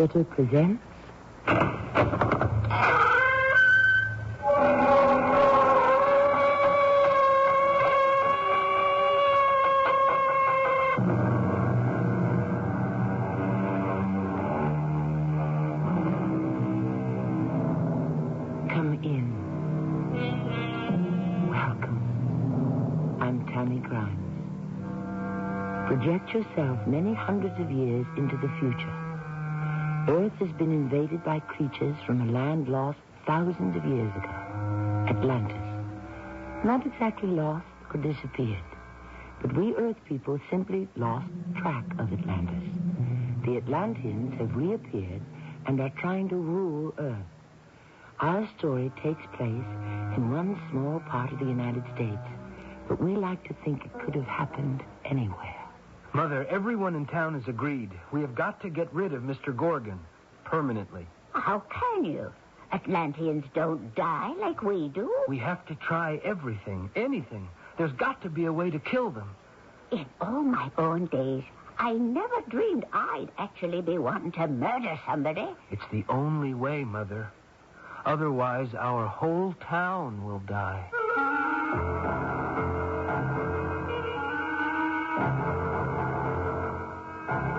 Theater presents... Come in. Welcome. I'm Tammy Grimes. Project yourself many hundreds of years into the future. Earth has been invaded by creatures from a land lost thousands of years ago. Atlantis. Not exactly lost or disappeared, but we Earth people simply lost track of Atlantis. The Atlanteans have reappeared and are trying to rule Earth. Our story takes place in one small part of the United States, but we like to think it could have happened anywhere. Mother, everyone in town has agreed. We have got to get rid of Mr. Gorgon. Permanently. How can you? Atlanteans don't die like we do. We have to try everything, anything. There's got to be a way to kill them. In all my born days, I never dreamed I'd actually be wanting to murder somebody. It's the only way, Mother. Otherwise, our whole town will die.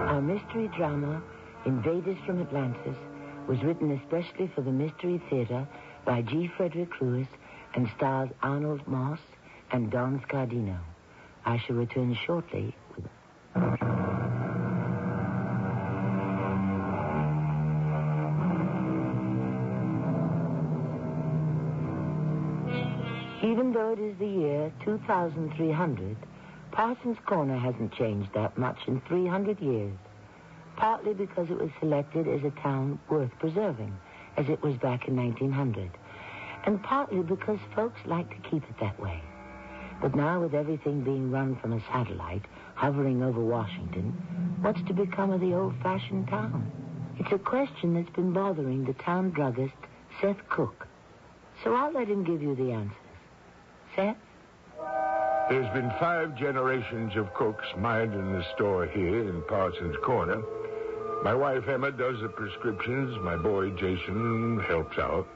Our mystery drama, Invaders from Atlantis, was written especially for the Mystery Theater by G. Frederick Lewis and stars Arnold Moss and Don Scardino. I shall return shortly with... Even though it is the year 2300, Parsons Corner hasn't changed that much in 300 years. Partly because it was selected as a town worth preserving, as it was back in 1900. And partly because folks like to keep it that way. But now with everything being run from a satellite, hovering over Washington, what's to become of the old-fashioned town? It's a question that's been bothering the town druggist, Seth Cook. So I'll let him give you the answers. Seth? There's been 5 generations of cooks minding the store here in Parsons Corner. My wife, Emma, does the prescriptions. My boy, Jason, helps out.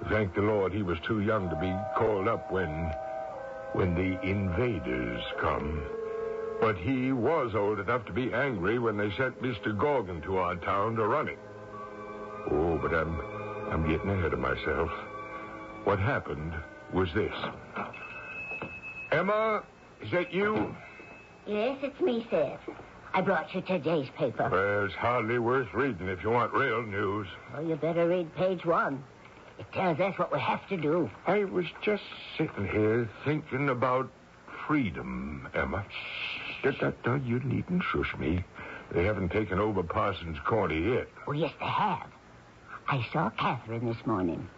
Thank the Lord he was too young to be called up when the invaders come. But he was old enough to be angry when they sent Mr. Gorgon to our town to run it. Oh, but I'm getting ahead of myself. What happened was this. Emma, is that you? Yes, it's me, Seth. I brought you today's paper. Well, it's hardly worth reading if you want real news. Oh, you better read page 1. It tells us what we have to do. I was just sitting here thinking about freedom, Emma. You needn't shush me. They haven't taken over Parsons Corner yet. Oh, yes, they have. I saw Catherine this morning.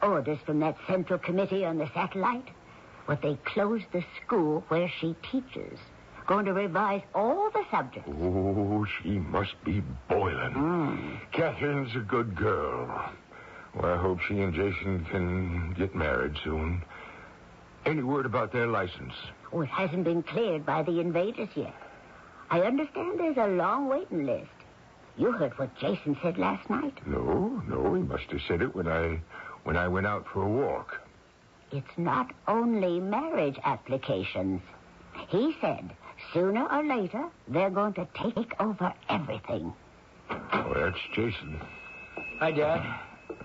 Orders from that Central Committee on the satellite. But they closed the school where she teaches. Going to revise all the subjects. Oh, she must be boiling. Catherine's a good girl. Well, I hope she and Jason can get married soon. Any word about their license? Oh, it hasn't been cleared by the invaders yet. I understand there's a long waiting list. You heard what Jason said last night? No, he must have said it when I went out for a walk. It's not only marriage applications. He said sooner or later they're going to take over everything. Oh, that's Jason. Hi, Dad.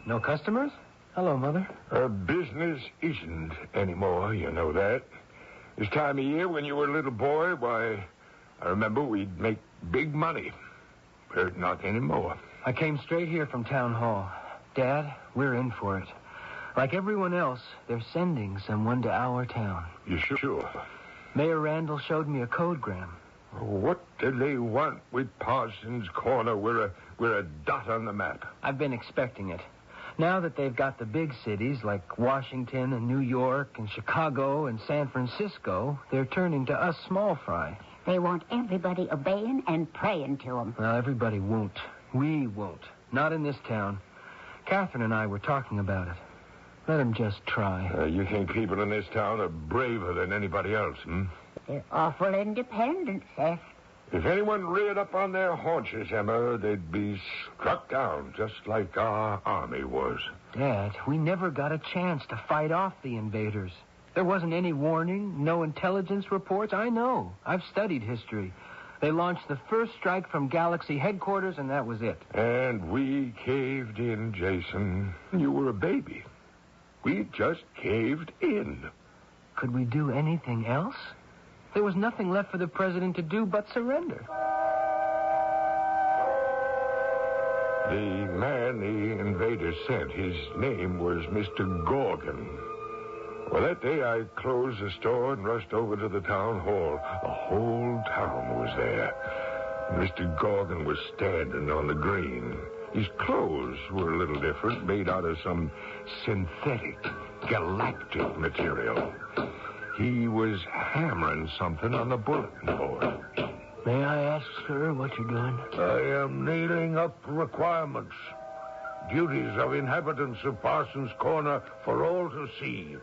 No customers? Hello, Mother. Business isn't anymore, you know that. This time of year when you were a little boy, why, I remember we'd make big money. But not anymore. I came straight here from town hall. Dad, we're in for it. Like everyone else, they're sending someone to our town. You sure? Mayor Randall showed me a codegram. What do they want with Parsons Corner? We're a dot on the map. I've been expecting it. Now that they've got the big cities like Washington and New York and Chicago and San Francisco, they're turning to us small fry. They want everybody obeying and praying to them. Well, everybody won't. We won't. Not in this town. Catherine and I were talking about it. Let them just try. You think people in this town are braver than anybody else, They're awful independent, Seth. If anyone reared up on their haunches, Emma, they'd be struck down just like our army was. Dad, we never got a chance to fight off the invaders. There wasn't any warning, no intelligence reports. I know. I've studied history. They launched the first strike from Galaxy headquarters, and that was it. And we caved in, Jason. You were a baby. We just caved in. Could we do anything else? There was nothing left for the president to do but surrender. The man the invaders sent, his name was Mr. Gorgon. Well, that day I closed the store and rushed over to the town hall. The whole town was there. Mr. Gorgon was standing on the green. His clothes were a little different, made out of some synthetic, galactic material. He was hammering something on the bulletin board. May I ask, sir, what you're doing? I am nailing up requirements. Duties of inhabitants of Parsons Corner for all to see.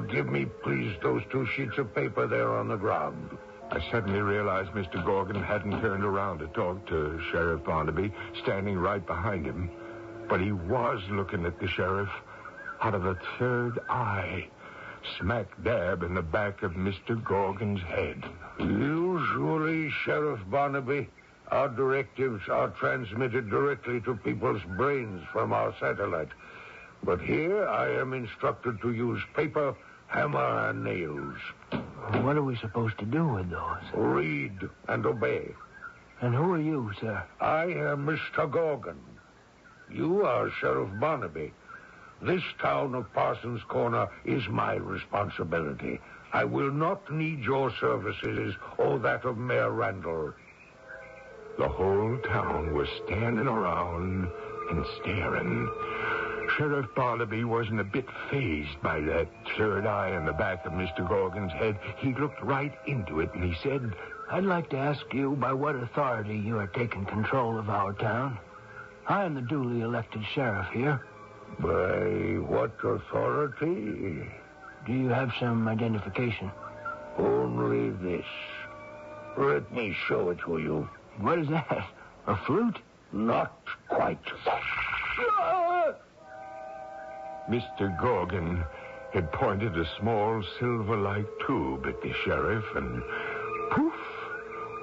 Give me, please, those 2 sheets of paper there on the ground. I suddenly realized Mr. Gorgon hadn't turned around to talk to Sheriff Barnaby, standing right behind him. But he was looking at the sheriff out of a third eye, smack dab in the back of Mr. Gorgon's head. Usually, Sheriff Barnaby, our directives are transmitted directly to people's brains from our satellite. But here I am instructed to use paper, hammer, and nails. What are we supposed to do with those? Read and obey. And who are you, sir? I am Mr. Gorgon. You are Sheriff Barnaby. This town of Parsons Corner is my responsibility. I will not need your services or that of Mayor Randall. The whole town was standing around and staring. Sheriff Barnaby wasn't a bit fazed by that third eye in the back of Mr. Gorgon's head. He looked right into it, and he said, I'd like to ask you by what authority you are taking control of our town. I am the duly elected sheriff here. By what authority? Do you have some identification? Only this. Let me show it to you. What is that? A flute? Not quite. Mr. Gorgon had pointed a small silver-like tube at the sheriff, and poof,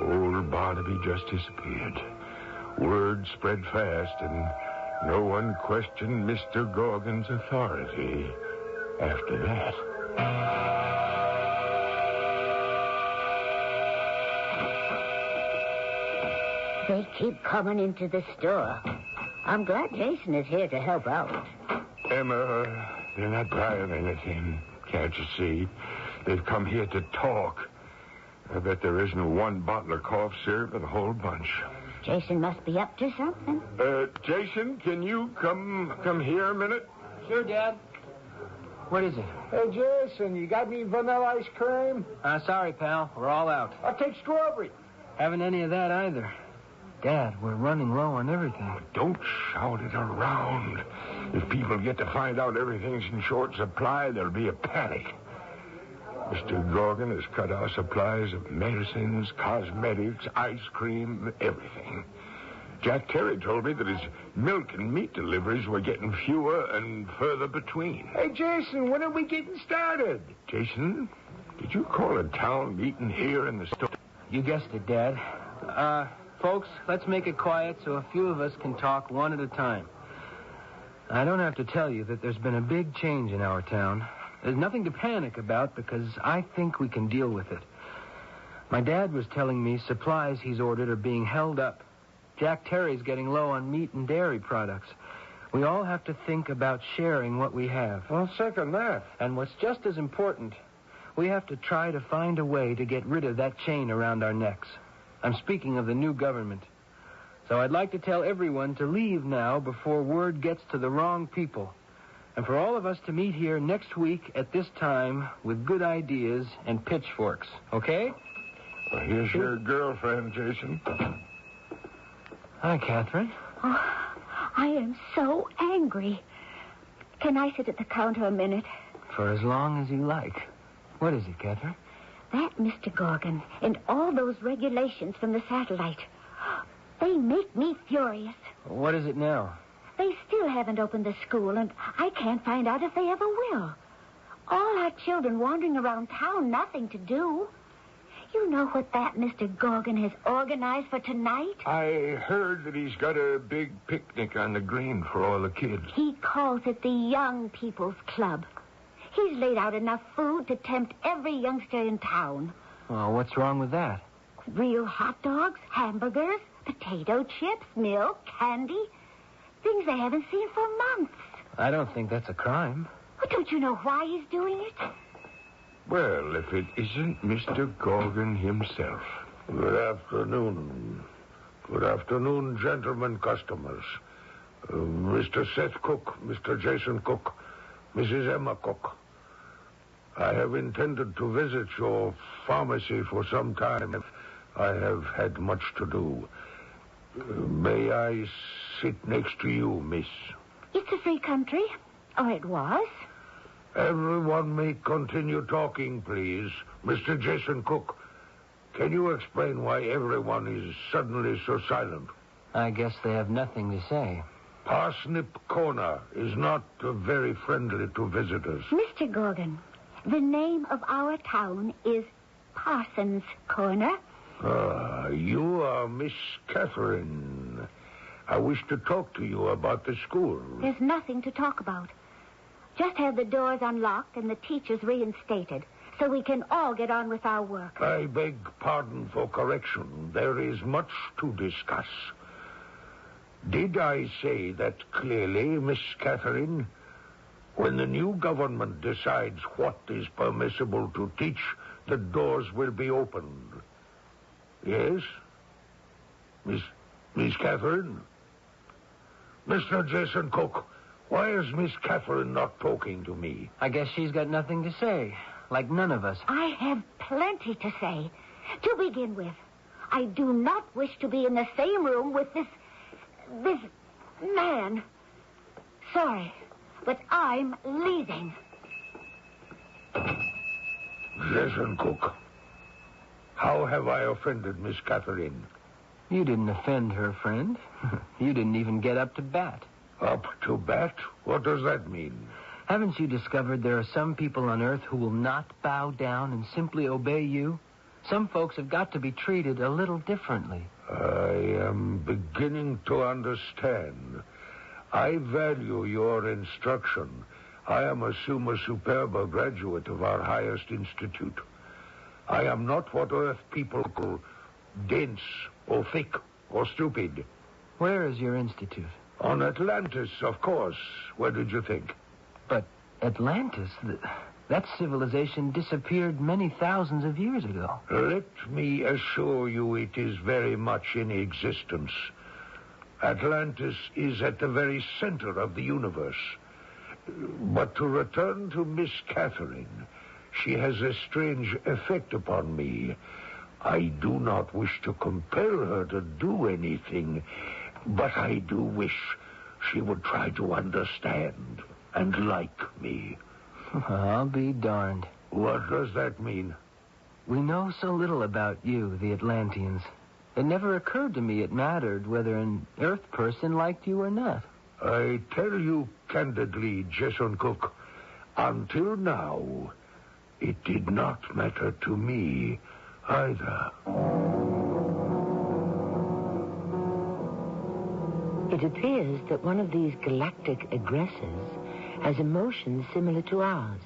old Barnaby just disappeared. Word spread fast, and no one questioned Mr. Gorgon's authority after that. They keep coming into the store. I'm glad Jason is here to help out. Emma, they're not buying anything. Can't you see? They've come here to talk. I bet there isn't one bottle of cough syrup in the whole bunch. Jason must be up to something. Jason, can you come here a minute? Sure, Dad. What is it? Hey, Jason, you got any vanilla ice cream? Sorry, pal. We're all out. I'll take strawberry. Haven't any of that either. Dad, we're running low on everything. Don't shout it around. If people get to find out everything's in short supply, there'll be a panic. Mr. Gorgon has cut our supplies of medicines, cosmetics, ice cream, everything. Jack Terry told me that his milk and meat deliveries were getting fewer and further between. Hey, Jason, when are we getting started? Jason, did you call a town meeting here in the store? You guessed it, Dad. Folks, let's make it quiet so a few of us can talk one at a time. I don't have to tell you that there's been a big change in our town. There's nothing to panic about because I think we can deal with it. My dad was telling me supplies he's ordered are being held up. Jack Terry's getting low on meat and dairy products. We all have to think about sharing what we have. I'll second that. And what's just as important, we have to try to find a way to get rid of that chain around our necks. I'm speaking of the new government. So I'd like to tell everyone to leave now before word gets to the wrong people. And for all of us to meet here next week at this time with good ideas and pitchforks. Okay? Well, here's your girlfriend, Jason. Hi, Catherine. Oh, I am so angry. Can I sit at the counter a minute? For as long as you like. What is it, Catherine? That Mr. Gorgon and all those regulations from the satellite, they make me furious. What is it now? They still haven't opened the school, and I can't find out if they ever will. All our children wandering around town, nothing to do. You know what that Mr. Gorgon has organized for tonight? I heard that he's got a big picnic on the green for all the kids. He calls it the Young People's Club. He's laid out enough food to tempt every youngster in town. Well, what's wrong with that? Real hot dogs, hamburgers, potato chips, milk, candy. Things they haven't seen for months. I don't think that's a crime. Well, don't you know why he's doing it? Well, if it isn't Mr. Gorgon himself. Good afternoon. Good afternoon, gentlemen customers. Mr. Seth Cook, Mr. Jason Cook, Mrs. Emma Cook. I have intended to visit your pharmacy for some time. I have had much to do. May I sit next to you, miss? It's a free country. Or it was. Everyone may continue talking, please. Mr. Jason Cook, can you explain why everyone is suddenly so silent? I guess they have nothing to say. Parsnip Corner is not very friendly to visitors. Mr. Gorgon, the name of our town is Parsons Corner. You are Miss Catherine. I wish to talk to you about the school. There's nothing to talk about. Just have the doors unlocked and the teachers reinstated so we can all get on with our work. I beg pardon for correction. There is much to discuss. Did I say that clearly, Miss Catherine? When the new government decides what is permissible to teach, the doors will be opened. Yes? Miss Catherine? Mr. Jason Cook, why is Miss Catherine not talking to me? I guess she's got nothing to say, like none of us. I have plenty to say. To begin with, I do not wish to be in the same room with this man. Sorry, but I'm leaving. Jason Cook, how have I offended Miss Catherine? You didn't offend her, friend. You didn't even get up to bat. Up to bat? What does that mean? Haven't you discovered there are some people on Earth who will not bow down and simply obey you? Some folks have got to be treated a little differently. I am beginning to understand. I value your instruction. I am a summa superba graduate of our highest institute. I am not what Earth people call dense or thick or stupid. Where is your institute? On Atlantis, of course. Where did you think? But Atlantis, that civilization disappeared many thousands of years ago. Let me assure you it is very much in existence. Atlantis is at the very center of the universe. But to return to Miss Catherine, she has a strange effect upon me. I do not wish to compel her to do anything, but I do wish she would try to understand and like me. I'll be darned. What does that mean? We know so little about you, the Atlanteans. It never occurred to me it mattered whether an Earth person liked you or not. I tell you candidly, Jason Cook, until now, it did not matter to me either. It appears that one of these galactic aggressors has emotions similar to ours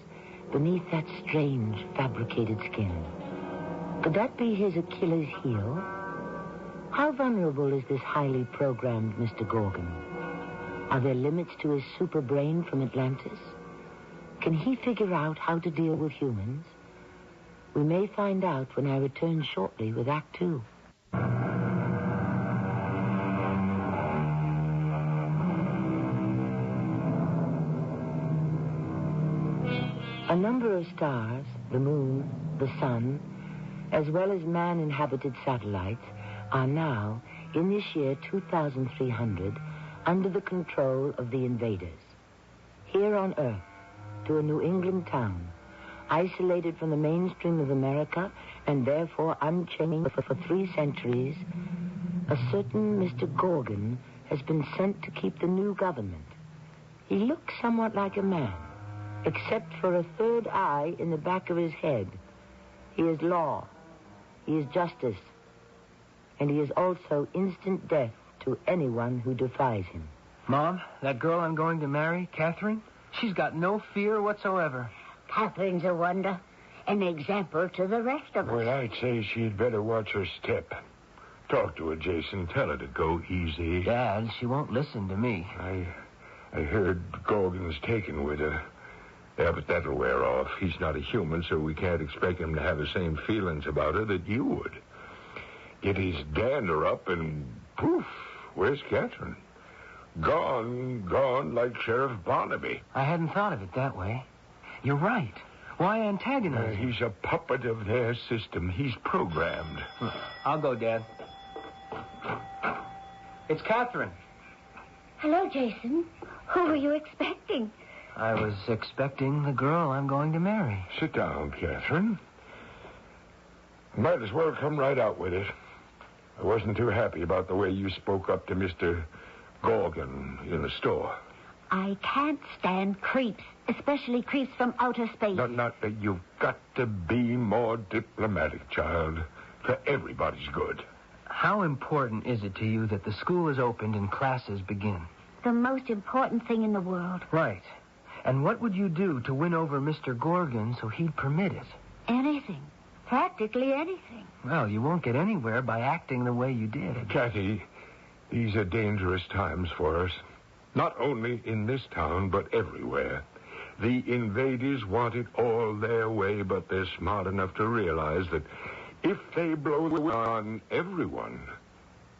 beneath that strange fabricated skin. Could that be his Achilles heel? How vulnerable is this highly programmed Mr. Gorgon? Are there limits to his super brain from Atlantis? Can he figure out how to deal with humans? We may find out when I return shortly with Act 2. A number of stars, the moon, the sun, as well as man-inhabited satellites, are now, in this year 2300, under the control of the invaders. Here on Earth, to a New England town, isolated from the mainstream of America, and therefore unchanged for 3 centuries, a certain Mr. Gorgon has been sent to keep the new government. He looks somewhat like a man, except for a third eye in the back of his head. He is law, he is justice, and he is also instant death to anyone who defies him. Mom, that girl I'm going to marry, Catherine, she's got no fear whatsoever. Catherine's a wonder, an example to the rest of us. Well, I'd say she'd better watch her step. Talk to her, Jason. Tell her to go easy. Dad, she won't listen to me. I heard Gorgon's taken with her. Yeah, but that'll wear off. He's not a human, so we can't expect him to have the same feelings about her that you would. Get his dander up and poof, where's Catherine? Gone like Sheriff Barnaby. I hadn't thought of it that way. You're right. Why antagonize him? He's a puppet of their system. He's programmed. I'll go, Dad. It's Catherine. Hello, Jason. Who were you expecting? I was expecting the girl I'm going to marry. Sit down, Catherine. Might as well come right out with it. I wasn't too happy about the way you spoke up to Mr. Gorgon in the store. I can't stand creeps, especially creeps from outer space. You've got to be more diplomatic, child, for everybody's good. How important is it to you that the school is opened and classes begin? The most important thing in the world. Right. And what would you do to win over Mr. Gorgon so he'd permit it? Anything. Practically anything. Well, you won't get anywhere by acting the way you did. Cathy, these are dangerous times for us. Not only in this town, but everywhere. The invaders want it all their way, but they're smart enough to realize that if they blow the whistle on everyone,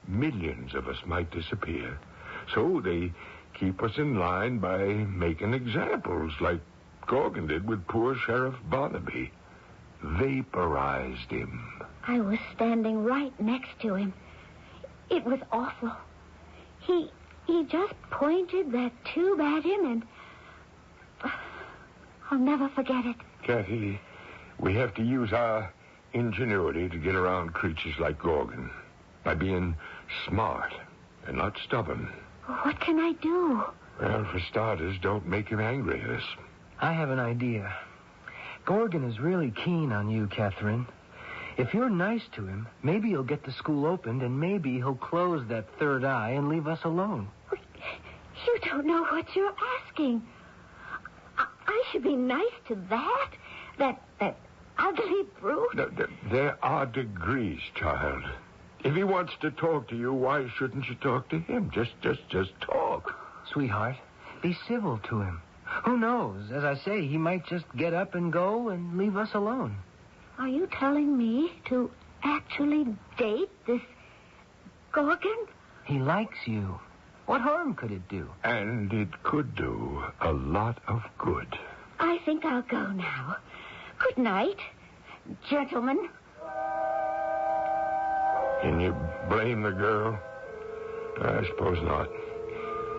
millions of us might disappear. So they keep us in line by making examples, like Gorgon did with poor Sheriff Barnaby. Vaporized him. I was standing right next to him. It was awful. He just pointed that tube at him, and I'll never forget it. Cathy, we have to use our ingenuity to get around creatures like Gorgon by being smart and not stubborn. What can I do? Well, for starters, don't make him angry at us. I have an idea. Gorgon is really keen on you, Catherine. If you're nice to him, maybe he'll get the school opened, and maybe he'll close that third eye and leave us alone. You don't know what you're asking. I should be nice to that ugly brute. There are degrees, child. If he wants to talk to you, why shouldn't you talk to him? Just talk. Sweetheart, be civil to him. Who knows? As I say, he might just get up and go and leave us alone. Are you telling me to actually date this Gorgon? He likes you. What harm could it do? And it could do a lot of good. I think I'll go now. Good night, gentlemen. Can you blame the girl? I suppose not.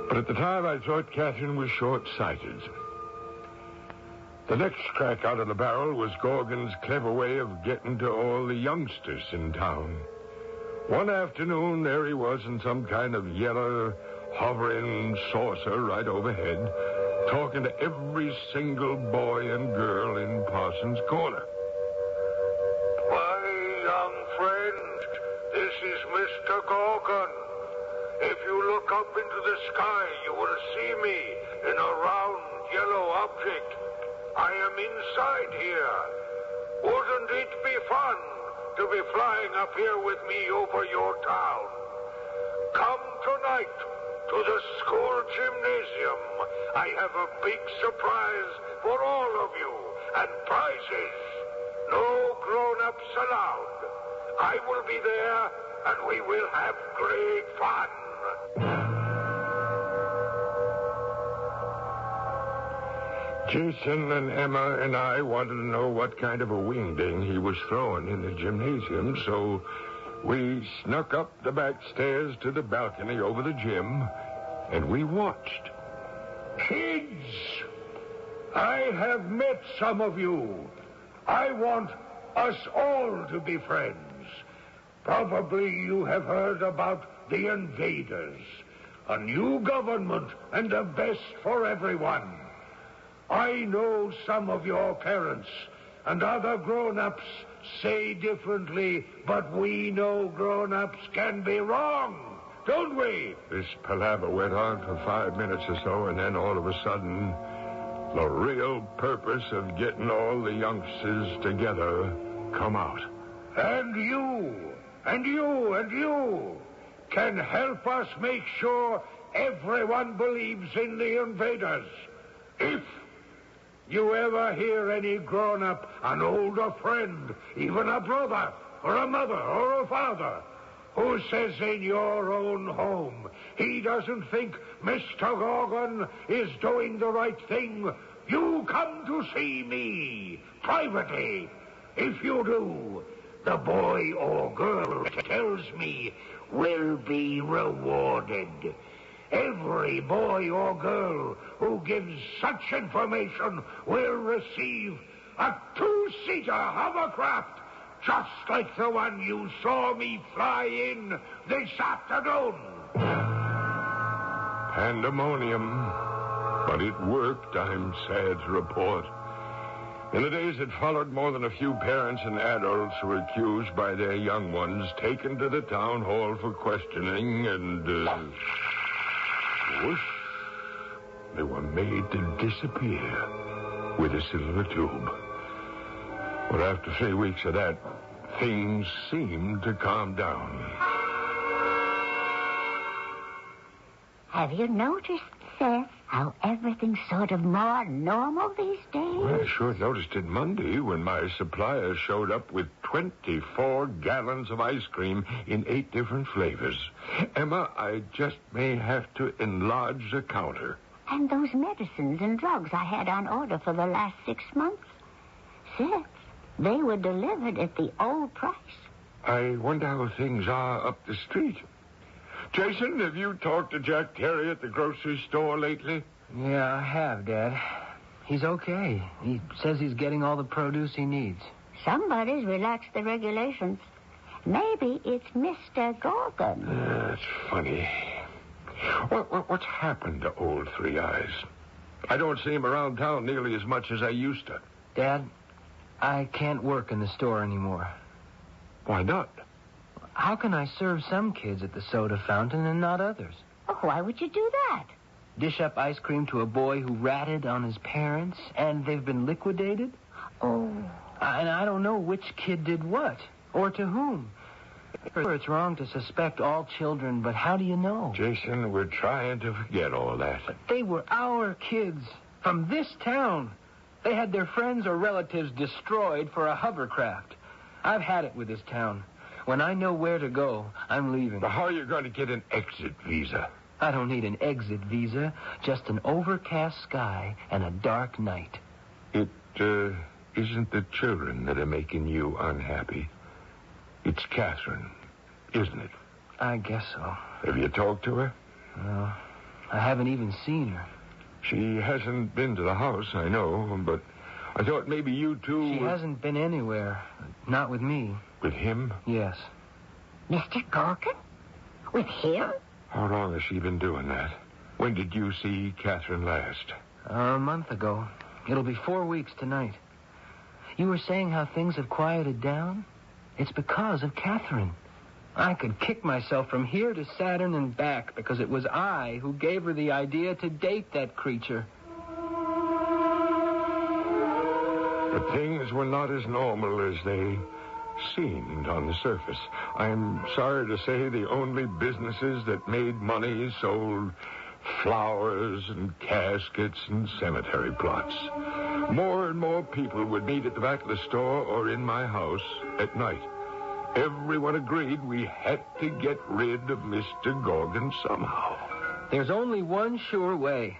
But at the time, I thought Catherine was short-sighted. The next crack out of the barrel was Gorgon's clever way of getting to all the youngsters in town. One afternoon, there he was in some kind of yellow, hovering saucer right overhead, talking to every single boy and girl in Parsons Corner. My young friend, this is Mr. Gorgon. If you look up into the sky, you will see me in a round yellow object. I am inside here. Wouldn't it be fun to be flying up here with me over your town? Come tonight to the school gymnasium. I have a big surprise for all of you, and prizes. No grown-ups allowed. I will be there, and we will have great fun. Jason and Emma and I wanted to know what kind of a wingding he was throwing in the gymnasium, so we snuck up the back stairs to the balcony over the gym, and we watched. Kids, I have met some of you. I want us all to be friends. Probably you have heard about the invaders. A new government and the best for everyone. I know some of your parents and other grown-ups say differently, but we know grown-ups can be wrong, don't we? This palaver went on for 5 minutes or so, and then all of a sudden, the real purpose of getting all the youngsters together come out. And you can help us make sure everyone believes in the invaders. If you ever hear any grown-up, an older friend, even a brother, or a mother, or a father, who says in your own home he doesn't think Mr. Gorgon is doing the right thing, you come to see me privately. If you do, the boy or girl tells me will be rewarded. Every boy or girl who gives such information will receive a 2-seater hovercraft, just like the one you saw me fly in this afternoon. Pandemonium. But it worked, I'm sad to report. In the days that followed, more than a few parents and adults were accused by their young ones, taken to the town hall for questioning, and, whoosh, they were made to disappear with a silver tube. But after 3 weeks of that, things seemed to calm down. Have you noticed, Seth, how everything's sort of more normal these days? Well, I sure noticed it Monday when my supplier showed up with 24 gallons of ice cream in 8 different flavors. Emma, I just may have to enlarge the counter. And those medicines and drugs I had on order for the last 6 months? Seth, they were delivered at the old price. I wonder how things are up the street. Jason, have you talked to Jack Terry at the grocery store lately? Yeah, I have, Dad. He's okay. He says he's getting all the produce he needs. Somebody's relaxed the regulations. Maybe it's Mr. Gorgon. That's funny. What's happened to old Three Eyes? I don't see him around town nearly as much as I used to. Dad, I can't work in the store anymore. Why not? How can I serve some kids at the soda fountain and not others? Oh, why would you do that? Dish up ice cream to a boy who ratted on his parents, and they've been liquidated? Oh. And I don't know which kid did what, or to whom. It's wrong to suspect all children, but how do you know? Jason, we're trying to forget all that. But they were our kids, from this town. They had their friends or relatives destroyed for a hovercraft. I've had it with this town. When I know where to go, I'm leaving. But how are you going to get an exit visa? I don't need an exit visa, just an overcast sky and a dark night. It isn't the children that are making you unhappy. It's Catherine, isn't it? I guess so. Have you talked to her? No, I haven't even seen her. She hasn't been to the house, I know, but I thought maybe you two... She hasn't been anywhere. Not with me. With him? Yes. Mr. Gorgon? With him? How long has she been doing that? When did you see Catherine last? A month ago. It'll be 4 weeks tonight. You were saying how things have quieted down? It's because of Catherine. I could kick myself from here to Saturn and back because it was I who gave her the idea to date that creature. But things were not as normal as they seemed on the surface. I'm sorry to say the only businesses that made money sold flowers and caskets and cemetery plots. More and more people would meet at the back of the store or in my house at night. Everyone agreed we had to get rid of Mr. Gorgon somehow. There's only one sure way.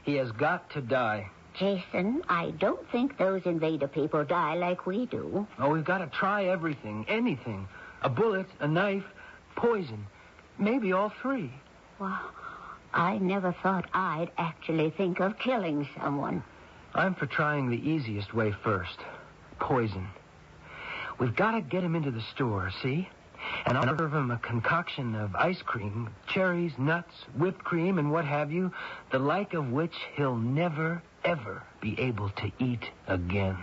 He has got to die. Jason, I don't think those invader people die like we do. Oh, we've got to try everything, anything. A bullet, a knife, poison. Maybe all 3. Well, I never thought I'd actually think of killing someone. I'm for trying the easiest way first. Poison. We've got to get him into the store, see? And I'll serve him a concoction of ice cream, cherries, nuts, whipped cream, and what have you, the like of which he'll never, ever be able to eat again.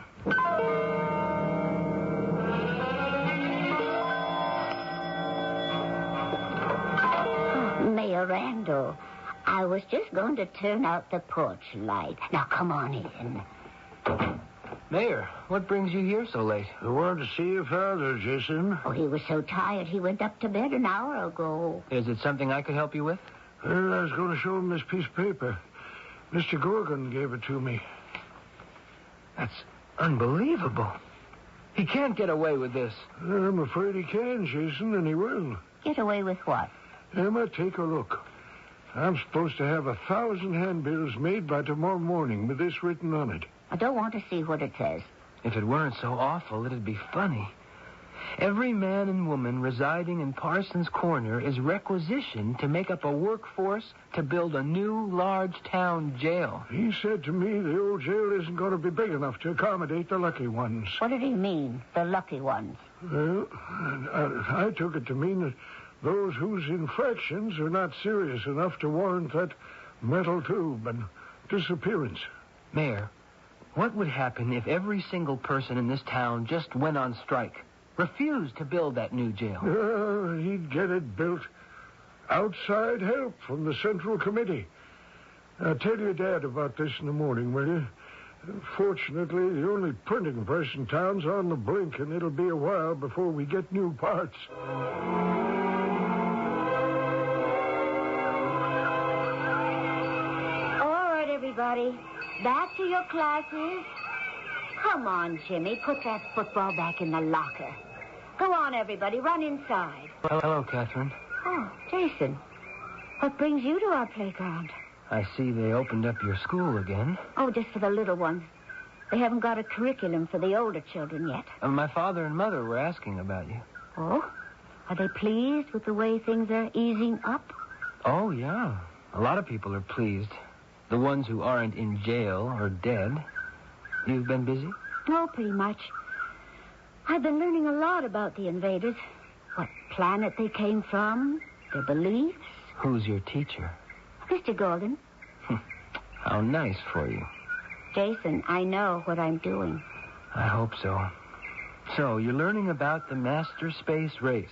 Mayor Randall, I was just going to turn out the porch light. Now, come on in. Mayor, what brings you here so late? I want to see your father, Jason. Oh, he was so tired he went up to bed an hour ago. Is it something I could help you with? Well, I was going to show him this piece of paper. Mr. Gorgon gave it to me. That's unbelievable. He can't get away with this. I'm afraid he can, Jason, and he will. Get away with what? Emma, take a look. I'm supposed to have 1,000 handbills made by tomorrow morning with this written on it. I don't want to see what it says. If it weren't so awful, it'd be funny. Every man and woman residing in Parsons Corner is requisitioned to make up a workforce to build a new large town jail. He said to me the old jail isn't going to be big enough to accommodate the lucky ones. What did he mean, the lucky ones? Well, I took it to mean that those whose infractions are not serious enough to warrant that metal tube and disappearance. Mayor, what would happen if every single person in this town just went on strike? Refused to build that new jail? He'd get it built. Outside help from the Central Committee. I'll tell your dad about this in the morning, will you? Fortunately, the only printing press in town's on the blink, and it'll be a while before we get new parts. All right, everybody. Back to your classes. Come on, Jimmy. Put that football back in the locker. Go on, everybody. Run inside. Hello, Catherine. Oh, Jason. What brings you to our playground? I see they opened up your school again. Oh, just for the little ones. They haven't got a curriculum for the older children yet. My father and mother were asking about you. Oh? Are they pleased with the way things are easing up? Oh, yeah. A lot of people are pleased. The ones who aren't in jail or dead. You've been busy? Oh, pretty much. I've been learning a lot about the invaders. What planet they came from, their beliefs. Who's your teacher? Mr. Golden. How nice for you. Jason, I know what I'm doing. I hope so. So, you're learning about the master space race.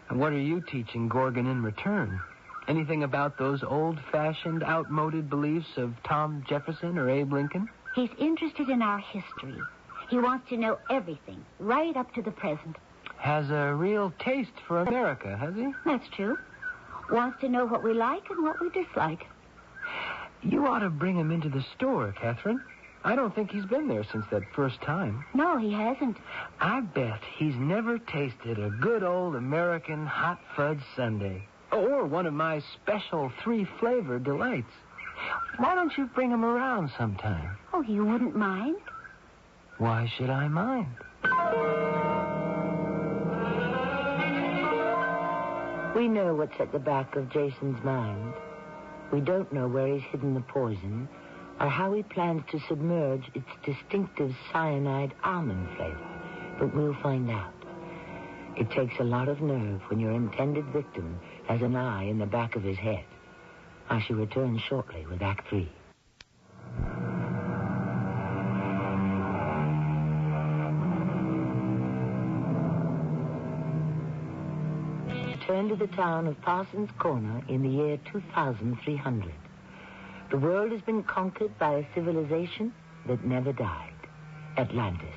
And what are you teaching Gorgon in return? Anything about those old-fashioned, outmoded beliefs of Tom Jefferson or Abe Lincoln? He's interested in our history. He wants to know everything, right up to the present. Has a real taste for America, has he? That's true. Wants to know what we like and what we dislike. You ought to bring him into the store, Catherine. I don't think he's been there since that first time. No, he hasn't. I bet he's never tasted a good old American hot fudge sundae. Or one of my special 3-flavor delights. Why don't you bring him around sometime? Oh, you wouldn't mind? Why should I mind? We know what's at the back of Jason's mind. We don't know where he's hidden the poison or how he plans to submerge its distinctive cyanide almond flavor. But we'll find out. It takes a lot of nerve when your intended victim has an eye in the back of his head. I shall return shortly with Act 3. Return to the town of Parsons Corner in the year 2300. The world has been conquered by a civilization that never died. Atlantis.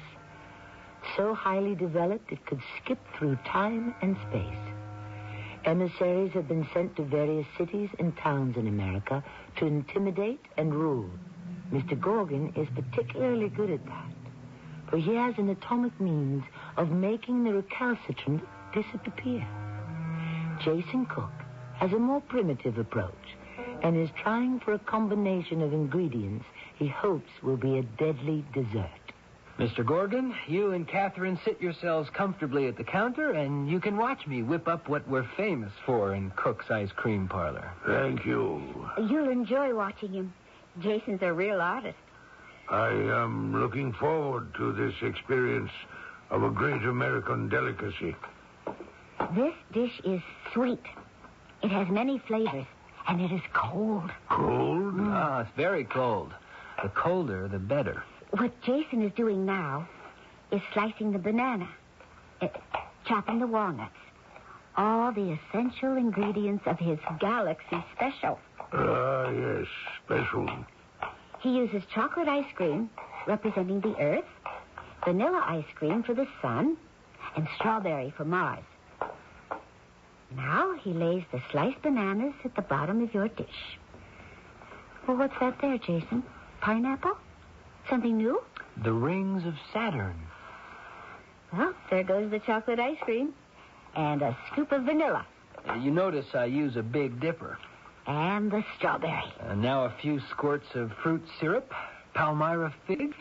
So highly developed it could skip through time and space. Emissaries have been sent to various cities and towns in America to intimidate and rule. Mr. Gorgon is particularly good at that, for he has an atomic means of making the recalcitrant disappear. Jason Cook has a more primitive approach and is trying for a combination of ingredients he hopes will be a deadly dessert. Mr. Gorgon, you and Catherine sit yourselves comfortably at the counter, and you can watch me whip up what we're famous for in Cook's Ice Cream Parlor. Thank you. You'll enjoy watching him. Jason's a real artist. I am looking forward to this experience of a great American delicacy. This dish is sweet. It has many flavors, and it is cold. Cold? Ah, it's very cold. The colder, the better. What Jason is doing now is slicing the banana, chopping the walnuts. All the essential ingredients of his Galaxy Special. Ah, yes, special. He uses chocolate ice cream, representing the Earth, vanilla ice cream for the Sun, and strawberry for Mars. Now he lays the sliced bananas at the bottom of your dish. Well, what's that there, Jason? Pineapple? Something new? The rings of Saturn. Well, there goes the chocolate ice cream. And a scoop of vanilla. You notice I use a big dipper. And the strawberry. And now a few squirts of fruit syrup, Palmyra fig,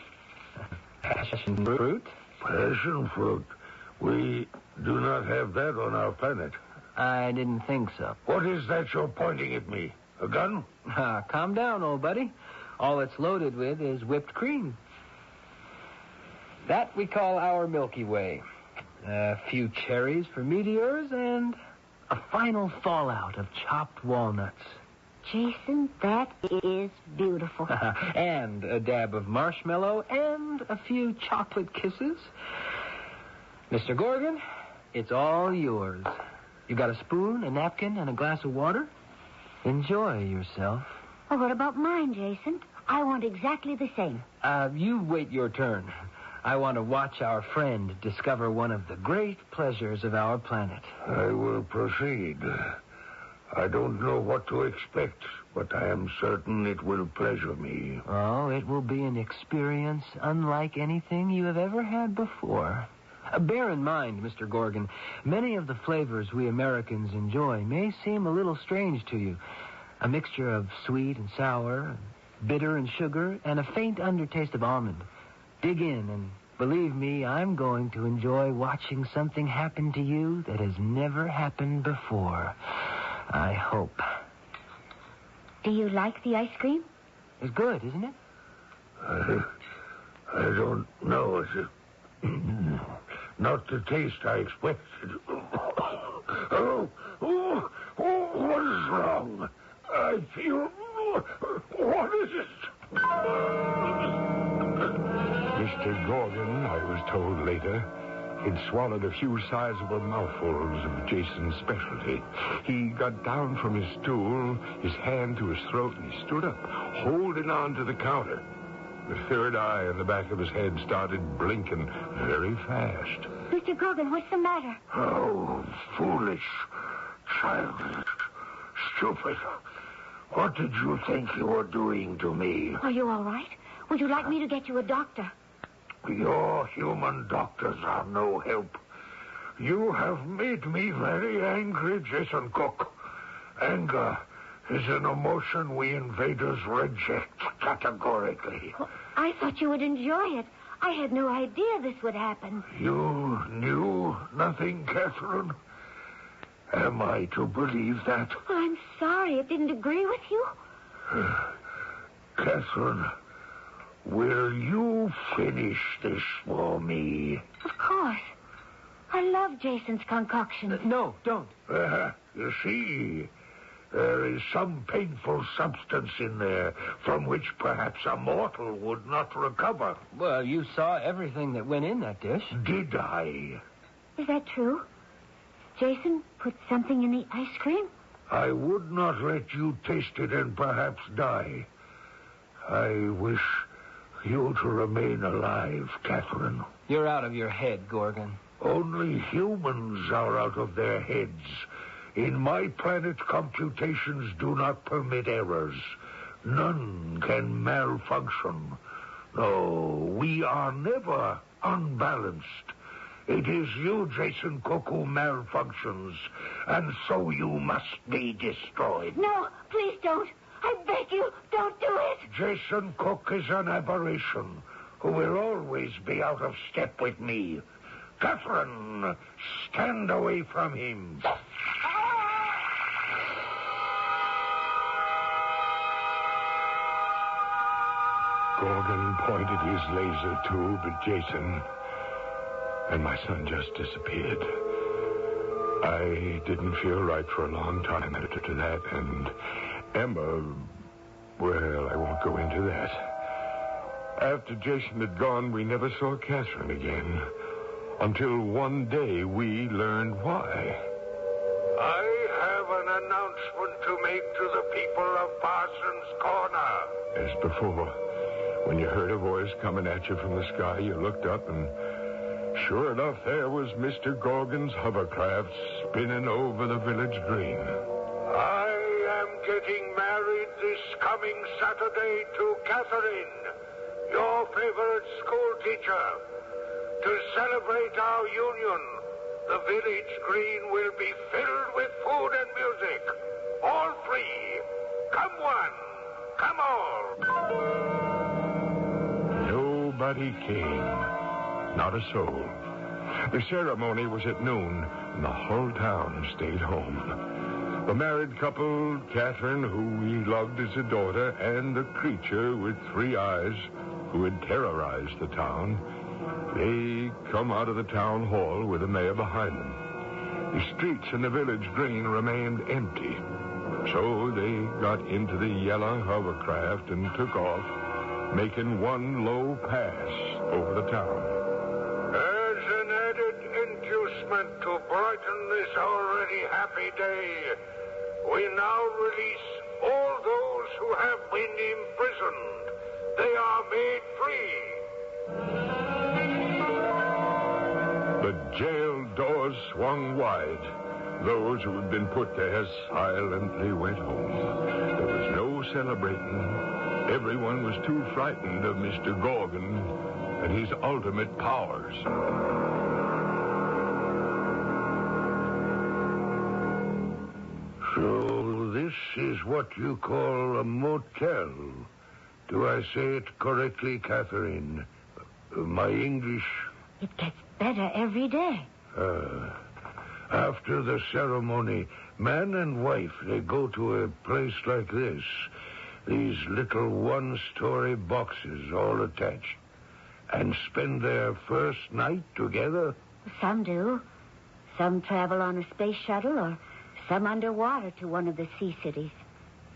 passion fruit. Passion fruit. We do not have that on our planet. I didn't think so. What is that you're pointing at me? A gun? Calm down, old buddy. All it's loaded with is whipped cream. That we call our Milky Way. A few cherries for meteors and a final fallout of chopped walnuts. Jason, that is beautiful. And a dab of marshmallow and a few chocolate kisses. Mr. Gorgon, it's all yours. You got a spoon, a napkin, and a glass of water? Enjoy yourself. Well, what about mine, Jason? I want exactly the same. You wait your turn. I want to watch our friend discover one of the great pleasures of our planet. I will proceed. I don't know what to expect, but I am certain it will pleasure me. Oh, it will be an experience unlike anything you have ever had before. Bear in mind, Mr. Gorgon, many of the flavors we Americans enjoy may seem a little strange to you. A mixture of sweet and sour, bitter and sugar, and a faint undertaste of almond. Dig in, and believe me, I'm going to enjoy watching something happen to you that has never happened before. I hope. Do you like the ice cream? It's good, isn't it? I don't know. Not the taste I expected. What is wrong? I feel... What is it? Mr. Gorgon, I was told later, had swallowed a few sizable mouthfuls of Jason's specialty. He got down from his stool, his hand to his throat, and he stood up, holding on to the counter. The third eye in the back of his head started blinking very fast. Mr. Gorgon, what's the matter? Oh, foolish, childish, stupid. What did you think you were doing to me? Are you all right? Would you like me to get you a doctor? Your human doctors are no help. You have made me very angry, Jason Cook. Anger is an emotion we invaders reject categorically. Well, I thought you would enjoy it. I had no idea this would happen. You knew nothing, Catherine? Am I to believe that? Well, I'm sorry. It didn't agree with you. Catherine, will you finish this for me? Of course. I love Jason's concoction. No, don't. You see, there is some painful substance in there from which perhaps a mortal would not recover. Well, you saw everything that went in that dish. Did I? Is that true? Jason put something in the ice cream? I would not let you taste it and perhaps die. I wish you to remain alive, Catherine. You're out of your head, Gorgon. Only humans are out of their heads. In my planet, computations do not permit errors. None can malfunction. No, we are never unbalanced. It is you, Jason Cook, who malfunctions, and so you must be destroyed. No, please don't. I beg you, don't do it. Jason Cook is an aberration who will always be out of step with me. Catherine, stand away from him. Gorgon pointed his laser tube at Jason, and my son just disappeared. I didn't feel right for a long time after that, and Emma, well, I won't go into that. After Jason had gone, we never saw Catherine again, until one day we learned why. I have an announcement to make to the people of Parsons Corner. As before, when you heard a voice coming at you from the sky, you looked up, and sure enough, there was Mr. Gorgon's hovercraft spinning over the village green. I am getting married this coming Saturday to Catherine, your favorite school teacher. To celebrate our union, the village green will be filled with food and music. All free. Come one, come all. Nobody came. Not a soul. The ceremony was at noon, and the whole town stayed home. The married couple, Catherine, who we loved as a daughter, and the creature with 3 eyes who had terrorized the town, they come out of the town hall with the mayor behind them. The streets in the village green remained empty, so they got into the yellow hovercraft and took off, making one low pass over the town. As an added inducement to brighten this already happy day, we now release all those who have been imprisoned. They are made free. The jail doors swung wide. Those who had been put there silently went home. There was no celebrating. Everyone was too frightened of Mr. Gorgon and his ultimate powers. So this is what you call a motel. Do I say it correctly, Catherine? My English... It gets better every day. After the ceremony, man and wife, they go to a place like this. These little one-story boxes all attached. And spend their first night together? Some do. Some travel on a space shuttle or some underwater to one of the sea cities.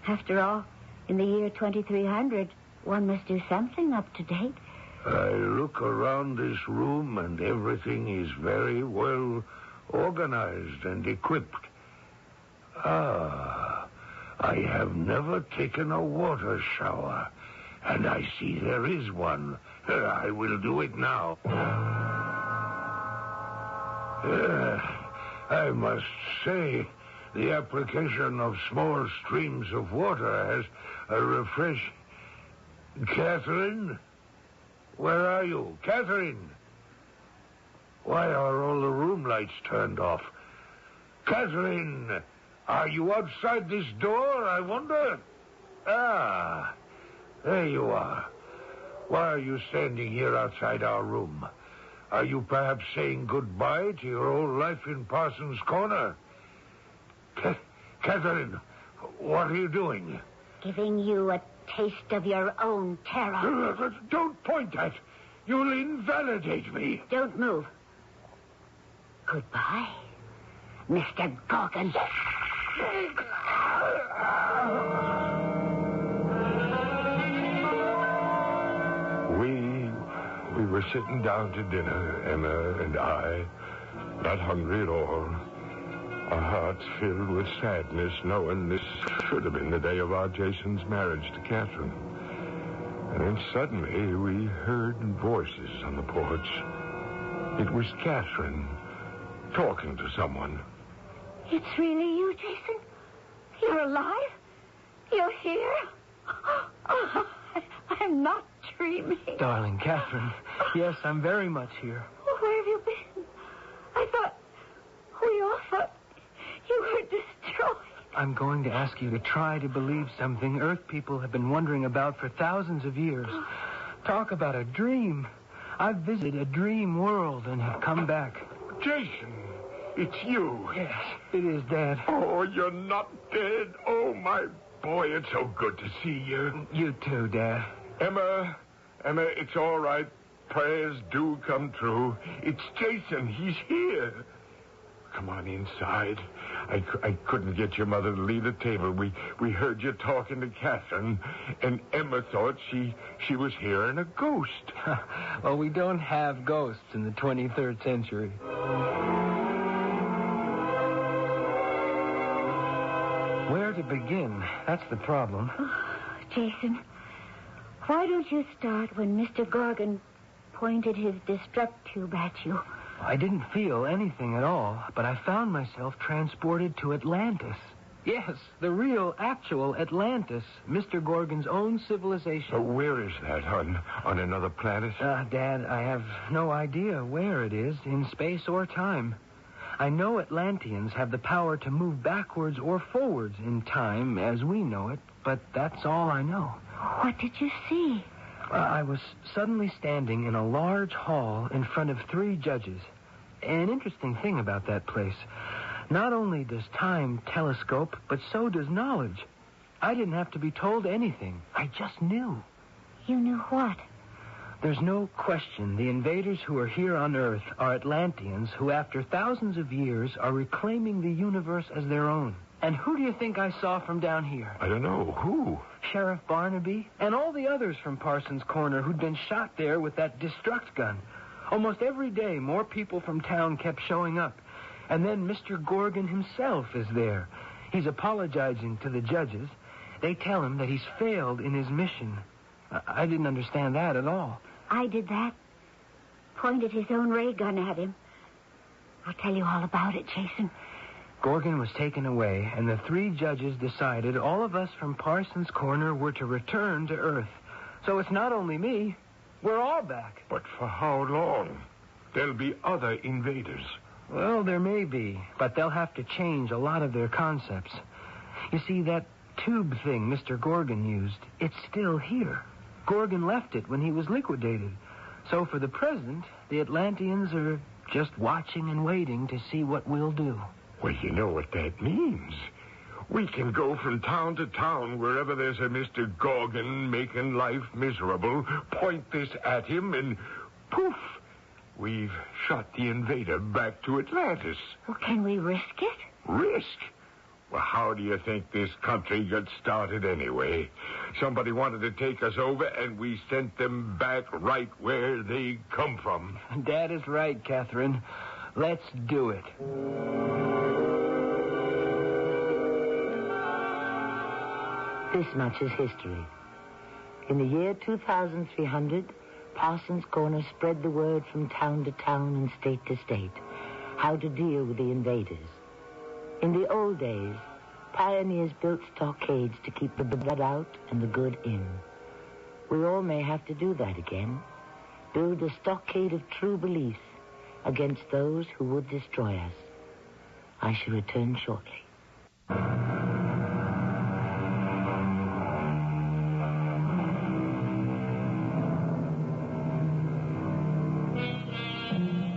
After all, in the year 2300, one must do something up to date. I look around this room and everything is very well organized and equipped. I have never taken a water shower, and I see there is one. I will do it now. I must say, the application of small streams of water has a refresh... Catherine? Where are you? Catherine? Why are all the room lights turned off? Catherine, are you outside this door, I wonder? Ah, there you are. Why are you standing here outside our room? Are you perhaps saying goodbye to your old life in Parsons Corner? Catherine, what are you doing? Giving you a taste of your own terror. Don't point at. You'll invalidate me. Don't move. Goodbye, Mr. Gorgon. We were sitting down to dinner, Emma and I, not hungry at all. Our hearts filled with sadness, knowing this should have been the day of our Jason's marriage to Catherine. And then suddenly we heard voices on the porch. It was Catherine talking to someone. It's really you, Jason? You're alive? You're here? Oh, I'm not dreaming. Darling Catherine, yes, I'm very much here. Where have you been? I thought... We all thought you were destroyed. I'm going to ask you to try to believe something Earth people have been wondering about for thousands of years. Talk about a dream. I've visited a dream world and have come back. Jason, it's you. Yes, it is, Dad. Oh, you're not dead. Oh, my boy, it's so good to see you. You too, Dad. Emma, Emma, it's all right. Prayers do come true. It's Jason. He's here. Come on inside. I couldn't get your mother to leave the table. We heard you talking to Catherine, and Emma thought she was hearing a ghost. Well, we don't have ghosts in the 23rd century. Where to begin? That's the problem. Oh, Jason, why don't you start when Mr. Gorgon pointed his destruct tube at you? I didn't feel anything at all, but I found myself transported to Atlantis. Yes, the real, actual Atlantis, Mr. Gorgon's own civilization. Where is that, on another planet? Dad, I have no idea where it is in space or time. I know Atlanteans have the power to move backwards or forwards in time as we know it, but that's all I know. What did you see? I was suddenly standing in a large hall in front of 3 judges. An interesting thing about that place, not only does time telescope, but so does knowledge. I didn't have to be told anything. I just knew. You knew what? There's no question the invaders who are here on Earth are Atlanteans who, after thousands of years, are reclaiming the universe as their own. And who do you think I saw from down here? I don't know. Who? Sheriff Barnaby and all the others from Parsons Corner who'd been shot there with that destruct gun. Almost every day, more people from town kept showing up. And then Mr. Gorgon himself is there. He's apologizing to the judges. They tell him that he's failed in his mission. I didn't understand that at all. I did that. Pointed his own ray gun at him. I'll tell you all about it, Jason. Gorgon was taken away, and the 3 judges decided all of us from Parsons Corner were to return to Earth. So it's not only me. We're all back. But for how long? There'll be other invaders. Well, there may be, but they'll have to change a lot of their concepts. You see, that tube thing Mr. Gorgon used, it's still here. Gorgon left it when he was liquidated. So for the present, the Atlanteans are just watching and waiting to see what we'll do. Well, you know what that means. We can go from town to town wherever there's a Mr. Gorgon making life miserable, point this at him, and poof, we've shot the invader back to Atlantis. Well, can we risk it? Risk? Well, how do you think this country got started anyway? Somebody wanted to take us over, and we sent them back right where they come from. Dad is right, Catherine. Let's do it. This much is history. In the year 2300, Parsons Corner spread the word from town to town and state to state how to deal with the invaders. In the old days, pioneers built stockades to keep the bad out and the good in. We all may have to do that again. Build a stockade of true belief against those who would destroy us. I shall return shortly.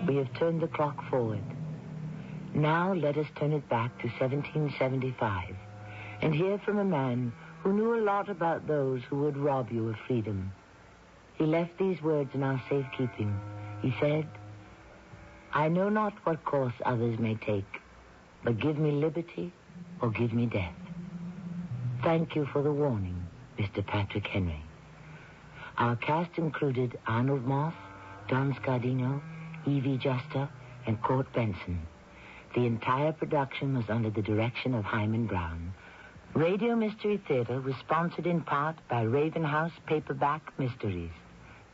We have turned the clock forward. Now let us turn it back to 1775 and hear from a man who knew a lot about those who would rob you of freedom. He left these words in our safekeeping. He said, "I know not what course others may take, but give me liberty or give me death." Thank you for the warning, Mr. Patrick Henry. Our cast included Arnold Moss, Don Scardino, Evie Juster, and Court Benson. The entire production was under the direction of Hyman Brown. Radio Mystery Theater was sponsored in part by Raven House Paperback Mysteries.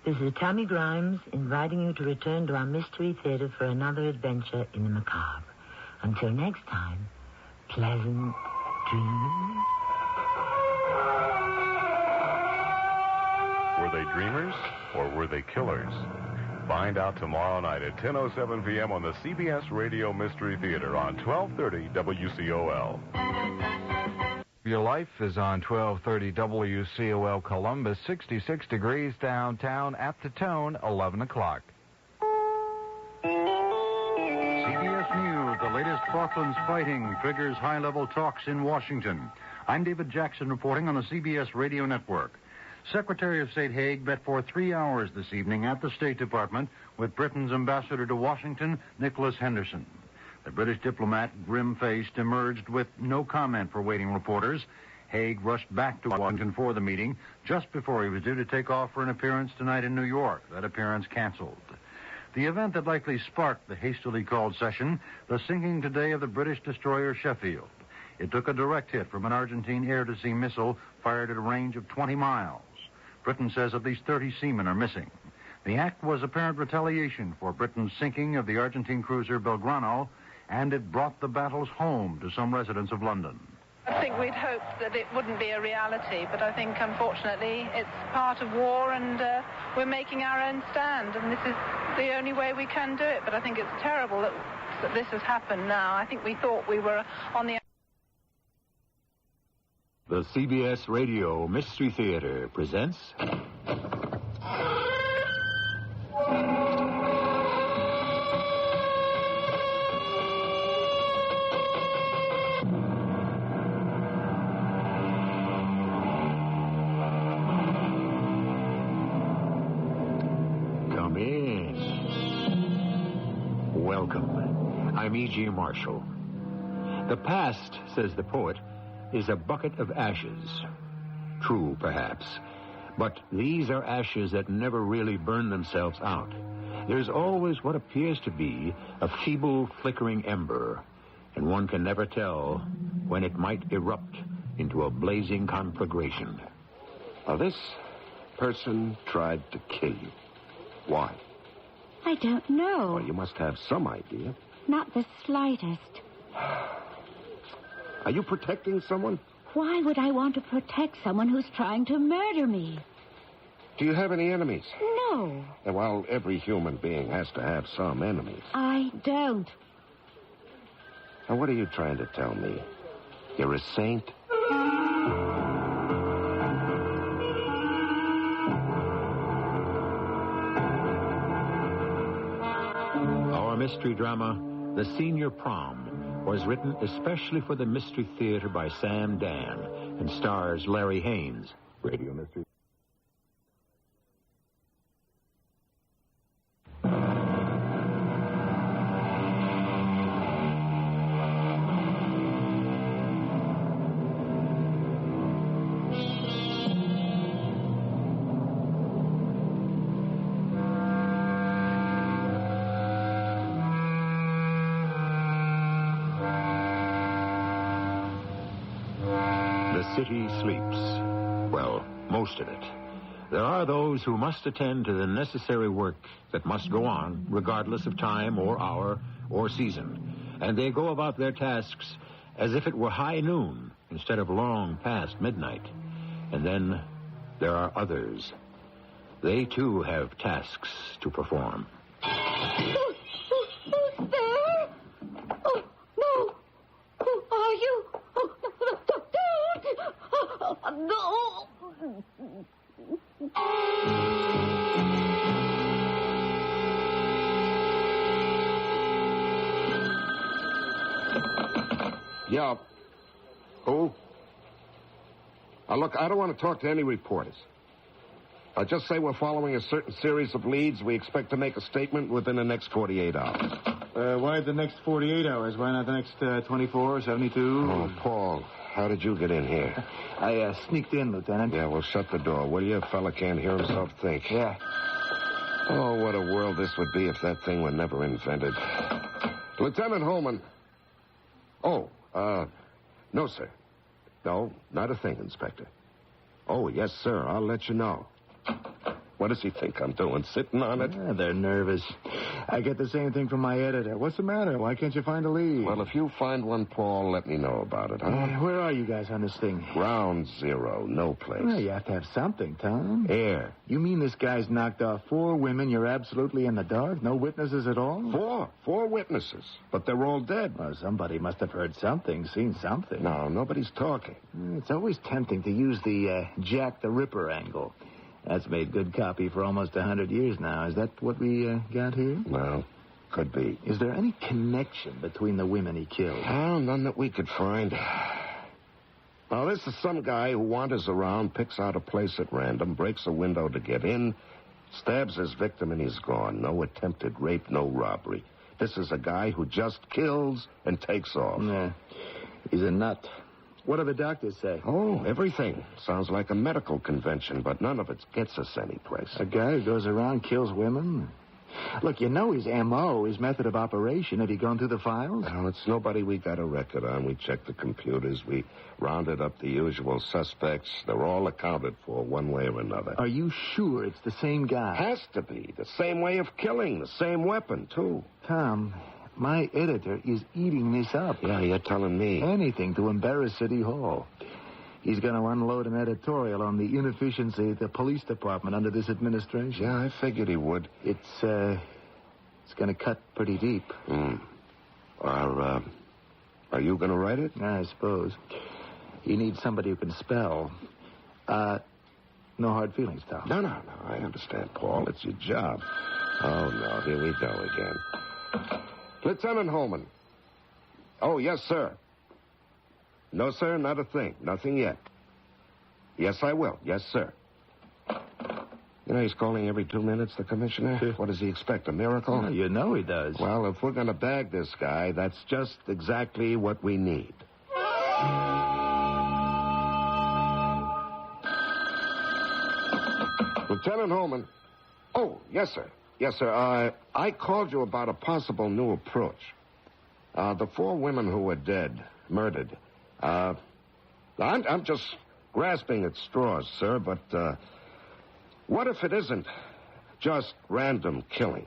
This is Tammy Grimes inviting you to return to our Mystery Theater for another adventure in the macabre. Until next time, pleasant dreams. Were they dreamers or were they killers? Find out tomorrow night at 10:07 p.m. on the CBS Radio Mystery Theater on 1230 WCOL. Your life is on 1230 WCOL Columbus, 66 degrees downtown, at the tone, 11 o'clock. CBS News, the latest Falklands fighting triggers high-level talks in Washington. I'm David Jackson reporting on the CBS Radio Network. Secretary of State Haig met for 3 hours this evening at the State Department with Britain's ambassador to Washington, Nicholas Henderson. The British diplomat, grim-faced, emerged with no comment for waiting reporters. Haig rushed back to Washington for the meeting just before he was due to take off for an appearance tonight in New York. That appearance canceled. The event that likely sparked the hastily called session, the sinking today of the British destroyer Sheffield. It took a direct hit from an Argentine air-to-sea missile fired at a range of 20 miles. Britain says at least 30 seamen are missing. The act was apparent retaliation for Britain's sinking of the Argentine cruiser Belgrano, and it brought the battles home to some residents of London. I think we'd hoped that it wouldn't be a reality, but I think, unfortunately, it's part of war, and we're making our own stand, and this is the only way we can do it. But I think it's terrible that this has happened now. I think we thought we were on the... The CBS Radio Mystery Theater presents... Come in. Welcome. I'm E.G. Marshall. The past, says the poet, is a bucket of ashes. True, perhaps. But these are ashes that never really burn themselves out. There's always what appears to be a feeble, flickering ember, and one can never tell when it might erupt into a blazing conflagration. Now, this person tried to kill you. Why? I don't know. Well, you must have some idea. Not the slightest. Are you protecting someone? Why would I want to protect someone who's trying to murder me? Do you have any enemies? No. Well, every human being has to have some enemies. I don't. Now, what are you trying to tell me? You're a saint? Our mystery drama, The Senior Prom, was written especially for the Mystery Theater by Sam Dan and stars Larry Haynes. Radio Mystery. The city sleeps. Well, most of it. There are those who must attend to the necessary work that must go on, regardless of time or hour or season. And they go about their tasks as if it were high noon instead of long past midnight. And then there are others. They, too, have tasks to perform. Who's there? Oh, no. Who are you? Oh, don't. No. Yeah. Who? Now, look, I don't want to talk to any reporters. I'll just say we're following a certain series of leads. We expect to make a statement within the next 48 hours. Why the next 48 hours? Why not the next 24, 72? Oh, Paul, how did you get in here? I sneaked in, Lieutenant. Yeah, well, shut the door, will you? A fella can't hear himself think. Yeah. Oh, what a world this would be if that thing were never invented. Lieutenant Holman. Oh, no, sir. No, not a thing, Inspector. Oh, yes, sir. I'll let you know. What does he think I'm doing, sitting on it? Yeah, they're nervous. I get the same thing from my editor. What's the matter? Why can't you find a lead? Well, if you find one, Paul, let me know about it, huh? Where are you guys on this thing? Ground zero, no place. Well, you have to have something, Tom. Air. You mean this guy's knocked off 4 women? You're absolutely in the dark? No witnesses at all? 4 witnesses, but they're all dead. Well, somebody must have heard something, seen something. No, nobody's talking. It's always tempting to use the Jack the Ripper angle. That's made good copy for almost 100 years now. Is that what we got here? Well, could be. Is there any connection between the women he killed? Oh, none that we could find. Now, this is some guy who wanders around, picks out a place at random, breaks a window to get in, stabs his victim, and he's gone. No attempted rape, no robbery. This is a guy who just kills and takes off. Yeah. He's a nut. What do the doctors say? Oh, everything. Sounds like a medical convention, but none of it gets us anyplace. A guy who goes around, kills women? Look, you know his M.O., his method of operation. Have you gone through the files? Well, it's nobody we got a record on. We checked the computers. We rounded up the usual suspects. They're all accounted for one way or another. Are you sure it's the same guy? Has to be. The same way of killing. The same weapon, too. Tom, my editor is eating this up. Yeah, you're telling me. Anything to embarrass City Hall. He's going to unload an editorial on the inefficiency of the police department under this administration. Yeah, I figured he would. It's going to cut pretty deep. Are you going to write it? I suppose. He needs somebody who can spell. No hard feelings, Tom. No. I understand, Paul. It's your job. Oh, no. Here we go again. Lieutenant Holman. Oh, yes, sir. No, sir, not a thing. Nothing yet. Yes, I will. Yes, sir. You know, he's calling every 2 minutes, the commissioner. What does he expect, a miracle? Well, you know he does. Well, if we're going to bag this guy, that's just exactly what we need. Lieutenant Holman. Oh, yes, sir. Yes, sir. I called you about a possible new approach. The 4 women who were dead, murdered. I'm just grasping at straws, sir, but what if it isn't just random killing?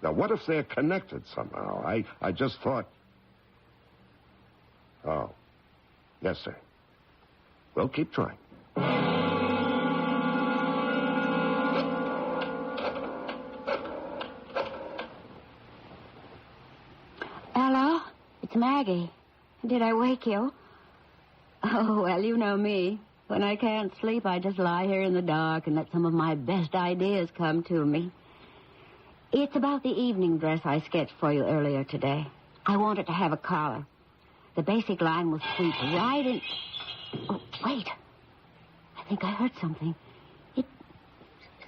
Now, what if they're connected somehow? I just thought... Oh. Yes, sir. We'll keep trying. Hello? It's Maggie. Did I wake you? Oh, well, you know me. When I can't sleep, I just lie here in the dark and let some of my best ideas come to me. It's about the evening dress I sketched for you earlier today. I wanted to have a collar. The basic line will sweep right in... Oh, wait. I think I heard something. It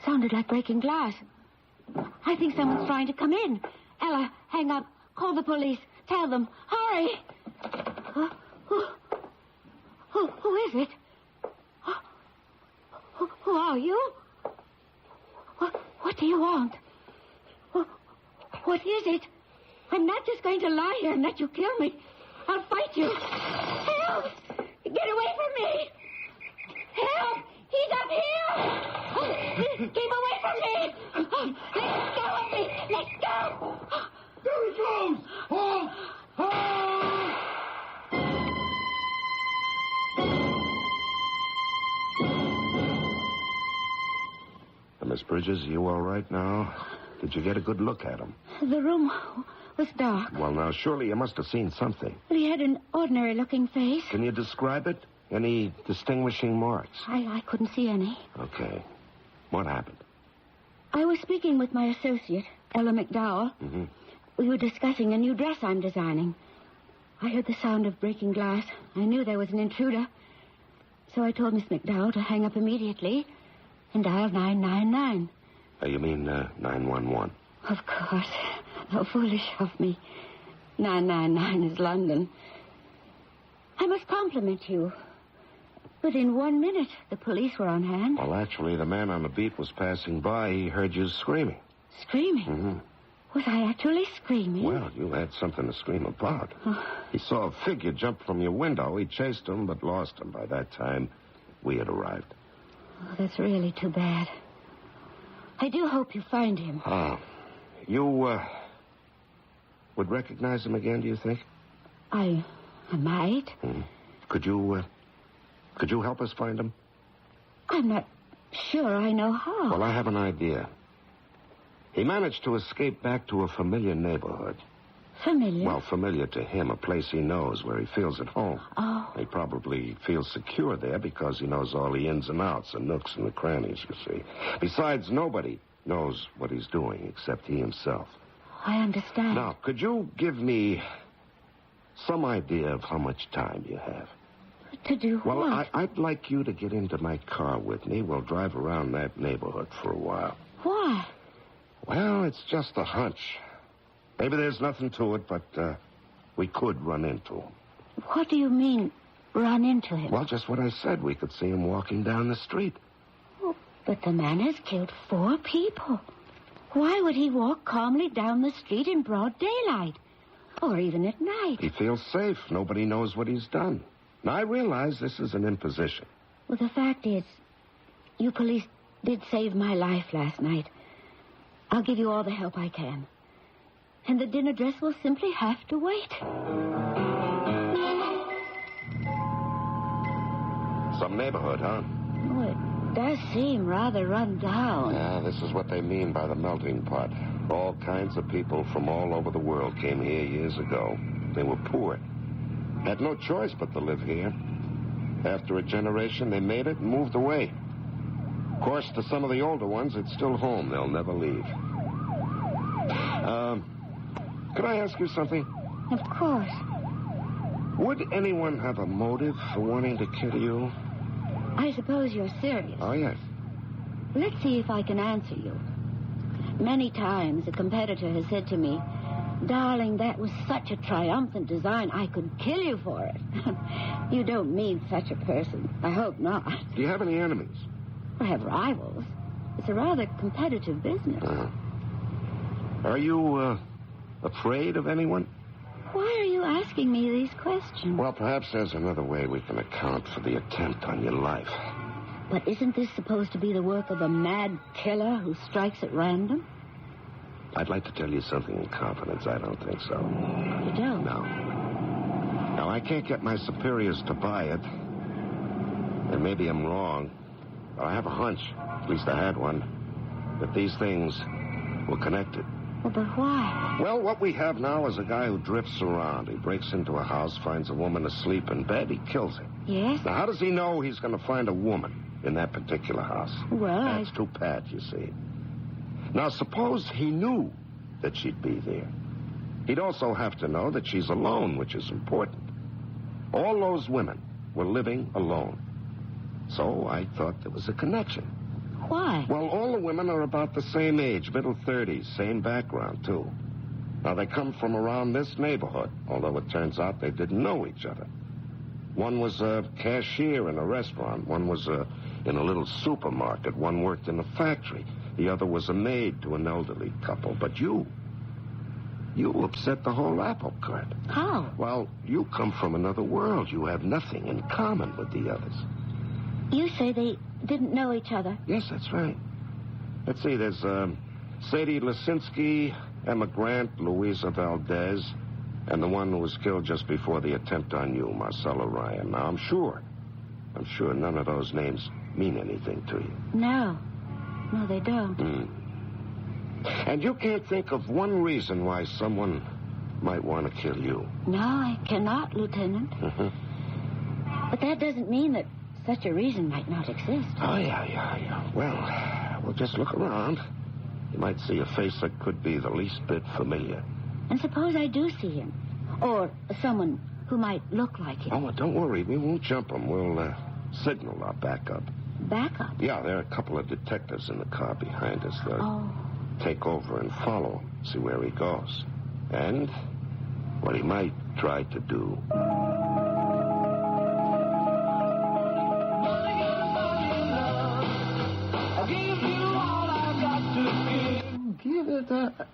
sounded like breaking glass. I think someone's trying to come in. Ella, hang up. Call the police. Tell them. Hurry. Who is it? Who are you? What do you want? What is it? I'm not just going to lie here and let you kill me. I'll fight you. Help! Get away from me! Help! He's up here! Keep away from me! Let go of me! Let go! There he goes! Halt! Halt! Miss Bridges, are you all right now? Did you get a good look at him? The room was dark. Well, now, surely you must have seen something. He had an ordinary-looking face. Can you describe it? Any distinguishing marks? I couldn't see any. Okay. What happened? I was speaking with my associate, Ella McDowell. Mm-hmm. We were discussing a new dress I'm designing. I heard the sound of breaking glass. I knew there was an intruder. So I told Miss McDowell to hang up immediately and dial 999. You mean 911? Of course. How foolish of me. 999 is London. I must compliment you. Within 1 minute, the police were on hand. Well, actually, the man on the beat was passing by. He heard you screaming. Screaming? Mm-hmm. Was I actually screaming? Well, you had something to scream about. He saw a figure jump from your window. He chased him, but lost him. By that time, we had arrived. Oh, that's really too bad. I do hope you find him. You, would recognize him again, do you think? I might. Could you help us find him? I'm not sure I know how. Well, I have an idea. He managed to escape back to a familiar neighborhood. Familiar? Well, familiar to him, a place he knows where he feels at home. Oh. He probably feels secure there because he knows all the ins and outs, the nooks and the crannies, you see. Besides, nobody knows what he's doing except he himself. I understand. Now, could you give me some idea of how much time you have? To do Well, what? I'd like you to get into my car with me. We'll drive around that neighborhood for a while. Why? Well, it's just a hunch. Maybe there's nothing to it, but we could run into him. What do you mean, run into him? Well, just what I said. We could see him walking down the street. Oh, but the man has killed 4 people. Why would he walk calmly down the street in broad daylight? Or even at night? He feels safe. Nobody knows what he's done. Now, I realize this is an imposition. Well, the fact is, you police did save my life last night. I'll give you all the help I can. And the dinner dress will simply have to wait. Some neighborhood, huh? Oh, it does seem rather run down. Yeah, this is what they mean by the melting pot. All kinds of people from all over the world came here years ago. They were poor. Had no choice but to live here. After a generation, they made it and moved away. Of course, to some of the older ones, it's still home. They'll never leave. Could I ask you something? Of course. Would anyone have a motive for wanting to kill you? I suppose you're serious. Oh, yes. Let's see if I can answer you. Many times a competitor has said to me, "Darling, that was such a triumphant design, I could kill you for it." You don't mean such a person. I hope not. Do you have any enemies? I have rivals. It's a rather competitive business. Are you, afraid of anyone? Why are you asking me these questions? Well, perhaps there's another way we can account for the attempt on your life. But isn't this supposed to be the work of a mad killer who strikes at random? I'd like to tell you something in confidence. I don't think so. You don't? No. Now, I can't get my superiors to buy it. And maybe I'm wrong. But I have a hunch, at least I had one, that these things were connected. Well, but why? Well, what we have now is a guy who drifts around. He breaks into a house, finds a woman asleep in bed, he kills her. Yes? Now, how does he know he's going to find a woman in that particular house? Well, That's too pat, you see. Now, suppose he knew that she'd be there. He'd also have to know that she's alone, which is important. All those women were living alone. So I thought there was a connection. Why? Well, all the women are about the same age, middle 30s, same background, too. Now, they come from around this neighborhood, although it turns out they didn't know each other. One was a cashier in a restaurant. One was in a little supermarket. One worked in a factory. The other was a maid to an elderly couple. But you upset the whole apple cart. How? Well, you come from another world. You have nothing in common with the others. You say they didn't know each other? Yes, that's right. Let's see, there's Sadie Lisinski, Emma Grant, Louisa Valdez, and the one who was killed just before the attempt on you, Marcella Ryan. Now, I'm sure none of those names mean anything to you. No, they don't. And you can't think of one reason why someone might want to kill you? No, I cannot, Lieutenant. But that doesn't mean that such a reason might not exist. Oh, yeah. Well, we'll just look around. You might see a face that could be the least bit familiar. And suppose I do see him. Or someone who might look like him. Oh, well, don't worry. We won't jump him. We'll signal our backup. Backup? Yeah, there are a couple of detectives in the car behind us. They'll take over and follow him, see where he goes. And what he might try to do.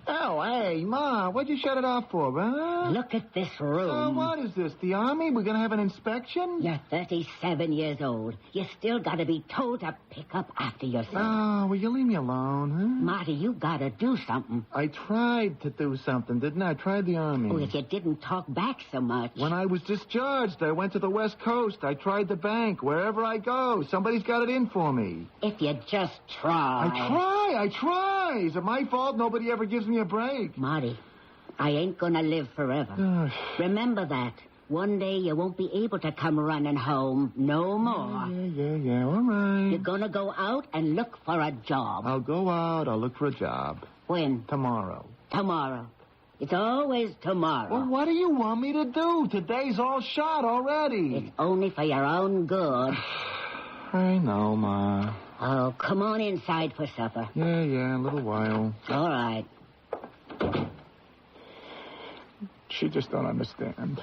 Oh, hey, Ma, what'd you shut it off for, huh? Look at this room. What is this, the Army? We're going to have an inspection? You're 37 years old. You still got to be told to pick up after yourself. Oh, will you leave me alone, huh? Marty, you got to do something. I tried to do something, didn't I? I tried the Army. Oh, if you didn't talk back so much. When I was discharged, I went to the West Coast. I tried the bank. Wherever I go, somebody's got it in for me. If you just try. I try. Is it my fault nobody ever gives me a break? Marty, I ain't gonna live forever. Remember that. One day you won't be able to come running home no more. Yeah, all right. You're gonna go out and look for a job. I'll go out. I'll look for a job. When? Tomorrow. It's always tomorrow. Well, what do you want me to do? Today's all shot already. It's only for your own good. I know, Ma. Oh, come on inside for supper. Yeah, a little while. All right. She just don't understand.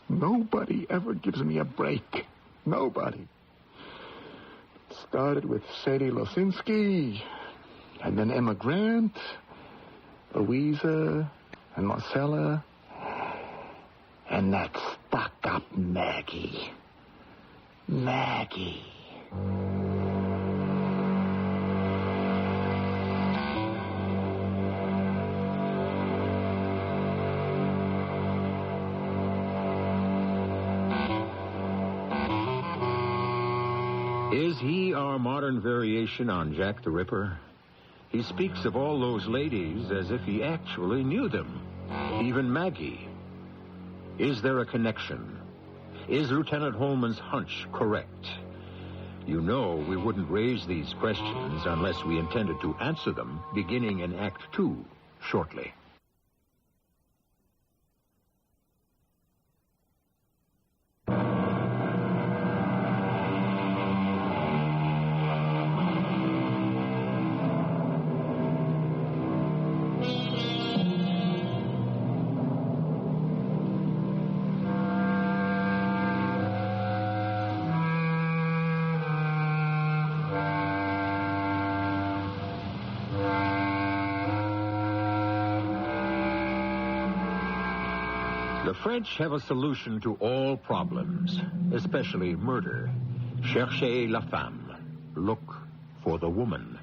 Nobody ever gives me a break. Nobody. It started with Sadie Losinski, and then Emma Grant, Louisa, and Marcella, and that stuck-up Maggie. Maggie. Is he our modern variation on Jack the Ripper? He speaks of all those ladies as if he actually knew them, even Maggie. Is there a connection? Is Lieutenant Holman's hunch correct? You know we wouldn't raise these questions unless we intended to answer them beginning in Act 2 shortly. The French have a solution to all problems, especially murder. Cherchez la femme. Look for the woman.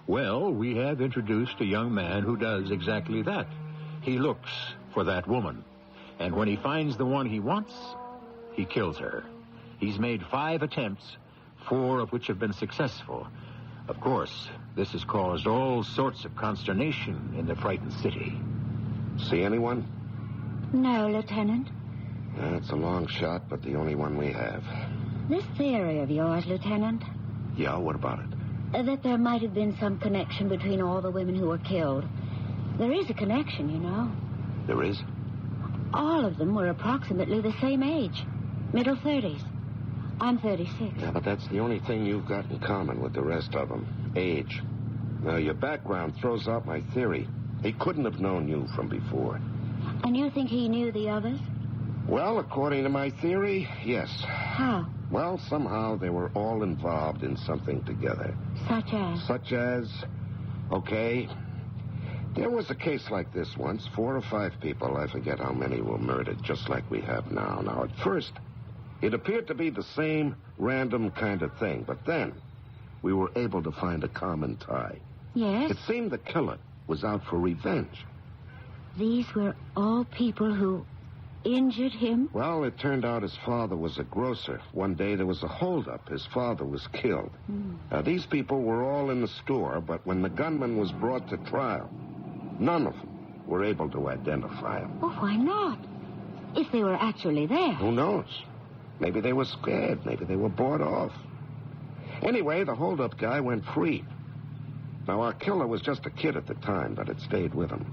Well, we have introduced a young man who does exactly that. He looks for that woman. And when he finds the one he wants, he kills her. He's made 5 attempts, 4 of which have been successful. Of course, this has caused all sorts of consternation in the frightened city. See anyone? No, Lieutenant. It's a long shot, but the only one we have. This theory of yours, Lieutenant, Yeah, what about it? that there might have been some connection between all the women who were killed. There is a connection, you know. There is? All of them were approximately the same age. Middle 30s. I'm 36. Yeah, but that's the only thing you've got in common with the rest of them. Age. Now, your background throws out my theory. He couldn't have known you from before. And you think he knew the others? Well, according to my theory, yes. How? Well, somehow they were all involved in something together. Such as? Okay. There was a case like this once. 4 or 5 people, I forget how many, were murdered, just like we have now. Now, at first, it appeared to be the same random kind of thing. But then, we were able to find a common tie. Yes? It seemed the killer was out for revenge. These were all people who injured him? Well, it turned out his father was a grocer. One day there was a holdup. His father was killed. Now, these people were all in the store, but when the gunman was brought to trial, none of them were able to identify him. Oh, why not? If they were actually there. Who knows? Maybe they were scared. Maybe they were bought off. Anyway, the holdup guy went free. Now, our killer was just a kid at the time, but it stayed with him.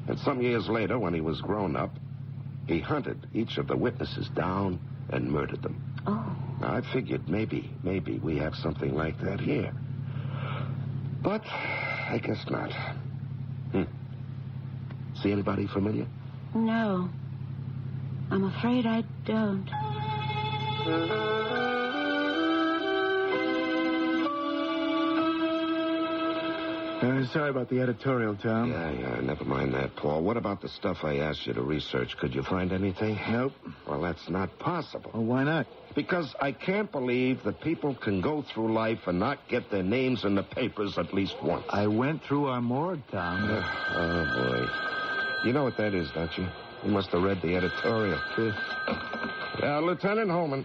And some years later, when he was grown up, he hunted each of the witnesses down and murdered them. Oh. Now, I figured maybe we have something like that here. But I guess not. See anybody familiar? No. I'm afraid I don't. Sorry about the editorial, Tom. Yeah, never mind that, Paul. What about the stuff I asked you to research? Could you find anything? Nope. Well, that's not possible. Well, why not? Because I can't believe that people can go through life and not get their names in the papers at least once. I went through our morgue, Tom. Oh, boy. You know what that is, don't you? You must have read the editorial. Lieutenant Holman.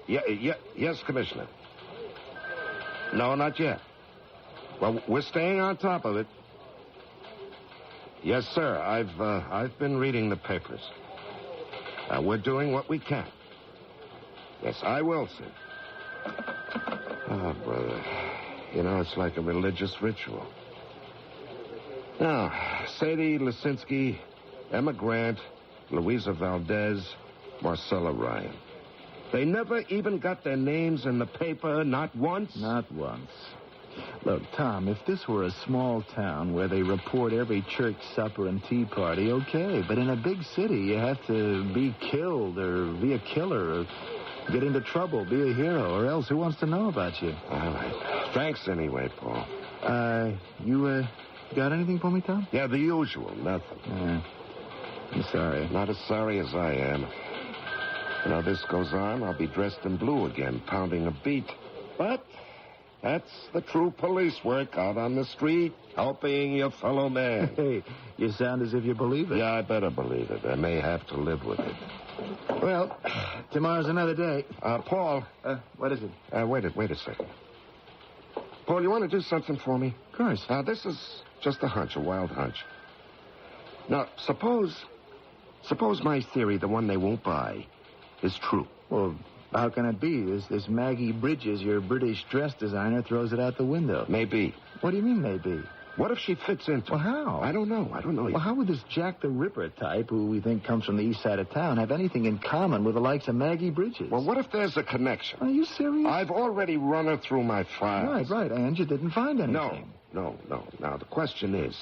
Yes, Commissioner. No, not yet. Well, we're staying on top of it. Yes, sir. I've been reading the papers. We're doing what we can. Yes, I will, sir. Oh, brother. You know, it's like a religious ritual. Now, Sadie Lisinski, Emma Grant, Louisa Valdez, Marcella Ryan. They never even got their names in the paper, not once? Not once. Look, Tom, if this were a small town where they report every church supper and tea party, okay. But in a big city, you have to be killed or be a killer or get into trouble, be a hero, or else who wants to know about you? All right. Thanks anyway, Paul. You got anything for me, Tom? Yeah, the usual. Nothing. I'm sorry. Not as sorry as I am. You know, this goes on, I'll be dressed in blue again, pounding a beat. But that's the true police work out on the street, helping your fellow man. Hey, you sound as if you believe it. Yeah, I better believe it. I may have to live with it. Well, tomorrow's another day. Paul. What is it? Wait a second. Paul, you want to do something for me? Of course. This is just a hunch, a wild hunch. Now, suppose my theory, the one they won't buy, is true. Well, how can it be? This Maggie Bridges, your British dress designer, throws it out the window. Maybe. What do you mean, maybe? What if she fits into Well, how? I don't know. Well, how would this Jack the Ripper type, who we think comes from the east side of town, have anything in common with the likes of Maggie Bridges? Well, what if there's a connection? Are you serious? I've already run her through my files. Right, and you didn't find anything. No. Now, the question is,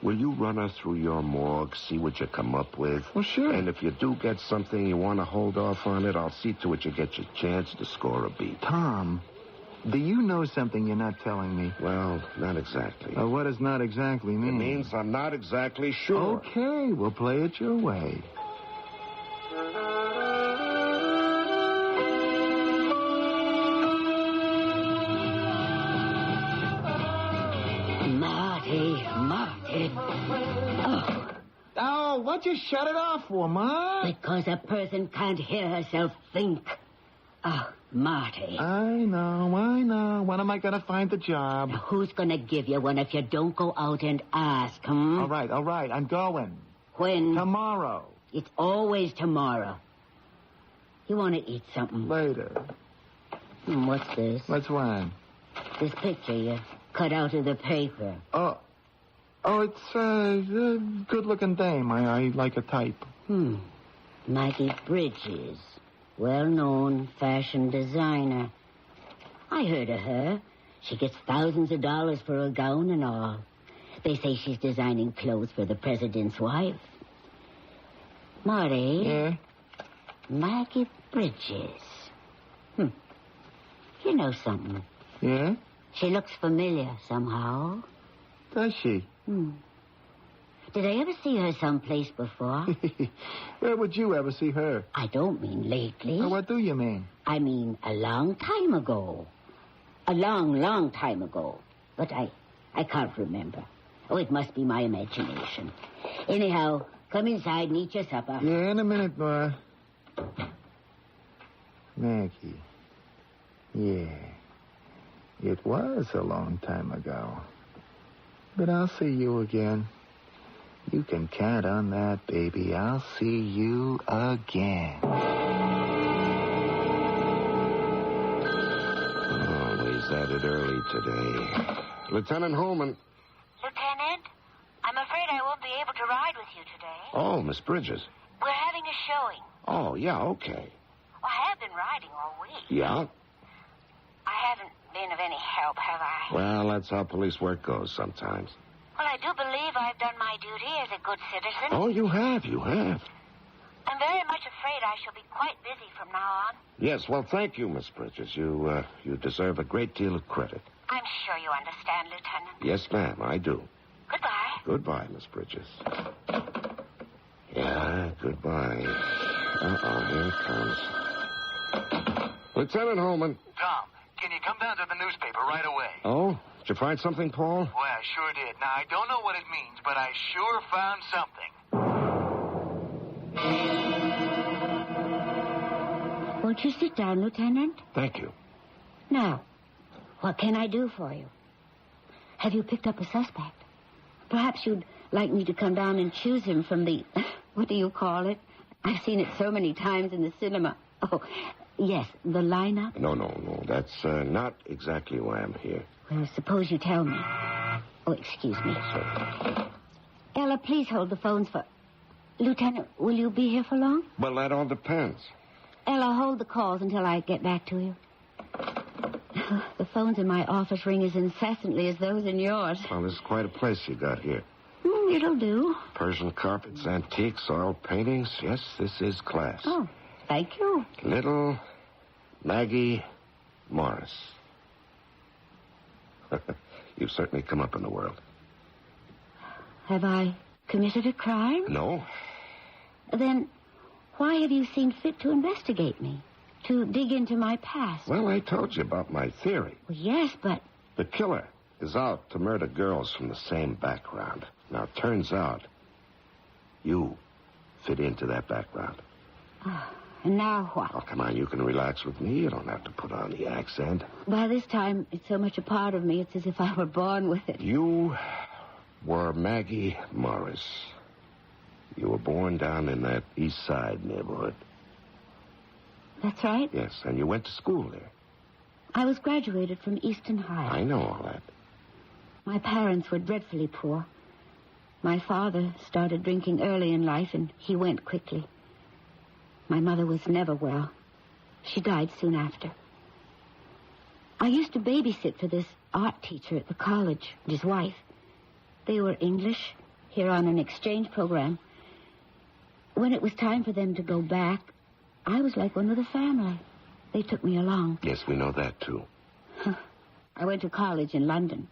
will you run her through your morgue, see what you come up with? Well, sure. And if you do get something you want to hold off on it, I'll see to it you get your chance to score a beat. Tom, do you know something you're not telling me? Well, not exactly. What does not exactly mean? It means I'm not exactly sure. Okay, we'll play it your way. Marty. Oh, what'd you shut it off for, Ma? Because a person can't hear herself think. Oh, Marty. I know. When am I going to find the job? Now, who's going to give you one if you don't go out and ask, All right. I'm going. When? Tomorrow. It's always tomorrow. You want to eat something? Later. What's this? What's what? This picture you cut out of the paper. Oh, it's a good-looking dame. I like a type. Maggie Bridges. Well-known fashion designer. I heard of her. She gets thousands of dollars for a gown and all. They say she's designing clothes for the president's wife. Marty. Yeah? Maggie Bridges. You know something. Yeah? She looks familiar somehow. Does she? Did I ever see her someplace before? Where would you ever see her? I don't mean lately. What do you mean? I mean a long time ago. A long, long time ago. But I can't remember. Oh, it must be my imagination. Anyhow, come inside and eat your supper. Yeah, in a minute, Ma. Maggie. Yeah. It was a long time ago. But I'll see you again. You can count on that, baby. I'll see you again. Always at it early today. Lieutenant Holman. Lieutenant, I'm afraid I won't be able to ride with you today. Oh, Miss Bridges. We're having a showing. Oh, yeah, okay. Well, I have been riding all week. Yeah? I haven't been of any help, have I? Well, that's how police work goes sometimes. Well, I do believe I've done my duty as a good citizen. Oh, you have. I'm very much afraid I shall be quite busy from now on. Yes, well, thank you, Miss Bridges. You deserve a great deal of credit. I'm sure you understand, Lieutenant. Yes, ma'am, I do. Goodbye. Goodbye, Miss Bridges. Yeah, goodbye. Here it comes. Lieutenant Holman. Tom, can you come down to the newspaper right away? Oh? Did you find something, Paul? Well, I sure did. Now, I don't know what it means, but I sure found something. Won't you sit down, Lieutenant? Thank you. Now, what can I do for you? Have you picked up a suspect? Perhaps you'd like me to come down and choose him from the... What do you call it? I've seen it so many times in the cinema. Oh, yes, the lineup. No. That's not exactly why I'm here. Well, suppose you tell me. Oh, excuse me. Ella, please hold the phones for... Lieutenant, will you be here for long? Well, that all depends. Ella, hold the calls until I get back to you. The phones in my office ring as incessantly as those in yours. Well, this is quite a place you got here. It'll do. Persian carpets, antiques, oil paintings. Yes, this is class. Oh, thank you. Little Maggie Morris. You've certainly come up in the world. Have I committed a crime? No. Then why have you seen fit to investigate me? To dig into my past? Well, I told you about my theory. Well, yes, but... The killer is out to murder girls from the same background. Now, it turns out you fit into that background. And now what? Oh, come on, you can relax with me. You don't have to put on the accent. By this time, it's so much a part of me, it's as if I were born with it. You were Maggie Morris. You were born down in that East Side neighborhood. That's right. Yes, and you went to school there. I was graduated from Easton High. I know all that. My parents were dreadfully poor. My father started drinking early in life, and he went quickly. My mother was never well. She died soon after. I used to babysit for this art teacher at the college and his wife. They were English, here on an exchange program. When it was time for them to go back, I was like one of the family. They took me along. Yes, we know that, too. I went to college in London.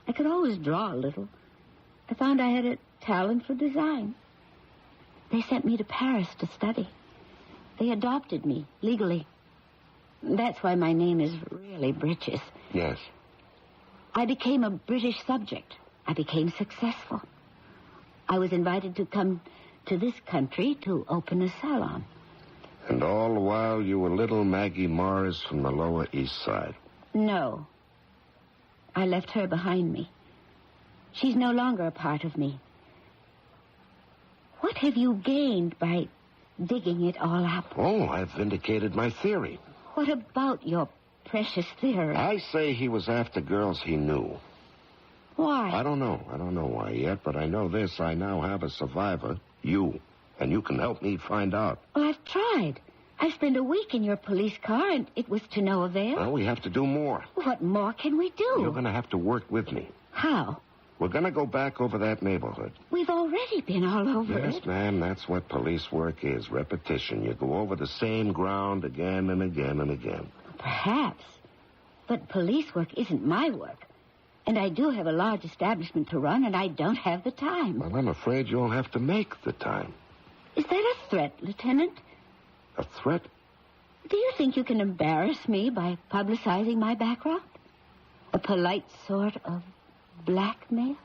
I could always draw a little. I found I had a talent for design. They sent me to Paris to study. They adopted me legally. That's why my name is really Bridges. Yes. I became a British subject. I became successful. I was invited to come to this country to open a salon. And all the while you were little Maggie Morris from the Lower East Side. No. I left her behind me. She's no longer a part of me. What have you gained by digging it all up? Oh, I've vindicated my theory. What about your precious theory? I say he was after girls he knew. Why? I don't know. I don't know why yet, but I know this. I now have a survivor, you. And you can help me find out. Well, I've tried. I spent a week in your police car, and it was to no avail. Well, we have to do more. What more can we do? You're going to have to work with me. How? We're going to go back over that neighborhood. We've already been all over it. Yes, ma'am, that's what police work is, repetition. You go over the same ground again and again and again. Perhaps. But police work isn't my work. And I do have a large establishment to run, and I don't have the time. Well, I'm afraid you'll have to make the time. Is that a threat, Lieutenant? A threat? Do you think you can embarrass me by publicizing my background? A polite sort of blackmail?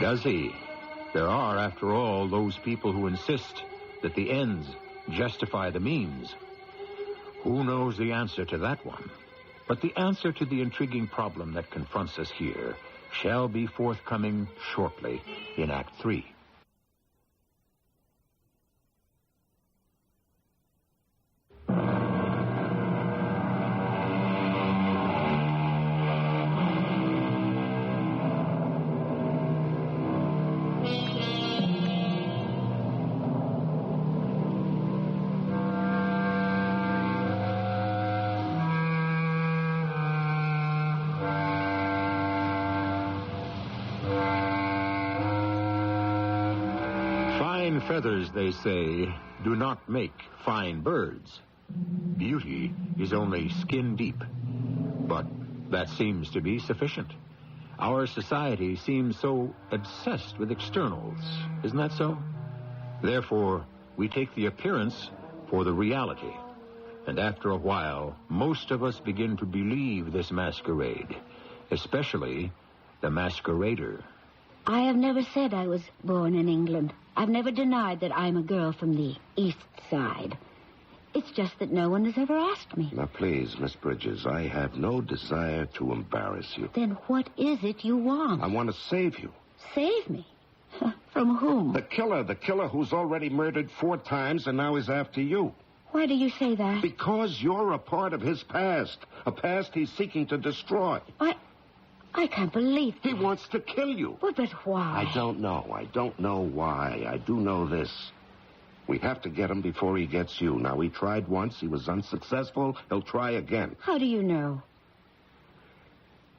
Does he? There are, after all, those people who insist that the ends justify the means. Who knows the answer to that one? But the answer to the intriguing problem that confronts us here shall be forthcoming shortly in Act 3. Fine feathers, they say, do not make fine birds. Beauty is only skin deep. But that seems to be sufficient. Our society seems so obsessed with externals. Isn't that so? Therefore, we take the appearance for the reality. And after a while, most of us begin to believe this masquerade, especially the masquerader. I have never said I was born in England. I've never denied that I'm a girl from the East Side. It's just that no one has ever asked me. Now, please, Miss Bridges, I have no desire to embarrass you. Then what is it you want? I want to save you. Save me? From whom? The killer who's already murdered 4 times and now is after you. Why do you say that? Because you're a part of his past. A past he's seeking to destroy. I can't believe that. He wants to kill you. Well, but why? I don't know. I don't know why. I do know this. We have to get him before he gets you. Now, he tried once. He was unsuccessful. He'll try again. How do you know?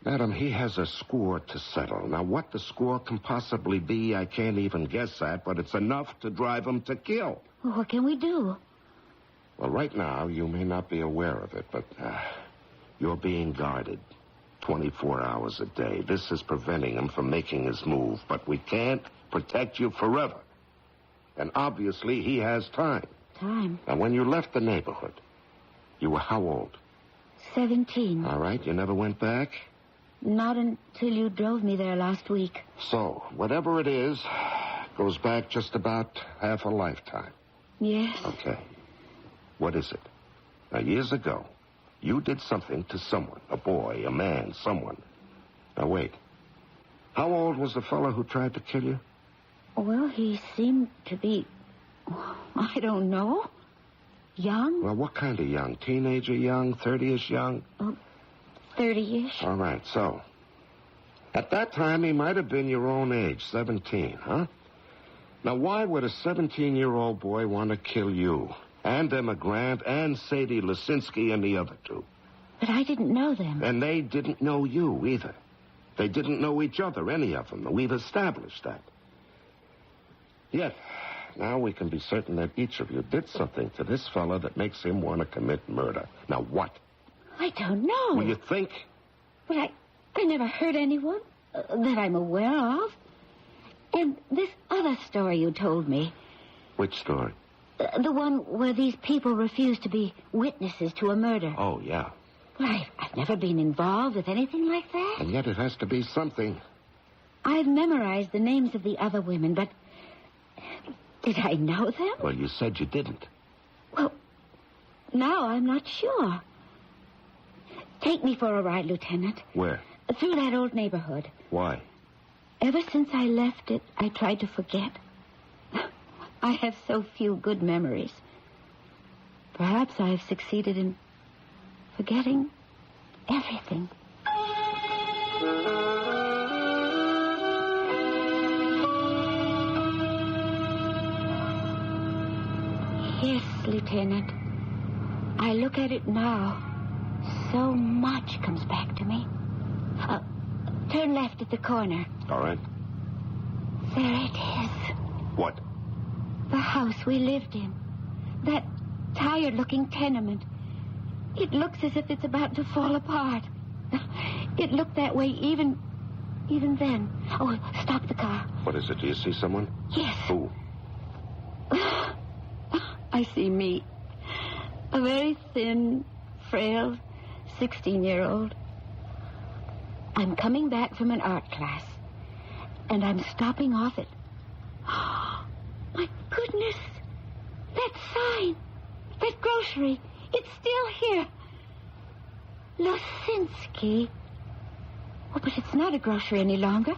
Madam, he has a score to settle. Now, what the score can possibly be, I can't even guess at, but it's enough to drive him to kill. Well, what can we do? Well, right now, you may not be aware of it, but you're being guarded 24 hours a day. This is preventing him from making his move, but we can't protect you forever. And obviously, he has time. Time? Now, when you left the neighborhood, you were how old? 17. All right, you never went back? Not until you drove me there last week. So, whatever it is, goes back just about half a lifetime. Yes. Okay. What is it? Now, years ago, you did something to someone. A boy, a man, someone. Now, wait. How old was the fellow who tried to kill you? Well, he seemed to be... I don't know. Young? Well, what kind of young? Teenager young? 30-ish young? 30-ish. All right, so... At that time, he might have been your own age, 17, huh? Now, why would a 17-year-old boy want to kill you? And Emma Grant and Sadie Lisinski and the other two. But I didn't know them. And they didn't know you either. They didn't know each other, any of them. We've established that. Yet, now we can be certain that each of you did something to this fella that makes him want to commit murder. Now, what? I don't know. Well, you think? But I never heard anyone that I'm aware of. And this other story you told me. Which story? The one where these people refused to be witnesses to a murder. Oh, yeah. Well, I've never been involved with anything like that. And yet it has to be something. I've memorized the names of the other women, but did I know them? Well, you said you didn't. Well, now I'm not sure. Take me for a ride, Lieutenant. Where? Through that old neighborhood. Why? Ever since I left it, I tried to forget. I have so few good memories. Perhaps I've succeeded in forgetting everything. Yes, Lieutenant. I look at it now. So much comes back to me. Turn left at the corner. All right. There it is. What? The house we lived in. That tired-looking tenement. It looks as if it's about to fall apart. It looked that way even then. Oh, stop the car. What is it? Do you see someone? Yes. Who? I see me. A very thin, frail 16-year-old. I'm coming back from an art class, and I'm stopping off at... My goodness! That sign! That grocery! It's still here! Lisinski. Oh, but it's not a grocery any longer.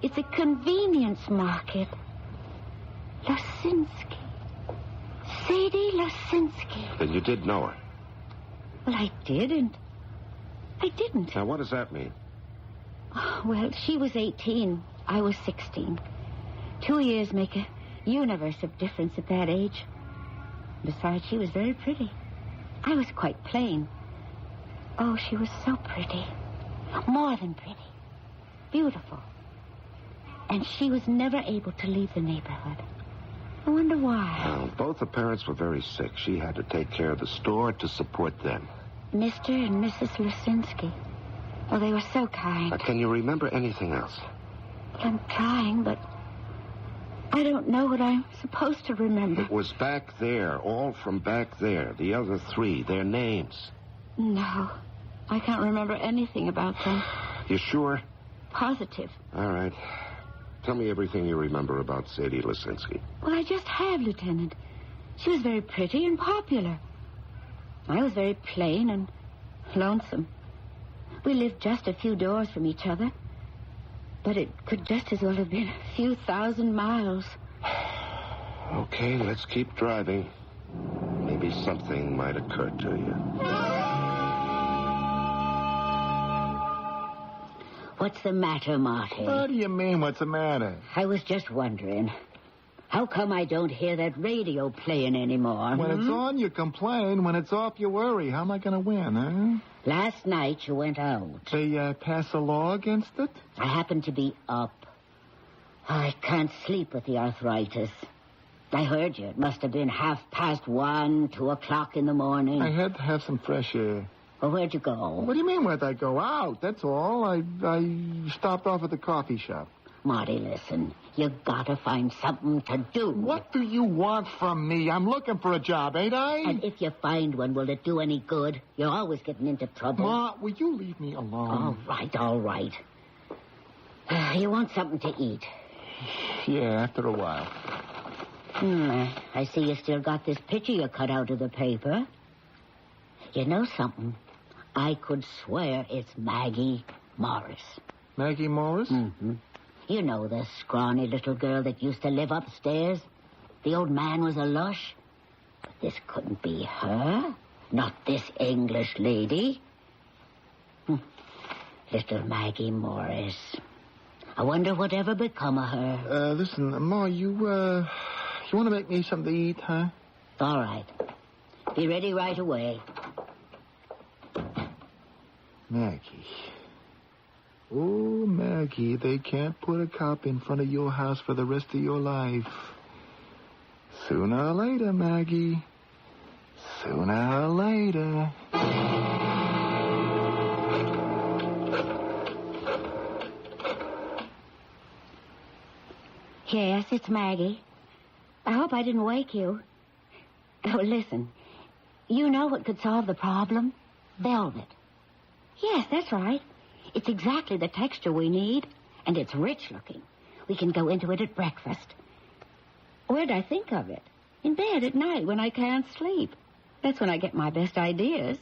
It's a convenience market. Lisinski. Sadie Lisinski. Then you did know her. Well, I didn't. I didn't. Now, what does that mean? Well, she was 18. I was 16. 2 years make a universe of difference at that age. Besides, she was very pretty. I was quite plain. Oh, she was so pretty. More than pretty. Beautiful. And she was never able to leave the neighborhood. I wonder why. Well, both the parents were very sick. She had to take care of the store to support them. Mr. and Mrs. Lisinski. Oh, they were so kind. Now, can you remember anything else? Well, I'm trying, but I don't know what I'm supposed to remember. It was back there, all from back there. The other three, their names. No, I can't remember anything about them. You sure? Positive. All right. Tell me everything you remember about Sadie Lisinski. Well, I just have, Lieutenant. She was very pretty and popular. I was very plain and lonesome. We lived just a few doors from each other. But it could just as well have been a few thousand miles. Okay, let's keep driving. Maybe maybe something might occur to you. What's the matter, Marty? What do you mean, what's the matter? I was just wondering. How come I don't hear that radio playing anymore? When it's on, you complain. When it's off, you worry. How am I going to win, huh? Last night you went out. They pass a law against it? I happened to be up. I can't sleep with the arthritis. I heard you. It must have been 1:30, 2 o'clock in the morning. I had to have some fresh air. Well, where'd you go? What do you mean, where'd I go? Out, that's all. I stopped off at the coffee shop. Marty, listen. You gotta find something to do. What do you want from me? I'm looking for a job, ain't I? And if you find one, will it do any good? You're always getting into trouble. Ma, will you leave me alone? All right. You want something to eat? Yeah, after a while. I see you still got this picture you cut out of the paper. You know something? I could swear it's Maggie Morris. Maggie Morris? Mm-hmm. You know, the scrawny little girl that used to live upstairs. The old man was a lush. But this couldn't be her. Not this English lady. Little Maggie Morris. I wonder whatever become of her. Listen, Ma, you want to make me something to eat, huh? All right. Be ready right away. Maggie. Oh, Maggie, they can't put a cop in front of your house for the rest of your life. Sooner or later, Maggie. Sooner or later. Yes, it's Maggie. I hope I didn't wake you. Oh, listen. You know what could solve the problem? Velvet. Yes, that's right. It's exactly the texture we need, and it's rich looking. We can go into it at breakfast. Where'd I think of it? In bed at night when I can't sleep. That's when I get my best ideas.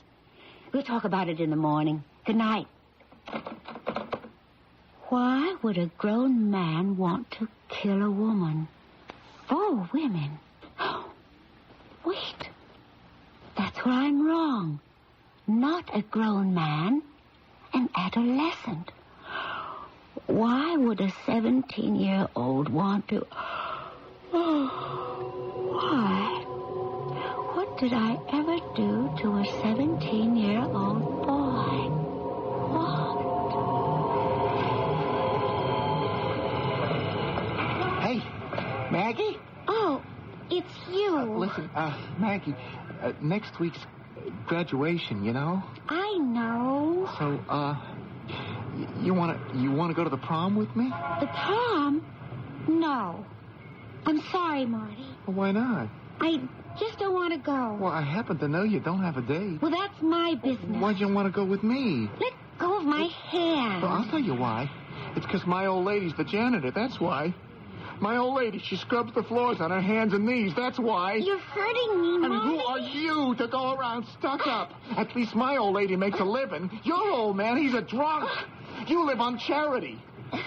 We'll talk about it in the morning. Good night. Why would a grown man want to kill a woman? 4 women. Wait. That's where I'm wrong. Not a grown man. An adolescent. Why would a 17-year-old want to... Why? What did I ever do to a 17-year-old boy? What? Hey, Maggie? Oh, it's you. Listen, Maggie, next week's graduation, you know? I know. So, you wanna go to the prom with me? The prom? No. I'm sorry, Marty. Well, why not? I just don't want to go. Well, I happen to know you don't have a date. Well, that's my business. Why'd you want to go with me? Let go of my hand. Well, I'll tell you why. It's because my old lady's the janitor, that's why. My old lady, she scrubs the floors on her hands and knees. That's why. You're hurting me, Marty. And who are you to go around stuck up? At least my old lady makes a living. Your old man, he's a drunk. You live on charity.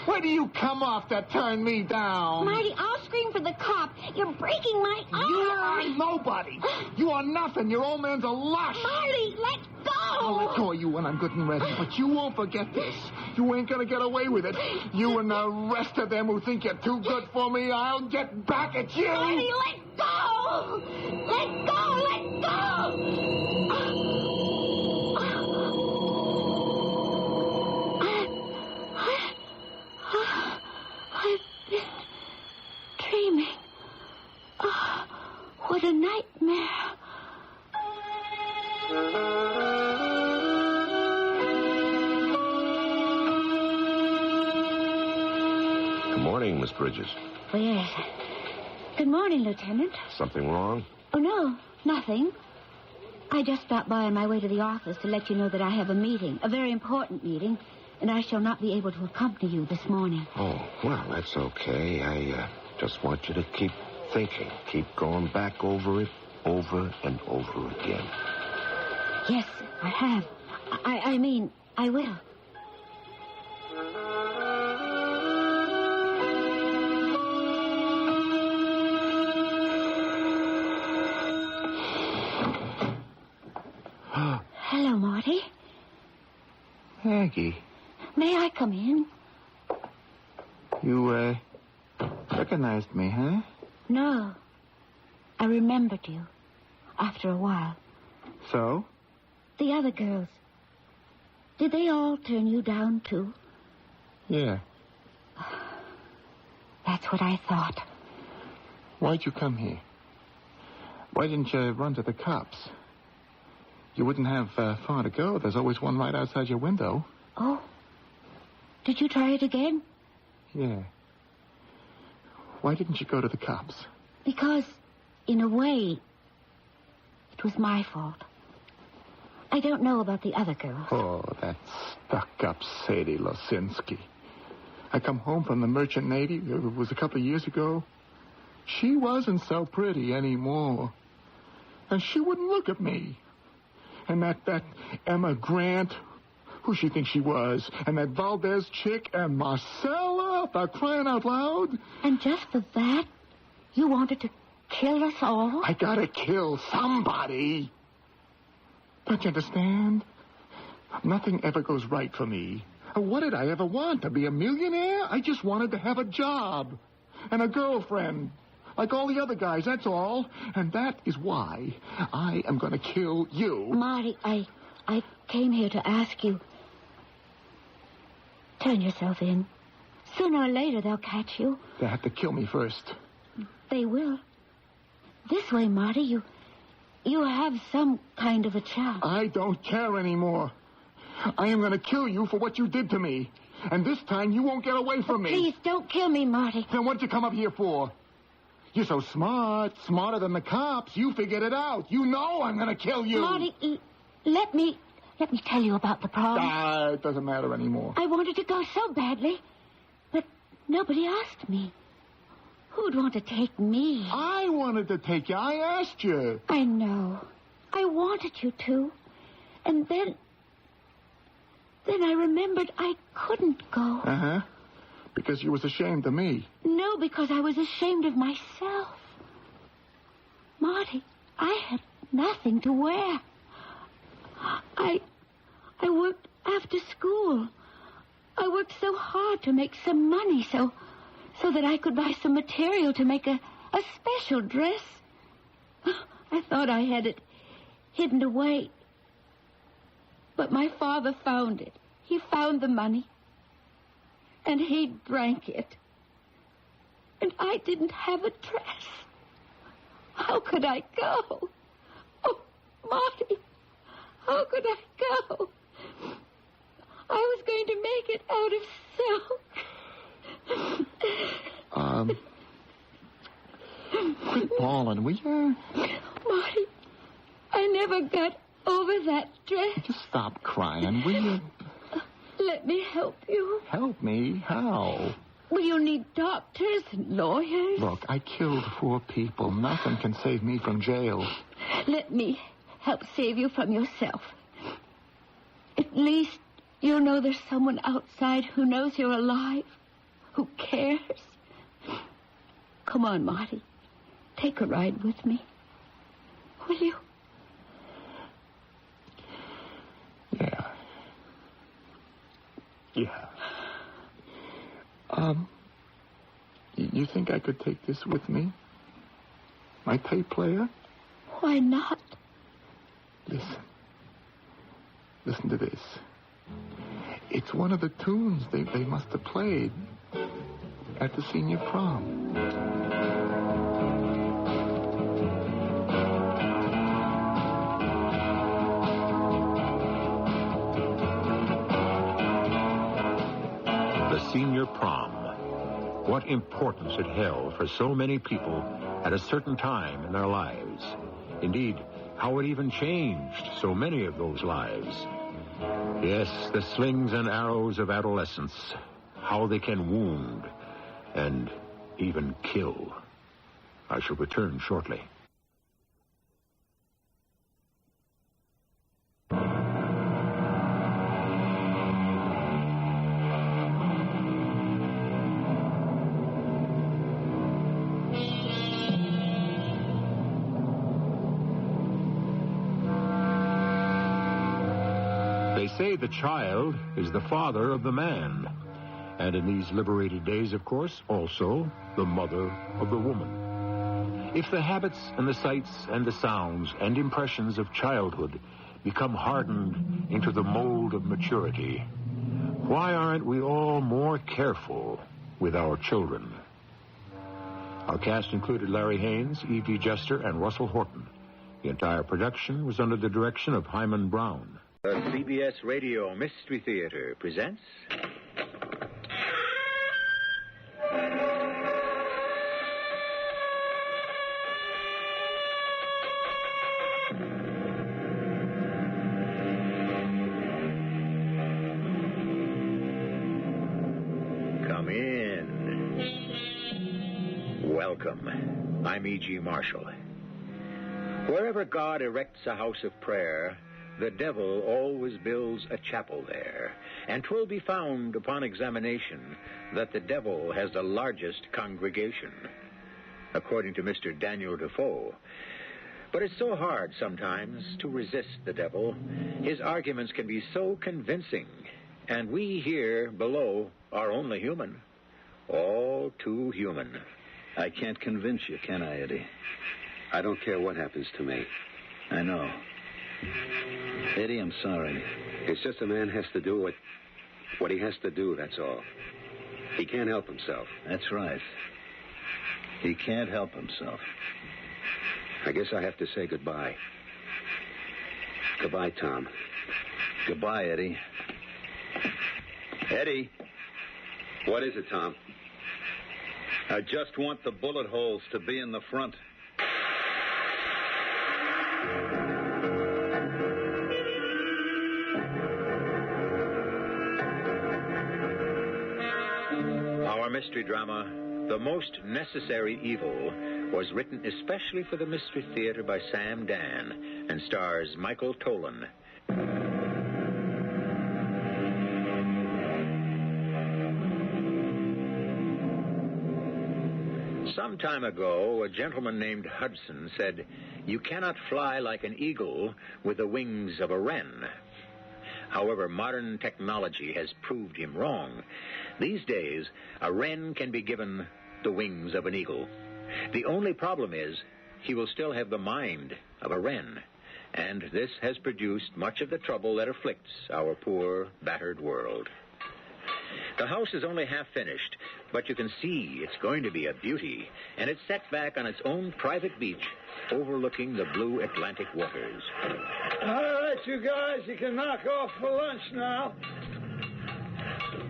Where do you come off that turned me down? Marty, I'll scream for the cop. You're breaking my arm. You are nobody. You are nothing. Your old man's a lush. Marty, let go. I'll let go of you when I'm good and ready, but you won't forget this. You ain't gonna get away with it. You and the rest of them who think you're too good for me, I'll get back at you. Marty, let go. Let go. Let go. I've been dreaming. Oh, what a nightmare. Good morning, Miss Bridges. Oh, yes. Good morning, Lieutenant. Something wrong? Oh, no, nothing. I just stopped by on my way to the office to let you know that I have a meeting, a very important meeting, and I shall not be able to accompany you this morning. Oh, well, that's okay. I just want you to keep thinking. Keep going back over it over and over again. Yes, I have. I mean, I will. Hello, Marty. Maggie, May I come in? you, recognized me, huh? No. I remembered you. After a while. So? The other girls. Did they all turn you down, too? Yeah. That's what I thought. Why'd you come here? Why didn't you run to the cops? You wouldn't have far to go. There's always one right outside your window. Oh. Did you try it again? Yeah. Why didn't you go to the cops? Because, in a way, it was my fault. I don't know about the other girls. Oh, that stuck-up Sadie Losinski. I come home from the Merchant Navy. It was a couple of years ago. She wasn't so pretty anymore. And she wouldn't look at me. And that Emma Grant, who she thinks she was, and that Valdez chick, and Marcella, for crying out loud. And just for that, you wanted to kill us all? I gotta kill somebody. Don't you understand? Nothing ever goes right for me. What did I ever want? To be a millionaire? I just wanted to have a job. And a girlfriend. Like all the other guys, that's all. And that is why I am going to kill you. Marty, I came here to ask you. Turn yourself in. Sooner or later, they'll catch you. They have to kill me first. They will. This way, Marty, you have some kind of a chance. I don't care anymore. I am going to kill you for what you did to me. And this time, you won't get away from me. Please, don't kill me, Marty. Then what'd you come up here for? You're so smart, smarter than the cops. You figured it out. You know I'm going to kill you. Marty, let me tell you about the prom. It doesn't matter anymore. I wanted to go so badly, but nobody asked me. Who'd want to take me? I wanted to take you. I asked you. I know. I wanted you to. And then I remembered I couldn't go. Uh-huh. Because you was ashamed of me. No, because I was ashamed of myself. Marty, I had nothing to wear. I worked after school. I worked so hard to make some money so that I could buy some material to make a special dress. I thought I had it hidden away. But my father found it. He found the money. And he drank it. And I didn't have a dress. How could I go? Oh, Marty, how could I go? I was going to make it out of silk. Quit bawling, will you? Marty, I never got over that dress. Just stop crying, will you? Let me help you. Help me? How? Well, you'll need doctors and lawyers. Look, I killed 4 people. Nothing can save me from jail. Let me help save you from yourself. At least you'll know there's someone outside who knows you're alive, who cares. Come on, Marty. Take a ride with me. Will you? Yeah. You think I could take this with me? My tape player? Why not? Listen to this. It's one of the tunes they must have played at the senior prom. The senior prom. What importance it held for so many people at a certain time in their lives. Indeed, how it even changed so many of those lives. Yes, the slings and arrows of adolescence. How they can wound and even kill. I shall return shortly. They say the child is the father of the man. And in these liberated days, of course, also the mother of the woman. If the habits and the sights and the sounds and impressions of childhood become hardened into the mold of maturity, why aren't we all more careful with our children? Our cast included Larry Haynes, E.V. Jester, and Russell Horton. The entire production was under the direction of Hyman Brown. The CBS Radio Mystery Theater presents... Come in. Welcome. I'm E.G. Marshall. Wherever God erects a house of prayer, the devil always builds a chapel there, and 'twill be found upon examination that the devil has the largest congregation, according to Mr. Daniel Defoe. But it's so hard sometimes to resist the devil. His arguments can be so convincing, and we here below are only human. All too human. I can't convince you, can I, Eddie? I don't care what happens to me. I know. Eddie, I'm sorry. It's just a man has to do what he has to do, that's all. He can't help himself. That's right. He can't help himself. I guess I have to say goodbye. Goodbye, Tom. Goodbye, Eddie. Eddie. What is it, Tom? I just want the bullet holes to be in the front. Our mystery drama, The Most Necessary Evil, was written especially for the Mystery Theater by Sam Dan and stars Michael Tolan. Some time ago, a gentleman named Hudson said, "You cannot fly like an eagle with the wings of a wren." However, modern technology has proved him wrong. These days, a wren can be given the wings of an eagle. The only problem is he will still have the mind of a wren, and this has produced much of the trouble that afflicts our poor, battered world. The house is only half finished, but you can see it's going to be a beauty, and it's set back on its own private beach overlooking the blue Atlantic waters. All right, you guys, you can knock off for lunch now.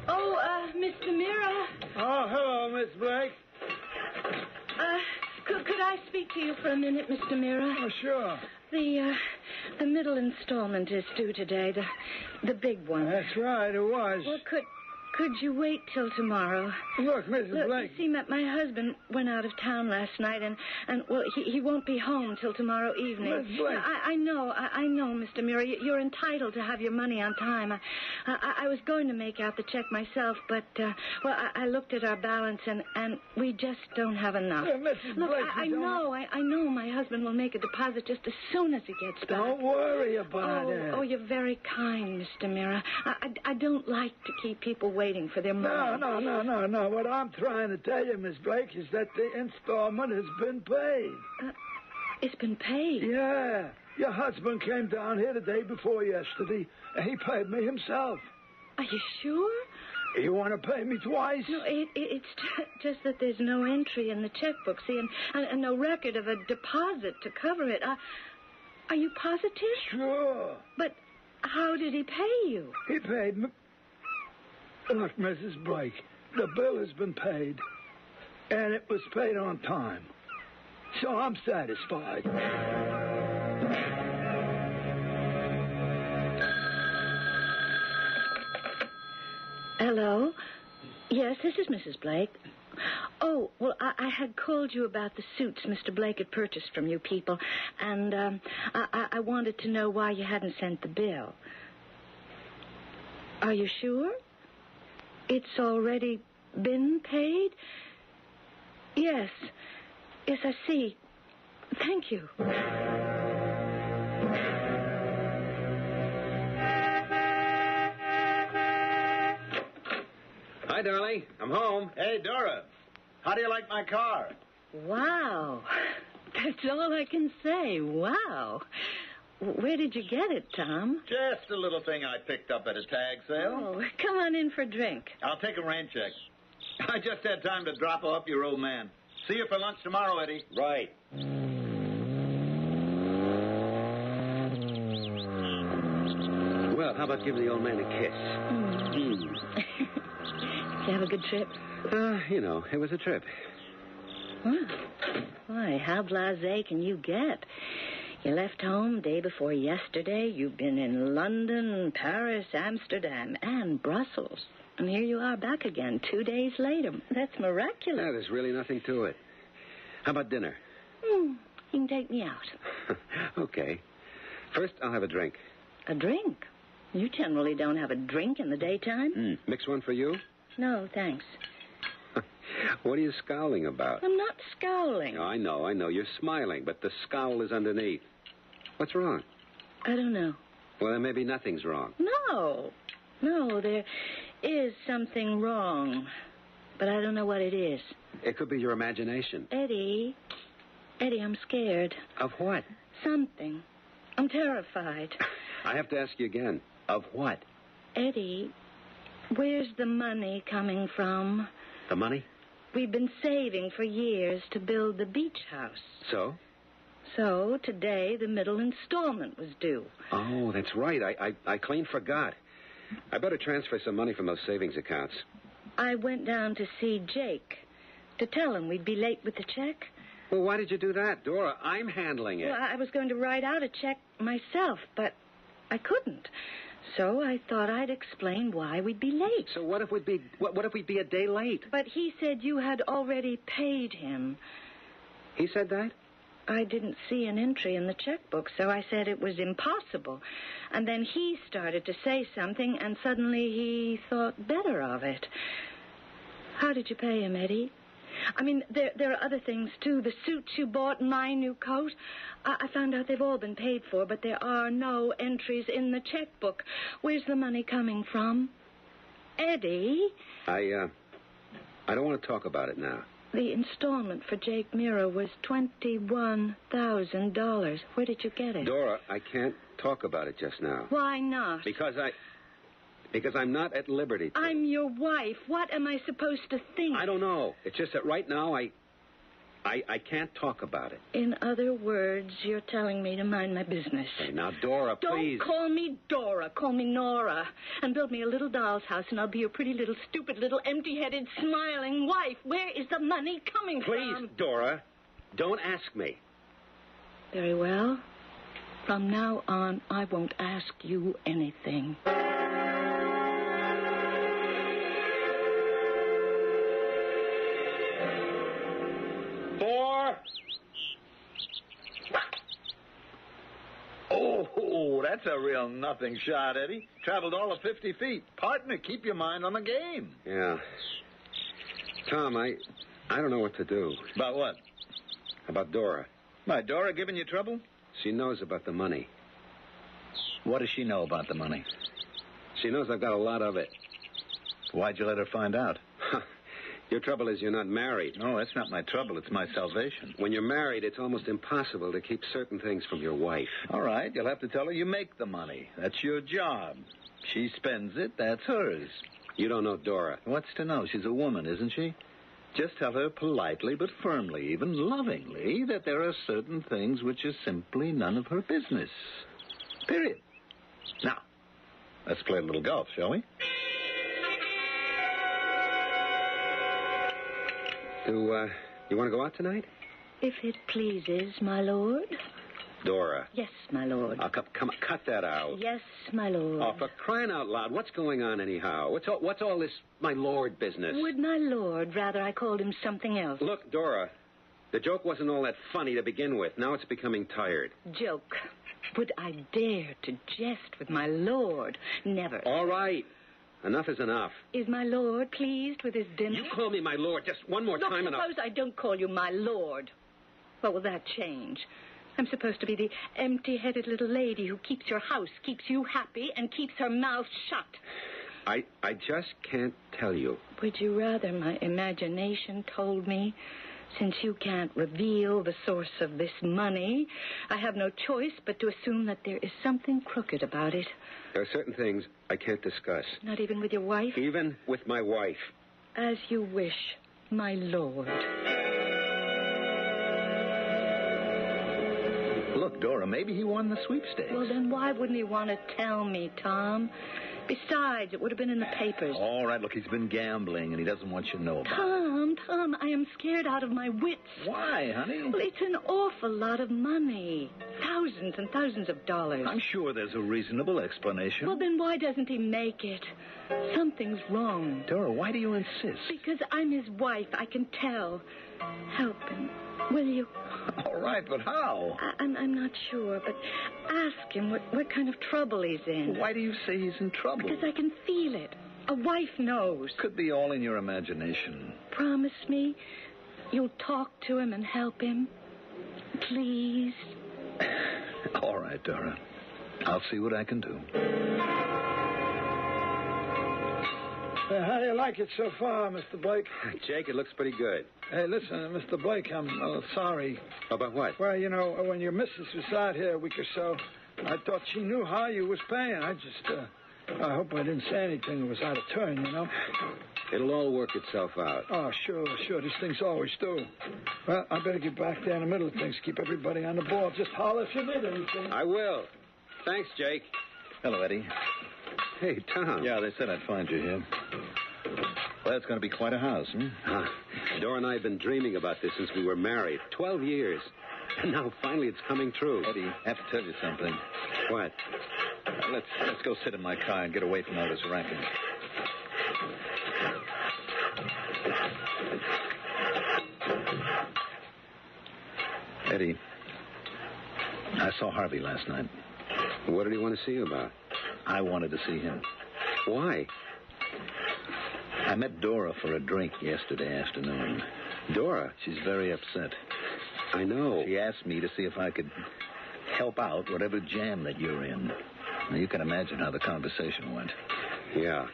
Oh, Mr. Mira. Oh, hello, Miss Blake. Could I speak to you for a minute, Mr. Mira? Oh, sure. The middle installment is due today, the big one. That's right, it was. Well, could you wait till tomorrow? Look, Mrs. Blake. You see, my husband went out of town last night, and well, he won't be home till tomorrow evening. Miss Blake. I know, Mr. Mira. You're entitled to have your money on time. I was going to make out the check myself, but, well, I looked at our balance, and we just don't have enough. Mrs. Look, Blake, I know my husband will make a deposit just as soon as he gets back. Don't worry about it. Oh, you're very kind, Mr. Mira. I don't like to keep people waiting for their money. No. What I'm trying to tell you, Miss Blake, is that the installment has been paid. It's been paid? Yeah. Your husband came down here the day before yesterday, and he paid me himself. Are you sure? You want to pay me twice? No, it's just that there's no entry in the checkbook, see, and no record of a deposit to cover it. Are you positive? Sure. But how did he pay you? He paid me... Look, Mrs. Blake, the bill has been paid, and it was paid on time. So I'm satisfied. Hello? Yes, this is Mrs. Blake. Oh, well, I had called you about the suits Mr. Blake had purchased from you people, and I wanted to know why you hadn't sent the bill. Are you sure? It's already been paid? Yes. Yes, I see. Thank you. Hi, darling. I'm home. Hey, Dora. How do you like my car? Wow. That's all I can say. Wow. Where did you get it, Tom? Just a little thing I picked up at a tag sale. Oh, come on in for a drink. I'll take a rain check. I just had time to drop off your old man. See you for lunch tomorrow, Eddie. Right. Well, how about giving the old man a kiss? Did you have a good trip? It was a trip. Why, how blasé can you get? You left home day before yesterday. You've been in London, Paris, Amsterdam, and Brussels. And here you are back again 2 days later. That's miraculous. Yeah, there's really nothing to it. How about dinner? You can take me out. Okay. First, I'll have a drink. A drink? You generally don't have a drink in the daytime. Mix one for you? No, thanks. What are you scowling about? I'm not scowling. Oh, I know. You're smiling, but the scowl is underneath. What's wrong? I don't know. Well, then maybe nothing's wrong. No, there is something wrong. But I don't know what it is. It could be your imagination. Eddie, I'm scared. Of what? Something. I'm terrified. I have to ask you again. Of what? Eddie, where's the money coming from? The money? We've been saving for years to build the beach house. So? So, today, the middle installment was due. Oh, that's right. I clean forgot. I better transfer some money from those savings accounts. I went down to see Jake to tell him we'd be late with the check. Well, why did you do that, Dora? I'm handling it. Well, I was going to write out a check myself, but I couldn't. So I thought I'd explain why we'd be late. So what if we'd be a day late? But he said you had already paid him. He said that? I didn't see an entry in the checkbook, so I said it was impossible. And then he started to say something, and suddenly he thought better of it. How did you pay him, Eddie? I mean, there are other things, too. The suits you bought and my new coat. I found out they've all been paid for, but there are no entries in the checkbook. Where's the money coming from? Eddie? I don't want to talk about it now. The installment for Jake Mira was $21,000. Where did you get it? Dora, I can't talk about it just now. Why not? Because I'm not at liberty to. I'm your wife. What am I supposed to think? I don't know. It's just that right now I can't talk about it. In other words, you're telling me to mind my business. Hey, now, Dora, please. Don't call me Dora. Call me Nora. And build me a little doll's house, and I'll be your pretty little, stupid little, empty-headed, smiling wife. Where is the money coming from? Please, Dora, don't ask me. Very well. From now on, I won't ask you anything. Oh, that's a real nothing shot, Eddie. Traveled all of 50 feet. Partner, keep your mind on the game. Yeah. Tom, I don't know what to do. About what? About Dora. My Dora giving you trouble? She knows about the money. What does she know about the money? She knows I've got a lot of it. Why'd you let her find out? Your trouble is you're not married. No, that's not my trouble. It's my salvation. When you're married, it's almost impossible to keep certain things from your wife. All right, you'll have to tell her you make the money. That's your job. She spends it, that's hers. You don't know Dora. What's to know? She's a woman, isn't she? Just tell her politely, but firmly, even lovingly, that there are certain things which are simply none of her business. Period. Now, let's play a little golf, shall we? You want to go out tonight? If it pleases, my lord. Dora. Yes, my lord. Come on, cut that out. Yes, my lord. Oh, for crying out loud, what's going on anyhow? What's all this my lord business? Would my lord rather I called him something else? Look, Dora, the joke wasn't all that funny to begin with. Now it's becoming tired. Joke. Would I dare to jest with my lord? Never. All right. Enough is enough. Is my lord pleased with his dinner? You call me my lord just one more time and suppose I don't call you my lord. What will that change? I'm supposed to be the empty-headed little lady who keeps your house, keeps you happy, and keeps her mouth shut. I just can't tell you. Would you rather my imagination told me? Since you can't reveal the source of this money, I have no choice but to assume that there is something crooked about it. There are certain things I can't discuss. Not even with your wife? Even with my wife. As you wish, my lord. Look, Dora, maybe he won the sweepstakes. Well, then why wouldn't he want to tell me, Tom? Besides, it would have been in the papers. All right, look, he's been gambling, and he doesn't want you to know about it. Tom, I am scared out of my wits. Why, honey? Well, it's an awful lot of money. Thousands and thousands of dollars. I'm sure there's a reasonable explanation. Well, then why doesn't he make it? Something's wrong. Dora, why do you insist? Because I'm his wife. I can tell. Help him, will you? All right, but how? I'm not sure, but ask him what kind of trouble he's in. Why do you say he's in trouble? Because I can feel it. A wife knows. Could be all in your imagination. Promise me you'll talk to him and help him. Please. All right, Dora. I'll see what I can do. How do you like it so far, Mr. Blake? Jake, it looks pretty good. Hey, listen, Mr. Blake, I'm sorry. About what? Well, you know, when your missus was out here a week or so, I thought she knew how you was paying. I hope I didn't say anything that was out of turn, you know. It'll all work itself out. Oh, sure. These things always do. Well, I better get back there in the middle of things. Keep everybody on the ball. Just holler if you need anything. I will. Thanks, Jake. Hello, Eddie. Hey, Tom. Yeah, they said I'd find you here. Well, it's going to be quite a house, Dora and I have been dreaming about this since we were married. 12 years. And now, finally, it's coming true. Eddie, I have to tell you something. What? Let's go sit in my car and get away from all this racket. Eddie, I saw Harvey last night. What did he want to see you about? I wanted to see him. Why? I met Dora for a drink yesterday afternoon. Dora? She's very upset. I know. She asked me to see if I could help out whatever jam that you're in. Now, you can imagine how the conversation went. Yeah.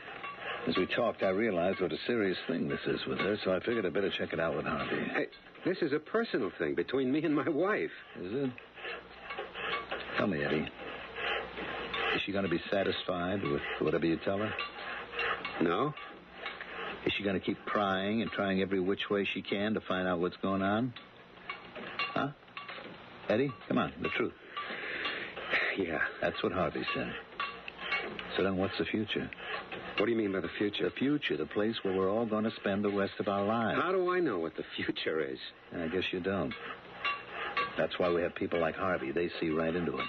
As we talked, I realized what a serious thing this is with her, so I figured I'd better check it out with Harvey. Hey, this is a personal thing between me and my wife. Is it? Tell me, Eddie. Is she going to be satisfied with whatever you tell her? No. Is she going to keep prying and trying every which way she can to find out what's going on? Huh? Eddie, come on, the truth. Yeah. That's what Harvey said. So then what's the future? What do you mean by the future? The future, the place where we're all going to spend the rest of our lives. How do I know what the future is? I guess you don't. That's why we have people like Harvey. They see right into it.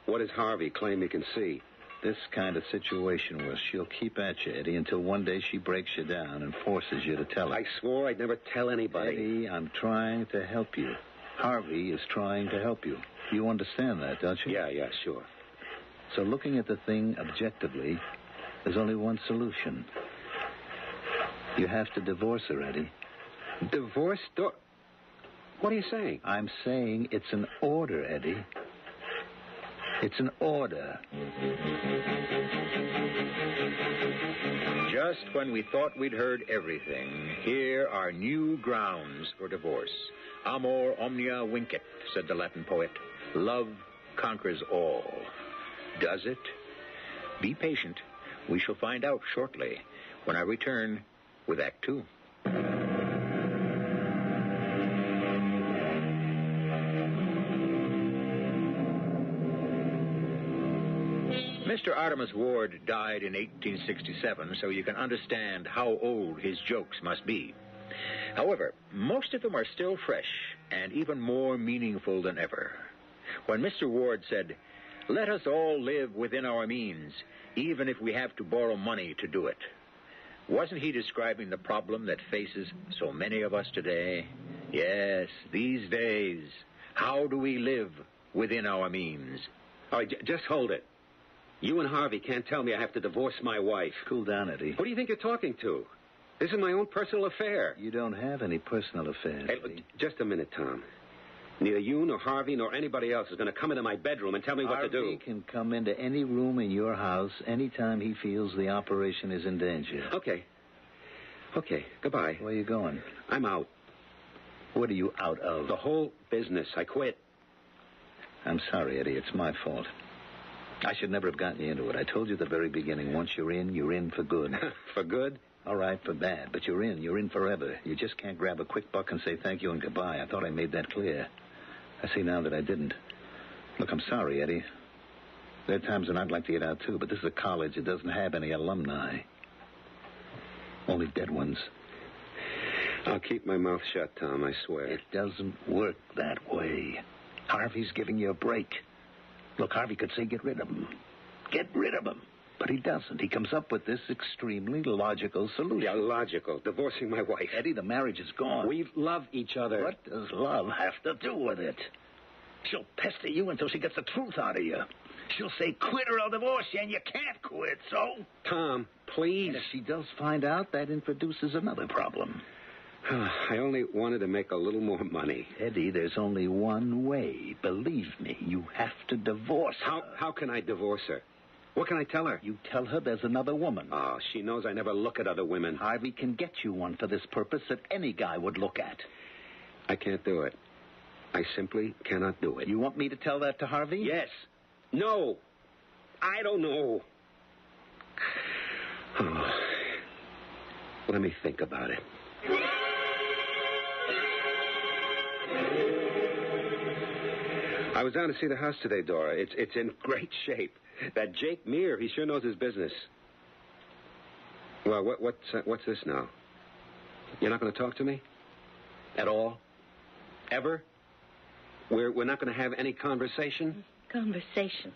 What does Harvey claim he can see? This kind of situation where she'll keep at you, Eddie, until one day she breaks you down and forces you to tell her. I swore I'd never tell anybody. Eddie, I'm trying to help you. Harvey is trying to help you. You understand that, don't you? Yeah, sure. So looking at the thing objectively, there's only one solution. You have to divorce her, Eddie. Divorce? What are you saying? I'm saying it's an order, Eddie. It's an order. Just when we thought we'd heard everything, here are new grounds for divorce. Amor omnia vincit, said the Latin poet. Love conquers all. Does it? Be patient. We shall find out shortly when I return with Act Two. Mr. Artemus Ward died in 1867, so you can understand how old his jokes must be. However, most of them are still fresh and even more meaningful than ever. When Mr. Ward said, "Let us all live within our means, even if we have to borrow money to do it," wasn't he describing the problem that faces so many of us today? Yes, these days. How do we live within our means? All right, just hold it. You and Harvey can't tell me I have to divorce my wife. Cool down, Eddie. Who do you think you're talking to? This is my own personal affair. You don't have any personal affairs, Hey, Eddie. Just a minute, Tom. Neither you nor Harvey nor anybody else is going to come into my bedroom and tell me what to do. Harvey can come into any room in your house anytime he feels the operation is in danger. Okay. Okay, goodbye. Where are you going? I'm out. What are you out of? The whole business. I quit. I'm sorry, Eddie. It's my fault. I should never have gotten you into it. I told you at the very beginning, once you're in for good. For good? All right, for bad. But you're in forever. You just can't grab a quick buck and say thank you and goodbye. I thought I made that clear. I see now that I didn't. Look, I'm sorry, Eddie. There are times when I'd like to get out, too, but this is a college that doesn't have any alumni. Only dead ones. I'll keep my mouth shut, Tom, I swear. It doesn't work that way. Harvey's giving you a break. Look, Harvey could say get rid of him. Get rid of him. But he doesn't. He comes up with this extremely logical solution. Yeah, logical. Divorcing my wife. Eddie, the marriage is gone. We love each other. What does love have to do with it? She'll pester you until she gets the truth out of you. She'll say, quit or I'll divorce you, and you can't quit, so? Tom, please. And if she does find out, that introduces another problem. I only wanted to make a little more money. Eddie, there's only one way. Believe me, you have to divorce her. How can I divorce her? What can I tell her? You tell her there's another woman. Oh, she knows I never look at other women. Harvey can get you one for this purpose that any guy would look at. I can't do it. I simply cannot do it. You want me to tell that to Harvey? Yes. No. I don't know. Oh. Let me think about it. I was down to see the house today, Dora. It's in great shape. That Jake Meir, he sure knows his business. Well, what's this now? You're not going to talk to me? At all? Ever? We're not going to have any conversation? Conversation.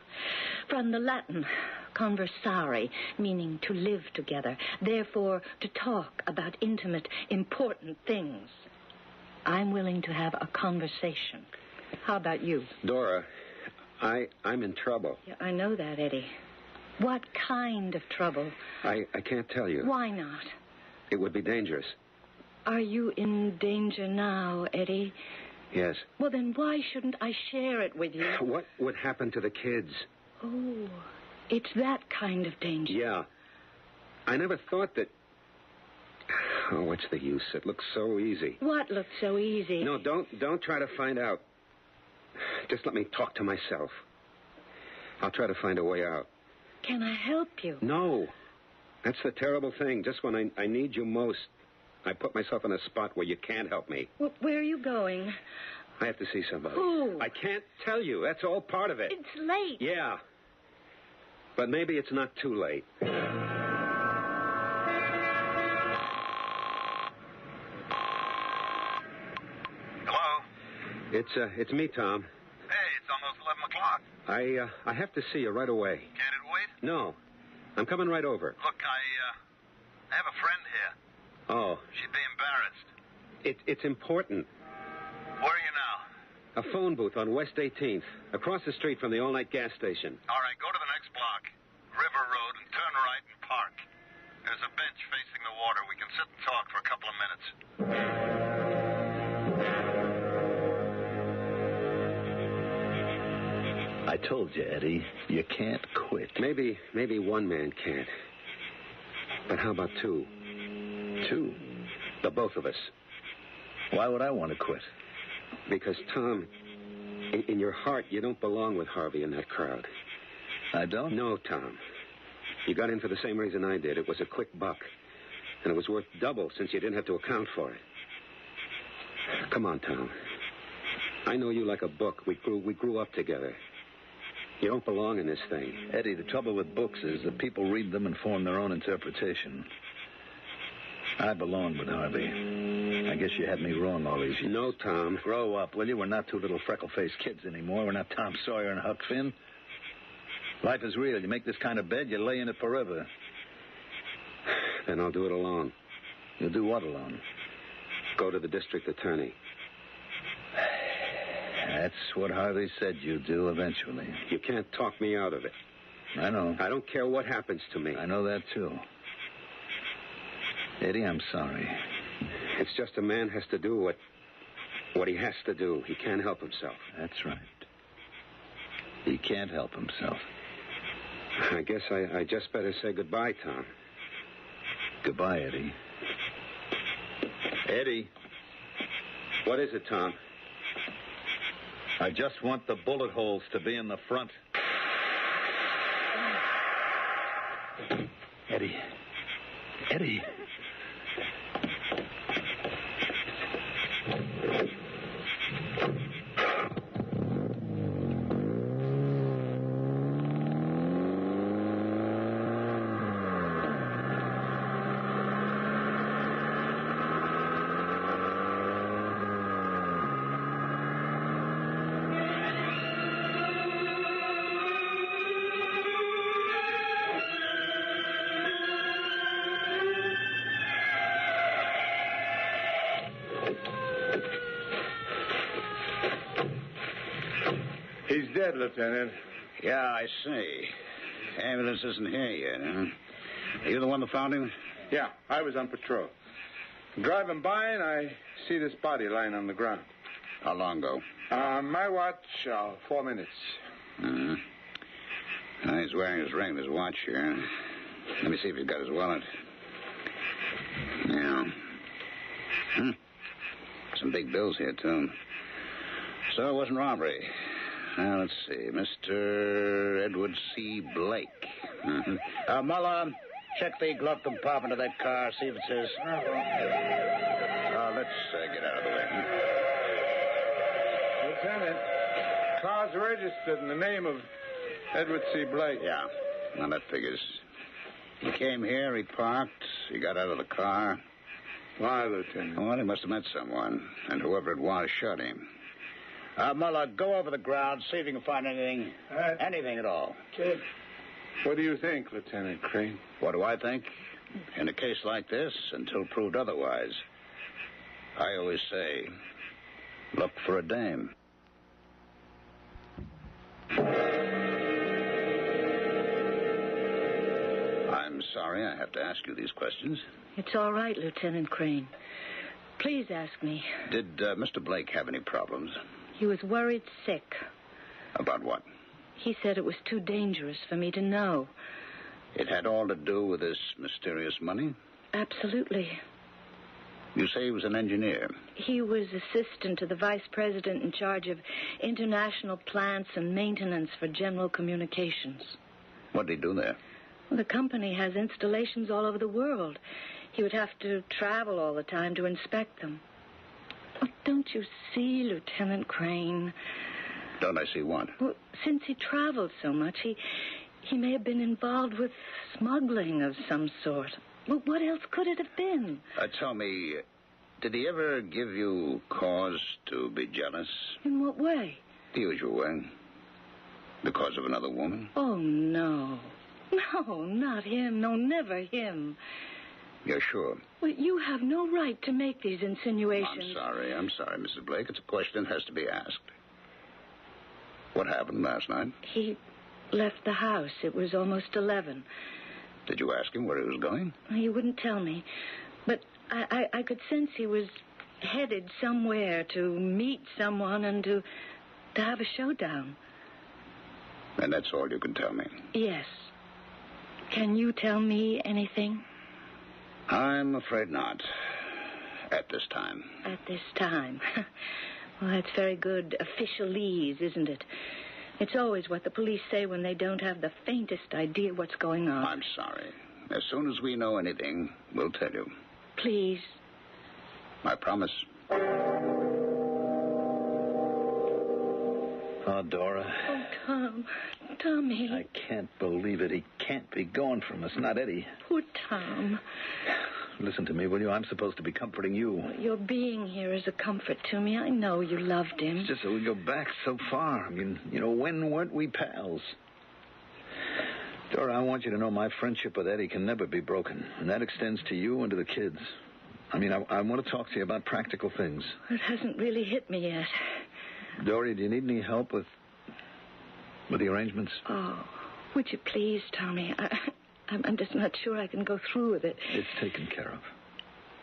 From the Latin, conversare, meaning to live together. Therefore, to talk about intimate, important things. I'm willing to have a conversation. How about you? Dora, I'm in trouble. Yeah, I know that, Eddie. What kind of trouble? I can't tell you. Why not? It would be dangerous. Are you in danger now, Eddie? Yes. Well, then why shouldn't I share it with you? What would happen to the kids? Oh, it's that kind of danger. Yeah. I never thought that... Oh, what's the use? It looks so easy. What looks so easy? No, don't try to find out. Just let me talk to myself. I'll try to find a way out. Can I help you? No. That's the terrible thing. Just when I need you most, I put myself in a spot where you can't help me. Well, where are you going? I have to see somebody. Who? I can't tell you. That's all part of it. It's late. Yeah. But maybe it's not too late. It's me, Tom. Hey, it's almost 11 o'clock. I have to see you right away. Can it wait? No. I'm coming right over. Look, I have a friend here. Oh. She'd be embarrassed. It's important. Where are you now? A phone booth on West 18th, across the street from the all-night gas station. All right, go to the next block, River Road, and turn right and park. There's a bench facing the water. We can sit and talk for a couple of minutes. I told you, Eddie, you can't quit. Maybe one man can't. But how about two? Two? The both of us. Why would I want to quit? Because, Tom, in your heart, you don't belong with Harvey in that crowd. I don't? No, Tom. You got in for the same reason I did. It was a quick buck. And it was worth double since you didn't have to account for it. Come on, Tom. I know you like a book. We grew up together. You don't belong in this thing. Eddie, the trouble with books is that people read them and form their own interpretation. I belong with Harvey. I guess you had me wrong all these years. No, Tom. Grow up, will you? We're not two little freckle-faced kids anymore. We're not Tom Sawyer and Huck Finn. Life is real. You make this kind of bed, you lay in it forever. Then I'll do it alone. You'll do what alone? Go to the district attorney. That's what Harvey said you'd do eventually. You can't talk me out of it. I know. I don't care what happens to me. I know that, too. Eddie, I'm sorry. It's just a man has to do what he has to do. He can't help himself. That's right. He can't help himself. I guess I just better say goodbye, Tom. Goodbye, Eddie. Eddie. What is it, Tom? I just want the bullet holes to be in the front. Eddie. Eddie. He's dead, Lieutenant. Yeah, I see. Ambulance isn't here yet, huh? Are you the one that found him? Yeah, I was on patrol. Driving by, and I see this body lying on the ground. How long ago? My watch, 4 minutes. Uh-huh. He's wearing his ring and his watch here. Let me see if he's got his wallet. Yeah. Some big bills here, too. So it wasn't robbery. Now, let's see. Mr. Edward C. Blake. Uh-huh. Mullah, check the glove compartment of that car, see if it says... let's get out of the way. Lieutenant, car's registered in the name of Edward C. Blake. Yeah, now that figures. He came here, he parked, he got out of the car. Why, Lieutenant? Well, he must have met someone, and whoever it was shot him. Mullah, go over the ground, see if you can find anything. Anything at all. Okay. What do you think, Lieutenant Crane? What do I think? In a case like this, until proved otherwise, I always say, look for a dame. I'm sorry I have to ask you these questions. It's all right, Lieutenant Crane. Please ask me. Did Mr. Blake have any problems? He was worried sick. About what? He said it was too dangerous for me to know. It had all to do with this mysterious money? Absolutely. You say he was an engineer? He was assistant to the vice president in charge of international plants and maintenance for general communications. What did he do there? Well, the company has installations all over the world. He would have to travel all the time to inspect them. Oh, don't you see, Lieutenant Crane? Don't I see what? Well, since he traveled so much, he may have been involved with smuggling of some sort. Well, what else could it have been? Tell me, did he ever give you cause to be jealous? In what way? The usual way. Because of another woman? Oh, no. No, not him. No, never him. You're sure? Well, you have no right to make these insinuations. I'm sorry, Mrs. Blake. It's a question that has to be asked. What happened last night? He left the house. It was almost 11. Did you ask him where he was going? He wouldn't tell me. But I could sense he was headed somewhere to meet someone and to have a showdown. And that's all you can tell me? Yes. Can you tell me anything? I'm afraid not. At this time. At this time. Well, that's very good officialese, isn't it? It's always what the police say when they don't have the faintest idea what's going on. I'm sorry. As soon as we know anything, we'll tell you. Please. I promise. Oh, Dora. Oh, Tom. Tommy. I can't believe it. He can't be gone from us, not Eddie. Poor Tom. Listen to me, will you? I'm supposed to be comforting you. Your being here is a comfort to me. I know you loved him. It's just that we go back so far. I mean, when weren't we pals? Dora, I want you to know my friendship with Eddie can never be broken. And that extends to you and to the kids. I mean, I want to talk to you about practical things. It hasn't really hit me yet. Dory, do you need any help with the arrangements? Oh, would you please, Tommy? I'm just not sure I can go through with it. It's taken care of.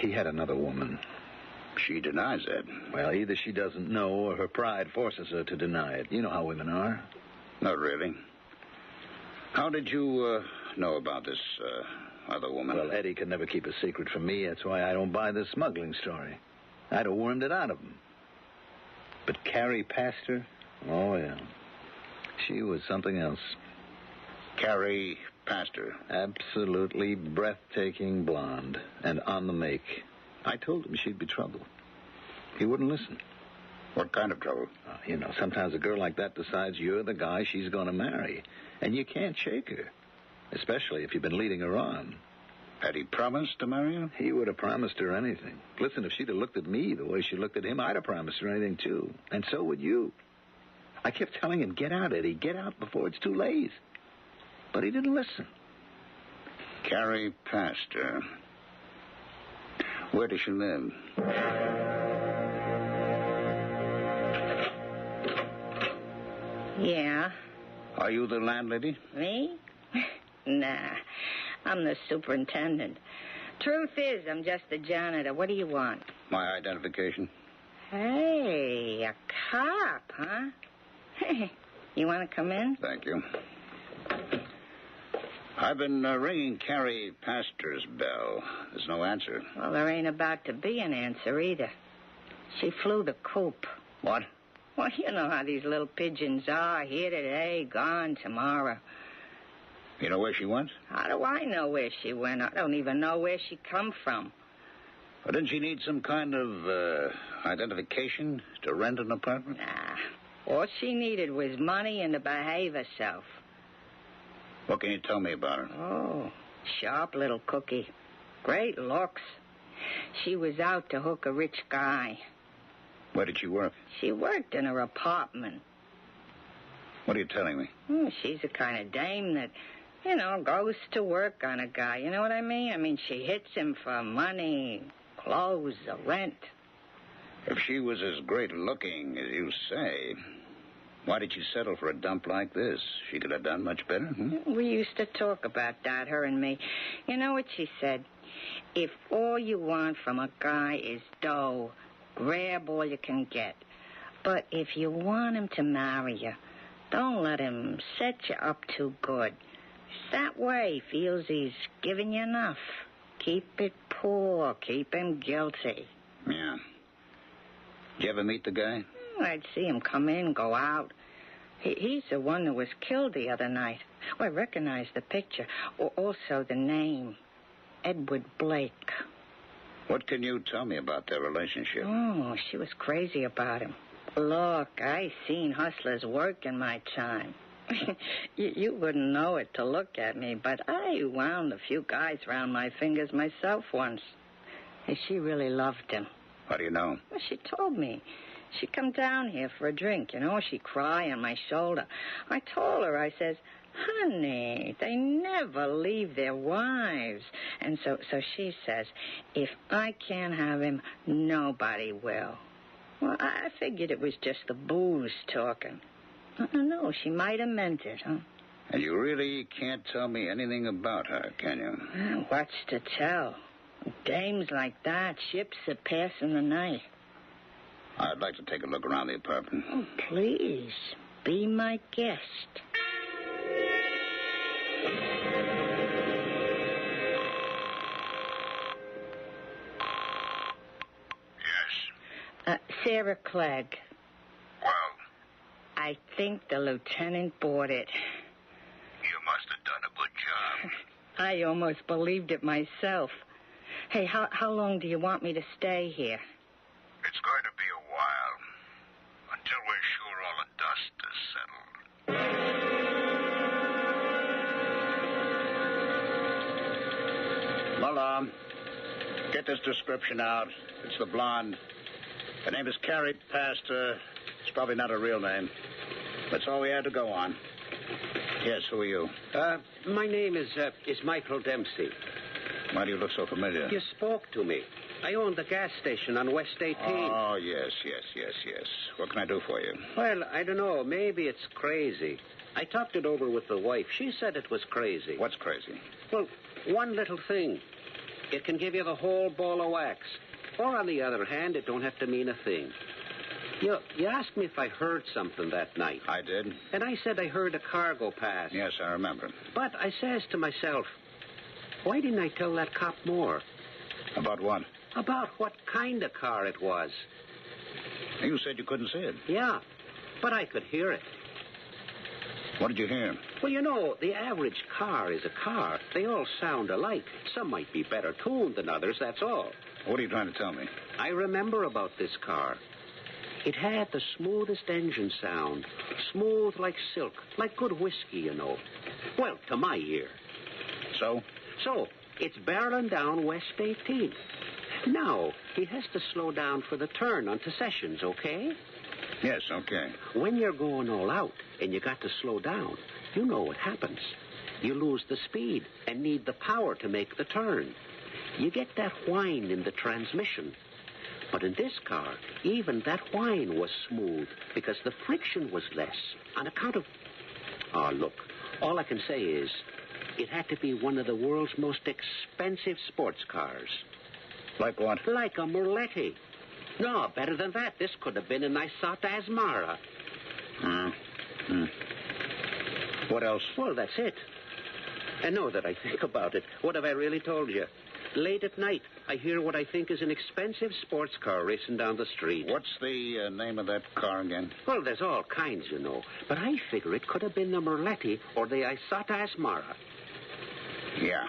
He had another woman. She denies that. Well, either she doesn't know or her pride forces her to deny it. You know how women are. Not really. How did you know about this other woman? Well, Eddie could never keep a secret from me. That's why I don't buy this smuggling story. I'd have wormed it out of him. But Carrie Pastor? Oh, yeah. She was something else. Carrie Pastor? Absolutely breathtaking blonde and on the make. I told him she'd be trouble. He wouldn't listen. What kind of trouble? Sometimes a girl like that decides you're the guy she's going to marry. And you can't shake her. Especially if you've been leading her on. Had he promised to marry her? He would have promised her anything. Listen, if she'd have looked at me the way she looked at him, I'd have promised her anything, too. And so would you. I kept telling him, get out, Eddie. Get out before it's too late. But he didn't listen. Carrie Pastor. Where does she live? Yeah. Are you the landlady? Me? Nah. I'm the superintendent. Truth is, I'm just the janitor. What do you want? My identification. Hey, a cop, huh? Hey, you want to come in? Thank you. I've been ringing Carrie Pastor's bell. There's no answer. Well, there ain't about to be an answer either. She flew the coop. What? Well, you know how these little pigeons are. Here today, gone tomorrow. You know where she went? How do I know where she went? I don't even know where she come from. Well, didn't she need some kind of identification to rent an apartment? Nah. All she needed was money and to behave herself. What can you tell me about her? Oh, sharp little cookie. Great looks. She was out to hook a rich guy. Where did she work? She worked in her apartment. What are you telling me? She's the kind of dame that, goes to work on a guy. You know what I mean? I mean, she hits him for money, clothes, or rent. If she was as great looking as you say, why did you settle for a dump like this? She could have done much better. We used to talk about that, her and me. You know what she said? If all you want from a guy is dough, grab all you can get. But if you want him to marry you, don't let him set you up too good. That way he feels he's giving you enough. Keep it poor. Keep him guilty. Yeah. Did you ever meet the guy? I'd see him come in, go out. He's the one that was killed the other night. I recognize the picture. Also the name. Edward Blake. What can you tell me about their relationship? Oh, she was crazy about him. Look, I seen hustlers work in my time. You wouldn't know it to look at me, but I wound a few guys around my fingers myself once. And she really loved him. How do you know? Well, she told me. She come down here for a drink, She'd cry on my shoulder. I told her, I says, honey, they never leave their wives. And so she says, if I can't have him, nobody will. Well, I figured it was just the booze talking. I don't know, she might have meant it, huh? And you really can't tell me anything about her, can you? What's to tell? Dames like that, ships that pass in the night. I'd like to take a look around the apartment. Oh, please, be my guest. Yes. Sarah Clegg. Well? I think the lieutenant bought it. You must have done a good job. I almost believed it myself. Hey, how long do you want me to stay here? It's going to be a while. Until we're sure all the dust is settled. Mullah, get this description out. It's the blonde. Her name is Carrie Pastor. It's probably not her real name. That's all we had to go on. Yes, who are you? My name is Michael Dempsey. Why do you look so familiar? You spoke to me. I own the gas station on West 18. Oh, yes. What can I do for you? Well, I don't know. Maybe it's crazy. I talked it over with the wife. She said it was crazy. What's crazy? Well, one little thing. It can give you the whole ball of wax. Or, on the other hand, it don't have to mean a thing. You asked me if I heard something that night. I did. And I said I heard a car go past. Yes, I remember. But I says to myself, why didn't I tell that cop more? About what? About what kind of car it was. You said you couldn't see it. Yeah, but I could hear it. What did you hear? Well, you know, the average car is a car. They all sound alike. Some might be better tuned than others, that's all. What are you trying to tell me? I remember about this car. It had the smoothest engine sound. Smooth like silk, like good whiskey, you know. Well, to my ear. So? So, it's barreling down West 18th. Now, he has to slow down for the turn onto Sessions, okay? Yes, okay. When you're going all out and you got to slow down, you know what happens. You lose the speed and need the power to make the turn. You get that whine in the transmission. But in this car, even that whine was smooth because the friction was less on account of... Oh, look, all I can say is it had to be one of the world's most expensive sports cars. Like what? Like a Merletti. No, better than that. This could have been a Nisata Asmara. What else? Well, that's it. And now that I think about it, what have I really told you? Late at night, I hear what I think is an expensive sports car racing down the street. What's the name of that car again? Well, there's all kinds, you know. But I figure it could have been the Merletti or the Isata Asmara. Yeah.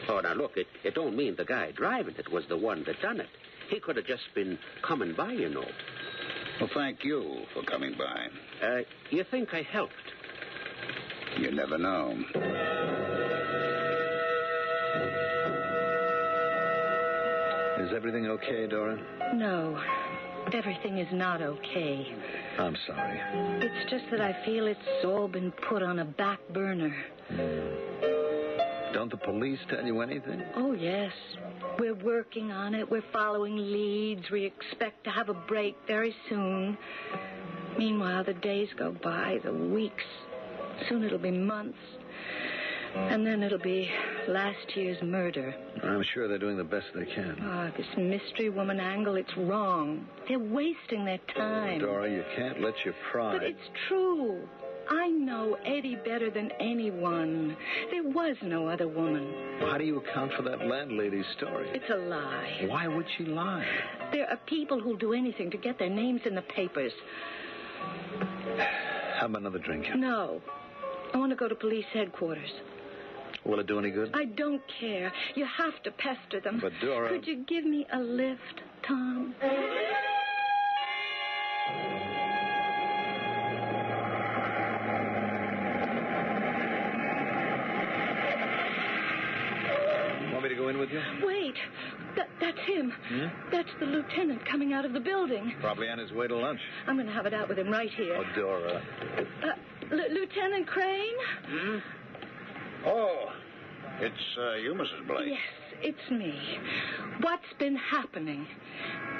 Oh, now, look, it don't mean the guy driving it was the one that done it. He could have just been coming by, you know. Well, thank you for coming by. You think I helped? You never know. Is everything okay, Dora? No, everything is not okay. I'm sorry. It's just that I feel it's all been put on a back burner. Don't the police tell you anything? Oh, yes. We're working on it. We're following leads. We expect to have a break very soon. Meanwhile, the days go by, the weeks. Soon it'll be months. And then it'll be last year's murder. I'm sure they're doing the best they can. This mystery woman angle, it's wrong. They're wasting their time. Dora, you can't let your pride... But it's true. I know Eddie better than anyone. There was no other woman. Well, how do you account for that landlady's story? It's a lie. Why would she lie? There are people who'll do anything to get their names in the papers. Have another drink. No. I want to go to police headquarters. Will it do any good? I don't care. You have to pester them. But, Dora... Could you give me a lift, Tom? Want me to go in with you? Wait. That's him. Hmm? That's the lieutenant coming out of the building. Probably on his way to lunch. I'm going to have it out with him right here. Oh, Dora. Lieutenant Crane? Hmm? Oh, it's you, Mrs. Blake. Yes, it's me. What's been happening?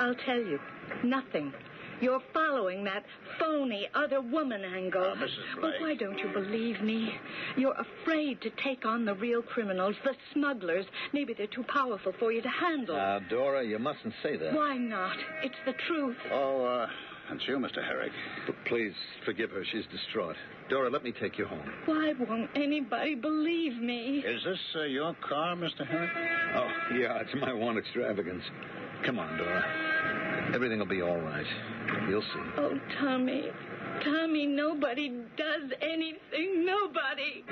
I'll tell you. Nothing. You're following that phony other woman angle. Mrs. Blake. Well, why don't you believe me? You're afraid to take on the real criminals, the smugglers. Maybe they're too powerful for you to handle. Now, Dora, you mustn't say that. Why not? It's the truth. Oh, it's you, Mr. Herrick. Please forgive her. She's distraught. Dora, let me take you home. Why won't anybody believe me? Is this your car, Mr. Herrick? Oh, yeah, it's my one extravagance. Come on, Dora. Everything will be all right. You'll see. Oh, Tommy. Tommy, nobody does anything. Nobody.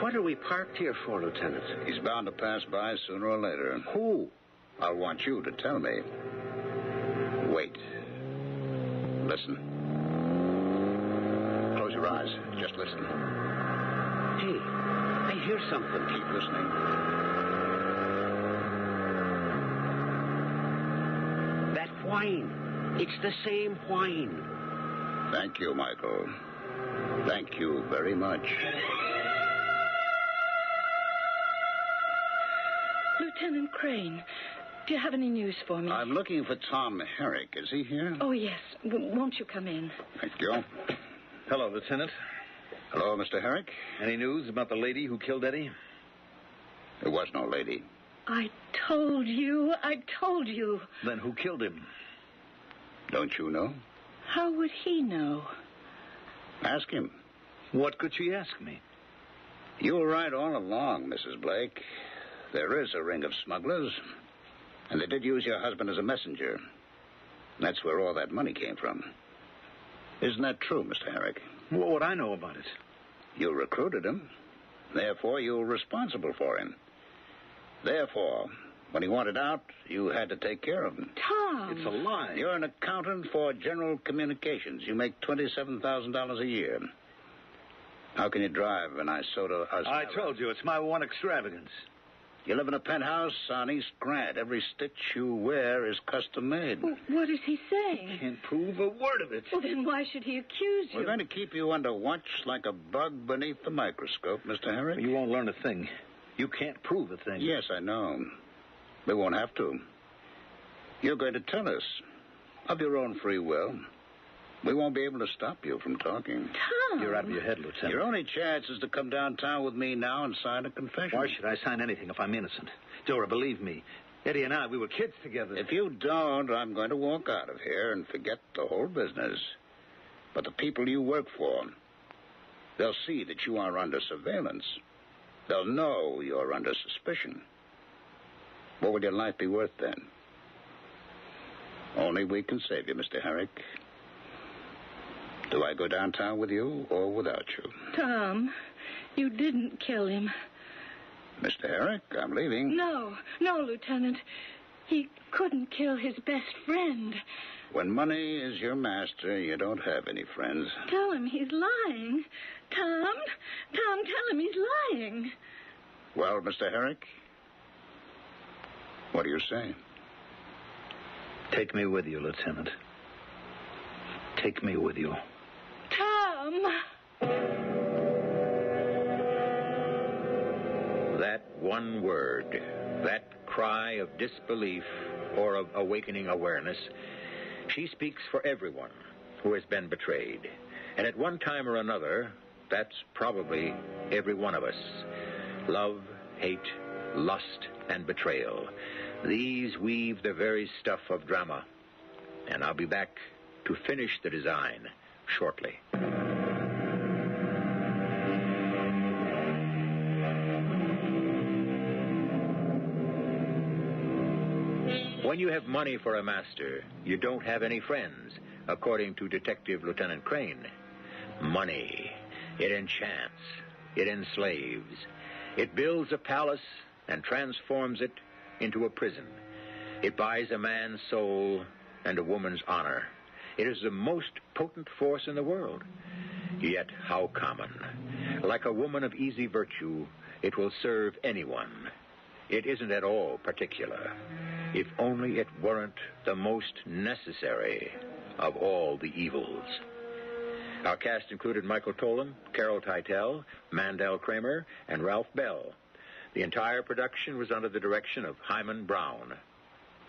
What are we parked here for, Lieutenant? He's bound to pass by sooner or later. Who? I'll want you to tell me. Wait. Listen. Close your eyes. Just listen. Hey, I hear something. Keep listening. That whine. It's the same whine. Thank you, Michael. Thank you very much. Lieutenant Crane, do you have any news for me? I'm looking for Tom Herrick. Is he here? Oh, yes. Won't you come in? Thank you. Hello, Lieutenant. Hello, Mr. Herrick. Any news about the lady who killed Eddie? There was no lady. I told you. Then who killed him? Don't you know? How would he know? Ask him. What could she ask me? You were right all along, Mrs. Blake. There is a ring of smugglers, and they did use your husband as a messenger. That's where all that money came from. Isn't that true, Mr. Herrick? What would I know about it? You recruited him. Therefore, you were responsible for him. Therefore, when he wanted out, you had to take care of him. Tom! It's a lie. You're an accountant for General Communications. You make $27,000 a year. How can you drive an Isotta? I told you, it's my one extravagance. You live in a penthouse on East Grant. Every stitch you wear is custom made. Well, what is he saying? Can't prove a word of it. Well, then why should he accuse you? We're going to keep you under watch like a bug beneath the microscope, Mr. Herrick. You won't learn a thing. You can't prove a thing. Yes, I know. We won't have to. You're going to tell us of your own free will. We won't be able to stop you from talking. Tom! You're out of your head, Lieutenant. Your only chance is to come downtown with me now and sign a confession. Why should I sign anything if I'm innocent? Dora, believe me. Eddie and I, we were kids together. If you don't, I'm going to walk out of here and forget the whole business. But the people you work for, they'll see that you are under surveillance. They'll know you're under suspicion. What would your life be worth then? Only we can save you, Mr. Herrick. Do I go downtown with you or without you? Tom, you didn't kill him. Mr. Herrick, I'm leaving. No, Lieutenant. He couldn't kill his best friend. When money is your master, you don't have any friends. Tell him he's lying. Tom, tell him he's lying. Well, Mr. Herrick, what do you say? Take me with you, Lieutenant. Take me with you. Tom! That one word, that cry of disbelief or of awakening awareness, she speaks for everyone who has been betrayed. And at one time or another, that's probably every one of us. Love, hate, lust, and betrayal. These weave the very stuff of drama. And I'll be back to finish the design shortly. When you have money for a master, you don't have any friends, according to Detective Lieutenant Crane. Money, it enchants, it enslaves. It builds a palace and transforms it into a prison. It buys a man's soul and a woman's honor. It is the most potent force in the world. Yet how common. Like a woman of easy virtue, it will serve anyone. It isn't at all particular. If only it weren't the most necessary of all the evils. Our cast included Michael Tolan, Carol Teitel, Mandel Kramer, and Ralph Bell. The entire production was under the direction of Hyman Brown.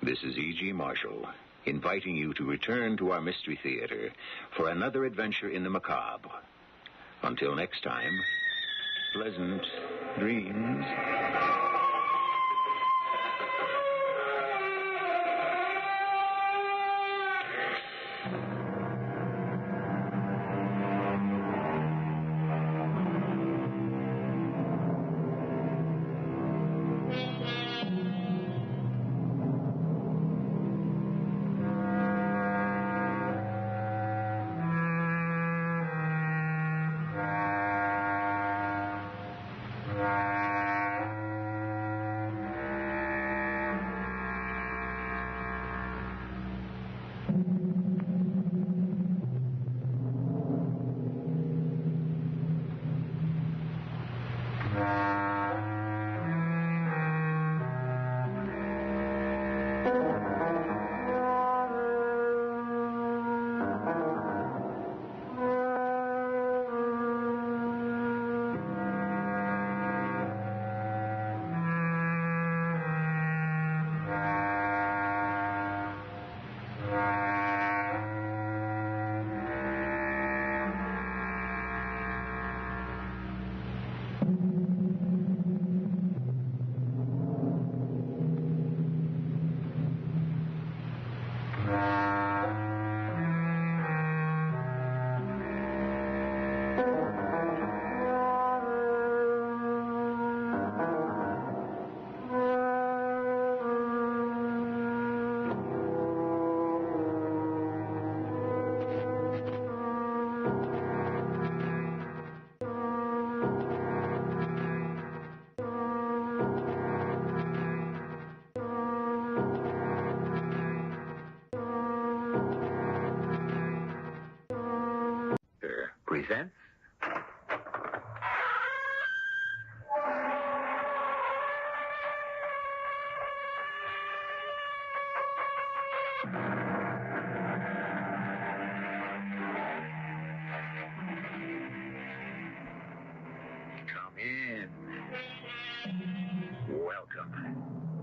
This is E.G. Marshall, inviting you to return to our Mystery Theater for another adventure in the macabre. Until next time, pleasant dreams. presents... Come in. Welcome.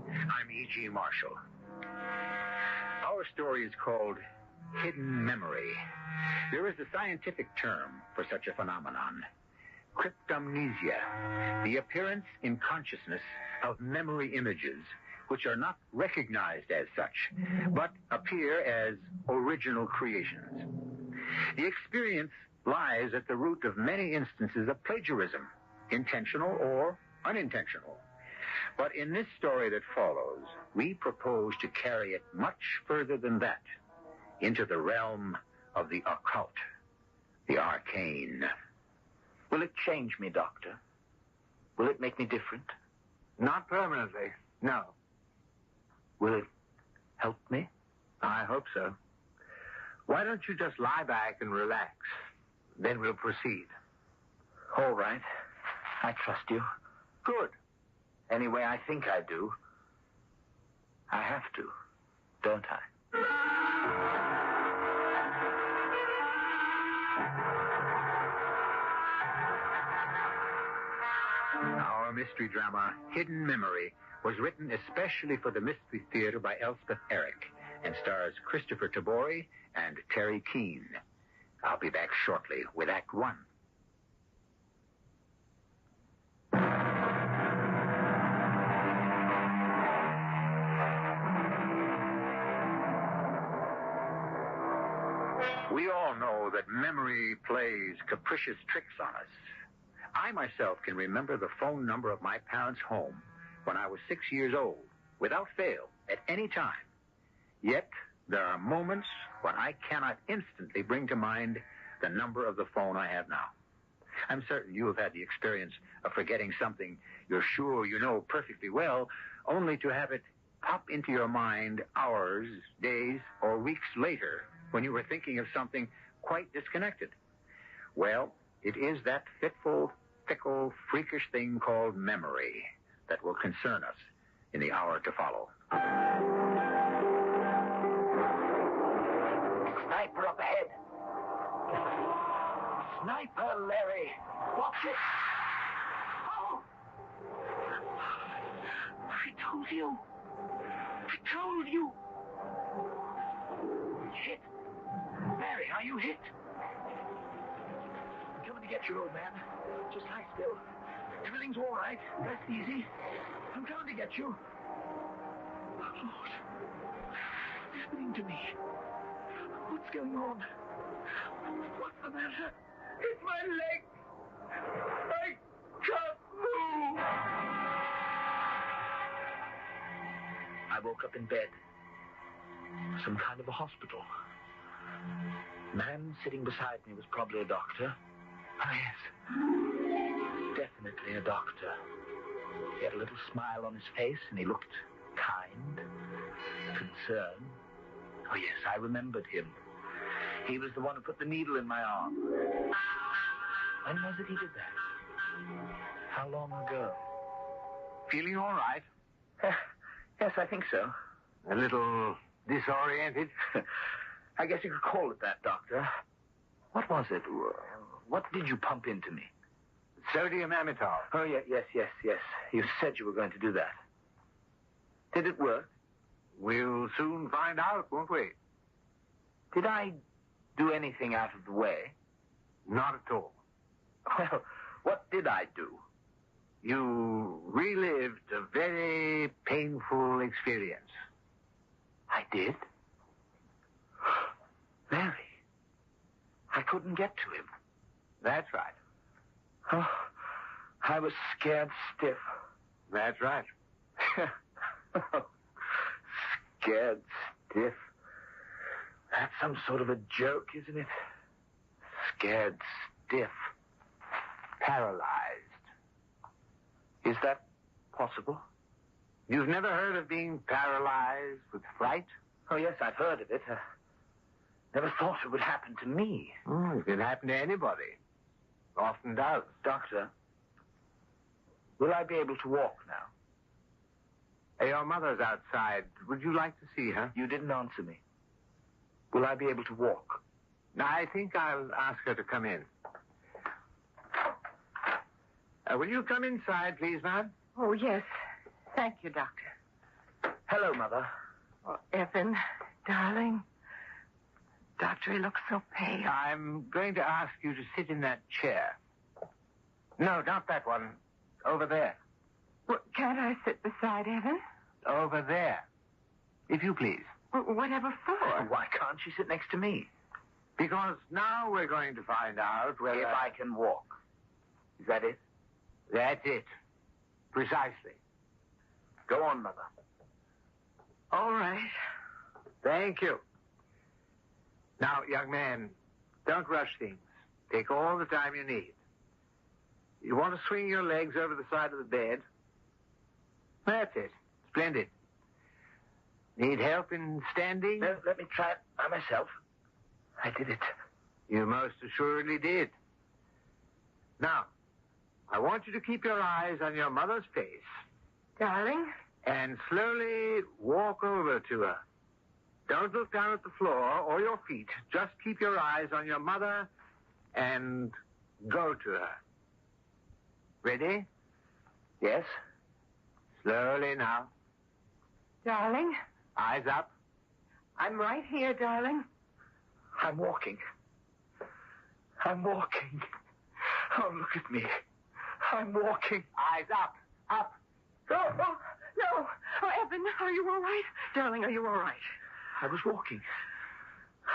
I'm E.G. Marshall. Our story is called Hidden Memory. There is a scientific term for such a phenomenon. Cryptomnesia, the appearance in consciousness of memory images which are not recognized as such, but appear as original creations. The experience lies at the root of many instances of plagiarism, intentional or unintentional. But in this story that follows, we propose to carry it much further than that, into the realm of the occult, the arcane. Will it change me, Doctor? Will it make me different? Not permanently, no. Will it help me? I hope so. Why don't you just lie back and relax? Then we'll proceed. All right. I trust you. Good. Anyway, I think I do. I have to, don't I? Our mystery drama, Hidden Memory, was written especially for the Mystery Theater by Elspeth Eric and stars Christopher Tabori and Terry Keane. I'll be back shortly with Act One. We all know that memory plays capricious tricks on us. I myself can remember the phone number of my parents' home when I was 6 years old, without fail, at any time. Yet, there are moments when I cannot instantly bring to mind the number of the phone I have now. I'm certain you have had the experience of forgetting something you're sure you know perfectly well, only to have it pop into your mind hours, days, or weeks later when you were thinking of something quite disconnected. Well, it is that fitful, fickle, freakish thing called memory that will concern us in the hour to follow. Sniper up ahead. Sniper, Larry. Watch it. Oh. I told you. Hit. Larry, are you hit? I'm coming to get you, old man. Just lie still. Everything's all right. Rest easy. I'm coming to get you. Lord, what's happening to me? What's going on? What's the matter? It's my leg. I can't move. I woke up in bed. Some kind of a hospital. Man sitting beside me was probably a doctor. Ah, yes. Definitely a doctor. He had a little smile on his face, and he looked kind, concerned. Oh, yes, I remembered him. He was the one who put the needle in my arm. When was it he did that? How long ago? Feeling all right? Yes, I think so. A little disoriented? I guess you could call it that, Doctor. What was it? What did you pump into me? Sodium amytal. Oh, yes. You said you were going to do that. Did it work? We'll soon find out, won't we? Did I do anything out of the way? Not at all. Well, what did I do? You relived a very painful experience. I did? Larry, I couldn't get to him. That's right. Oh, I was scared stiff. That's right. Scared stiff. That's some sort of a joke, isn't it? Scared stiff. Paralyzed. Is that possible? You've never heard of being paralyzed with fright? Oh, yes, I've heard of it. Never thought it would happen to me. It can happen to anybody. Often does. Doctor, will I be able to walk now? Your mother's outside. Would you like to see her? You didn't answer me. Will I be able to walk? I think I'll ask her to come in. Will you come inside, please, ma'am? Oh, yes. Thank you, Doctor. Hello, Mother. Oh, Evan, darling. Doctor, he looks so pale. I'm going to ask you to sit in that chair. No, not that one. Over there. Well, can't I sit beside Evan? Over there. If you please. Well, whatever for? Why can't she sit next to me? Because now we're going to find out whether... If I can walk. Is that it? That's it. Precisely. Go on, Mother. All right. Thank you. Now, young man, don't rush things. Take all the time you need. You want to swing your legs over the side of the bed? That's it. Splendid. Need help in standing? No, let me try it by myself. I did it. You most assuredly did. Now, I want you to keep your eyes on your mother's face. Darling? And slowly walk over to her. Don't look down at the floor or your feet. Just keep your eyes on your mother and go to her. Ready? Yes. Slowly now. Darling? Eyes up. I'm right here, darling. I'm walking. I'm walking. Oh, look at me. I'm walking. Eyes up. Up. Oh, no. Oh, Evan, are you all right? Darling, are you all right? I was walking.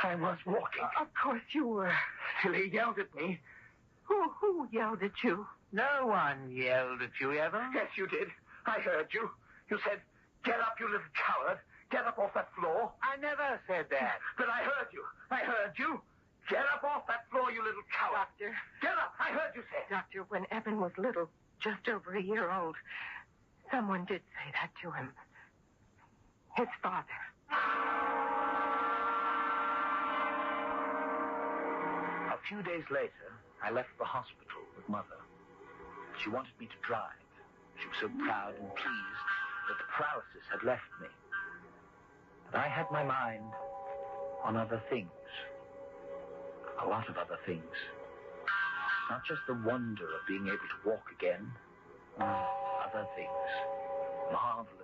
I was walking. Of course you were. Till he yelled at me. Who yelled at you? No one yelled at you, Evan. Yes, you did. I heard you. You said, "Get up, you little coward. Get up off that floor." I never said that. But I heard you. I heard you. Get up off that floor, you little coward. Doctor. Get up. I heard you say it. Doctor, when Evan was little, just over a year old, someone did say that to him. His father. A few days later, I left the hospital with Mother. She wanted me to drive. She was so proud and pleased that the paralysis had left me. But I had my mind on other things. A lot of other things. Not just the wonder of being able to walk again. Other things. Marvelous,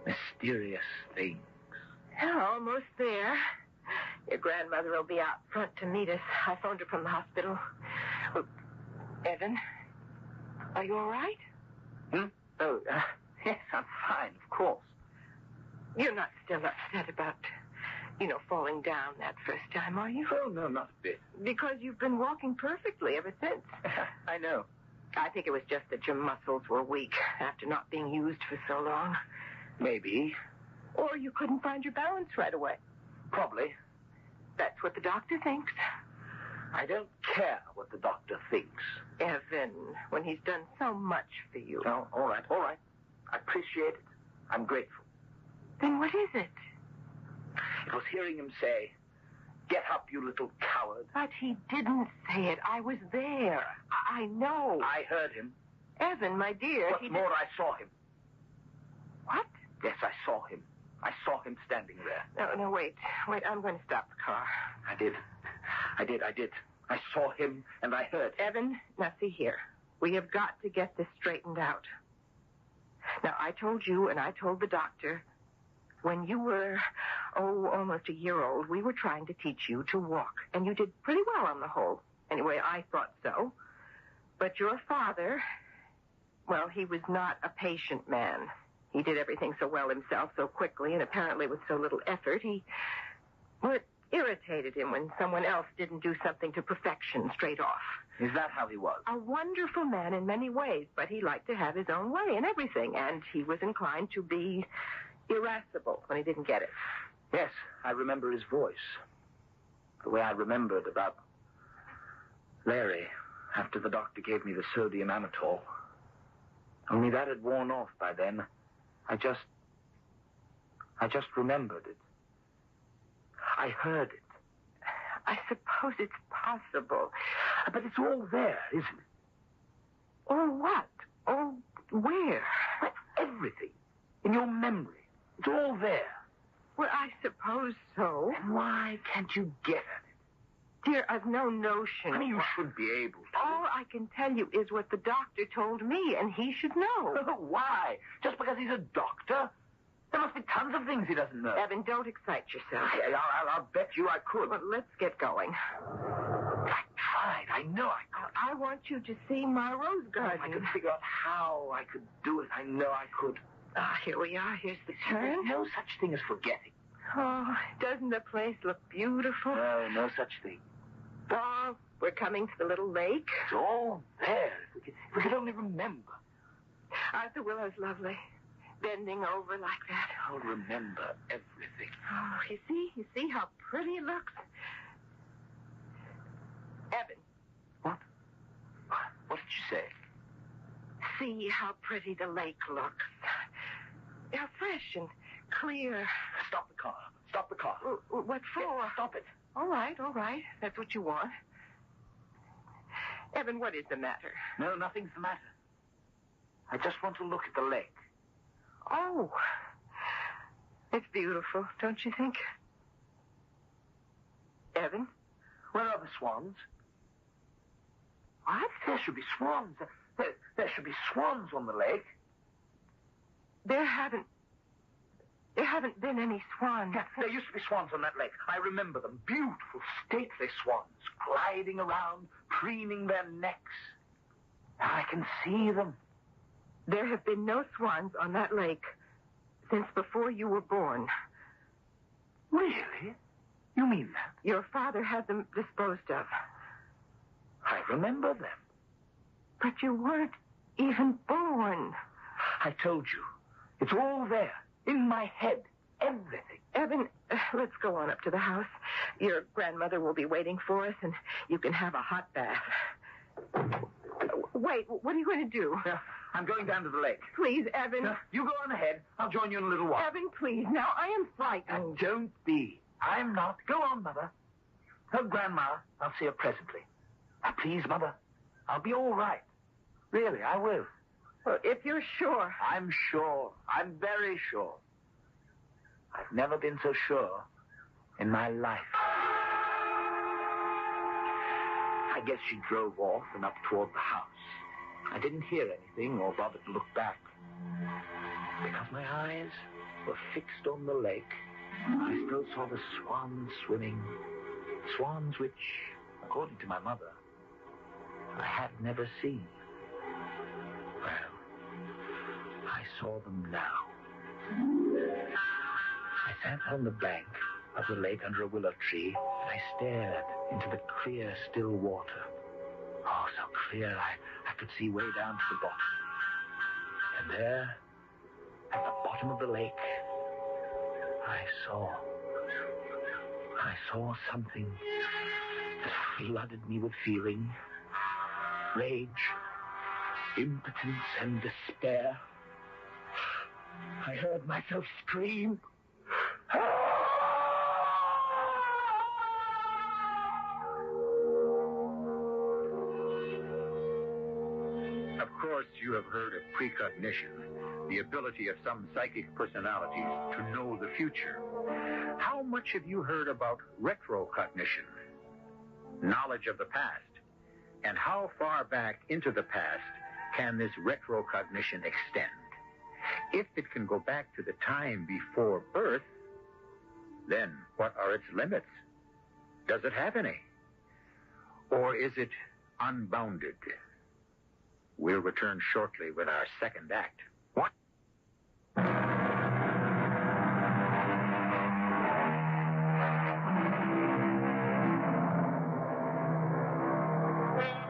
mysterious things. We're almost there. Your grandmother will be out front to meet us. I phoned her from the hospital. Oh, Evan, are you all right? Oh, yes, I'm fine, of course. You're not still upset about, falling down that first time, are you? Oh, no, not a bit. Because you've been walking perfectly ever since. I know. I think it was just that your muscles were weak after not being used for so long. Maybe. Or you couldn't find your balance right away. Probably. That's what the doctor thinks. I don't care what the doctor thinks. Evan, when he's done so much for you. Oh, all right. I appreciate it. I'm grateful. Then what is it? It was hearing him say, "Get up, you little coward." But he didn't say it. I was there. I know. I heard him. Evan, my dear. What's more, I saw him. What? Yes, I saw him. I saw him standing there. No, wait. I'm going to stop the car. I did. I saw him and I heard him. Evan, now see here. We have got to get this straightened out. Now, I told you and I told the doctor, when you were, almost a year old, we were trying to teach you to walk. And you did pretty well on the whole. Anyway, I thought so. But your father, well, he was not a patient man. He did everything so well himself, so quickly, and apparently with so little effort. It irritated him when someone else didn't do something to perfection straight off. Is that how he was? A wonderful man in many ways, but he liked to have his own way in everything, and he was inclined to be irascible when he didn't get it. Yes, I remember his voice. The way I remembered about Larry after the doctor gave me the sodium amytal. Only that had worn off by then. I just remembered it. I heard it. I suppose it's possible. But it's all there, isn't it? All what? All where? Well, everything. In your memory. It's all there. Well, I suppose so. And why can't you get at it? Dear, I've no notion. I mean, you should be able to. All I can tell you is what the doctor told me, and he should know. Why? Just because he's a doctor? There must be tons of things he doesn't know. Evan, don't excite yourself. Okay, I'll bet you I could. Well, let's get going. I tried. I know I could. I want you to see my rose garden. If I could figure out how I could do it, I know I could. Here we are. Here's the turn. There's no such thing as forgetting. Oh, doesn't the place look beautiful? No such thing. Oh, we're coming to the little lake. It's all there. If we could only remember. Arthur Willow's lovely. Bending over like that. I'll remember everything. Oh, you see how pretty it looks? Evan. What? What did you say? See how pretty the lake looks. How fresh and clear. Stop the car. Stop the car. What for? Yeah, stop it. All right. That's what you want. Evan, what is the matter? No, nothing's the matter. I just want to look at the lake. Oh. It's beautiful, don't you think? Evan? Where are the swans? What? There should be swans. There should be swans on the lake. There haven't been any swans. Yeah, there used to be swans on that lake. I remember them. Beautiful, stately swans, gliding around, preening their necks. I can see them. There have been no swans on that lake since before you were born. Really? You mean that? Your father had them disposed of. I remember them. But you weren't even born. I told you. It's all there. In my head. Everything. Evan, let's go on up to the house. Your grandmother will be waiting for us, and you can have a hot bath. Wait, what are you going to do? I'm going down to the lake. Please, Evan. You go on ahead. I'll join you in a little while. Evan, please. Now, I am frightened. Don't be. I'm not. Go on, Mother. Oh, Grandma, I'll see her presently. Now, please, Mother. I'll be all right. Really, I will. Well, if you're sure. I'm sure. I'm very sure. I've never been so sure in my life. I guess she drove off and up toward the house. I didn't hear anything or bother to look back. Because my eyes were fixed on the lake, I still saw the swans swimming. Swans which, according to my mother, I had never seen. Well, I saw them now. I sat on the bank of the lake under a willow tree, and I stared into the clear, still water. Oh, so clear I could see way down to the bottom. And there, at the bottom of the lake, I saw something that flooded me with feeling. Rage, impotence, and despair. I heard myself scream. Of course, you have heard of precognition, the ability of some psychic personalities to know the future. How much have you heard about retrocognition, knowledge of the past? And how far back into the past can this retrocognition extend? If it can go back to the time before birth, then what are its limits? Does it have any? Or is it unbounded? We'll return shortly with our second act. What?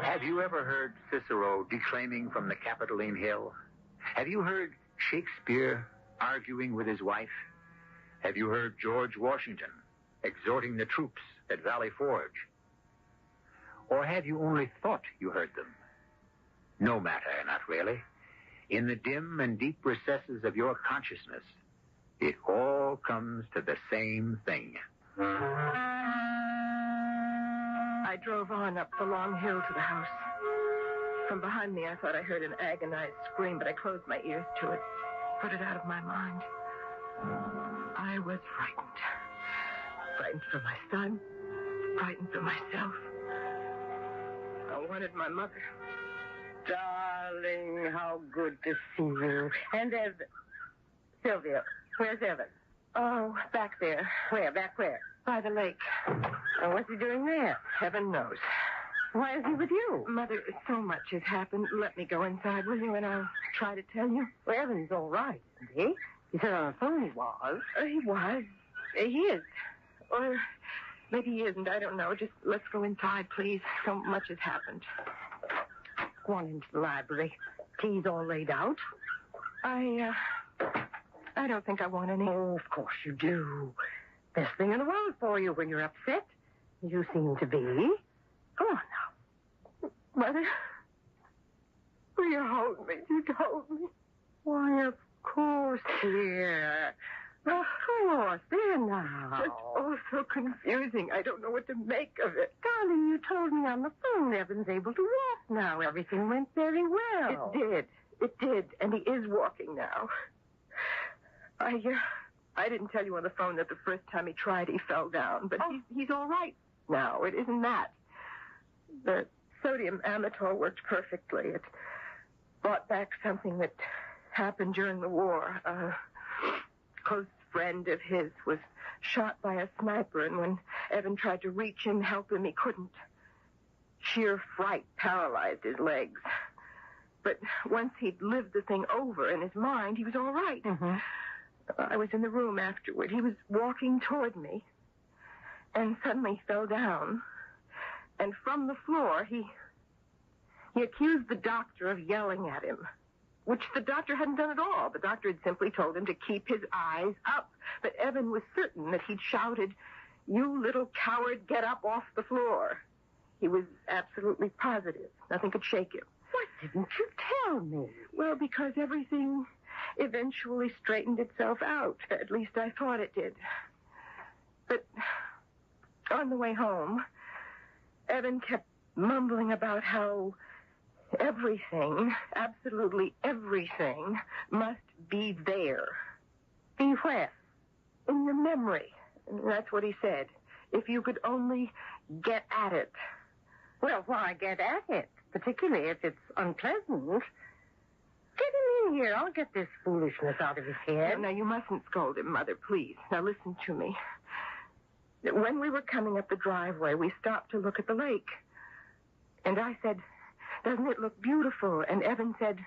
Have you ever heard Cicero declaiming from the Capitoline Hill? Have you heard Shakespeare arguing with his wife? Have you heard George Washington exhorting the troops at Valley Forge? Or have you only thought you heard them? No matter, not really. In the dim and deep recesses of your consciousness, it all comes to the same thing. I drove on up the long hill to the house. From behind me, I thought I heard an agonized scream, but I closed my ears to it, put it out of my mind. I was frightened. Frightened for my son, frightened for myself. I wanted my mother. Darling, how good to see you. And Evan. Sylvia, where's Evan? Oh, back there. Where? Back where? By the lake. Oh, what's he doing there? Heaven knows. Why is he with you? Mother, so much has happened. Let me go inside, will you, and I'll try to tell you. Well, Evan's all right, isn't he? He said on the phone he was. He was. He is. Or maybe he isn't. I don't know. Just let's go inside, please. So much has happened. Go on into the library. Tea's all laid out. I don't think I want any. Oh, of course you do. Best thing in the world for you when you're upset. You seem to be. Go on now. Mother, will you hold me? You hold me. Why, of course, dear. Of course. There now. It's all so confusing. I don't know what to make of it. Darling, you told me on the phone Evan's able to walk now. Everything went very well. It did. It did. And he is walking now. I didn't tell you on the phone that the first time he tried, he fell down. But he's all right now. It isn't that. The sodium amytal worked perfectly. It brought back something that happened during the war. A close friend of his was shot by a sniper, and when Evan tried to reach him, help him, he couldn't. Sheer fright paralyzed his legs. But once he'd lived the thing over in his mind, he was all right. Mm-hmm. I was in the room afterward. He was walking toward me and suddenly fell down. And from the floor, he accused the doctor of yelling at him, which the doctor hadn't done at all. The doctor had simply told him to keep his eyes up. But Evan was certain that he'd shouted, "You little coward, get up off the floor." He was absolutely positive. Nothing could shake him. Why didn't you tell me? Well, because everything eventually straightened itself out. At least I thought it did. But on the way home, Evan kept mumbling about how everything, absolutely everything, must be there. Be where? In your memory. And that's what he said. If you could only get at it. Well, why get at it? Particularly if it's unpleasant. Get him in here. I'll get this foolishness out of his head. Now, you mustn't scold him, Mother, please. Now, listen to me. When we were coming up the driveway, we stopped to look at the lake. And I said, "Doesn't it look beautiful?" And Evan said,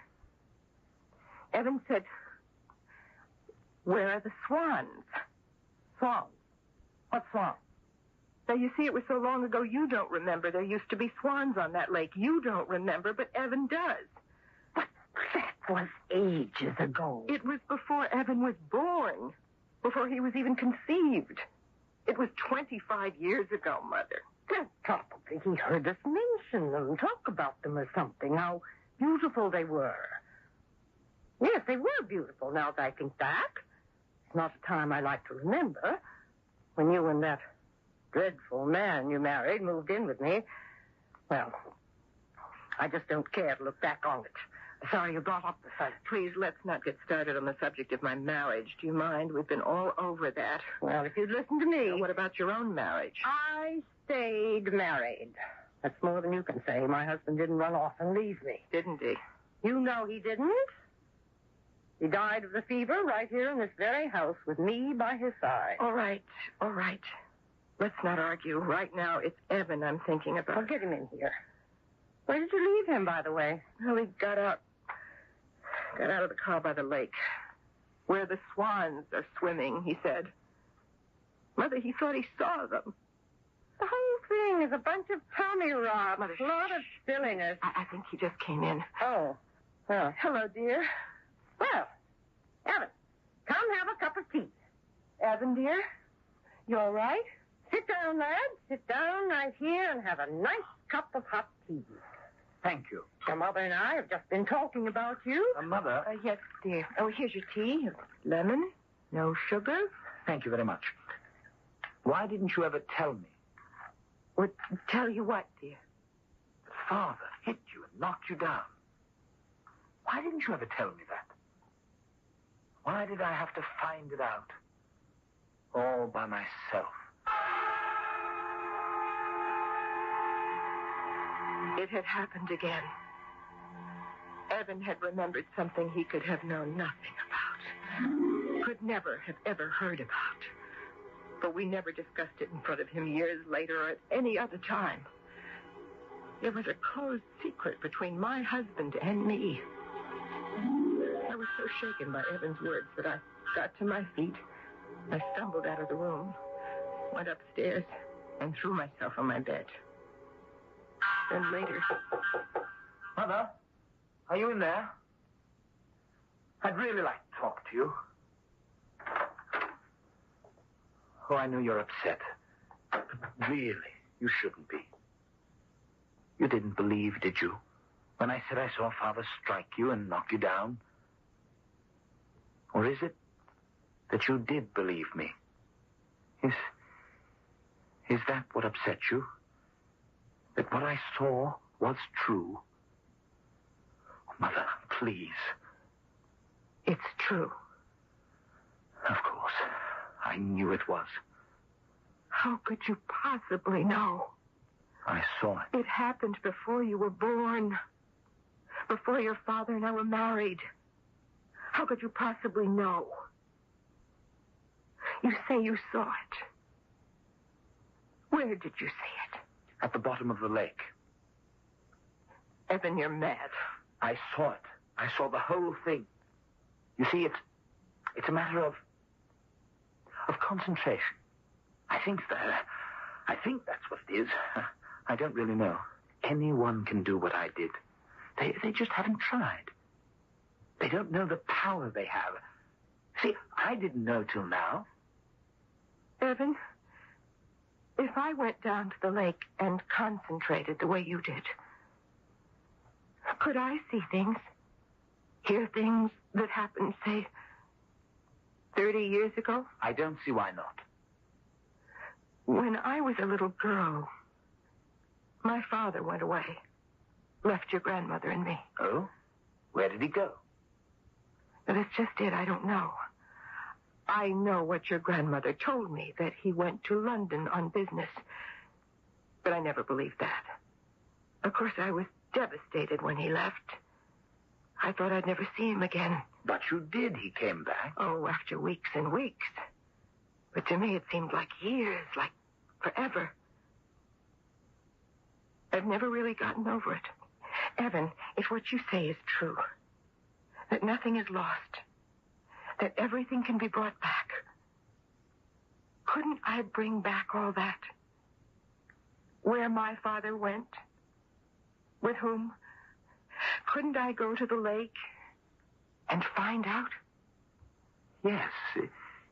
"Where are the swans?" Swans? What swans? Now, you see, it was so long ago you don't remember. There used to be swans on that lake. You don't remember, but Evan does. But that was ages ago. It was before Evan was born, before he was even conceived. It was 25 years ago, Mother. Well, probably he heard us mention them, talk about them or something, how beautiful they were. Yes, they were beautiful, now that I think back. It's not a time I like to remember. When you and that dreadful man you married moved in with me, well, I just don't care to look back on it. Sorry you brought up the subject. Please, let's not get started on the subject of my marriage. Do you mind? We've been all over that. Well, if you'd listen to me... Now, what about your own marriage? I stayed married. That's more than you can say. My husband didn't run off and leave me. Didn't he? You know he didn't. He died of the fever right here in this very house with me by his side. All right. Let's not argue. Right now, it's Evan I'm thinking about. Well, get him in here. Where did you leave him, by the way? Well, he got out of the car by the lake, where the swans are swimming, he said. Mother, he thought he saw them. The whole thing is a bunch of Tommy Rob. Mother, a lot of silliness. I think he just came in. Oh. Well. Hello, dear. Well, Evan, come have a cup of tea. Evan, dear, you all right? Sit down, lad. Sit down right here and have a nice cup of hot tea. Thank you. Your mother and I have just been talking about you. Mother? Yes, dear. Oh, here's your tea. Lemon, no sugar. Thank you very much. Why didn't you ever tell me? Would tell you what, dear? Father hit you and knocked you down. Why didn't you ever tell me that? Why did I have to find it out all by myself? It had happened again. Evan had remembered something he could have known nothing about. Could never have ever heard about. But we never discussed it in front of him years later or at any other time. There was a closed secret between my husband and me. I was so shaken by Evan's words that I got to my feet. I stumbled out of the room, went upstairs, and threw myself on my bed. Then later... Mother, are you in there? I'd really like to talk to you. Oh, I know you're upset. But really, you shouldn't be. You didn't believe, did you? When I said I saw Father strike you and knock you down? Or is it that you did believe me? Is that what upset you? That what I saw was true? Oh, Mother, please. It's true. Of course. I knew it was. How could you possibly know? I saw it. It happened before you were born. Before your father and I were married. How could you possibly know? You say you saw it. Where did you see it? At the bottom of the lake. Evan, you're mad. I saw it. I saw the whole thing. You see, it's a matter of concentration. I think that's what it is. I don't really know. Anyone can do what I did. They just haven't tried. They don't know the power they have. See, I didn't know till now. Evan, if I went down to the lake and concentrated the way you did, could I see things? Hear things that happened, say, 30 years ago? I don't see why not. When I was a little girl, my father went away. Left your grandmother and me. Oh? Where did he go? That's just it. I don't know. I know what your grandmother told me, that he went to London on business. But I never believed that. Of course, I was devastated when he left. I thought I'd never see him again. But you did. He came back. Oh, after weeks and weeks. But to me, it seemed like years, like forever. I've never really gotten over it. Evan, if what you say is true, that nothing is lost, that everything can be brought back, couldn't I bring back all that? Where my father went? With whom? Couldn't I go to the lake and find out? Yes,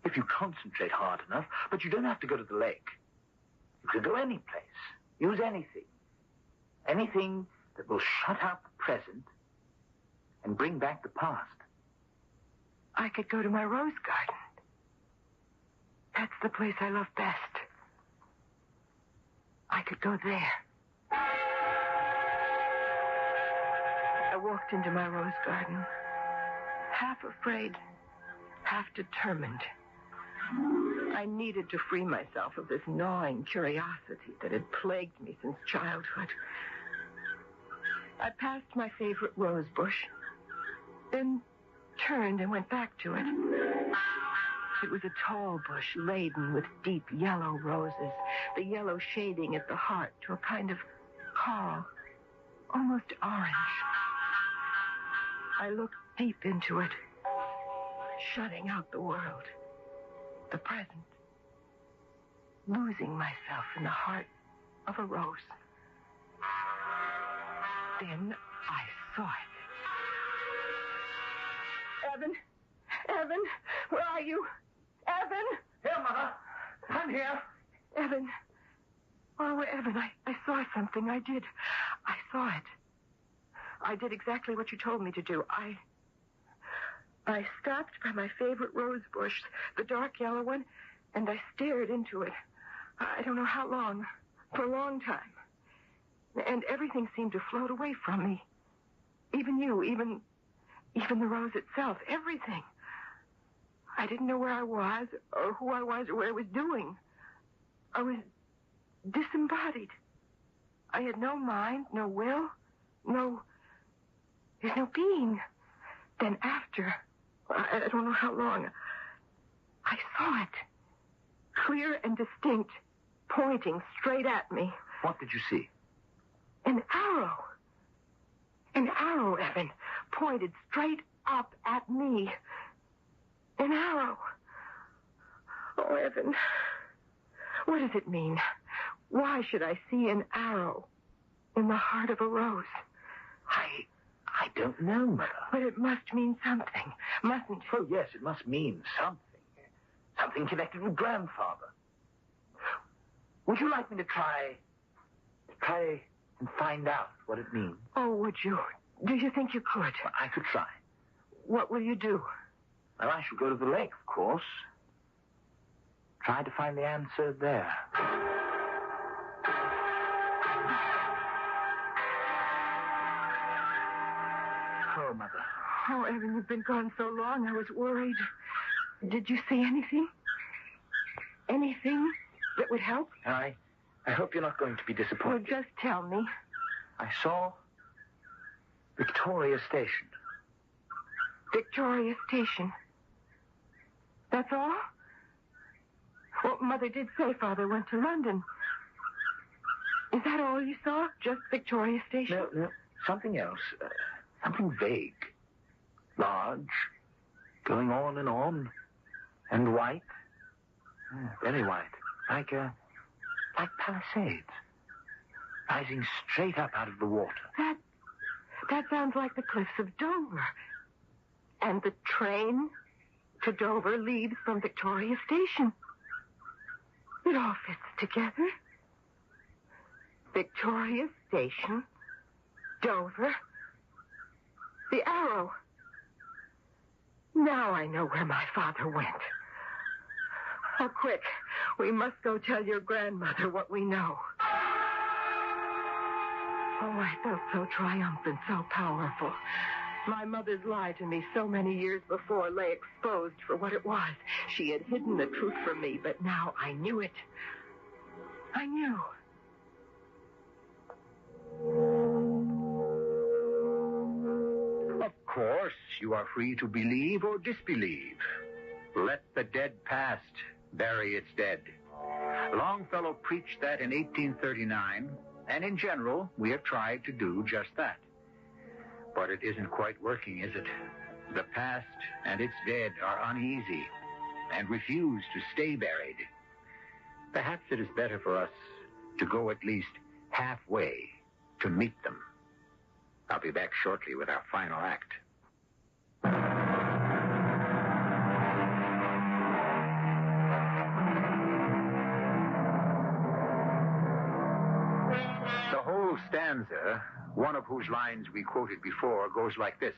if you concentrate hard enough, but you don't have to go to the lake. You can go any place. Use anything. Anything that will shut out the present and bring back the past. I could go to my rose garden. That's the place I love best. I could go there. I walked into my rose garden, half afraid, half determined. I needed to free myself of this gnawing curiosity that had plagued me since childhood. I passed my favorite rose bush, then turned and went back to it. It was a tall bush laden with deep yellow roses, the yellow shading at the heart to a kind of coral, almost orange. I looked deep into it, shutting out the world, the present, losing myself in the heart of a rose. Then I saw it. Evan, where are you? Evan! Here, Mother. I'm here. Evan. Oh, Evan, I saw something. I did. I saw it. I did exactly what you told me to do. I stopped by my favorite rose bush, the dark yellow one, and I stared into it. I don't know how long. For a long time. And everything seemed to float away from me. Even you, even the rose itself, everything. I didn't know where I was, or who I was, or what I was doing. I was disembodied. I had no mind, no will, there's no being. Then after, I don't know how long, I saw it. Clear and distinct, pointing straight at me. What did you see? An arrow. An arrow, Evan, pointed straight up at me. An arrow. Oh, Evan, what does it mean? Why should I see an arrow in the heart of a rose? I don't know, Mother. But it must mean something, mustn't it? Oh, yes, it must mean something. Something connected with Grandfather. Would you like me to try and find out what it means? Oh, would you? Do you think you could? Well, I could try. What will you do? Well, I shall go to the lake, of course. Try to find the answer there. Oh, Mother. Oh, Evan, you've been gone so long, I was worried. Did you see anything? Anything that would help? I hope you're not going to be disappointed. Well, just tell me. I saw Victoria Station. Victoria Station. That's all? Well, Mother did say Father went to London. Is that all you saw? Just Victoria Station? No. Something else. Something vague. Large. Going on. And white. Very white. Like Palisades. Rising straight up out of the water. That sounds like the cliffs of Dover. And the train to Dover leaves from Victoria Station. It all fits together. Victoria Station, Dover, the arrow. Now I know where my father went. Oh, quick. We must go tell your grandmother what we know. Oh, I felt so triumphant, so powerful. My mother's lie to me so many years before lay exposed for what it was. She had hidden the truth from me, but now I knew it. I knew. Of course, you are free to believe or disbelieve. Let the dead past bury its dead. Longfellow preached that in 1839, and in general, we have tried to do just that. But it isn't quite working, is it? The past and its dead are uneasy and refuse to stay buried. Perhaps it is better for us to go at least halfway to meet them. I'll be back shortly with our final act. The whole stanza, one of whose lines we quoted before, goes like this.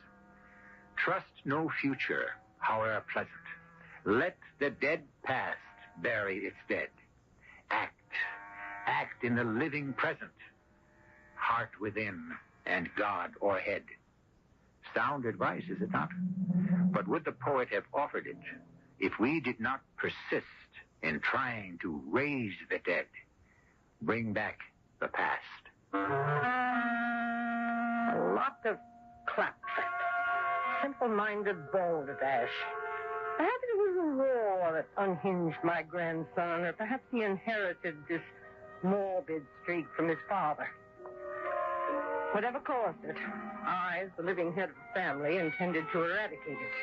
Trust no future, however pleasant. Let the dead past bury its dead. Act in the living present. Heart within and God o'erhead. Sound advice, is it not? But would the poet have offered it if we did not persist in trying to raise the dead, bring back the past? A lot of claptrap. Simple-minded balderdash. Perhaps it was the war that unhinged my grandson, or perhaps he inherited this morbid streak from his father. Whatever caused it, I, as the living head of the family, intended to eradicate it.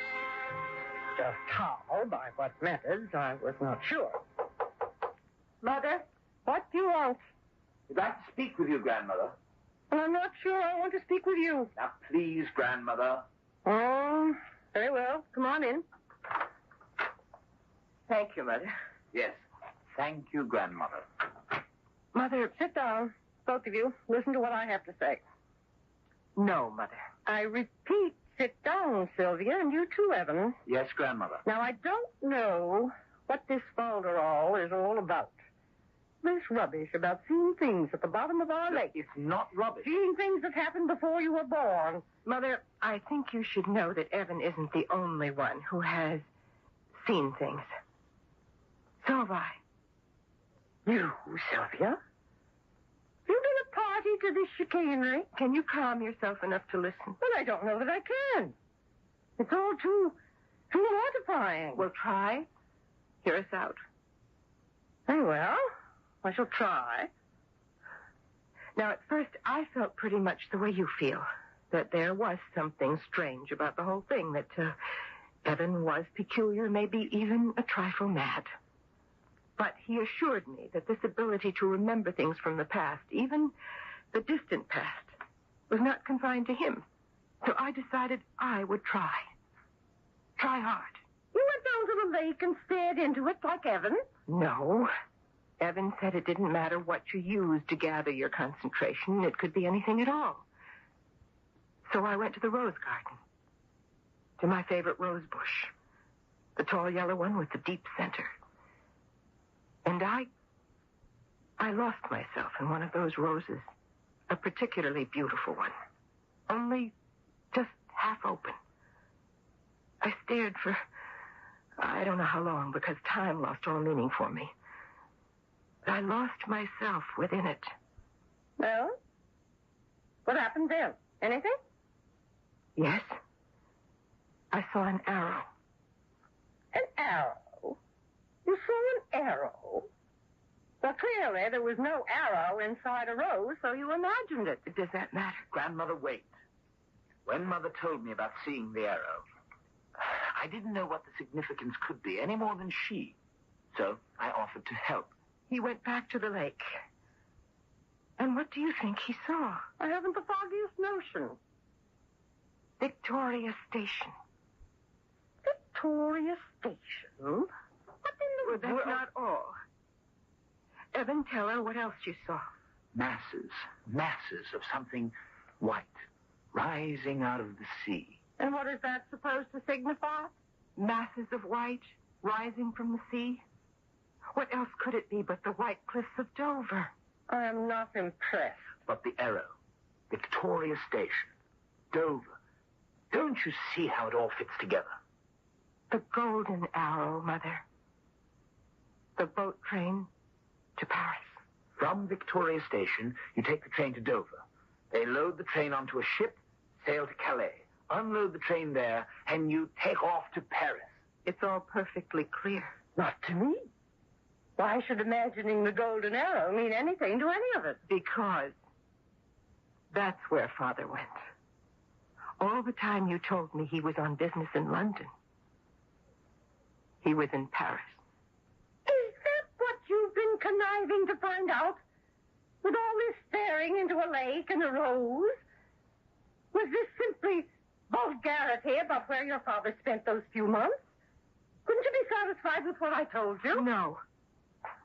Just how, by what methods, I was not sure. Mother, what do you want? I'd like to speak with you, Grandmother. Well, I'm not sure I want to speak with you. Now, please, Grandmother. Oh, very well. Come on in. Thank you, Mother. Yes. Thank you, Grandmother. Mother, sit down. Both of you. Listen to what I have to say. No, Mother. I repeat, sit down, Sylvia, and you too, Evan. Yes, Grandmother. Now, I don't know what this folderol is all about. this rubbish about seeing things at the bottom of our lake? It's not rubbish. Seeing things that happened before you were born. Mother, I think you should know that Evan isn't the only one who has seen things. So have I. You, Sylvia? You've been a party to this chicanery. Can you calm yourself enough to listen? Well, I don't know that I can. It's all too mortifying. Well, try. Hear us out. Very well. I shall try. Now, at first, I felt pretty much the way you feel, that there was something strange about the whole thing, that Evan was peculiar, maybe even a trifle mad. But he assured me that this ability to remember things from the past, even the distant past, was not confined to him. So I decided I would try. Try hard. You went down to the lake and stared into it like Evan? No. Evan said it didn't matter what you used to gather your concentration. It could be anything at all. So I went to the rose garden, to my favorite rose bush, the tall yellow one with the deep center. And I lost myself in one of those roses, a particularly beautiful one, only just half open. I stared for, I don't know how long, because time lost all meaning for me. But I lost myself within it. Well, what happened then? Anything? Yes. I saw an arrow. An arrow? You saw an arrow? Well, clearly there was no arrow inside a rose, so you imagined it. Does that matter? Grandmother, wait. When Mother told me about seeing the arrow, I didn't know what the significance could be, any more than she. So I offered to help. He went back to the lake. And what do you think he saw? I haven't the foggiest notion. Victoria Station. Victoria Station? What in the Well, that's not all. Evan, tell her what else you saw. Masses of something white rising out of the sea. And what is that supposed to signify? Masses of white rising from the sea? What else could it be but the white cliffs of Dover? I am not impressed. But the arrow, Victoria Station, Dover. Don't you see how it all fits together? The golden arrow, Mother. The boat train to Paris. From Victoria Station, you take the train to Dover. They load the train onto a ship, sail to Calais, unload the train there, and you take off to Paris. It's all perfectly clear. Not to me. Why should imagining the golden arrow mean anything to any of us? Because that's where Father went. All the time you told me he was on business in London, he was in Paris. Is that what you've been conniving to find out? With all this staring into a lake and a rose? Was this simply vulgarity about where your father spent those few months? Couldn't you be satisfied with what I told you? No.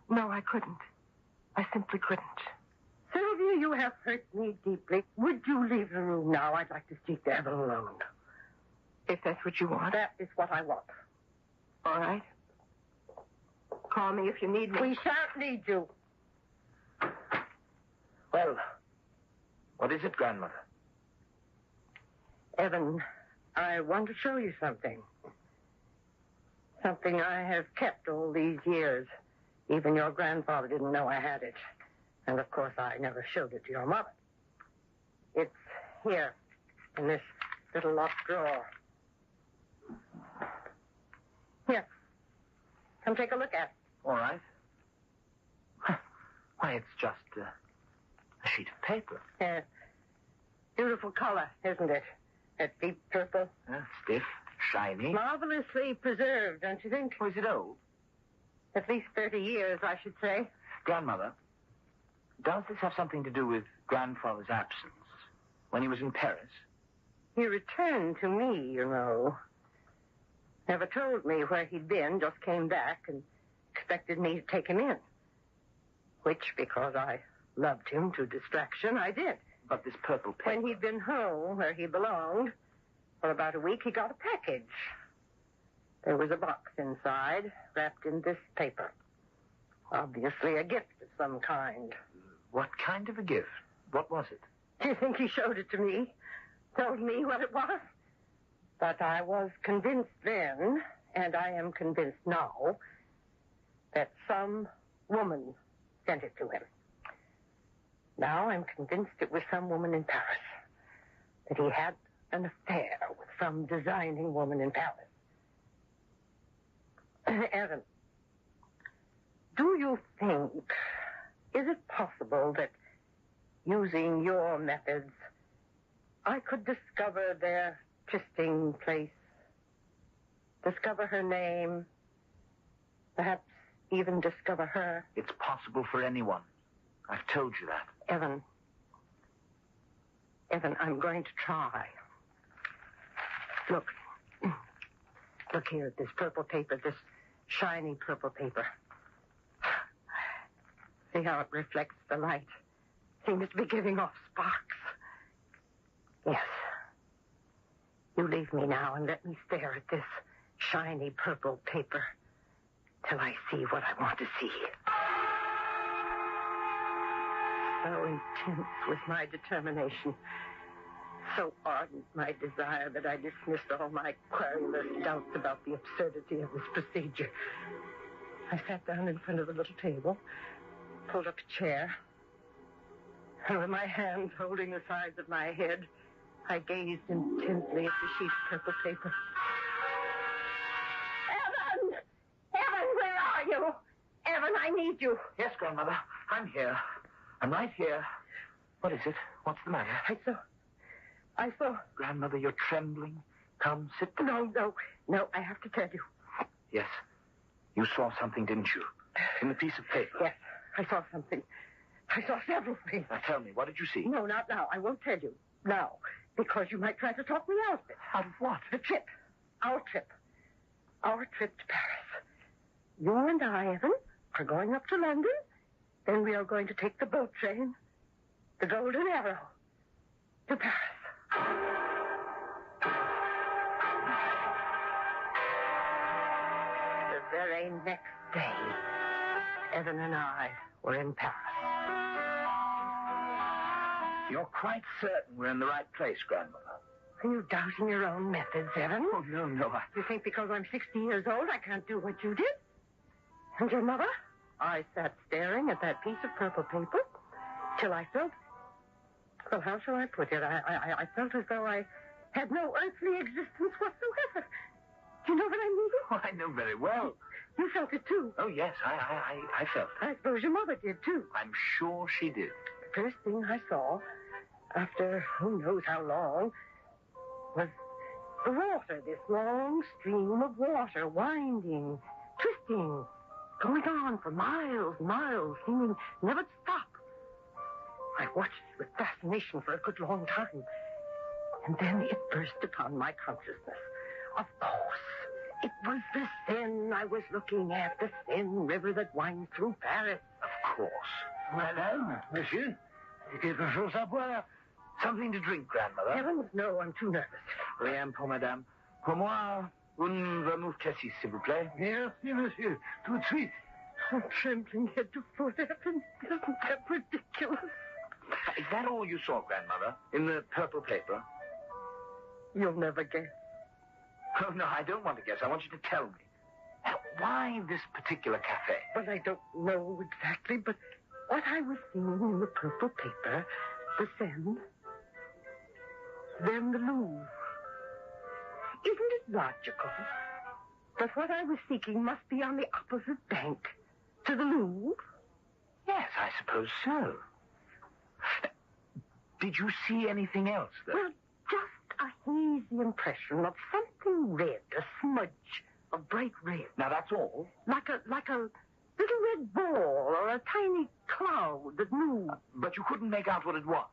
No, I couldn't. I simply couldn't. Sylvia, you have hurt me deeply. Would you leave the room now? I'd like to speak to Evan alone. If that's what you want. That is what I want. All right. Call me if you need me. We shan't need you. Well, what is it, Grandmother? Evan, I want to show you something. Something I have kept all these years. Even your grandfather didn't know I had it. And, of course, I never showed it to your mother. It's here, in this little locked drawer. Here. Come take a look at it. All right. Why, it's just a sheet of paper. Yes. Beautiful color, isn't it? That deep purple. Stiff, shiny. Marvelously preserved, don't you think? Oh, is it old? At least 30 years, I should say. Grandmother, does this have something to do with Grandfather's absence when he was in Paris? He returned to me, you know. Never told me where he'd been, just came back and expected me to take him in. Which, because I loved him to distraction, I did. But this purple paper... When he'd been home, where he belonged, for about a week, he got a package. There was a box inside, wrapped in this paper. Obviously a gift of some kind. What kind of a gift? What was it? Do you think he showed it to me? Told me what it was? But I was convinced then, and I am convinced now, that some woman sent it to him. Now I'm convinced it was some woman in Paris. That he had an affair with some designing woman in Paris. Evan, do you think, is it possible that using your methods, I could discover their trysting place, discover her name, perhaps even discover her? It's possible for anyone. I've told you that. Evan, I'm going to try. Look here at this purple paper, this shiny purple paper. See how it reflects the light. Seems to be giving off sparks. Yes. You leave me now and let me stare at this shiny purple paper till I see what I want to see. So intense was my determination, so ardent my desire that I dismissed all my querulous doubts about the absurdity of this procedure. I sat down in front of the little table, pulled up a chair, and with my hands holding the sides of my head, I gazed intently at the sheet of purple paper. Evan! Evan, where are you? Evan, I need you. Yes, Grandmother. I'm here. I'm right here. What is it? What's the matter? I saw... Grandmother, you're trembling. Come, sit down. No, I have to tell you. Yes. You saw something, didn't you? In the piece of paper. Yes, I saw something. I saw several things. Now tell me, what did you see? No, not now. I won't tell you. Now. Because you might try to talk me out of it. Out of what? The trip. Our trip. Our trip to Paris. You and I, Evan, are going up to London. Then we are going to take the boat train, the Golden Arrow, to Paris. The very next day, Evan and I were in Paris. You're quite certain we're in the right place, Grandmother? Are you doubting your own methods, Evan? Oh, no. You think because I'm 60 years old I can't do what you did? And your mother? I sat staring at that piece of purple paper till I felt... Well, how shall I put it? I felt as though I had no earthly existence whatsoever. Do you know what I mean? Oh, I know very well. You felt it, too. Oh, yes, I felt it. I suppose your mother did, too. I'm sure she did. The first thing I saw, after who knows how long, was the water, this long stream of water, winding, twisting, going on for miles, seeming never to stop. I watched it with fascination for a good long time. And then it burst upon my consciousness. Of course, it was the Seine I was looking at, the Seine River that winds through Paris. Of course. Madame, monsieur, quelque chose à boire? Something to drink, Grandmother. Heavens, no, I'm too nervous. Rien pour madame. Pour moi, une vermouth cassis, s'il vous plaît. Merci, monsieur. Tout de suite. I'm trembling head to foot, Evan. Isn't that ridiculous? Is that all you saw, Grandmother, in the purple paper? You'll never guess. Oh, no, I don't want to guess. I want you to tell me. Why this particular cafe? Well, I don't know exactly, but what I was seeing in the purple paper, the Seine, then the Louvre. Isn't it logical that what I was seeking must be on the opposite bank to the Louvre? Yes, I suppose so. Did you see anything else, though? Well, just a hazy impression of something red, a smudge of bright red. Now, that's all? Like a little red ball or a tiny cloud that moved. But you couldn't make out what it was?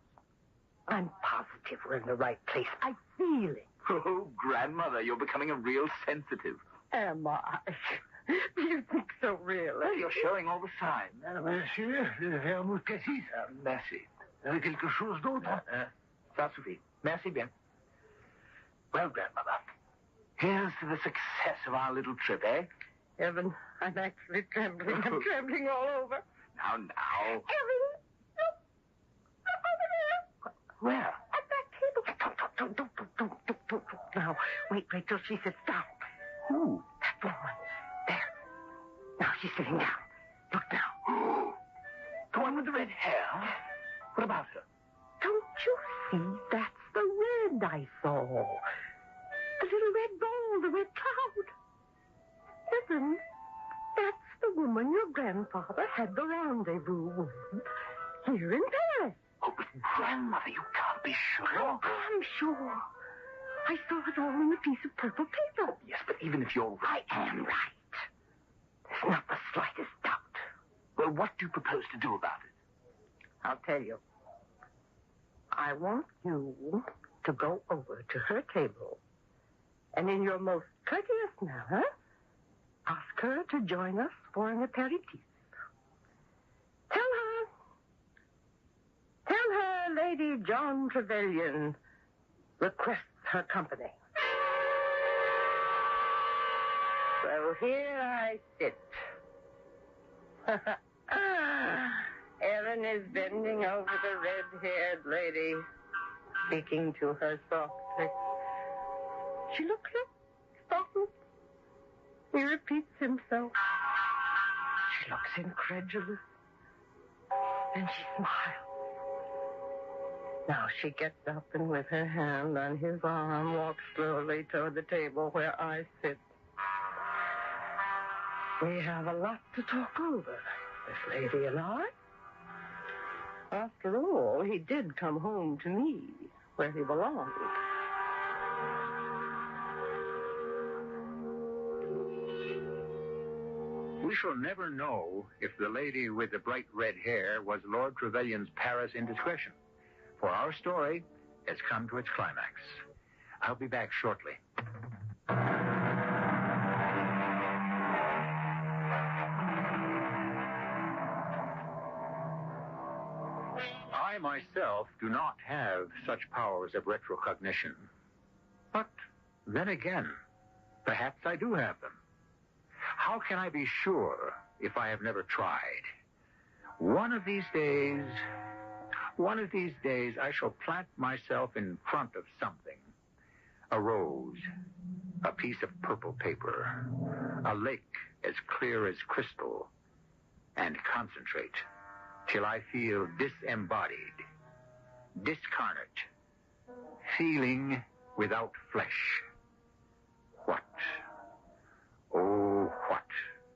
I'm positive we're in the right place. I feel it. Oh, Grandmother, you're becoming a real sensitive. Am I? Do you think so, really? Well, you're showing all the signs. Monsieur, le vermouth cassis. Merci. Quelque chose d'autre? Ça suffit. Merci bien. Well, Grandmother, here's to the success of our little trip, eh? Evan, I'm actually trembling. I'm trembling all over. Now. Evan! Look! Over there! Where? At that table. Don't. Now, wait till she sits down. Who? That woman. There. Now she's sitting down. Look now. The one with the red hair? What about her? Don't you see? That's the red I saw. The little red ball, the red cloud. Evan, that's the woman your grandfather had the rendezvous with here in Paris. Oh, but Grandmother, you can't be sure. Oh, I'm sure. I saw it all in a piece of purple paper. Yes, but even if you're right... I am right. There's not the slightest doubt. Well, what do you propose to do about it? I'll tell you. I want you to go over to her table and in your most courteous manner, ask her to join us for an aperitif. Tell her Lady John Trevelyan requests her company. So here I sit. Erin is bending over the red-haired lady, speaking to her softly. She looks up, startled. He repeats himself. She looks incredulous. Then she smiles. Now she gets up and with her hand on his arm walks slowly toward the table where I sit. We have a lot to talk over, this lady and I. After all, he did come home to me, where he belonged. We shall never know if the lady with the bright red hair was Lord Trevelyan's Paris indiscretion, for our story has come to its climax. I'll be back shortly. I myself do not have such powers of retrocognition. But then again, perhaps I do have them. How can I be sure if I have never tried? One of these days, I shall plant myself in front of something. A rose, a piece of purple paper, a lake as clear as crystal, and concentrate till I feel disembodied, discarnate, feeling without flesh. What, oh, what,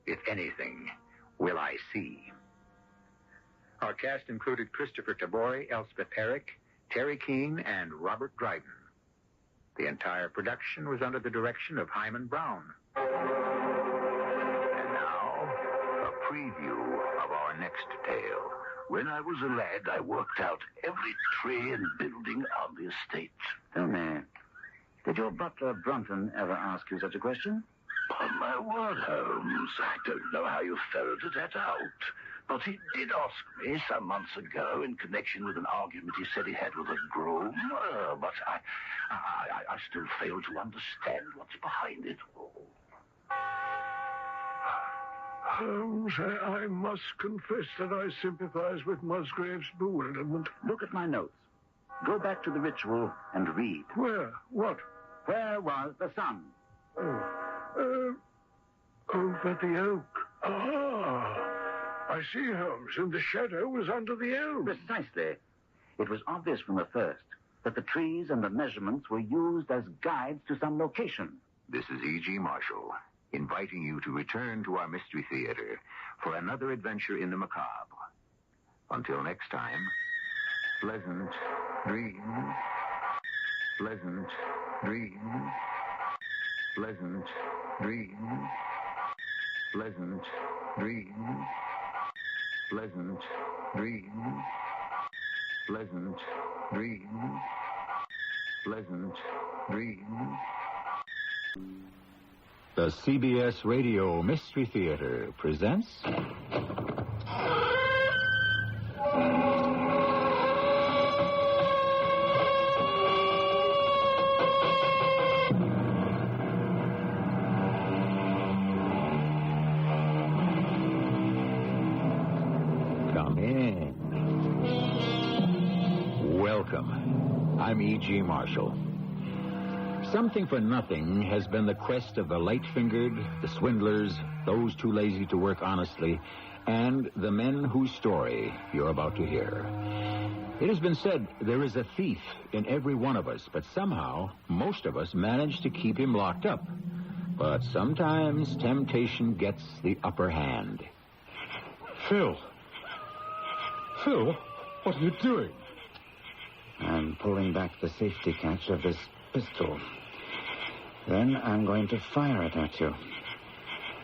if anything, will I see? Our cast included Christopher Tabori, Elspeth Eric, Terry Keane, and Robert Dryden. The entire production was under the direction of Hyman Brown. And now, a preview of our next tale. When I was a lad, I worked out every tree and building on the estate. Tell me, did your butler Brunton ever ask you such a question? Upon my word, Holmes, I don't know how you ferreted that out. But he did ask me some months ago in connection with an argument he said he had with a groom. But I still fail to understand what's behind it all. Holmes, I must confess that I sympathize with Musgrave's bewilderment. Look at my notes. Go back to the ritual and read. Where? What? Where was the sun? Over the oak. Ah, I see, Holmes, and the shadow was under the elm. Precisely. It was obvious from the first that the trees and the measurements were used as guides to some location. This is E.G. Marshall, inviting you to return to our Mystery Theater for another adventure in the macabre. Until next time, pleasant dreams, pleasant dreams, pleasant dreams, pleasant dreams, pleasant dreams, pleasant dreams, pleasant dreams. The CBS Radio Mystery Theater presents... William E.G. Marshall. Something for nothing has been the crest of the light-fingered, the swindlers, those too lazy to work honestly, and the men whose story you're about to hear. It has been said there is a thief in every one of us, but somehow most of us manage to keep him locked up. But sometimes temptation gets the upper hand. Phil, what are you doing? I'm pulling back the safety catch of this pistol. Then I'm going to fire it at you.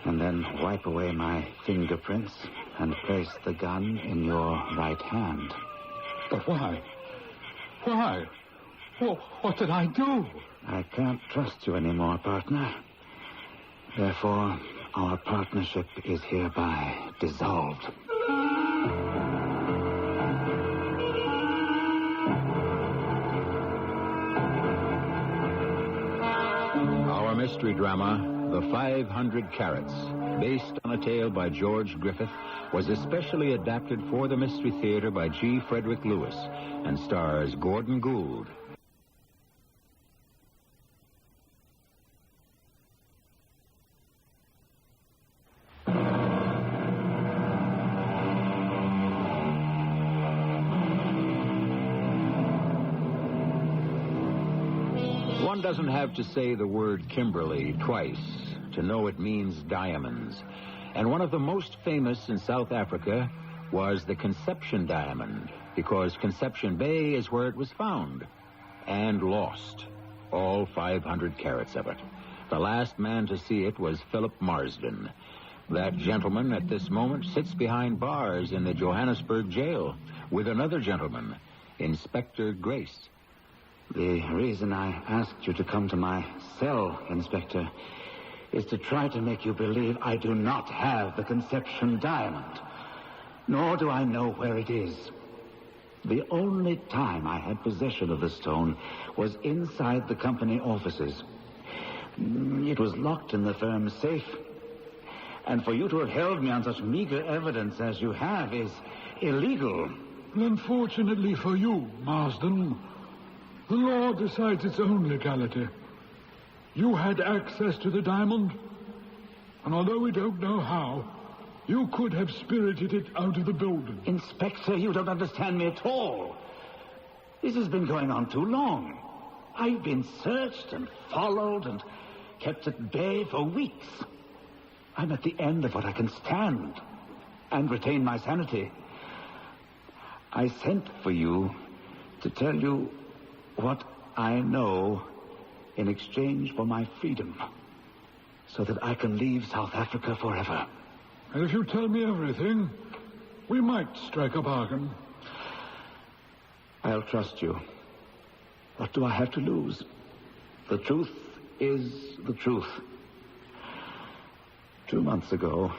And then wipe away my fingerprints and place the gun in your right hand. But why? Why? What did I do? I can't trust you anymore, partner. Therefore, our partnership is hereby dissolved. Our mystery drama, The 500 Carats, based on a tale by George Griffith, was especially adapted for the Mystery Theater by G. Frederick Lewis and stars Gordon Gould. One doesn't have to say the word Kimberley twice to know it means diamonds. And one of the most famous in South Africa was the Conception diamond, because Conception Bay is where it was found and lost, all 500 carats of it. The last man to see it was Philip Marsden. That gentleman at this moment sits behind bars in the Johannesburg jail with another gentleman, Inspector Grace. The reason I asked you to come to my cell, Inspector, is to try to make you believe I do not have the Conception diamond, nor do I know where it is. The only time I had possession of the stone was inside the company offices. It was locked in the firm's safe, and for you to have held me on such meager evidence as you have is illegal. Unfortunately for you, Marsden, the law decides its own legality. You had access to the diamond, and although we don't know how, you could have spirited it out of the building. Inspector, you don't understand me at all. This has been going on too long. I've been searched and followed and kept at bay for weeks. I'm at the end of what I can stand and retain my sanity. I sent for you to tell you what I know in exchange for my freedom, so that I can leave South Africa forever. And if you tell me everything, we might strike a bargain. I'll trust you. What do I have to lose? The truth is the truth. 2 months ago,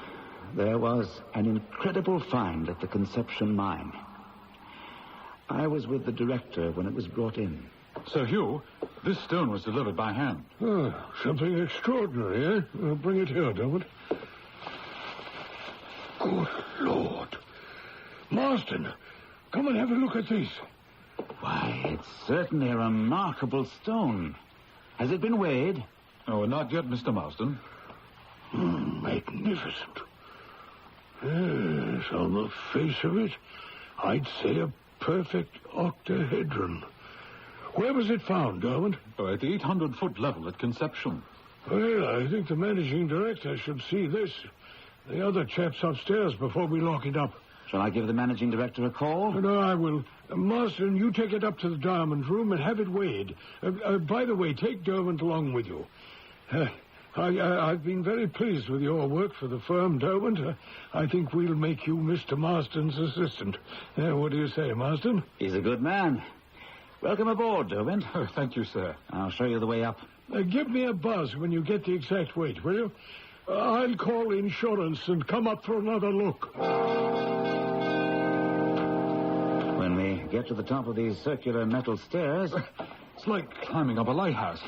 there was an incredible find at the Conception mine. I was with the director when it was brought in. Sir Hugh, this stone was delivered by hand. Oh, something extraordinary, eh? Well, bring it here, Dermot. Good Lord. Marsden, come and have a look at this. Why, it's certainly a remarkable stone. Has it been weighed? Oh, not yet, Mr. Marsden. Magnificent. Yes, on the face of it, I'd say a perfect octahedron. Where was it found, Dermot? Oh, at the 800-foot level at Conception. Well, I think the managing director should see this. The other chap's upstairs before we lock it up. Shall I give the managing director a call? No, I will. Marsden, you take it up to the diamond room and have it weighed. By the way, take Derwent along with you. I've been very pleased with your work for the firm, Derwent. I think we'll make you Mr. Marsden's assistant. What do you say, Marsden? He's a good man. Welcome aboard, Derwent. Oh, thank you, sir. I'll show you the way up. Give me a buzz when you get the exact weight, will you? I'll call insurance and come up for another look. When we get to the top of these circular metal stairs... It's like climbing up a lighthouse.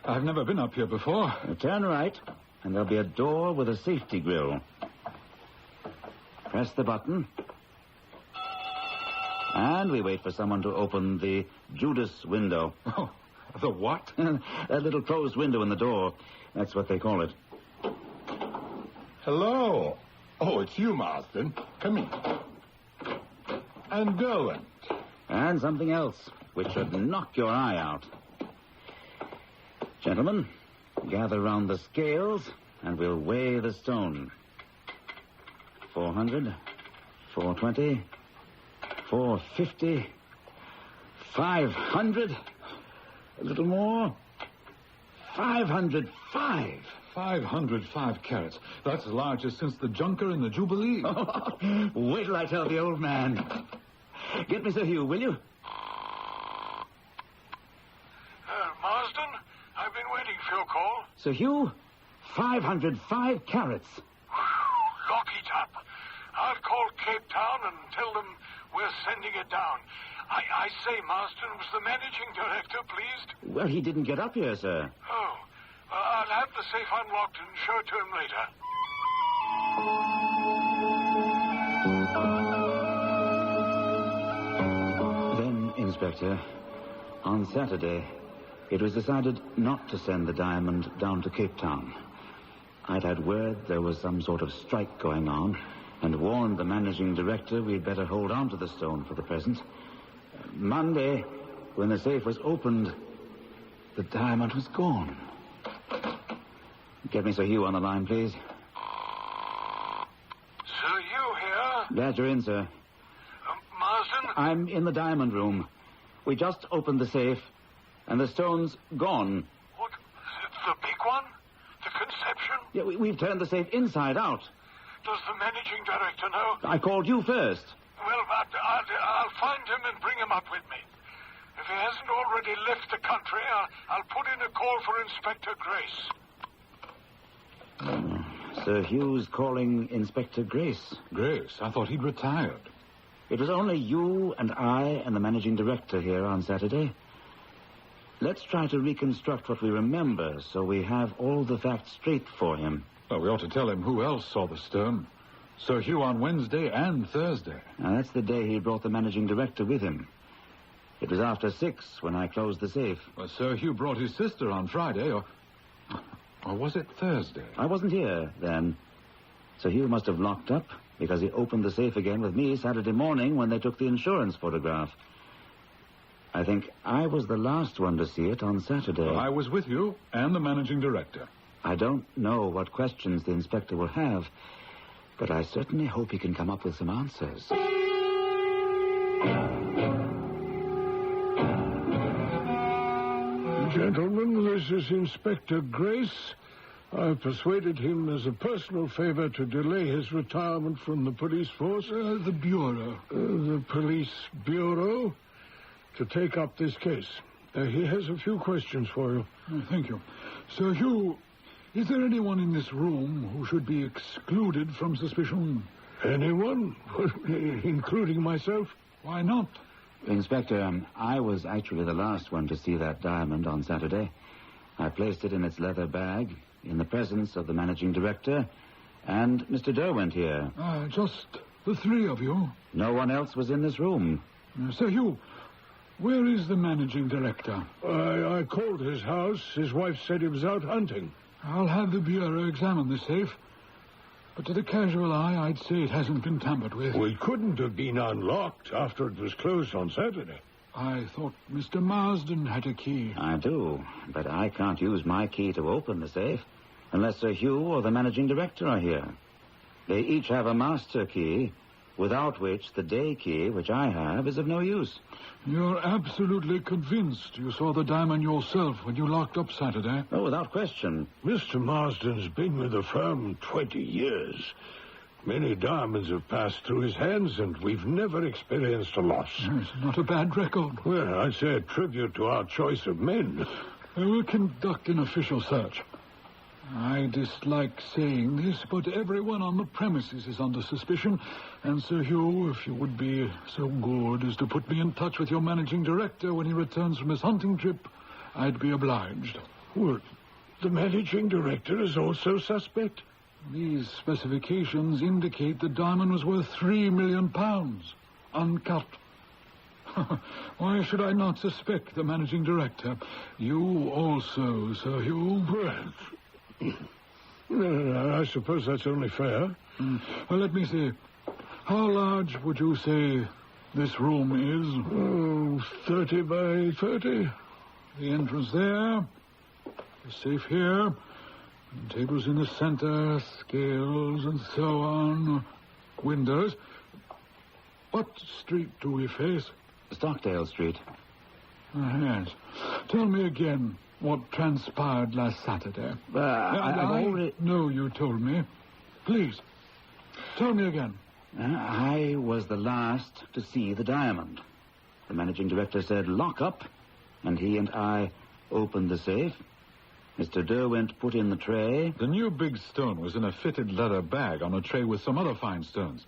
I've never been up here before. Turn right, and there'll be a door with a safety grill. Press the button. And we wait for someone to open the Judas window. Oh, the what? That little closed window in the door. That's what they call it. Hello. Oh, it's you, Marsden. Come in. And Derwent. And something else, which should knock your eye out. Gentlemen, gather round the scales, and we'll weigh the stone. 400, 420, 450, 500. A little more. 505. 505 carats. That's as large as since the Junker and the Jubilee. Wait till I tell the old man. Get me Sir Hugh, will you? Marsden, I've been waiting for your call. Sir Hugh, 505 carats. Lock it up. I'll call Cape Town and tell them we're sending it down. I say, Marsden, was the managing director pleased? Well, he didn't get up here, sir. Oh. I'll have the safe unlocked and show it to him later. Then, Inspector, on Saturday, it was decided not to send the diamond down to Cape Town. I'd had word there was some sort of strike going on and warned the managing director we'd better hold on to the stone for the present. Monday, when the safe was opened, the diamond was gone. Get me Sir Hugh on the line, please. Sir Hugh here? Glad you're in, sir. Marsden? I'm in the diamond room. We just opened the safe, and the stone's gone. What? The big one? The conception? Yeah, we've turned the safe inside out. Does the managing director know? I called you first. Well, I'll find him and bring him up with me. If he hasn't already left the country, I'll put in a call for Inspector Grace. Sir Hugh's calling Inspector Grace. Grace? I thought he'd retired. It was only you and I and the managing director here on Saturday. Let's try to reconstruct what we remember so we have all the facts straight for him. Well, we ought to tell him who else saw the stone. Sir Hugh on Wednesday and Thursday. Now, that's the day he brought the managing director with him. It was after 6 when I closed the safe. Well, Sir Hugh brought his sister on Friday, or was it Thursday? I wasn't here then. Sir Hugh must have locked up because he opened the safe again with me Saturday morning when they took the insurance photograph. I think I was the last one to see it on Saturday. Well, I was with you and the managing director. I don't know what questions the inspector will have, but I certainly hope he can come up with some answers. Gentlemen, this is Inspector Grace. I've persuaded him as a personal favor to delay his retirement from the police force. The Bureau. The Police Bureau, to take up this case. He has a few questions for you. Thank you. Sir Hugh, is there anyone in this room who should be excluded from suspicion? Anyone? Including myself? Why not? Inspector, I was actually the last one to see that diamond on Saturday. I placed it in its leather bag in the presence of the managing director and Mr. Derwent here. Just the three of you? No one else was in this room. Sir Hugh, where is the managing director? I called his house. His wife said he was out hunting. I'll have the Bureau examine the safe. But to the casual eye, I'd say it hasn't been tampered with. Well, it couldn't have been unlocked after it was closed on Saturday. I thought Mr. Marsden had a key. I do, but I can't use my key to open the safe unless Sir Hugh or the managing director are here. They each have a master key, without which the day key, which I have, is of no use. You're absolutely convinced you saw the diamond yourself when you locked up Saturday? Oh, without question. Mr. Marsden's been with the firm 20 years. Many diamonds have passed through his hands, and we've never experienced a loss. It's not a bad record. Well, I'd say a tribute to our choice of men. We'll conduct an official search. I dislike saying this, but everyone on the premises is under suspicion. And, Sir Hugh, if you would be so good as to put me in touch with your managing director when he returns from his hunting trip, I'd be obliged. Well, the managing director is also suspect? These specifications indicate the diamond was worth £3 million, uncut. Why should I not suspect the managing director? You also, Sir Hugh. I suppose that's only fair. Well, let me see. How large would you say this room is? 30 by 30. The entrance there. The safe here. Tables in the center, scales, and so on. Windows. What street do we face? Stockdale Street. Yes. Tell me again what transpired last Saturday. I know you told me. Please, tell me again. I was the last to see the diamond. The managing director said, lock up, and he and I opened the safe. Mr. Derwent put in the tray. The new big stone was in a fitted leather bag on a tray with some other fine stones.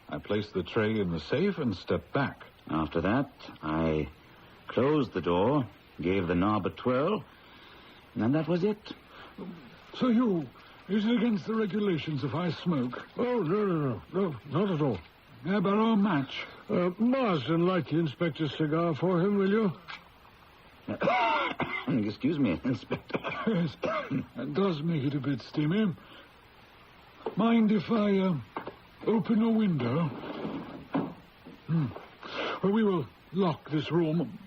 I placed the tray in the safe and stepped back. After that, I closed the door, gave the knob a twirl, and that was it. So is it against the regulations if I smoke? Oh, no, not at all. May I borrow a match? Marsden, light the inspector's cigar for him, will you? Excuse me, Inspector. Yes, that does make it a bit steamy. Mind if I open a window? Well, we will lock this room.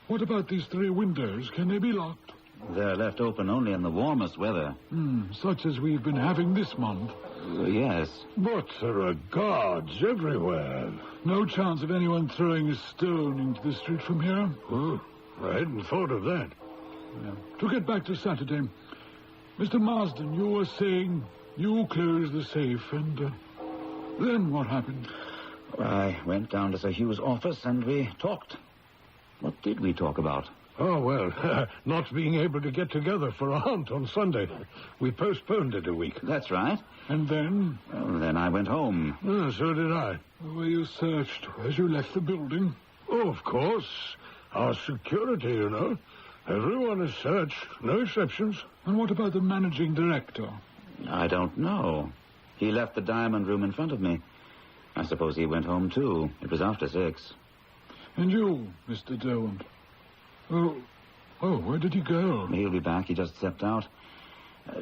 What about these 3 windows? Can they be locked? They're left open only in the warmest weather. Such as we've been having this month. Yes. But there are guards everywhere. No chance of anyone throwing a stone into the street from here? Oh, I hadn't thought of that. To get back to Saturday, Mr. Marsden, you were saying you closed the safe, and then what happened? I went down to Sir Hugh's office and we talked. What did we talk about? Oh, well, not being able to get together for a hunt on Sunday. We postponed it a week. That's right. And then? Well, then I went home. Oh, so did I. Were you searched as you left the building? Oh, of course. Our security, you know. Everyone is searched. No exceptions. And what about the managing director? I don't know. He left the diamond room in front of me. I suppose he went home, too. It was after 6. And you, Mr. Derwent? Oh, where did he go? He'll be back. He just stepped out.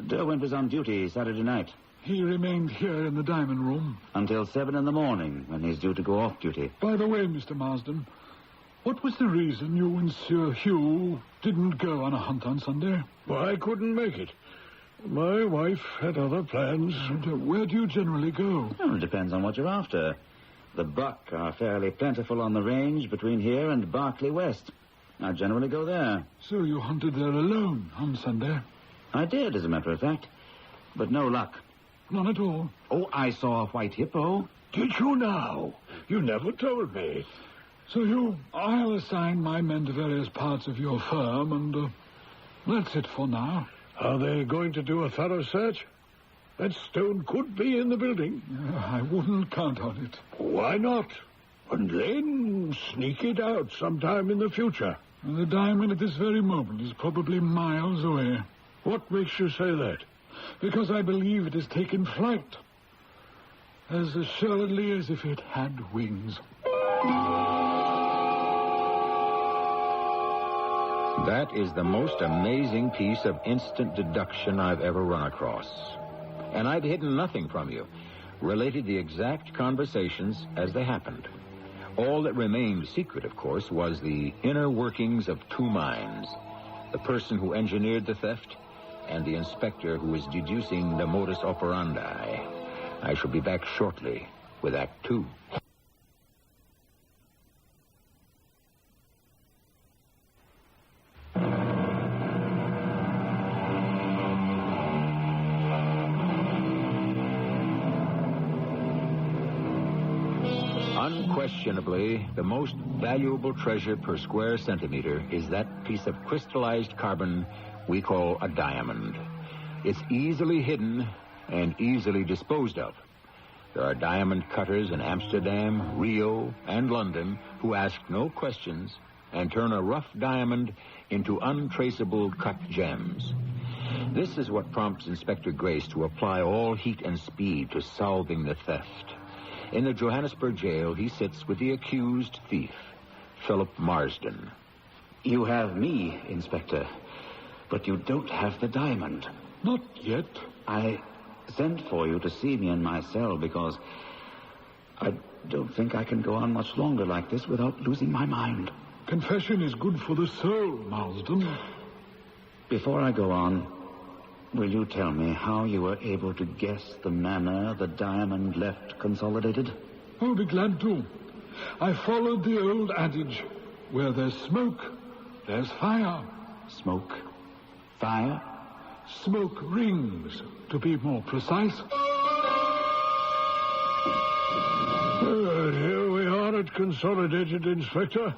Derwent was on duty Saturday night. He remained here in the diamond room? Until 7 in the morning, when he's due to go off duty. By the way, Mr. Marsden, what was the reason you and Sir Hugh didn't go on a hunt on Sunday? Well, I couldn't make it. My wife had other plans. And, where do you generally go? Well, it depends on what you're after. The buck are fairly plentiful on the range between here and Berkeley West. I generally go there. So you hunted there alone on Sunday? I did, as a matter of fact. But no luck. None at all? Oh, I saw a white hippo. Did you now? You never told me. So I'll assign my men to various parts of your firm, and that's it for now. Are they going to do a thorough search? That stone could be in the building. I wouldn't count on it. Why not? And then sneak it out sometime in the future. And the diamond at this very moment is probably miles away. What makes you say that? Because I believe it has taken flight. As assuredly as if it had wings. That is the most amazing piece of instant deduction I've ever run across. And I'd hidden nothing from you. Related the exact conversations as they happened. All that remained secret, of course, was the inner workings of 2 minds. The person who engineered the theft and the inspector who was deducing the modus operandi. I shall be back shortly with Act 2. Unquestionably, the most valuable treasure per square centimeter is that piece of crystallized carbon we call a diamond. It's easily hidden and easily disposed of. There are diamond cutters in Amsterdam, Rio, and London who ask no questions and turn a rough diamond into untraceable cut gems. This is what prompts Inspector Grace to apply all heat and speed to solving the theft. In the Johannesburg jail, he sits with the accused thief, Philip Marsden. You have me, Inspector, but you don't have the diamond. Not yet. I sent for you to see me in my cell because I don't think I can go on much longer like this without losing my mind. Confession is good for the soul, Marsden. Before I go on, will you tell me how you were able to guess the manner the diamond left consolidated? I'll be glad to. I followed the old adage, where there's smoke, there's fire. Smoke? Fire? Smoke rings, to be more precise. Here we are at Consolidated, Inspector.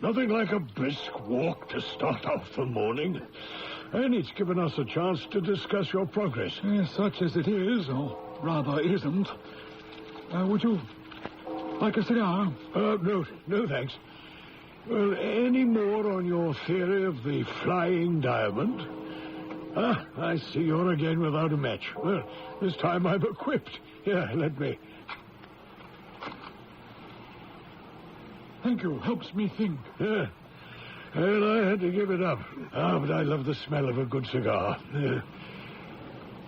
Nothing like a brisk walk to start off the morning. And it's given us a chance to discuss your progress. Such as it is, or rather isn't. Would you like a cigar? No, thanks. Well, any more on your theory of the flying diamond? I see you're again without a match. Well, this time I'm equipped. Here, let me. Thank you. Helps me think. Yeah. Well, I had to give it up. But I love the smell of a good cigar.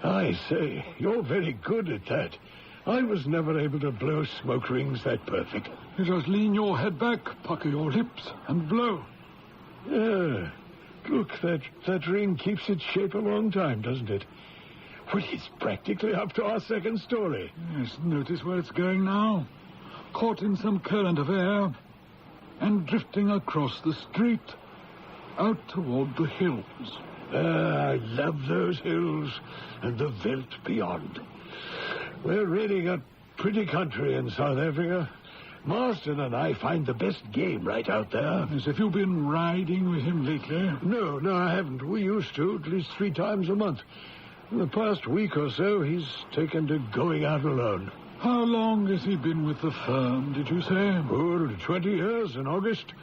I say, you're very good at that. I was never able to blow smoke rings that perfect. You just lean your head back, pucker your lips, and blow. Yeah. Look, that ring keeps its shape a long time, doesn't it? Well, it's practically up to our second story. Yes, notice where it's going now. Caught in some current of air and drifting across the street out toward the hills. I love those hills and the veldt beyond. We're really got pretty country in South Africa. Marsden and I find the best game right out there. As if you've been riding with him lately? No, I haven't. We used to, at least 3 times a month. In the past week or so, he's taken to going out alone. How long has he been with the firm, did you say? 20 years in August.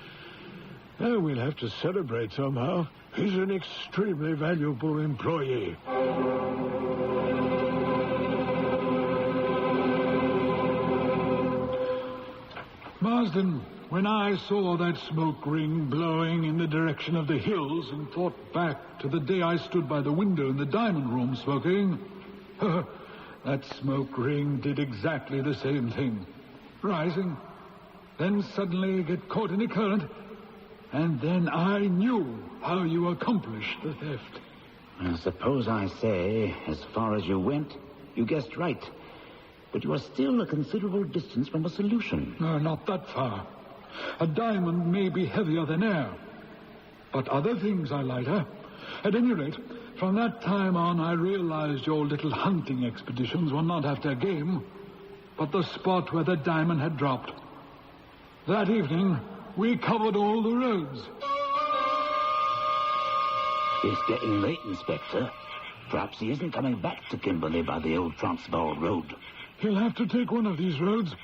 We'll have to celebrate somehow. He's an extremely valuable employee. Marsden, when I saw that smoke ring blowing in the direction of the hills and thought back to the day I stood by the window in the diamond room smoking, that smoke ring did exactly the same thing. Rising, then suddenly get caught in a current, and then I knew how you accomplished the theft. I suppose I say, as far as you went, you guessed right. But you are still a considerable distance from a solution. No, not that far. A diamond may be heavier than air, but other things are lighter. At any rate, from that time on, I realized your little hunting expeditions were not after game, but the spot where the diamond had dropped. That evening, we covered all the roads. It's getting late, Inspector. Perhaps he isn't coming back to Kimberley by the old Transvaal road. He'll have to take one of these roads.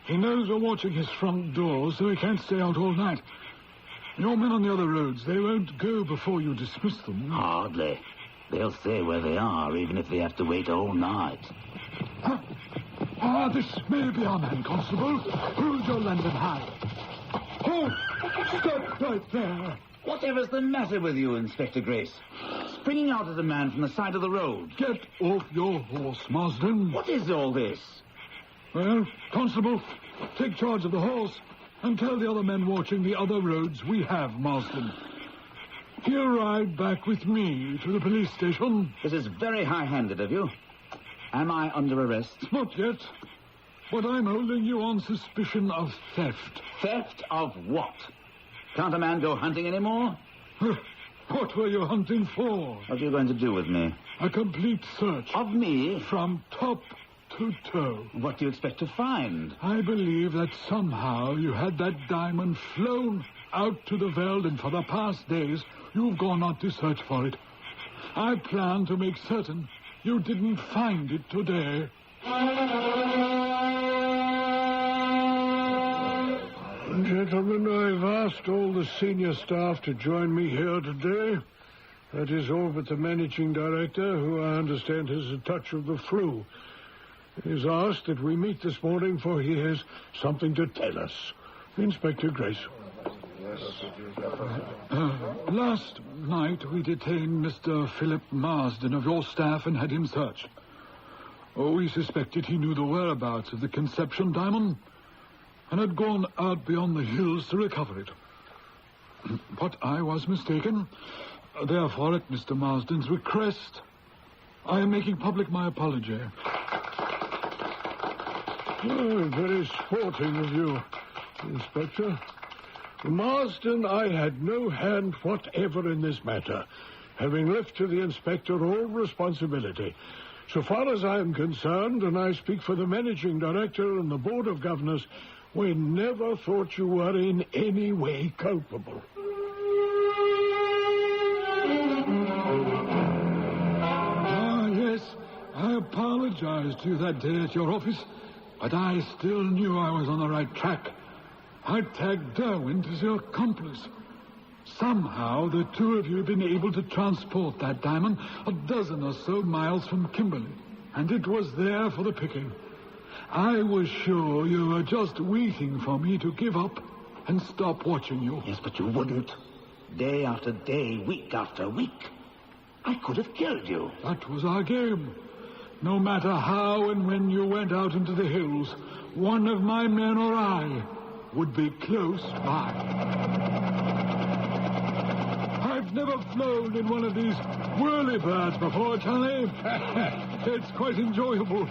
He knows we're watching his front door, so he can't stay out all night. Your men on the other roads, they won't go before you dismiss them. Hardly. They'll stay where they are, even if they have to wait all night. This may be our man, Constable. Hold your London high. Oh, stop right there. Whatever's the matter with you, Inspector Grace? Springing out at a man from the side of the road. Get off your horse, Marsden. What is all this? Well, Constable, take charge of the horse and tell the other men watching the other roads we have, Marsden. He'll ride back with me to the police station. This is very high-handed of you. Am I under arrest? Not yet. But I'm holding you on suspicion of theft. Theft of what? Can't a man go hunting anymore? What were you hunting for? What are you going to do with me? A complete search. Of me? From top to toe. What do you expect to find? I believe that somehow you had that diamond flown out to the veld, and for the past days you've gone out to search for it. I plan to make certain you didn't find it today. Gentlemen, I've asked all the senior staff to join me here today. That is all but the managing director, who I understand has a touch of the flu. He's asked that we meet this morning, for he has something to tell us. Inspector Grace. Yes. Last night we detained Mr. Philip Marsden of your staff and had him searched. We suspected he knew the whereabouts of the Conception diamond and had gone out beyond the hills to recover it. But I was mistaken. Therefore, at Mr. Marsden's request, I am making public my apology. Oh, very sporting of you, Inspector. Marsden, I had no hand whatever in this matter, having left to the inspector all responsibility. So far as I am concerned, and I speak for the managing director and the board of governors, we never thought you were in any way culpable. Yes, I apologized to you that day at your office, but I still knew I was on the right track. I tagged Derwent as your accomplice. Somehow, the two of you have been able to transport that diamond a dozen or so miles from Kimberley, and it was there for the picking. I was sure you were just waiting for me to give up and stop watching you. Yes, but you wouldn't. Day after day, week after week. I could have killed you. That was our game. No matter how and when you went out into the hills, one of my men or I would be close by. I've never flown in one of these whirlybirds before, Charlie. It's quite enjoyable.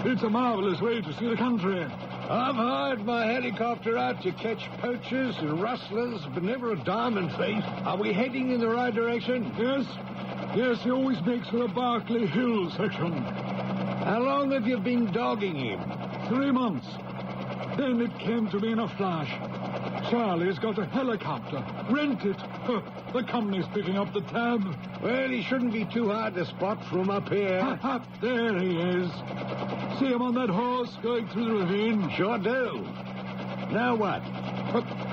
It's a marvelous way to see the country. I've hired my helicopter out to catch poachers and rustlers, but never a diamond thief. Are we heading in the right direction? Yes. Yes, he always makes for the Berkeley Hill section. How long have you been dogging him? 3 months. Then it came to me in a flash. Charlie's got a helicopter. Rent it. The company's picking up the tab. Well, he shouldn't be too hard to spot from up here. There he is. See him on that horse going through the ravine? Sure do. Now what?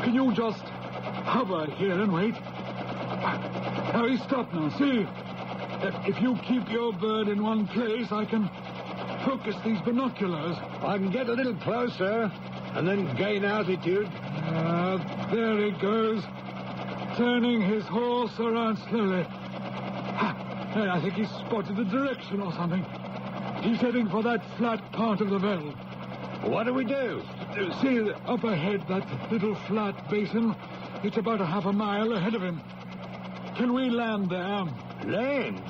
Can you just hover here and wait? Now, he's stopped now. See? If you keep your bird in one place, I can focus these binoculars. I can get a little closer and then gain altitude. There he goes, turning his horse around slowly. I think he's spotted the direction or something. He's heading for that flat part of the veld. What do we do? See, up ahead, that little flat basin. It's about a half a mile ahead of him. Can we land there? Land?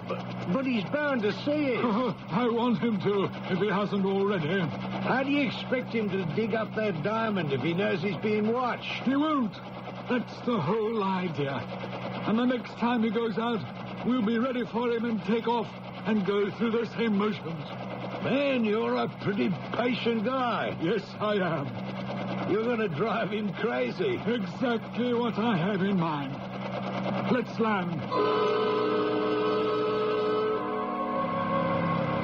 But he's bound to see it. I want him to, if he hasn't already. How do you expect him to dig up that diamond if he knows he's being watched? He won't. That's the whole idea. And the next time he goes out, we'll be ready for him and take off and go through the same motions. Man, you're a pretty patient guy. Yes, I am. You're going to drive him crazy. Exactly what I have in mind. Let's land.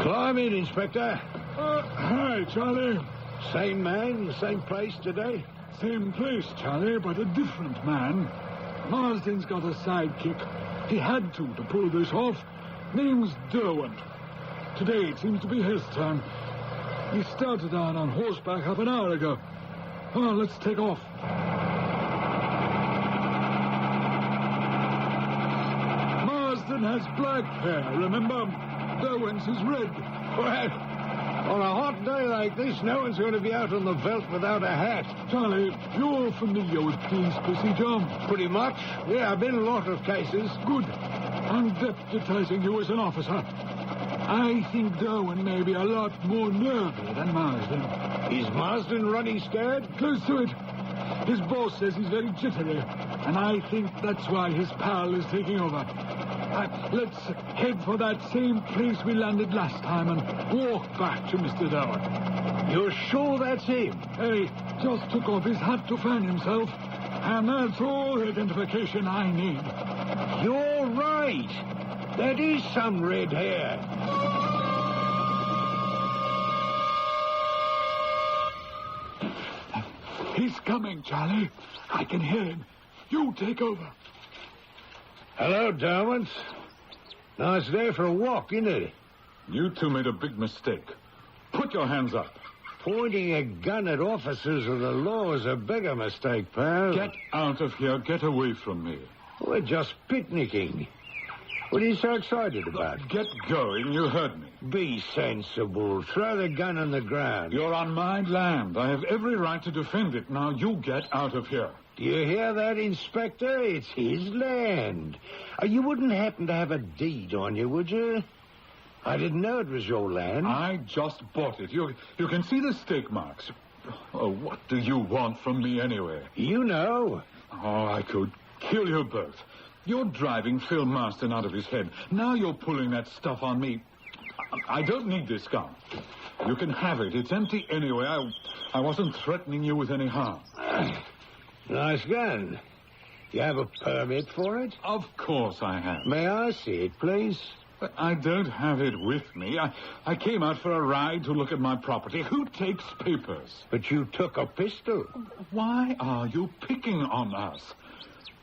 Climb in, Inspector. Hi, Charlie. Same man, same place today? Same place, Charlie, but a different man. Marsden's got a sidekick. He had to pull this off. Name's Derwent. Today it seems to be his turn. He started out on horseback half an hour ago. Oh, let's take off. Marsden has black hair, remember? Derwent's is red. Well, on a hot day like this, no one's going to be out on the veldt without a hat. Charlie, you're familiar with police procedure? Pretty much. Yeah, I've been in a lot of cases. Good. I'm deputizing you as an officer. I think Derwent may be a lot more nervy than Marsden. Is Marsden running scared? Close to it. His boss says he's very jittery, and I think that's why his pal is taking over. Let's head for that same place we landed last time and walk back to Mr. Derwent. You're sure that's him? Hey, just took off his hat to fan himself, and that's all the identification I need. You're right. That is some red hair. He's coming, Charlie. I can hear him. You take over. Hello, Derwent. Nice day for a walk, isn't it? You two made a big mistake. Put your hands up. Pointing a gun at officers of the law is a bigger mistake, pal. Get out of here. Get away from me. We're just picnicking. What are you so excited about? Get going. You heard me. Be sensible. Throw the gun on the ground. You're on my land. I have every right to defend it. Now you get out of here. Do you hear that, Inspector? It's his land. You wouldn't happen to have a deed on you, would you? I didn't know it was your land. I just bought it. You can see the stake marks. Oh, what do you want from me anyway? You know. Oh, I could kill you both. You're driving Phil Marston out of his head. Now you're pulling that stuff on me. I don't need this gun. You can have it. It's empty anyway. I wasn't threatening you with any harm. Nice gun. You have a permit for it? Of course I have. May I see it, please? But I don't have it with me. I came out for a ride to look at my property. Who takes papers? But you took a pistol. Why are you picking on us?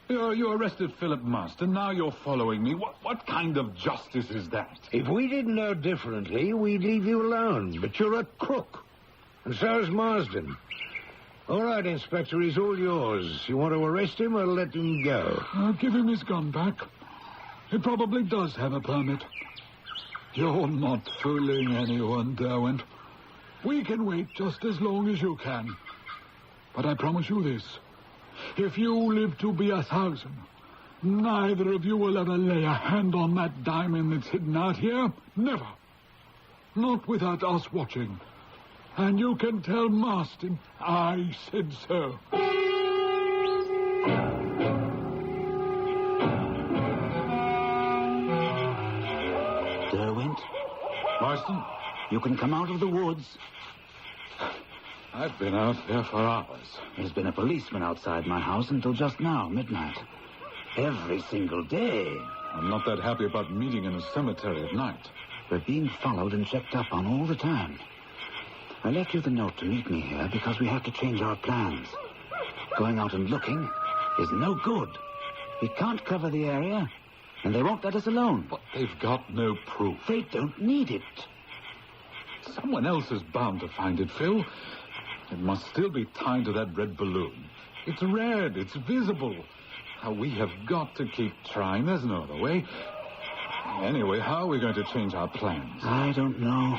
You arrested Philip Marston. Now you're following me. What kind of justice is that? If we didn't know differently, we'd leave you alone. But you're a crook. And so is Marsden. All right, Inspector, he's all yours. You want to arrest him or let him go? I'll give him his gun back. He probably does have a permit. You're not fooling anyone, Derwent. We can wait just as long as you can. But I promise you this. If you live to be 1,000, neither of you will ever lay a hand on that diamond that's hidden out here. Never. Not without us watching. And you can tell Marston I said so. Derwent? Marston? You can come out of the woods. I've been out there for hours. There's been a policeman outside my house until just now, midnight. Every single day. I'm not that happy about meeting in a cemetery at night. We're being followed and checked up on all the time. I left you the note to meet me here because we have to change our plans. Going out and looking is no good. We can't cover the area, and they won't let us alone. But they've got no proof. They don't need it. Someone else is bound to find it, Phil. It must still be tied to that red balloon. It's red. It's visible. We have got to keep trying. There's no other way. Anyway, how are we going to change our plans? I don't know.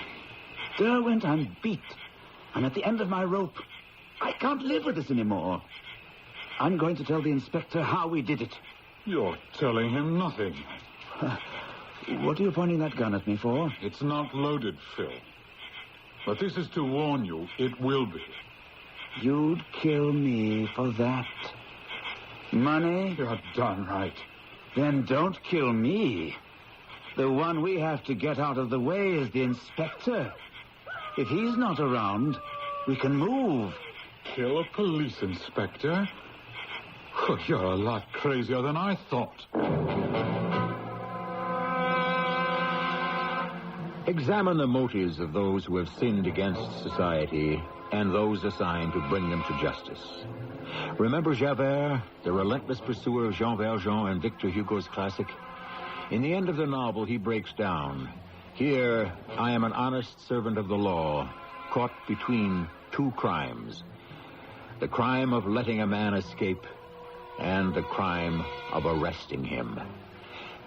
Derwent, I'm beat. I'm at the end of my rope. I can't live with this anymore. I'm going to tell the inspector how we did it. You're telling him nothing. What are you pointing that gun at me for? It's not loaded, Phil. But this is to warn you, it will be. You'd kill me for that. Money? You're darn right. Then don't kill me. The one we have to get out of the way is the inspector. If he's not around, we can move. Kill a police inspector? Oh, you're a lot crazier than I thought. Examine the motives of those who have sinned against society and those assigned to bring them to justice. Remember Javert, the relentless pursuer of Jean Valjean and Victor Hugo's classic? In the end of the novel, he breaks down. Here, I am an honest servant of the law, caught between two crimes. The crime of letting a man escape and the crime of arresting him.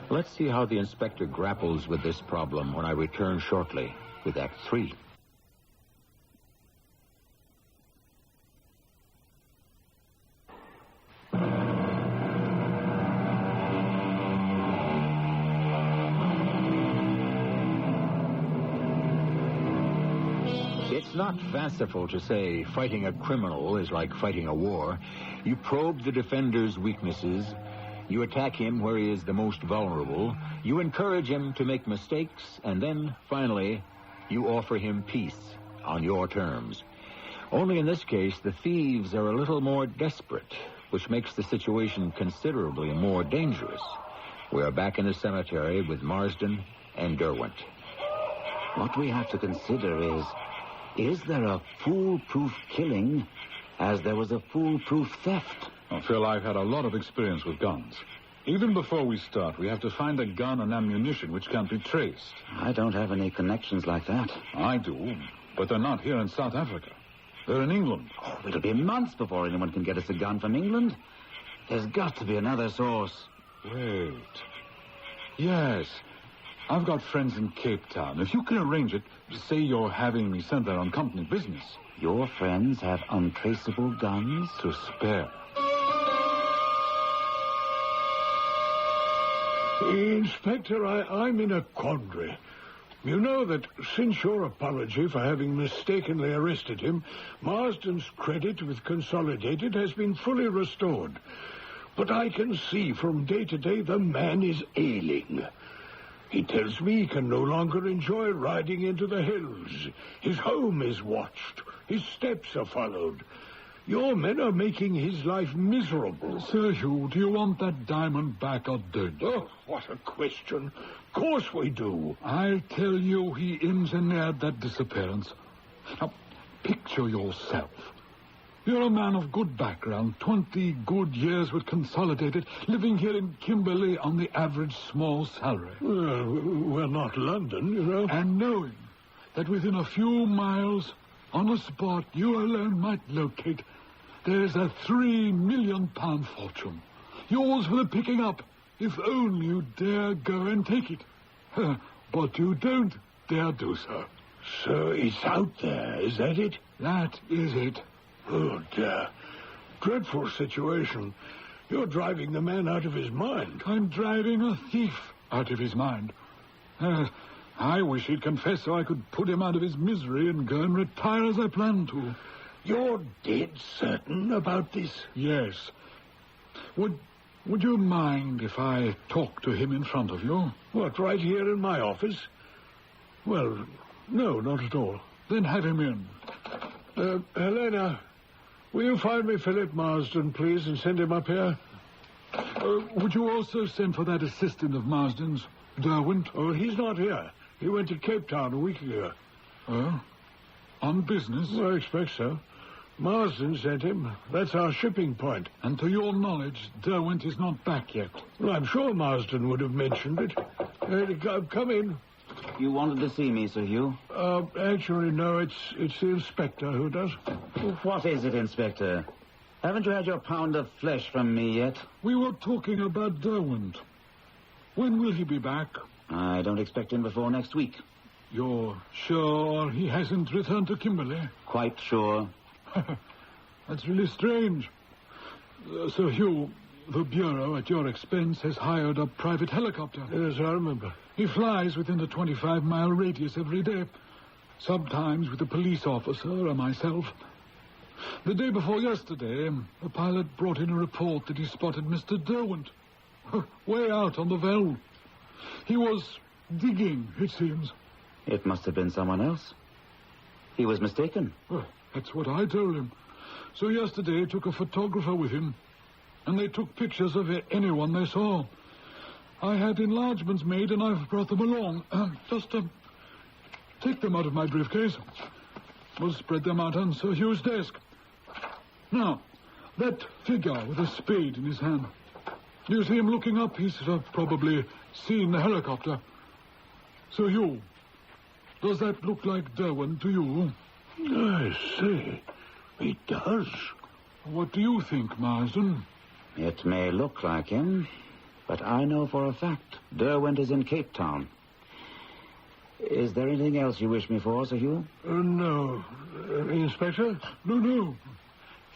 Let's see how the inspector grapples with this problem when I return shortly with Act 3. It's not fanciful to say fighting a criminal is like fighting a war. You probe the defender's weaknesses. You attack him where he is the most vulnerable. You encourage him to make mistakes. And then, finally, you offer him peace on your terms. Only in this case, the thieves are a little more desperate, which makes the situation considerably more dangerous. We are back in the cemetery with Marsden and Derwent. What we have to consider is there a foolproof killing as there was a foolproof theft? Well, Phil, I've had a lot of experience with guns. Even before we start, we have to find a gun and ammunition which can't be traced. I don't have any connections like that. I do. But they're not here in South Africa. They're in England. Oh, it'll be months before anyone can get us a gun from England. There's got to be another source. Wait. Yes. I've got friends in Cape Town. If you can arrange it, say you're having me sent there on company business. Your friends have untraceable guns? To spare. Inspector, I'm in a quandary. You know that since your apology for having mistakenly arrested him, Marsden's credit with Consolidated has been fully restored. But I can see from day to day the man is ailing. He tells me he can no longer enjoy riding into the hills. His home is watched. His steps are followed. Your men are making his life miserable. Sir Hugh, do you want that diamond back or dead? Oh, what a question. Of course we do. I tell you, he engineered that disappearance. Now, picture yourself. You're a man of good background, 20 good years with Consolidated, living here in Kimberley on the average small salary. Well, we're not London, you know. And knowing that within a few miles, on a spot you alone might locate, there's a £3 million fortune. Yours for the picking up, if only you dare go and take it. But you don't dare do so. So it's out there, is that it? That is it. Oh, dear. Dreadful situation. You're driving the man out of his mind. I'm driving a thief out of his mind. I wish he'd confess so I could put him out of his misery and go and retire as I planned to. You're dead certain about this? Yes. Would you mind if I talked to him in front of you? What, right here in my office? Well, no, not at all. Then have him in. Helena, will you find me Philip Marsden, please, and send him up here? Would you also send for that assistant of Marsden's, Derwent? Oh, he's not here. He went to Cape Town a week ago. Oh? On business? Well, I expect so. Marsden sent him. That's our shipping point. And to your knowledge, Derwent is not back yet. Well, I'm sure Marsden would have mentioned it. Come in. You wanted to see me, Sir Hugh? Actually, no, it's the inspector who does. What is it, Inspector? Haven't you had your pound of flesh from me yet? We were talking about Derwent. When will he be back? I don't expect him before next week. You're sure he hasn't returned to Kimberley? Quite sure. That's really strange. Sir Hugh, the Bureau, at your expense, has hired a private helicopter. Yes, I remember. He flies within the 25-mile radius every day, sometimes with a police officer or myself. The day before yesterday, the pilot brought in a report that he spotted Mr. Derwent, way out on the Veld. He was digging, it seems. It must have been someone else. He was mistaken. Well, that's what I told him. So yesterday he took a photographer with him, and they took pictures of anyone they saw. I had enlargements made, and I've brought them along. Just take them out of my briefcase. We'll spread them out on Sir Hugh's desk. Now, that figure with a spade in his hand. You see him looking up? He's probably seen the helicopter. Sir Hugh, does that look like Derwent to you? I see. It does. What do you think, Marsden? It may look like him, but I know for a fact Derwent is in Cape Town. Is there anything else you wish me for, Sir Hugh? No. Inspector? No.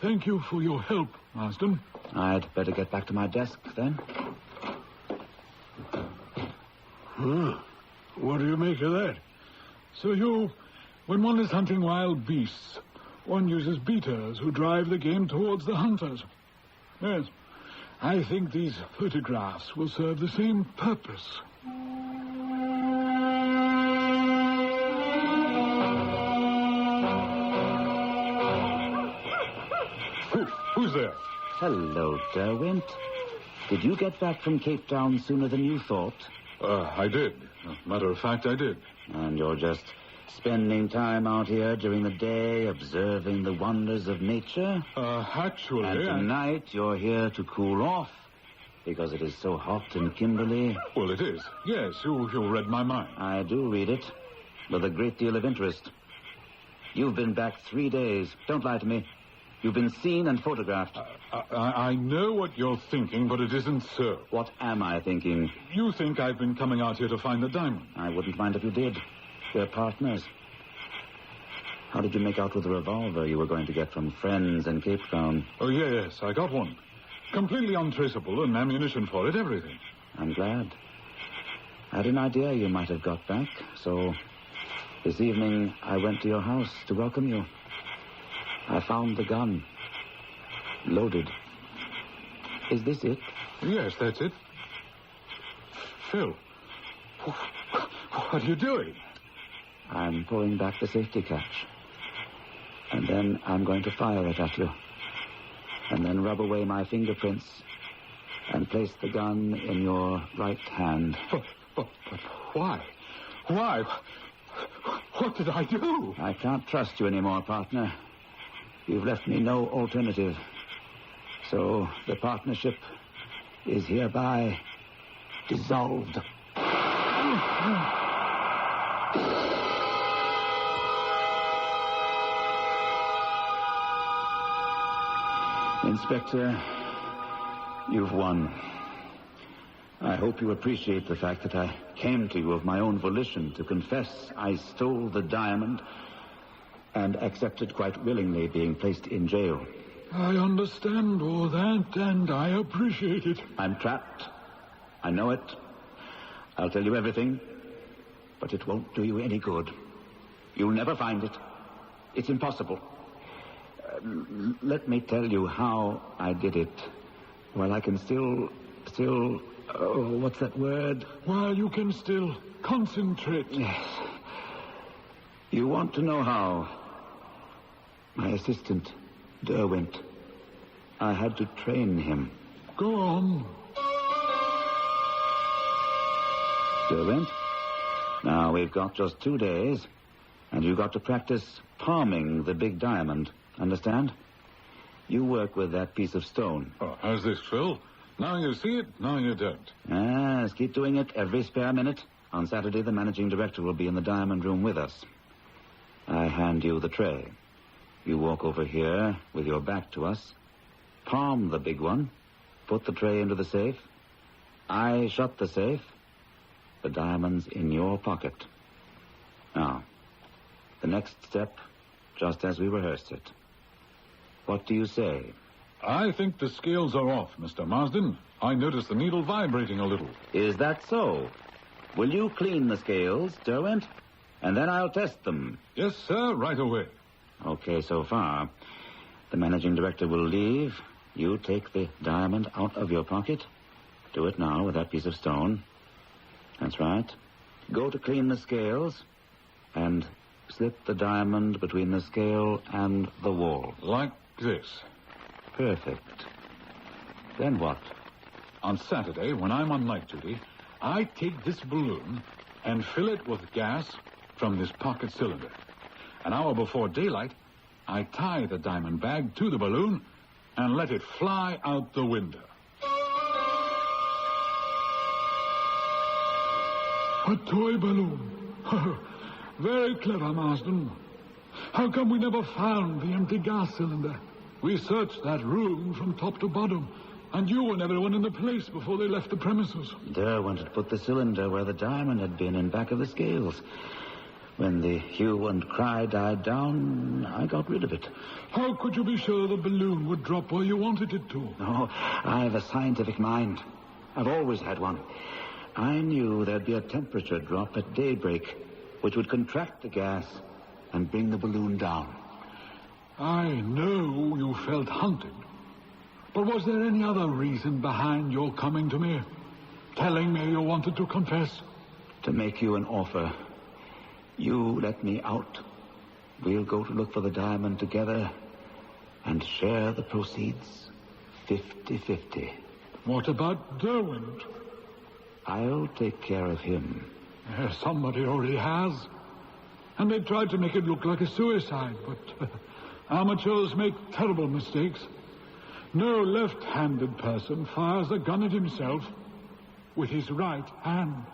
Thank you for your help, Marsden. I'd better get back to my desk, then. What do you make of that? Sir Hugh, when one is hunting wild beasts, one uses beaters who drive the game towards the hunters. Yes, I think these photographs will serve the same purpose. Who's there? Hello, Derwent. Did you get back from Cape Town sooner than you thought? I did. Matter of fact, I did. And you're just spending time out here during the day, observing the wonders of nature? Actually... And tonight you're here to cool off, because it is so hot in Kimberley. Well, it is. Yes, you read my mind. I do read it, with a great deal of interest. You've been back 3 days. Don't lie to me. You've been seen and photographed. I know what you're thinking, but it isn't so. What am I thinking? You think I've been coming out here to find the diamond. I wouldn't mind if you did. We're partners. How did you make out with the revolver you were going to get from friends in Cape Town? Oh, yes, I got one. Completely untraceable, and ammunition for it, everything. I'm glad. I had an idea you might have got back, so this evening I went to your house to welcome you. I found the gun. Loaded. Is this it? Yes, that's it. Phil, what are you doing? I'm pulling back the safety catch. And then I'm going to fire it at you. And then rub away my fingerprints and place the gun in your right hand. But why? Why? What did I do? I can't trust you anymore, partner. You've left me no alternative. So the partnership is hereby dissolved. Inspector, you've won. I hope you appreciate the fact that I came to you of my own volition to confess I stole the diamond and accepted quite willingly being placed in jail. I understand all that, and I appreciate it. I'm trapped. I know it. I'll tell you everything, but it won't do you any good. You'll never find it. It's impossible. Let me tell you how I did it. While I can still, what's that word? While you can still concentrate. Yes. You want to know how? My assistant, Derwent. I had to train him. Go on. Derwent? Now, we've got just 2 days, and you've got to practice palming the big diamond. Understand? You work with that piece of stone. Oh, how's this, Phil? Now you see it, now you don't. Yes, keep doing it every spare minute. On Saturday, the managing director will be in the diamond room with us. I hand you the tray. You walk over here with your back to us. Palm the big one. Put the tray into the safe. I shut the safe. The diamond's in your pocket. Now, the next step, just as we rehearsed it. What do you say? I think the scales are off, Mr. Marsden. I noticed the needle vibrating a little. Is that so? Will you clean the scales, Derwent? And then I'll test them. Yes, sir, right away. Okay, so far. The managing director will leave. You take the diamond out of your pocket. Do it now with that piece of stone. That's right. Go to clean the scales and slip the diamond between the scale and the wall. Like this. Perfect. Then what? On Saturday, when I'm on night duty, I take this balloon and fill it with gas from this pocket cylinder. An hour before daylight, I tie the diamond bag to the balloon and let it fly out the window. A toy balloon. Very clever, Marsden. How come we never found the empty gas cylinder? We searched that room from top to bottom, and you and everyone in the place before they left the premises. Derwent had put the cylinder where the diamond had been in back of the scales. When the hue and cry died down, I got rid of it. How could you be sure the balloon would drop where you wanted it to? Oh, I have a scientific mind. I've always had one. I knew there'd be a temperature drop at daybreak, which would contract the gas and bring the balloon down. I know you felt hunted. But was there any other reason behind your coming to me? Telling me you wanted to confess? To make you an offer. You let me out. We'll go to look for the diamond together and share the proceeds 50-50. What about Derwent? I'll take care of him. Somebody already has. And they tried to make it look like a suicide, but amateurs make terrible mistakes. No left-handed person fires a gun at himself with his right hand.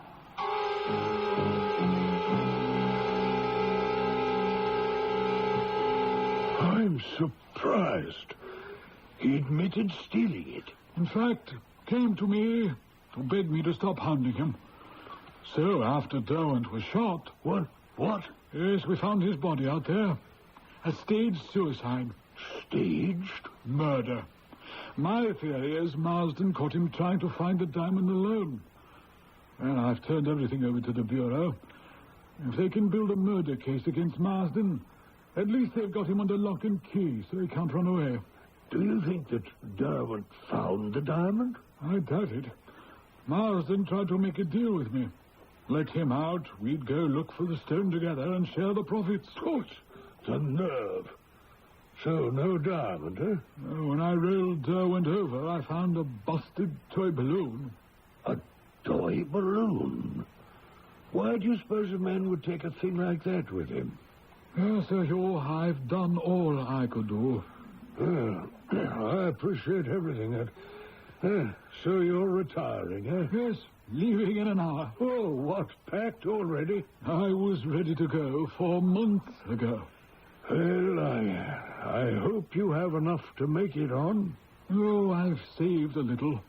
surprised. He admitted stealing it. In fact, came to me to beg me to stop hounding him. So, after Derwent was shot... What? Yes, we found his body out there. A staged suicide. Staged? Murder. My theory is Marsden caught him trying to find the diamond alone. Well, I've turned everything over to the Bureau. If they can build a murder case against Marsden, at least they've got him under lock and key, so he can't run away. Do you think that Derwent found the diamond? I doubt it. Marsden tried to make a deal with me. Let him out, we'd go look for the stone together and share the profits. Good. The nerve. So, no diamond, eh? When I rolled Derwent over, I found a busted toy balloon. A toy balloon? Why do you suppose a man would take a thing like that with him? Sir Hugh, I've done all I could do. Well, I appreciate everything. So you're retiring, eh? Yes, leaving in an hour. Oh, what, packed already? I was ready to go 4 months ago. Well, I hope you have enough to make it on. Oh, I've saved a little.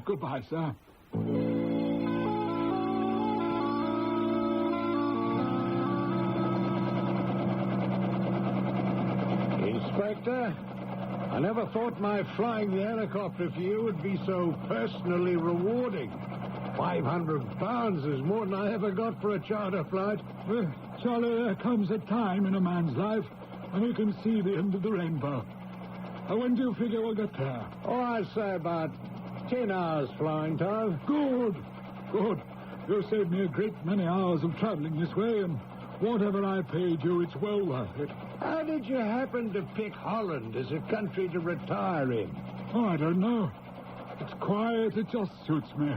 Goodbye, sir. Inspector, I never thought my flying the helicopter for you would be so personally rewarding. 500 pounds is more than I ever got for a charter flight. Well, Charlie, there comes a time in a man's life when he can see the end of the rainbow. When do you figure we'll get there? Oh, I'd say about 10 hours flying time. Good. You've saved me a great many hours of traveling this way, and whatever I paid you, it's well worth it. How did you happen to pick Holland as a country to retire in? Oh, I don't know. It's quiet. It just suits me.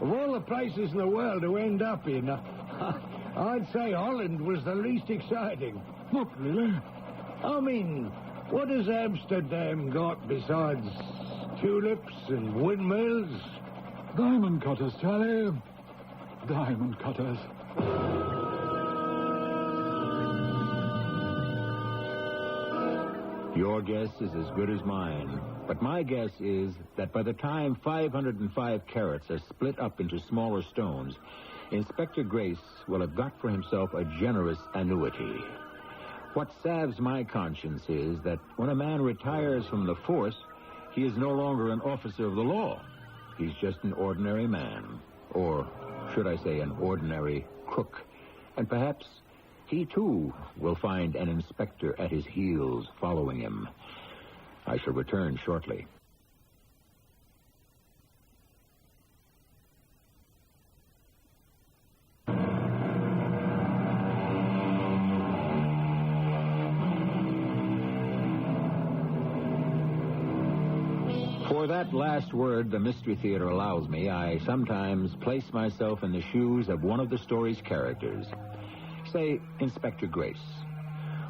Of all the places in the world to end up in, I'd say Holland was the least exciting. Not really. I mean, what has Amsterdam got besides tulips and windmills? Diamond cutters, Charlie. Diamond cutters. Your guess is as good as mine. But my guess is that by the time 505 carats are split up into smaller stones, Inspector Grace will have got for himself a generous annuity. What salves my conscience is that when a man retires from the force, he is no longer an officer of the law. He's just an ordinary man. Or, should I say, an ordinary crook. And perhaps he, too, will find an inspector at his heels following him. I shall return shortly. For that last word the Mystery Theater allows me, I sometimes place myself in the shoes of one of the story's characters. Say, Inspector Grace.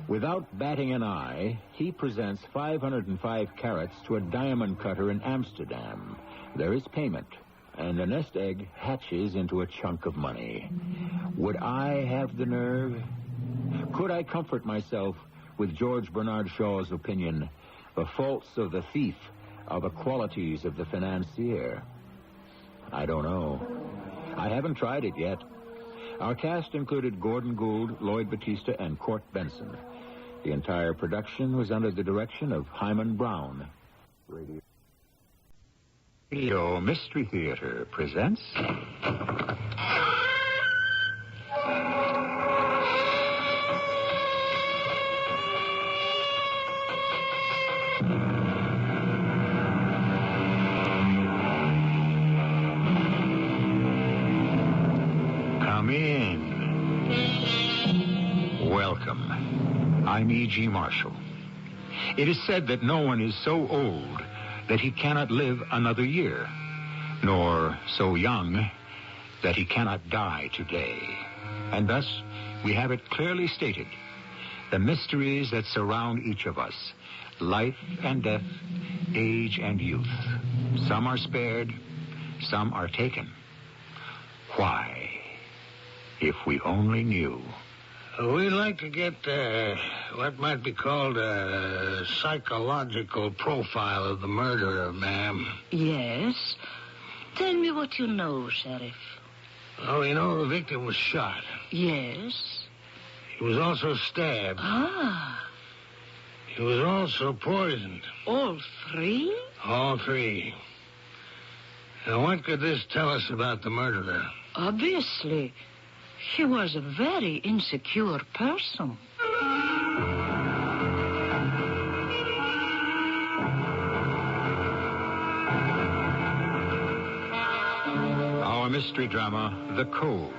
Without batting an eye, he presents 505 carats to a diamond cutter in Amsterdam. There is payment, and the nest egg hatches into a chunk of money. Would I have the nerve? Could I comfort myself with George Bernard Shaw's opinion, the faults of the thief are the qualities of the financier? I don't know. I haven't tried it yet. Our cast included Gordon Gould, Lloyd Battista, and Court Benson. The entire production was under the direction of Hyman Brown. Radio Mystery Theater presents... Come in. Welcome. I'm E.G. Marshall. It is said that no one is so old that he cannot live another year, nor so young that he cannot die today. And thus, we have it clearly stated, the mysteries that surround each of us, life and death, age and youth. Some are spared, some are taken. Why? If we only knew. We'd like to get what might be called a psychological profile of the murderer, ma'am. Yes? Tell me what you know, Sheriff. Oh, you know, the victim was shot. Yes? He was also stabbed. Ah. He was also poisoned. All three? All three. Now, what could this tell us about the murderer? Obviously, he was a very insecure person. Our mystery drama, The Code,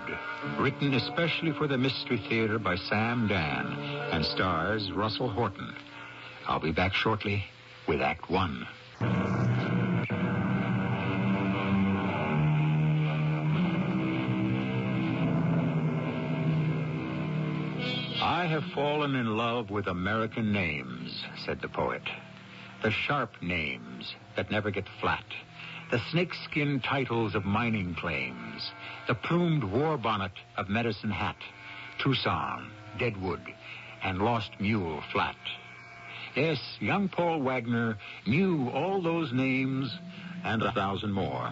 written especially for the Mystery Theater by Sam Dan and stars Russell Horton. I'll be back shortly with Act One. I have fallen in love with American names, said the poet. The sharp names that never get flat. The snakeskin titles of mining claims. The plumed war bonnet of Medicine Hat. Tucson, Deadwood, and Lost Mule Flat. Yes, young Paul Wagner knew all those names and 1,000 more.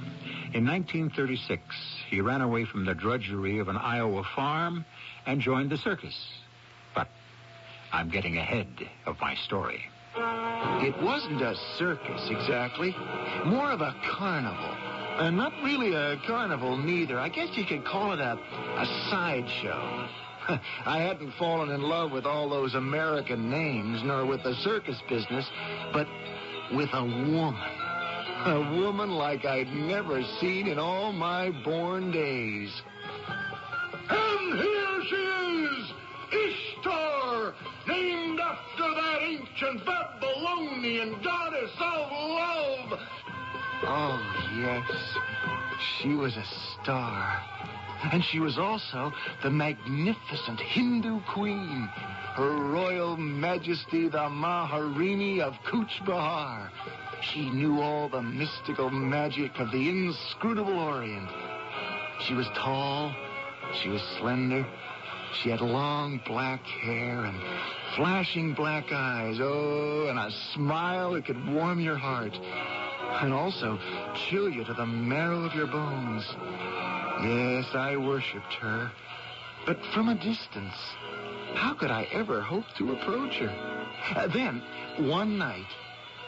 In 1936, he ran away from the drudgery of an Iowa farm and joined the circus. But I'm getting ahead of my story. It wasn't a circus, exactly. More of a carnival. Not really a carnival, neither. I guess you could call it a sideshow. I hadn't fallen in love with all those American names, nor with the circus business, but with a woman. A woman like I'd never seen in all my born days. And here she is, Ishtar, named after that ancient Babylonian goddess of love. Oh, yes. She was a star. And she was also the magnificent Hindu queen, Her Royal Majesty the Maharini of Cooch Behar. She knew all the mystical magic of the inscrutable Orient. She was tall, she was slender, she had long black hair and flashing black eyes, oh, and a smile that could warm your heart and also chill you to the marrow of your bones. Yes, I worshipped her, but from a distance. How could I ever hope to approach her? Then, one night,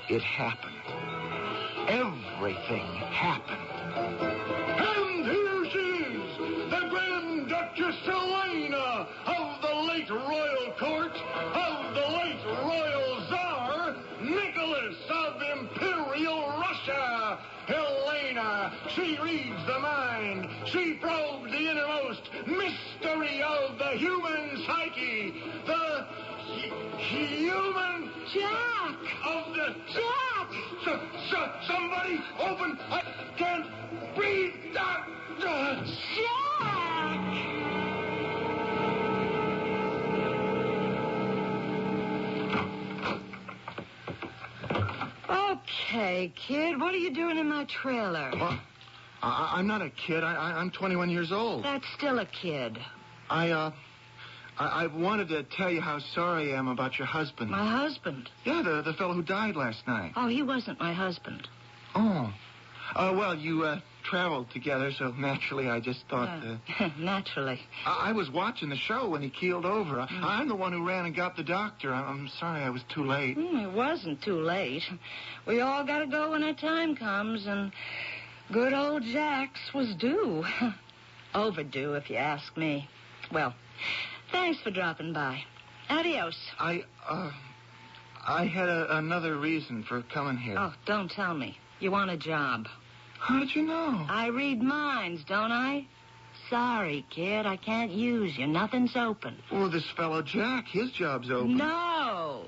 it happened. Everything happened. And here she is, the Grand Duchess Helena of the late royal court, of the late royal Tsar, Nicholas of Imperial Russia. Helena, she reads the mind. She probes the innermost mystery of the human psyche. The human... Jack! Of the... Jack! Somebody open... I can't breathe. Jack! Okay, kid, what are you doing in my trailer? Well, I'm not a kid. I'm 21 years old. That's still a kid. I wanted to tell you how sorry I am about your husband. My husband? Yeah, the fellow who died last night. Oh, he wasn't my husband. Oh. Well, you traveled together, so naturally I just thought... Naturally. I was watching the show when he keeled over. I'm the one who ran and got the doctor. I'm sorry I was too late. It wasn't too late. We all got to go when our time comes, and good old Jack's was due. Overdue, if you ask me. Well, thanks for dropping by. Adios. I had another reason for coming here. Oh, don't tell me. You want a job. How did you know? I read minds, don't I? Sorry, kid, I can't use you. Nothing's open. Well, this fellow Jack, his job's open. No.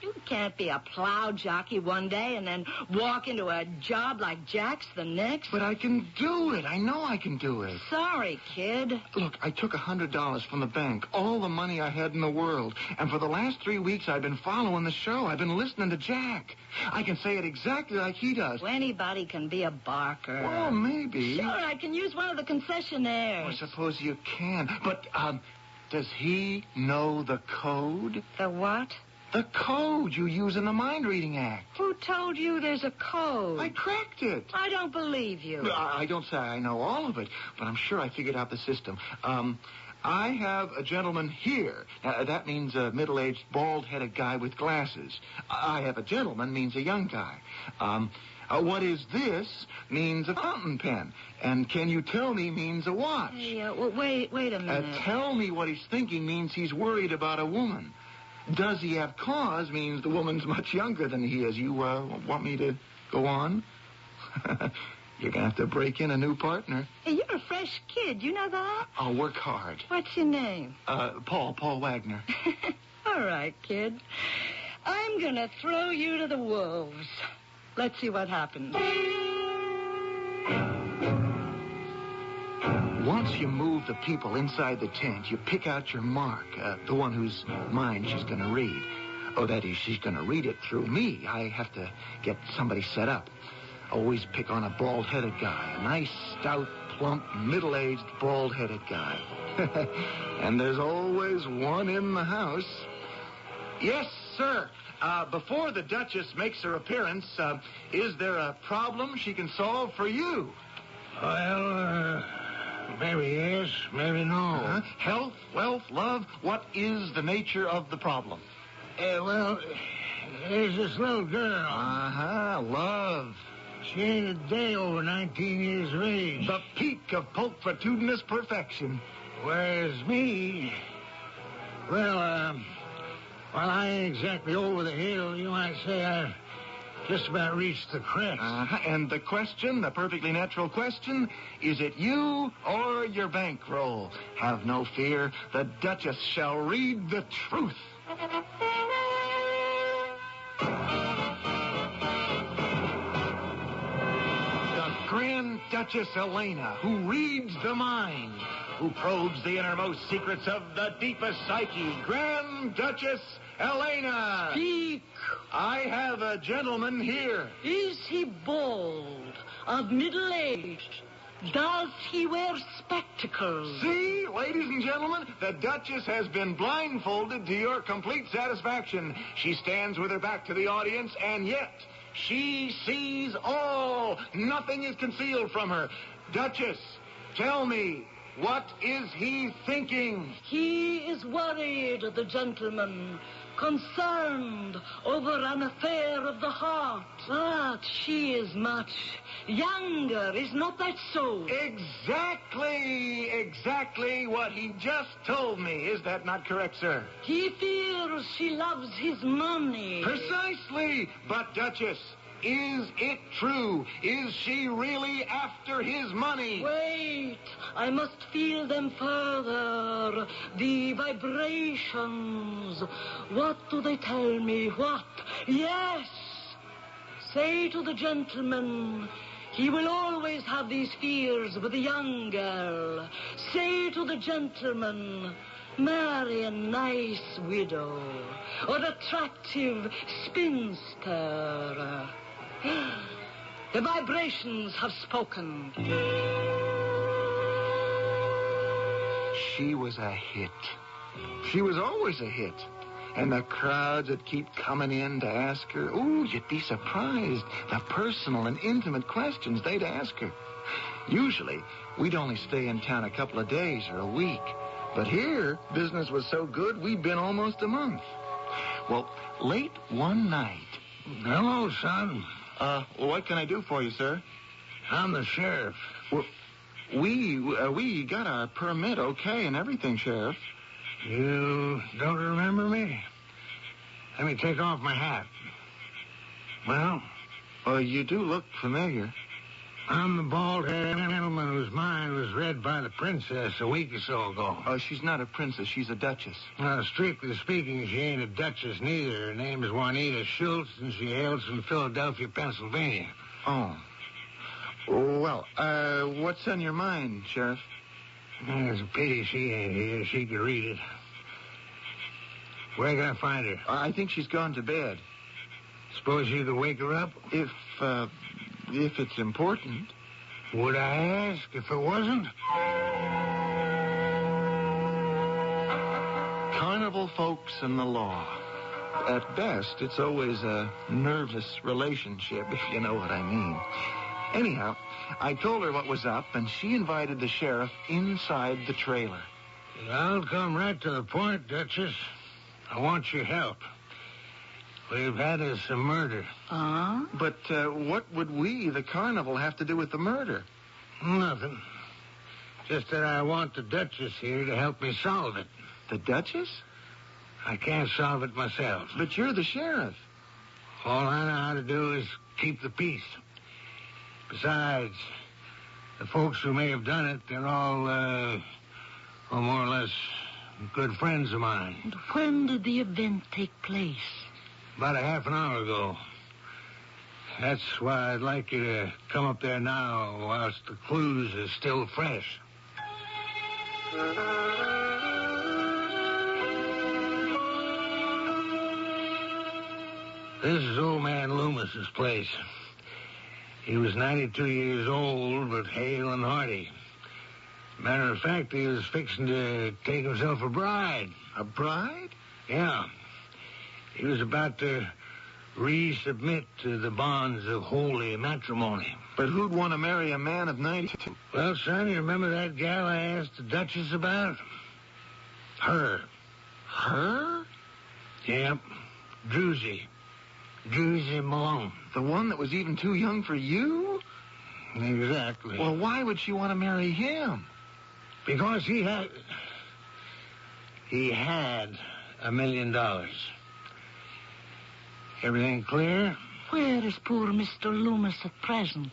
You can't be a plow jockey one day and then walk into a job like Jack's the next. But I can do it. I know I can do it. Sorry, kid. Look, I took $100 from the bank, all the money I had in the world. And for the last 3 weeks, I've been following the show. I've been listening to Jack. I can say it exactly like he does. Well, anybody can be a barker. Well, maybe. Sure, I can use one of the concessionaires. I suppose you can. But, Does he know the code? The what? The code you use in the mind-reading act. Who told you there's a code? I cracked it. I don't believe you. I don't say I know all of it, but I'm sure I figured out the system. I have a gentleman here. That means a middle-aged, bald-headed guy with glasses. I have a gentleman means a young guy. What is this means a fountain pen. And can you tell me means a watch. Hey, well, wait a minute. Tell me what he's thinking means he's worried about a woman. Does he have cause means the woman's much younger than he is. You want me to go on? You're going to have to break in a new partner. Hey, you're a fresh kid. You know that? I'll work hard. What's your name? Paul Wagner. All right, kid. I'm going to throw you to the wolves. Let's see what happens. Once you move the people inside the tent, you pick out your mark, the one whose mind she's going to read. Oh, that is, she's going to read it through me. I have to get somebody set up. Always pick on a bald-headed guy. A nice, stout, plump, middle-aged, bald-headed guy. And there's always one in the house. Yes, sir. Before the Duchess makes her appearance, is there a problem she can solve for you? Well, maybe yes, maybe no. Health, wealth, love, what is the nature of the problem? Well, there's this little girl. Love. She ain't a day over 19 years of age. The peak of pulchritudinous perfection. Whereas me, well, I ain't exactly over the hill. You might say I've just about reached the crest. And the question, the perfectly natural question, is it you or your bankroll? Have no fear. The Duchess shall read the truth. Grand Duchess Elena, who reads the mind, who probes the innermost secrets of the deepest psyche. Grand Duchess Elena. Speak. I have a gentleman here. Is he bald, of middle age? Does he wear spectacles? See, ladies and gentlemen, the Duchess has been blindfolded to your complete satisfaction. She stands with her back to the audience, and yet she sees all. Nothing is concealed from her. Duchess, tell me, what is he thinking? He is worried, the gentleman, concerned over an affair of the heart. But she is much younger, is not that so? Exactly what he just told me. Is that not correct, sir? He fears she loves his money. Precisely. But, Duchess, is it true? Is she really after his money? Wait, I must feel them further. The vibrations. What do they tell me? What? Yes. Say to the gentleman, he will always have these fears with a young girl. Say to the gentleman, marry a nice widow or attractive spinster. The vibrations have spoken. She was a hit. She was always a hit. And the crowds that keep coming in to ask her, you'd be surprised. The personal and intimate questions they'd ask her. Usually, we'd only stay in town a couple of days or a week. But here, business was so good, we'd been almost a month. Well, late one night... Hello, son. What can I do for you, sir? I'm the sheriff. Well, we got our permit okay and everything, Sheriff. You don't remember me? Let me take off my hat. Well? You do look familiar. I'm the bald-headed gentleman whose mind was read by the princess a week or so ago. She's not a princess. She's a duchess. Strictly speaking, she ain't a duchess neither. Her name is Juanita Schultz, and she hails from Philadelphia, Pennsylvania. Oh. Well, what's on your mind, Sheriff? It's a pity she ain't here. She could read it. Where can I find her? I think she's gone to bed. Suppose you could wake her up? If it's important. Would I ask if it wasn't? carnival folks and the law. At best, it's always a nervous relationship, if you know what I mean. Anyhow, I told her what was up, and she invited the sheriff inside the trailer. I'll come right to the point, Duchess. I want your help. We've had us a murder. But what would we, the carnival, have to do with the murder? Nothing. Just that I want the Duchess here to help me solve it. The Duchess? I can't solve it myself. But you're the sheriff. All I know how to do is keep the peace. Besides, the folks who may have done it, they're all more or less good friends of mine. And when did the event take place? About a half an hour ago. That's why I'd like you to come up there now whilst the clues are still fresh. This is old man Loomis's place. He was 92 years old, but hale and hearty. Matter of fact, he was fixing to take himself a bride. A bride? Yeah. He was about to resubmit to the bonds of holy matrimony. But who'd want to marry a man of 92? Well, son, you remember that gal I asked the Duchess about? Her. Her? Yep. Druzy Malone. The one that was even too young for you? Exactly. Well, why would she want to marry him? Because he had $1 million. Everything clear? Where is poor Mr. Loomis at present?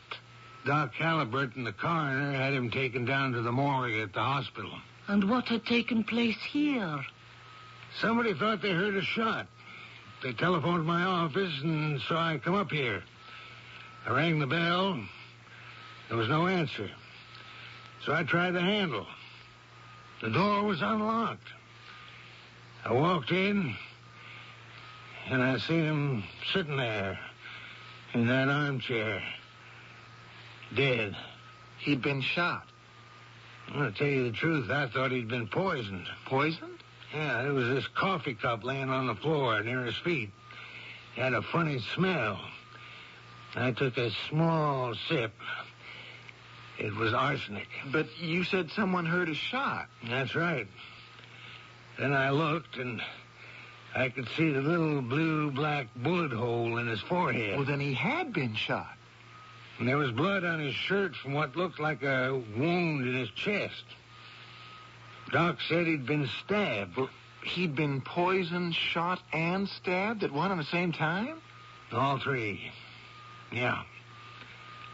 Doc Halliburton, the coroner, had him taken down to the morgue at the hospital. And what had taken place here? Somebody thought they heard a shot. They telephoned my office, and so I come up here. I rang the bell. There was no answer. So I tried the handle. The door was unlocked. I walked in, and I seen him sitting there in that armchair, dead. He'd been shot. I'm going to tell you the truth. I thought he'd been poisoned. Poisoned? Yeah, there was this coffee cup laying on the floor near his feet. It had a funny smell. I took a small sip. It was arsenic. But you said someone heard a shot. That's right. Then I looked, and I could see the little blue-black bullet hole in his forehead. Well, then he had been shot. And there was blood on his shirt from what looked like a wound in his chest. Doc said he'd been stabbed. Well, he'd been poisoned, shot, and stabbed at one and the same time? All three. Yeah.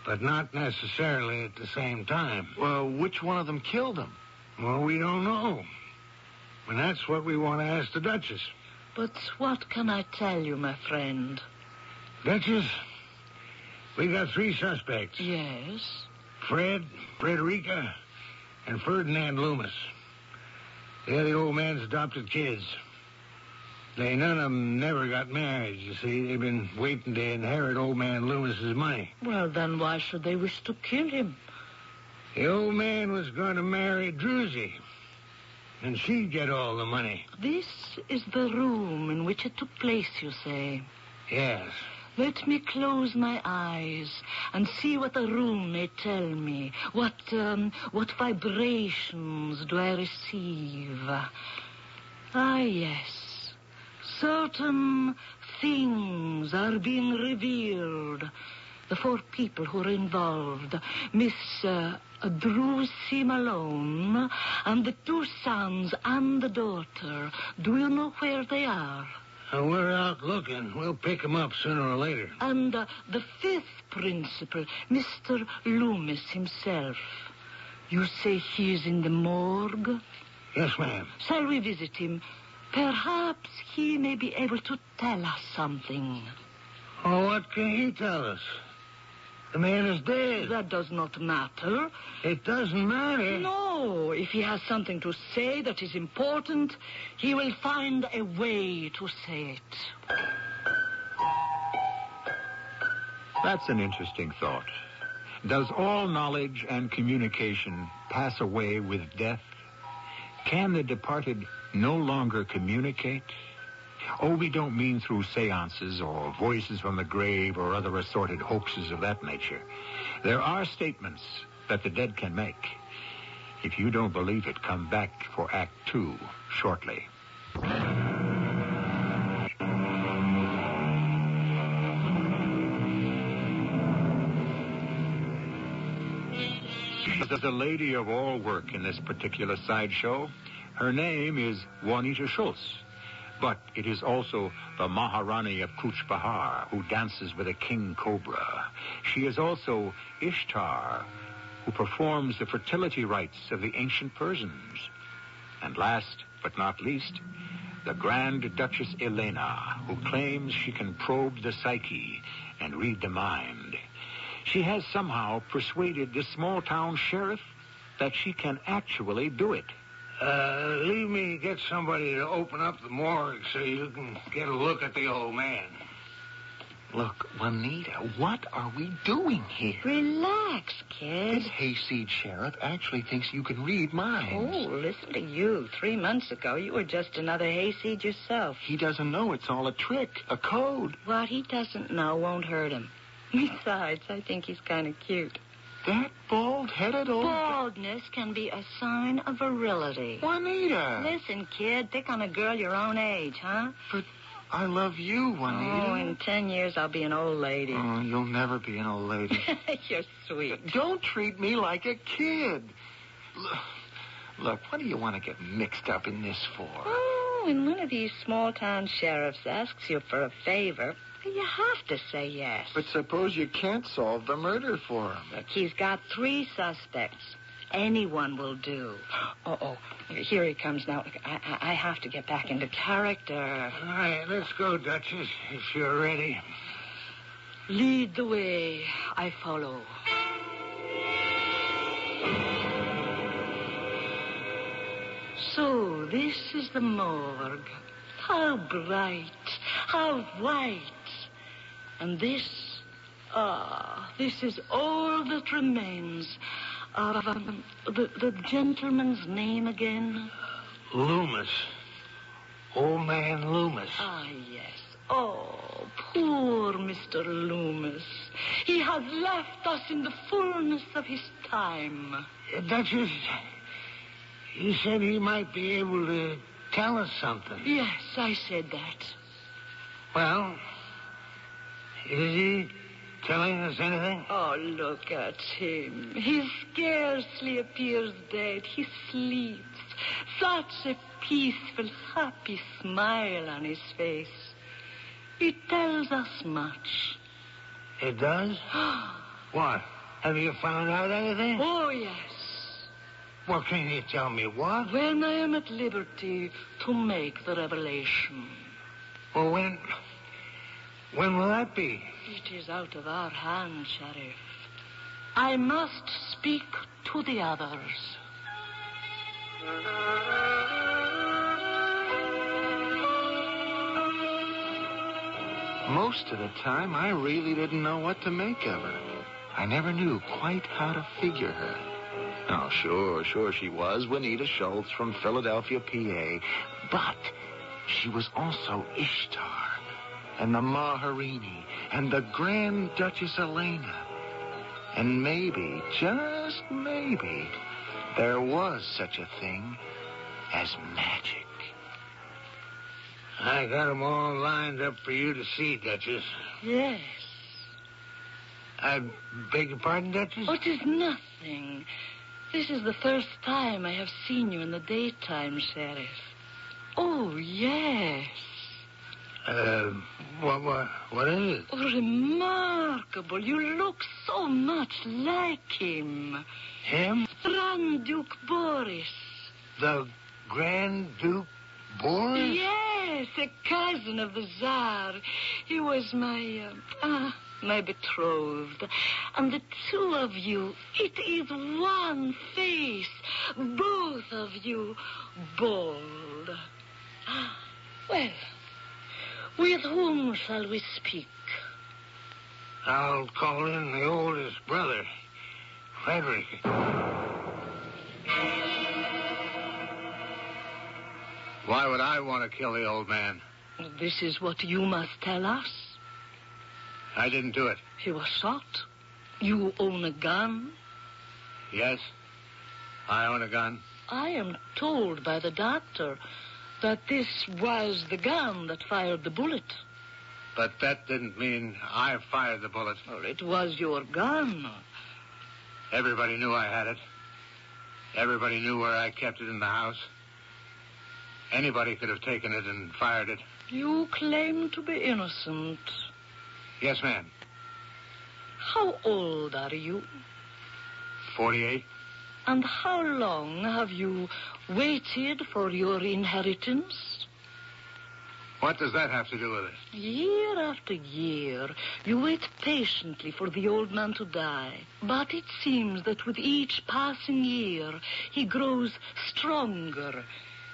But not necessarily at the same time. Well, which one of them killed him? Well, we don't know. And that's what we want to ask the Duchess. But what can I tell you, my friend? Duchess, we got 3 suspects. Yes? Fred, Frederica, and Ferdinand Loomis. They're the old man's adopted kids. None of them never got married, you see. They've been waiting to inherit old man Loomis's money. Well, then why should they wish to kill him? The old man was going to marry Druzy, and she'd get all the money. This is the room in which it took place, you say? Yes. Let me close my eyes and see what the room may tell me. What vibrations do I receive? Ah, yes. Certain things are being revealed. The 4 people who are involved, Miss Druzy Malone, and the 2 sons and the daughter. Do you know where they are? We're out looking. We'll pick them up sooner or later. And the 5th principal, Mr. Loomis himself. You say he is in the morgue? Yes, ma'am. Shall we visit him? Perhaps he may be able to tell us something. Oh, what can he tell us? The man is dead. That does not matter. It doesn't matter. No. If he has something to say that is important, he will find a way to say it. That's an interesting thought. Does all knowledge and communication pass away with death? Can the departed no longer communicate? Oh, we don't mean through seances or voices from the grave or other assorted hoaxes of that nature. There are statements that the dead can make. If you don't believe it, come back for Act 2 shortly. The lady of all work in this particular sideshow. Her name is Juanita Schultz, but it is also the Maharani of Kuch Bahar, who dances with a king cobra. She is also Ishtar, who performs the fertility rites of the ancient Persians. And last but not least, the Grand Duchess Elena, who claims she can probe the psyche and read the mind. She has somehow persuaded this small-town sheriff that she can actually do it. Leave me get somebody to open up the morgue so you can get a look at the old man. Look, Juanita, what are we doing here? Relax, kid. This hayseed sheriff actually thinks you can read minds. Oh, listen to you. 3 months ago, you were just another hayseed yourself. He doesn't know it's all a trick, a code. What he doesn't know won't hurt him. Besides, I think he's kind of cute. That bald-headed old... Baldness can be a sign of virility. Juanita! Listen, kid, pick on a girl your own age, huh? But I love you, Juanita. Oh, in 10 years, I'll be an old lady. Oh, you'll never be an old lady. You're sweet. Don't treat me like a kid. Look, what do you want to get mixed up in this for? Oh, when one of these small-town sheriffs asks you for a favor, you have to say yes. But suppose you can't solve the murder for him. Look, he's got 3 suspects. Anyone will do. Oh, here he comes now. I have to get back into character. All right, let's go, Duchess, if you're ready. Lead the way. I follow. So, this is the morgue. How bright, how white. And this is all that remains of the gentleman's name again. Loomis. Old man Loomis. Ah, yes. Oh, poor Mr. Loomis. He has left us in the fullness of his time. Duchess, you said he might be able to tell us something. Yes, I said that. Well, is he telling us anything? Oh, look at him. He scarcely appears dead. He sleeps. Such a peaceful, happy smile on his face. It tells us much. It does? What? Have you found out anything? Oh, yes. Well, can you tell me what? When I am at liberty to make the revelation. Well, when will that be? It is out of our hands, Sheriff. I must speak to the others. Most of the time, I really didn't know what to make of her. I never knew quite how to figure her. Oh, sure she was Juanita Schultz from Philadelphia, PA. But she was also Ishtar, and the Maharini, and the Grand Duchess Elena. And maybe, just maybe, there was such a thing as magic. I got them all lined up for you to see, Duchess. Yes. I beg your pardon, Duchess? Oh, it is nothing. This is the first time I have seen you in the daytime, Sheriff. Oh, yes. What is it? Oh, remarkable. You look so much like him. Him? Grand Duke Boris. The Grand Duke Boris? Yes, a cousin of the Tsar. He was my betrothed. And the two of you, it is one face. Both of you bold. Well, with whom shall we speak? I'll call in the oldest brother, Frederick. Why would I want to kill the old man? This is what you must tell us. I didn't do it. He was shot. You own a gun? Yes, I own a gun. I am told by the doctor that this was the gun that fired the bullet. But that didn't mean I fired the bullet. Well, it was your gun. Everybody knew I had it. Everybody knew where I kept it in the house. Anybody could have taken it and fired it. You claim to be innocent. Yes, ma'am. How old are you? 48. And how long have you waited for your inheritance? What does that have to do with it? Year after year, you wait patiently for the old man to die. But it seems that with each passing year, he grows stronger.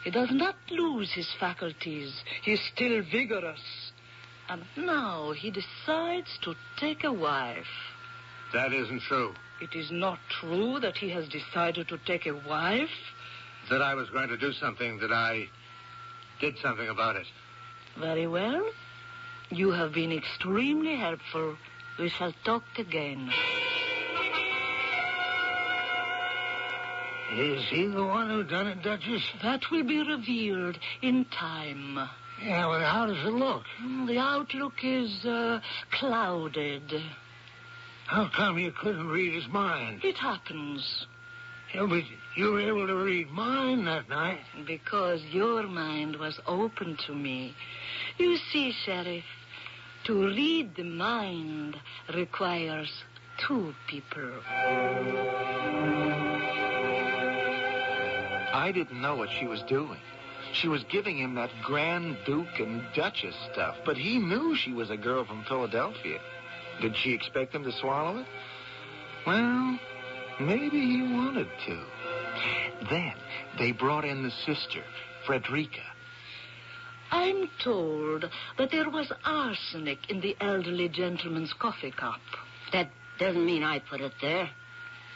He does not lose his faculties. He is still vigorous. And now he decides to take a wife. That isn't true. It is not true that he has decided to take a wife? That I was going to do something, that I did something about it. Very well. You have been extremely helpful. We shall talk again. Is he the one who done it, Duchess? That will be revealed in time. Yeah, well, how does it look? The outlook is clouded. How come you couldn't read his mind? It happens. Yeah, but you were able to read mine that night. Because your mind was open to me. You see, Sheriff, to read the mind requires two people. I didn't know what she was doing. She was giving him that Grand Duke and Duchess stuff, but he knew she was a girl from Philadelphia. Did she expect him to swallow it? Well, maybe he wanted to. Then they brought in the sister, Frederica. I'm told that there was arsenic in the elderly gentleman's coffee cup. That doesn't mean I put it there.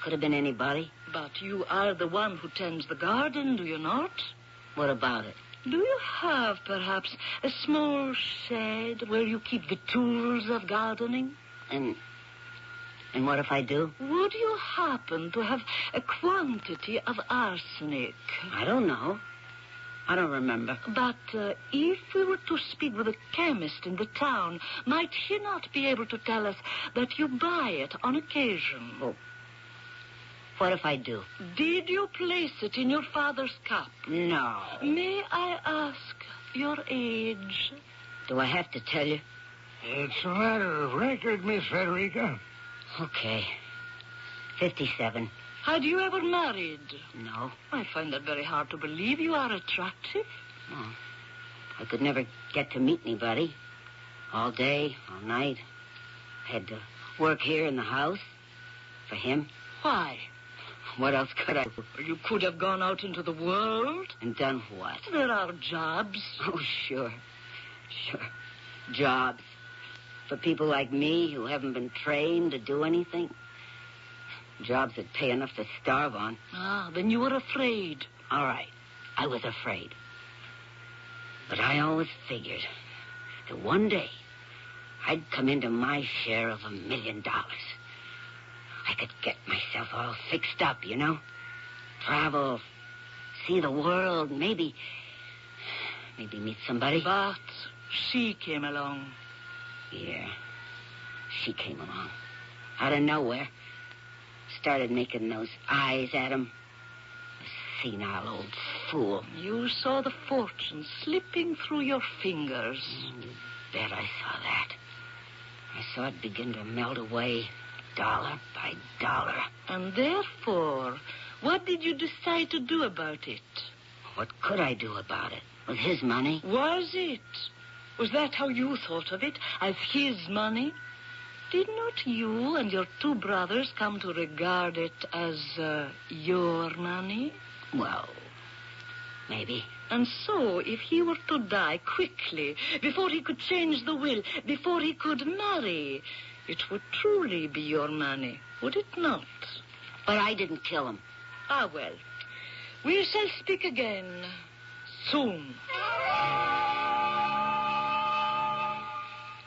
Could have been anybody. But you are the one who tends the garden, do you not? What about it? Do you have, perhaps, a small shed where you keep the tools of gardening? And what if I do? Would you happen to have a quantity of arsenic? I don't know. I don't remember. But if we were to speak with a chemist in the town, might he not be able to tell us that you buy it on occasion? Oh. What if I do? Did you place it in your father's cup? No. May I ask your age? Do I have to tell you? It's a matter of record, Miss Frederica. Okay. 57. Had you ever married? No. I find that very hard to believe. You are attractive. Oh. I could never get to meet anybody. All day, all night. I had to work here in the house for him. Why? What else could I do? You could have gone out into the world. And done what? There are jobs. Oh, sure. Jobs. For people like me who haven't been trained to do anything. Jobs that pay enough to starve on. Ah, then you were afraid. All right. I was afraid. But I always figured that one day I'd come into my share of $1 million. I could get myself all fixed up, you know? Travel, see the world, maybe meet somebody. But she came along. Yeah, she came along. Out of nowhere. Started making those eyes at him. The senile old fool. You saw the fortune slipping through your fingers. You bet I saw that. I saw it begin to melt away, dollar by dollar. And therefore, what did you decide to do about it? What could I do about it? With his money? Was it? Was that how you thought of it? As his money? Did not you and your two brothers come to regard it as your money? Well, maybe. And so, if he were to die quickly, before he could change the will, before he could marry, it would truly be your money, would it not? But I didn't kill him. Ah, well. We shall speak again. soon.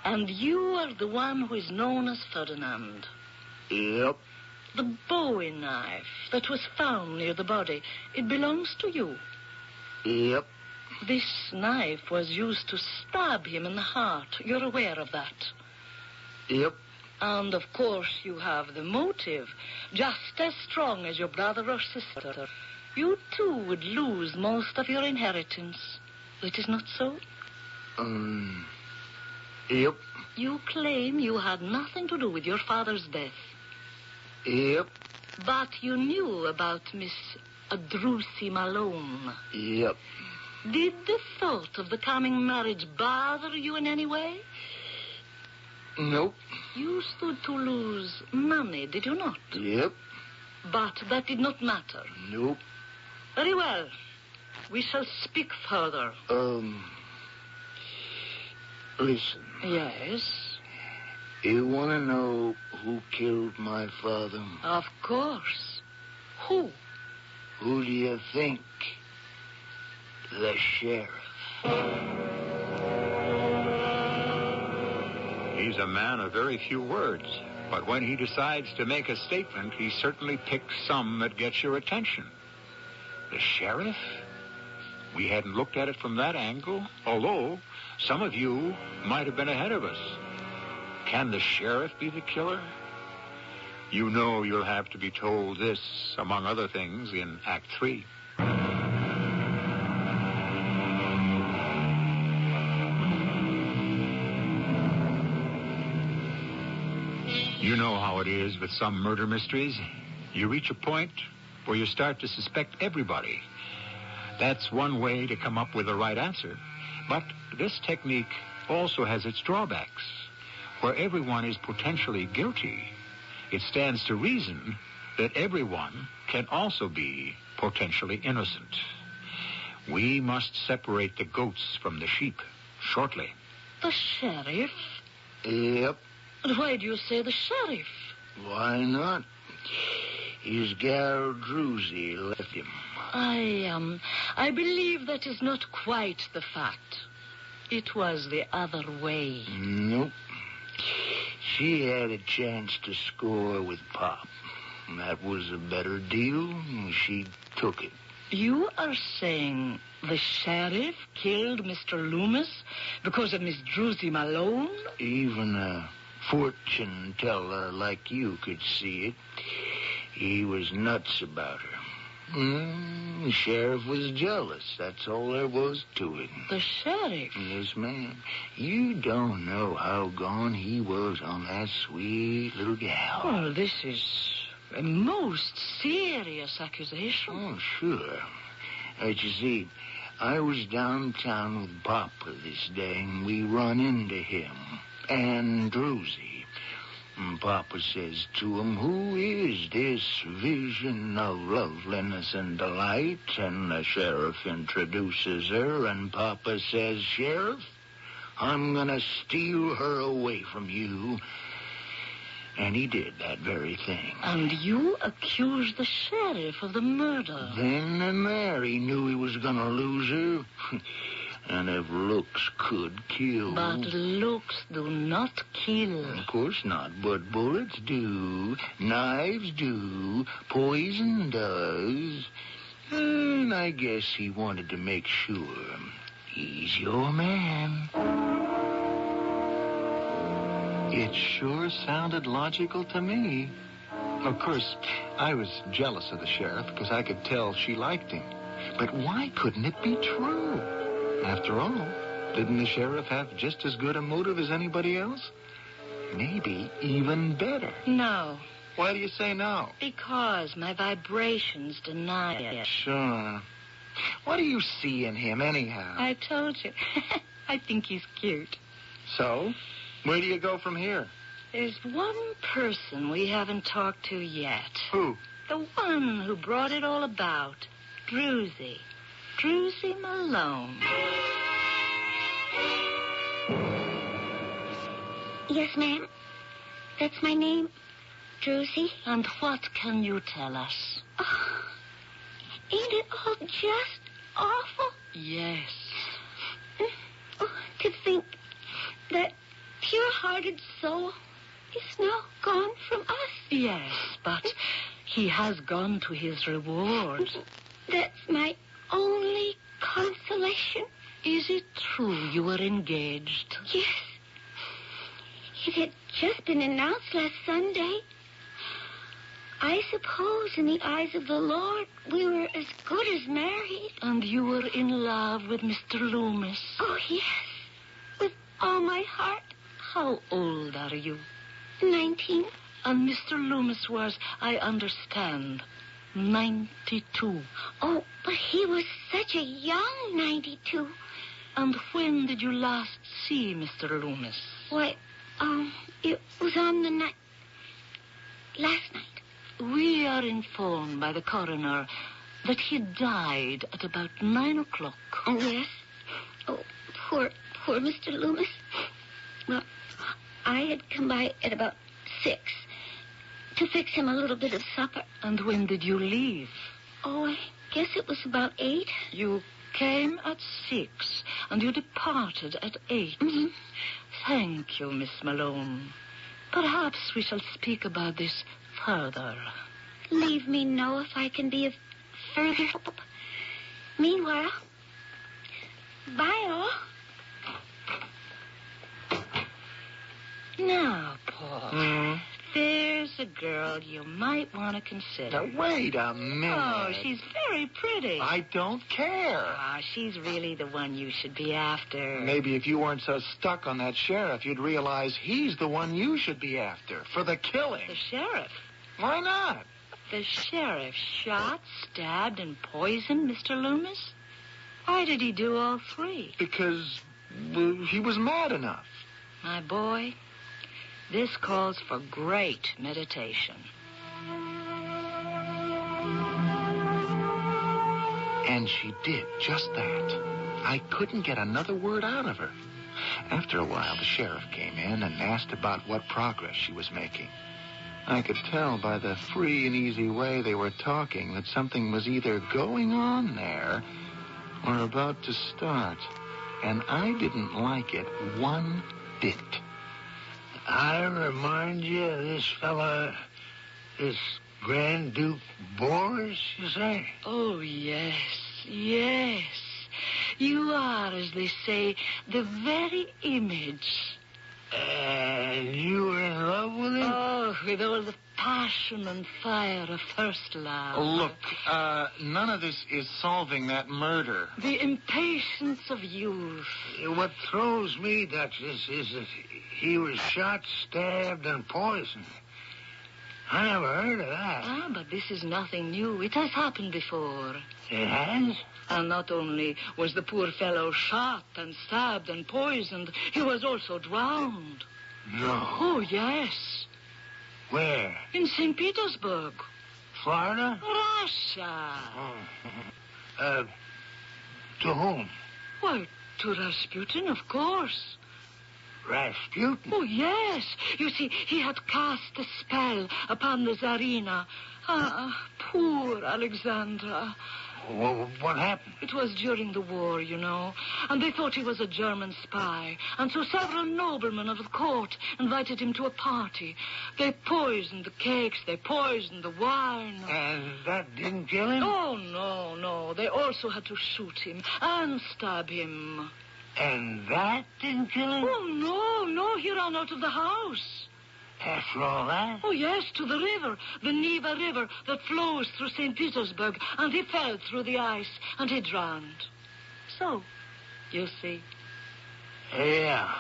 And you are the one who is known as Ferdinand. Yep. The Bowie knife that was found near the body, it belongs to you. Yep. This knife was used to stab him in the heart. You're aware of that? Yep. And, of course, you have the motive, just as strong as your brother or sister. You, too, would lose most of your inheritance. It is not so? Yep. You claim you had nothing to do with your father's death. Yep. But you knew about Miss Drusi Malone. Yep. Did the thought of the coming marriage bother you in any way? Nope. You stood to lose money, did you not? Yep. But that did not matter. Nope. Very well. We shall speak further. Listen. Yes? You want to know who killed my father? Of course. Who? Who do you think? The sheriff. He's a man of very few words, but when he decides to make a statement, he certainly picks some that gets your attention. The sheriff? We hadn't looked at it from that angle, although some of you might have been ahead of us. Can the sheriff be the killer? You know you'll have to be told this, among other things, in Act 3. You know how it is with some murder mysteries. You reach a point where you start to suspect everybody. That's one way to come up with the right answer. But this technique also has its drawbacks. Where everyone is potentially guilty, it stands to reason that everyone can also be potentially innocent. We must separate the goats from the sheep shortly. The sheriff? Yep. And why do you say the sheriff? Why not? His gal Drusi left him. I believe that is not quite the fact. It was the other way. Nope. She had a chance to score with Pop. That was a better deal, and she took it. You are saying the sheriff killed Mr. Loomis because of Miss Drusi Malone? Even a fortune teller like you could see it. He was nuts about her. The sheriff was jealous. That's all there was to it. The sheriff? Yes, ma'am. You don't know how gone he was on that sweet little gal. Well, this is a most serious accusation. Oh, sure. But you see, I was downtown with Papa this day, and we run into him and Drusi. And Papa says to him, "Who is this vision of loveliness and delight?" And the sheriff introduces her, and Papa says, "Sheriff, I'm going to steal her away from you." And he did that very thing. And you accused the sheriff of the murder. Then and there, he knew he was going to lose her. And if looks could kill... But looks do not kill. Of course not, but bullets do. Knives do. Poison does. And I guess he wanted to make sure he's your man. It sure sounded logical to me. Of course, I was jealous of the sheriff because I could tell she liked him. But why couldn't it be true? After all, didn't the sheriff have just as good a motive as anybody else? Maybe even better. No. Why do you say no? Because my vibrations deny it. Sure. What do you see in him, anyhow? I told you. I think he's cute. So, where do you go from here? There's one person we haven't talked to yet. Who? The one who brought it all about. Drusi. Drusi Malone. Yes, ma'am. That's my name. Drusi. And what can you tell us? Oh, ain't it all just awful? Yes. Oh, to think that pure-hearted soul is now gone from us. Yes, but he has gone to his reward. That's my only consolation. Is it true you were engaged? Yes. It had just been announced last Sunday. I suppose in the eyes of the Lord, we were as good as married. And you were in love with Mr. Loomis? Oh, yes. With all my heart. How old are you? 19. And Mr. Loomis was, I understand, 92. Oh, but he was such a young 92. And when did you last see Mr. Loomis? Why, it was on the night... last night. We are informed by the coroner that he died at about 9 o'clock. Oh, yes? Oh, poor Mr. Loomis. Well, I had come by at about 6 to fix him a little bit of supper. And when did you leave? Oh, I guess it was about 8. You came at 6, and you departed at 8. Mm-hmm. Thank you, Miss Malone. Perhaps we shall speak about this further. Leave me know if I can be of further help. Meanwhile, bye all. Now, Paul, there's a girl you might want to consider. Now, wait a minute. Oh, she's very pretty. I don't care. Ah, she's really the one you should be after. Maybe if you weren't so stuck on that sheriff, you'd realize he's the one you should be after for the killing. The sheriff? Why not? The sheriff shot, stabbed, and poisoned Mr. Loomis? Why did he do all 3? Because he was mad enough. My boy, this calls for great meditation. And she did just that. I couldn't get another word out of her. After a while, the sheriff came in and asked about what progress she was making. I could tell by the free and easy way they were talking that something was either going on there or about to start. And I didn't like it one bit. I remind you of this fella, this Grand Duke Boris, you say? Oh, yes, yes. You are, as they say, the very image. And you were in love with him? Oh, with all the passion and fire of first love. Look, none of this is solving that murder. The impatience of youth. What throws me, Duchess, is that he was shot, stabbed, and poisoned. I never heard of that. Ah, but this is nothing new. It has happened before. It has? And not only was the poor fellow shot and stabbed and poisoned, he was also drowned. No. Oh, yes. Where? In St. Petersburg. Florida? Russia. Oh. To whom? Why, to Rasputin, of course. Rasputin? Oh, yes. You see, he had cast a spell upon the Tsarina. Ah, poor Alexandra. Well, what happened? It was during the war, you know, and they thought he was a German spy, and so several noblemen of the court invited him to a party. They poisoned the cakes, they poisoned the wine. And that didn't kill him? Oh, no. They also had to shoot him and stab him. And that didn't kill him? Oh, no, he ran out of the house. After all that? Oh, yes, to the river, the Neva River that flows through St. Petersburg, and he fell through the ice, and he drowned. So, you see. Yeah.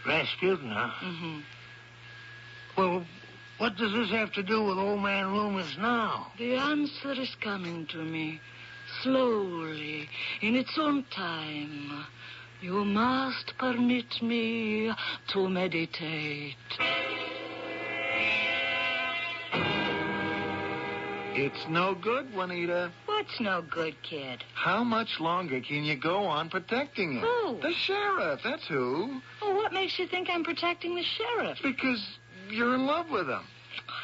Rasputin, huh? Mm-hmm. Well, what does this have to do with old man Loomis now? The answer is coming to me, slowly, in its own time. You must permit me to meditate. It's no good, Juanita. What's no good, kid? How much longer can you go on protecting him? Who? The sheriff, that's who. Well, what makes you think I'm protecting the sheriff? Because you're in love with him.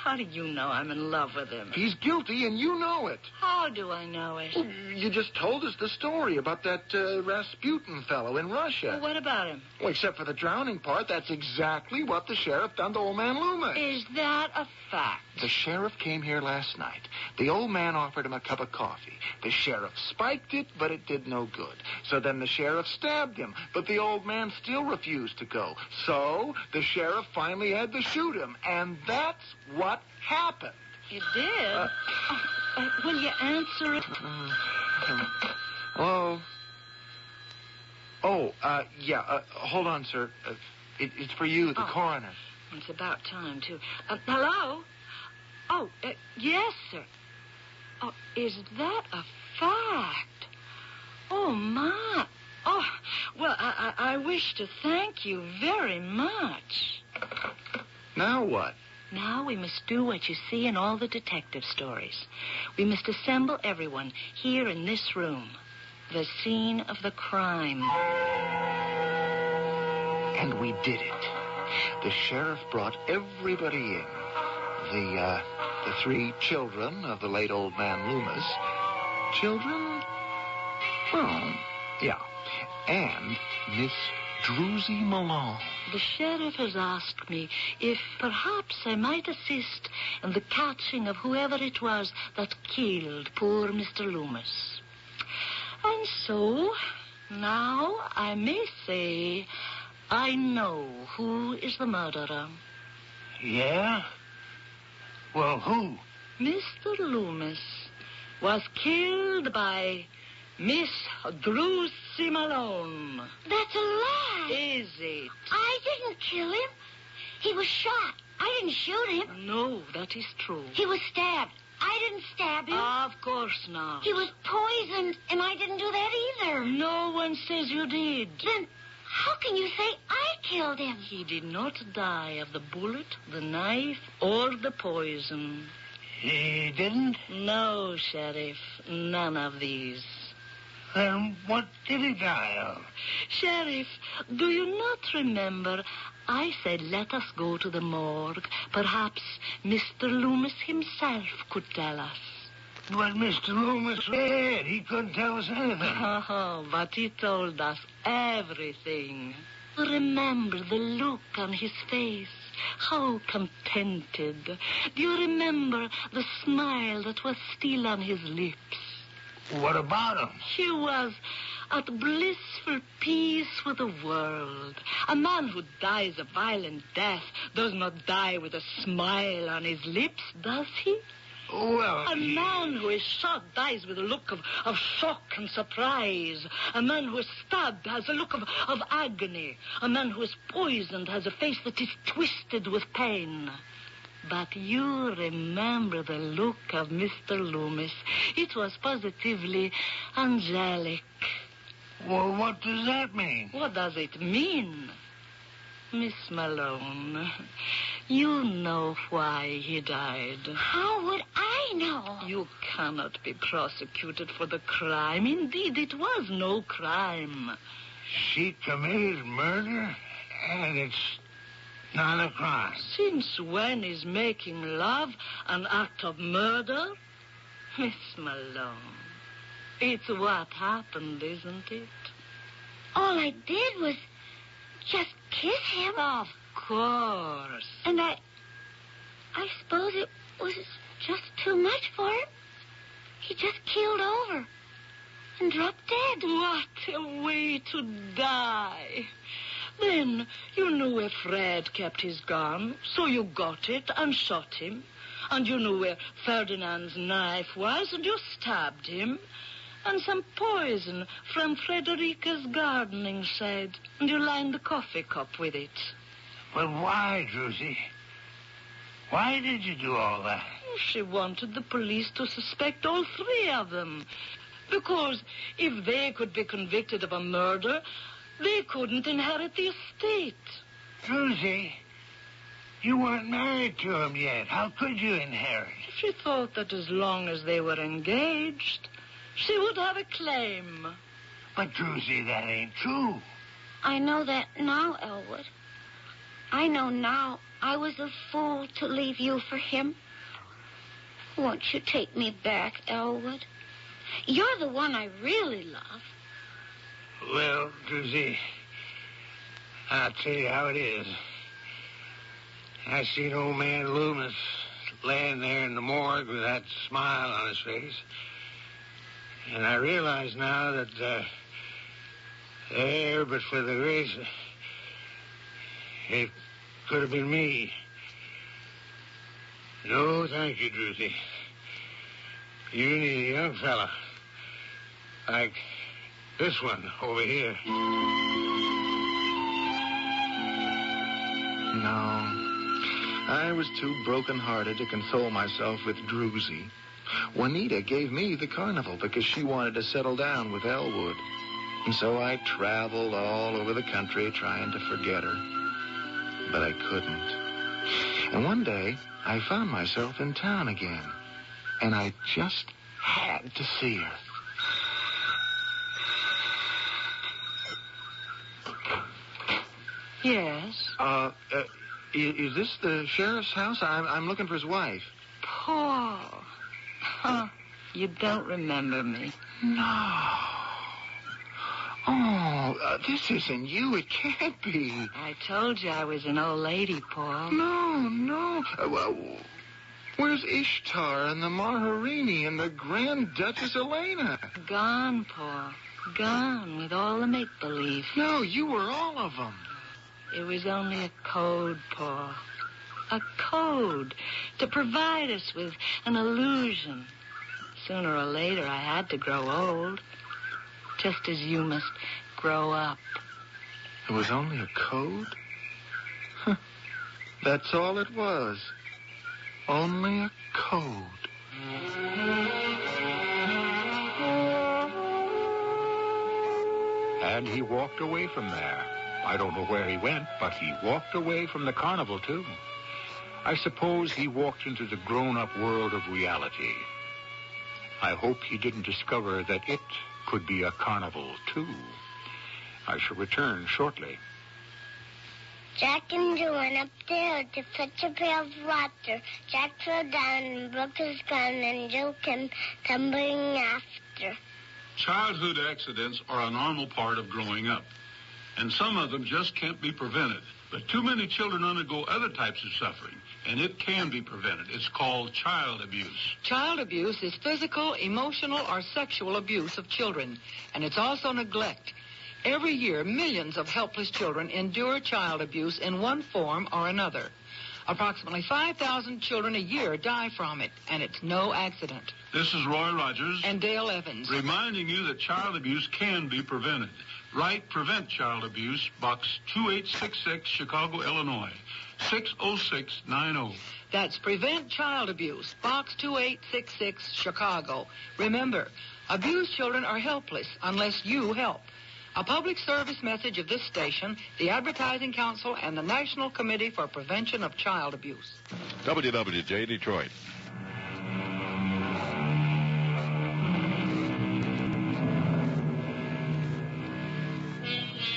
How do you know I'm in love with him? He's guilty, and you know it. How do I know it? Well, you just told us the story about that Rasputin fellow in Russia. Well, what about him? Well, except for the drowning part, that's exactly what the sheriff done to old man Loomis. Is that a fact? The sheriff came here last night. The old man offered him a cup of coffee. The sheriff spiked it, but it did no good. So then the sheriff stabbed him, but the old man still refused to go. So the sheriff finally had to shoot him, and that's what happened. You did? Will you answer it? Hello? Oh, yeah, hold on, sir. It's for you, the coroner. It's about time, too. Hello? Oh, yes, sir. Oh, is that a fact? Oh, my. Oh, well, I wish to thank you very much. Now what? Now we must do what you see in all the detective stories. We must assemble everyone here in this room. The scene of the crime. And we did it. The sheriff brought everybody in. The 3 children of the late old man Loomis. Children? Well, yeah. And Miss Druzy Malone. The sheriff has asked me if perhaps I might assist in the catching of whoever it was that killed poor Mr. Loomis. And so, now I may say I know who is the murderer. Yeah? Well, who? Mr. Loomis was killed by Miss Druzy Malone. That's a lie. Is it? I didn't kill him. He was shot. I didn't shoot him. No, that is true. He was stabbed. I didn't stab him. Of course not. He was poisoned, and I didn't do that either. No one says you did. Then how can you say I killed him? He did not die of the bullet, the knife, or the poison. He didn't? No, Sheriff. None of these. Then what did he die of? Sheriff, do you not remember I said let us go to the morgue? Perhaps Mr. Loomis himself could tell us. But Mr. Loomis said he couldn't tell us anything. Oh, but he told us everything. Remember the look on his face. How contented. Do you remember the smile that was still on his lips? What about him? He was at blissful peace with the world. A man who dies a violent death does not die with a smile on his lips, does he? Well, a man who is shot dies with a look of shock and surprise. A man who is stabbed has a look of agony. A man who is poisoned has a face that is twisted with pain. But you remember the look of Mr. Loomis. It was positively angelic. Well, what does that mean? What does it mean? Miss Malone, you know why he died. How would I know? You cannot be prosecuted for the crime. Indeed, it was no crime. She committed murder, and it's not a crime. Since when is making love an act of murder? Miss Malone, it's what happened, isn't it? All I did was just kiss him. Of course. And I suppose it was just too much for him. He just keeled over and dropped dead. What a way to die. Then you knew where Fred kept his gun, so you got it and shot him. And you knew where Ferdinand's knife was, and you stabbed him. And some poison from Frederica's gardening shed, and you lined the coffee cup with it. But why, Druzy? Why did you do all that? She wanted the police to suspect all 3 of them. Because if they could be convicted of a murder, they couldn't inherit the estate. Druzy, you weren't married to him yet. How could you inherit? She thought that as long as they were engaged, she would have a claim. But, Druzy, that ain't true. I know that now, Elwood. I know now I was a fool to leave you for him. Won't you take me back, Elwood? You're the one I really love. Well, Druzy, I'll tell you how it is. I seen old man Loomis laying there in the morgue with that smile on his face. And I realize now that there, but for the grace, it could have been me. No, thank you, Druzy. You need a young fella like this one over here. No, I was too broken-hearted to console myself with Druzy. Juanita gave me the carnival because she wanted to settle down with Elwood. And so I traveled all over the country trying to forget her. But I couldn't. And one day, I found myself in town again. And I just had to see her. Yes? Is this the sheriff's house? I'm looking for his wife. Paul. Huh. You don't remember me. No. Oh, this isn't you. It can't be. I told you I was an old lady, Paul. No. Where's Ishtar and the Maharini and the Grand Duchess Elena? Gone, Paul. Gone with all the make-believe. No, you were all of them. It was only a code, Paul. A code to provide us with an illusion. Sooner or later, I had to grow old. Just as you must grow up. It was only a code? Huh. That's all it was. Only a code. And he walked away from there. I don't know where he went, but he walked away from the carnival, too. I suppose he walked into the grown-up world of reality. I hope he didn't discover that it could be a carnival, too. I shall return shortly. Jack and Joe went up there to fetch a pail of water. Jack fell down and broke his gun, and Joe came tumbling after. Childhood accidents are a normal part of growing up, and some of them just can't be prevented. But too many children undergo other types of suffering, and it can be prevented. It's called child abuse. Child abuse is physical, emotional, or sexual abuse of children, and it's also neglect. Every year, millions of helpless children endure child abuse in one form or another. Approximately 5,000 children a year die from it, and it's no accident. This is Roy Rogers. And Dale Evans. Reminding you that child abuse can be prevented. Write Prevent Child Abuse, Box 2866, Chicago, Illinois, 60690. That's Prevent Child Abuse, Box 2866, Chicago. Remember, abused children are helpless unless you help. A public service message of this station, the Advertising Council, and the National Committee for Prevention of Child Abuse. WWJ Detroit.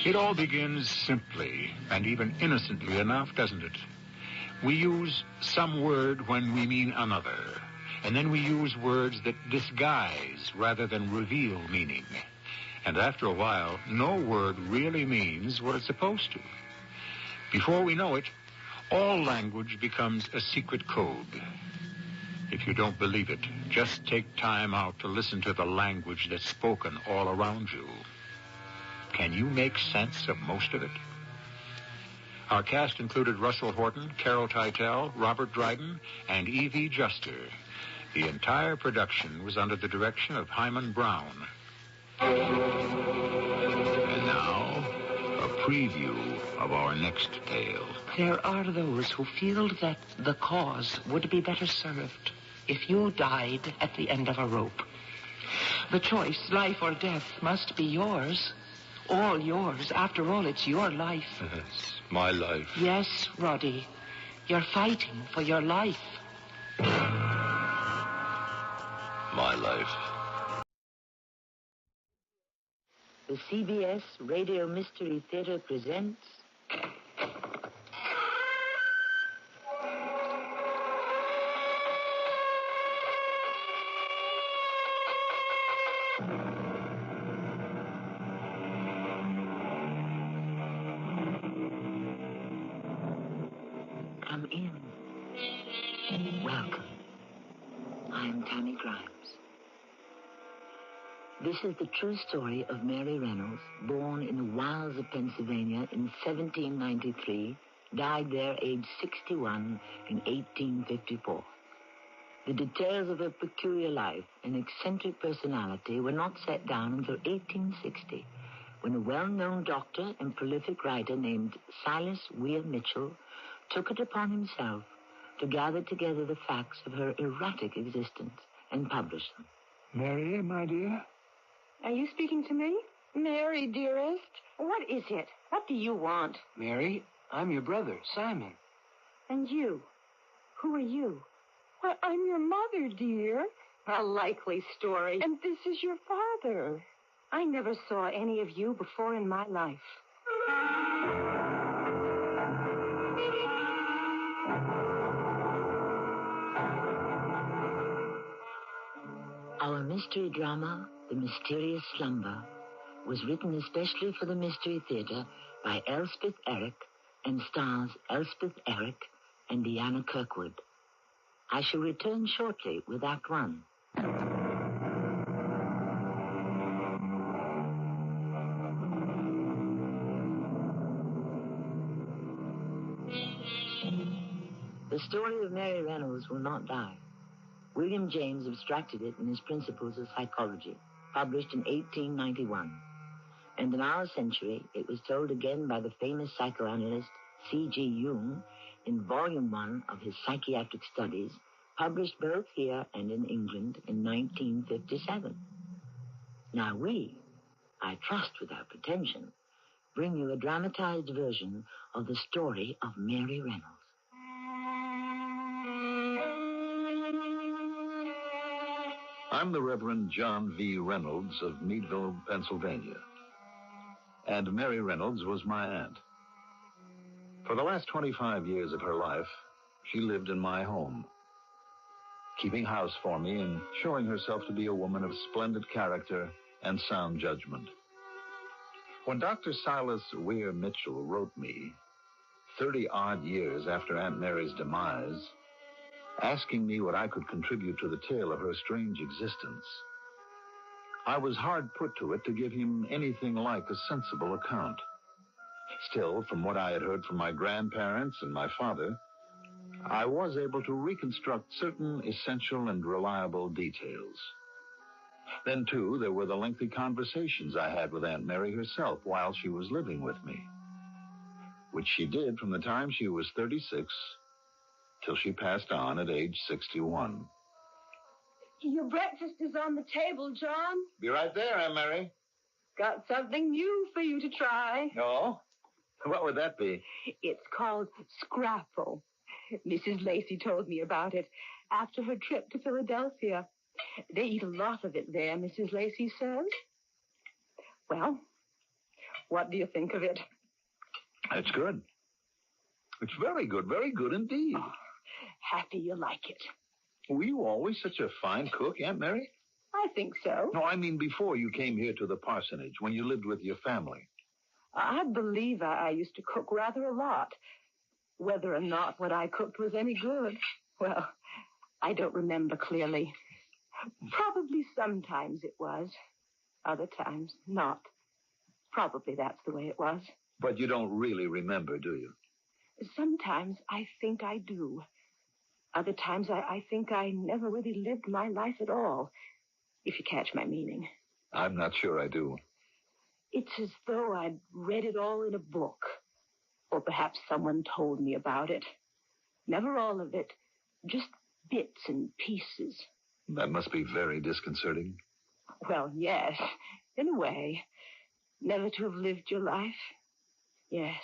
It all begins simply and even innocently enough, doesn't it? We use some word when we mean another, and then we use words that disguise rather than reveal meaning. And after a while, no word really means what it's supposed to. Before we know it, all language becomes a secret code. If you don't believe it, just take time out to listen to the language that's spoken all around you. Can you make sense of most of it? Our cast included Russell Horton, Carol Teitel, Robert Dryden, and E.V. Juster. The entire production was under the direction of Hyman Brown. And now, a preview of our next tale. There are those who feel that the cause would be better served if you died at the end of a rope. The choice, life or death, must be yours. All yours. After all, it's your life. Yes, my life. Yes, Roddy. You're fighting for your life. My life. The CBS Radio Mystery Theater presents in. Welcome. I'm Tammy Grimes. This is the true story of Mary Reynolds, born in the wilds of Pennsylvania in 1793, died there aged 61 in 1854. The details of her peculiar life and eccentric personality were not set down until 1860, when a well-known doctor and prolific writer named Silas Weir Mitchell took it upon himself to gather together the facts of her erratic existence and publish them. Mary, my dear? Are you speaking to me? Mary, dearest. What is it? What do you want? Mary, I'm your brother, Simon. And you? Who are you? Why, I'm your mother, dear. A likely story. And this is your father. I never saw any of you before in my life. Our mystery drama, The Mysterious Slumber, was written especially for the Mystery Theater by Elspeth Eric and stars Elspeth Eric and DIANNA Kirkwood. I shall return shortly with Act One. The story of Mary Reynolds will not die. William James abstracted it in his Principles of Psychology, published in 1891. And in our century, it was told again by the famous psychoanalyst C.G. Jung in Volume 1 of his Psychiatric Studies, published both here and in England in 1957. Now we, I trust without pretension, bring you a dramatized version of the story of Mary Reynolds. I'm the Reverend John V. Reynolds of Meadville, Pennsylvania. And Mary Reynolds was my aunt. For the last 25 years of her life, she lived in my home, keeping house for me and showing herself to be a woman of splendid character and sound judgment. When Dr. Silas Weir Mitchell wrote me, 30-odd years after Aunt Mary's demise, asking me what I could contribute to the tale of her strange existence, I was hard put to it to give him anything like a sensible account. Still, from what I had heard from my grandparents and my father, I was able to reconstruct certain essential and reliable details. Then, too, there were the lengthy conversations I had with Aunt Mary herself while she was living with me, which she did from the time she was 36 till she passed on at age 61. Your breakfast is on the table, John. Be right there, Aunt Mary. Got something new for you to try. Oh? What would that be? It's called Scrapple. Mrs. Lacey told me about it after her trip to Philadelphia. They eat a lot of it there, Mrs. Lacey says. Well, what do you think of it? It's good. It's very good indeed. Oh, happy you like it. Were you always such a fine cook, Aunt Mary? I think so. No, I mean before you came here to the parsonage, when you lived with your family. I believe I used to cook rather a lot. Whether or not what I cooked was any good, well, I don't remember clearly. Probably sometimes it was. Other times, not. Probably that's the way it was. But you don't really remember, do you? Sometimes I think I do. Other times I think I never really lived my life at all, if you catch my meaning. I'm not sure I do. It's as though I'd read it all in a book. Or perhaps someone told me about it. Never all of it, just bits and pieces. That must be very disconcerting. Well, yes, in a way. Never to have lived your life. Yes,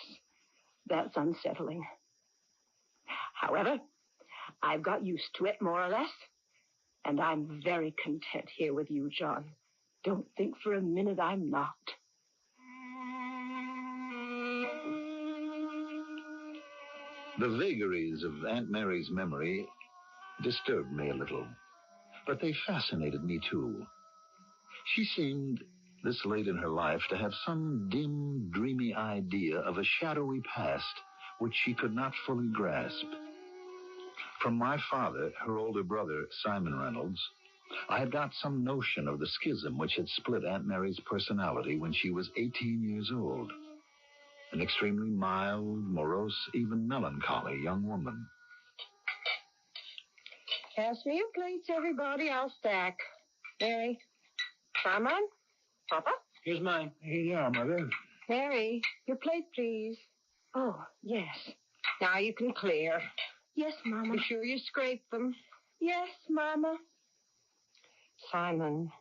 that's unsettling. However, I've got used to it, more or less. And I'm very content here with you, John. Don't think for a minute I'm not. The vagaries of Aunt Mary's memory disturbed me a little, but they fascinated me, too. She seemed, this late in her life, to have some dim, dreamy idea of a shadowy past which she could not fully grasp. From my father, her older brother, Simon Reynolds, I had got some notion of the schism which had split Aunt Mary's personality when she was 18 years old. An extremely mild, morose, even melancholy young woman. Pass me your plates, everybody. I'll stack. Mary. Simon? Papa? Here's mine. Here you are, Mother. Mary, your plate, please. Oh, yes. Now you can clear. Yes, Mama. Be sure you scrape them. Yes, Mama. Simon,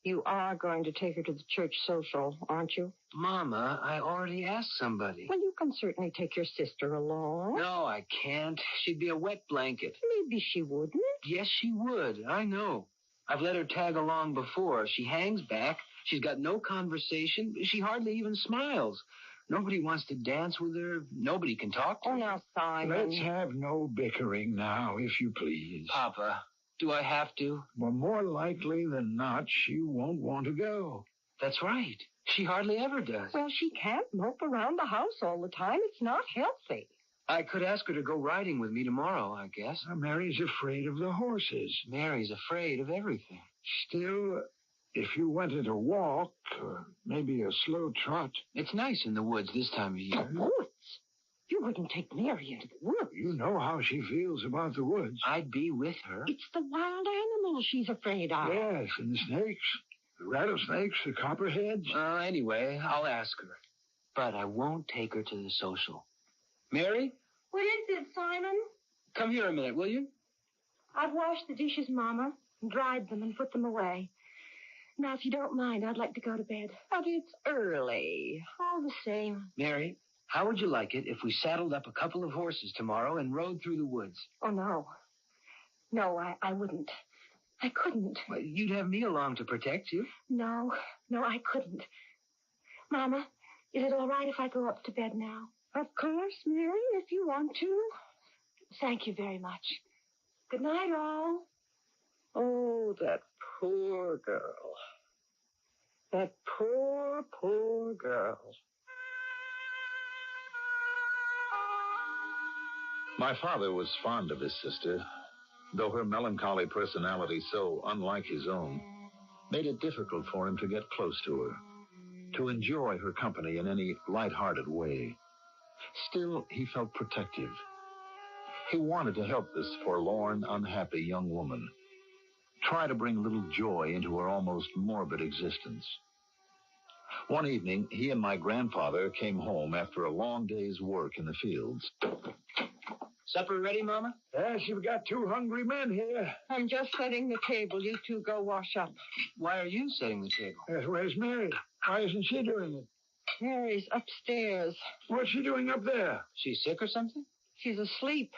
you are going to take her to the church social, aren't you? Mama, I already asked somebody. Well, you can certainly take your sister along. No, I can't. She'd be a wet blanket. Maybe she wouldn't. Yes, she would. I know. I've let her tag along before. She hangs back. She's got no conversation. She hardly even smiles. Nobody wants to dance with her. Nobody can talk to her. Oh, now, Simon. Let's have no bickering now, if you please. Papa, do I have to? Well, more likely than not, she won't want to go. That's right. She hardly ever does. Well, she can't mope around the house all the time. It's not healthy. I could ask her to go riding with me tomorrow, I guess. Mary's afraid of the horses. Mary's afraid of everything. Still, if you wanted a walk, or maybe a slow trot. It's nice in the woods this time of year. The woods? You wouldn't take Mary into the woods. You know how she feels about the woods. I'd be with her. It's the wild animals she's afraid of. Yes, and the snakes. The rattlesnakes, the copperheads. Anyway, I'll ask her. But I won't take her to the social. Mary? What is it, Simon? Come here a minute, will you? I've washed the dishes, Mama, and dried them and put them away. Now, if you don't mind, I'd like to go to bed. But it's early. All the same. Mary, how would you like it if we saddled up a couple of horses tomorrow and rode through the woods? Oh, no. No, I wouldn't. I couldn't. Well, you'd have me along to protect you. No, I couldn't. Mama, is it all right if I go up to bed now? Of course, Mary, if you want to. Thank you very much. Good night, all. Oh, that poor girl. That poor, poor girl. My father was fond of his sister, though her melancholy personality, so unlike his own, made it difficult for him to get close to her, to enjoy her company in any light-hearted way. Still, he felt protective. He wanted to help this forlorn, unhappy young woman, try to bring a little joy into her almost morbid existence. One evening, he and my grandfather came home after a long day's work in the fields. Supper ready, Mama? Yes, you've got two hungry men here. I'm just setting the table. You two go wash up. Why are you setting the table? Yes, where's Mary? Why isn't she doing it? Mary's upstairs. What's she doing up there? She's sick or something? She's asleep.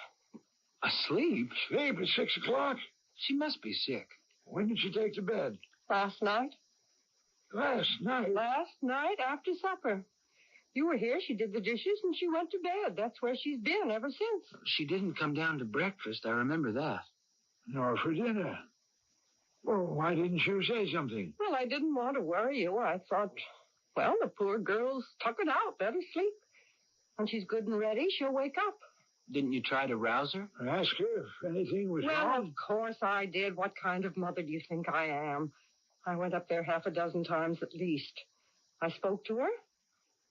Asleep? Sleep at 6 o'clock? She must be sick. When did she take to bed? Last night. Last night? Last night after supper. You were here, she did the dishes, and she went to bed. That's where she's been ever since. She didn't come down to breakfast. I remember that. Nor for dinner. Well, why didn't you say something? Well, I didn't want to worry you. I thought, well, the poor girl's tuckered out. Let her sleep. When she's good and ready, she'll wake up. Didn't you try to rouse her? Ask her if anything was wrong. wrong. Well, of course I did. What kind of mother do you think I am? I went up there half a dozen times at least. I spoke to her.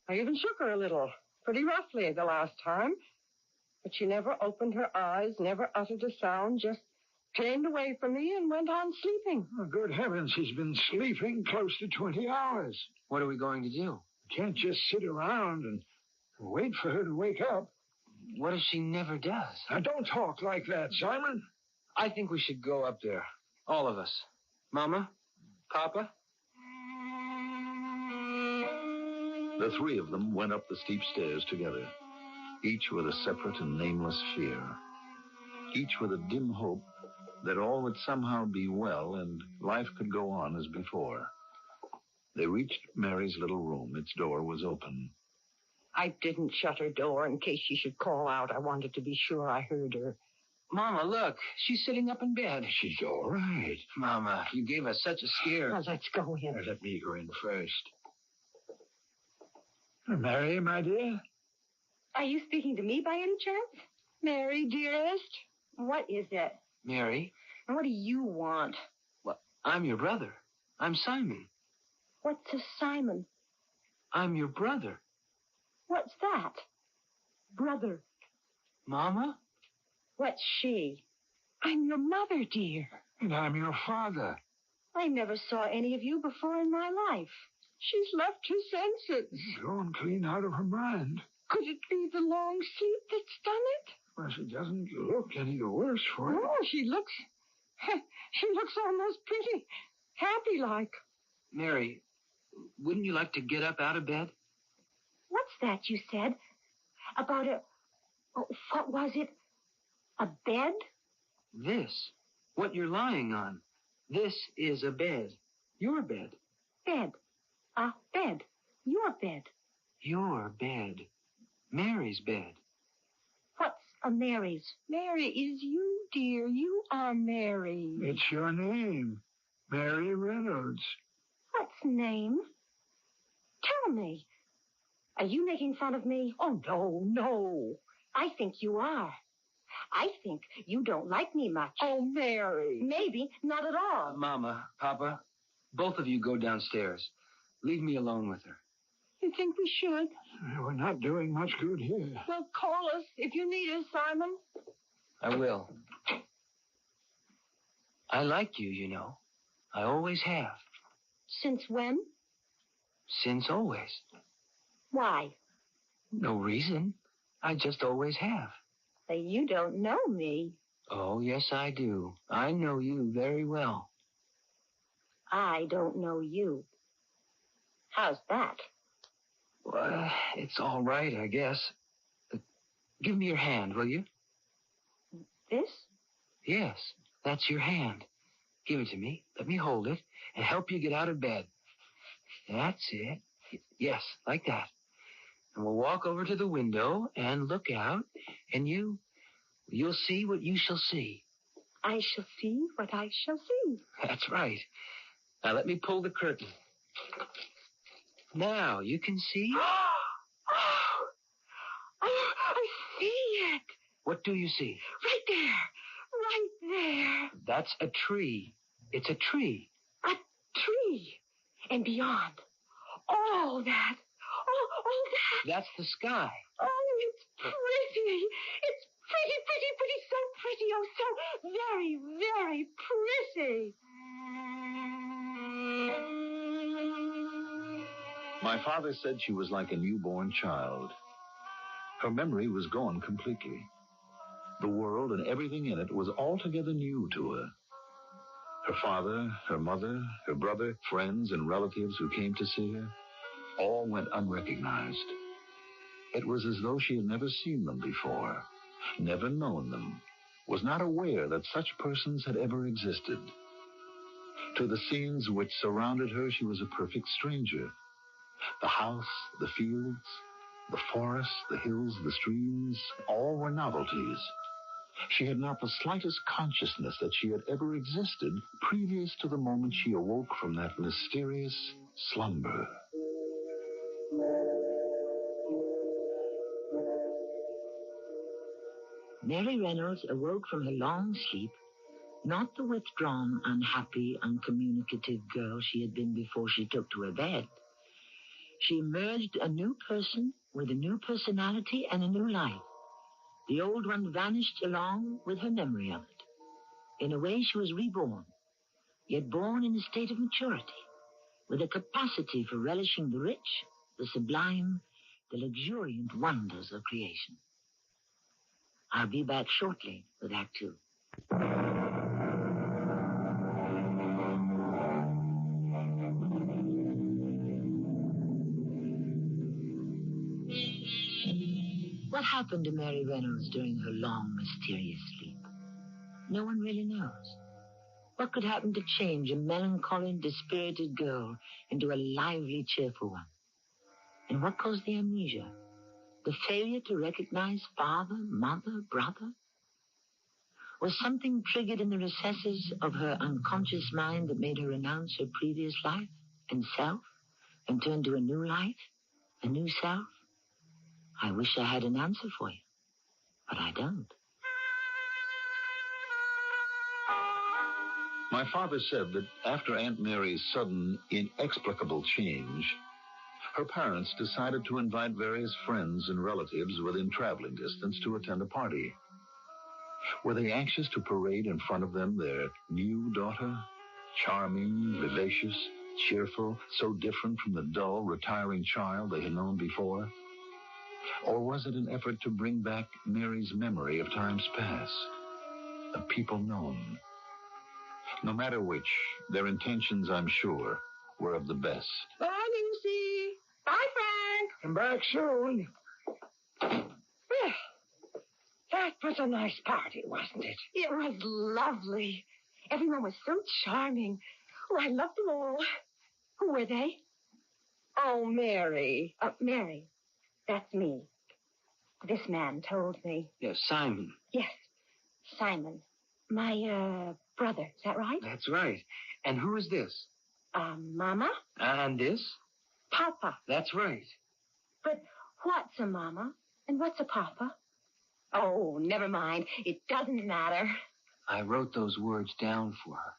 I even shook her a little, pretty roughly the last time. But she never opened her eyes, never uttered a sound, just turned away from me and went on sleeping. Oh, good heavens, she's been sleeping close to 20 hours. What are we going to do? Can't just sit around and wait for her to wake up. What if she never does? Now, don't talk like that, Simon. I think we should go up there. All of us. Mama? Papa? The three of them went up the steep stairs together, each with a separate and nameless fear, each with a dim hope that all would somehow be well and life could go on as before. They reached Mary's little room. Its door was open. I didn't shut her door in case she should call out. I wanted to be sure I heard her. Mama, look. She's sitting up in bed. She's all right. Mama, you gave us such a scare. Now, let's go in. Let me go in first. Mary, my dear? Are you speaking to me by any chance? Mary, dearest? What is it? Mary. And what do you want? Well, I'm your brother. I'm Simon. What's a Simon? I'm your brother. What's that? Brother. Mama? What's she? I'm your mother, dear. And I'm your father. I never saw any of you before in my life. She's left her senses. Gone clean out of her mind. Could it be the long sleep that's done it? Well, she doesn't look any the worse for it. Oh, she looks almost pretty happy-like. Mary, wouldn't you like to get up out of bed? What's that you said? About what was it? A bed? This. What you're lying on. This is a bed. Your bed. Bed. A bed. Your bed. Your bed. Mary's bed. What's a Mary's? Mary is you, dear. You are Mary. It's your name. Mary Reynolds. What's name? Tell me. Are you making fun of me? Oh, no. I think you are. I think you don't like me much. Oh, Mary. Maybe not at all. Mama, Papa, both of you go downstairs. Leave me alone with her. You think we should? We're not doing much good here. Well, call us if you need us, Simon. I will. I like you, you know. I always have. Since when? Since always. Why? No reason. I just always have. You don't know me. Oh, yes, I do. I know you very well. I don't know you. How's that? Well, it's all right, I guess. Give me your hand, will you? This? Yes, that's your hand. Give it to me. Let me hold it and help you get out of bed. That's it. Yes, like that. And we'll walk over to the window and look out, and you'll see what you shall see. I shall see what I shall see. That's right. Now let me pull the curtain. Now you can see. I see it. What do you see? Right there. That's a tree. It's a tree. A tree. And beyond. All that. All that. That's the sky. Oh, it's pretty. It's pretty, so pretty. Oh, so very, very pretty. My father said she was like a newborn child. Her memory was gone completely. The world and everything in it was altogether new to her. Her father, her mother, her brother, friends, and relatives who came to see her, all went unrecognized. It was as though she had never seen them before, never known them, was not aware that such persons had ever existed. To the scenes which surrounded her, she was a perfect stranger. The house, the fields, the forests, the hills, the streams, all were novelties. She had not the slightest consciousness that she had ever existed previous to the moment she awoke from that mysterious slumber. Mary Reynolds awoke from her long sleep, not the withdrawn, unhappy, uncommunicative girl she had been before she took to her bed. She emerged a new person with a new personality and a new life. The old one vanished along with her memory of it. In a way, she was reborn, yet born in a state of maturity, with a capacity for relishing the rich, the sublime, the luxuriant wonders of creation. I'll be back shortly with Act Two. What happened to Mary Reynolds during her long, mysterious sleep? No one really knows. What could happen to change a melancholy, dispirited girl into a lively, cheerful one? And what caused the amnesia? The failure to recognize father, mother, brother? Was something triggered in the recesses of her unconscious mind that made her renounce her previous life and self and turn to a new life, a new self? I wish I had an answer for you, but I don't. My father said that after Aunt Mary's sudden, inexplicable change, her parents decided to invite various friends and relatives within traveling distance to attend a party. Were they anxious to parade in front of them their new daughter? Charming, vivacious, cheerful, so different from the dull, retiring child they had known before? Or was it an effort to bring back Mary's memory of times past, of people known? No matter which, their intentions, I'm sure, were of the best. Bye, Lucy. Bye, Frank. Come back soon. Well, that was a nice party, wasn't it? It was lovely. Everyone was so charming. Oh, I loved them all. Who were they? Oh, Mary. Mary. That's me. This man told me. Yes, Simon. Yes, Simon. My, brother. Is that right? That's right. And who is this? Mama? And this? Papa. That's right. But what's a mama and what's a papa? Oh, never mind. It doesn't matter. I wrote those words down for her.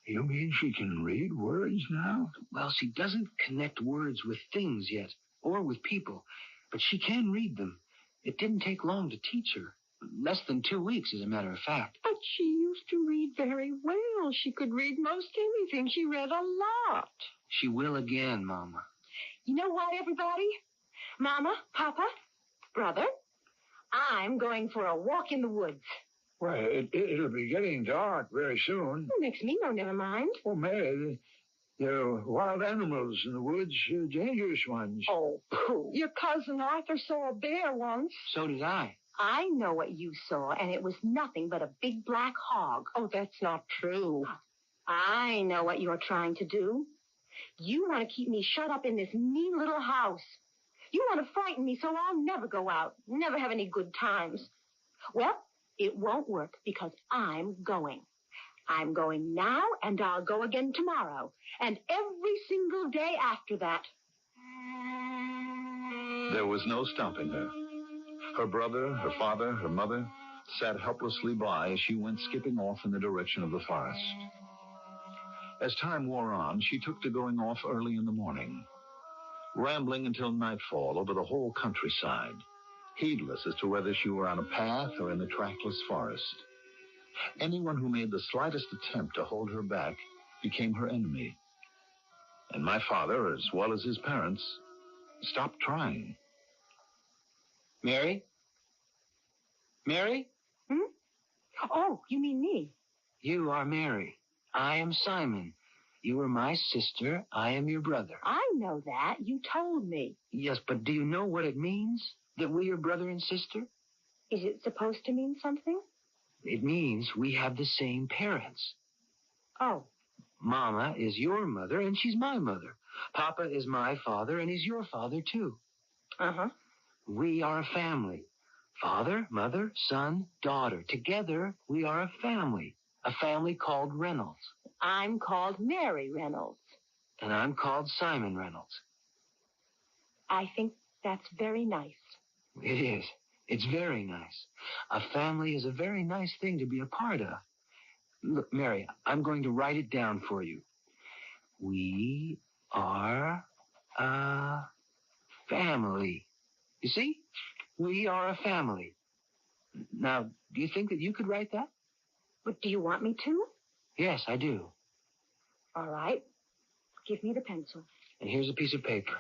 You mean she can read words now? Well, she doesn't connect words with things yet, or with people, but she can read them. It didn't take long to teach her. Less than 2 weeks, as a matter of fact. But she used to read very well. She could read most anything. She read a lot. She will again, Mama. You know what, everybody? Mama, Papa, brother, I'm going for a walk in the woods. Well, it'll be getting dark very soon. Makes me no never mind. Oh, Mary, there are wild animals in the woods, dangerous ones. Oh, pooh. Your cousin Arthur saw a bear once. So did I. I know what you saw, and it was nothing but a big black hog. Oh, that's not true. I know what you're trying to do. You want to keep me shut up in this mean little house. You want to frighten me so I'll never go out, never have any good times. Well, it won't work because I'm going. I'm going now, and I'll go again tomorrow, and every single day after that. There was no stopping her. Her brother, her father, her mother sat helplessly by as she went skipping off in the direction of the forest. As time wore on, she took to going off early in the morning, rambling until nightfall over the whole countryside, heedless as to whether she were on a path or in the trackless forest. Anyone who made the slightest attempt to hold her back became her enemy. And my father, as well as his parents, stopped trying. Mary? Mary? Oh, you mean me? You are Mary. I am Simon. You are my sister. I am your brother. I know that. You told me. Yes, but do you know what it means, that we are brother and sister? Is it supposed to mean something? It means we have the same parents. Oh. Mama is your mother, and she's my mother. Papa is my father, and he's your father, too. Uh-huh. We are a family. Father, mother, son, daughter. Together, we are a family called Reynolds. I'm called Mary Reynolds. And I'm called Simon Reynolds. I think that's very nice. It is. It's very nice. A family is a very nice thing to be a part of. Look, Mary, I'm going to write it down for you. We are a family. You see? We are a family. Now, do you think that you could write that? But do you want me to? Yes, I do. All right. Give me the pencil. And here's a piece of paper.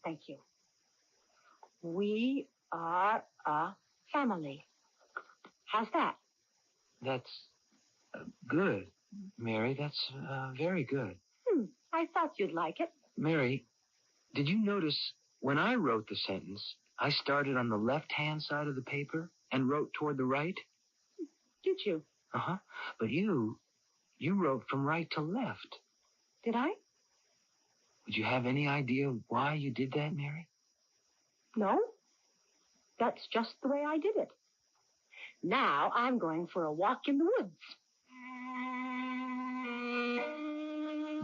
Thank you. We are a family. How's that? That's good, Mary. That's very good. I thought you'd like it. Mary, did you notice when I wrote the sentence, I started on the left-hand side of the paper and wrote toward the right? Did you? Uh-huh. But you wrote from right to left. Did I? Would you have any idea why you did that, Mary? No. That's just the way I did it. Now I'm going for a walk in the woods.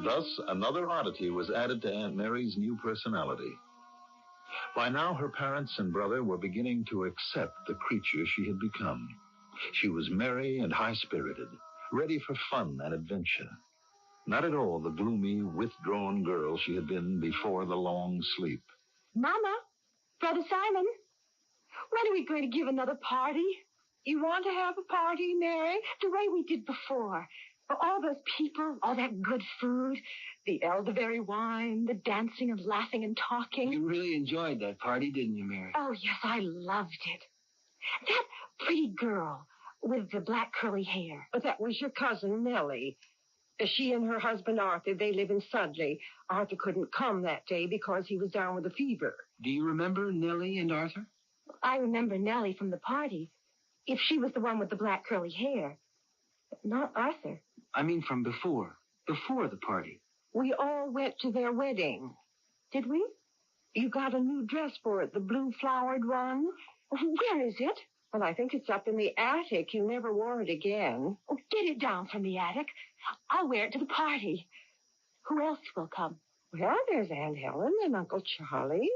Thus, another oddity was added to Aunt Mary's new personality. By now, her parents and brother were beginning to accept the creature she had become. She was merry and high-spirited, ready for fun and adventure. Not at all the gloomy, withdrawn girl she had been before the long sleep. Mama, Brother Simon, when are we going to give another party? You want to have a party, Mary? The way we did before. All those people, all that good food, the elderberry wine, the dancing and laughing and talking. You really enjoyed that party, didn't you, Mary? Oh, yes, I loved it. That pretty girl with the black curly hair. But that was your cousin, Nellie. She and her husband, Arthur, they live in Sudley. Arthur couldn't come that day because he was down with a fever. Do you remember Nellie and Arthur? I remember Nellie from the party. If she was the one with the black curly hair. But not Arthur. I mean from before the party. We all went to their wedding. Did we? You got a new dress for it, the blue flowered one. Where is it? Well, I think it's up in the attic. You never wore it again. Oh, get it down from the attic. I'll wear it to the party. Who else will come? Well, there's Aunt Helen and Uncle Charlie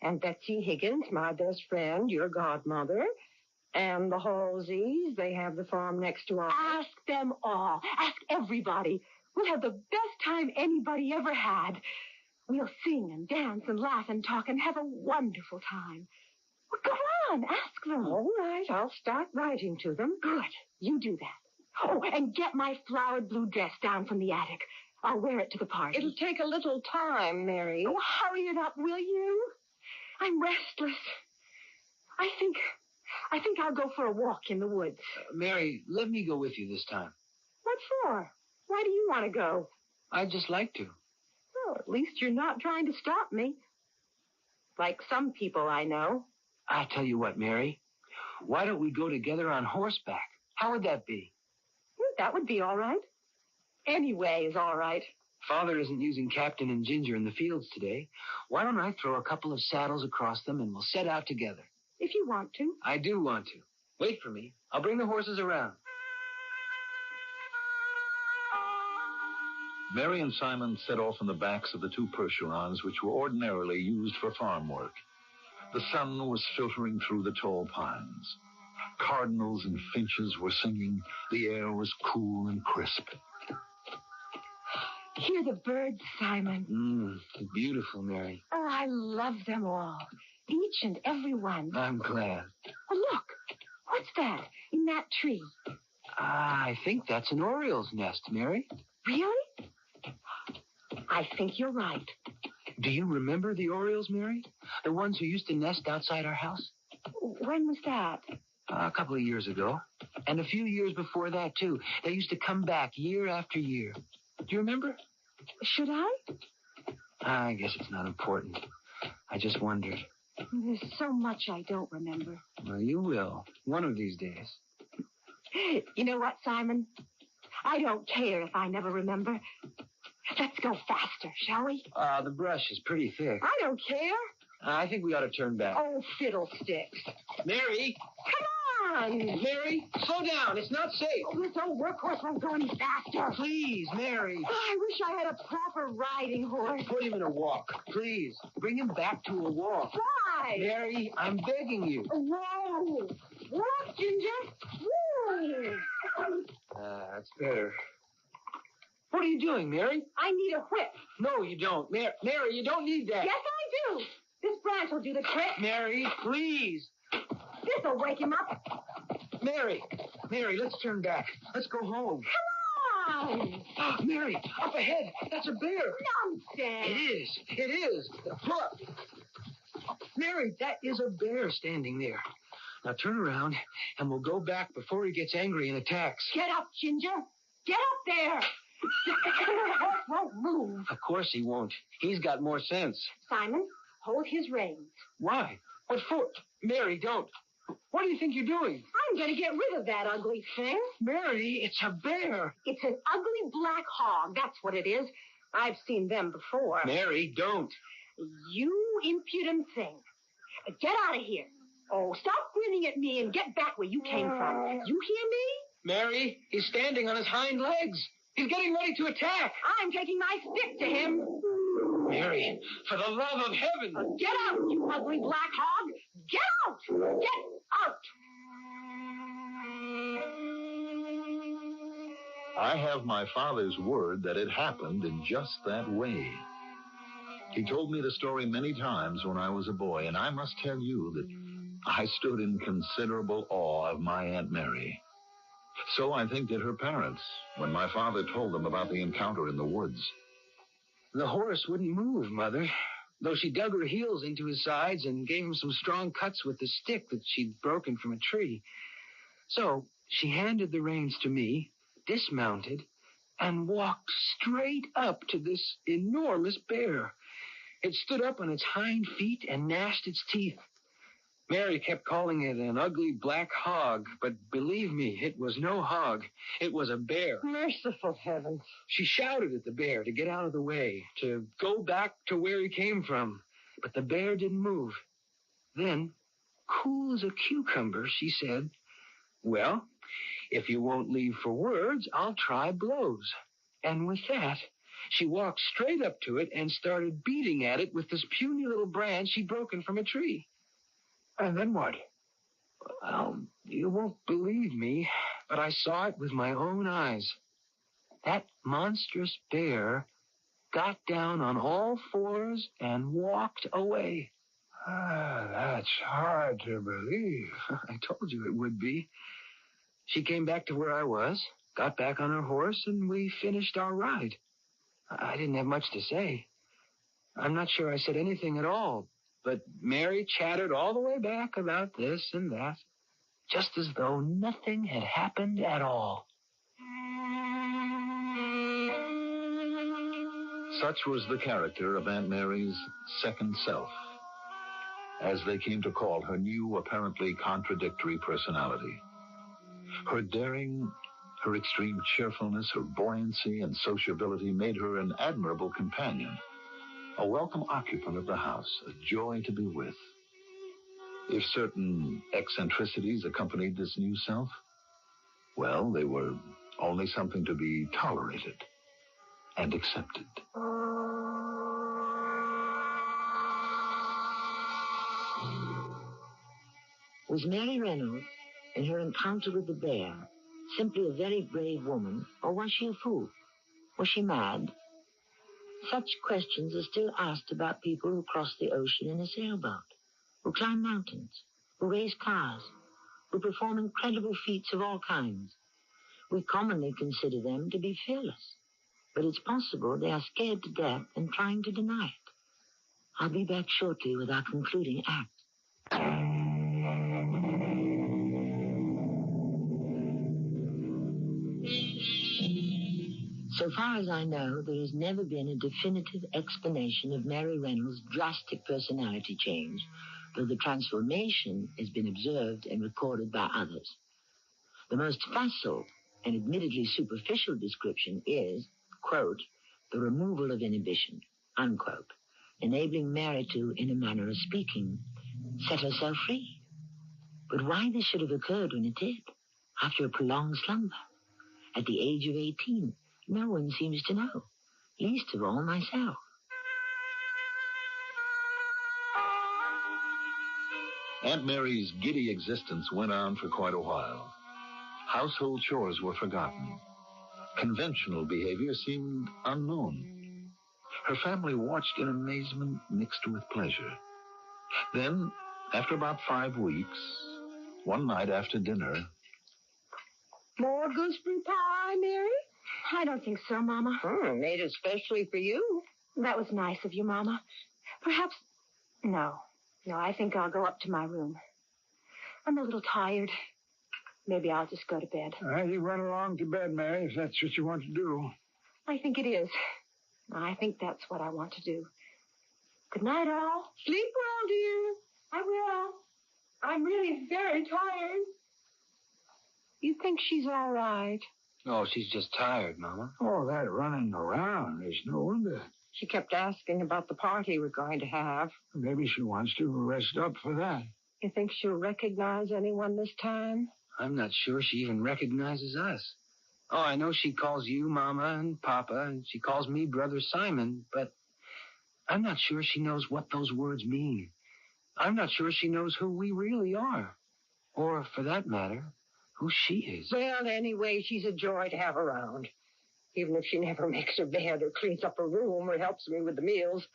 and Betsy Higgins, my best friend, your godmother, and the Halseys. They have the farm next to ours. Ask them all. Ask everybody. We'll have the best time anybody ever had. We'll sing and dance and laugh and talk and have a wonderful time. Well, go on, ask them. All right, I'll start writing to them. Good. You do that. Oh, and get my flowered blue dress down from the attic. I'll wear it to the party. It'll take a little time, Mary. Oh, hurry it up, will you? I'm restless. I think I'll go for a walk in the woods. Mary, let me go with you this time. What for? Why do you want to go? I'd just like to. Well, at least you're not trying to stop me. Like some people I know. I tell you what, Mary. Why don't we go together on horseback? How would that be? That would be all right. Any way is all right. Father isn't using Captain and Ginger in the fields today. Why don't I throw a couple of saddles across them and we'll set out together? If you want to. I do want to. Wait for me. I'll bring the horses around. Mary and Simon set off on the backs of the two Percherons, which were ordinarily used for farm work. The sun was filtering through the tall pines. Cardinals and finches were singing. The air was cool and crisp. Hear the birds, Simon. Beautiful, Mary. Oh, I love them all. Each and every one. I'm glad. Oh, look. What's that in that tree? I think that's an oriole's nest, Mary. Really? I think you're right. Do you remember the orioles, Mary? The ones who used to nest outside our house? When was that? A couple of years ago. And a few years before that, too. They used to come back year after year. Do you remember? Should I? I guess it's not important. I just wondered. There's so much I don't remember. Well, you will. One of these days. You know what, Simon? I don't care if I never remember. Let's go faster, shall we? The brush is pretty thick. I don't care. I think we ought to turn back. Oh, fiddlesticks. Mary! Come on! Mary, slow down. It's not safe. Oh, this old workhorse won't go any faster. Please, Mary. Oh, I wish I had a proper riding horse. Put him in a walk. Please. Bring him back to a walk. Why? Mary, I'm begging you. Whoa! Walk, Ginger. Whoa! That's better. What are you doing, Mary? I need a whip. No, you don't. Mary, you don't need that. Yes, I do. This branch will do the trick. Mary, please. This'll wake him up. Mary, let's turn back. Let's go home. Come on. Mary, up ahead. That's a bear. Nonsense. It is. Look. Mary, that is a bear standing there. Now turn around, and we'll go back before he gets angry and attacks. Get up, Ginger. Get up there. The horse won't move. Of course he won't. He's got more sense. Simon, hold his reins. Why? What for? Mary, don't. What do you think you're doing? I'm going to get rid of that ugly thing. Mary, it's a bear. It's an ugly black hog. That's what it is. I've seen them before. Mary, don't. You impudent thing. Get out of here. Oh, stop grinning at me and get back where you came from. You hear me? Mary, he's standing on his hind legs. He's getting ready to attack. I'm taking my stick to him. Mary, for the love of heaven. Get out, you ugly black hog. Get out. Get out. I have my father's word that it happened in just that way. He told me the story many times when I was a boy, and I must tell you that I stood in considerable awe of my Aunt Mary. So I think did her parents when my father told them about the encounter in the woods. The horse wouldn't move, Mother, though she dug her heels into his sides and gave him some strong cuts with the stick that she'd broken from a tree. So she handed the reins to me, dismounted, and walked straight up to this enormous bear. It stood up on its hind feet and gnashed its teeth. Mary kept calling it an ugly black hog, but believe me, it was no hog. It was a bear. Merciful heavens. She shouted at the bear to get out of the way, to go back to where he came from. But the bear didn't move. Then, cool as a cucumber, she said, "Well, if you won't leave for words, I'll try blows." And with that, she walked straight up to it and started beating at it with this puny little branch she'd broken from a tree. And then what? Well, you won't believe me, but I saw it with my own eyes. That monstrous bear got down on all fours and walked away. That's hard to believe. I told you it would be. She came back to where I was, got back on her horse, and we finished our ride. I didn't have much to say. I'm not sure I said anything at all, but Mary chattered all the way back about this and that, just as though nothing had happened at all. Such was the character of Aunt Mary's second self, as they came to call her new, apparently contradictory personality. Her daring, her extreme cheerfulness, her buoyancy and sociability made her an admirable companion, a welcome occupant of the house, a joy to be with. If certain eccentricities accompanied this new self, well, they were only something to be tolerated and accepted. Was Mary Reynolds, in her encounter with the bear, simply a very brave woman, or was she a fool? Was she mad? Such questions are still asked about people who cross the ocean in a sailboat, who climb mountains, who race cars, who perform incredible feats of all kinds. We commonly consider them to be fearless, but it's possible they are scared to death and trying to deny it. I'll be back shortly with our concluding act. So far as I know, there has never been a definitive explanation of Mary Reynolds' drastic personality change, though the transformation has been observed and recorded by others. The most facile and admittedly superficial description is, quote, the removal of inhibition, unquote, enabling Mary to, in a manner of speaking, set herself free. But why this should have occurred when it did, after a prolonged slumber, at the age of 18, no one seems to know, least of all myself. Aunt Mary's giddy existence went on for quite a while. Household chores were forgotten. Conventional behavior seemed unknown. Her family watched in amazement mixed with pleasure. Then, after about 5 weeks, one night after dinner... More gooseberry pie, Mary? I don't think so, Mama. Made it specially for you. That was nice of you, Mama. Perhaps... No, I think I'll go up to my room. I'm a little tired. Maybe I'll just go to bed. You run along to bed, Mary, if that's what you want to do. I think it is. I think that's what I want to do. Good night, all. Sleep well, dear. I will. I'm really very tired. You think she's all right? Oh, she's just tired, Mama. Oh, that running around is no wonder. She kept asking about the party we're going to have. Maybe she wants to rest up for that. You think she'll recognize anyone this time? I'm not sure she even recognizes us. Oh, I know she calls you Mama and Papa, and she calls me Brother Simon, but I'm not sure she knows what those words mean. I'm not sure she knows who we really are. Or, for that matter, who she is. Well, anyway, she's a joy to have around. even if she never makes her bed or cleans up her room or helps me with the meals.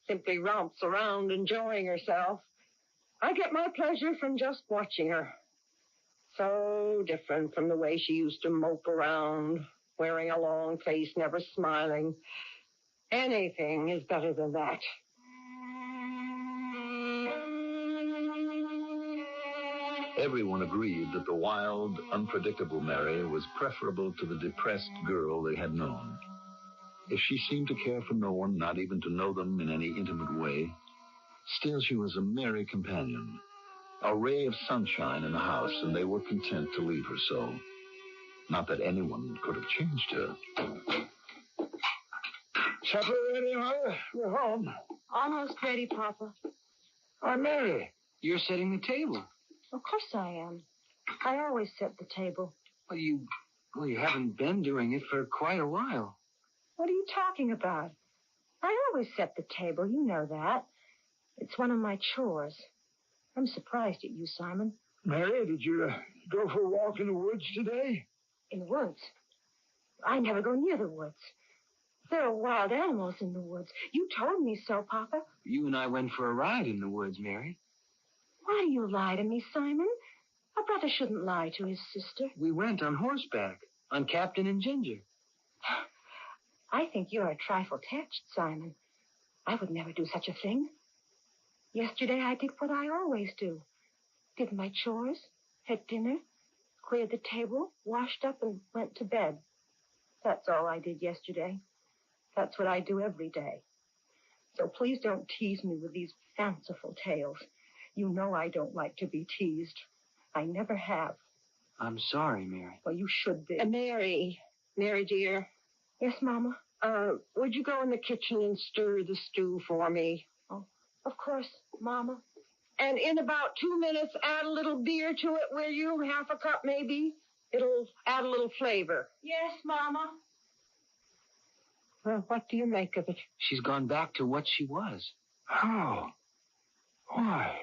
Simply romps around enjoying herself. I get my pleasure from just watching her. So different from the way she used to mope around, wearing a long face, never smiling. Anything is better than that. Everyone agreed that the wild, unpredictable Mary was preferable to the depressed girl they had known. If she seemed to care for no one, not even to know them in any intimate way, still she was a merry companion, a ray of sunshine in the house, and they were content to leave her so. Not that anyone could have changed her. Supper ready, Mother? We're home. Almost ready, Papa. Why, Mary. You're setting the table. Of course I am. I always set the table. Well, you haven't been doing it for quite a while. What are you talking about? I always set the table. You know that. It's one of my chores. I'm surprised at you, Simon. Mary, did you go for a walk in the woods today? In the woods? I never go near the woods. There are wild animals in the woods. You told me so, Papa. You and I went for a ride in the woods, Mary. Why do you lie to me, Simon? A brother shouldn't lie to his sister. We went on horseback, on Captain and Ginger. I think you're a trifle touched, Simon. I would never do such a thing. Yesterday I did what I always do. Did my chores, had dinner, cleared the table, washed up, and went to bed. That's all I did yesterday. That's what I do every day. So please don't tease me with these fanciful tales. You know I don't like to be teased. I never have. I'm sorry, Mary. Well, you should be. Mary, dear. Yes, Mama? Would you go in the kitchen and stir the stew for me? Oh, of course, Mama. And in about 2 minutes, add a little beer to it, will you? Half a cup, maybe? It'll add a little flavor. Yes, Mama. Well, what do you make of it? She's gone back to what she was. How? Why?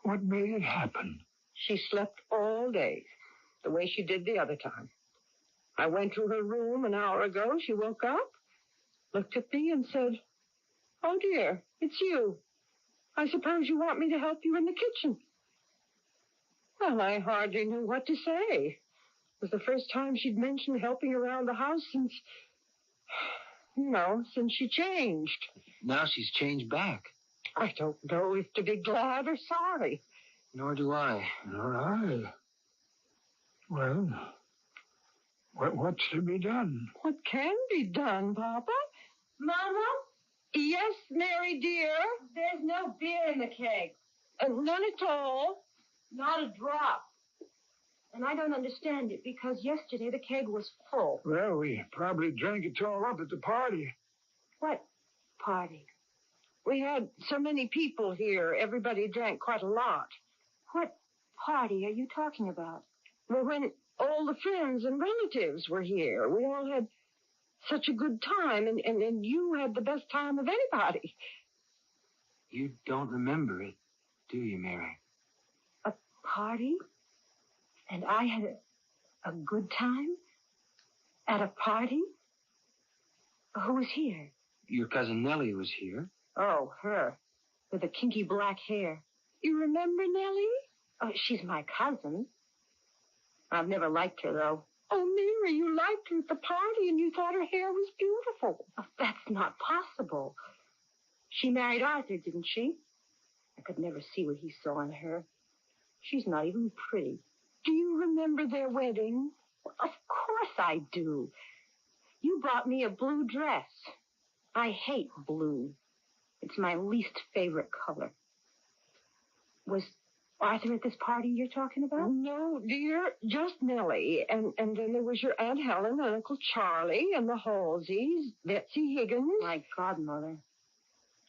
What made it happen? She slept all day, the way she did the other time. I went to her room an hour ago. She woke up, looked at me, and said, "Oh, dear, it's you. I suppose you want me to help you in the kitchen." Well, I hardly knew what to say. It was the first time she'd mentioned helping around the house since she changed. Now she's changed back. I don't know if to be glad or sorry. Nor do I. Nor I. Well, what's to be done? What can be done, Papa? Mama? Yes, Mary, dear? There's no beer in the keg. None at all? Not a drop. And I don't understand it because yesterday the keg was full. Well, we probably drank it all up at the party. What party? We had so many people here. Everybody drank quite a lot. What party are you talking about? Well, when all the friends and relatives were here, we all had such a good time, and you had the best time of anybody. You don't remember it, do you, Mary? A party? And I had a good time? At a party? Who was here? Your cousin Nellie was here. Oh, her. With the kinky black hair. You remember Nellie? Oh, she's my cousin. I've never liked her, though. Oh, Mary, you liked her at the party and you thought her hair was beautiful. Oh, that's not possible. She married Arthur, didn't she? I could never see what he saw in her. She's not even pretty. Do you remember their wedding? Well, of course I do. You brought me a blue dress. I hate blue. It's my least favorite color. Was Arthur at this party you're talking about? No, dear, just Nellie. And then there was your Aunt Helen and Uncle Charlie and the Halseys, Betsy Higgins. My godmother.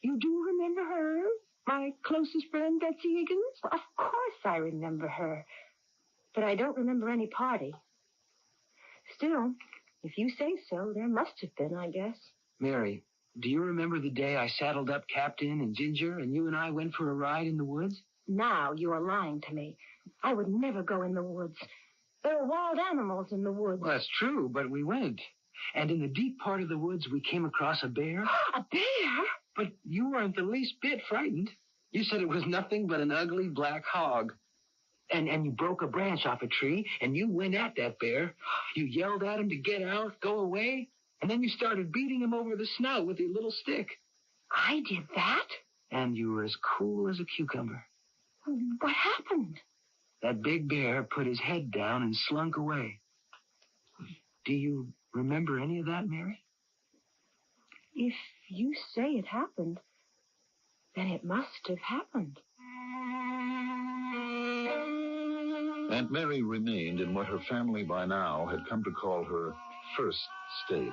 You do remember her? My closest friend, Betsy Higgins? Well, of course I remember her. But I don't remember any party. Still, if you say so, there must have been, I guess. Mary, do you remember the day I saddled up Captain and Ginger and you and I went for a ride in the woods? Now you are lying to me. I would never go in the woods. There are wild animals in the woods. Well, that's true, but we went. And in the deep part of the woods, we came across a bear. A bear? But you weren't the least bit frightened. You said it was nothing but an ugly black hog. And you broke a branch off a tree, and you went at that bear. You yelled at him to get out, go away, and then you started beating him over the snout with your little stick. I did that? And you were as cool as a cucumber. What happened? That big bear put his head down and slunk away. Do you remember any of that, Mary? If you say it happened, then it must have happened. Aunt Mary remained in what her family by now had come to call her first state.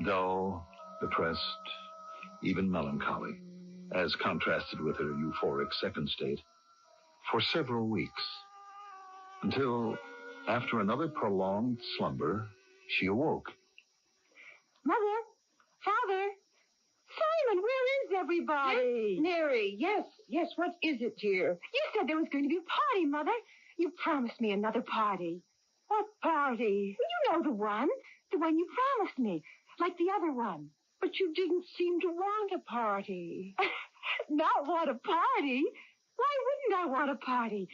Dull, depressed, even melancholy, as contrasted with her euphoric second state, for several weeks, until, after another prolonged slumber, she awoke. Mother! Father! Simon, where is everybody? Mary, yes, what is it, dear? You said there was going to be a party, Mother. You promised me another party. What party? You know the one you promised me, like the other one. But you didn't seem to want a party. Not want a party? Why wouldn't I want a party?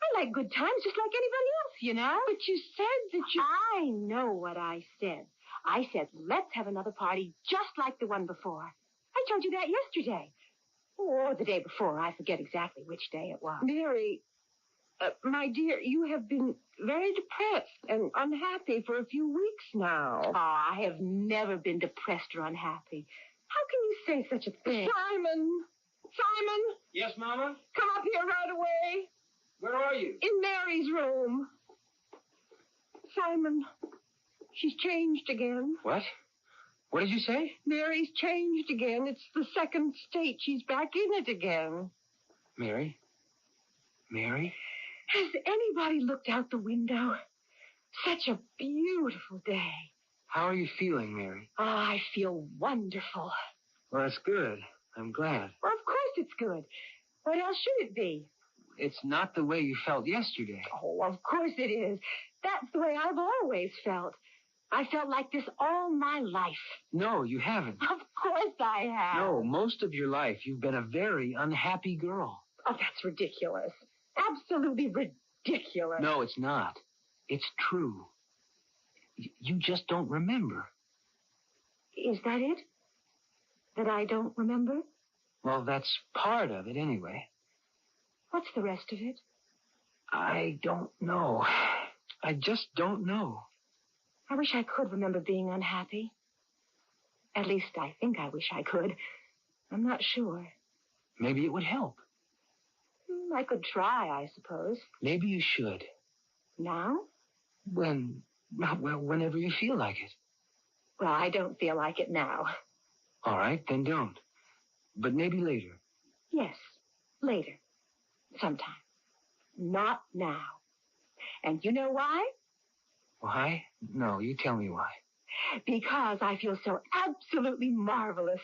I like good times just like anybody else, you know. But you said that you... I know what I said. I said, let's have another party just like the one before. I told you that yesterday. Or the day before. I forget exactly which day it was. Mary, my dear, you have been very depressed and unhappy for a few weeks now. Oh, I have never been depressed or unhappy. How can you say such a thing? Simon! Yes, Mama? Come up here right away. Where are you? In Mary's room. Simon, she's changed again. What? What did you say? Mary's changed again. It's the second state. She's back in it again. Mary? Has anybody looked out the window? Such a beautiful day. How are you feeling, Mary? Oh, I feel wonderful. Well, that's good. I'm glad. Well, of course it's good. What else should it be? It's not the way you felt yesterday. Oh, of course it is. That's the way I've always felt. I felt like this all my life. No, you haven't. Of course I have. No, most of your life you've been a very unhappy girl. Oh, that's ridiculous. Absolutely ridiculous. No, it's not. It's true. You just don't remember. Is that it? That I don't remember? Well, that's part of it anyway. What's the rest of it? I don't know. I just don't know. I wish I could remember being unhappy. At least I think I wish I could. I'm not sure. Maybe it would help. I could try, I suppose. Maybe you should. Now? Whenever you feel like it. Well, I don't feel like it now. All right, then don't. But maybe later. Yes, later. Sometime. Not now. And you know why? Why? No, you tell me why. Because I feel so absolutely marvelous.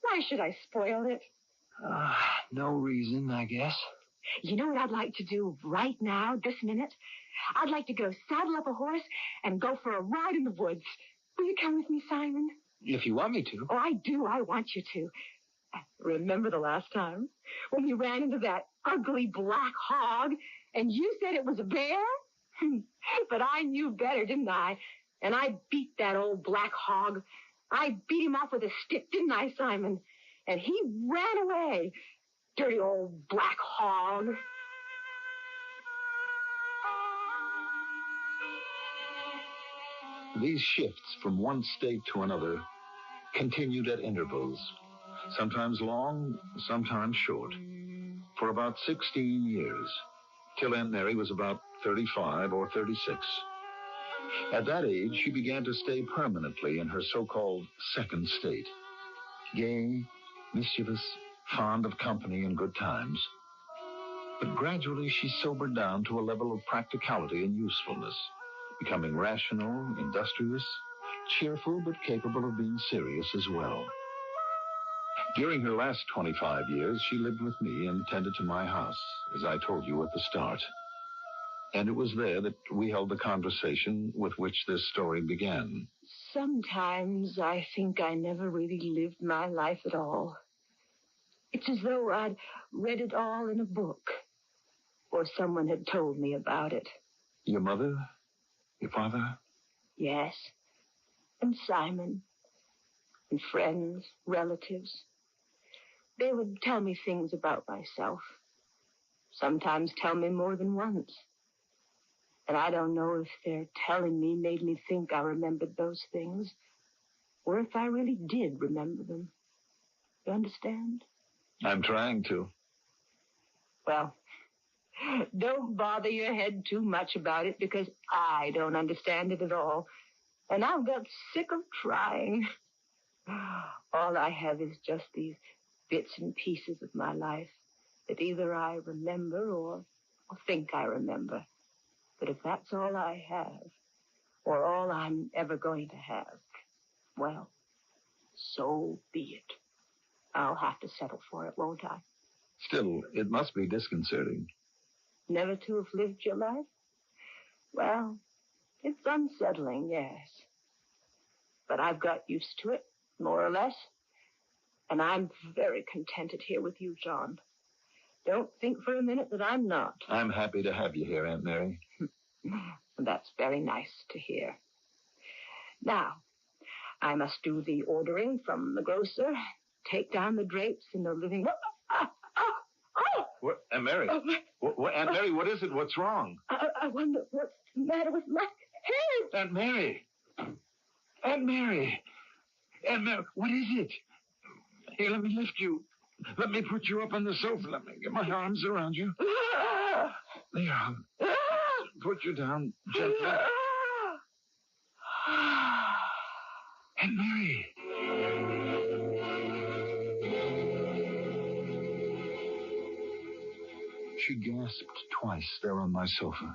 Why should I spoil it? No reason, I guess. You know what I'd like to do right now, this minute? I'd like to go saddle up a horse and go for a ride in the woods. Will you come with me, Simon? If you want me to. Oh, I do. I want you to. Remember the last time when we ran into that ugly black hog and you said it was a bear? But I knew better, didn't I? And I beat that old black hog. I beat him off with a stick, didn't I, Simon? And he ran away. Dirty old black hog. These shifts from one state to another continued at intervals, sometimes long, sometimes short, for about 16 years, till Aunt Mary was about 35 or 36. At that age, she began to stay permanently in her so-called second state. Gay, mischievous, fond of company and good times. But gradually she sobered down to a level of practicality and usefulness, becoming rational, industrious, cheerful, but capable of being serious as well. During her last 25 years, she lived with me and tended to my house, as I told you at the start. And it was there that we held the conversation with which this story began. Sometimes I think I never really lived my life at all. It's as though I'd read it all in a book, or someone had told me about it. Your mother? Your father? Yes. And Simon. And friends, relatives. They would tell me things about myself. Sometimes tell me more than once. And I don't know if their telling me made me think I remembered those things, or if I really did remember them. You understand? I'm trying to. Well, don't bother your head too much about it, because I don't understand it at all. And I've got sick of trying. All I have is just these bits and pieces of my life that either I remember or think I remember. But if that's all I have, or all I'm ever going to have, well, so be it. I'll have to settle for it, won't I? Still, it must be disconcerting. Never to have lived your life? Well, it's unsettling, yes. But I've got used to it, more or less. And I'm very contented here with you, John. Don't think for a minute that I'm not. I'm happy to have you here, Aunt Mary. That's very nice to hear. Now, I must do the ordering from the grocer, take down the drapes in the living room. What, Aunt Mary? Aunt Mary, what is it? What's wrong? I wonder what's the matter with my head. Aunt Mary! Aunt Mary! Aunt Mary, what is it? Here, let me lift you. Let me put you up on the sofa. Let me get my arms around you. There. Put you down gently. Aunt Mary. She gasped twice there on my sofa.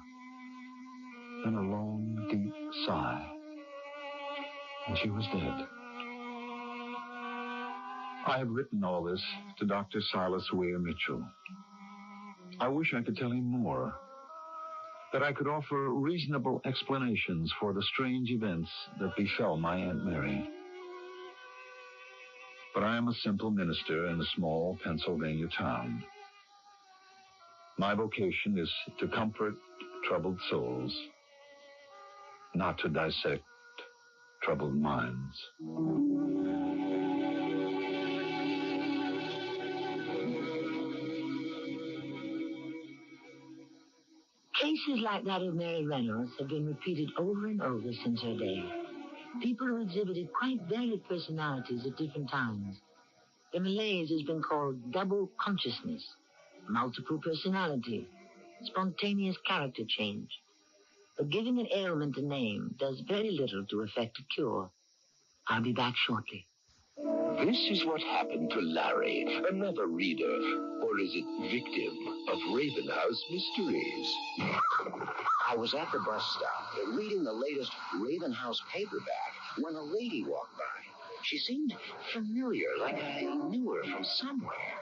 Then a long, deep sigh. And she was dead. I have written all this to Dr. Silas Weir Mitchell. I wish I could tell him more, that I could offer reasonable explanations for the strange events that befell my Aunt Mary. But I am a simple minister in a small Pennsylvania town. My vocation is to comfort troubled souls, not to dissect troubled minds. Cases like that of Mary Reynolds have been repeated over and over since her day. People who exhibited quite varied personalities at different times. The malaise has been called double consciousness, multiple personality, spontaneous character change. But giving an ailment a name does very little to effect a cure. I'll be back shortly. This is what happened to Larry, another reader, or is it victim, of Ravenhouse Mysteries. I was at the bus stop, reading the latest Ravenhouse paperback, when a lady walked by. She seemed familiar, like I knew her from somewhere.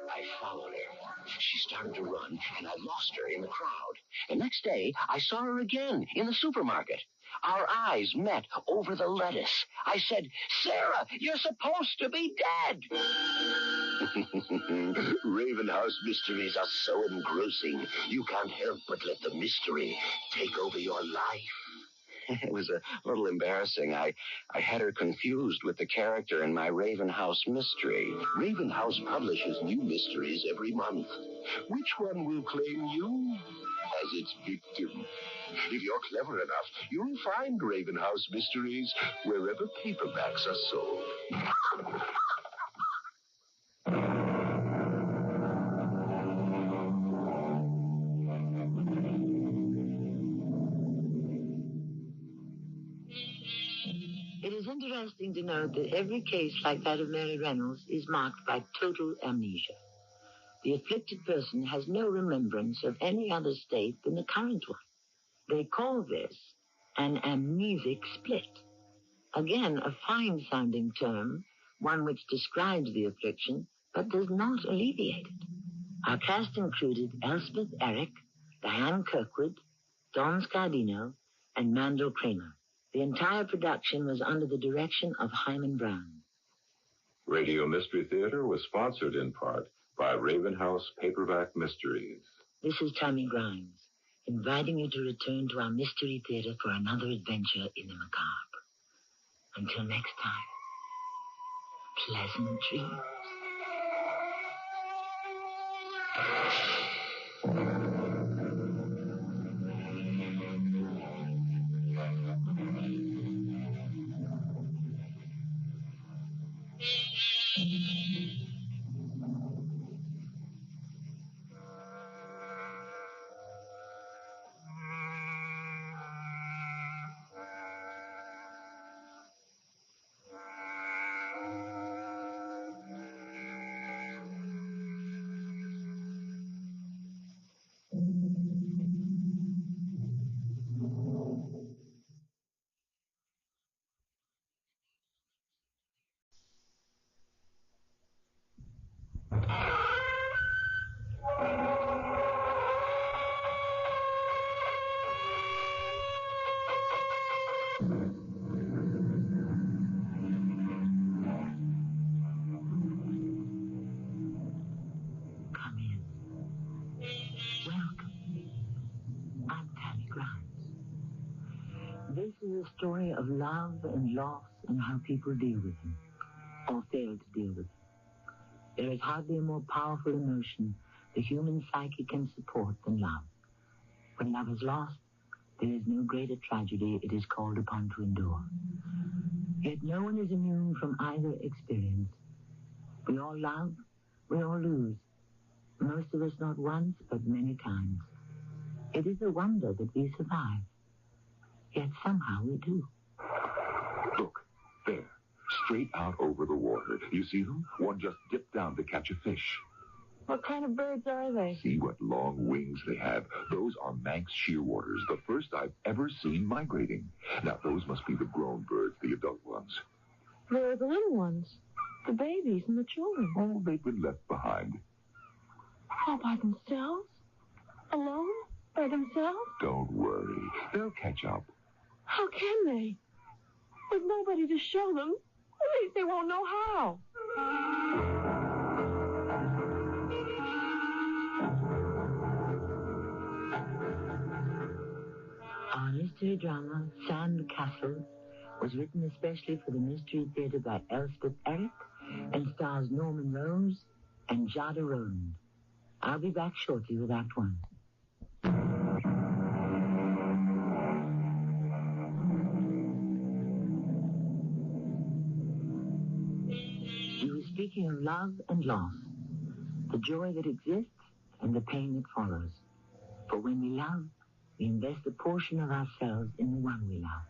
I followed her. She started to run, and I lost her in the crowd. The next day, I saw her again in the supermarket. Our eyes met over the lettuce. I said, "Sarah, you're supposed to be dead." Ravenhouse Mysteries are so engrossing, you can't help but let the mystery take over your life. It was a little embarrassing. I had her confused with the character in my Ravenhouse mystery. Ravenhouse publishes new mysteries every month. Which one will claim you as its victim? If you're clever enough, you'll find Ravenhouse Mysteries wherever paperbacks are sold. It is interesting to note that every case like that of Mary Reynolds is marked by total amnesia. The afflicted person has no remembrance of any other state than the current one. They call this an amnesic split. Again, a fine-sounding term, one which describes the affliction, but does not alleviate it. Our cast included Elspeth Eric, Diane Kirkwood, Don Scardino, and Mandel Kramer. The entire production was under the direction of Hyman Brown. Radio Mystery Theater was sponsored in part by Raven House Paperback Mysteries. This is Tammy Grimes, inviting you to return to our Mystery Theater for another adventure in the macabre. Until next time, pleasant dreams. This is a story of love and loss and how people deal with them, or fail to deal with them. There is hardly a more powerful emotion the human psyche can support than love. When love is lost, there is no greater tragedy it is called upon to endure. Yet no one is immune from either experience. We all love, we all lose. Most of us not once, but many times. It is a wonder that we survive. Yet somehow we do. Look, there, straight out over the water. You see them? One just dipped down to catch a fish. What kind of birds are they? See what long wings they have. Those are Manx shearwaters, the first I've ever seen migrating. Now, those must be the grown birds, the adult ones. Where are the little ones? The babies and the children? Oh, they've been left behind. All by themselves? Alone? By themselves? Don't worry. They'll catch up. How can they? With nobody to show them, at least they won't know how. Our mystery drama, Sand Castle, was written especially for the Mystery Theater by Elspeth Eric and stars Norman Rose and Jada Rowland. I'll be back shortly with Act One. We were speaking of love and loss, the joy that exists and the pain that follows. For when we love, we invest a portion of ourselves in the one we love.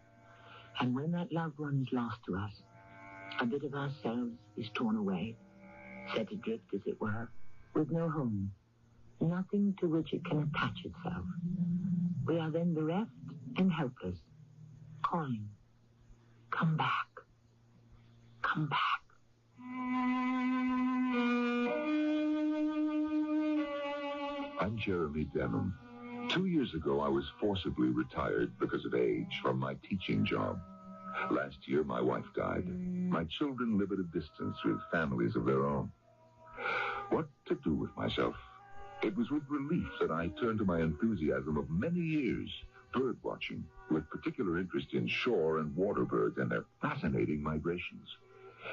And when that loved one is lost to us, a bit of ourselves is torn away, set adrift, as it were, with no home, nothing to which it can attach itself. We are then bereft and helpless, calling, come back, come back. I'm Jeremy Denham. 2 years ago, I was forcibly retired because of age from my teaching job. Last year, my wife died. My children live at a distance with families of their own. What to do with myself? It was with relief that I turned to my enthusiasm of many years, bird watching, with particular interest in shore and water birds and their fascinating migrations.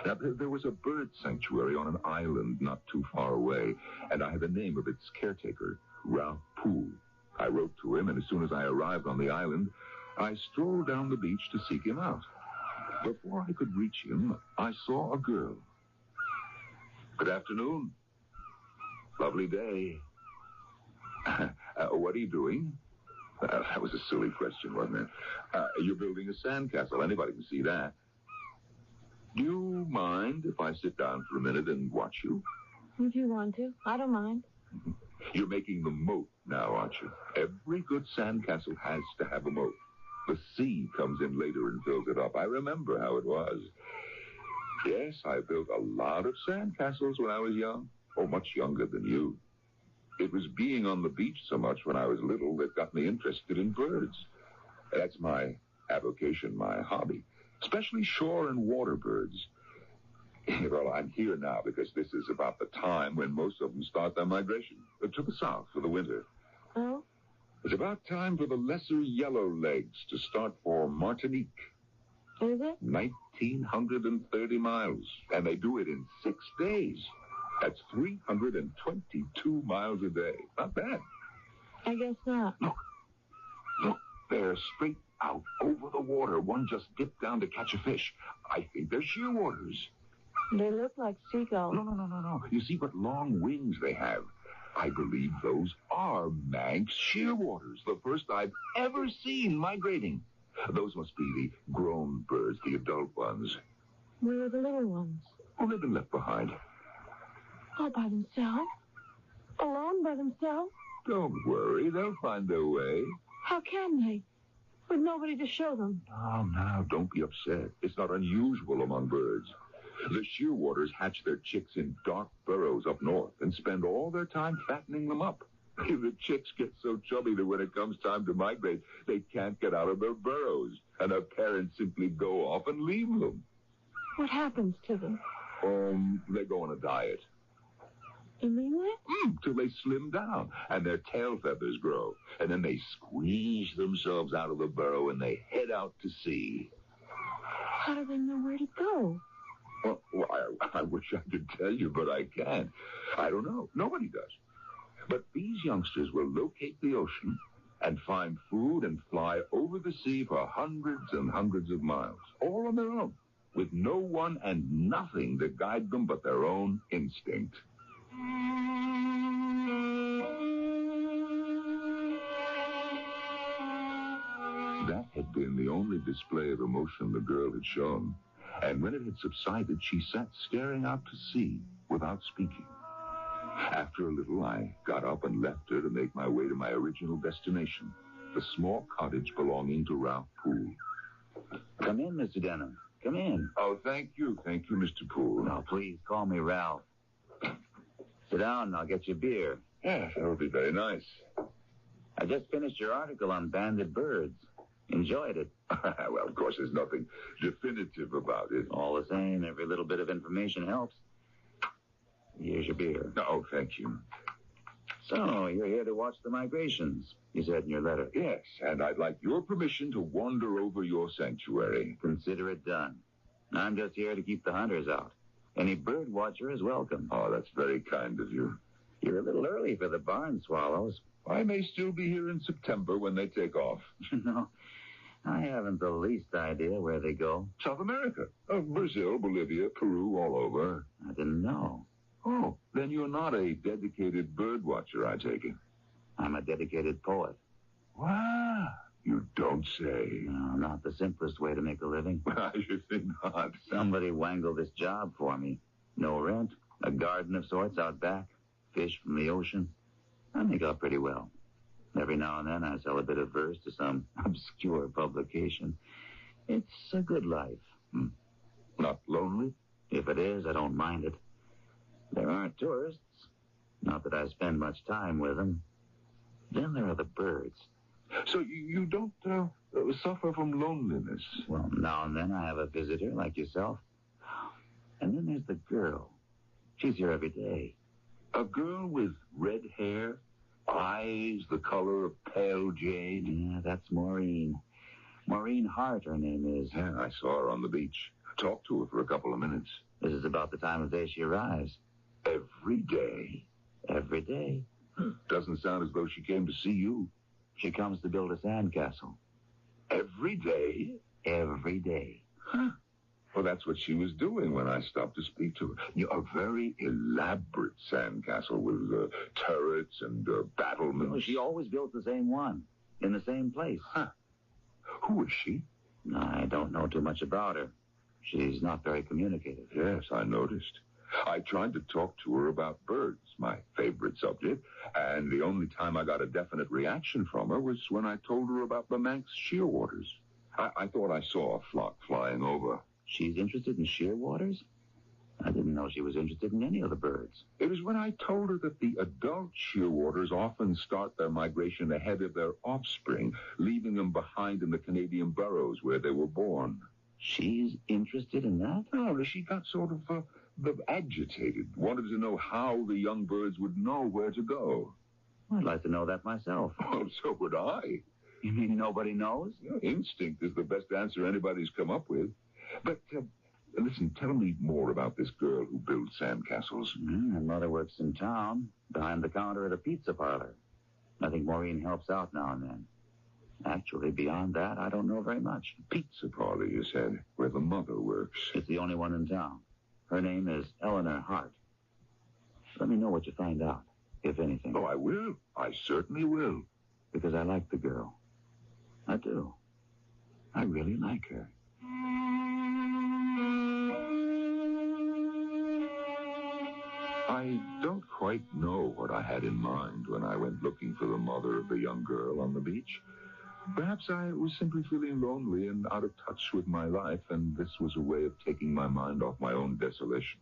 Now, there was a bird sanctuary on an island not too far away, and I had the name of its caretaker, Ralph Poole. I wrote to him, and as soon as I arrived on the island, I strolled down the beach to seek him out. Before I could reach him, I saw a girl. Good afternoon. Lovely day. What are you doing? That was a silly question, wasn't it? You're building a sandcastle. Anybody can see that. Do you mind if I sit down for a minute and watch you? If you want to. I don't mind. You're making the moat now, aren't you? Every good sandcastle has to have a moat. The sea comes in later and fills it up. I remember how it was. Yes, I built a lot of sandcastles when I was young. Oh, much younger than you. It It was being on the beach so much when I was little that got me interested in birds. That's my avocation, my hobby, especially shore and water birds. Well, I'm here now because this is about the time when most of them start their migration to the south for the winter. Oh? It's about time for the lesser yellowlegs to start for Martinique. Is it? 1,930 miles, and they do it in 6 days. That's 322 miles a day. Not bad. I guess not. Look, they're straight out over the water. One just dipped down to catch a fish. I think they're shearwaters. They look like seagulls. No. You see what long wings they have. I believe those are Manx shearwaters, the first I've ever seen migrating. Those must be the grown birds, the adult ones. Where are the little ones? Oh, they've been left behind. All by themselves? Alone by themselves? Don't worry, they'll find their way. How can they? With nobody to show them. Now, don't be upset. It's not unusual among birds. The shearwaters hatch their chicks in dark burrows up north and spend all their time fattening them up. The chicks get so chubby that when it comes time to migrate, they can't get out of their burrows, and their parents simply go off and leave them. What happens to them? They go on a diet. You mean that? Till they slim down, and their tail feathers grow. And then they squeeze themselves out of the burrow, and they head out to sea. How do they know where to go? Well, I wish I could tell you, but I can't. I don't know. Nobody does. But these youngsters will locate the ocean and find food and fly over the sea for hundreds and hundreds of miles, all on their own, with no one and nothing to guide them but their own instinct. That had been the only display of emotion the girl had shown. And when it had subsided, she sat staring out to sea without speaking. After a little, I got up and left her to make my way to my original destination, the small cottage belonging to Ralph Poole. Come in, Mr. Denham. Come in. Oh, thank you, Mr. Poole. Now, please call me Ralph. Sit down and I'll get you beer. Yes, that would be very nice. I just finished your article on banded birds. Enjoyed it. Well, of course, there's nothing definitive about it. All the same, every little bit of information helps. Here's your beer. Oh, thank you. So, you're here to watch the migrations, you said in your letter. Yes, and I'd like your permission to wander over your sanctuary. Consider it done. I'm just here to keep the hunters out. Any bird watcher is welcome. Oh, that's very kind of you. You're a little early for the barn swallows. I may still be here in September when they take off. No, I haven't the least idea where they go. South America. Brazil, Bolivia, Peru, all over. I didn't know. Oh, then you're not a dedicated bird watcher, I take it. I'm a dedicated poet. Wow, you don't say. No, not the simplest way to make a living. I should think not. Somebody wangled this job for me. No rent, a garden of sorts out back, fish from the ocean. I make out pretty well. Every now and then I sell a bit of verse to some obscure publication. It's a good life. Not lonely? If it is, I don't mind it. There aren't tourists. Not that I spend much time with them. Then there are the birds. So you don't suffer from loneliness? Well, now and then I have a visitor like yourself. And then there's the girl. She's here every day. A girl with red hair, eyes the color of pale jade? Yeah, that's Maureen. Maureen Hart, her name is. Yeah, I saw her on the beach. Talked to her for a couple of minutes. This is about the time of day she arrives. Every day? Every day. Doesn't sound as though she came to see you. She comes to build a sandcastle. Every day? Every day. Huh. Well, that's what she was doing when I stopped to speak to her. A very elaborate sandcastle with turrets and battlements. Well, she always built the same one, in the same place. Huh. Who is she? I don't know too much about her. She's not very communicative. Yes, I noticed. I tried to talk to her about birds, my favorite subject, and the only time I got a definite reaction from her was when I told her about the Manx shearwaters. I thought I saw a flock flying over. She's interested in shearwaters? I didn't know she was interested in any of the birds. It was when I told her that the adult shearwaters often start their migration ahead of their offspring, leaving them behind in the Canadian burrows where they were born. She's interested in that? Oh, she got sort of agitated, wanted to know how the young birds would know where to go. I'd like to know that myself. Oh, so would I. You mean nobody knows? Instinct is the best answer anybody's come up with. But, listen, tell me more about this girl who builds sandcastles. Her mother works in town, behind the counter at a pizza parlor. I think Maureen helps out now and then. Actually, beyond that, I don't know very much. Pizza parlor, you said, where the mother works. It's the only one in town. Her name is Eleanor Hart. Let me know what you find out, if anything. Oh, I will. I certainly will. Because I like the girl. I do. I really like her. I don't quite know what I had in mind when I went looking for the mother of the young girl on the beach. Perhaps I was simply feeling lonely and out of touch with my life, and this was a way of taking my mind off my own desolation.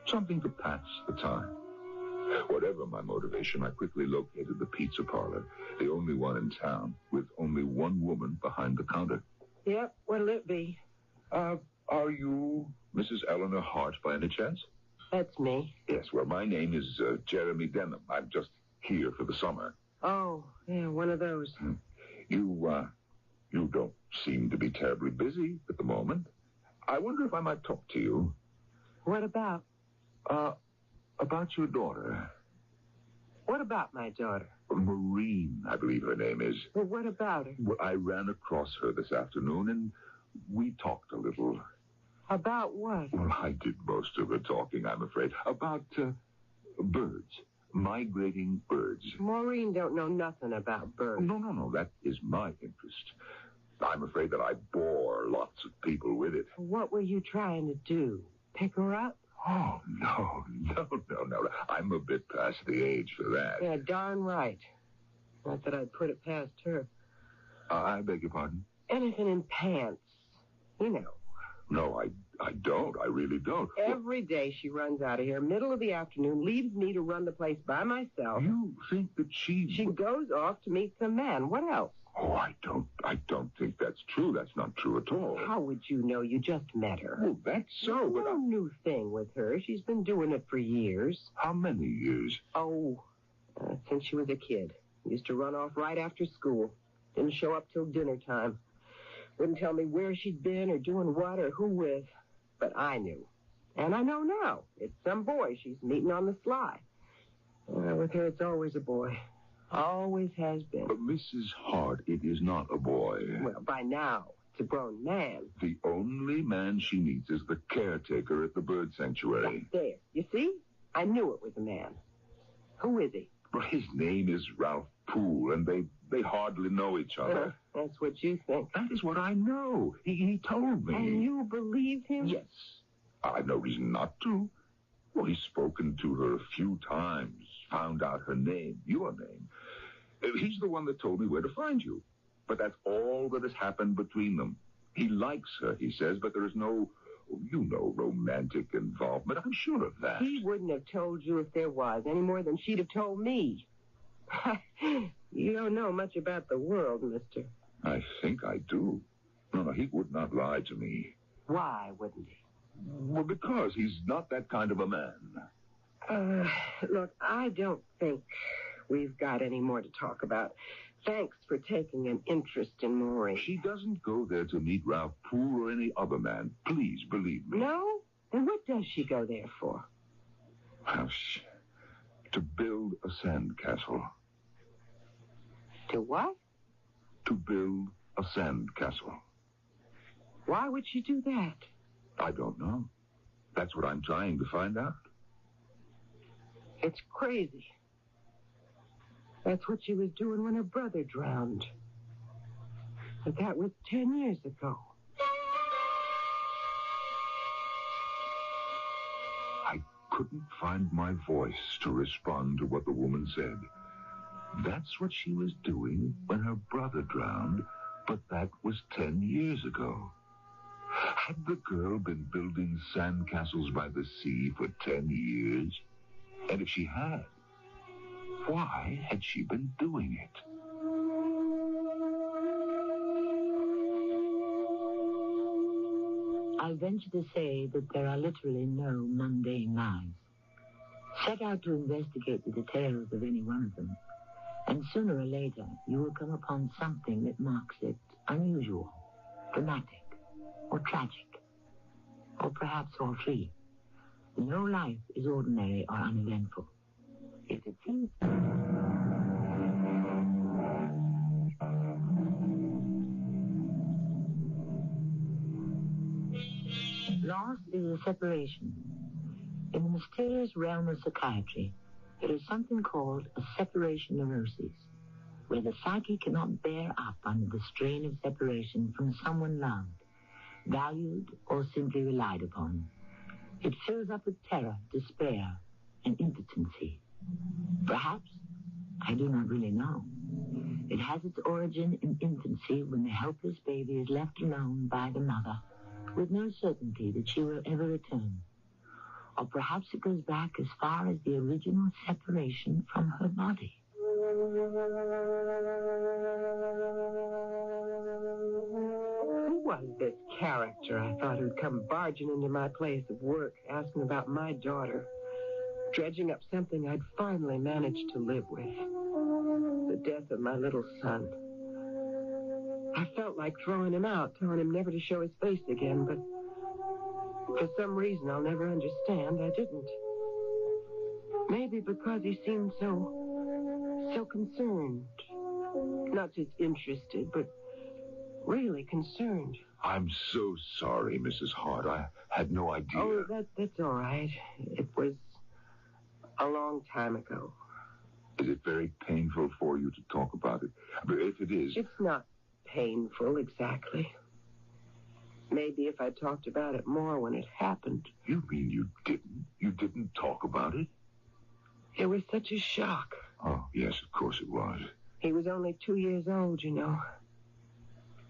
Something to pass the time. Whatever my motivation, I quickly located the pizza parlor, the only one in town, with only one woman behind the counter. Yep, what'll it be? Are you Mrs. Eleanor Hart by any chance? That's me. Yes, well, my name is Jeremy Denham. I'm just here for the summer. Oh, yeah, one of those. You don't seem to be terribly busy at the moment. I wonder if I might talk to you. What about? About your daughter. What about my daughter? Maureen, I believe her name is. Well, what about her? Well, I ran across her this afternoon, and we talked a little. About what? Well, I did most of the talking, I'm afraid. About birds. Migrating birds. Maureen don't know nothing about birds. No. That is my interest. I'm afraid that I bore lots of people with it. What were you trying to do? Pick her up? Oh, no. I'm a bit past the age for that. Yeah, darn right. Not that I'd put it past her. I beg your pardon? Anything in pants. You know. No, I don't. I really don't. Every day she runs out of here, middle of the afternoon, leaves me to run the place by myself. You think that she goes off to meet some man. What else? Oh, I don't think that's true. That's not true at all. How would you know? You just met her. Well, that's so, but no new thing with her. She's been doing it for years. How many years? Oh, since she was a kid. Used to run off right after school. Didn't show up till dinner time. Wouldn't tell me where she'd been or doing what or who with. But I knew. And I know now. It's some boy she's meeting on the sly. With her, it's always a boy. Always has been. But Mrs. Hart, it is not a boy. Well, by now, it's a grown man. The only man she meets is the caretaker at the bird sanctuary. There. You see? I knew it was a man. Who is he? Well, his name is Ralph Poole, and they hardly know each other. That's what you think. That is what I know. He told me. And you believe him? Yes. I've no reason not to. Well, he's spoken to her a few times, found out her name, your name. He's the one that told me where to find you. But that's all that has happened between them. He likes her, he says, but there is no, romantic involvement. I'm sure of that. He wouldn't have told you if there was, any more than she'd have told me. You don't know much about the world, mister. I think I do. No, he would not lie to me. Why wouldn't he? Well, because he's not that kind of a man. Look, I don't think we've got any more to talk about. Thanks for taking an interest in Maureen. She doesn't go there to meet Ralph Poole or any other man. Please believe me. No? Then what does she go there for? To build a sandcastle. To what? To build a sandcastle. Why would she do that? I don't know. That's what I'm trying to find out. It's crazy. That's what she was doing when her brother drowned. But that was 10 years ago. I couldn't find my voice to respond to what the woman said. That's what she was doing when her brother drowned, but that was 10 years ago. Had the girl been building sandcastles by the sea for 10 years? And if she had, why had she been doing it? I venture to say that there are literally no mundane lives. Set out to investigate the details of any one of them, and sooner or later you will come upon something that marks it unusual, dramatic, or tragic, or perhaps all three. No life is ordinary or uneventful. If it seems... Loss is a separation. In the mysterious realm of psychiatry, there is something called a separation neurosis, where the psyche cannot bear up under the strain of separation from someone loved, valued, or simply relied upon. It fills up with terror, despair, and impotency. Perhaps, I do not really know. It has its origin in infancy when the helpless baby is left alone by the mother, with no certainty that she will ever return. Or perhaps it goes back as far as the original separation from her body. Who was this character I thought who'd come barging into my place of work, asking about my daughter, dredging up something I'd finally managed to live with? The death of my little son. I felt like throwing him out, telling him never to show his face again, but for some reason I'll never understand, I didn't. Maybe because he seemed so concerned. Not just interested, but really concerned. I'm so sorry, Mrs. Hart. I had no idea. Oh, that's all right. It was a long time ago. Is it very painful for you to talk about it? But if it is... It's not painful, exactly. Maybe if I talked about it more when it happened. You mean you didn't? You didn't talk about it? It was such a shock. Oh, yes, of course it was. He was only 2 years old, you know.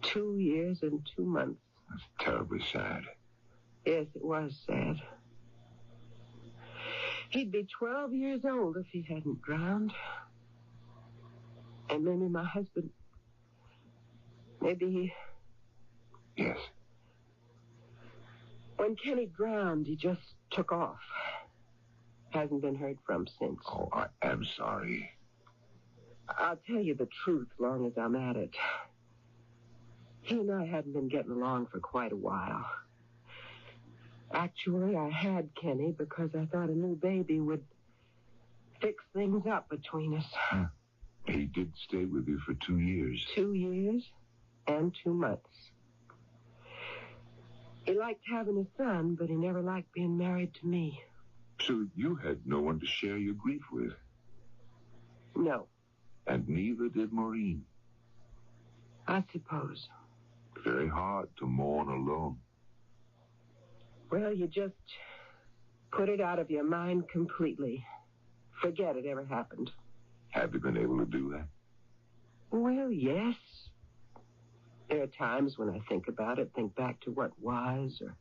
2 years and 2 months. That's terribly sad. Yes, it was sad. He'd be 12 years old if he hadn't drowned. And maybe my husband... Maybe he... Yes. When Kenny drowned, he just took off. Hasn't been heard from since. Oh, I am sorry. I'll tell you the truth long as I'm at it. He and I hadn't been getting along for quite a while. Actually, I had Kenny because I thought a new baby would fix things up between us. Huh. He did stay with you for 2 years. 2 years and 2 months. He liked having a son, but he never liked being married to me. So you had no one to share your grief with? No. And neither did Maureen? I suppose. Very hard to mourn alone. Well, you just put it out of your mind completely. Forget it ever happened. Have you been able to do that? Well, yes. There are times when I think about it, think back to what was or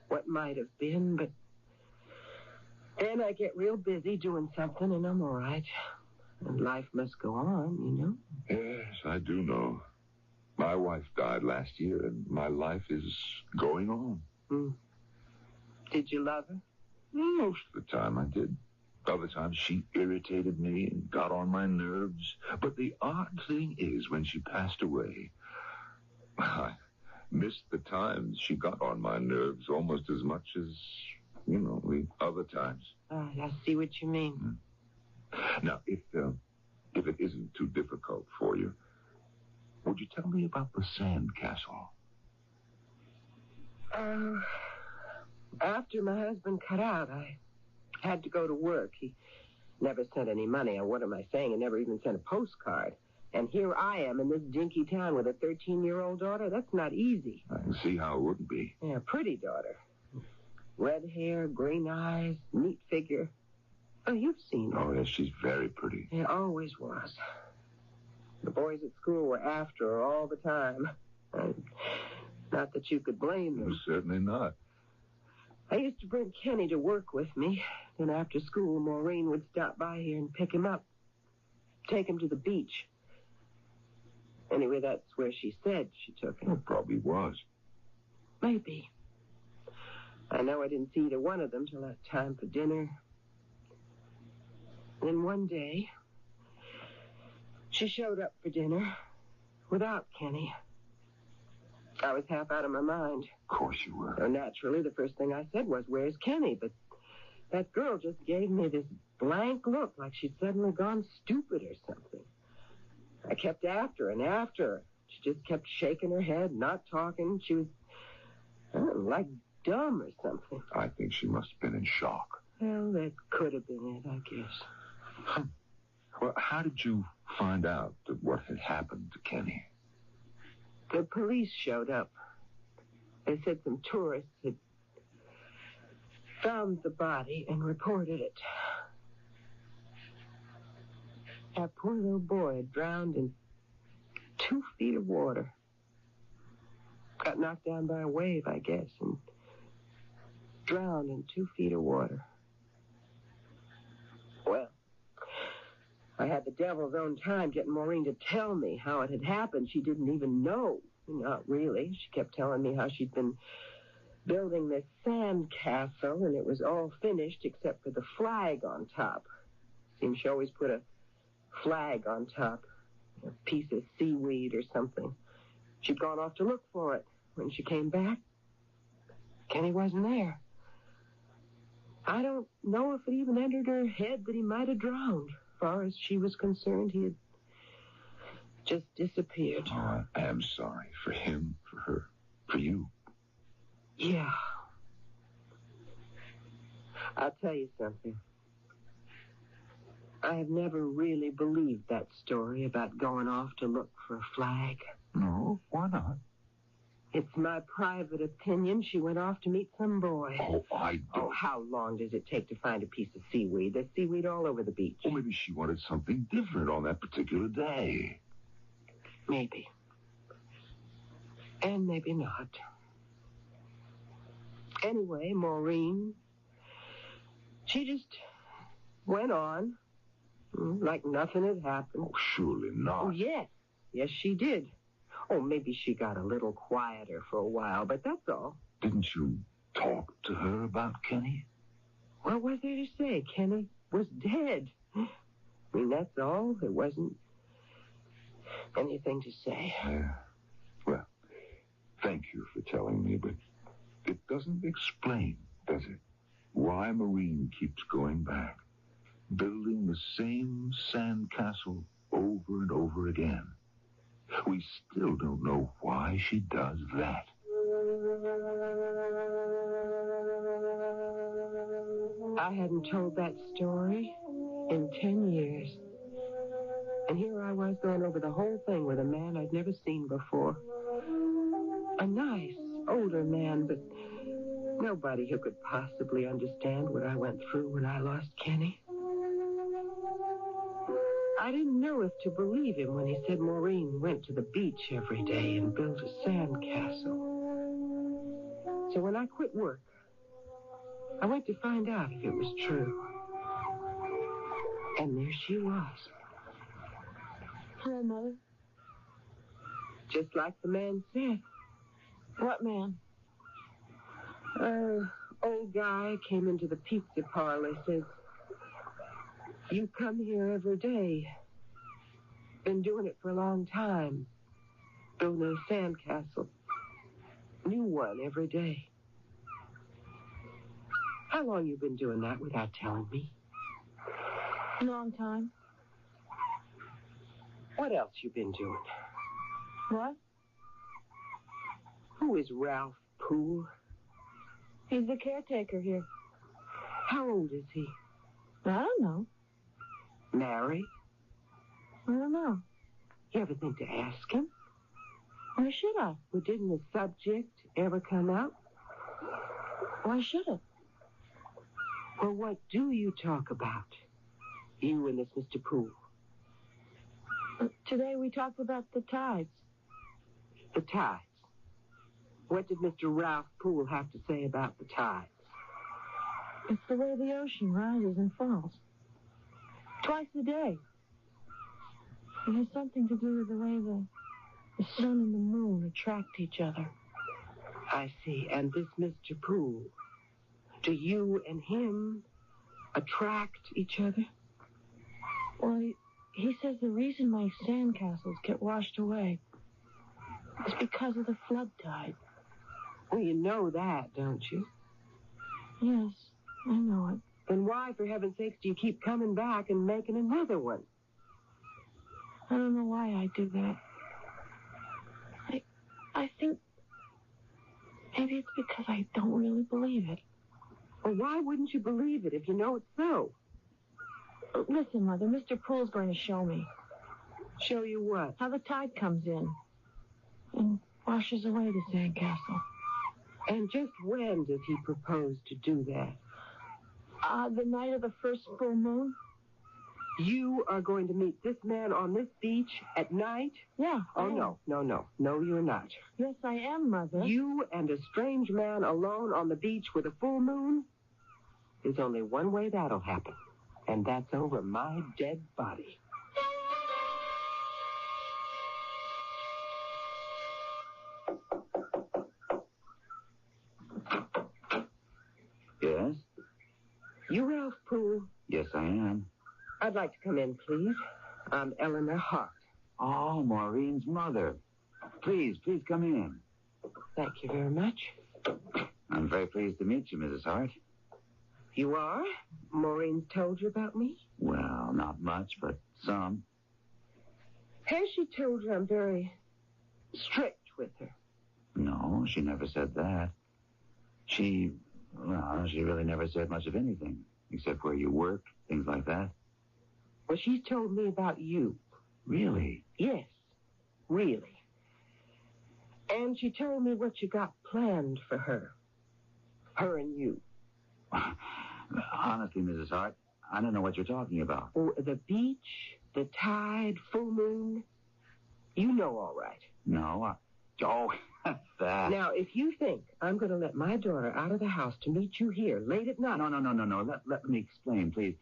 what might have been, but then I get real busy doing something and I'm all right. And life must go on, you know? Yes, I do know. My wife died last year and my life is going on. Did you love her? Most of the time I did. Other times she irritated me and got on my nerves. But the odd thing is, when she passed away, I missed the times she got on my nerves almost as much as, the other times. I see what you mean. Now, if it isn't too difficult for you, would you tell me about the sandcastle? After my husband cut out, I had to go to work. He never sent any money. What am I saying? He never even sent a postcard. And here I am in this dinky town with a 13-year-old daughter. That's not easy. I can see how it wouldn't be. Yeah, pretty daughter. Red hair, green eyes, neat figure. Oh, you've seen her. Oh, yes, she's very pretty. Yeah, always was. The boys at school were after her all the time. Not that you could blame them. No, certainly not. I used to bring Kenny to work with me. Then after school, Maureen would stop by here and pick him up. Take him to the beach. Anyway, that's where she said she took him. It probably was. Maybe. I know I didn't see either one of them till that time for dinner. Then one day, she showed up for dinner without Kenny. I was half out of my mind. Of course you were. So naturally, the first thing I said was, "Where's Kenny?" But that girl just gave me this blank look like she'd suddenly gone stupid or something. I kept after and after her. She just kept shaking her head, not talking. She was, like dumb or something. I think she must have been in shock. Well, that could have been it, I guess. Well, how did you find out that what had happened to Kenny? The police showed up. They said some tourists had found the body and reported it. That poor little boy had drowned in 2 feet of water. Got knocked down by a wave, I guess, and drowned in 2 feet of water. Well, I had the devil's own time getting Maureen to tell me how it had happened. She didn't even know. Not really. She kept telling me how she'd been building this sand castle, and it was all finished except for the flag on top. Seems she always put a flag on top, a piece of seaweed or something. She'd gone off to look for it. When she came back, Kenny wasn't there. I don't know if it even entered her head that he might have drowned. As far as she was concerned, he had just disappeared. Oh, I am sorry for him, for her, for you. Yeah. I'll tell you something. I have never really believed that story about going off to look for a flag. No, why not? It's my private opinion she went off to meet some boy. Oh, I don't. Oh, how long does it take to find a piece of seaweed? There's seaweed all over the beach. Well, maybe she wanted something different on that particular day. Maybe. And maybe not. Anyway, Maureen, she just went on like nothing had happened. Oh, surely not. Oh, yes. Yes, she did. Oh, maybe she got a little quieter for a while, but that's all. Didn't you talk to her about Kenny? What was there to say? Kenny was dead. I mean, that's all. There wasn't anything to say. Yeah. Well, thank you for telling me, but it doesn't explain, does it, why Maureen keeps going back, building the same sand castle over and over again. We still don't know why she does that. I hadn't told that story in 10 years. And here I was going over the whole thing with a man I'd never seen before. A nice, older man, but nobody who could possibly understand what I went through when I lost Kenny. I didn't know if to believe him when he said Maureen went to the beach every day and built a sand castle. So when I quit work, I went to find out if it was true. And there she was. Hello, Mother. Just like the man said. What man? Old guy came into the pizza parlor, says, "You come here every day. Been doing it for a long time. Building a sand castle. New one every day. How long you been doing that without telling me?" A long time. What else you been doing? What? Who is Ralph Poole? He's the caretaker here. How old is he? I don't know. Married? I don't know. You ever think to ask him? Why should I? Well, didn't the subject ever come out? Why should it? Well, what do you talk about? You and this Mr. Poole. Today we talked about the tides. The tides? What did Mr. Ralph Poole have to say about the tides? It's the way the ocean rises and falls. Twice a day. It has something to do with the way the sun and the moon attract each other. I see. And this Mr. Poole, do you and him attract each other? Well, he says the reason my sandcastles get washed away is because of the flood tide. Well, you know that, don't you? Yes, I know it. Then why, for heaven's sakes, do you keep coming back and making another one? I don't know why I do that. I think maybe it's because I don't really believe it. Well, why wouldn't you believe it if you know it's so? Listen, Mother, Mr. Poole's going to show me. Show you what? How the tide comes in and washes away the sandcastle. And just when does he propose to do that? The night of the first full moon. You are going to meet this man on this beach at night? Yeah. Oh, no. No, you're not. Yes, I am, Mother. You and a strange man alone on the beach with a full moon? There's only one way that'll happen, and that's over my dead body. Yes? You Ralph Poole? Yes, I am. I'd like to come in, please. I'm Eleanor Hart. Oh, Maureen's mother. Please come in. Thank you very much. I'm very pleased to meet you, Mrs. Hart. You are? Maureen told you about me? Well, not much, but some. Has she told you I'm very strict with her? No, she never said that. She really never said much of anything, except where you work, things like that. Well, she's told me about you. Really? Yes, really. And she told me what you got planned for her. Her and you. Honestly, Mrs. Hart, I don't know what you're talking about. Oh, the beach, the tide, full moon. You know all right. No, that. Now, if you think I'm going to let my daughter out of the house to meet you here late at night... No. Let me explain, please.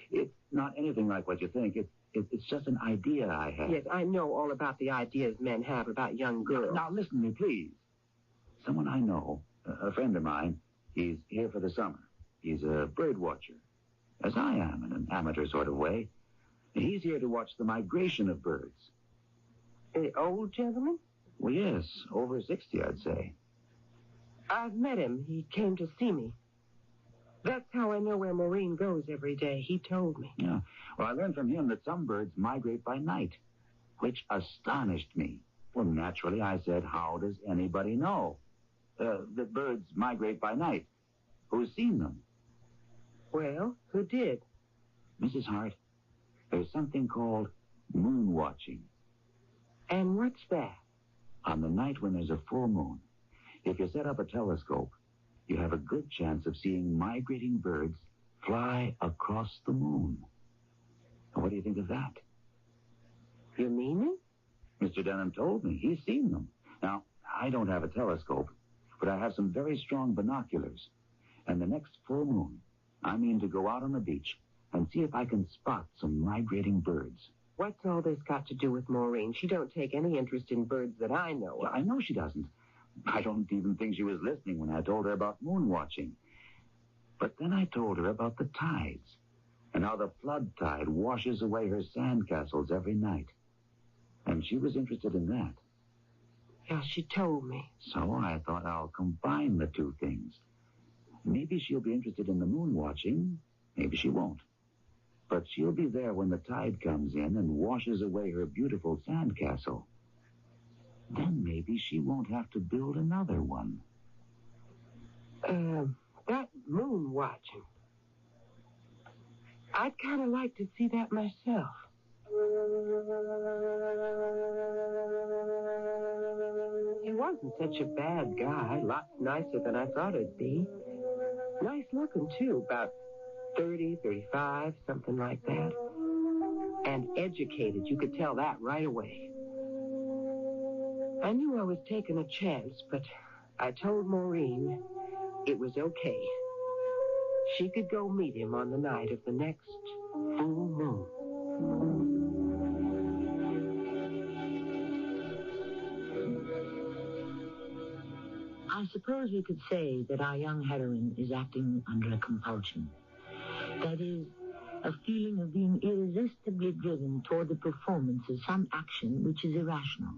It's not anything like what you think. It's just an idea I have. Yes, I know all about the ideas men have about young girls. Now, listen to me, please. Someone I know, a friend of mine, he's here for the summer. He's a bird watcher, as I am, in an amateur sort of way. He's here to watch the migration of birds. The old gentleman? Well, yes, over 60, I'd say. I've met him. He came to see me. That's how I know where Maureen goes every day. He told me. Yeah. Well, I learned from him that some birds migrate by night, which astonished me. Well, naturally, I said, how does anybody know that birds migrate by night? Who's seen them? Well, who did? Mrs. Hart, there's something called moon watching. And what's that? On the night when there's a full moon, if you set up a telescope, you have a good chance of seeing migrating birds fly across the moon. What do you think of that? You mean it? Mr. Denham told me. He's seen them. Now, I don't have a telescope, but I have some very strong binoculars. And the next full moon, I mean to go out on the beach and see if I can spot some migrating birds. What's all this got to do with Maureen? She don't take any interest in birds that I know of. Well, I know she doesn't. I don't even think she was listening when I told her about moon watching. But then I told her about the tides and how the flood tide washes away her sandcastles every night. And she was interested in that. Yeah, she told me. So I thought I'll combine the two things. Maybe she'll be interested in the moon watching. Maybe she won't. But she'll be there when the tide comes in and washes away her beautiful sandcastle. Then maybe she won't have to build another one. That moon watching. I'd kind of like to see that myself. He wasn't such a bad guy. Lots nicer than I thought he'd be. Nice looking, too. About 30, 35, something like that. And educated. You could tell that right away. I knew I was taking a chance, but I told Maureen it was okay. She could go meet him on the night of the next full moon. I suppose we could say that our young heroine is acting under a compulsion. That is, a feeling of being irresistibly driven toward the performance of some action which is irrational,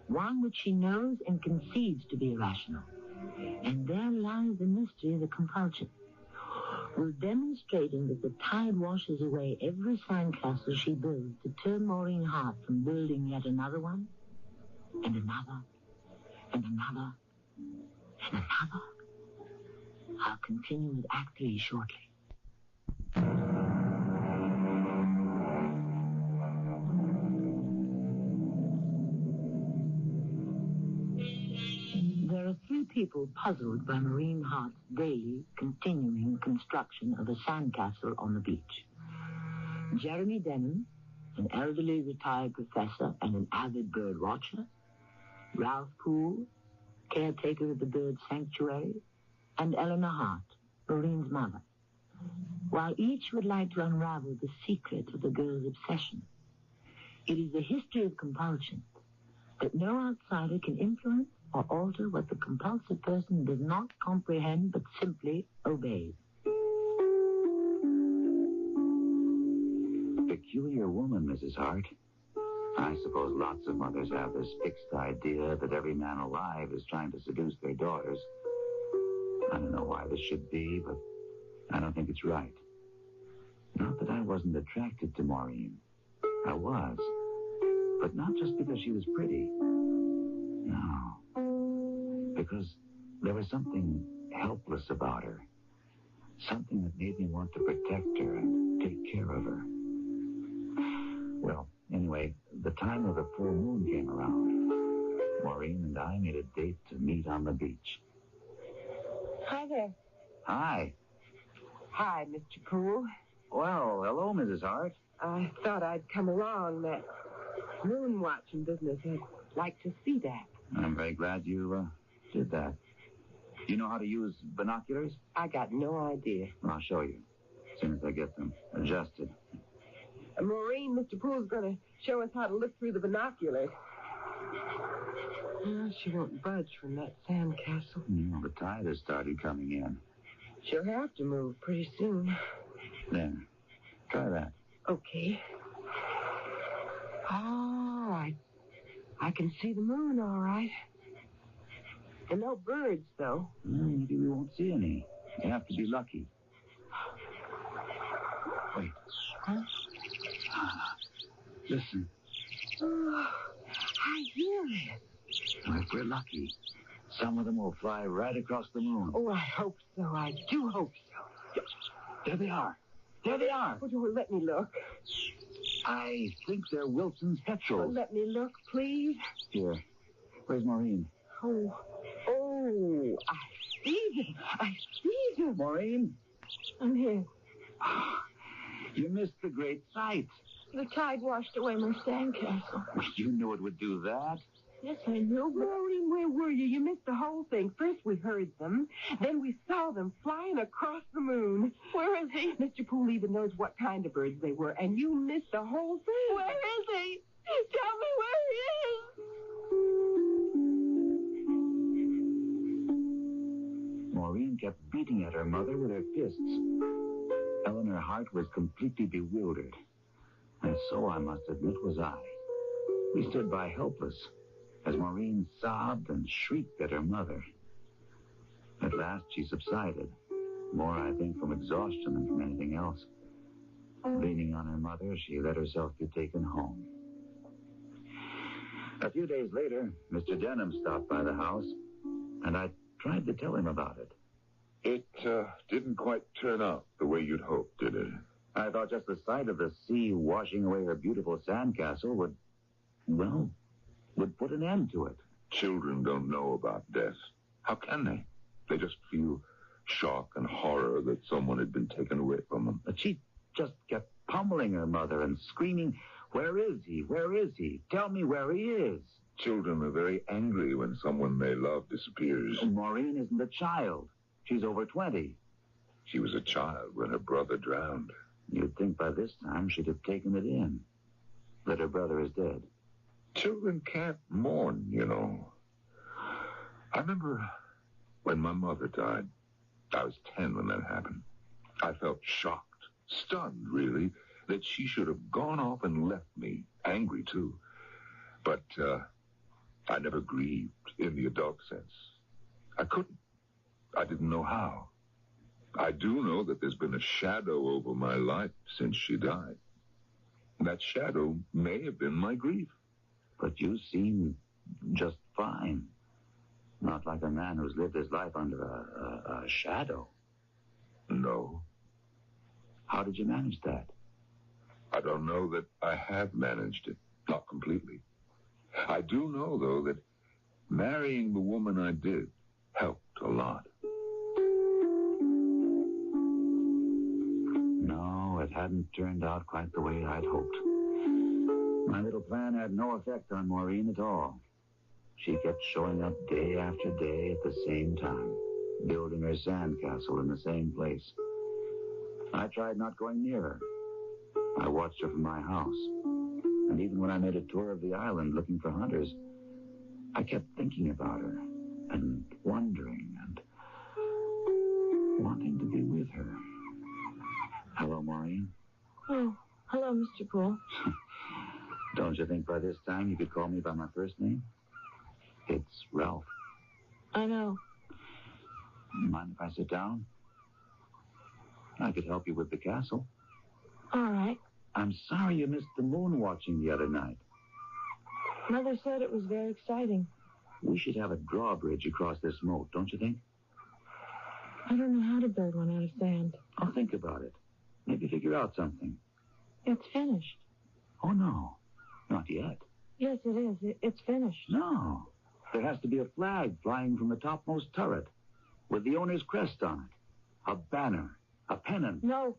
one which she knows and conceives to be irrational. And there lies the mystery of the compulsion. While demonstrating that the tide washes away every sandcastle she builds to turn Maureen Hart from building yet another one, and another, and another, and another. I'll continue with Act 3 shortly. There are three people puzzled by Maureen Hart's daily, continuing construction of a sandcastle on the beach. Jeremy Denham, an elderly retired professor and an avid bird watcher. Ralph Poole, caretaker of the bird sanctuary. And Eleanor Hart, Maureen's mother. While each would like to unravel the secret of the girl's obsession, it is the history of compulsion that no outsider can influence or alter what the compulsive person does not comprehend but simply obeys. Peculiar woman, Mrs. Hart. I suppose lots of mothers have this fixed idea that every man alive is trying to seduce their daughters. I don't know why this should be, but I don't think it's right. Not that I wasn't attracted to Maureen. I was. But not just because she was pretty. No. Because there was something helpless about her. Something that made me want to protect her and take care of her. Well, anyway, the time of the full moon came around. Maureen and I made a date to meet on the beach. Hi there. Hi. Hi, Mr. Poole. Well, hello, Mrs. Hart. I thought I'd come along that moon watching business. I'd like to see that. I'm very glad you did that. Do you know how to use binoculars? I got no idea. I'll show you as soon as I get them adjusted. Maureen, Mr. Poole's going to show us how to look through the binoculars. Well, she won't budge from that sandcastle. Well, the tide has started coming in. She'll have to move pretty soon. There. Try that. Okay. Oh, I can see the moon all right. And no birds, though. Maybe we won't see any. You have to be lucky. Wait. Huh? Listen. Oh, I hear it. Well, if we're lucky, some of them will fly right across the moon. Oh, I hope so. I do hope so. There they are. There they are. Oh, let me look. I think they're Wilson's petrels. Oh, let me look, please. Here. Where's Maureen? Oh, I see them. I see them. Maureen? I'm here. You missed the great sight. The tide washed away my sandcastle. You knew it would do that. Yes, I know. Maureen, where were you? You missed the whole thing. First we heard them, then we saw them flying across the moon. Where is he? Mr. Poole even knows what kind of birds they were, and you missed the whole thing. Where is he? Tell me where he is. Maureen kept beating at her mother with her fists. Eleanor Hart was completely bewildered. And so, I must admit, was I. We stood by helpless as Maureen sobbed and shrieked at her mother. At last, she subsided, more, I think, from exhaustion than from anything else. Leaning on her mother, she let herself be taken home. A few days later, Mr. Denham stopped by the house, and I tried to tell him about it. It didn't quite turn out the way you'd hoped, did it? I thought just the sight of the sea washing away her beautiful sandcastle would put an end to it. Children don't know about death. How can they? They just feel shock and horror that someone had been taken away from them. But she just kept pummeling her mother and screaming, "Where is he? Where is he? Tell me where he is." Children are very angry when someone they love disappears. Maureen isn't a child. She's over 20. She was a child when her brother drowned. You'd think by this time she'd have taken it in, that her brother is dead. Children can't mourn, you know. I remember when my mother died. I was 10 when that happened. I felt shocked, stunned, really, that she should have gone off and left me. Angry, too. But I never grieved in the adult sense. I couldn't. I didn't know how. I do know that there's been a shadow over my life since she died. That shadow may have been my grief. But you seem just fine. Not like a man who's lived his life under a shadow. No. How did you manage that? I don't know that I have managed it. Not completely. I do know, though, that marrying the woman I did helped a lot. No, it hadn't turned out quite the way I'd hoped. My little plan had no effect on Maureen at all. She kept showing up day after day at the same time, building her sandcastle in the same place. I tried not going near her. I watched her from my house. And even when I made a tour of the island looking for hunters, I kept thinking about her and wondering and wanting to be with her. Hello, Maureen. Oh, hello, Mr. Poole. Don't you think by this time you could call me by my first name? It's Ralph. I know. Mind if I sit down? I could help you with the castle. All right. I'm sorry you missed the moon watching the other night. Mother said it was very exciting. We should have a drawbridge across this moat, don't you think? I don't know how to build one out of sand. I'll think about it. Maybe figure out something. It's finished. Oh, no. Not yet. Yes, it is. It's finished. No. There has to be a flag flying from the topmost turret with the owner's crest on it. A banner. A pennant. No.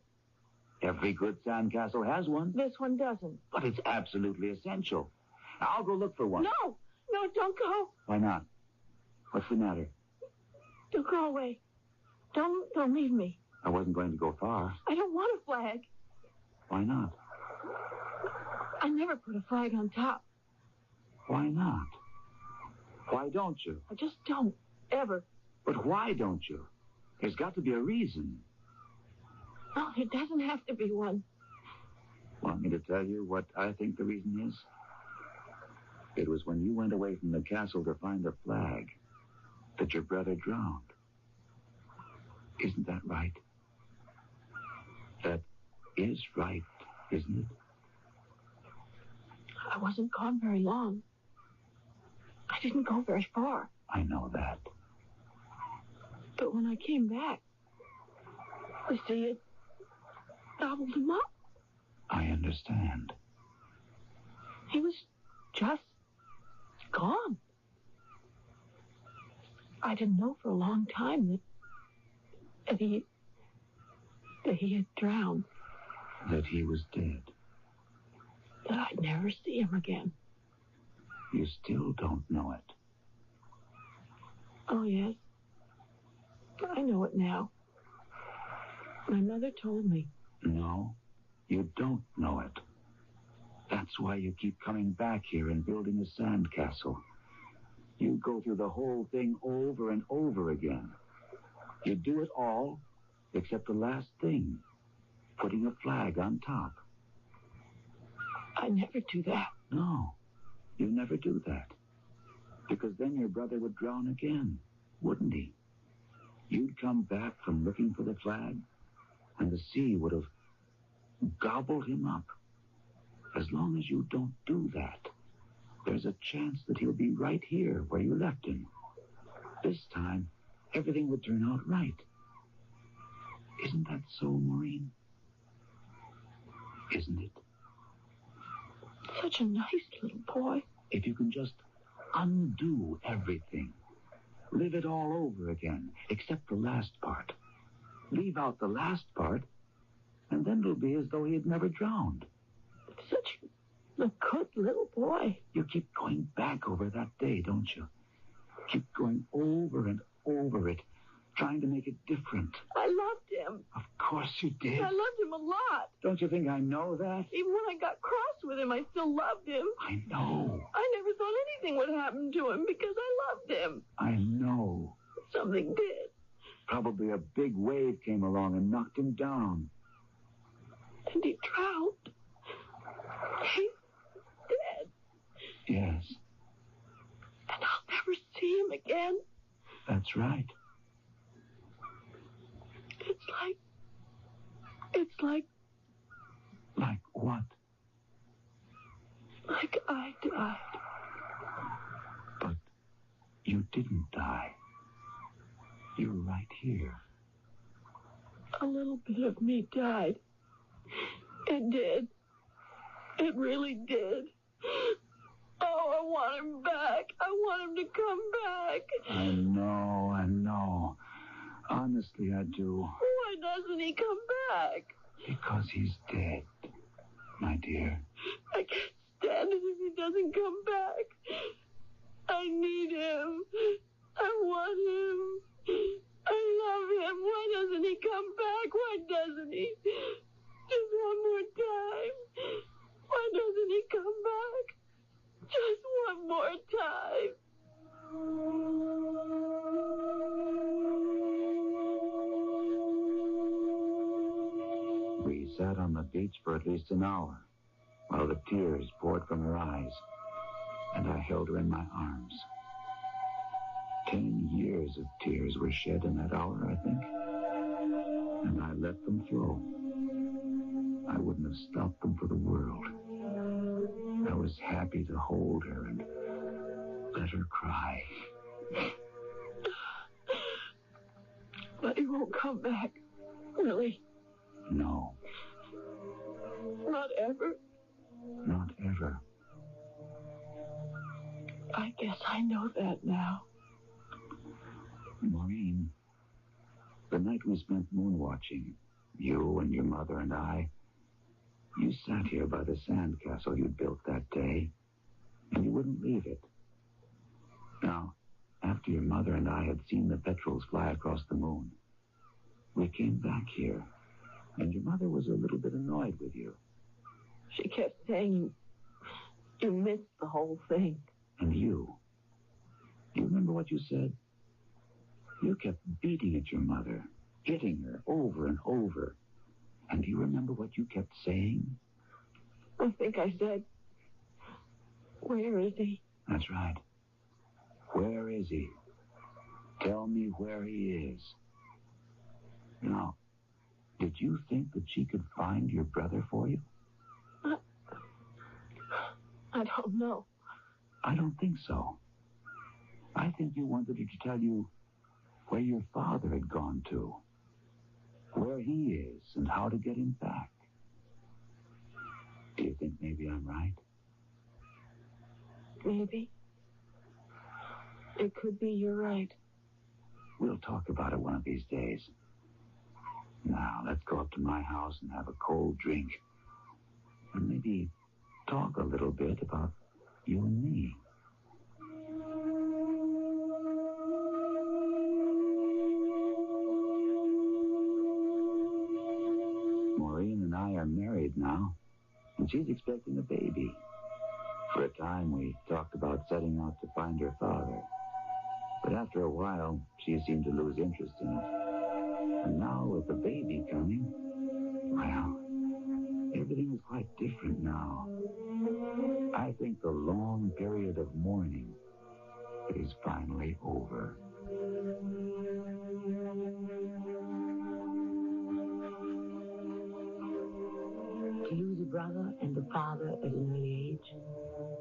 Every good sandcastle has one. This one doesn't. But it's absolutely essential. I'll go look for one. No! No, don't go. Why not? What's the matter? Don't go away. Don't leave me. I wasn't going to go far. I don't want a flag. Why not? I never put a flag on top. Why not? Why don't you? I just don't. Ever. But why don't you? There's got to be a reason. No, it doesn't have to be one. Want me to tell you what I think the reason is? It was when you went away from the castle to find the flag that your brother drowned. Isn't that right? That is right, isn't it? I wasn't gone very long. I didn't go very far. I know that. But when I came back, the sea had gobbled him up. I understand. He was just gone. I didn't know for a long time that he had drowned. That he was dead. That I'd never see him again. You still don't know it. Oh, yes. I know it now. My mother told me. No, you don't know it. That's why you keep coming back here and building a sandcastle. You go through the whole thing over and over again. You do it all except the last thing, putting a flag on top. I never do that. No, you never do that. Because then your brother would drown again, wouldn't he? You'd come back from looking for the flag, and the sea would have gobbled him up. As long as you don't do that, there's a chance that he'll be right here where you left him. This time, everything would turn out right. Isn't that so, Maureen? Isn't it? Such a nice little boy. If you can just undo everything, live it all over again, except the last part. Leave out the last part, and then it'll be as though he had never drowned. Such a good little boy. You keep going back over that day, don't you? Keep going over and over it, trying to make it different. I loved him. Of course you did. I loved him a lot. Don't you think I know that? Even when I got cross with him, I still loved him. I know. I never thought anything would happen to him because I loved him. I know. Something did. Probably a big wave came along and knocked him down. And he drowned. He's dead. Yes. And I'll never see him again. That's right. It's like... Like what? Like I died. But you didn't die. You're right here. A little bit of me died. It did. It really did. Oh, I want him back. I want him to come back. I know. Honestly, I do. Why doesn't he come back? Because he's dead, my dear. I can't stand it if he doesn't come back. I need him. I want him. I love him. Why doesn't he come back? Why doesn't he? Just one more time. Why doesn't he come back? Just one more time. We sat on the beach for at least an hour while the tears poured from her eyes, and I held her in my arms. 10 years of tears were shed in that hour, I think, and I let them flow. I wouldn't have stopped them for the world. I was happy to hold her and let her cry. But he won't come back, really? No. Not ever? Not ever. I guess I know that now. Maureen, the night we spent moon-watching, you and your mother and I, you sat here by the sandcastle you'd built that day, and you wouldn't leave it. Now, after your mother and I had seen the petrels fly across the moon, we came back here, and your mother was a little bit annoyed with you. She kept saying you missed the whole thing. And you remember what you said? You kept beating at your mother, hitting her over and over. And do you remember what you kept saying? I think I said, where is he? That's right. Where is he? Tell me where he is. Now, did you think that she could find your brother for you? I don't know. I don't think so. I think you wanted her to tell you where your father had gone to, where he is, and how to get him back. Do you think maybe I'm right? Maybe. It could be you're right. We'll talk about it one of these days. Now, let's go up to my house and have a cold drink. And maybe talk a little bit about you and me. Maureen and I are married now, and she's expecting a baby. For a time, we talked about setting out to find her father. But after a while, she seemed to lose interest in it. And now, with the baby coming, well, everything is quite different now. I think the long period of mourning is finally over. To lose a brother and a father at an early age,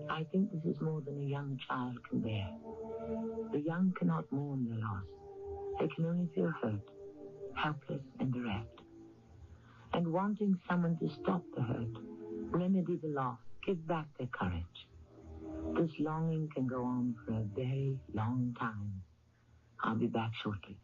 I think this is more than a young child can bear. The young cannot mourn their loss. They can only feel hurt, helpless and bereft. And wanting someone to stop the hurt, remedy the loss, give back their courage. This longing can go on for a very long time. I'll be back shortly.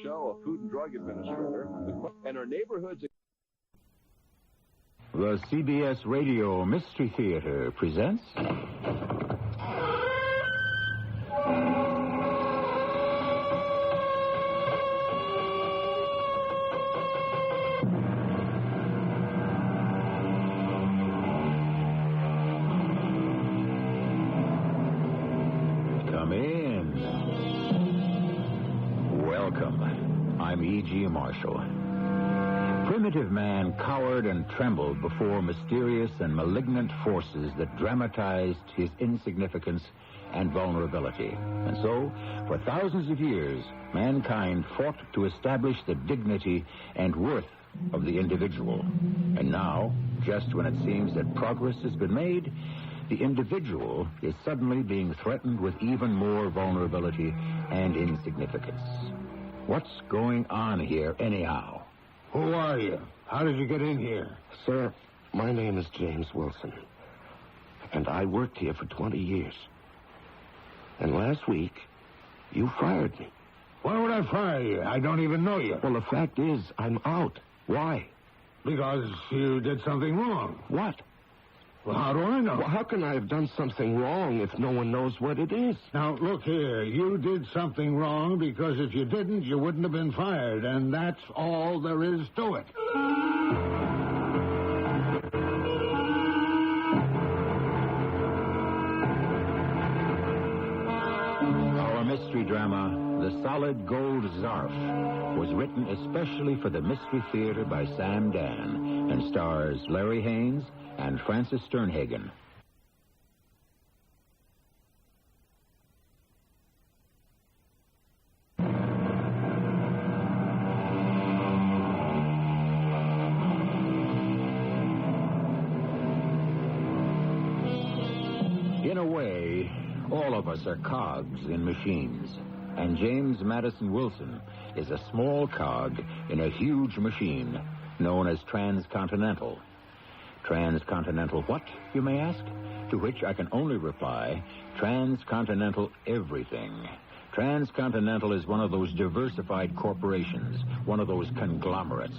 show, a Food and Drug Administrator, and our neighborhoods... The CBS Radio Mystery Theater presents... Come in. Welcome. I'm E.G. Marshall. Primitive man cowered and trembled before mysterious and malignant forces that dramatized his insignificance and vulnerability. And so, for thousands of years, mankind fought to establish the dignity and worth of the individual. And now, just when it seems that progress has been made, the individual is suddenly being threatened with even more vulnerability and insignificance. What's going on here, anyhow? Who are you? How did you get in here? Sir, my name is James Wilson, and I worked here for 20 years. And last week, you fired me. Why would I fire you? I don't even know you. Well, the fact is, I'm out. Why? Because you did something wrong. What? Well, how do I know? Well, how can I have done something wrong if no one knows what it is? Now, look here. You did something wrong because if you didn't, you wouldn't have been fired. And that's all there is to it. Our mystery drama, The Solid Gold ZARF, was written especially for the Mystery Theater by Sam Dan and stars Larry Haynes and Francis Sternhagen. In a way, all of us are cogs in machines, and James Madison Wilson is a small cog in a huge machine known as Transcontinental. Transcontinental what, you may ask? To which I can only reply, Transcontinental everything. Transcontinental is one of those diversified corporations, one of those conglomerates.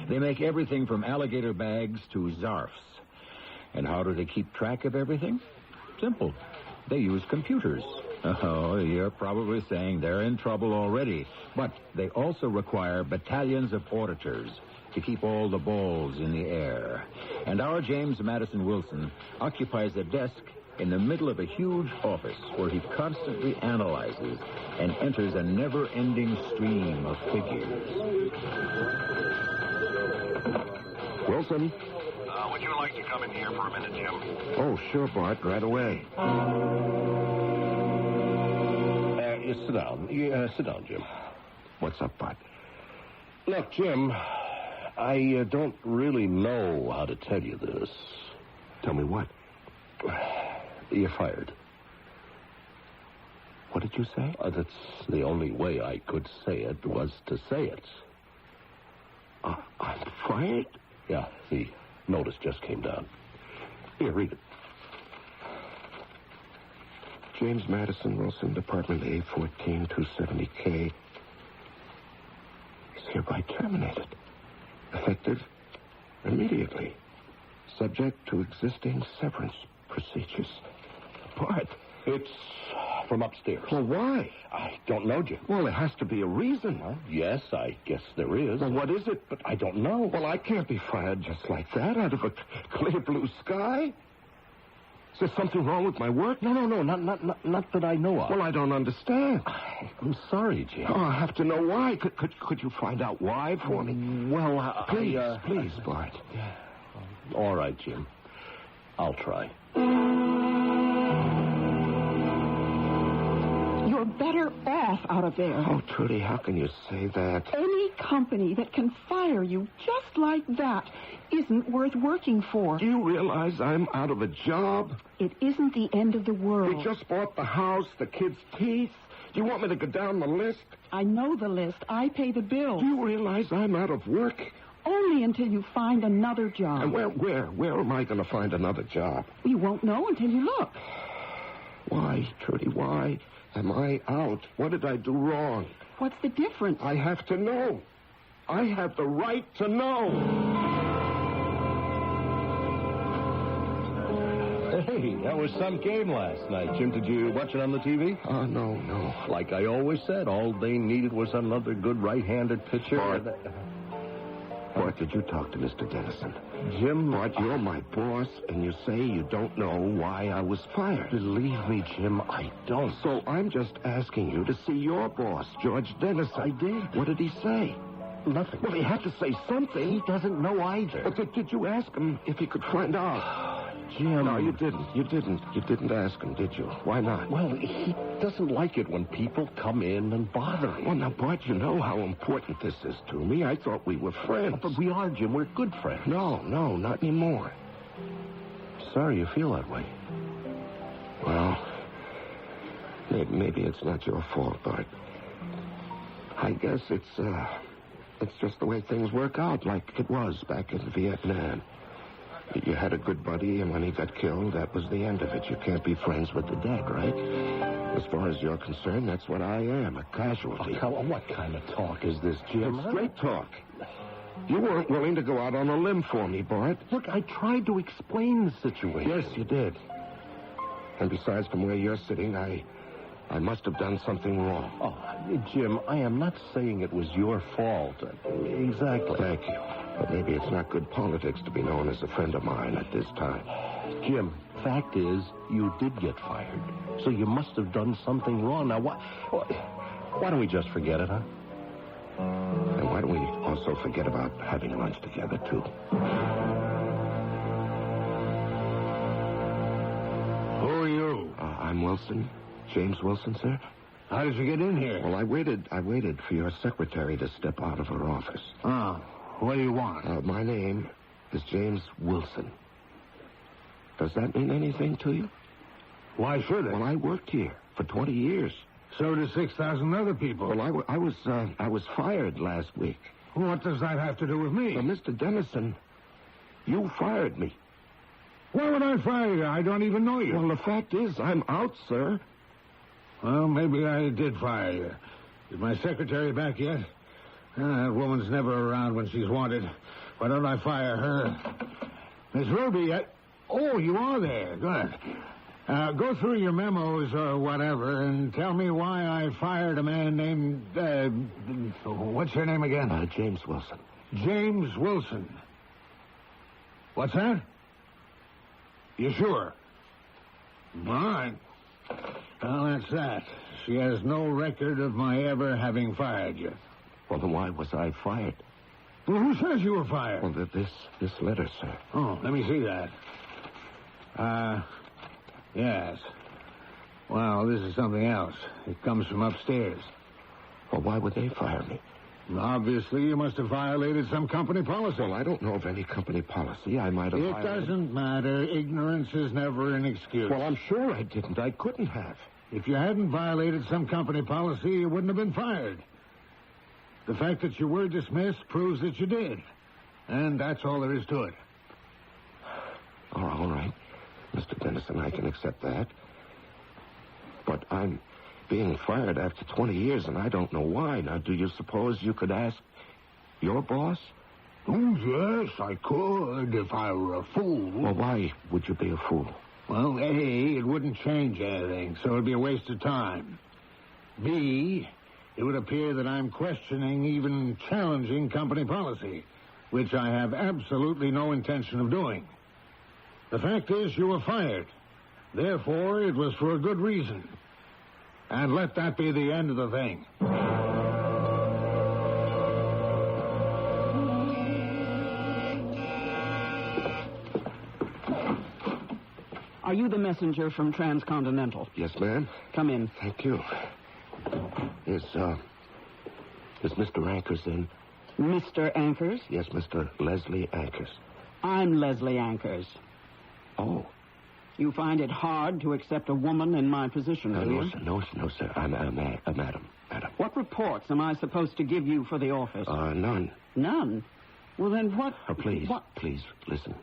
They make everything from alligator bags to ZARFs. And how do they keep track of everything? Simple. They use computers. Oh, you're probably saying they're in trouble already. But they also require battalions of auditors to keep all the balls in the air. And our James Madison Wilson occupies a desk in the middle of a huge office where he constantly analyzes and enters a never-ending stream of figures. Wilson? Would you like to come in here for a minute, Jim? Oh, sure, Bart. Right away. Sit down. Sit down, Jim. What's up, Bart? Look, Jim, I don't really know how to tell you this. Tell me what? You're fired. What did you say? That's the only way I could say it was to say it. I'm fired? Yeah, the notice just came down. Here, read it. James Madison Wilson, Department A14, 270K, is hereby terminated. Effective immediately. Subject to existing severance procedures. Bart. It's from upstairs. Well, why? I don't know, Jim. Well, there has to be a reason. Well, yes, I guess there is. Well, what is it? But I don't know. Well, I can't be fired just like that out of a clear blue sky. Is there something wrong with my work? No, not that I know of. Well, I don't understand. I'm sorry, Jim. Oh, I have to know why. Could you find out why for me? Well, Please, Bart. Yeah. All right, Jim. I'll try. You're better off out of there. Oh, Trudy, how can you say that? Any company that can fire you just like that isn't worth working for. Do you realize I'm out of a job? It isn't the end of the world. We just bought the house, the kids' teeth. Do you want me to go down the list? I know the list. I pay the bill. Do you realize I'm out of work? Only until you find another job. And where am I going to find another job? You won't know until you look. Why, Trudy, why am I out? What did I do wrong? What's the difference? I have to know. I have the right to know. Hey, that was some game last night, Jim. Did you watch it on the TV? No. Like I always said, all they needed was another good right-handed pitcher. Bart, did you talk to Mr. Dennison? Jim... Bart, you're my boss, and you say you don't know why I was fired. Believe me, Jim, I don't. So I'm just asking you to see your boss, George Dennison. I did. What did he say? Nothing. Well, he had to say something. He doesn't know either. But did you ask him if he could find out? Jim... No, you didn't. You didn't ask him, did you? Why not? Well, he doesn't like it when people come in and bother him. Well, now, Bart, you know how important this is to me. I thought we were friends. But we are, Jim. We're good friends. No, not anymore. Sorry you feel that way. Well, maybe it's not your fault, Bart. I guess it's just the way things work out, like it was back in Vietnam. You had a good buddy, and when he got killed, that was the end of it. You can't be friends with the dead, right? As far as you're concerned, that's what I am, a casualty. Oh, what kind of talk is this, Jim? It's straight talk. You weren't willing to go out on a limb for me, Bart. Look, I tried to explain the situation. Yes, you did. And besides, from where you're sitting, I must have done something wrong. Oh, Jim, I am not saying it was your fault. Exactly. Thank you. But maybe it's not good politics to be known as a friend of mine at this time. Jim, fact is, you did get fired. So you must have done something wrong. Now, why don't we just forget it, huh? And why don't we also forget about having lunch together, too? Who are you? I'm Wilson. James Wilson, sir. How did you get in here? Well, I waited for your secretary to step out of her office. Oh. What do you want? My name is James Wilson. Does that mean anything to you? Why should it? Well, I worked here for 20 years. So did 6,000 other people. Well, I was fired last week. What does that have to do with me? Well, Mr. Dennison, you fired me. Why would I fire you? I don't even know you. Well, the fact is, I'm out, sir. Well, maybe I did fire you. Is my secretary back yet? That woman's never around when she's wanted. Why don't I fire her? Miss Ruby, oh, you are there. Good. Go through your memos or whatever and tell me why I fired a man named... what's your name again? James Wilson. James Wilson. What's that? You sure? All right. Well, that's that. She has no record of my ever having fired you. Well, then why was I fired? Well, who says you were fired? Well, this letter, sir. Oh, let me see that. Yes. Well, this is something else. It comes from upstairs. Well, why would they fire me? Obviously, you must have violated some company policy. Well, I don't know of any company policy. I might have violated... It doesn't matter. Ignorance is never an excuse. Well, I'm sure I didn't. I couldn't have. If you hadn't violated some company policy, you wouldn't have been fired. The fact that you were dismissed proves that you did. And that's all there is to it. All right. Mr. Dennison, I can accept that. But I'm being fired after 20 years, and I don't know why. Now, do you suppose you could ask your boss? Oh, yes, I could if I were a fool. Well, why would you be a fool? Well, A, it wouldn't change anything, so it'd be a waste of time. B, it would appear that I'm questioning, even challenging company policy, which I have absolutely no intention of doing. The fact is, you were fired. Therefore, it was for a good reason. And let that be the end of the thing. Are you the messenger from Transcontinental? Yes, ma'am. Come in. Thank you. Is Mr. Ankers in? Mr. Ankers? Yes, Mr. Leslie Ankers. I'm Leslie Ankers. Oh. You find it hard to accept a woman in my position, do you? No, sir. I'm madam. What reports am I supposed to give you for the office? None. None? Well, then what... Please, listen.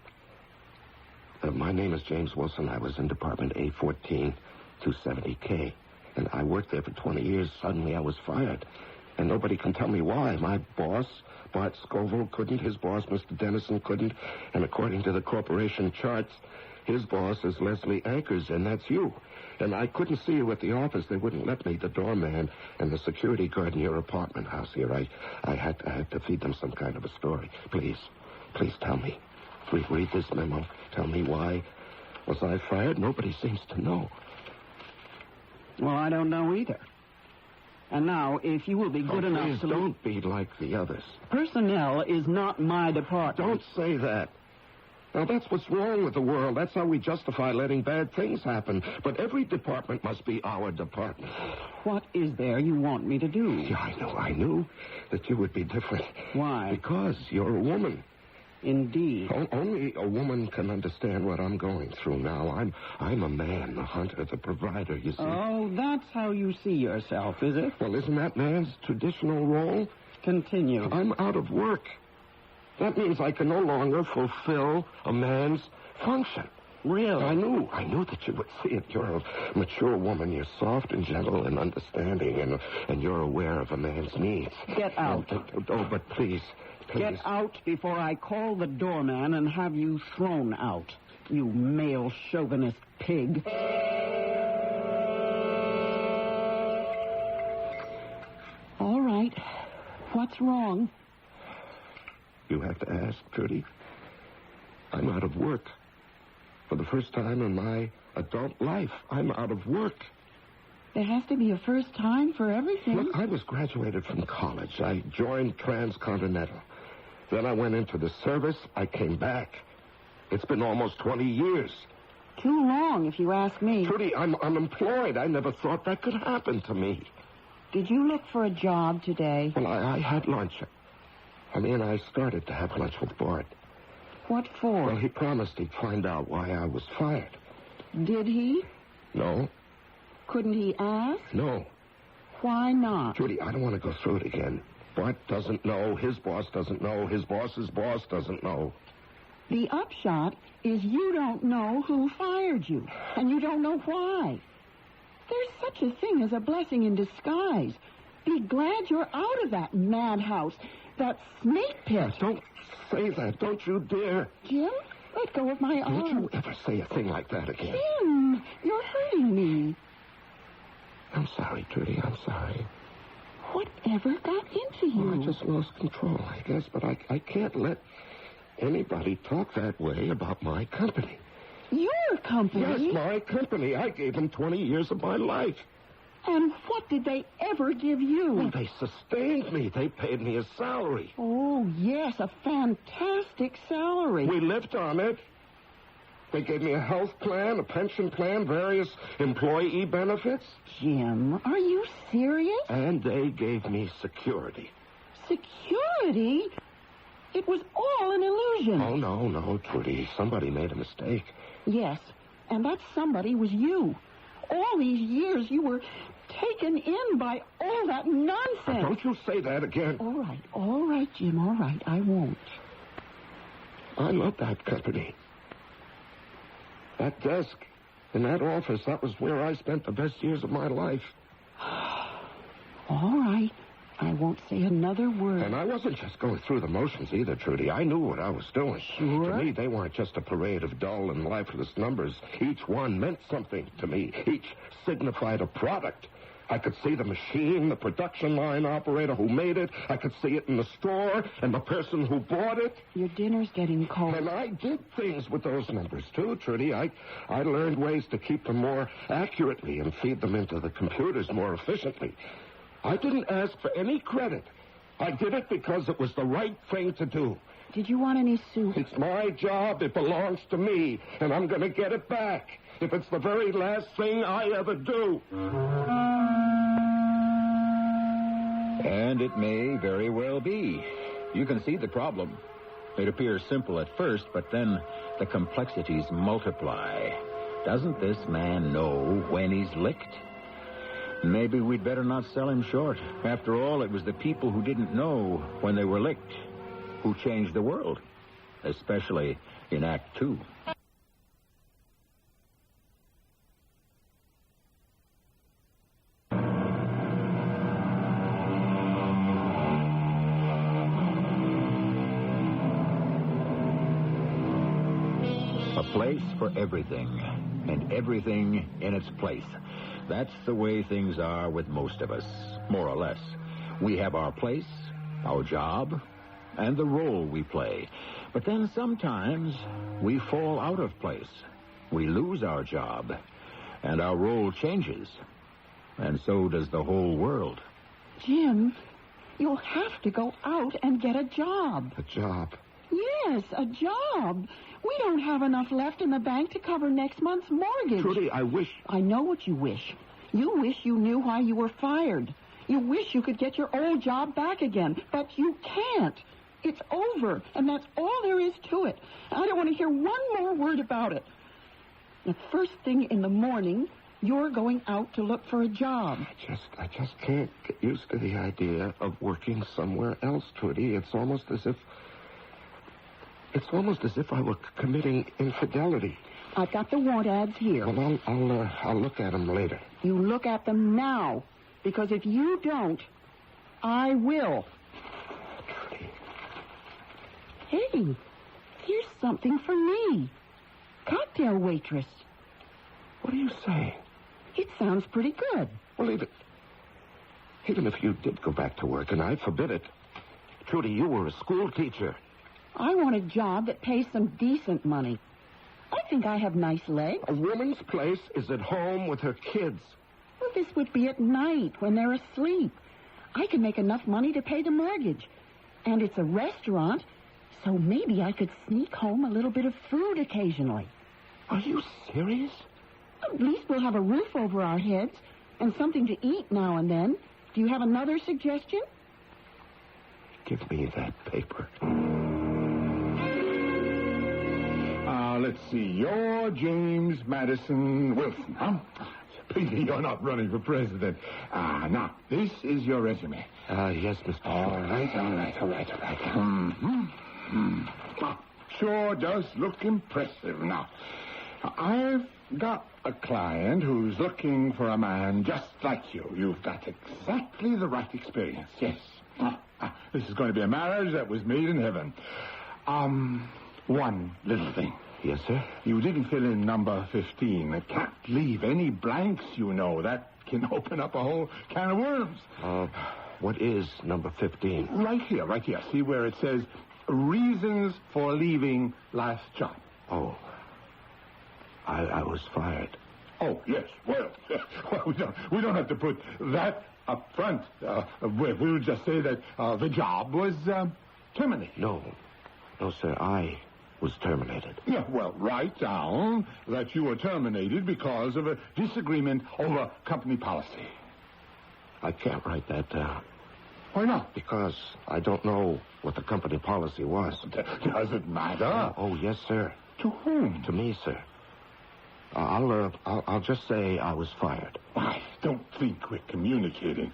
My name is James Wilson. I was in Department A14. $270K. And I worked there for 20 years. Suddenly I was fired. And nobody can tell me why. My boss, Bart Scoville, couldn't. His boss, Mr. Dennison, couldn't. And according to the corporation charts, his boss is Leslie Anchors, and that's you. And I couldn't see you at the office. They wouldn't let me. The doorman and the security guard in your apartment house here. I had to feed them some kind of a story. Please tell me. Read this memo. Tell me why was I fired? Nobody seems to know. Well, I don't know either. And now, if you will be good enough please to... don't be like the others. Personnel is not my department. Don't say that. Now, that's what's wrong with the world. That's how we justify letting bad things happen. But every department must be our department. What is there you want me to do? Yeah, I knew that you would be different. Why? Because you're a woman. Indeed. Only a woman can understand what I'm going through now. I'm a man, the hunter, the provider, you see. Oh, that's how you see yourself, is it? Well, isn't that man's traditional role? Continue. I'm out of work. That means I can no longer fulfill a man's function. Really? I knew that you would see it. You're a mature woman. You're soft and gentle and understanding, and you're aware of a man's needs. Get out. Oh, but please. Get out before I call the doorman and have you thrown out, you male chauvinist pig. All right. What's wrong? You have to ask, Trudy. I'm out of work. For the first time in my adult life, I'm out of work. There has to be a first time for everything. Look, I was graduated from college. I joined Transcontinental. Then I went into the service. I came back. It's been almost 20 years. Too long, if you ask me. Trudy, I'm unemployed. I never thought that could happen to me. Did you look for a job today? Well, I had lunch. I started to have lunch with Bart. What for? Well, he promised he'd find out why I was fired. Did he? No. Couldn't he ask? No. Why not? Trudy, I don't want to go through it again. Bart doesn't know. His boss doesn't know. His boss's boss doesn't know. The upshot is you don't know who fired you, and you don't know why. There's such a thing as a blessing in disguise. Be glad you're out of that madhouse, that snake pit. Don't say that. Don't you dare. Jim, let go of my arm. Don't you ever say a thing like that again. Jim, you're hurting me. I'm sorry, Trudy. I'm sorry. Whatever got into you? Well, I just lost control, I guess, but I can't let anybody talk that way about my company. Your company? Yes, my company. I gave them 20 years of my life. And what did they ever give you? Well, they sustained me. They paid me a salary. Oh, yes, a fantastic salary. We lived on it. They gave me a health plan, a pension plan, various employee benefits. Jim, are you serious? And they gave me security. Security? It was all an illusion. Oh, no, Trudy. Somebody made a mistake. Yes, and that somebody was you. All these years you were taken in by all that nonsense. Now, don't you say that again. All right, Jim, all right. I won't. I love that company. That desk in that office, that was where I spent the best years of my life. All right. I won't say another word. And I wasn't just going through the motions either, Trudy. I knew what I was doing. Sure? To me, they weren't just a parade of dull and lifeless numbers. Each one meant something to me. Each signified a product. I could see the machine, the production line operator who made it. I could see it in the store and the person who bought it. Your dinner's getting cold. And I did things with those numbers, too, Trudy. I learned ways to keep them more accurately and feed them into the computers more efficiently. I didn't ask for any credit. I did it because it was the right thing to do. Did you want any soup? It's my job. It belongs to me. And I'm going to get it back if it's the very last thing I ever do. And it may very well be. You can see the problem. It appears simple at first, but then the complexities multiply. Doesn't this man know when he's licked? Maybe we'd better not sell him short. After all, it was the people who didn't know when they were licked who changed the world, especially in Act 2. place for everything, and everything in its place. That's the way things are with most of us, more or less. We have our place, our job, and the role we play. But then sometimes we fall out of place. We lose our job, and our role changes. And so does the whole world. Jim, you'll have to go out and get a job. A job? Yes, a job. We don't have enough left in the bank to cover next month's mortgage. Trudy, I wish... I know what you wish. You wish you knew why you were fired. You wish you could get your old job back again, but you can't. It's over, and that's all there is to it. I don't want to hear one more word about it. The first thing in the morning, you're going out to look for a job. I just can't get used to the idea of working somewhere else, Trudy. It's almost as if I were committing infidelity. I've got the want ads here. Well, I'll look at them later. You look at them now, because if you don't, I will. Trudy. Hey, here's something for me. Cocktail waitress. What are you saying? It sounds pretty good. Well, even if you did go back to work, and I forbid it, Trudy, you were a school teacher. I want a job that pays some decent money. I think I have nice legs. A woman's place is at home with her kids. Well, this would be at night when they're asleep. I can make enough money to pay the mortgage. And it's a restaurant, so maybe I could sneak home a little bit of food occasionally. Are you serious? At least we'll have a roof over our heads and something to eat now and then. Do you have another suggestion? Give me that paper. Let's see. You're James Madison Wilson, huh? Pity you're not running for president. Now, this is your resume. Yes, Mr. All right. Sure does look impressive. Now, I've got a client who's looking for a man just like you. You've got exactly the right experience, yes. This is going to be a marriage that was made in heaven. One little thing. Yes, sir? You didn't fill in number 15. I can't leave any blanks, you know. That can open up a whole can of worms. What is number 15? Right here. See where it says, reasons for leaving last job. Oh. I was fired. Oh, yes. Well, we don't have to put that up front. We'll just say that the job was terminated. No, sir. I was terminated. Yeah, well, write down that you were terminated because of a disagreement over company policy. I can't write that down. Why not? Because I don't know what the company policy was. Does it matter? Oh, yes, sir. To whom? To me, sir. I'll just say I was fired. I don't think we're communicating.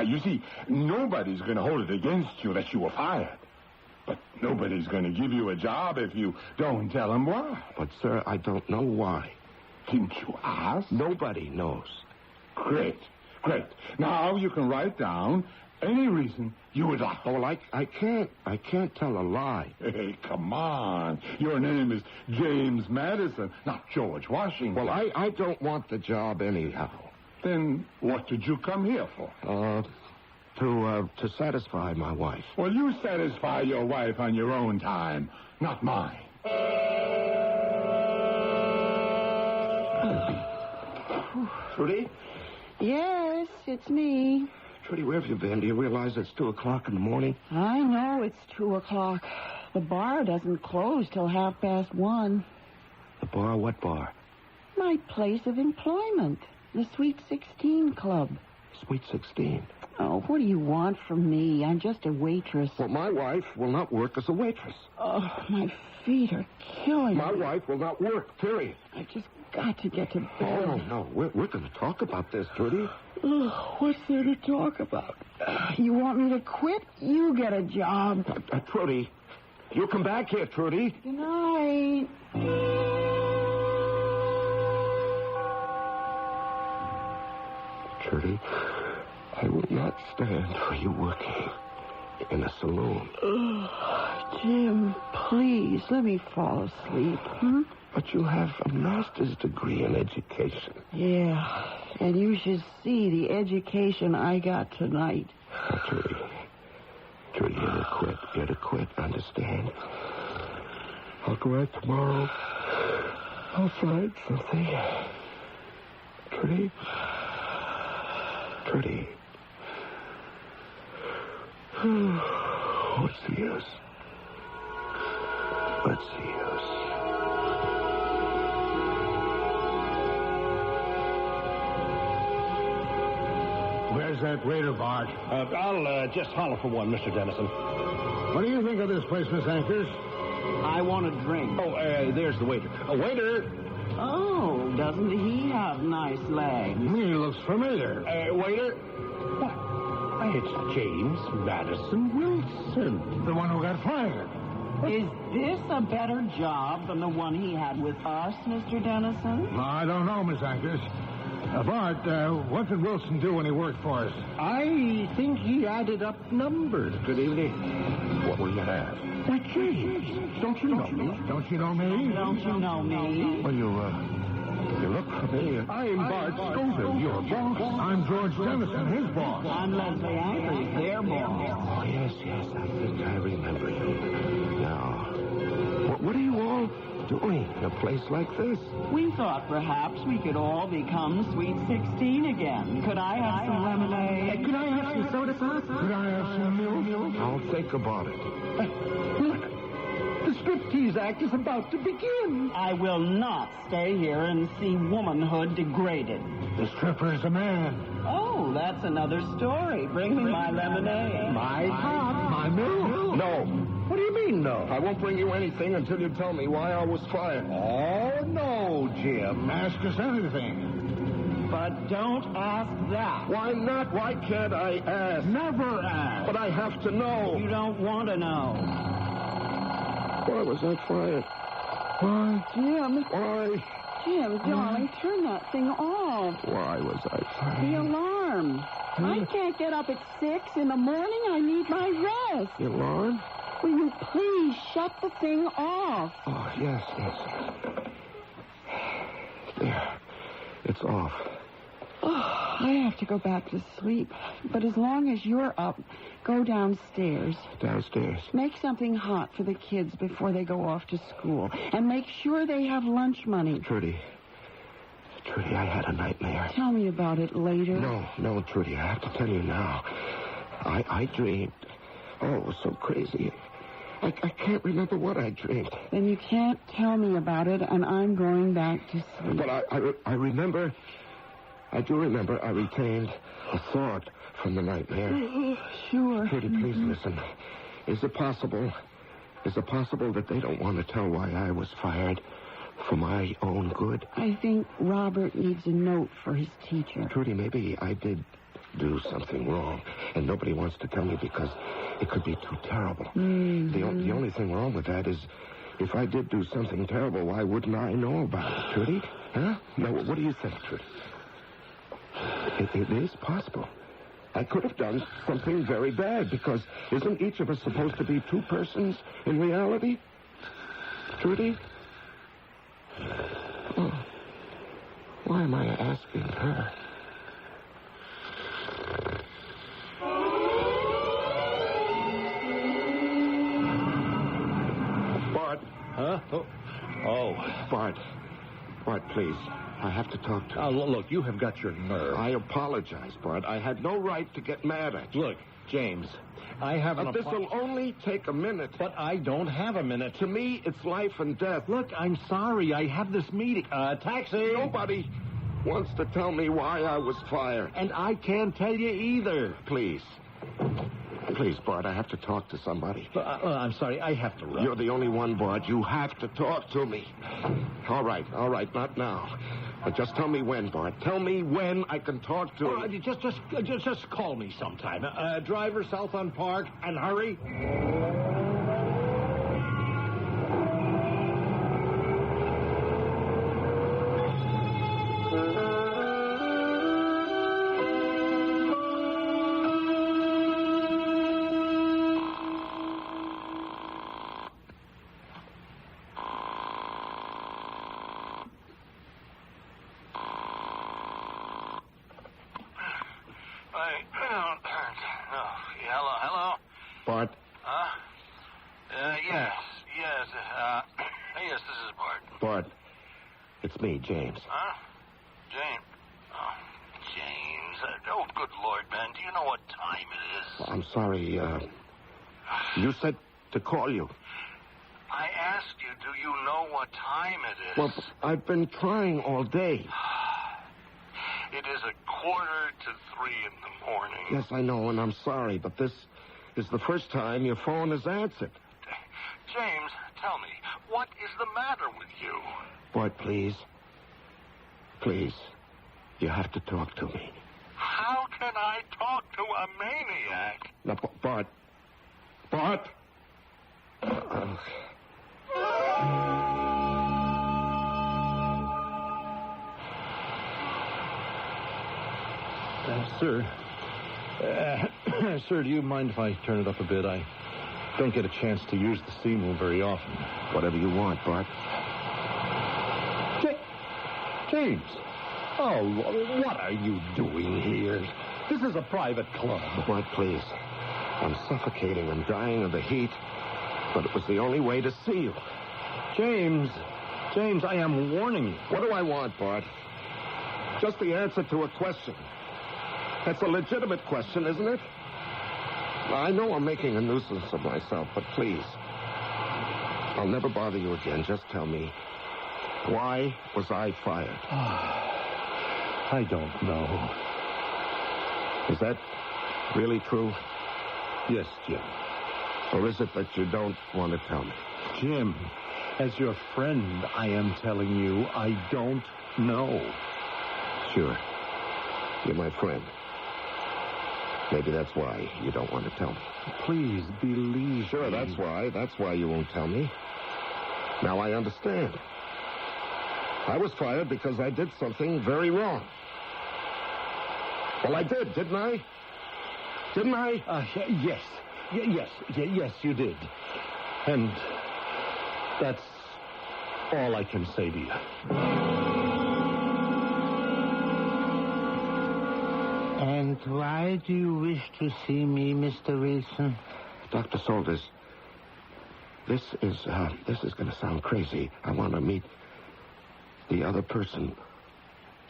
You see, nobody's going to hold it against you that you were fired. But nobody's going to give you a job if you don't tell them why. But, sir, I don't know why. Didn't you ask? Nobody knows. Great. Now you can write down any reason you would like. Oh, well, I can't tell a lie. Hey, come on. Your name is James Madison, not George Washington. Well, I don't want the job anyhow. Then what did you come here for? To satisfy my wife. Well, you satisfy your wife on your own time, not mine. Trudy? Yes, it's me. Trudy, where have you been? Do you realize it's 2 o'clock in the morning? I know it's 2 o'clock. The bar doesn't close till 1:30. The bar? What bar? My place of employment. The Sweet 16 Club. Sweet 16? Oh, what do you want from me? I'm just a waitress. Well, my wife will not work as a waitress. Oh, my feet are killing me. My wife will not work, period. I just got to get to bed. Oh, no. We're going to talk about this, Trudy. What's there to talk about? You want me to quit? You get a job. Trudy, you come back here, Trudy. Good night. Trudy, I will not stand for you working in a saloon. Jim, please, let me fall asleep. But you have a master's degree in education. Yeah, and you should see the education I got tonight. Trudy, you're to quit, understand? I'll go out tomorrow. I'll find something. Trudy. What's the use? Where's that waiter, Bart? I'll just holler for one, Mr. Dennison. What do you think of this place, Miss Anchors? I want a drink. Oh, there's the waiter. Waiter! Oh, doesn't he have nice legs? He looks familiar. Waiter? What? It's James Madison Wilson. The one who got fired. Is this a better job than the one he had with us, Mr. Dennison? I don't know, Miss Anchors. Bart, what did Wilson do when he worked for us? I think he added up numbers. Good evening. What will you have? Why, James, don't you know me? Don't you know me? Don't you know me? Well, you look familiar. I'm Bart Scoville, your boss. I'm George Dennison, his boss. I'm Leslie Anchors, their boss. Oh, yes, I think I remember you. Now, what are you all doing in a place like this? We thought perhaps we could all become Sweet 16 again. Could I have some lemonade? Could I have some soda pop? Could I have some milk? I'll think about it. Look, the striptease act is about to begin. I will not stay here and see womanhood degraded. The stripper is a man. Oh, that's another story. Bring me my lemonade. My pop. My milk. No. What do you mean, no? I won't bring you anything until you tell me why I was fired. Oh, no, Jim. Ask us anything. But don't ask that. Why not? Why can't I ask? Never ask. But I have to know. You don't want to know. Why was I fired? Why, Jim. Why? Jim, darling, turn that thing off. Why was I fired? The alarm. I can't get up at 6 in the morning. I need my rest. The alarm? Will you please shut the thing off? Oh, yes. There. It's off. Oh, I have to go back to sleep. But as long as you're up, go downstairs. Downstairs? Make something hot for the kids before they go off to school. And make sure they have lunch money. Trudy, I had a nightmare. Tell me about it later. No, Trudy, I have to tell you now. I dreamed. Oh, it was so crazy. I can't remember what I dreamed. Then you can't tell me about it, and I'm going back to sleep. But I remember. I do remember I retained a thought from the nightmare. Sure. Trudy, please listen. Is it possible that they don't want to tell why I was fired for my own good? I think Robert needs a note for his teacher. Trudy, maybe I did do something wrong, and nobody wants to tell me because it could be too terrible. Mm-hmm. The only thing wrong with that is if I did do something terrible, why wouldn't I know about it, Trudy? Huh? No, what do you think, Trudy? It is possible. I could have done something very bad because isn't each of us supposed to be two persons in reality? Trudy? Oh, why am I asking her? Bart. Huh? Oh. Bart, please. I have to talk to you. Oh, look, you have got your nerve. I apologize, Bart. I had no right to get mad at you. Look, James, I have This will only take a minute. But I don't have a minute. To me, it's life and death. Look, I'm sorry. I have this meeting. Taxi. Nobody wants to tell me why I was fired. And I can't tell you either. Please, Bart, I have to talk to somebody. I'm sorry. I have to run. You're the only one, Bart. You have to talk to me. All right. Not now. But just tell me when, Bart. Tell me when I can talk to you. Just call me sometime. Driver south on Park, and hurry. Hello? Bart? Yes. Yes, this is Bart. Bart, it's me, James. Huh? James? Oh, James. Oh, good Lord, man. Do you know what time it is? I'm sorry, you said to call you. I asked you, do you know what time it is? Well, I've been trying all day. It is 2:45 in the morning. Yes, I know, and I'm sorry, but this is the first time your phone has answered. James, tell me, what is the matter with you? Bart, please. Please. You have to talk to me. How can I talk to a maniac? Now, Bart. Bart! Sir. Sir, do you mind if I turn it up a bit? I don't get a chance to use the steam room very often. Whatever you want, Bart. James. Oh, what are you doing here? This is a private club. Bart, please. I'm suffocating. I'm dying of the heat. But it was the only way to see you. James, I am warning you. What do I want, Bart? Just the answer to a question. That's a legitimate question, isn't it? I know I'm making a nuisance of myself, but please. I'll never bother you again. Just tell me, why was I fired? I don't know. Is that really true? Yes, Jim. Or is it that you don't want to tell me? Jim, as your friend, I am telling you, I don't know. Sure. You're my friend. Maybe that's why you don't want to tell me. Please believe Sure, me. that's why. That's why you won't tell me. Now I understand. I was fired because I did something very wrong. Well, I did, didn't I? Didn't I? Yes. Yes, you did. And that's all I can say to you. And why do you wish to see me, Mr. Wilson? Dr. Salters, this is going to sound crazy. I want to meet the other person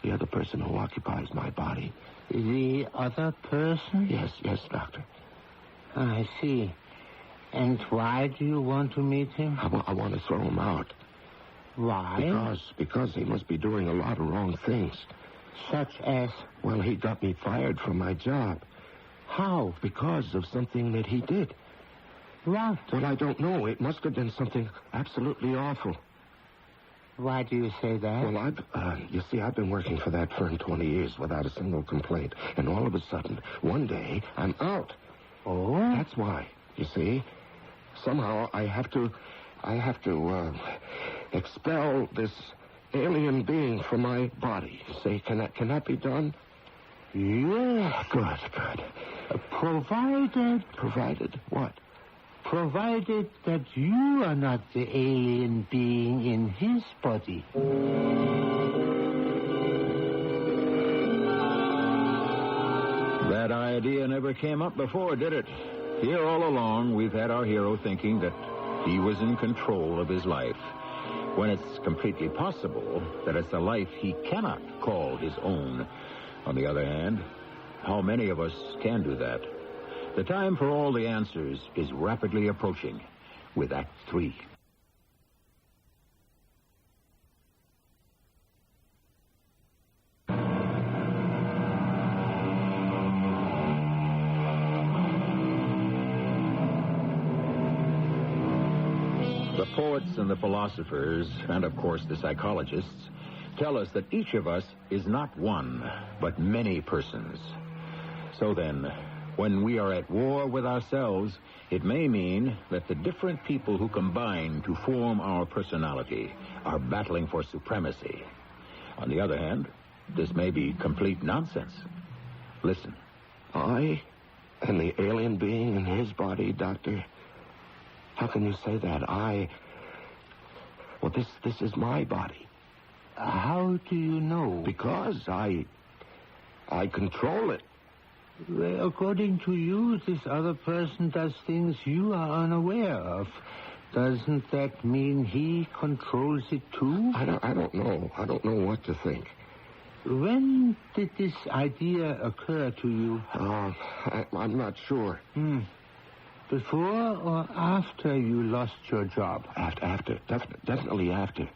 who occupies my body. The other person? Yes, Doctor. I see. And why do you want to meet him? I want to throw him out. Why? Because he must be doing a lot of wrong things. Such as? Well, he got me fired from my job. How? Because of something that he did. What? Well, I don't know. It must have been something absolutely awful. Why do you say that? Well, you see, I've been working for that firm 20 years without a single complaint. And all of a sudden, one day, I'm out. Oh? That's why. You see, somehow I have to expel this alien being from my body. See, can that be done? Yes. Good. Provided what? Provided that you are not the alien being in his body. That idea never came up before, did it? Here all along, we've had our hero thinking that he was in control of his life, when it's completely possible that it's a life he cannot call his own. On the other hand, how many of us can do that? The time for all the answers is rapidly approaching with Act 3. The poets and the philosophers, and of course the psychologists, tell us that each of us is not one, but many persons. So then, when we are at war with ourselves, it may mean that the different people who combine to form our personality are battling for supremacy. On the other hand, this may be complete nonsense. Listen. I am the alien being in his body, Doctor. How can you say that? Well, this is my body. How do you know? Because I control it. Well, according to you, this other person does things you are unaware of. Doesn't that mean he controls it too? I don't know. I don't know what to think. When did this idea occur to you? I'm not sure. Before or after you lost your job? After. Definitely after.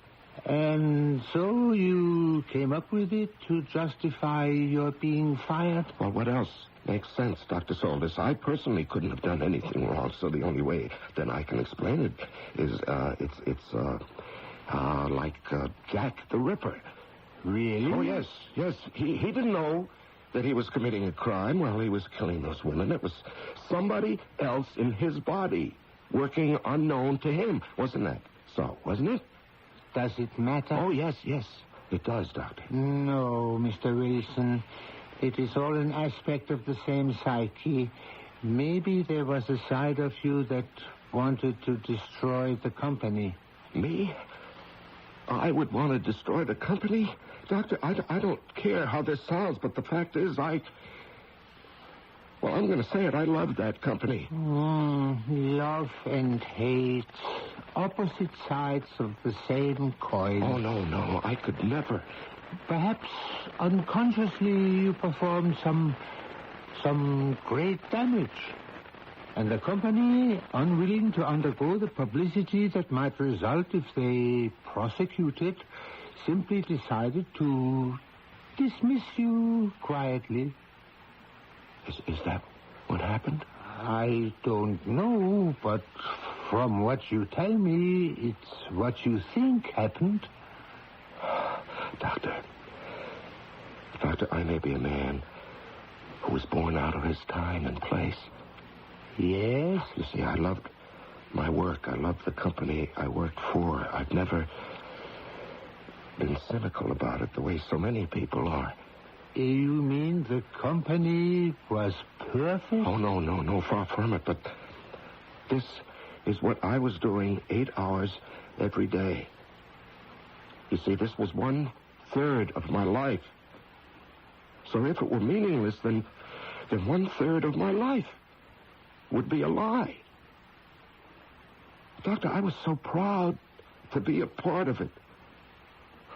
And so you came up with it to justify your being fired? Well, what else makes sense, Dr. Soldis? I personally couldn't have done anything wrong, so the only way that I can explain it is, it's like Jack the Ripper. Really? Oh, yes. He didn't know that he was committing a crime while he was killing those women. It was somebody else in his body working unknown to him. Wasn't that so, wasn't it? Does it matter? Oh, yes. It does, Doctor. No, Mr. Wilson. It is all an aspect of the same psyche. Maybe there was a side of you that wanted to destroy the company. Me? I would want to destroy the company? Doctor, I don't care how this sounds, but the fact is, I'm going to say it. I love that company. Love and hate. Opposite sides of the same coin. Oh, no. I could never. Perhaps unconsciously you performed some great damage. And the company, unwilling to undergo the publicity that might result if they prosecuted, simply decided to dismiss you quietly. Is that what happened? I don't know, but from what you tell me, it's what you think happened. Doctor, I may be a man who was born out of his time and place. Yes? You see, I loved my work. I loved the company I worked for. I've never been cynical about it the way so many people are. You mean the company was perfect? Oh, no, far from it. But this is what I was doing 8 hours every day. You see, this was 1/3 of my life. So if it were meaningless, then 1/3 of my life would be a lie. Doctor, I was so proud to be a part of it.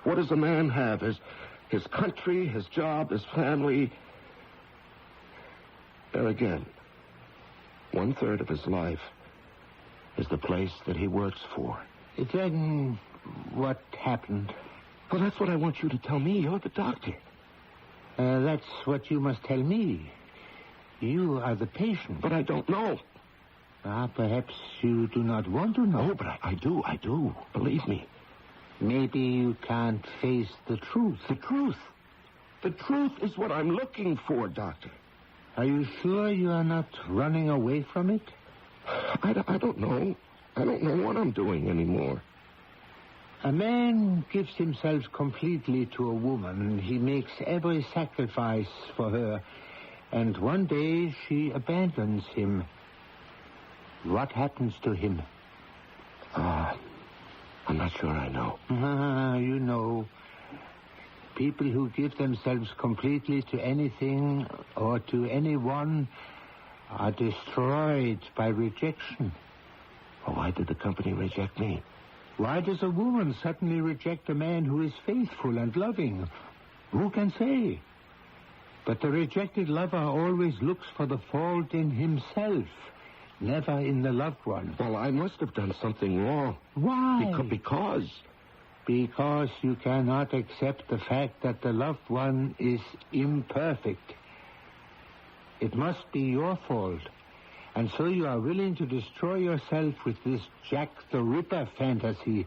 What does a man have? His country, his job, his family. There again, 1/3 of his life is the place that he works for. Then what happened? Well, that's what I want you to tell me. You're the doctor. That's what you must tell me. You are the patient. But I don't know. Perhaps you do not want to know. Oh, but I do. Believe me. Maybe you can't face the truth. The truth? The truth is what I'm looking for, Doctor. Are you sure you are not running away from it? I don't know. I don't know what I'm doing anymore. A man gives himself completely to a woman. He makes every sacrifice for her. And one day she abandons him. What happens to him? I'm not sure I know. You know. People who give themselves completely to anything or to anyone are destroyed by rejection. Why did the company reject me? Why does a woman suddenly reject a man who is faithful and loving? Who can say? But the rejected lover always looks for the fault in himself, never in the loved one. Well, I must have done something wrong. Why? Because you cannot accept the fact that the loved one is imperfect. It must be your fault. And so you are willing to destroy yourself with this Jack the Ripper fantasy.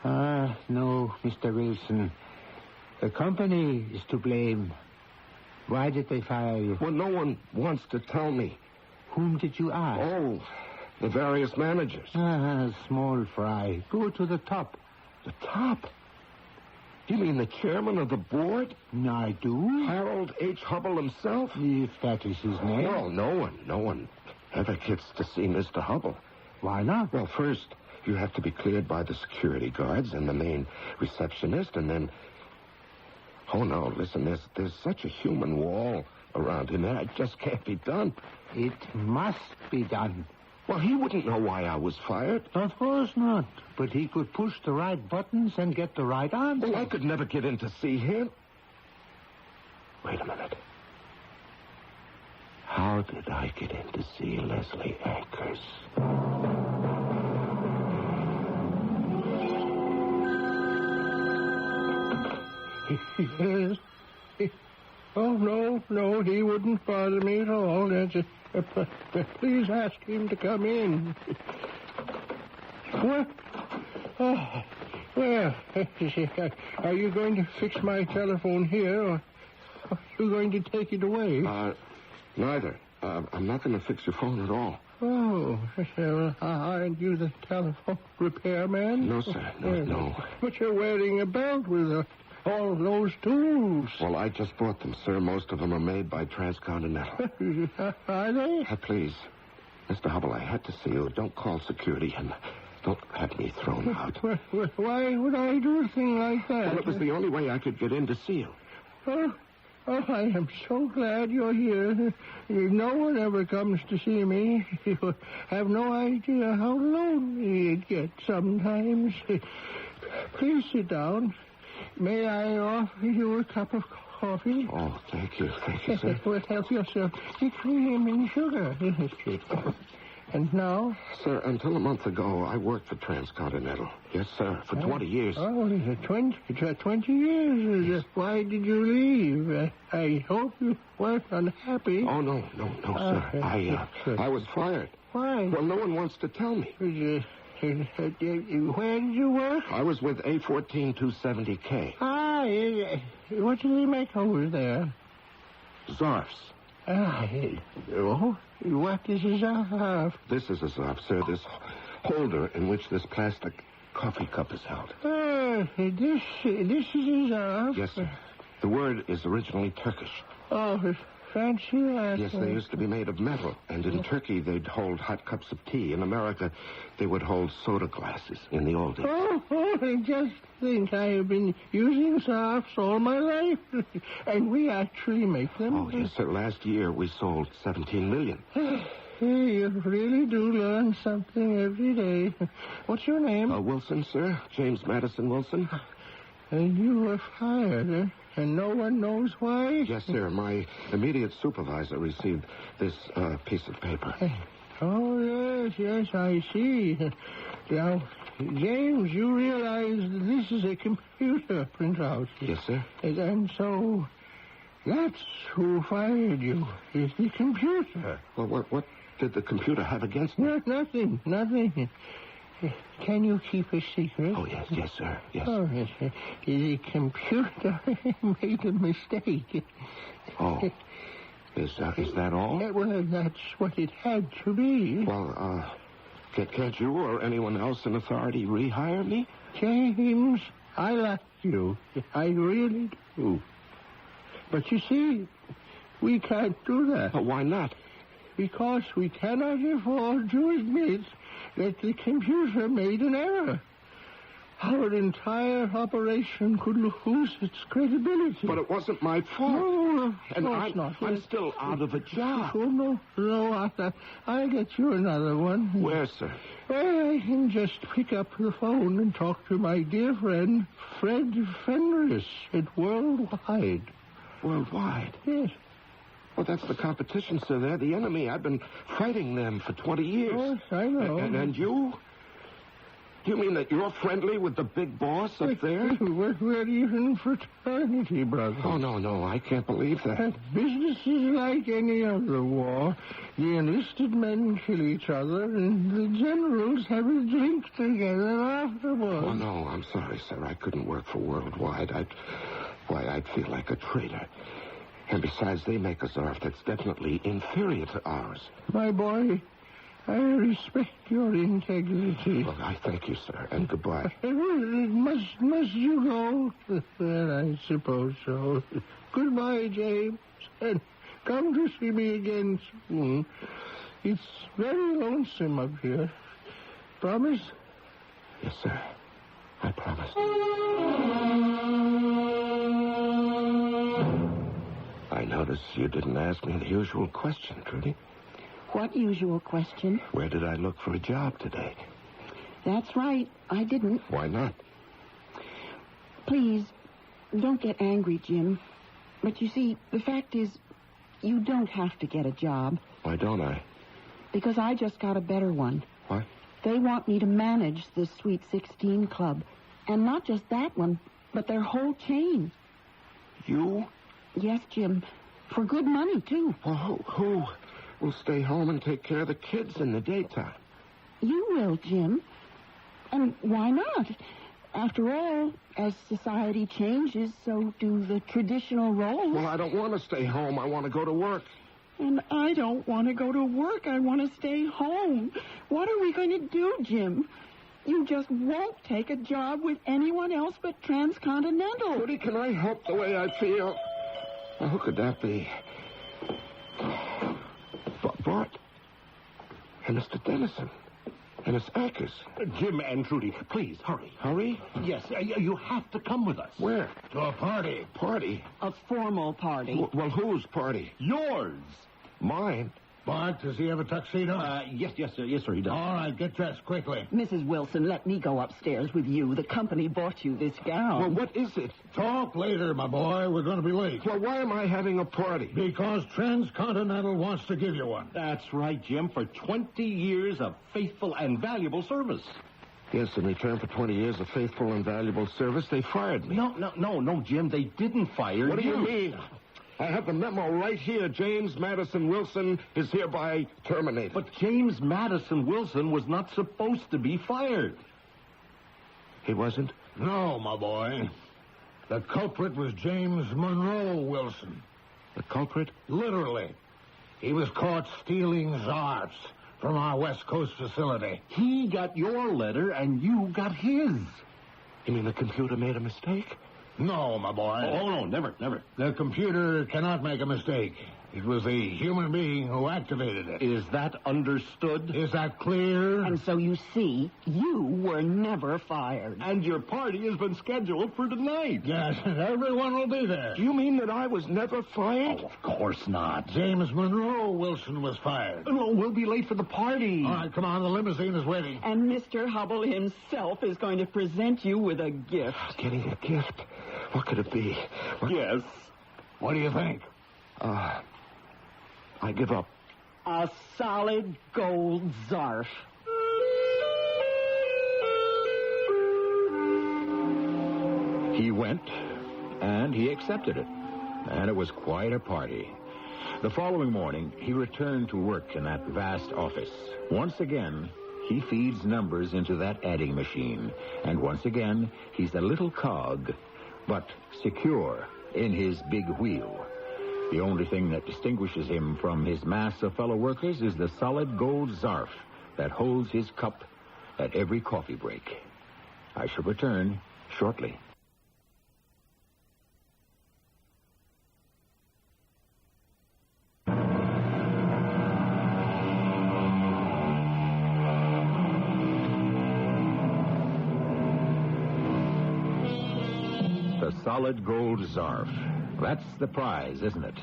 No, Mr. Wilson. The company is to blame. Why did they fire you? Well, no one wants to tell me. Whom did you ask? Oh, the various managers. Small fry. Go to the top. The top? You mean the chairman of the board? I do. Harold H. Hubble himself? If that is his name. Well, no one ever gets to see Mr. Hubble. Why not? Well, first, you have to be cleared by the security guards and the main receptionist, and then... Oh, no, listen, there's such a human wall around him. That just can't be done. It must be done. Well, he wouldn't know why I was fired. Of course not. But he could push the right buttons and get the right answer. Well, I could never get in to see him. Wait a minute. How did I get in to see Leslie Anchors? Yes. Oh, no, he wouldn't bother me at all. Please ask him to come in. What? Oh, well, are you going to fix my telephone here, or are you going to take it away? Neither. I'm not going to fix your phone at all. Oh, well, aren't you the telephone repairman? No, sir. No. But you're wearing a belt with all those tools. Well, I just bought them, sir. Most of them are made by Transcontinental. Are they? Please, Mr. Hubble, I had to see you. Don't call security and don't have me thrown out. Why would I do a thing like that? Well, it was the only way I could get in to see you. Oh, I am so glad you're here. No one ever comes to see me. You have no idea how lonely it gets sometimes. Please sit down. May I offer you a cup of coffee? Oh, thank you, sir. Well, help yourself. Cream and sugar. And now? Sir, until a month ago, I worked for Transcontinental. Yes, sir, for 20 years. Oh, 20 years? Yes. Why did you leave? I hope you weren't unhappy. Oh, no, sir. I was fired. Why? Well, no one wants to tell me. Where did you work? I was with A14270K. What do they make over there? ZARFs. What is a ZARF? This is a ZARF, sir. This holder in which this plastic coffee cup is held. This is a ZARF? Yes, sir. The word is originally Turkish. Oh, fancy that. Yes, they used to be made of metal. And in Turkey, they'd hold hot cups of tea. In America, they would hold soda glasses in the old days. I just think I have been using ZARFs all my life. And we actually make them. Oh, yes, sir. Last year, we sold 17 million. You really do learn something every day. What's your name? Wilson, sir. James Madison Wilson. And you were fired, eh? And no one knows why? Yes, sir. My immediate supervisor received this piece of paper. Oh, yes, I see. Now, James, you realize that this is a computer printout. Yes, sir. And so that's who fired you, is the computer. Well, what did the computer have against me? Nothing. Can you keep a secret? Oh, yes, sir. Yes. Oh, yes, sir. The computer made a mistake. Oh. Is that all? Well, that's what it had to be. Well, can't you or anyone else in authority rehire me? James, I like you. I really do. But you see, we can't do that. But why not? Because we cannot afford to admit that the computer made an error. Our entire operation could lose its credibility. But it wasn't my fault. No, and not. I'm still out of a job. Oh, no, I'll get you another one. Where, sir? Well, I can just pick up the phone and talk to my dear friend, Fred Fenris at Worldwide. Worldwide? Yes. Well, that's the competition, sir. They're the enemy. I've been fighting them for 20 years. Yes, I know. And you? Do you mean that you're friendly with the big boss up there? We're even fraternity brothers. Oh, no, I can't believe that. Business is like any other war. The enlisted men kill each other, and the generals have a drink together afterwards. Oh, no, I'm sorry, sir. I couldn't work for Worldwide. I'd feel like a traitor. And besides, they make a ZARF that's definitely inferior to ours. My boy, I respect your integrity. Well, I thank you, sir, and goodbye. Must you go? Well, I suppose so. Goodbye, James, and come to see me again soon. It's very lonesome up here. Promise? Yes, sir. I promise. I notice you didn't ask me the usual question, Trudy. What usual question? Where did I look for a job today? That's right. I didn't. Why not? Please, don't get angry, Jim. But you see, the fact is, you don't have to get a job. Why don't I? Because I just got a better one. What? They want me to manage the Sweet 16 Club. And not just that one, but their whole chain. You? Yes, Jim. For good money, too. Well, who will stay home and take care of the kids in the daytime? You will, Jim. And why not? After all, as society changes, so do the traditional roles. Well, I don't want to stay home. I want to go to work. And I don't want to go to work. I want to stay home. What are we going to do, Jim? You just won't take a job with anyone else but Transcontinental. Trudy, can I help the way I feel? Well, who could that be? Bart. And Mr. Dennison. And Miss Ackers. Jim and Trudy, please, hurry. Hurry? Yes, you have to come with us. Where? To a party. Party? A formal party. Well, whose party? Yours. Mine? Bart, does he have a tuxedo? Yes, sir, he does. All right, get dressed quickly. Mrs. Wilson, let me go upstairs with you. The company bought you this gown. Well, what is it? Talk later, my boy. We're going to be late. Well, why am I having a party? Because Transcontinental wants to give you one. That's right, Jim, for 20 years of faithful and valuable service. Yes, in return for 20 years of faithful and valuable service, they fired me. No, Jim, they didn't fire you. What do you mean? I have the memo right here. James Madison Wilson is hereby terminated. But James Madison Wilson was not supposed to be fired. He wasn't? No, my boy. The culprit was James Monroe Wilson. The culprit? Literally. He was caught stealing ZARFs from our West Coast facility. He got your letter, and you got his. You mean the computer made a mistake? No, my boy. Oh, no, never. The computer cannot make a mistake. It was a human being who activated it. Is that understood? Is that clear? And so you see, you were never fired. And your party has been scheduled for tonight. Yes, and everyone will be there. Do you mean that I was never fired? Oh, of course not. James Monroe Wilson was fired. No, we'll be late for the party. All right, come on, the limousine is waiting. And Mr. Hubble himself is going to present you with a gift. Getting a gift? What could it be? Yes. What do you think? I give up. A solid gold ZARF. He went, and he accepted it. And it was quite a party. The following morning, he returned to work in that vast office. Once again, he feeds numbers into that adding machine. And once again, he's a little cog, but secure in his big wheel. The only thing that distinguishes him from his mass of fellow workers is the solid gold ZARF that holds his cup at every coffee break. I shall return shortly. The solid gold ZARF. That's the prize, isn't it?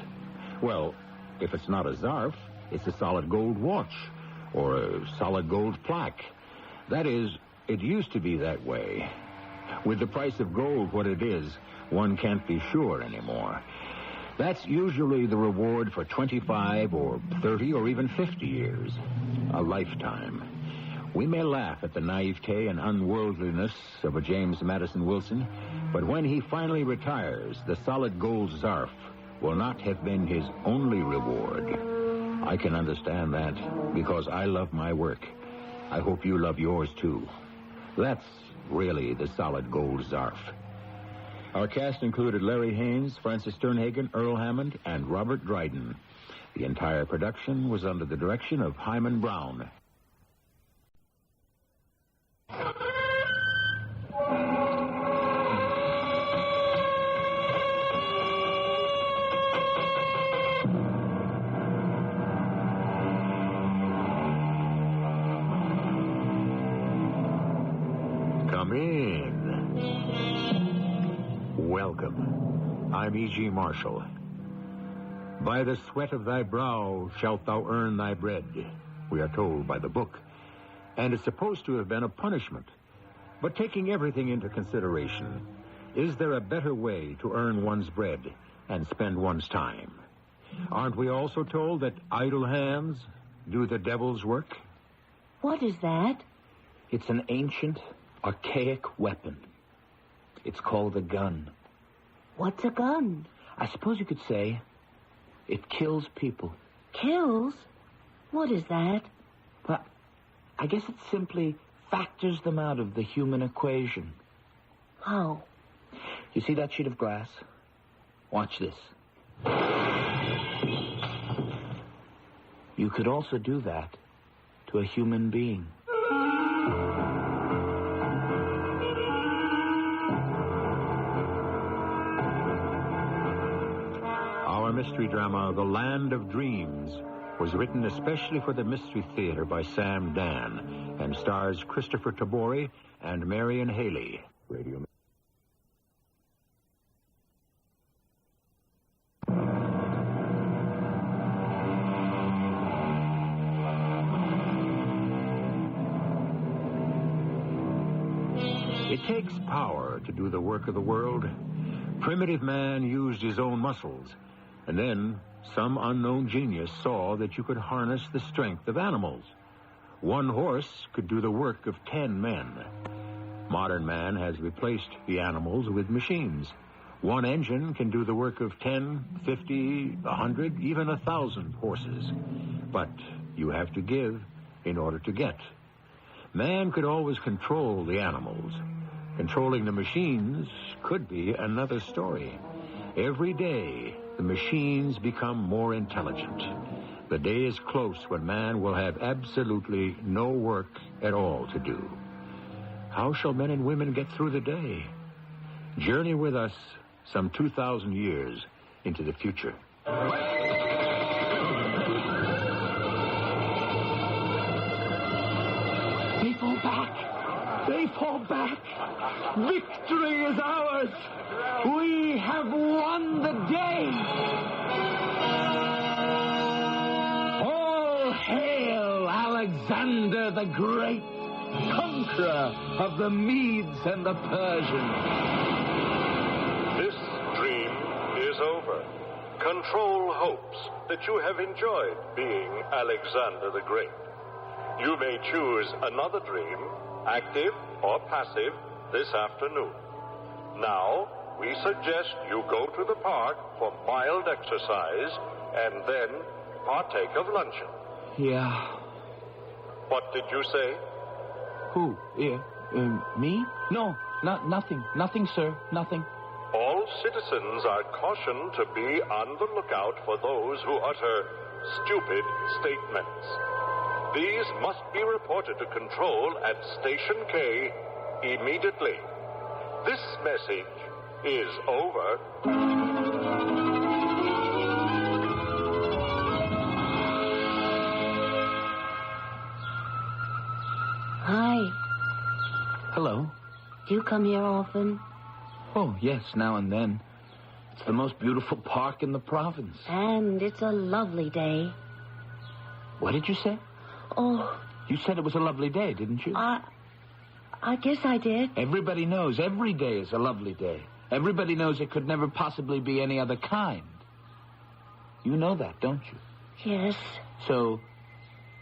Well, if it's not a ZARF, it's a solid gold watch or a solid gold plaque. That is, it used to be that way. With the price of gold what it is, one can't be sure anymore. That's usually the reward for 25 or 30 or even 50 years. A lifetime. We may laugh at the naivete and unworldliness of a James Madison Wilson, but when he finally retires, the solid gold ZARF will not have been his only reward. I can understand that because I love my work. I hope you love yours, too. That's really the solid gold ZARF. Our cast included Larry Haynes, Francis Sternhagen, Earl Hammond, and Robert Dryden. The entire production was under the direction of Hyman Brown. Come in. Welcome. I'm E.G. Marshall. By the sweat of thy brow shalt thou earn thy bread, we are told by the book. And it's supposed to have been a punishment. But taking everything into consideration, is there a better way to earn one's bread and spend one's time? Aren't we also told that idle hands do the devil's work? What is that? It's an ancient, archaic weapon. It's called a gun. What's a gun? I suppose you could say it kills people. Kills? What is that? Well, I guess it simply factors them out of the human equation. How? You see that sheet of glass? Watch this. You could also do that to a human being. Our mystery drama, The Land of Dreams, was written especially for the Mystery Theater by Sam Dan and stars Christopher Tabori and Marion Haley. Radio. It takes power to do the work of the world. Primitive man used his own muscles, and then some unknown genius saw that you could harness the strength of animals. One horse could do the work of 10 men. Modern man has replaced the animals with machines. One engine can do the work of 10, 50, 100, even 1,000 horses. But you have to give in order to get. Man could always control the animals. Controlling the machines could be another story. Every day, the machines become more intelligent. The day is close when man will have absolutely no work at all to do. How shall men and women get through the day? Journey with us some 2,000 years into the future. They fall back. They fall back. Victory is ours. We have won the day. All hail Alexander the Great, conqueror of the Medes and the Persians. This dream is over. Control hopes that you have enjoyed being Alexander the Great. You may choose another dream, active or passive, this afternoon. Now, we suggest you go to the park for mild exercise and then partake of luncheon. Yeah. What did you say? Who? Me? No, nothing. Nothing, sir. Nothing. All citizens are cautioned to be on the lookout for those who utter stupid statements. These must be reported to control at Station K immediately. This message is over. Hi. Hello. Do you come here often? Oh, yes, now and then. It's the most beautiful park in the province. And it's a lovely day. What did you say? Oh. You said it was a lovely day, didn't you? I guess I did. Everybody knows every day is a lovely day. Everybody knows it could never possibly be any other kind. You know that, don't you? Yes. So,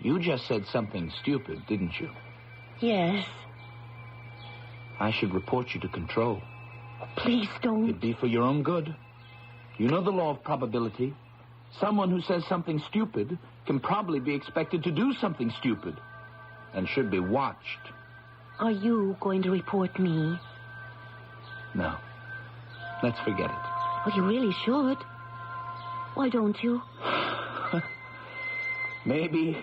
you just said something stupid, didn't you? Yes. I should report you to control. Please don't. It'd be for your own good. You know the law of probability. Someone who says something stupid can probably be expected to do something stupid and should be watched. Are you going to report me? No. Let's forget it. Well, you really should. Why don't you? Maybe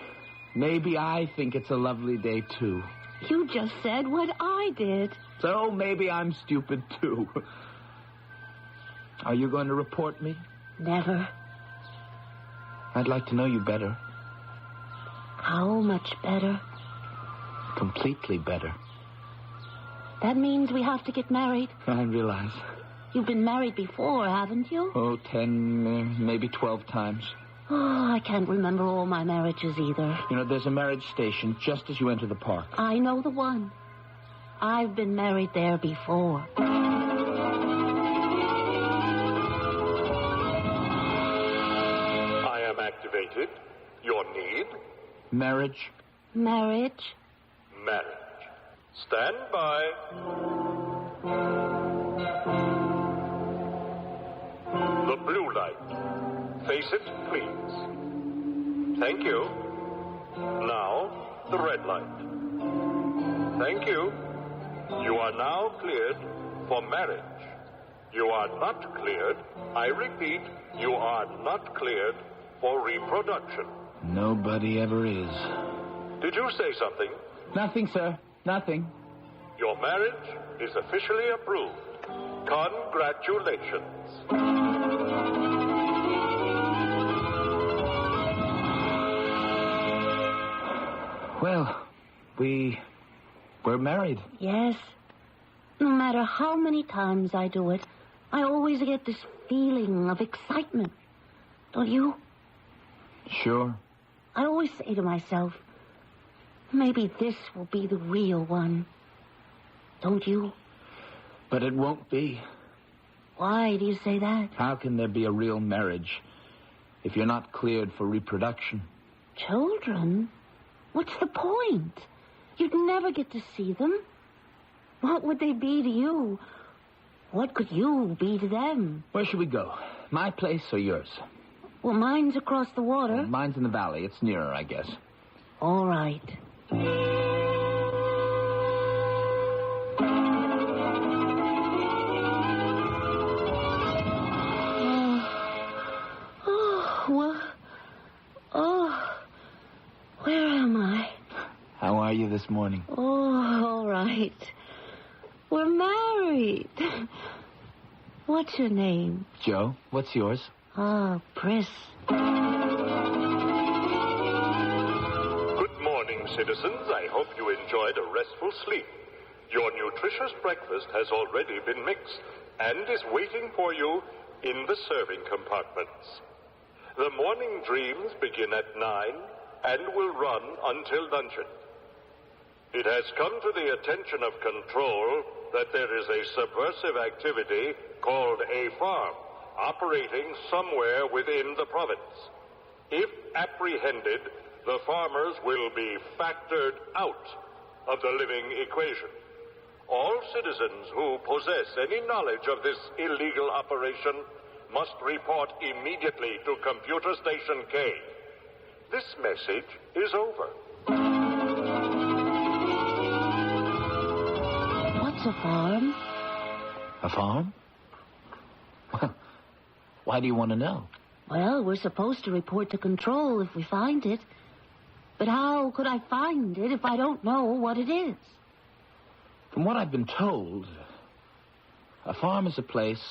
I think it's a lovely day, too. You just said what I did. So maybe I'm stupid, too. Are you going to report me? Never. I'd like to know you better. How much better? Completely better. That means we have to get married. I realize. You've been married before, haven't you? Oh, 10, maybe 12 times. Oh, I can't remember all my marriages either. You know, there's a marriage station just as you enter the park. I know the one. I've been married there before. I am activated. Your need? Marriage. Marriage. Marriage. Stand by. The blue light. Face it, please. Thank you. Now, the red light. Thank you. You are now cleared for marriage. You are not cleared. I repeat, you are not cleared for reproduction. Nobody ever is. Did you say something? Nothing, sir. Nothing. Your marriage is officially approved. Congratulations. Well, we're married. Yes. No matter how many times I do it, I always get this feeling of excitement. Don't you? Sure. I always say to myself, maybe this will be the real one. Don't you? But it won't be. Why do you say that? How can there be a real marriage if you're not cleared for reproduction? Children? What's the point? You'd never get to see them. What would they be to you? What could you be to them? Where should we go? My place or yours? Well, mine's across the water. Well, mine's in the valley. It's nearer, I guess. All right. Where am I? How are you this morning? Oh, all right. We're married. What's your name? Joe. What's yours? Oh, Pris. Good morning, citizens. I hope you enjoyed a restful sleep. Your nutritious breakfast has already been mixed and is waiting for you in the serving compartments. The morning dreams begin at 9 and will run until luncheon. It has come to the attention of control that there is a subversive activity called a farm operating somewhere within the province. If apprehended, the farmers will be factored out of the living equation. All citizens who possess any knowledge of this illegal operation must report immediately to Computer Station K. This message is over. What's a farm? A farm? Well, why do you want to know? Well, we're supposed to report to control if we find it. But how could I find it if I don't know what it is? From what I've been told, a farm is a place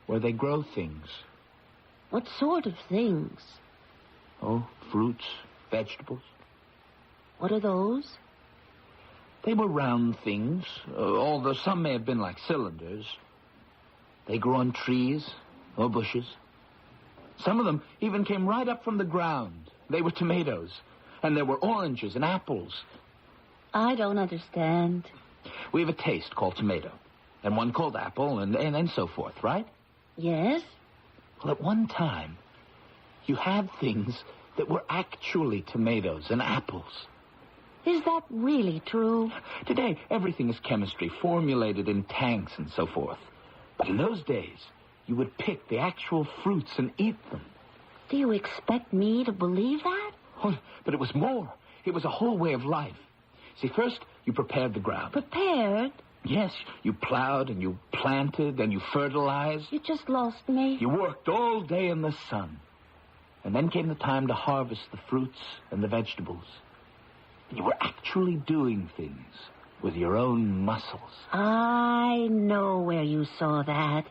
where they grow things. What sort of things? Oh, fruits, vegetables. What are those? They were round things, although some may have been like cylinders. They grew on trees or bushes. Some of them even came right up from the ground. They were tomatoes, and there were oranges and apples. I don't understand. We have a taste called tomato, and one called apple, and so forth, right? Yes. Well, at one time, you had things that were actually tomatoes and apples. Is that really true? Today, everything is chemistry, formulated in tanks and so forth. But in those days, you would pick the actual fruits and eat them. Do you expect me to believe that? Oh, but it was more. It was a whole way of life. See, first, you prepared the ground. Prepared? Yes, you plowed and you planted and you fertilized. You just lost me. You worked all day in the sun. And then came the time to harvest the fruits and the vegetables. You were actually doing things with your own muscles. I know where you saw that.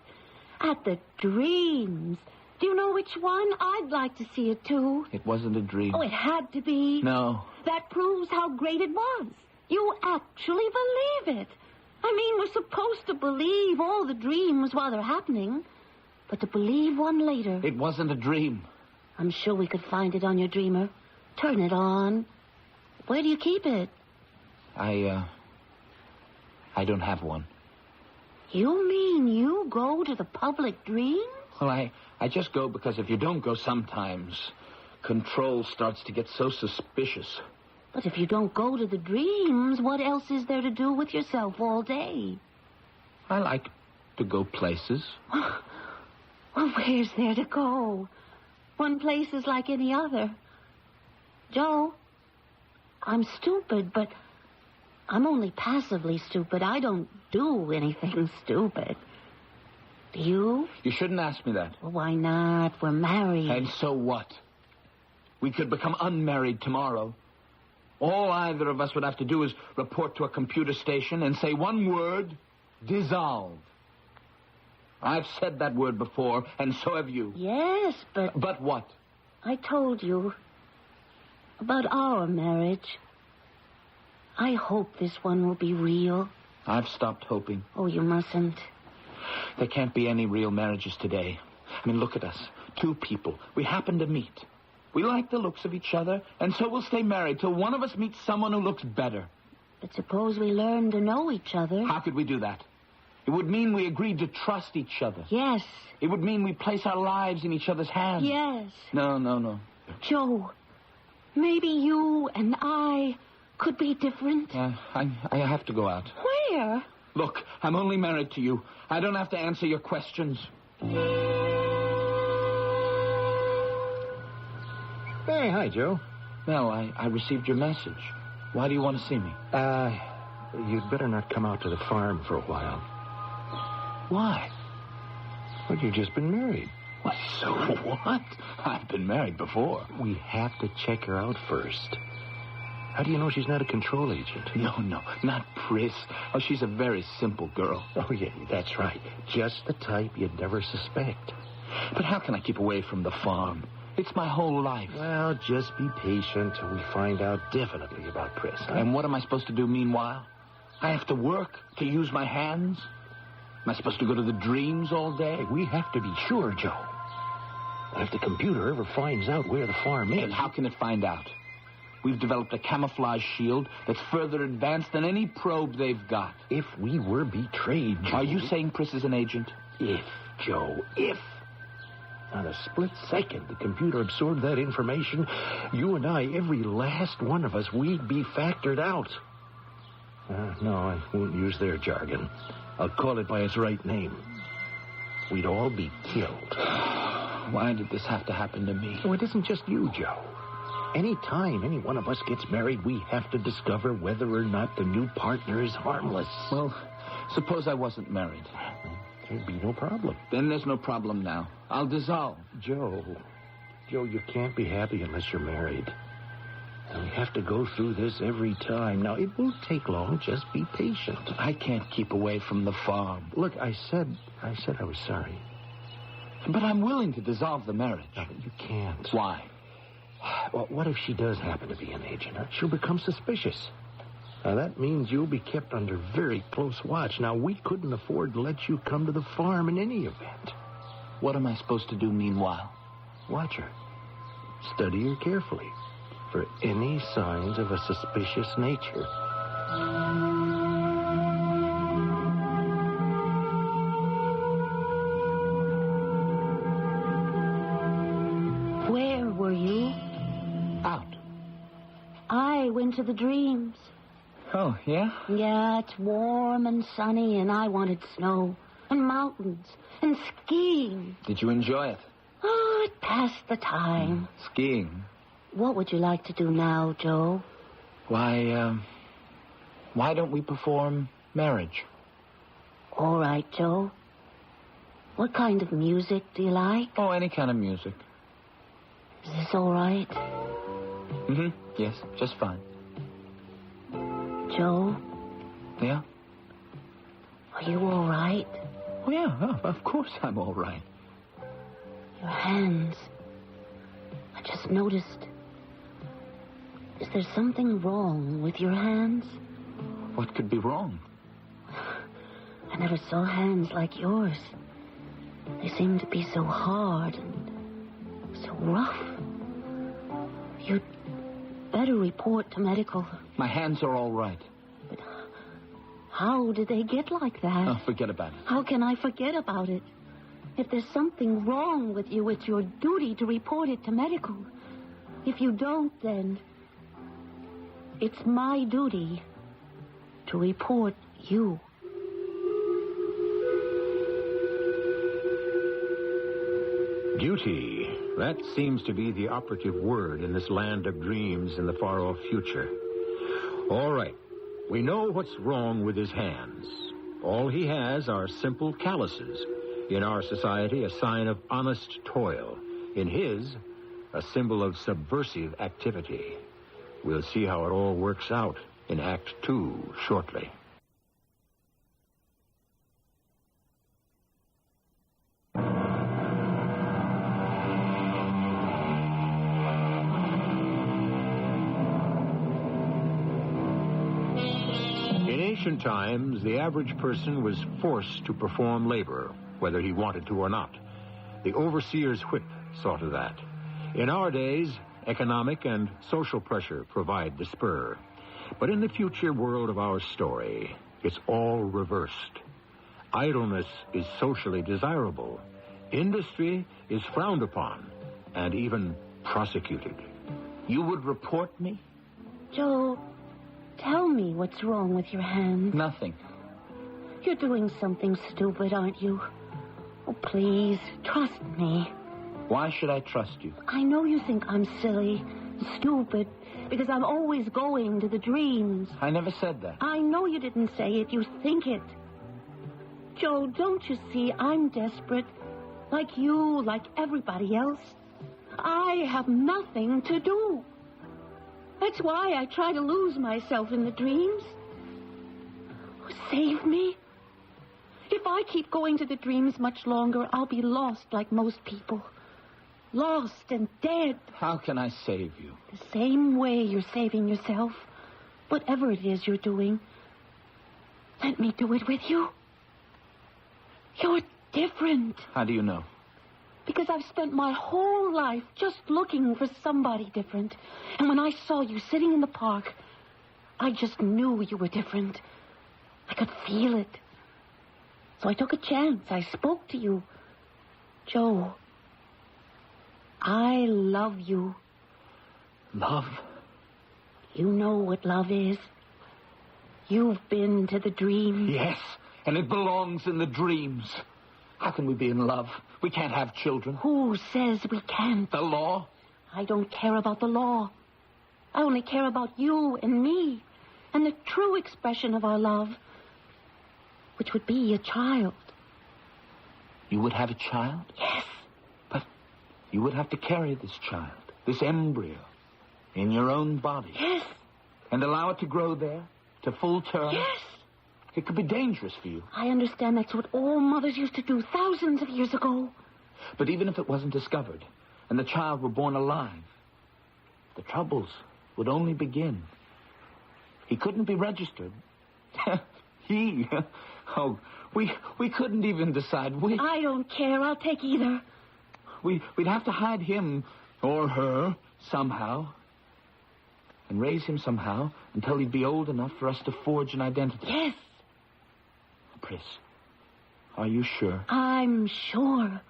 At the Dreams. Do you know which one? I'd like to see it, too. It wasn't a dream. Oh, it had to be. No. That proves how great it was. You actually believe it. I mean, we're supposed to believe all the dreams while they're happening, but to believe one later. It wasn't a dream. I'm sure we could find it on your dreamer. Turn it on. Where do you keep it? I don't have one. You mean you go to the public dreams? Well, I just go because if you don't go sometimes, control starts to get so suspicious. But if you don't go to the dreams, what else is there to do with yourself all day? I like to go places. Well, where's there to go? One place is like any other. Joe, I'm stupid, but I'm only passively stupid. I don't do anything stupid. Do you? You shouldn't ask me that. Well, why not? We're married. And so what? We could become unmarried tomorrow. All either of us would have to do is report to a computer station and say one word, dissolve. I've said that word before, and so have you. Yes, but... But what? I told you about our marriage. I hope this one will be real. I've stopped hoping. Oh, you mustn't. There can't be any real marriages today. I mean, look at us. Two people. We happen to meet. We like the looks of each other, and so we'll stay married till one of us meets someone who looks better. But suppose we learn to know each other. How could we do that? It would mean we agreed to trust each other. Yes. It would mean we place our lives in each other's hands. Yes. No. Joe, maybe you and I could be different. I have to go out. Where? Look, I'm only married to you. I don't have to answer your questions. Hey, hi, Joe. Mel, I received your message. Why do you want to see me? You'd better not come out to the farm for a while. Why? Well, you've just been married. Well, so what? I've been married before. We have to check her out first. How do you know she's not a control agent? No, not Pris. Oh, she's a very simple girl. Oh, yeah, that's right. Just the type you'd never suspect. But how can I keep away from the farm? It's my whole life. Well, just be patient till we find out definitely about Pris. Huh? And what am I supposed to do meanwhile? I have to work, to use my hands? Am I supposed to go to the dreams all day? We have to be sure, Joe. If the computer ever finds out where the farm is... And how can it find out? We've developed a camouflage shield that's further advanced than any probe they've got. If we were betrayed, Joe... Are you saying Pris is an agent? If, Joe, if. Not a split second the computer absorbed that information, you and I, every last one of us, we'd be factored out. No, I won't use their jargon. I'll call it by its right name. We'd all be killed. Why did this have to happen to me? Oh, it isn't just you, Joe. Any time any one of us gets married, we have to discover whether or not the new partner is harmless. Well, suppose I wasn't married. There'd be no problem. Then there's no problem now. I'll dissolve. Joe, you can't be happy unless you're married. And we have to go through this every time. Now, it won't take long. Just be patient. I can't keep away from the farm. Look, I said I was sorry. But I'm willing to dissolve the marriage. No, you can't. Why? Well, what if she does happen to be an agent? Huh? She'll become suspicious. Now, that means you'll be kept under very close watch. Now, we couldn't afford to let you come to the farm in any event. What am I supposed to do meanwhile? Watch her. Study her carefully for any signs of a suspicious nature. Where were you? Out. I went to the dreams. Oh, yeah? Yeah, it's warm and sunny, and I wanted snow and mountains and skiing. Did you enjoy it? Oh, it passed the time. Skiing? What would you like to do now, Joe? Why don't we perform marriage? All right, Joe. What kind of music do you like? Oh, any kind of music. Is this all right? Mm-hmm. Yes, just fine. Joe? Yeah? Are you all right? Oh, yeah, of course I'm all right. Your hands. I just noticed. Is there something wrong with your hands? What could be wrong? I never saw hands like yours. They seem to be so hard and so rough. You'd better report to medical. My hands are all right. But how did they get like that? Oh, forget about it. How can I forget about it? If there's something wrong with you, it's your duty to report it to medical. If you don't, then it's my duty to report you. Duty. That seems to be the operative word in this land of dreams in the far-off future. All right. We know what's wrong with his hands. All he has are simple calluses. In our society, a sign of honest toil. In his, a symbol of subversive activity. We'll see how it all works out in Act 2 shortly. In ancient times, the average person was forced to perform labor, whether he wanted to or not. The overseer's whip saw to that. In our days, economic and social pressure provide the spur. But in the future world of our story, it's all reversed. Idleness is socially desirable. Industry is frowned upon and even prosecuted. You would report me? Joe, tell me what's wrong with your hands. Nothing. You're doing something stupid, aren't you? Oh, please, trust me. Why should I trust you? I know you think I'm silly, stupid, because I'm always going to the dreams. I never said that. I know you didn't say it. You think it. Joe, don't you see I'm desperate? Like you, like everybody else. I have nothing to do. That's why I try to lose myself in the dreams. Oh, save me. If I keep going to the dreams much longer, I'll be lost like most people. Lost and dead. How can I save you? The same way you're saving yourself. Whatever it is you're doing. Let me do it with you. You're different. How do you know? Because I've spent my whole life just looking for somebody different. And when I saw you sitting in the park, I just knew you were different. I could feel it. So I took a chance. I spoke to you. Joe, I love you. Love? You know what love is. You've been to the dreams. Yes, and it belongs in the dreams. How can we be in love? We can't have children. Who says we can't? The law? I don't care about the law. I only care about you and me and the true expression of our love, which would be a child. You would have a child? Yes. But you would have to carry this child, this embryo, in your own body. Yes. And allow it to grow there to full term. Yes. It could be dangerous for you. I understand that's what all mothers used to do thousands of years ago. But even if it wasn't discovered and the child were born alive, the troubles would only begin. He couldn't be registered. Oh, we couldn't even decide which. I don't care. I'll take either. We'd have to hide him or her somehow and raise him somehow until he'd be old enough for us to forge an identity. Yes. Pris, are you sure? I'm sure.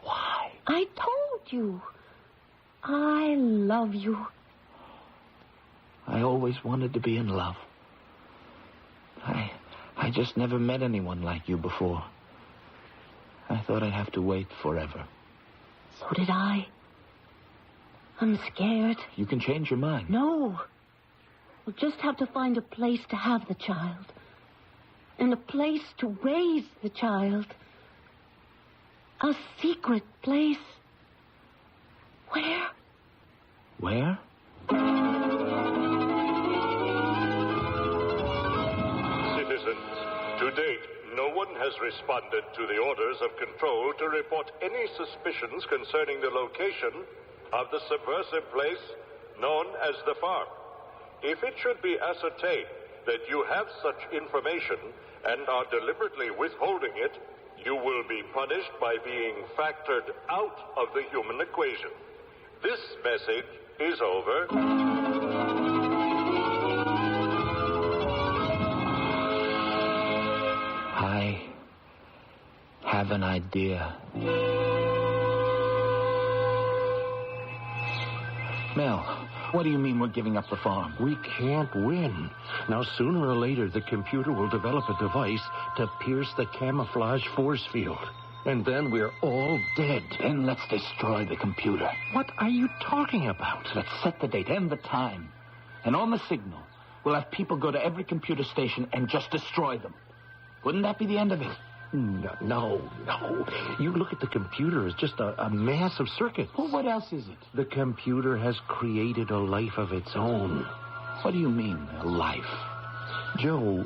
Why? I told you. I love you. I always wanted to be in love. I just never met anyone like you before. I thought I'd have to wait forever. So did I. I'm scared. You can change your mind. No. We'll just have to find a place to have the child. And a place to raise the child. A secret place. Where? Where? Citizens, to date, no one has responded to the orders of control to report any suspicions concerning the location of the subversive place known as the farm. If it should be ascertained that you have such information and are deliberately withholding it, you will be punished by being factored out of the human equation. This message is over. I have an idea. Mel, what do you mean we're giving up the farm? We can't win. Now, sooner or later, the computer will develop a device to pierce the camouflage force field. And then we're all dead. Then let's destroy the computer. What are you talking about? Let's set the date and the time. And on the signal, we'll have people go to every computer station and just destroy them. Wouldn't that be the end of it? No. You look at the computer as just a mass of circuits. Well, what else is it? The computer has created a life of its own. What do you mean, a life? Joe,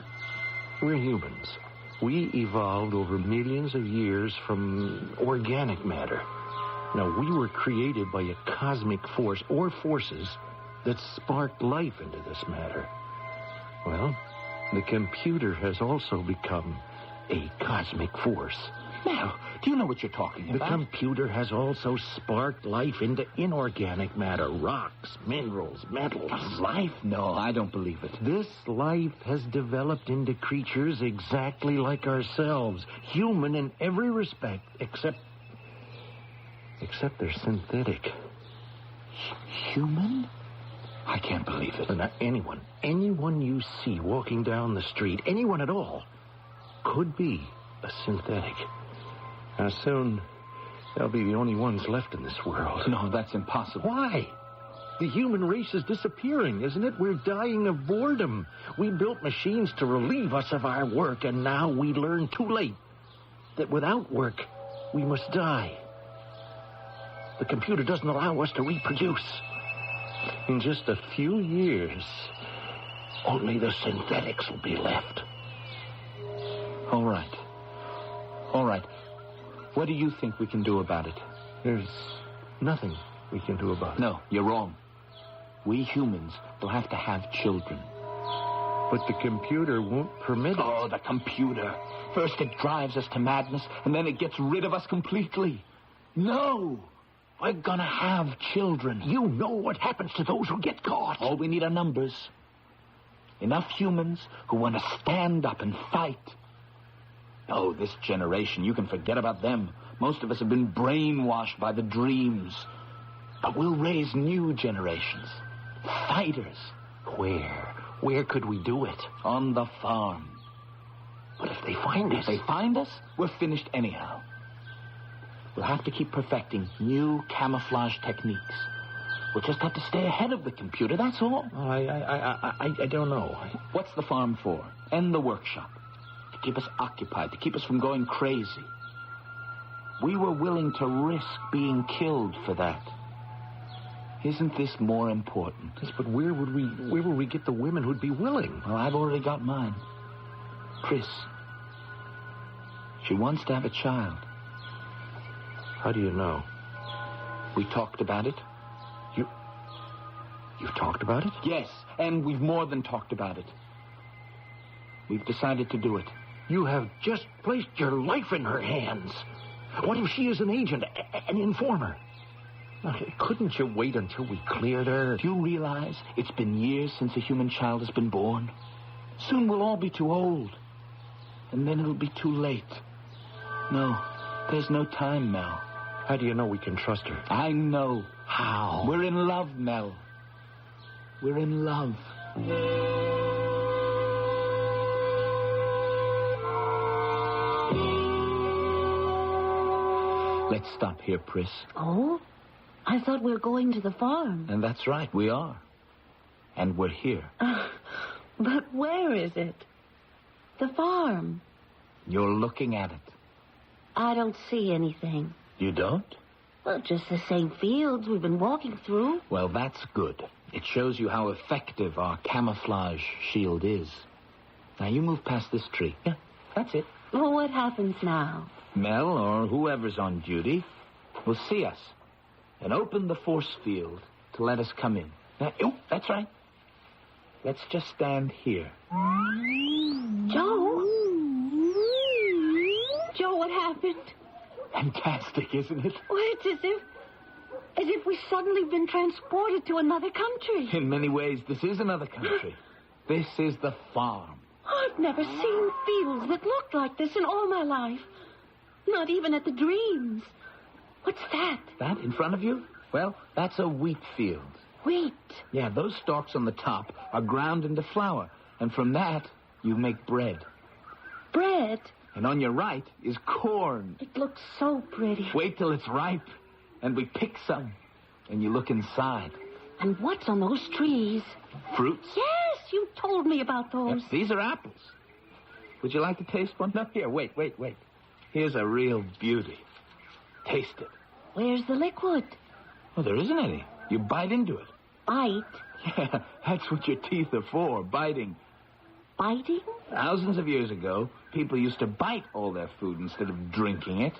we're humans. We evolved over millions of years from organic matter. Now, we were created by a cosmic force or forces that sparked life into this matter. Well, the computer has also become a cosmic force. Now, do you know what you're talking about? The computer has also sparked life into inorganic matter, rocks, minerals, metals. Life? No, I don't believe it. This life has developed into creatures exactly like ourselves, human in every respect, except they're synthetic. Human? I can't believe it. Now, anyone you see walking down the street, anyone at all, could be a synthetic. Now, soon, they'll be the only ones left in this world. No, that's impossible. Why? The human race is disappearing, isn't it? We're dying of boredom. We built machines to relieve us of our work, and now we learn too late that without work, we must die. The computer doesn't allow us to reproduce. In just a few years, only the synthetics will be left. All right. What do you think we can do about it? There's nothing we can do about it. No, you're wrong. We humans will have to have children. But the computer won't permit it. Oh, the computer. First it drives us to madness, and then it gets rid of us completely. No! We're gonna have children. You know what happens to those who get caught. All we need are numbers. Enough humans who want to stand up and fight. Oh, this generation, you can forget about them. Most of us have been brainwashed by the dreams. But we'll raise new generations. Fighters. Where could we do it? On the farm. But if they find us? If they find us, we're finished anyhow. We'll have to keep perfecting new camouflage techniques. We'll just have to stay ahead of the computer, that's all. Well, I don't know. What's the farm for? And the workshop? To keep us occupied, to keep us from going crazy. We were willing to risk being killed for that. Isn't this more important? Yes, but where would we get the women who'd be willing? Well, I've already got mine. Chris. She wants to have a child. How do you know? We talked about it. You've talked about it? Yes, and we've more than talked about it. We've decided to do it. You have just placed your life in her hands. What if she is an agent, an informer? Couldn't you wait until we cleared her? Do you realize it's been years since a human child has been born? Soon we'll all be too old. And then it'll be too late. No, there's no time, Mel. How do you know we can trust her? I know. How? We're in love, Mel. We're in love. Let's stop here, Pris. Oh? I thought we were going to the farm. And that's right, we are. And we're here. But where is it? The farm. You're looking at it. I don't see anything. You don't? Well, just the same fields we've been walking through. Well, that's good. It shows you how effective our camouflage shield is. Now, you move past this tree. Yeah, that's it. Well, what happens now? Mel, or whoever's on duty, will see us and open the force field to let us come in. Now, that's right. Let's just stand here. Joe? Joe, what happened? Fantastic, isn't it? Well, it's as if we've suddenly been transported to another country. In many ways, this is another country. This is the farm. I've never seen fields that looked like this in all my life. Not even at the Dreams. What's that? That in front of you? Well, that's a wheat field. Wheat? Yeah, those stalks on the top are ground into flour. And from that, you make bread. Bread? And on your right is corn. It looks so pretty. Wait till it's ripe. And we pick some. And you look inside. And what's on those trees? Fruits? Yes, you told me about those. Yes, these are apples. Would you like to taste one? No, here, wait. Here's a real beauty. Taste it. Where's the liquid? Well, there isn't any. You bite into it. Bite? Yeah, that's what your teeth are for, biting. Biting? Thousands of years ago, people used to bite all their food instead of drinking it.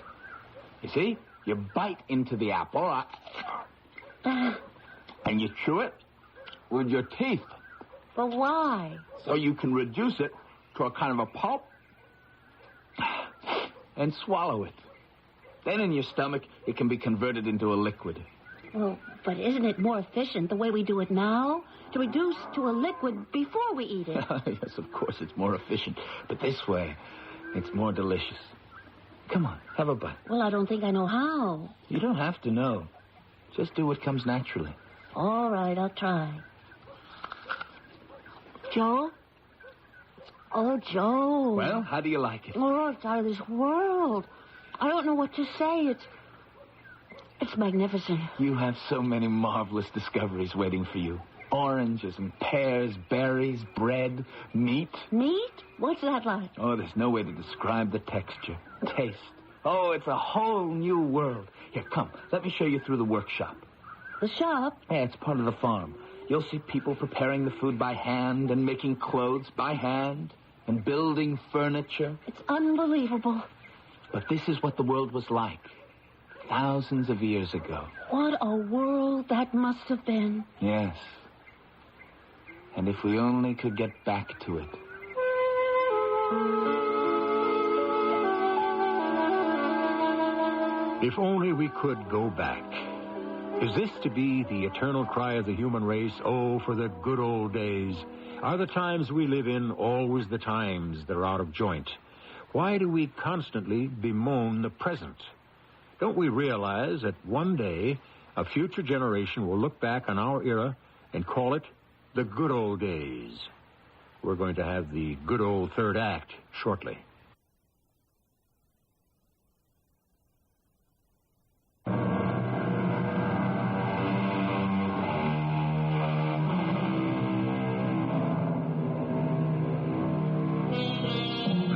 You see? You bite into the apple, and you chew it with your teeth. But why? So you can reduce it to a kind of a pulp and swallow it. Then in your stomach, it can be converted into a liquid. Well, but isn't it more efficient the way we do it now? To reduce to a liquid before we eat it. Yes, of course, it's more efficient. But this way, it's more delicious. Come on, have a bite. Well, I don't think I know how. You don't have to know. Just do what comes naturally. All right, I'll try. Joe? Oh, Joe. Well, how do you like it? Oh, it's out of this world. I don't know what to say. It's magnificent. You have so many marvelous discoveries waiting for you. Oranges and pears, berries, bread, meat. Meat? What's that like? Oh, there's no way to describe the texture. Taste. Oh, it's a whole new world. Here, come. Let me show you through the workshop. The shop? Yeah, it's part of the farm. You'll see people preparing the food by hand and making clothes by hand and building furniture. It's unbelievable. But this is what the world was like thousands of years ago. What a world that must have been. Yes. And if we only could get back to it. If only we could go back. Is this to be the eternal cry of the human race? Oh, for the good old days. Are the times we live in always the times that are out of joint? Why do we constantly bemoan the present? Don't we realize that one day a future generation will look back on our era and call it the good old days? We're going to have the good old third act shortly.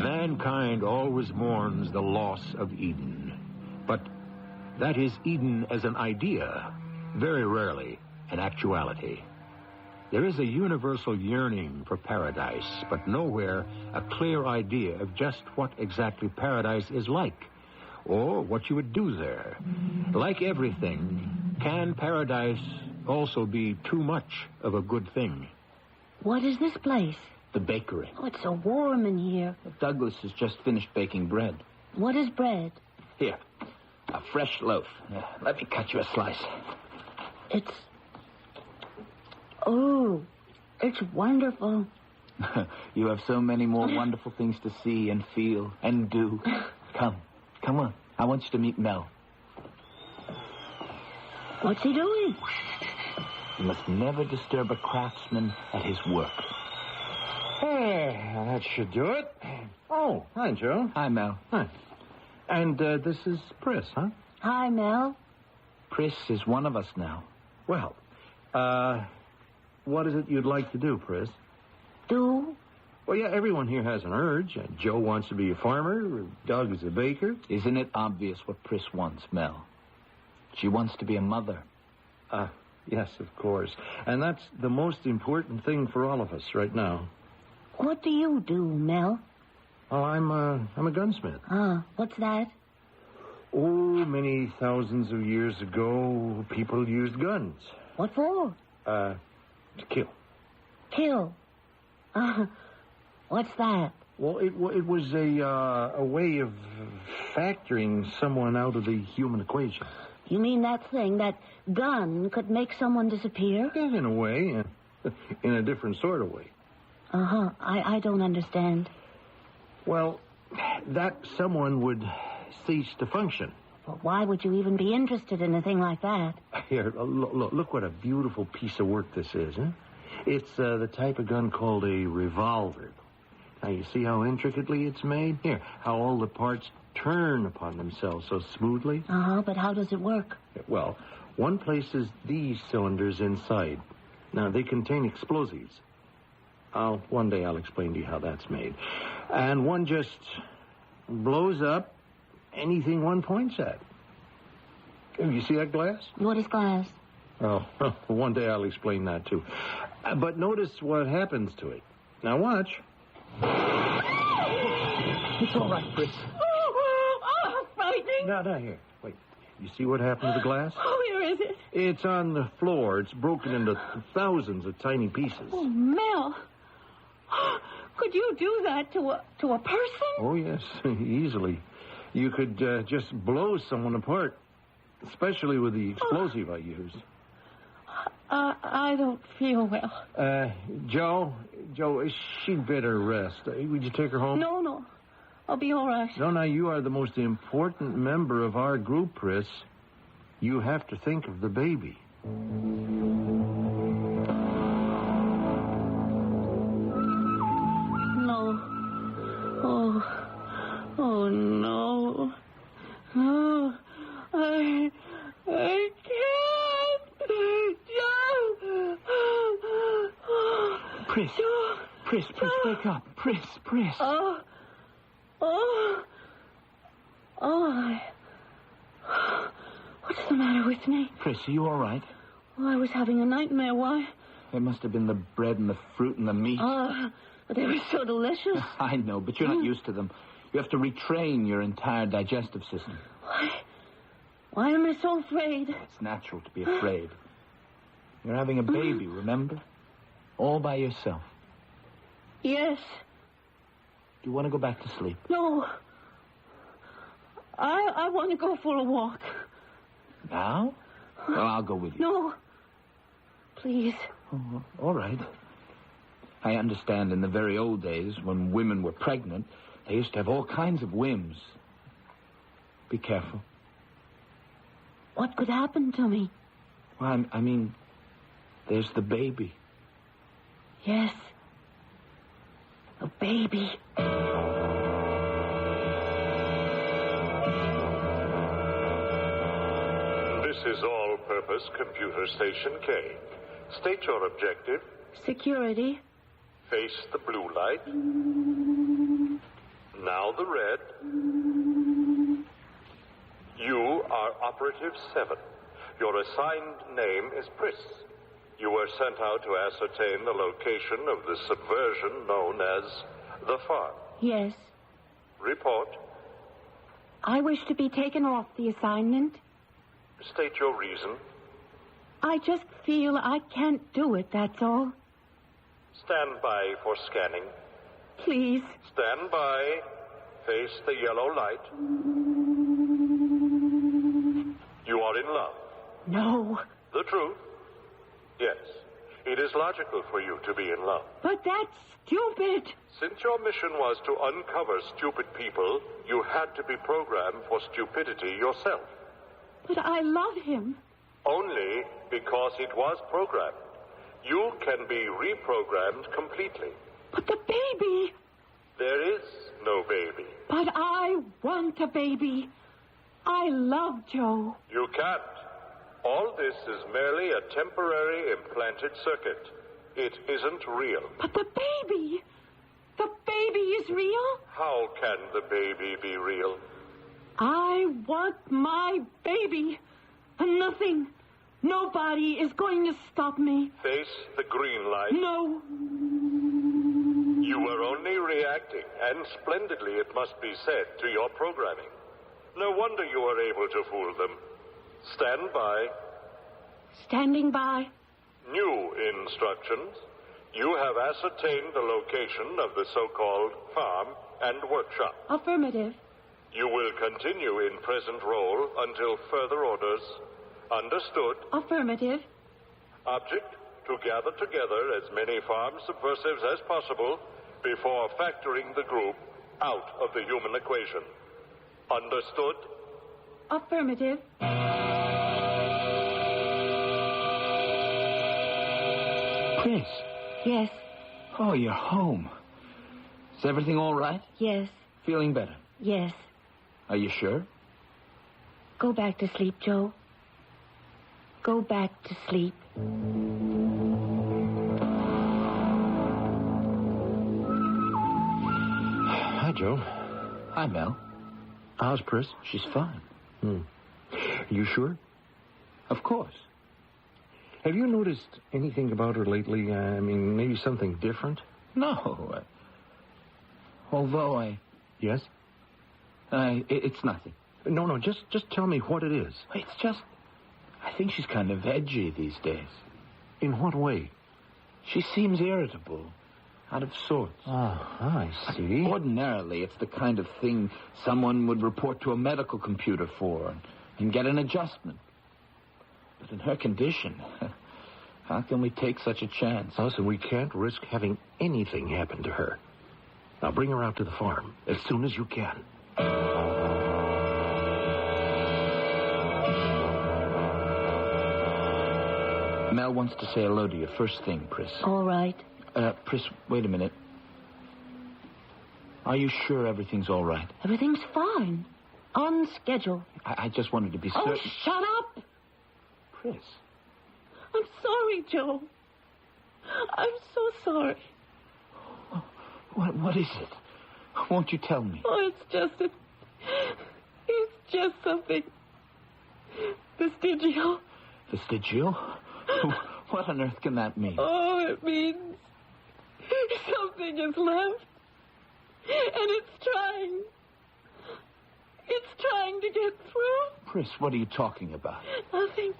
Mankind always mourns the loss of Eden. But that is Eden as an idea, very rarely an actuality. There is a universal yearning for paradise, but nowhere a clear idea of just what exactly paradise is like, or what you would do there. Like everything, can paradise also be too much of a good thing? What is this place? The bakery. Oh, it's so warm in here. Douglas has just finished baking bread. What is bread? Here, a fresh loaf. Let me cut you a slice. It's wonderful. You have so many more wonderful things to see and feel and do. Come on. I want you to meet Mel. What's he doing? You must never disturb a craftsman at his work. Hey, that should do it. Oh, hi, Joe. Hi, Mel. Hi. And this is Pris, huh? Hi, Mel. Pris is one of us now. Well, what is it you'd like to do, Pris? Do? Well, yeah, everyone here has an urge. Joe wants to be a farmer. Doug is a baker. Isn't it obvious what Pris wants, Mel? She wants to be a mother. Yes, of course. And that's the most important thing for all of us right now. What do you do, Mel? Oh, I'm a gunsmith. What's that? Oh, many thousands of years ago, people used guns. What for? To kill. Kill? What's that? Well, it was a way of factoring someone out of the human equation. You mean that thing, that gun, could make someone disappear? Yeah, in a way. In a different sort of way. Uh-huh. I don't understand. Well, that someone would cease to function. Well, why would you even be interested in a thing like that? Here, look what a beautiful piece of work this is, huh? It's the type of gun called a revolver. Now, you see how intricately it's made? Here, how all the parts turn upon themselves so smoothly? Uh-huh, but how does it work? Well, one places these cylinders inside. Now, they contain explosives. One day I'll explain to you how that's made. And one just blows up anything one points at. You see that glass? What is glass? Oh, one day I'll explain that, too. But notice what happens to it. Now, watch. It's all right, Chris. Oh, frightening. No, here. Wait. You see what happened to the glass? Where is it? It's on the floor. It's broken into thousands of tiny pieces. Oh, Mel. Could you do that to a person? Oh, yes, easily. You could just blow someone apart, especially with the explosive I used. I don't feel well. Joe, she'd better rest. Would you take her home? No. I'll be all right. No, you are the most important member of our group, Pris. You have to think of the baby. No. Oh, no. Oh, I can't. Pris, wake up. Pris. What's the matter with me? Pris, are you all right? Oh, I was having a nightmare. Why? It must have been the bread and the fruit and the meat. But they were so delicious. I know, but you're not used to them. You have to retrain your entire digestive system. Why am I so afraid? It's natural to be afraid. You're having a baby, remember? All by yourself. Yes. Do you want to go back to sleep? No. I want to go for a walk. Now? Well, I'll go with you. No. Please. Oh, all right. I understand in the very old days, when women were pregnant, they used to have all kinds of whims. Be careful. What could happen to me? Well, I mean, there's the baby. Yes. A baby. This is All-Purpose Computer Station K. State your objective. Security. Face the blue light. Now the red. You are Operative 7. Your assigned name is Pris. You were sent out to ascertain the location of the subversion known as the farm. Yes. Report. I wish to be taken off the assignment. State your reason. I just feel I can't do it, that's all. Stand by for scanning. Please. Stand by. Face the yellow light. You are in love. No. The truth? Yes. It is logical for you to be in love. But that's stupid. Since your mission was to uncover stupid people, you had to be programmed for stupidity yourself. But I love him. Only because it was programmed. You can be reprogrammed completely. But the baby. There is no baby. But I want a baby. I love Joe. You can't. All this is merely a temporary implanted circuit. It isn't real. But the baby. The baby is real? How can the baby be real? I want my baby. And nothing, nobody is going to stop me. Face the green light. No. You were only reacting, and splendidly it must be said, to your programming. No wonder you were able to fool them. Stand by. Standing by. New instructions. You have ascertained the location of the so-called farm and workshop. Affirmative. You will continue in present role until further orders. Understood? Affirmative. Object, to gather together as many farm subversives as possible before factoring the group out of the human equation. Understood? Affirmative. Chris. Yes. Oh, you're home. Is everything all right? Yes. Feeling better? Yes. Are you sure? Go back to sleep, Joe. Go back to sleep. Hi, Joe. Hi, Mel. How's Pris? She's fine. You sure? Of course. Have you noticed anything about her lately? I mean, maybe something different? No. Although I... Yes? It's nothing. No, just tell me what it is. It's just... I think she's kind of edgy these days. In what way? She seems irritable, out of sorts. I see. Ordinarily, it's the kind of thing someone would report to a medical computer for and get an adjustment. But in her condition, how can we take such a chance? Listen, we can't risk having anything happen to her. Now bring her out to the farm as soon as you can. Mel wants to say hello to you first thing, Pris. All right. Pris, wait a minute. Are you sure everything's all right? Everything's fine. On schedule. I just wanted to be certain. Oh, shut up! Pris. I'm sorry, Joe. I'm so sorry. What is it? Won't you tell me? Oh, it's just something vestigial. Vestigial? What on earth can that mean? Oh, it means something is left. And it's trying to get through. Pris, what are you talking about? Nothing.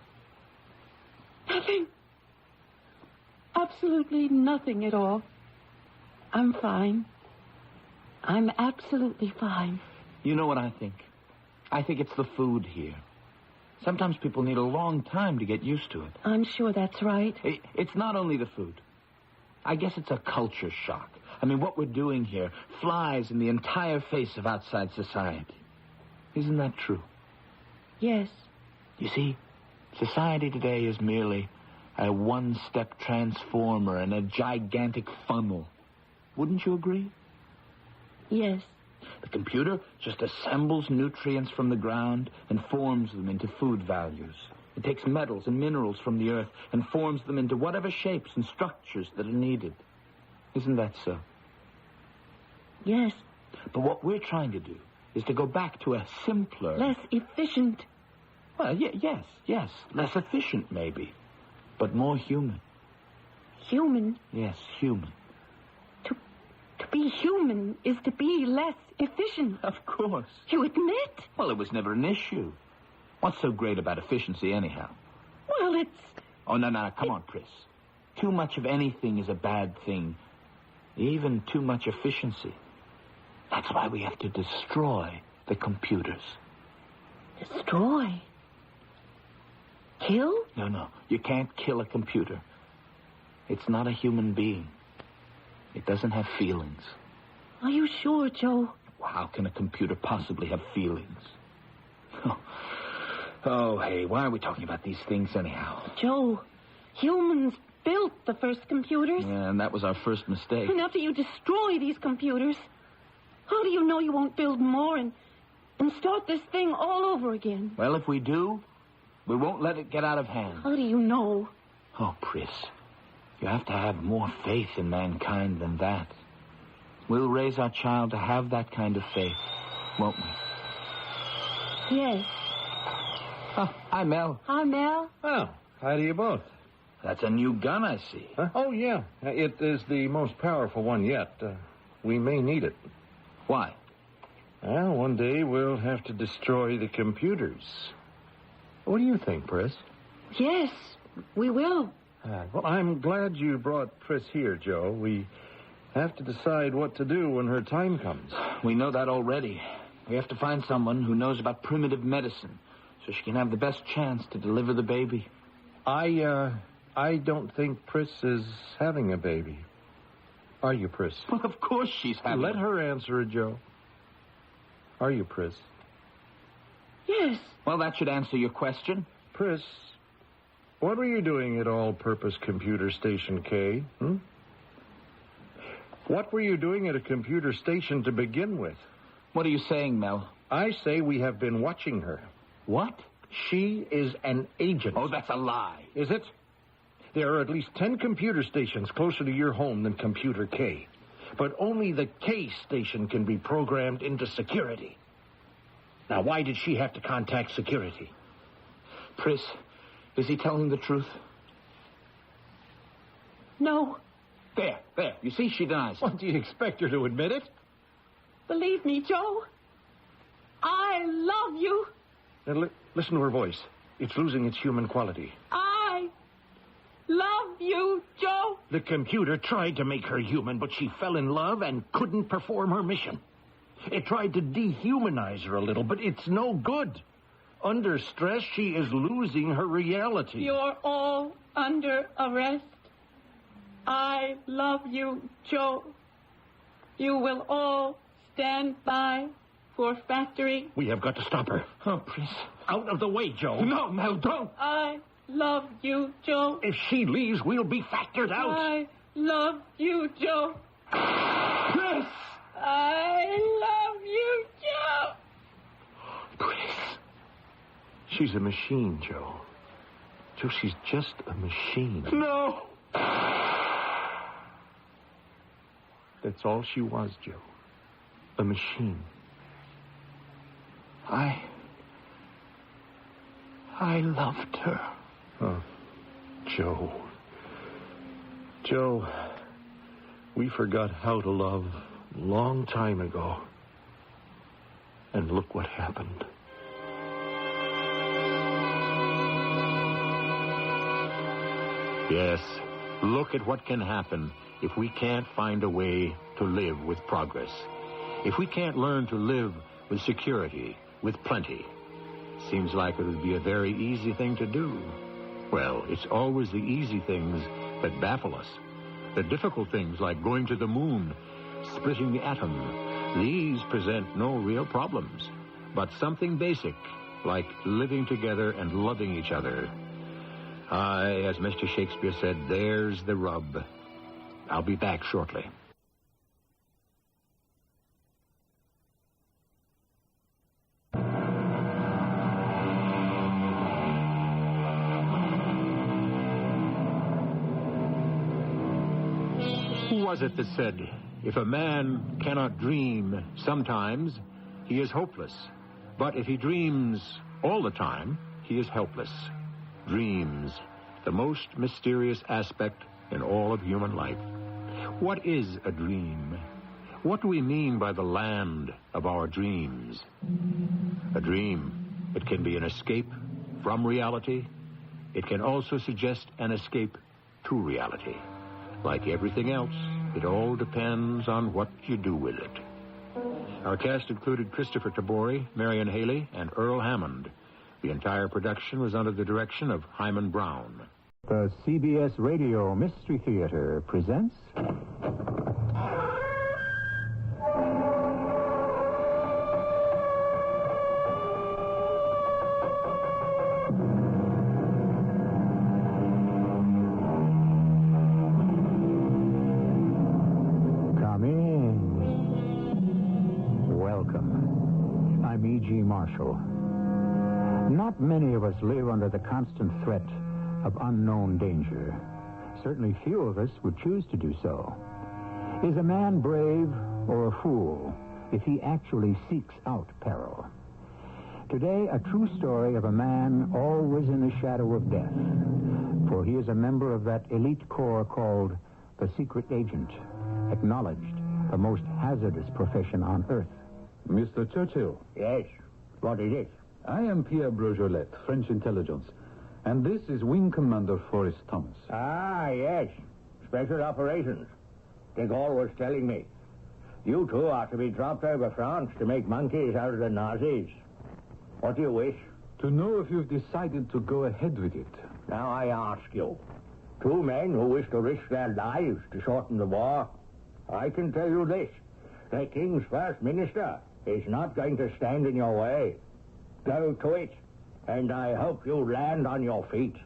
Absolutely nothing at all. I'm fine. I'm absolutely fine. You know what I think? I think it's the food here. Sometimes people need a long time to get used to it. I'm sure that's right. It's not only the food. I guess it's a culture shock. I mean, what we're doing here flies in the entire face of outside society. Isn't that true? Yes. You see, society today is merely a one-step transformer and a gigantic funnel. Wouldn't you agree? Yes. The computer just assembles nutrients from the ground and forms them into food values. It takes metals and minerals from the earth and forms them into whatever shapes and structures that are needed. Isn't that so? Yes. But what we're trying to do is to go back to a simpler... Less efficient. Well, yes. Less efficient, maybe. But more human. Human? Yes, human. To be human is to be less efficient. Of course. You admit? Well, it was never an issue. What's so great about efficiency, anyhow? Well, it's... Oh, no, come on, Pris. Too much of anything is a bad thing. Even too much efficiency. That's why we have to destroy the computers. Destroy? Kill? No. You can't kill a computer. It's not a human being. It doesn't have feelings. Are you sure, Joe? Well, how can a computer possibly have feelings? Oh, hey, why are we talking about these things anyhow? Joe, humans built the first computers. Yeah, and that was our first mistake. And after you destroy these computers, how do you know you won't build more and start this thing all over again? Well, if we do, we won't let it get out of hand. How do you know? Oh, Pris, you have to have more faith in mankind than that. We'll raise our child to have that kind of faith, won't we? Yes. Oh, hi, Mel. Hi, Mel. Oh, how do you both? That's a new gun, I see. Huh? Oh, yeah. It is the most powerful one yet. We may need it. Why? Well, one day we'll have to destroy the computers. What do you think, Pris? Yes, we will. Well, I'm glad you brought Pris here, Joe. We have to decide what to do when her time comes. We know that already. We have to find someone who knows about primitive medicine so she can have the best chance to deliver the baby. I don't think Pris is having a baby. Are you, Pris? Well, of course she's having Let her answer it, Joe. Are you, Pris? Yes. Well, that should answer your question. Pris, what were you doing at All-Purpose Computer Station K? What were you doing at a computer station to begin with? What are you saying, Mel? I say we have been watching her. What? She is an agent. Oh, that's a lie. Is it? There are at least 10 computer stations closer to your home than Computer K. But only the K station can be programmed into security. Now, why did she have to contact security? Pris, is he telling the truth? No. There. You see, she denies. What, do you expect her to admit it? Believe me, Joe. I love you. Now, listen to her voice. It's losing its human quality. I love you, Joe. The computer tried to make her human, but she fell in love and couldn't perform her mission. It tried to dehumanize her a little, but it's no good. Under stress, she is losing her reality. You're all under arrest. I love you, Joe. You will all stand by for factory. We have got to stop her. Oh, Pris. Out of the way, Joe. No, Mel, don't. I love you, Joe. If she leaves, we'll be factored out. I love you, Joe. Pris! I love you, Joe. Pris. She's a machine, Joe. Joe, she's just a machine. No! That's all she was, Joe. A machine. I loved her. Oh, Joe. Joe, we forgot how to love a long time ago. And look what happened. Yes, look at what can happen if we can't find a way to live with progress. If we can't learn to live with security, with plenty. Seems like it would be a very easy thing to do. Well, it's always the easy things that baffle us. The difficult things like going to the moon, splitting the atom, these present no real problems. But something basic, like living together and loving each other. Aye, as Mr. Shakespeare said, there's the rub. I'll be back shortly. Who was it that said, if a man cannot dream sometimes, he is hopeless. But if he dreams all the time, he is helpless. Dreams, the most mysterious aspect in all of human life. What is a dream? What do we mean by the land of our dreams? A dream, it can be an escape from reality. It can also suggest an escape to reality. Like everything else, it all depends on what you do with it. Our cast included Christopher Tabori, Marion Haley, and Earl Hammond. The entire production was under the direction of Hyman Brown. The CBS Radio Mystery Theater presents... Come in. Welcome. I'm E.G. Marshall. Not many of us live under the constant threat of unknown danger. Certainly few of us would choose to do so. Is a man brave or a fool if he actually seeks out peril? Today, a true story of a man always in the shadow of death, for he is a member of that elite corps called the secret agent, acknowledged the most hazardous profession on earth. Mr. Churchill. Yes, what is it? I am Pierre Brojolette, French intelligence. And this is Wing Commander Forrest Thomas. Ah, yes. Special operations. De Gaulle was telling me. You two are to be dropped over France to make monkeys out of the Nazis. What do you wish? To know if you've decided to go ahead with it. Now I ask you. Two men who wish to risk their lives to shorten the war. I can tell you this. The King's First Minister is not going to stand in your way. Go to it, and I hope you land on your feet.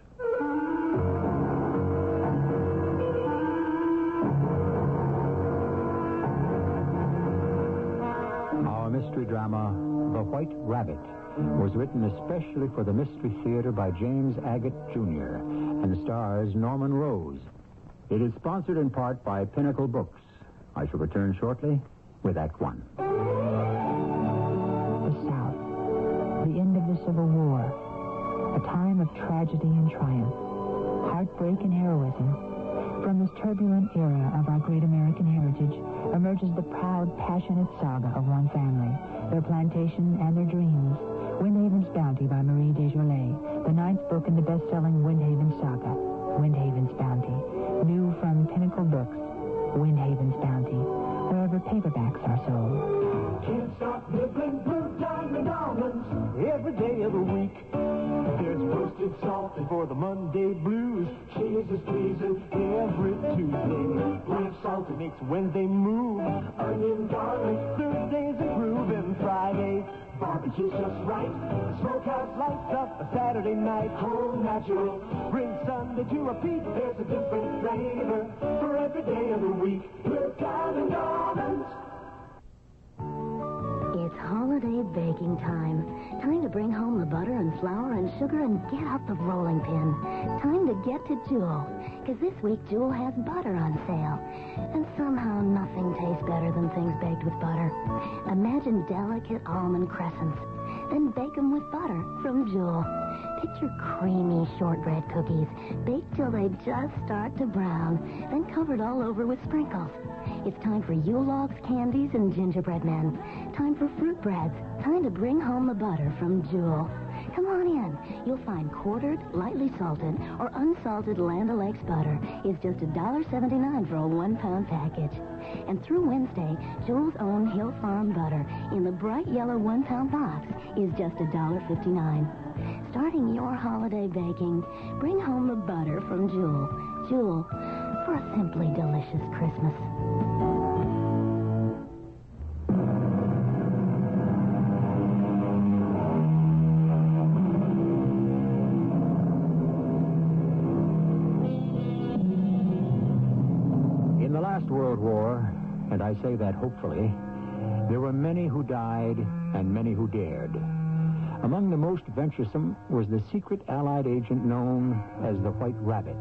Our mystery drama, The White Rabbit, was written especially for the Mystery Theater by James Agate, Jr. and stars Norman Rose. It is sponsored in part by Pinnacle Books. I shall return shortly with Act One. The South, the end of the Civil War, a time of tragedy and triumph, heartbreak and heroism. From this turbulent era of our great American heritage emerges the proud, passionate saga of one family, their plantation and their dreams. Windhaven's Bounty by Marie Desjolais, the 9th book in the best-selling Windhaven saga. Windhaven's Bounty, new from Pinnacle Books. Windhaven's Bounty, wherever paperbacks are sold. Can't stop nibbling blue diamond almonds every day of the week. There's roasted salt for the Monday blues. Cheese is pleasing every Tuesday. Live salty makes Wednesday move. Onion garlic, Thursdays improve, and Friday barbecue's just right. The smokehouse lights up a Saturday night. Home natural brings Sunday to a peak. There's a different flavor for every day of the week. Blue diamond almonds. It's holiday baking time. Time to bring home the butter and flour and sugar and get out the rolling pin. Time to get to Jewel. Because this week Jewel has butter on sale. And somehow nothing tastes better than things baked with butter. Imagine delicate almond crescents. Then bake them with butter from Jewel. Picture creamy shortbread cookies, baked till they just start to brown, then covered all over with sprinkles. It's time for Yule logs, candies, and gingerbread men. Time for fruit breads. Time to bring home the butter from Jewel. Come on in. You'll find quartered, lightly salted, or unsalted Land O'Lakes butter is just $1.79 for a 1-pound package. And through Wednesday, Jewel's own Hill Farm butter in the bright yellow 1-pound box is just $1.59. Starting your holiday baking, bring home the butter from Jewel. Jewel, for a simply delicious Christmas. In the last World War, and I say that hopefully, there were many who died and many who dared. Among the most venturesome was the secret Allied agent known as the White Rabbit.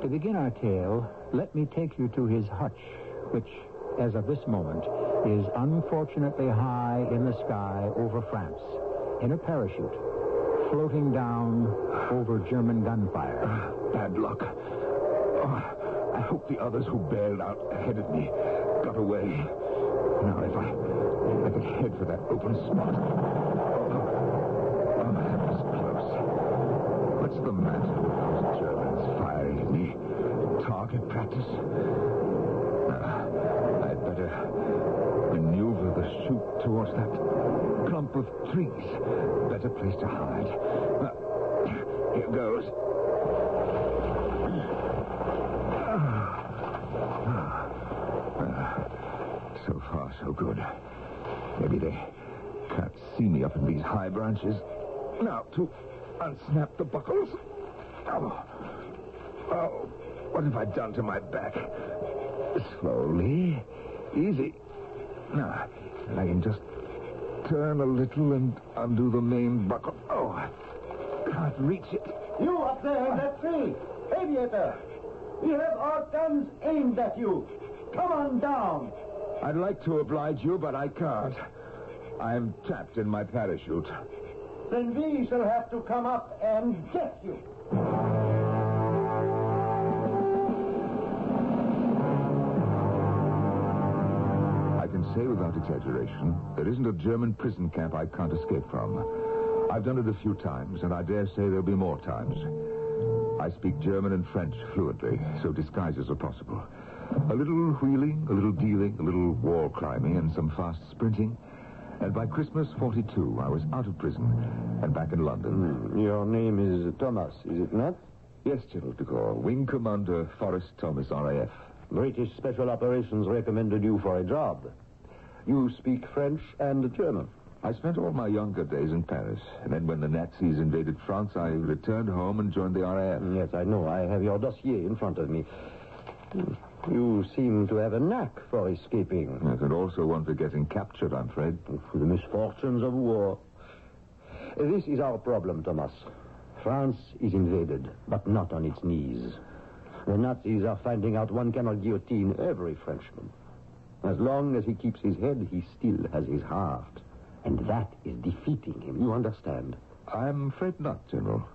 To begin our tale, let me take you to his hutch, which, as of this moment, is unfortunately high in the sky over France, in a parachute, floating down over German gunfire. Bad luck. Oh, I hope the others who bailed out ahead of me got away. Now, if I could head for that open spot. Oh, that was close. What's the matter with those Germans firing at me? Target practice? I'd better maneuver the chute towards that clump of trees. Better place to hide. Here goes. So far, so good. Maybe they can't see me up in these high branches. Now, to unsnap the buckles. Oh, what have I done to my back? Slowly. Easy. Now, I can just turn a little and undo the main buckle. Oh, I can't reach it. You up there in that tree. Aviator, we have our guns aimed at you. Come on down. I'd like to oblige you, but I can't. I'm trapped in my parachute. Then we shall have to come up and get you. I can say without exaggeration, there isn't a German prison camp I can't escape from. I've done it a few times, and I dare say there'll be more times. I speak German and French fluently, so disguises are possible. A little wheeling, a little dealing, a little wall climbing, and some fast sprinting. And by Christmas 42, I was out of prison and back in London. Your name is Thomas, is it not? Yes, General de Gaulle. Wing Commander Forrest Thomas, RAF. British Special Operations recommended you for a job. You speak French and German. I spent all my younger days in Paris. And then when the Nazis invaded France, I returned home and joined the RAF. Yes, I know. I have your dossier in front of me. You seem to have a knack for escaping. Yes, and also one for getting captured, I'm afraid. For the misfortunes of war. This is our problem, Thomas. France is invaded, but not on its knees. The Nazis are finding out one cannot guillotine every Frenchman. As long as he keeps his head, he still has his heart. And that is defeating him, you understand? I'm afraid not, General.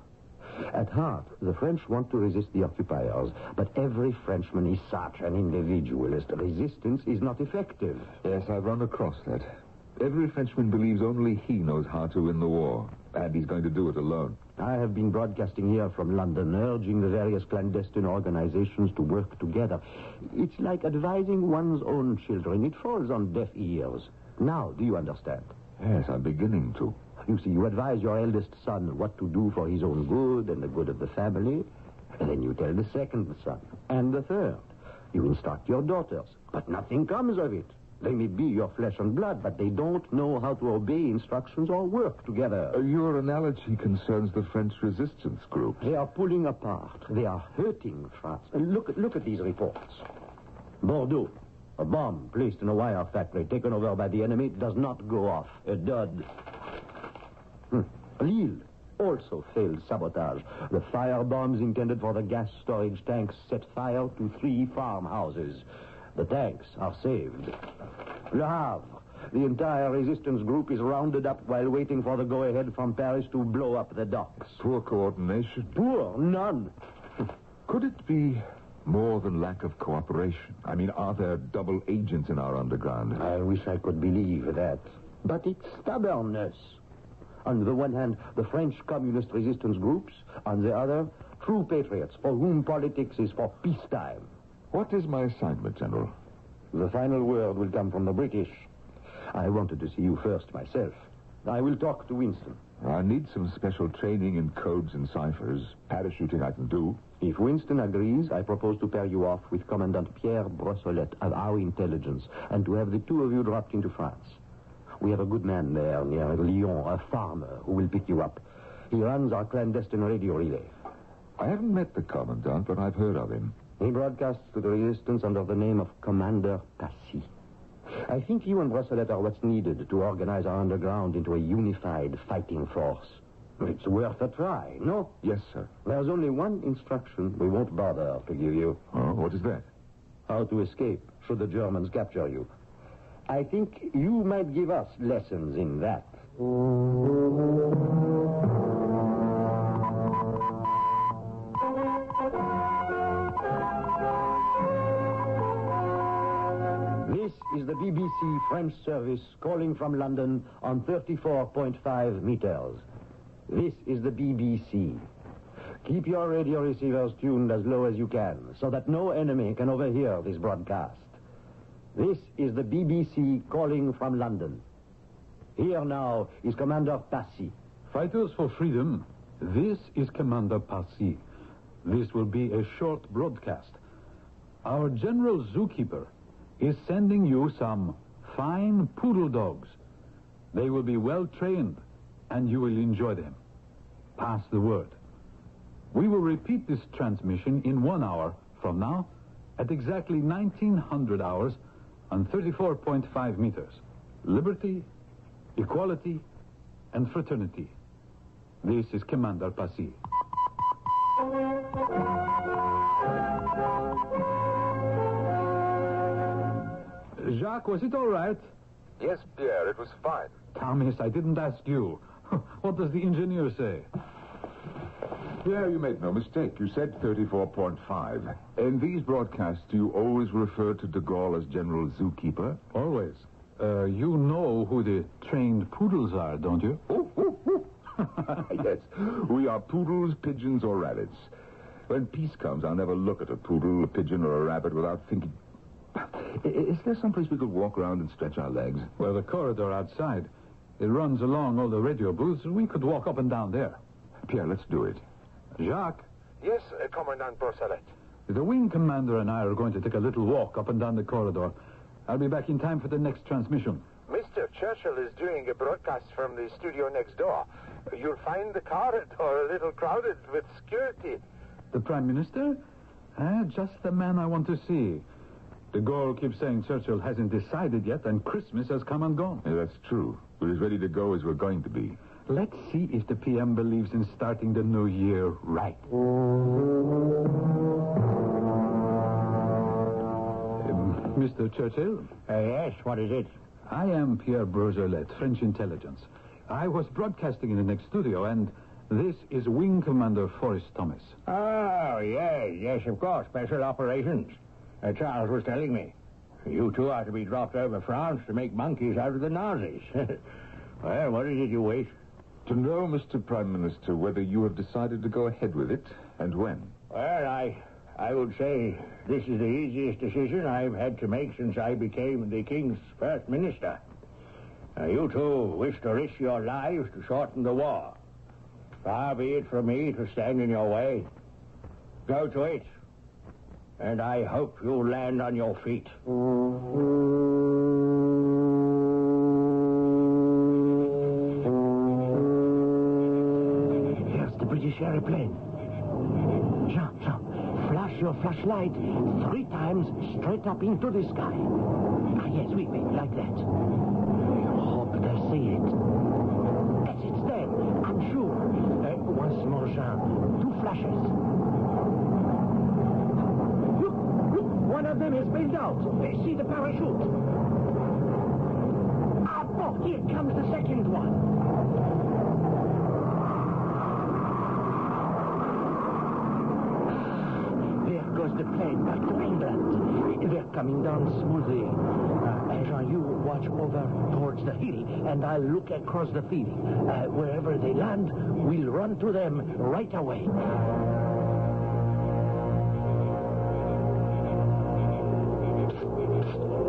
At heart, the French want to resist the occupiers, but every Frenchman is such an individualist. Resistance is not effective. Yes, I've run across that. Every Frenchman believes only he knows how to win the war, and he's going to do it alone. I have been broadcasting here from London, urging the various clandestine organizations to work together. It's like advising one's own children. It falls on deaf ears. Now, do you understand? Yes, I'm beginning to. You see, you advise your eldest son what to do for his own good and the good of the family, and then you tell the second son and the third. You instruct your daughters, but nothing comes of it. They may be your flesh and blood, but they don't know how to obey instructions or work together. Your analogy concerns the French resistance groups. They are pulling apart. They are hurting France. Look at these reports. Bordeaux. A bomb placed in a wire factory taken over by the enemy does not go off. A dud. Lille also failed sabotage. The fire bombs intended for the gas storage tanks set fire to 3 farmhouses. The tanks are saved. Le Havre. The entire resistance group is rounded up while waiting for the go-ahead from Paris to blow up the docks. Poor coordination. Poor? None. Could it be more than lack of cooperation? I mean, are there double agents in our underground? I wish I could believe that. But it's stubbornness. On the one hand, the French communist resistance groups. On the other, true patriots for whom politics is for peacetime. What is my assignment, General? The final word will come from the British. I wanted to see you first myself. I will talk to Winston. I need some special training in codes and ciphers. Parachuting I can do. If Winston agrees, I propose to pair you off with Commandant Pierre Brossolette of our intelligence and to have the two of you dropped into France. We have a good man there near Lyon, a farmer, who will pick you up. He runs our clandestine radio relay. I haven't met the Commandant, but I've heard of him. He broadcasts to the resistance under the name of Commander Passy. I think you and Brossolette are what's needed to organize our underground into a unified fighting force. It's worth a try, no? Yes, sir. There's only one instruction we won't bother to give you. Oh, what is that? How to escape should the Germans capture you. I think you might give us lessons in that. This is the BBC French service calling from London on 34.5 meters. This is the BBC. Keep your radio receivers tuned as low as you can so that no enemy can overhear this broadcast. This is the BBC calling from London. Here now is Commander Passy. Fighters for freedom, this is Commander Passy. This will be a short broadcast. Our general zookeeper is sending you some fine poodle dogs. They will be well trained, and you will enjoy them. Pass the word. We will repeat this transmission in 1 hour from now at exactly 1900 hours on 34.5 meters. Liberty, equality, and fraternity. This is Commander Passy. Jacques, was it all right? Yes, Pierre, it was fine. Thomas, I didn't ask you. What does the engineer say? Pierre, you made no mistake. You said 34.5. In these broadcasts, do you always refer to de Gaulle as General Zookeeper? Always. You know who the trained poodles are, don't you? Yes, we are poodles, pigeons, or rabbits. When peace comes, I'll never look at a poodle, a pigeon, or a rabbit without thinking... Is there someplace we could walk around and stretch our legs? Well, the corridor outside. It runs along all the radio booths. We could walk up and down there. Pierre, let's do it. Jacques? Yes, Commandant Brosselet. The wing commander and I are going to take a little walk up and down the corridor. I'll be back in time for the next transmission. Mr. Churchill is doing a broadcast from the studio next door. You'll find the corridor a little crowded with security. The Prime Minister? Just the man I want to see. De Gaulle keeps saying Churchill hasn't decided yet, and Christmas has come and gone. Yeah, that's true. We're as ready to go as we're going to be. Let's see if the PM believes in starting the new year right. Mr. Churchill? Yes, what is it? I am Pierre Brosselet, French intelligence. I was broadcasting in the next studio, and this is Wing Commander Forrest Thomas. Oh, yes, of course. Special operations. Charles was telling me. You two are to be dropped over France to make monkeys out of the Nazis. Well, what is it you wish? To know, Mr. Prime Minister, whether you have decided to go ahead with it, and when. Well, I would say this is the easiest decision I've had to make since I became the King's First Minister. You two wish to risk your lives to shorten the war. Far be it from me to stand in your way. Go to it. And I hope you'll land on your feet. Here's the British airplane. Jean, flash your flashlight 3 times straight up into the sky. Yes, we like that. I hope they see it. Yes, it's there. I'm sure. Once more, Jean. 2 flashes. Look, one of them has bailed out. See the parachute. Here comes the second one. There goes the plane back to England. They're coming down smoothly. Jean, you watch over towards the hill, and I'll look across the field. Wherever they land, we'll run to them right away.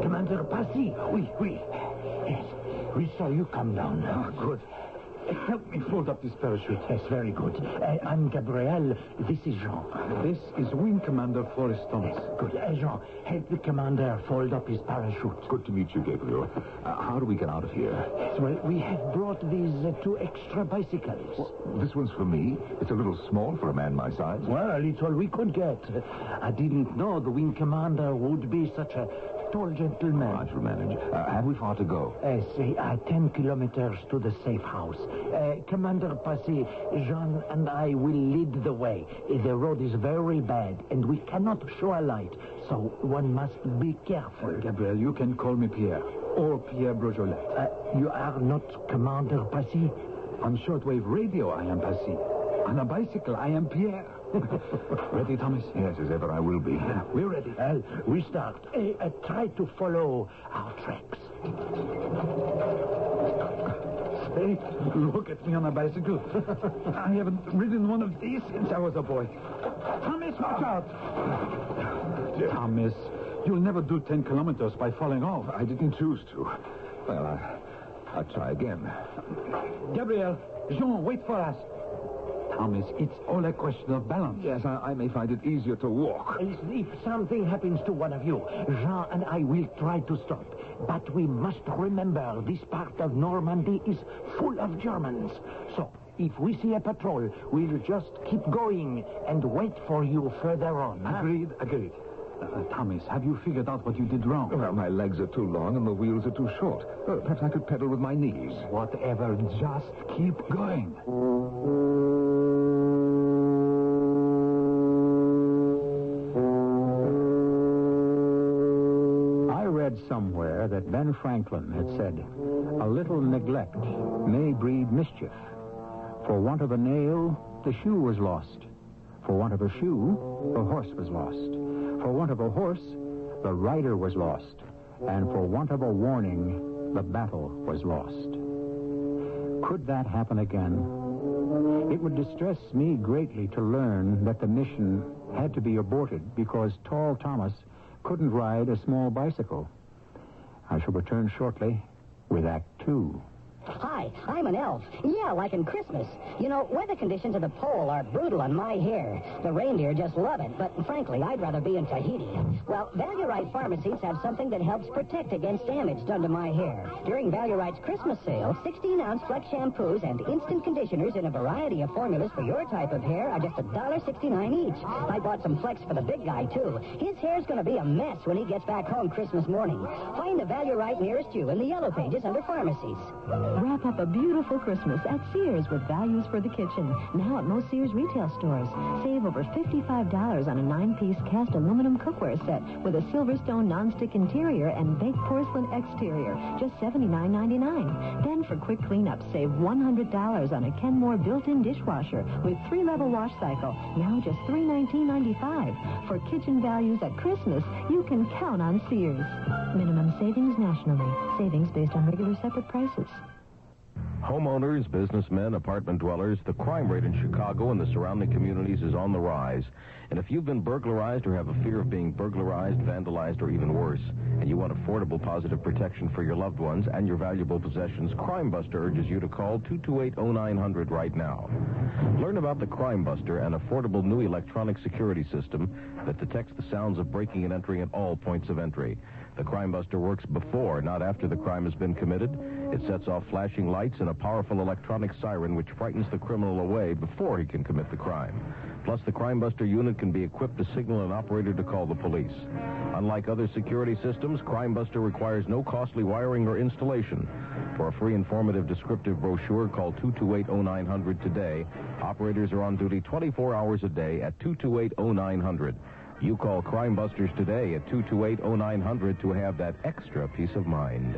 Commander Passy. Oui. Yes, we saw you come down. Oh, good. Help me fold up this parachute. Yes, very good. I'm Gabriel. This is Jean. This is Wing Commander Forrest Thomas. Good. Jean, help the commander fold up his parachute. Good to meet you, Gabriel. How do we get out of here? Yes, well, we have brought these 2 extra bicycles. Well, this one's for me. It's a little small for a man my size. Well, it's all we could get. I didn't know the wing commander would be such a tall gentleman. I shall manage. Have we far to go? Say 10 kilometers to the safe house. Commander Passy, Jean and I will lead the way. The road is very bad, and we cannot show a light, so one must be careful. Gabriel, you can call me Pierre, or Pierre Brosselet. You are not Commander Passy? On shortwave radio, I am Passy. On a bicycle, I am Pierre. Ready, Thomas? Yes, as ever I will be. We're ready. We start. Try to follow our tracks. Hey, look at me on a bicycle. I haven't ridden one of these since I was a boy. Thomas, watch out! Thomas, you'll never do 10 kilometers by falling off. I didn't choose to. Well, I'll try again. Gabriel, Jean, wait for us. Thomas, it's all a question of balance. Yes, I may find it easier to walk. If something happens to one of you, Jean and I will try to stop. But we must remember this part of Normandy is full of Germans. So, if we see a patrol, we'll just keep going and wait for you further on. Agreed. Thomas, have you figured out what you did wrong? Well, my legs are too long and the wheels are too short. Perhaps I could pedal with my knees. Whatever, just keep going. I read somewhere that Ben Franklin had said, "A little neglect may breed mischief. For want of a nail, the shoe was lost. For want of a shoe, the horse was lost. For want of a horse, the rider was lost. And for want of a warning, the battle was lost." Could that happen again? It would distress me greatly to learn that the mission had to be aborted because tall Thomas couldn't ride a small bicycle. I shall return shortly with Act 2. Hi, I'm an elf. Yeah, like in Christmas. You know, weather conditions at the pole are brutal on my hair. The reindeer just love it, but frankly, I'd rather be in Tahiti. Well, Valurite pharmacies have something that helps protect against damage done to my hair. During Valurite's Christmas sale, 16-ounce Flex shampoos and instant conditioners in a variety of formulas for your type of hair are just $1.69 each. I bought some Flex for the big guy, too. His hair's going to be a mess when he gets back home Christmas morning. Find the Valurite nearest you in the yellow pages under pharmacies. Wrap up a beautiful Christmas at Sears with values for the kitchen. Now at most Sears retail stores. Save over $55 on a 9-piece cast aluminum cookware set with a Silverstone nonstick interior and baked porcelain exterior. Just $79.99. Then for quick cleanup, save $100 on a Kenmore built-in dishwasher with 3-level wash cycle. Now just $319.95. For kitchen values at Christmas, you can count on Sears. Minimum savings nationally. Savings based on regular separate prices. Homeowners, businessmen, apartment dwellers, the crime rate in Chicago and the surrounding communities is on the rise. And if you've been burglarized or have a fear of being burglarized, vandalized, or even worse, and you want affordable positive protection for your loved ones and your valuable possessions, Crime Buster urges you to call 228-0900 right now. Learn about the Crime Buster, an affordable new electronic security system that detects the sounds of breaking and entering at all points of entry. The Crime Buster works before, not after the crime has been committed. It sets off flashing lights and a powerful electronic siren which frightens the criminal away before he can commit the crime. Plus, the Crime Buster unit can be equipped to signal an operator to call the police. Unlike other security systems, Crime Buster requires no costly wiring or installation. For a free, informative, descriptive brochure, call 228-0900 today. Operators are on duty 24 hours a day at 228-0900. You call Crime Busters today at 228-0900 to have that extra peace of mind.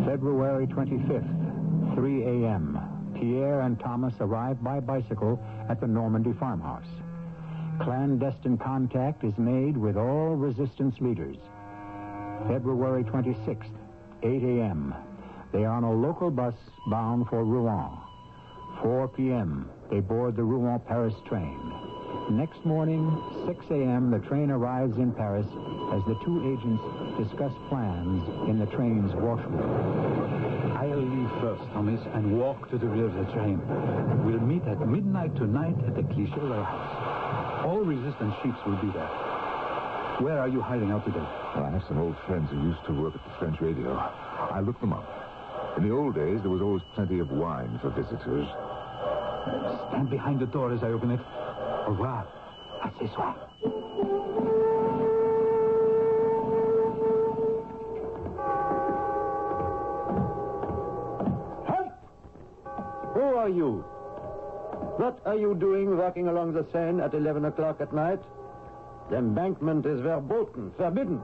February 25th, 3 a.m. Pierre and Thomas arrive by bicycle at the Normandy farmhouse. Clandestine contact is made with all resistance leaders. February 26th, 8 a.m. They are on a local bus bound for Rouen. 4 p.m., they board the Rouen-Paris train. Next morning, 6 a.m., the train arrives in Paris as the two agents discuss plans in the train's washroom. I'll leave first, Thomas, and walk to the rear of the train. We'll meet at midnight tonight at the Cliché warehouse. All resistance ships will be there. Where are you hiding out today? Well, I have some old friends who used to work at the French radio. I looked them up. In the old days, there was always plenty of wine for visitors. Stand behind the door as I open it. Au revoir. À ce soir. Halt! Who are you? What are you doing walking along the Seine at 11 o'clock at night? The embankment is verboten, forbidden.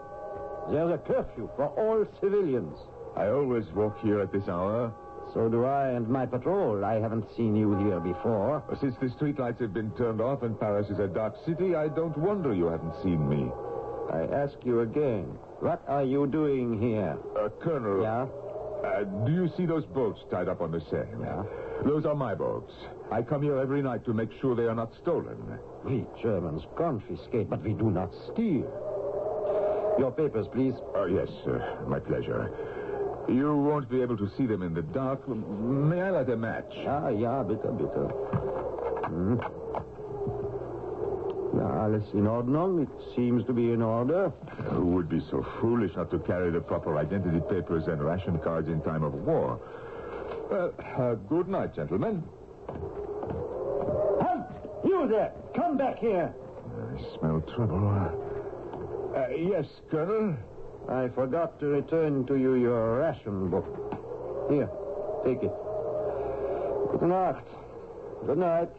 There's a curfew for all civilians. I always walk here at this hour. So do I and my patrol. I haven't seen you here before. Since the streetlights have been turned off and Paris is a dark city, I don't wonder you haven't seen me. I ask you again, what are you doing here? Colonel. Yeah? Do you see those boats tied up on the Seine? Yeah. Those are my boats. I come here every night to make sure they are not stolen. We Germans confiscate, but we do not steal. Your papers, please. Yes, sir. My pleasure. You won't be able to see them in the dark. May I light a match? Ja, bitte. Alles in Ordnung. It seems to be in order. Who would be so foolish not to carry the proper identity papers and ration cards in time of war? Well, good night, gentlemen. Halt! You there! Come back here! I smell trouble. Yes, Colonel? I forgot to return to you your ration book. Here, take it. Good night. Good night.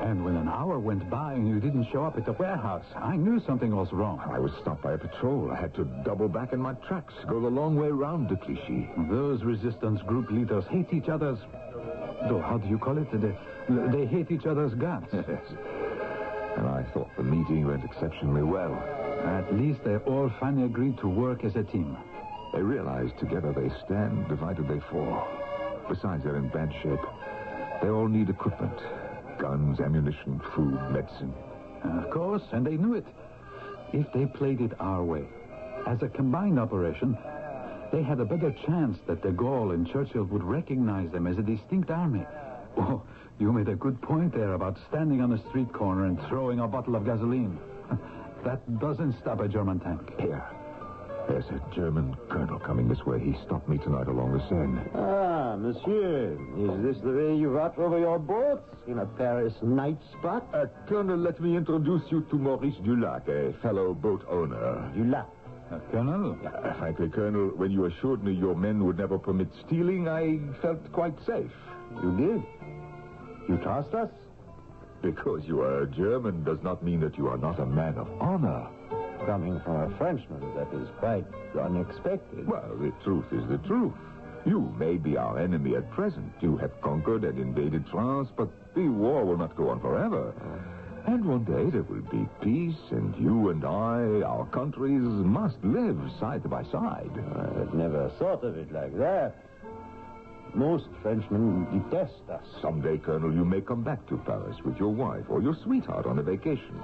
And when the hour went by and you didn't show up at the warehouse. I knew something was wrong. I was stopped by a patrol. I had to double back in my tracks, go the long way round to Clichy. Those resistance group leaders hate each other's... Though, how do you call it? They hate each other's guts. Yes. And I thought the meeting went exceptionally well. At least they all finally agreed to work as a team. They realized together they stand, divided they fall. Besides, they're in bad shape. They all need equipment. Guns, ammunition, food, medicine. Of course, and they knew it. If they played it our way, as a combined operation, they had a better chance that de Gaulle and Churchill would recognize them as a distinct army. Oh, you made a good point there about standing on a street corner and throwing a bottle of gasoline. That doesn't stop a German tank. Here. There's a German colonel coming this way. He stopped me tonight along the Seine. Ah, monsieur. Is this the way you watch over your boats? In a Paris night spot? Colonel, let me introduce you to Maurice Dulac, a fellow boat owner. Dulac? Colonel? Frankly, Colonel, when you assured me your men would never permit stealing, I felt quite safe. You did? You trust us? Because you are a German does not mean that you are not a man of honor. Coming from a Frenchman, that is quite unexpected. Well, the truth is the truth. You may be our enemy at present. You have conquered and invaded France, but the war will not go on forever. And one day there will be peace, and you and I, our countries, must live side by side. I had never thought of it like that. Most Frenchmen detest us. Someday, Colonel, you may come back to Paris with your wife or your sweetheart on a vacation.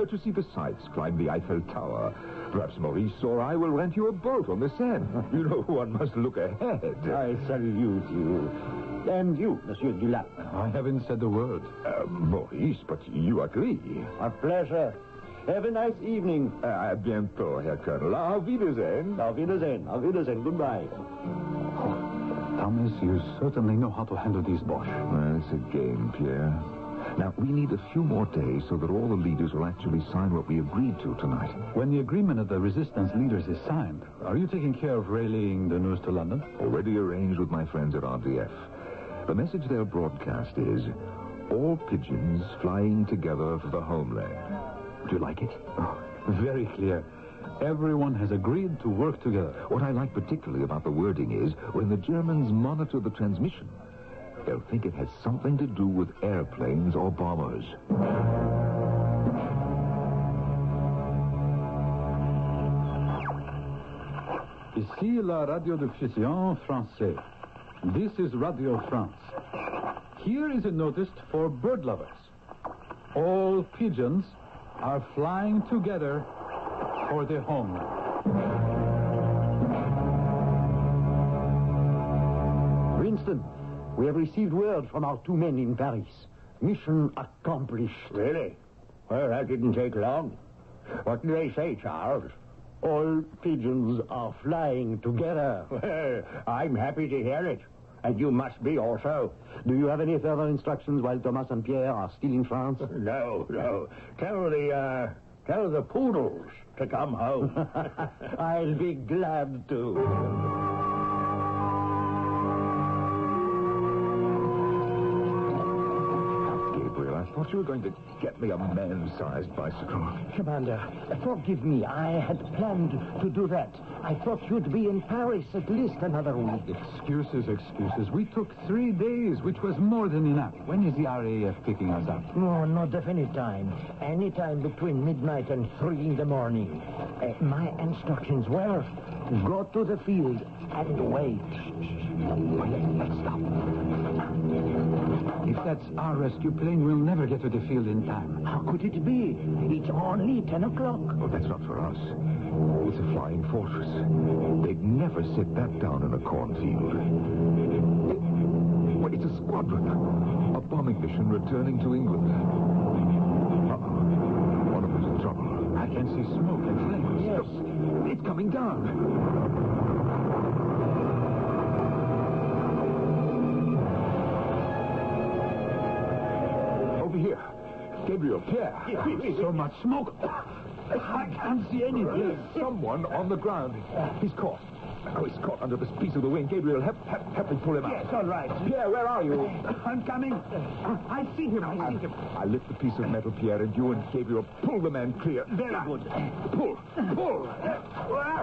To see the sights, climb the Eiffel Tower. Perhaps Maurice or I will rent you a boat on the Seine. You know, one must look ahead. I salute you. And you, Monsieur Dulac. I haven't said a word. Maurice, but you agree. A pleasure. Have a nice evening. À bientôt, Herr Colonel. Auf Wiedersehen. Auf Wiedersehen. Auf Wiedersehen. Goodbye. Thomas, you certainly know how to handle these Bosch. Well, it's a game, Pierre. Now, we need a few more days so that all the leaders will actually sign what we agreed to tonight. When the agreement of the resistance leaders is signed, are you taking care of relaying the news to London? Already arranged with my friends at RDF. The message they'll broadcast is, all pigeons flying together for the homeland. Do you like it? Oh, very clear. Everyone has agreed to work together. What I like particularly about the wording is, when the Germans monitor the transmission, they'll think it has something to do with airplanes or bombers. Ici la radiodiffusion française. This is Radio France. Here is a notice for bird lovers. All pigeons are flying together for their homeland. Winston, we have received word from our two men in Paris. Mission accomplished. Really? Well, that didn't take long. What do they say, Charles? All pigeons are flying together. Well, I'm happy to hear it. And you must be also. Do you have any further instructions while Thomas and Pierre are still in France? No. Tell the poodles to come home. I'll be glad to. I thought you were going to get me a man-sized bicycle. Commander, forgive me. I had planned to do that. I thought you'd be in Paris at least another week. Excuses. We took 3 days, which was more than enough. When is the RAF picking us up? No, no definite time. Any time between midnight and 3 in the morning. My instructions were, go to the field and wait. Let's stop. If that's our rescue plane, we'll never get to the field in time. How could it be? It's only 10 o'clock. Oh, that's not for us. It's a flying fortress. They'd never sit that down in a cornfield. It's a squadron. A bombing mission returning to England. One of them's in trouble. I can see smoke and flames. Yes. It's coming down. Here. Gabriel, Pierre. So much smoke. I can't see anything. There's someone on the ground. He's caught. Oh, he's caught under this piece of the wing. Gabriel, help me pull him out. Yes, all right. Pierre, where are you? I'm coming. I see him. I lift the piece of metal, Pierre, and you and Gabriel pull the man clear. Very good. Pull.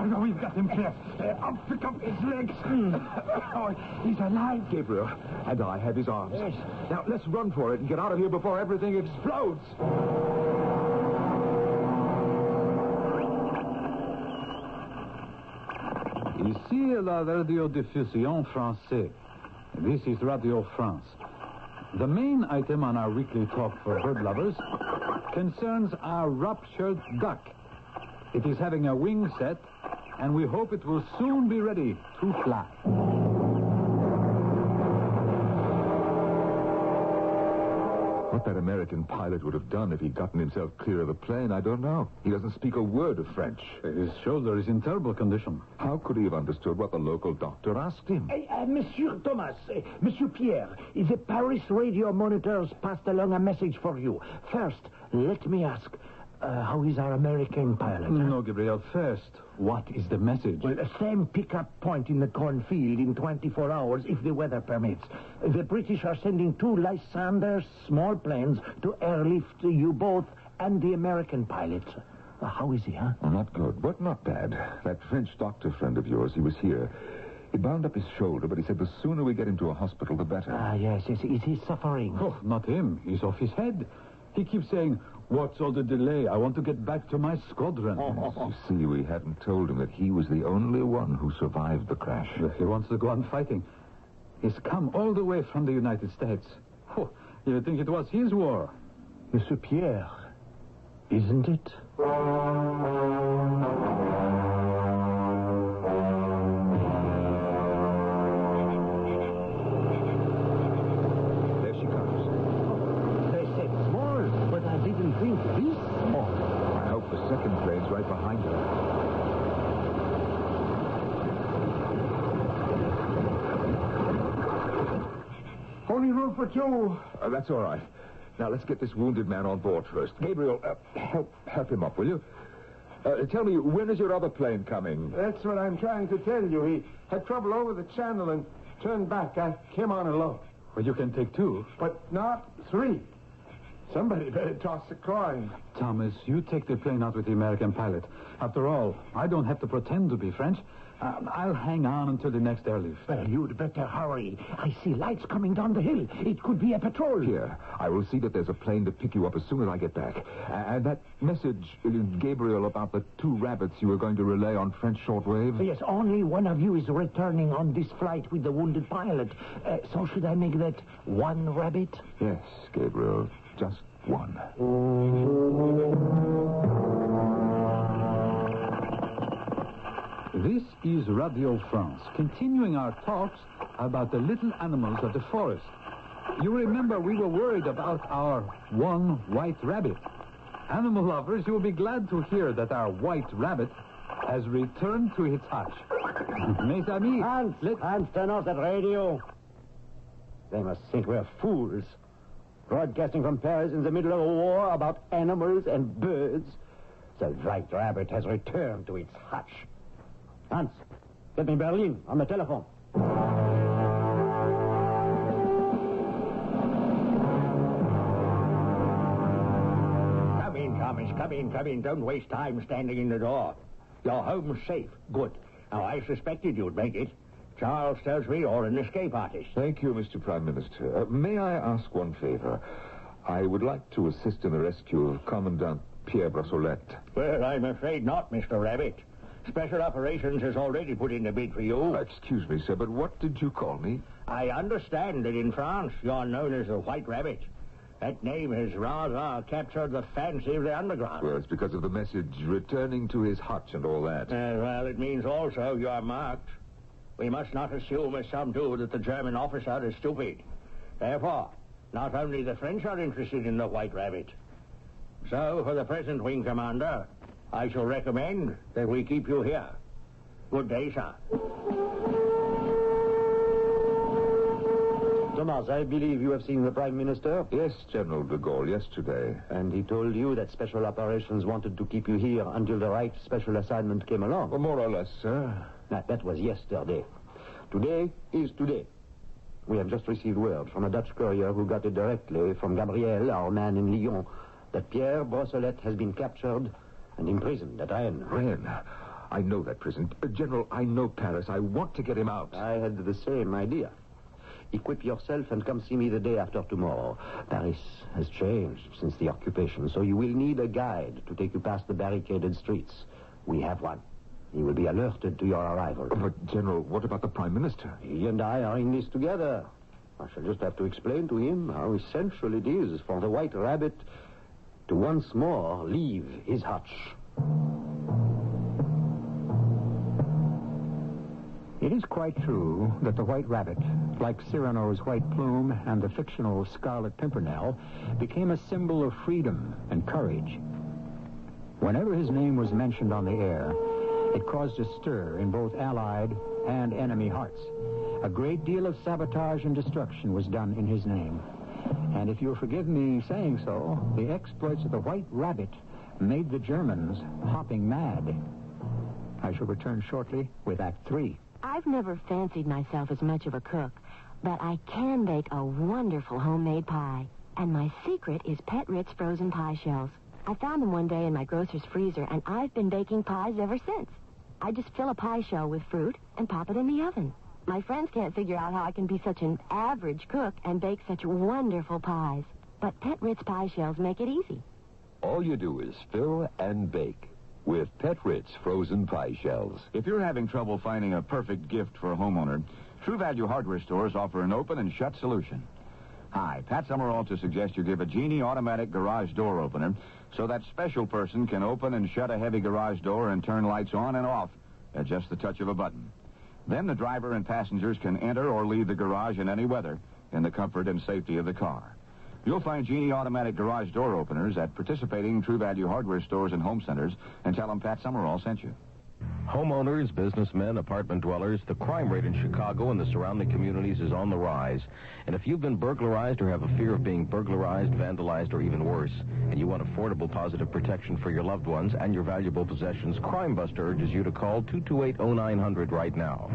No, we've got him clear. I'll pick up his legs. Oh, he's alive. Gabriel, and I have his arms. Yes. Now, let's run for it and get out of here before everything explodes. Ici la radiodiffusion français. This is Radio France. The main item on our weekly talk for bird lovers concerns our ruptured duck. It is having a wing set, and we hope it will soon be ready to fly. What that American pilot would have done if he'd gotten himself clear of the plane, I don't know. He doesn't speak a word of French. His shoulder is in terrible condition. How could he have understood what the local doctor asked him? Monsieur Thomas, Monsieur Pierre, the Paris radio monitors passed along a message for you. First, let me ask, how is our American pilot? No, Gabriel, first, what is the message? Well, same pickup point in the cornfield in 24 hours, if the weather permits. The British are sending 2 Lysander small planes to airlift you both and the American pilot. How is he, huh? Oh, not good, but not bad. That French doctor friend of yours, he was here. He bound up his shoulder, but he said the sooner we get him to a hospital, the better. Yes. Is he suffering? Oh, not him. He's off his head. He keeps saying, "What's all the delay? I want to get back to my squadron." You see, we hadn't told him that he was the only one who survived the crash. He wants to go on fighting. He's come all the way from the United States. Oh, you'd think it was his war. Monsieur Pierre, isn't it? There she comes. They said small, but I didn't think this small. I hope the second plane's right behind her. Only room for 2. That's all right. Now, let's get this wounded man on board first. Gabriel, help him up, will you? Tell me, when is your other plane coming? That's what I'm trying to tell you. He had trouble over the channel and turned back. I came on alone. Well, you can take 2. But not 3. Somebody better toss a coin. Thomas, you take the plane out with the American pilot. After all, I don't have to pretend to be French. I'll hang on until the next airlift. Well, you'd better hurry. I see lights coming down the hill. It could be a patrol. Here, I will see that there's a plane to pick you up as soon as I get back. And that message, Gabriel, about the 2 rabbits you were going to relay on French shortwave? Yes, only one of you is returning on this flight with the wounded pilot. So should I make that 1 rabbit? Yes, Gabriel, just 1. This is Radio France, continuing our talks about the little animals of the forest. You remember we were worried about our 1 white rabbit. Animal lovers, you will be glad to hear that our white rabbit has returned to its hutch. Mes amis, Hans, turn off that radio. They must think we're fools. Broadcasting from Paris in the middle of a war about animals and birds. The white rabbit has returned to its hutch. Hans, get me Berlin on the telephone. Come in, Thomas. Come in. Don't waste time standing in the door. Your home's safe. Good. Now, I suspected you'd make it. Charles tells me you're an escape artist. Thank you, Mr. Prime Minister. May I ask one favor? I would like to assist in the rescue of Commandant Pierre Brossolette. Well, I'm afraid not, Mr. Rabbit. Special Operations has already put in a bid for you. Excuse me, sir, but what did you call me? I understand that in France you're known as the White Rabbit. That name has rather captured the fancy of the underground. Well, it's because of the message returning to his hutch and all that. Well, it means also you're marked. We must not assume, as some do, that the German officer is stupid. Therefore, not only the French are interested in the White Rabbit. So, for the present, Wing Commander, I shall recommend that we keep you here. Good day, sir. Thomas, I believe you have seen the Prime Minister? Yes, General de Gaulle, yesterday. And he told you that Special Operations wanted to keep you here until the right special assignment came along? Well, more or less, sir. That was yesterday. Today is today. We have just received word from a Dutch courier who got it directly from Gabriel, our man in Lyon, that Pierre Brossolette has been captured and imprisoned at Rennes. Rennes? I know that prison. General, I know Paris. I want to get him out. I had the same idea. Equip yourself and come see me the day after tomorrow. Paris has changed since the occupation, so you will need a guide to take you past the barricaded streets. We have one. He will be alerted to your arrival. But, General, what about the Prime Minister? He and I are in this together. I shall just have to explain to him how essential it is for the White Rabbit to once more leave his hutch. It is quite true that the White Rabbit, like Cyrano's White Plume and the fictional Scarlet Pimpernel, became a symbol of freedom and courage. Whenever his name was mentioned on the air, it caused a stir in both Allied and enemy hearts. A great deal of sabotage and destruction was done in his name. And if you'll forgive me saying so, the exploits of the White Rabbit made the Germans hopping mad. I shall return shortly with Act 3. I've never fancied myself as much of a cook, but I can bake a wonderful homemade pie. And my secret is Pet Ritz frozen pie shells. I found them one day in my grocer's freezer, and I've been baking pies ever since. I just fill a pie shell with fruit and pop it in the oven. My friends can't figure out how I can be such an average cook and bake such wonderful pies. But Pet Ritz pie shells make it easy. All you do is fill and bake with Pet Ritz frozen pie shells. If you're having trouble finding a perfect gift for a homeowner, True Value hardware stores offer an open and shut solution. Hi, Pat Summerall to suggest you give a Genie automatic garage door opener so that special person can open and shut a heavy garage door and turn lights on and off at just the touch of a button. Then the driver and passengers can enter or leave the garage in any weather in the comfort and safety of the car. You'll find Genie automatic garage door openers at participating True Value hardware stores and home centers, and tell them Pat Summerall sent you. Homeowners, businessmen, apartment dwellers, the crime rate in Chicago and the surrounding communities is on the rise. And if you've been burglarized or have a fear of being burglarized, vandalized, or even worse, and you want affordable positive protection for your loved ones and your valuable possessions, Crime Buster urges you to call 228-0900 right now.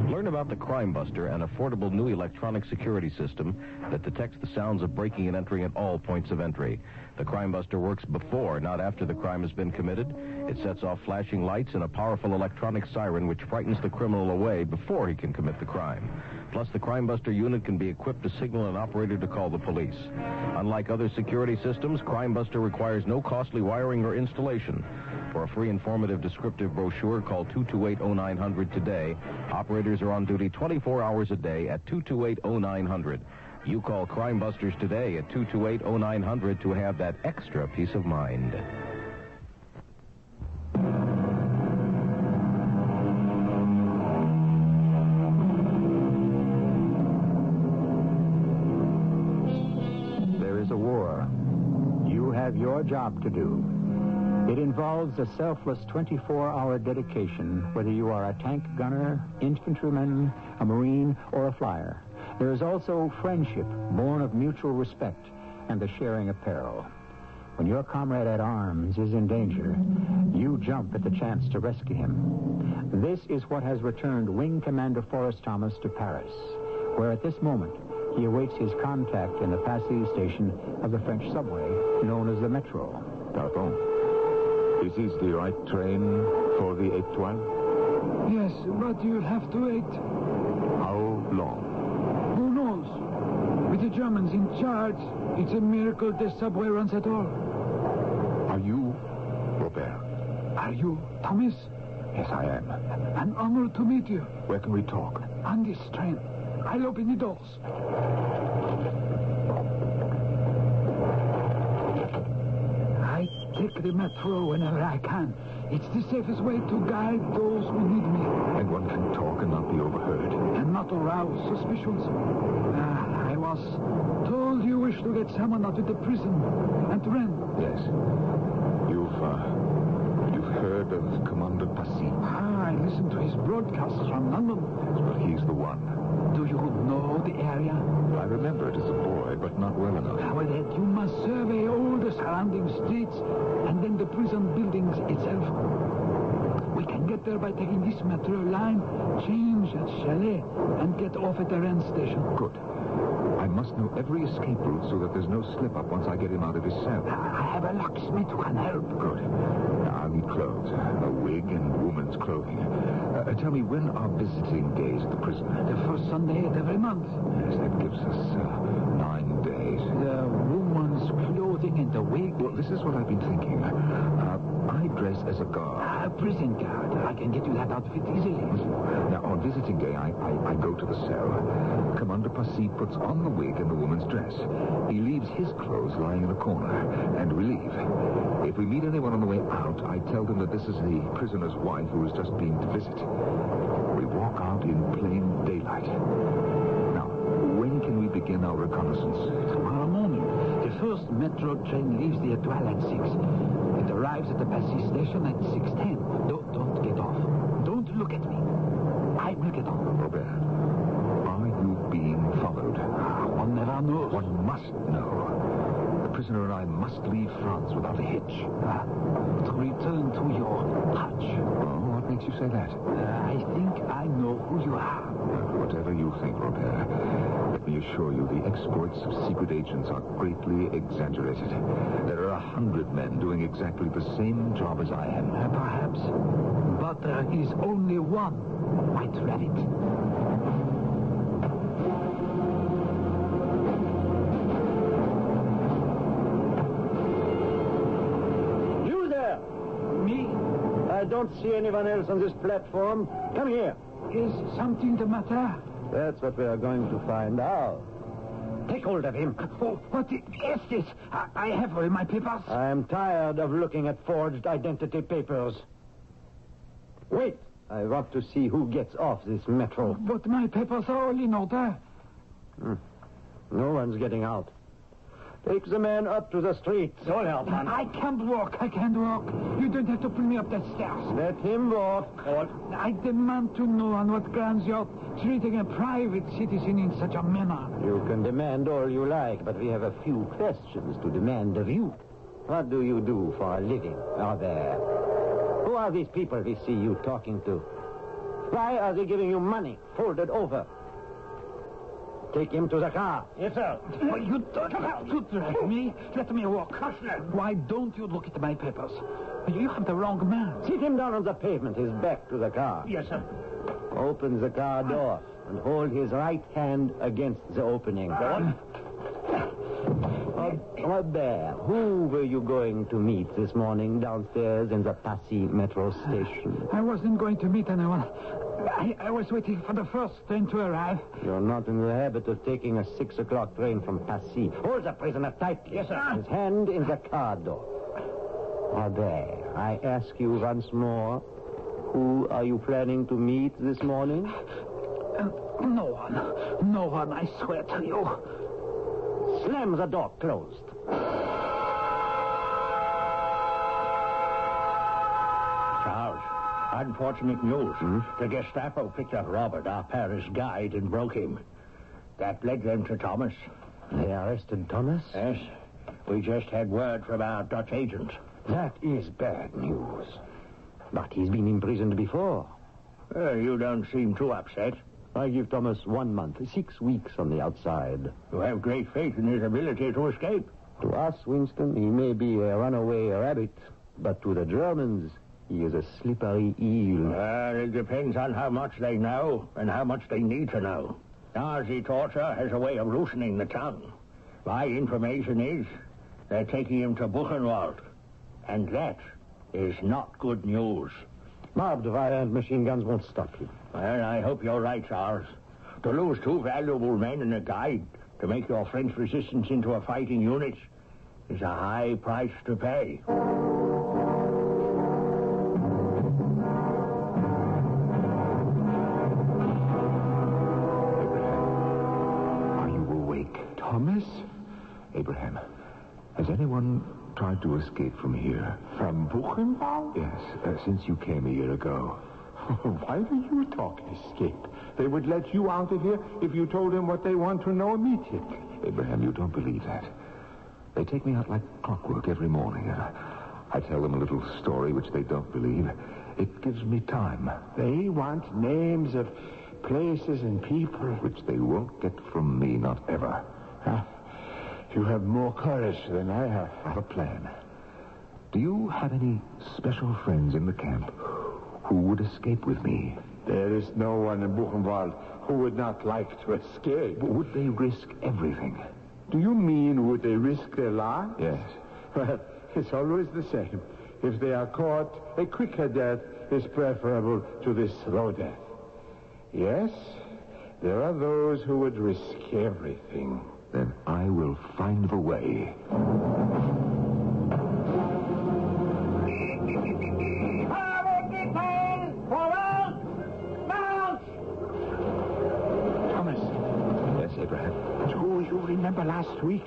Learn about the Crime Buster, an affordable new electronic security system that detects the sounds of breaking and entering at all points of entry. The Crime Buster works before, not after the crime has been committed. It sets off flashing lights and a powerful electronic siren which frightens the criminal away before he can commit the crime. Plus, the Crime Buster unit can be equipped to signal an operator to call the police. Unlike other security systems, Crime Buster requires no costly wiring or installation. For a free, informative, descriptive brochure, call 228-0900 today. Operators are on duty 24 hours a day at 228-0900. You call Crime Busters today at 228-0900 to have that extra peace of mind. There is a war. You have your job to do. It involves a selfless 24-hour dedication, whether you are a tank gunner, infantryman, a Marine, or a flyer. There is also friendship, born of mutual respect and the sharing of peril. When your comrade at arms is in danger, you jump at the chance to rescue him. This is what has returned Wing Commander Forrest Thomas to Paris, where at this moment he awaits his contact in the Passy station of the French subway, known as the Metro. Pardon. Is this the right train for the Étoile? Yes, but you'll have to wait. How long? Who knows? With the Germans in charge, it's a miracle the subway runs at all. Are you Robert? Are you Thomas? Yes, I am. An honor to meet you. Where can we talk? On this train. I'll open the doors. I take the metro whenever I can. It's the safest way to guide those who need me. And one can talk and not be overheard. And not arouse suspicions. I was told you wish to get someone out of the prison. And Rennes. Yes. You've heard of Commander Passy? I listened to his broadcasts from London. Yes, but he's the one. Do you know the area? I remember it as a boy, but not well enough. Well, then, you must survey all the surrounding streets and then the prison buildings itself. We can get there by taking this metro line, change at Chalet, and get off at the Rennes station. Good. I must know every escape route so that there's no slip-up once I get him out of his cell. I have a locksmith who can help. Good. I'll need clothes. A wig and woman's clothing. Tell me, when are visiting days at the prison? The first Sunday of every month. Yes, that gives us 9 days. The woman's clothing and the wig. Well, this is what I've been thinking. I dress as a guard. A prison guard. I can get you that outfit easily. Now, on visiting day, I go to the cell. Commander Passy puts on the wig and the woman's dress. He leaves his clothes lying in a corner, and we leave. If we meet anyone on the way out, I tell them that this is the prisoner's wife who has just been to visit. We walk out in plain daylight. Now, when can we begin our reconnaissance? Tomorrow morning. The first metro train leaves the Étoile at 6. It arrives at the Passy station at 6:10. Don't get off. Don't look at me. I will get off. Robert, are you being followed? One never knows. One must know. The prisoner and I must leave France without a hitch. To return to your hutch. Oh, what makes you say that? I think I know who you are. Whatever you think, Robert. Let me assure you, the exploits of secret agents are greatly exaggerated. There are 100 men doing exactly the same job as I am. Perhaps. But there is only one White Rabbit. You there! Me? I don't see anyone else on this platform. Come here. Is something the matter? That's what we are going to find out. Take hold of him. Oh, what is this? I have all my papers. I'm tired of looking at forged identity papers. Wait. I want to see who gets off this metro. But my papers are all in order. No one's getting out. Take the man up to the street. So help, man. I can't walk. You don't have to pull me up the stairs. Let him walk. I demand to know on what grounds you're treating a private citizen in such a manner. You can demand all you like, but we have a few questions to demand of you. What do you do for a living? Who are these people we see you talking to? Why are they giving you money folded over? Take him to the car. Yes, sir. You don't have to drag me. Let me walk. Why don't you look at my papers? You have the wrong man. Sit him down on the pavement, his back to the car. Yes, sir. Open the car door and hold his right hand against the opening. Go on. Robert, who were you going to meet this morning downstairs in the Passy metro station? I wasn't going to meet anyone. I was waiting for the first train to arrive. You're not in the habit of taking a 6 o'clock train from Passy. Hold the prisoner tightly. Yes, sir. His hand in the car door. Robert, I ask you once more, who are you planning to meet this morning? No one. No one, I swear to you. Slam the door closed. Charles, unfortunate news. The Gestapo picked up Robert, our Paris guide, and broke him. That led them to Thomas. They arrested Thomas? Yes. We just had word from our Dutch agent. That is bad news. But he's been imprisoned before. You don't seem too upset. I give Thomas 1 month, 6 weeks on the outside. You have great faith in his ability to escape. To us, Winston, he may be a runaway rabbit, but to the Germans, he is a slippery eel. It depends on how much they know and how much they need to know. Nazi torture has a way of loosening the tongue. My information is they're taking him to Buchenwald, and that is not good news. Barbed wire and machine guns won't stop you. Well, I hope you're right, Charles. To lose 2 valuable men and a guide to make your French resistance into a fighting unit is a high price to pay. Are you awake? Thomas? Abraham, has anyone tried to escape from here? From Buchenwald? Yes, since you came a year ago. Why do you talk escape? They would let you out of here if you told them what they want to know immediately. Abraham, you don't believe that. They take me out like clockwork every morning. I tell them a little story which they don't believe. It gives me time. They want names of places and people. Which they won't get from me, not ever. You have more courage than I have. I have a plan. Do you have any special friends in the camp who would escape with me? There is no one in Buchenwald who would not like to escape. Would they risk everything? Do you mean would they risk their lives? Yes. Well, it's always the same. If they are caught, a quicker death is preferable to this slow death. Yes, there are those who would risk everything. Then I will find the way. You remember last week?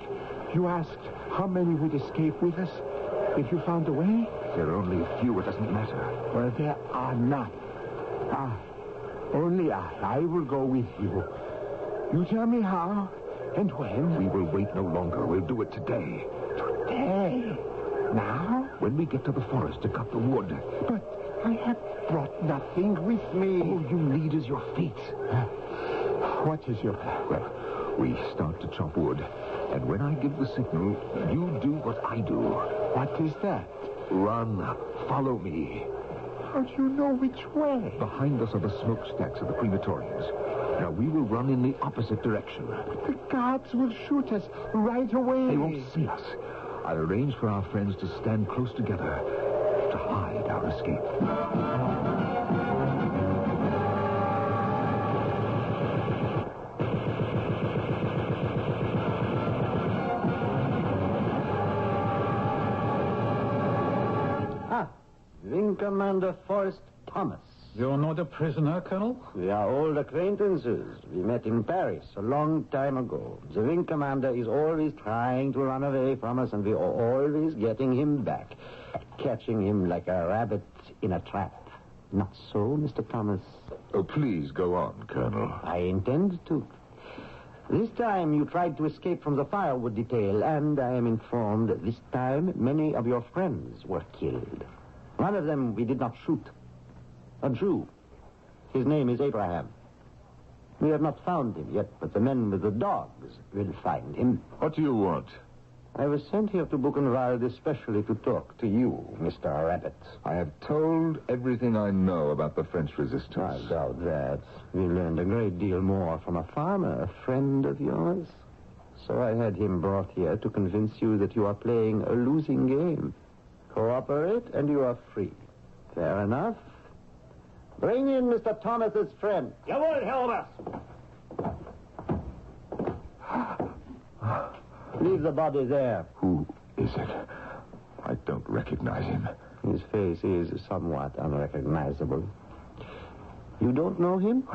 You asked how many would escape with us if you found a way? There are only a few. It doesn't matter. Well, there are not. Only I will go with you. You tell me how and when. We will wait no longer. We'll do it today. Today? Now? When we get to the forest to cut the wood. But I have brought nothing with me. All you need is your feet. What is your plan? Well, we start to chop wood. And when I give the signal, you do what I do. What is that? Run. Follow me. How do you know which way? Behind us are the smokestacks of the crematoriums. Now, we will run in the opposite direction. But the guards will shoot us right away. They won't see us. I'll arrange for our friends to stand close together to hide our escape. Wing Commander Forrest Thomas. You're not a prisoner, Colonel? We are old acquaintances. We met in Paris a long time ago. The Wing Commander is always trying to run away from us, and we are always getting him back. Catching him like a rabbit in a trap. Not so, Mr. Thomas? Oh, please go on, Colonel. I intend to. This time you tried to escape from the firewood detail, and I am informed that this time many of your friends were killed. One of them we did not shoot. A Jew. His name is Abraham. We have not found him yet, but the men with the dogs will find him. What do you want? I was sent here to Buchenwald especially to talk to you, Mr. Rabbit. I have told everything I know about the French resistance. I doubt that. We learned a great deal more from a farmer, a friend of yours. So I had him brought here to convince you that you are playing a losing game. Cooperate, and you are free. Fair enough. Bring in Mr. Thomas's friend. Jawohl, Herr Oberst. Leave the body there. Who is it? I don't recognize him. His face is somewhat unrecognizable. You don't know him?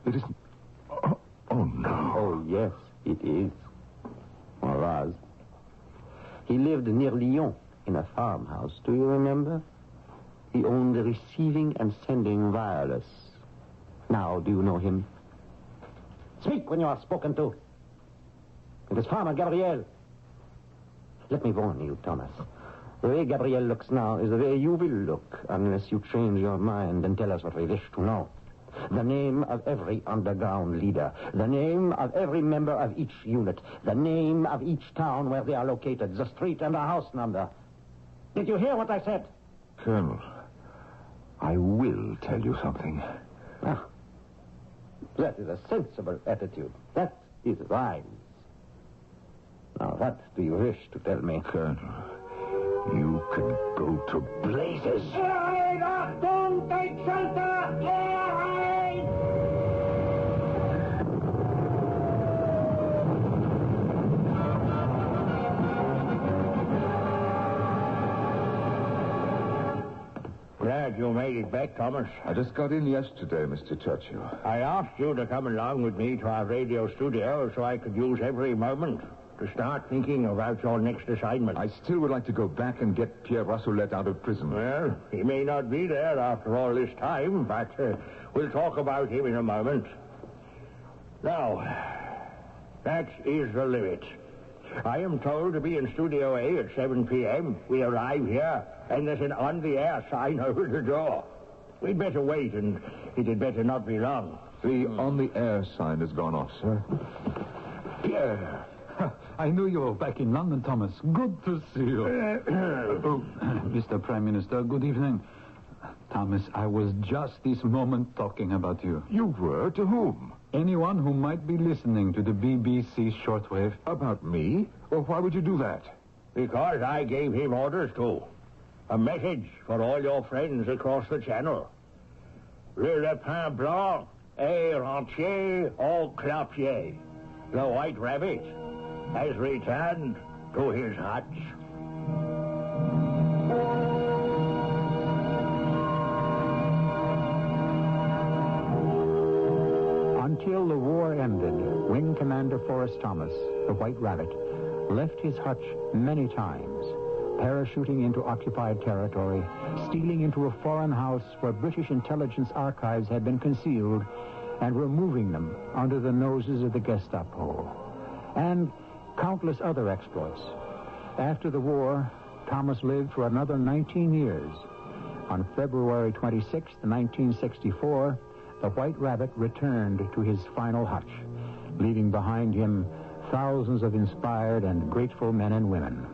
It isn't... Oh, no. Oh, yes, it is. Or was. He lived near Lyon in a farmhouse. Do you remember? He owned the receiving and sending wireless. Now, do you know him? Speak when you are spoken to. It is Farmer Gabriel. Let me warn you, Thomas. The way Gabriel looks now is the way you will look unless you change your mind and tell us what we wish to know. The name of every underground leader. The name of every member of each unit. The name of each town where they are located. The street and the house number. Did you hear what I said? Colonel, I will tell you something. Ah, that is a sensible attitude. That is wise. Now, what do you wish to tell me? Colonel, you can go to blazes. Glad you made it back, Thomas. I just got in yesterday, Mr. Churchill. I asked you to come along with me to our radio studio so I could use every moment to start thinking about your next assignment. I still would like to go back and get Pierre Rassoulette out of prison. Well, he may not be there after all this time, but we'll talk about him in a moment. Now, that is the limit. I am told to be in Studio A at 7 p.m. We arrive here, and there's an on-the-air sign over the door. We'd better wait, and it had better not be long. The on-the-air sign has gone off, sir. Pierre. I knew you were back in London, Thomas. Good to see you. Mr. Prime Minister, good evening. Thomas, I was just this moment talking about you. You were? To whom? Anyone who might be listening to the BBC shortwave. About me? Well, why would you do that? Because I gave him orders to. A message for all your friends across the channel. Le lapin blanc est rentier au clapier. The White Rabbit has returned to his hutch. Until the war ended, Wing Commander Forrest Thomas, the White Rabbit, left his hutch many times, parachuting into occupied territory, stealing into a foreign house where British intelligence archives had been concealed, and removing them under the noses of the Gestapo, and countless other exploits. After the war, Thomas lived for another 19 years. On February 26, 1964, the White Rabbit returned to his final hutch, leaving behind him thousands of inspired and grateful men and women.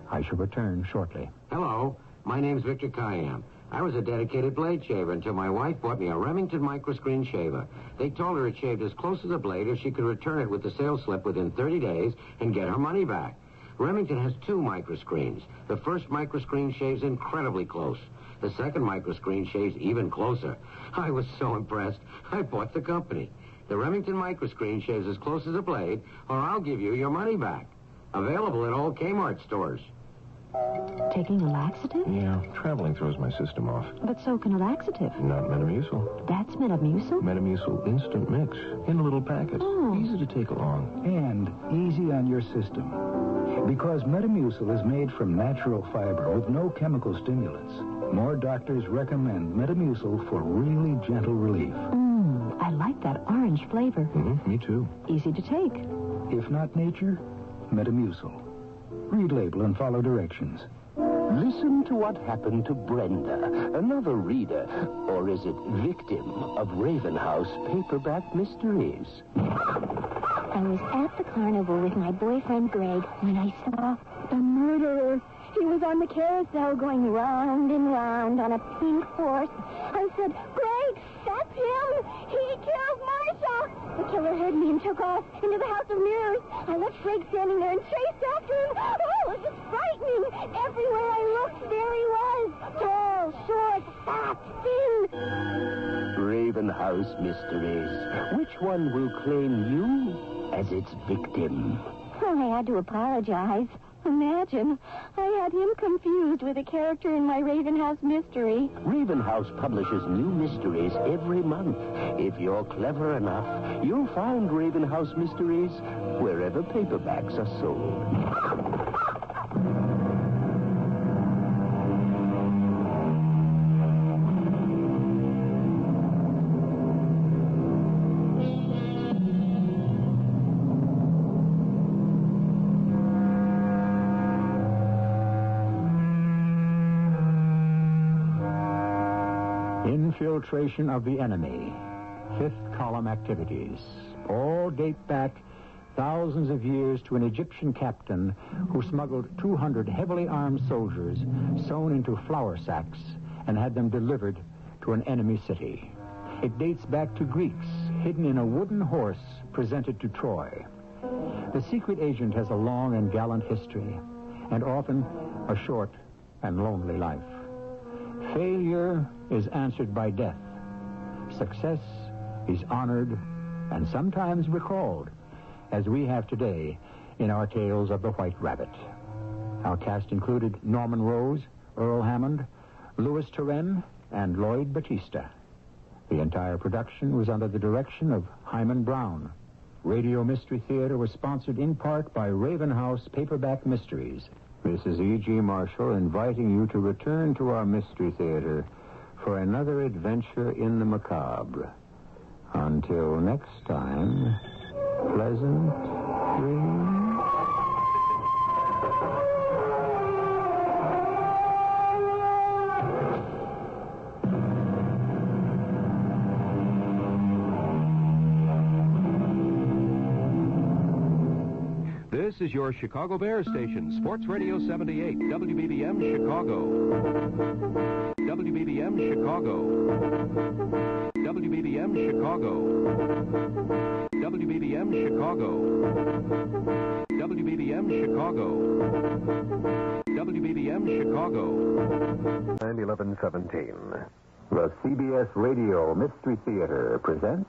I shall return shortly. Hello, my name's Victor Kayam. I was a dedicated blade shaver until my wife bought me a Remington microscreen shaver. They told her it shaved as close as a blade if she could return it with the sales slip within 30 days and get her money back. Remington has 2 microscreens. The first microscreen shaves incredibly close. The second microscreen shaves even closer. I was so impressed, I bought the company. The Remington microscreen shaves as close as a blade, or I'll give you your money back. Available at all Kmart stores. Taking a laxative? Yeah, traveling throws my system off. But so can a laxative. Not Metamucil. That's Metamucil? Metamucil Instant Mix in a little packet. Oh. Easy to take along. And easy on your system. Because Metamucil is made from natural fiber with no chemical stimulants. More doctors recommend Metamucil for really gentle relief. I like that orange flavor. Me too. Easy to take. If not nature, Metamucil. Read label and follow directions. Listen to what happened to Brenda, another reader, or is it victim of Ravenhouse paperback mysteries? I was at the carnival with my boyfriend Greg when I saw the murderer. He was on the carousel going round and round on a pink horse. I said, Greg, that's him. He killed Marsha. The killer heard me and took off into the House of Mirrors. I left Greg standing there and chased after him. Oh, it was just frightening. Everywhere I looked, there he was. Tall, short, fat, thin. Ravenhouse mysteries. Which one will claim you as its victim? I had to apologize. Imagine, I had him confused with a character in my Ravenhouse mystery. Ravenhouse publishes new mysteries every month. If you're clever enough, you'll find Ravenhouse mysteries wherever paperbacks are sold. Infiltration of the enemy. Fifth column activities. All date back thousands of years to an Egyptian captain who smuggled 200 heavily armed soldiers sewn into flour sacks and had them delivered to an enemy city. It dates back to Greeks hidden in a wooden horse presented to Troy. The secret agent has a long and gallant history, and often a short and lonely life. Failure is answered by death. Success is honored and sometimes recalled, as we have today in our tales of the White Rabbit. Our cast included Norman Rose, Earl Hammond, Louis Turenne, and Lloyd Batista. The entire production was under the direction of Hyman Brown. Radio Mystery Theater was sponsored in part by Ravenhouse Paperback Mysteries. This is E.G. Marshall inviting you to return to our Mystery Theater for another adventure in the macabre. Until next time, pleasant dreams. This is your Chicago Bears station, Sports Radio 78, WBBM Chicago. WBBM Chicago. WBBM Chicago. WBBM Chicago. WBBM Chicago. WBBM Chicago. And 1117. The CBS Radio Mystery Theater presents...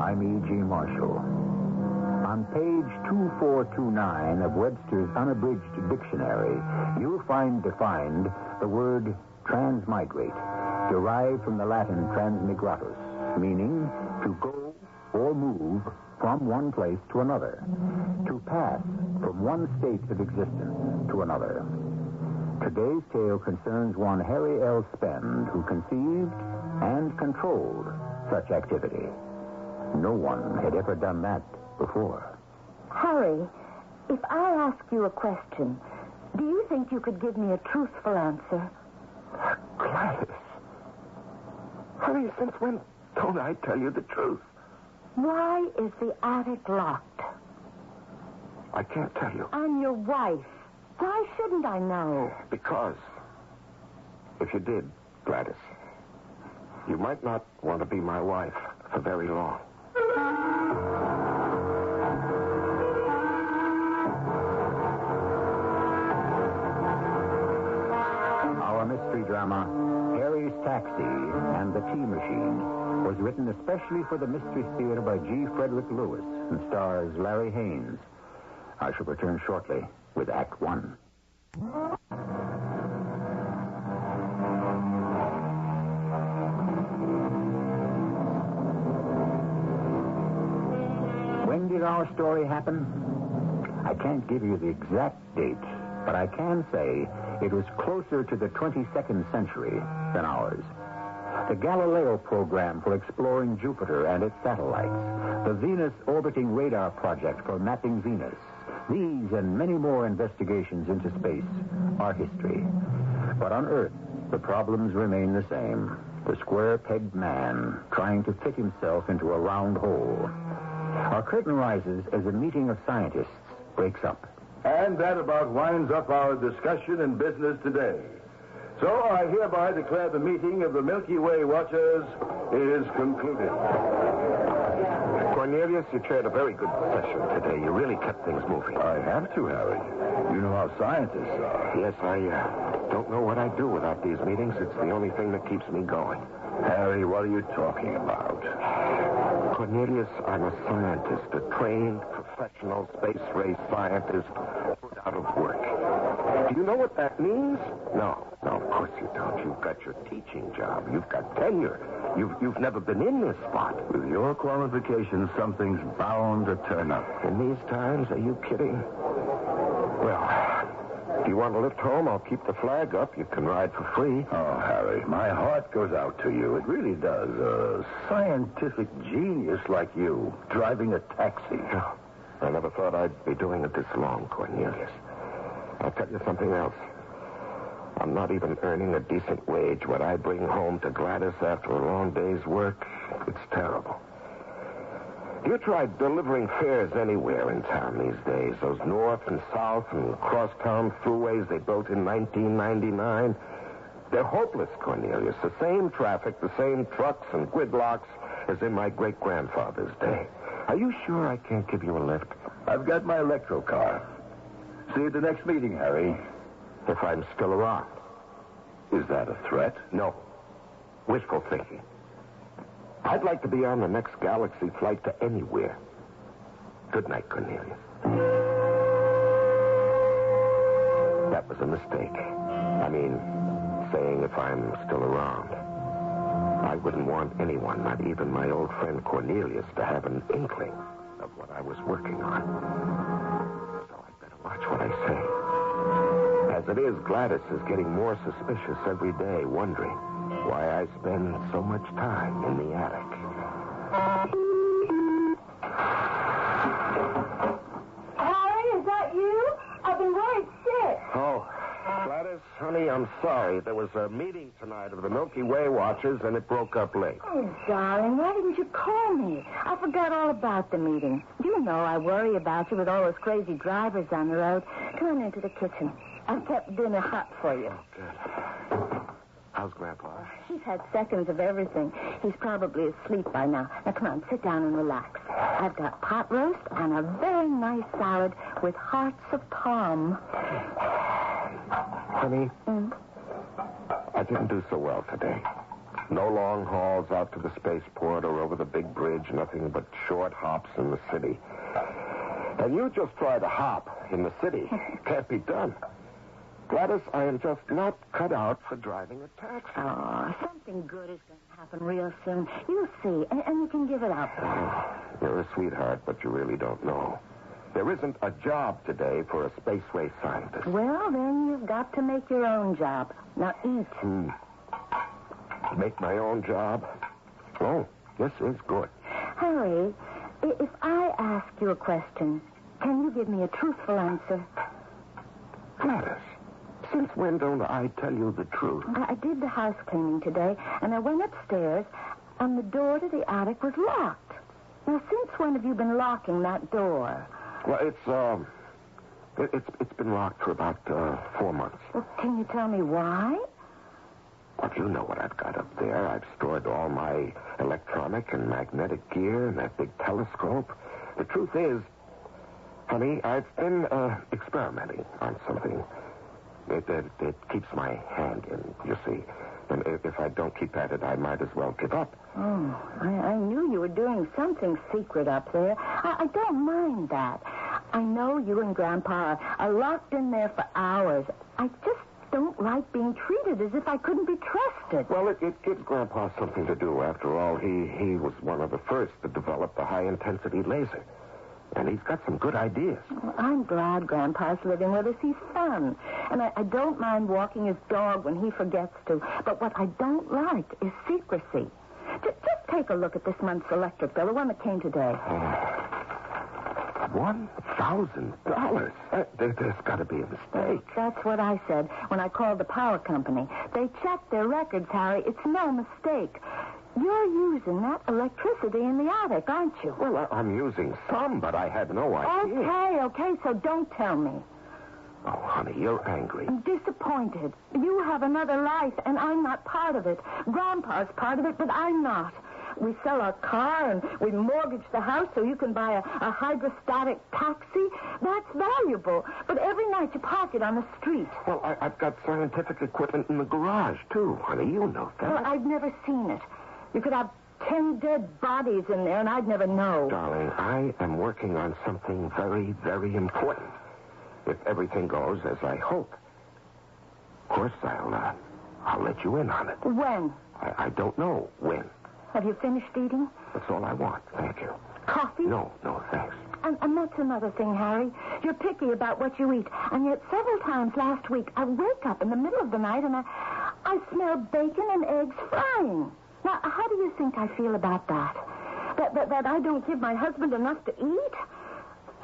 I'm E.G. Marshall. On page 2429 of Webster's Unabridged Dictionary, you'll find defined the word transmigrate, derived from the Latin transmigratus, meaning to go or move from one place to another, to pass from one state of existence to another. Today's tale concerns one Harry L. Spend, who conceived and controlled such activity. No one had ever done that before. Harry, if I ask you a question, do you think you could give me a truthful answer? Gladys. Harry, since when don't I tell you the truth? Why is the attic locked? I can't tell you. I'm your wife. Why shouldn't I know? Because if you did, Gladys, you might not want to be my wife for very long. Our mystery drama, Harry's Taxi and the Tea Machine, was written especially for the Mystery Theater by G. Frederick Lewis and stars Larry Haynes. I shall return shortly with Act One. When did our story happen? I can't give you the exact date, but I can say it was closer to the 22nd century than ours. The Galileo program for exploring Jupiter and its satellites, the Venus orbiting radar project for mapping Venus, these and many more investigations into space are history. But on Earth, the problems remain the same. The square-pegged man trying to fit himself into a round hole. Our curtain rises as a meeting of scientists breaks up. And that about winds up our discussion and business today. So I hereby declare the meeting of the Milky Way Watchers is concluded. Cornelius, you chaired a very good session today. You really kept things moving. I have to, Harry. You know how scientists are. Yes, I don't know what I'd do without these meetings. It's the only thing that keeps me going. Harry, what are you talking about? Cornelius, I'm a scientist, a trained professional space race scientist put out of work. Do you know what that means? No, of course you don't. You've got your teaching job. You've got tenure. You've never been in this spot. With your qualifications, something's bound to turn up. In these times, are you kidding? Well, do you want to lift home? I'll keep the flag up. You can ride for free. Oh, Harry, my heart goes out to you. It really does. A scientific genius like you, driving a taxi. Oh, I never thought I'd be doing it this long, Cornelius. I'll tell you something else. I'm not even earning a decent wage. What I bring home to Gladys after a long day's work, it's terrible. You tried delivering fares anywhere in town these days. Those north and south and crosstown throughways they built in 1999. They're hopeless, Cornelius. The same traffic, the same trucks and gridlocks as in my great-grandfather's day. Are you sure I can't give you a lift? I've got my electro car. See you at the next meeting, Harry. If I'm still around. Is that a threat? No. Wishful thinking. I'd like to be on the next galaxy flight to anywhere. Good night, Cornelius. That was a mistake. I mean, saying if I'm still around. I wouldn't want anyone, not even my old friend Cornelius, to have an inkling of what I was working on. So I'd better watch what I say. As it is, Gladys is getting more suspicious every day, wondering why I spend so much time in the attic. Harry, is that you? I've been worried sick. Oh, Gladys, honey, I'm sorry. There was a meeting tonight of the Milky Way Watchers, and it broke up late. Oh, darling, why didn't you call me? I forgot all about the meeting. You know I worry about you with all those crazy drivers on the road. Come on into the kitchen. I've kept dinner hot for you. Good. How's Grandpa? He's had seconds of everything. He's probably asleep by now. Now, come on, sit down and relax. I've got pot roast and a very nice salad with hearts of palm. Honey, I didn't do so well today. No long hauls out to the spaceport or over the big bridge, nothing but short hops in the city. And you just try to hop in the city. Can't be done. Gladys, I am just not cut out for driving a taxi. Oh, something good is going to happen real soon. You'll see, and you can give it up. You're a sweetheart, but you really don't know. There isn't a job today for a spaceway scientist. Well, then you've got to make your own job. Now eat. Make my own job? Oh, this is good. Harry, if I ask you a question, can you give me a truthful answer? Gladys, since when don't I tell you the truth? I did the house cleaning today, and I went upstairs, and the door to the attic was locked. Now, since when have you been locking that door? Well, it's been locked for about 4 months. Well, can you tell me why? Well, you know what I've got up there. I've stored all my electronic and magnetic gear and that big telescope. The truth is, honey, I've been experimenting on something. It keeps my hand in, you see. And if I don't keep at it, I might as well give up. Oh, I knew you were doing something secret up there. I don't mind that. I know you and Grandpa are locked in there for hours. I just don't like being treated as if I couldn't be trusted. Well, it gives Grandpa something to do. After all, he was one of the first to develop the high-intensity laser. And he's got some good ideas. Well, I'm glad Grandpa's living with us. He's fun. And I don't mind walking his dog when he forgets to. But what I don't like is secrecy. Just take a look at this month's electric bill, the one that came today. $1,000? There's got to be a mistake. That's what I said when I called the power company. They checked their records, Harry. It's no mistake. You're using that electricity in the attic, aren't you? Well, I'm using some, but I had no idea. Okay, so don't tell me. Oh, honey, you're angry. I'm disappointed. You have another life, and I'm not part of it. Grandpa's part of it, but I'm not. We sell our car, and we mortgage the house so you can buy a hydrostatic taxi. That's valuable. But every night you park it on the street. Well, I've got scientific equipment in the garage, too, honey. You know that. Well, I've never seen it. You could have 10 dead bodies in there, and I'd never know. Darling, I am working on something very, very important. If everything goes as I hope. Of course, I'll let you in on it. When? I don't know when. Have you finished eating? That's all I want, thank you. Coffee? No, thanks. And that's another thing, Harry. You're picky about what you eat. And yet several times last week, I wake up in the middle of the night and I smell bacon and eggs frying. Now, how do you think I feel about that? That I don't give my husband enough to eat?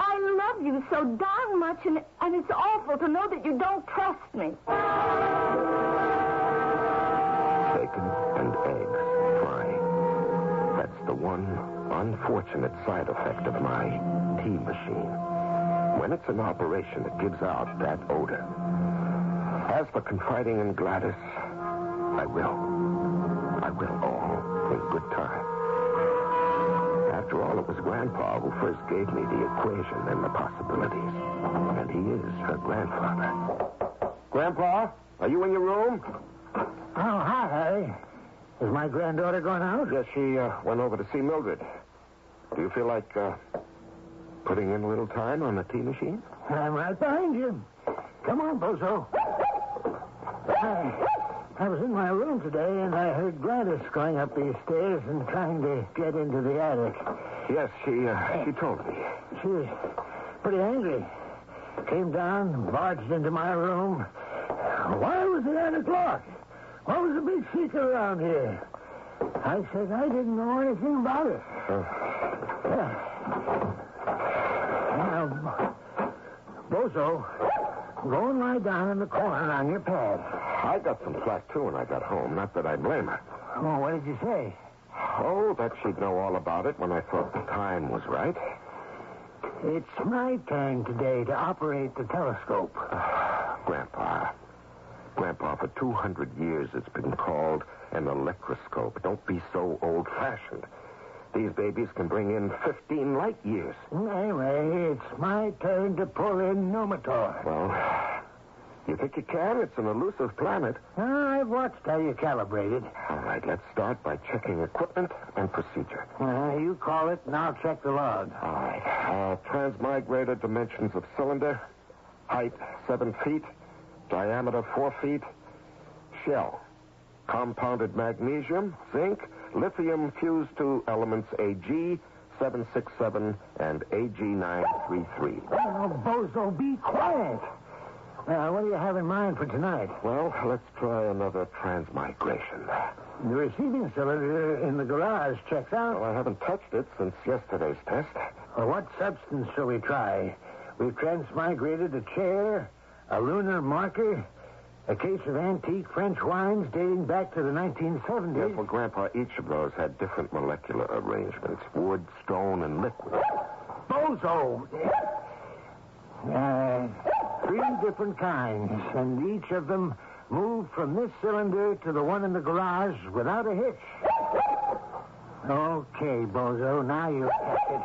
I love you so darn much, and it's awful to know that you don't trust me. Bacon and eggs frying. That's the one unfortunate side effect of my tea machine. When it's in operation, it gives out that odor. As for confiding in Gladys, I will all in good time. After all, it was Grandpa who first gave me the equation and the possibilities. And he is her grandfather. Grandpa, are you in your room? Oh, hi, Harry. Is my granddaughter going out? Yes, she went over to see Mildred. Do you feel like putting in a little time on the tea machine? I'm right behind you. Come on, Bozo. I was in my room today, and I heard Gladys going up these stairs and trying to get into the attic. Yes, she told me. She was pretty angry. Came down, barged into my room. Why was the attic locked? What was the big secret around here? I said I didn't know anything about it. Now, Bozo, go and lie down in the corner on your pad. I got some flack, too, when I got home. Not that I blame her. Oh, what did you say? Oh, that she'd know all about it when I thought the time was right. It's my turn today to operate the telescope. Grandpa, for 200 years it's been called an electroscope. Don't be so old-fashioned. These babies can bring in 15 light years. Anyway, it's my turn to pull in Numitor. Well, you think you can? It's an elusive planet. I've watched how you calibrate it. All right, let's start by checking equipment and procedure. You call it, and I'll check the log. All right. Transmigrator dimensions of cylinder. Height, 7 feet. Diameter, 4 feet. Shell. Compounded magnesium, zinc, lithium fused to elements AG 767 and AG 933. Oh, Bozo, be quiet. What do you have in mind for tonight? Well, let's try another transmigration. The receiving cylinder in the garage checks out. Well, I haven't touched it since yesterday's test. Well, what substance shall we try? We've transmigrated a chair, a lunar marker, a case of antique French wines dating back to the 1970s. Yes, well, Grandpa, each of those had different molecular arrangements. Wood, stone, and liquid. Bozo! 3 different kinds, and each of them moved from this cylinder to the one in the garage without a hitch. Okay, Bozo, now you catch it.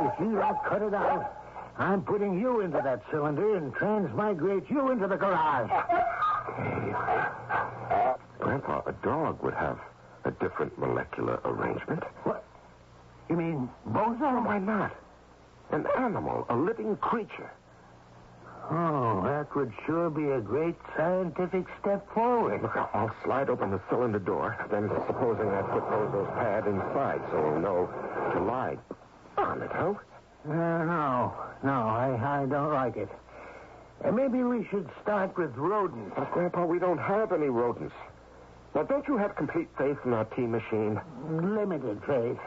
If you don't cut it out, I'm putting you into that cylinder and transmigrate you into the garage. Grandpa, a dog would have a different molecular arrangement. What? You mean Bozo? Why not? An animal, a living creature. Oh, that would sure be a great scientific step forward. Look, I'll slide open the cylinder door, then supposing I put Bozo's pad inside so he'll know to lie on it, huh? No, I don't like it. Maybe we should start with rodents. But, Grandpa, we don't have any rodents. Now, don't you have complete faith in our tea machine? Limited faith.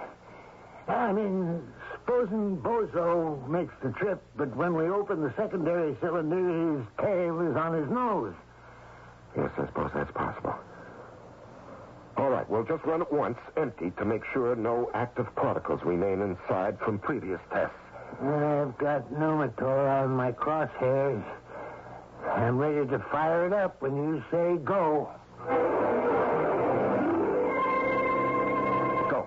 I mean, supposing Bozo makes the trip, but when we open the secondary cylinder, his tail is on his nose. Yes, I suppose that's possible. All right, we'll just run it once, empty, to make sure no active particles remain inside from previous tests. I've got Numitor on my crosshairs. I'm ready to fire it up when you say go. Go.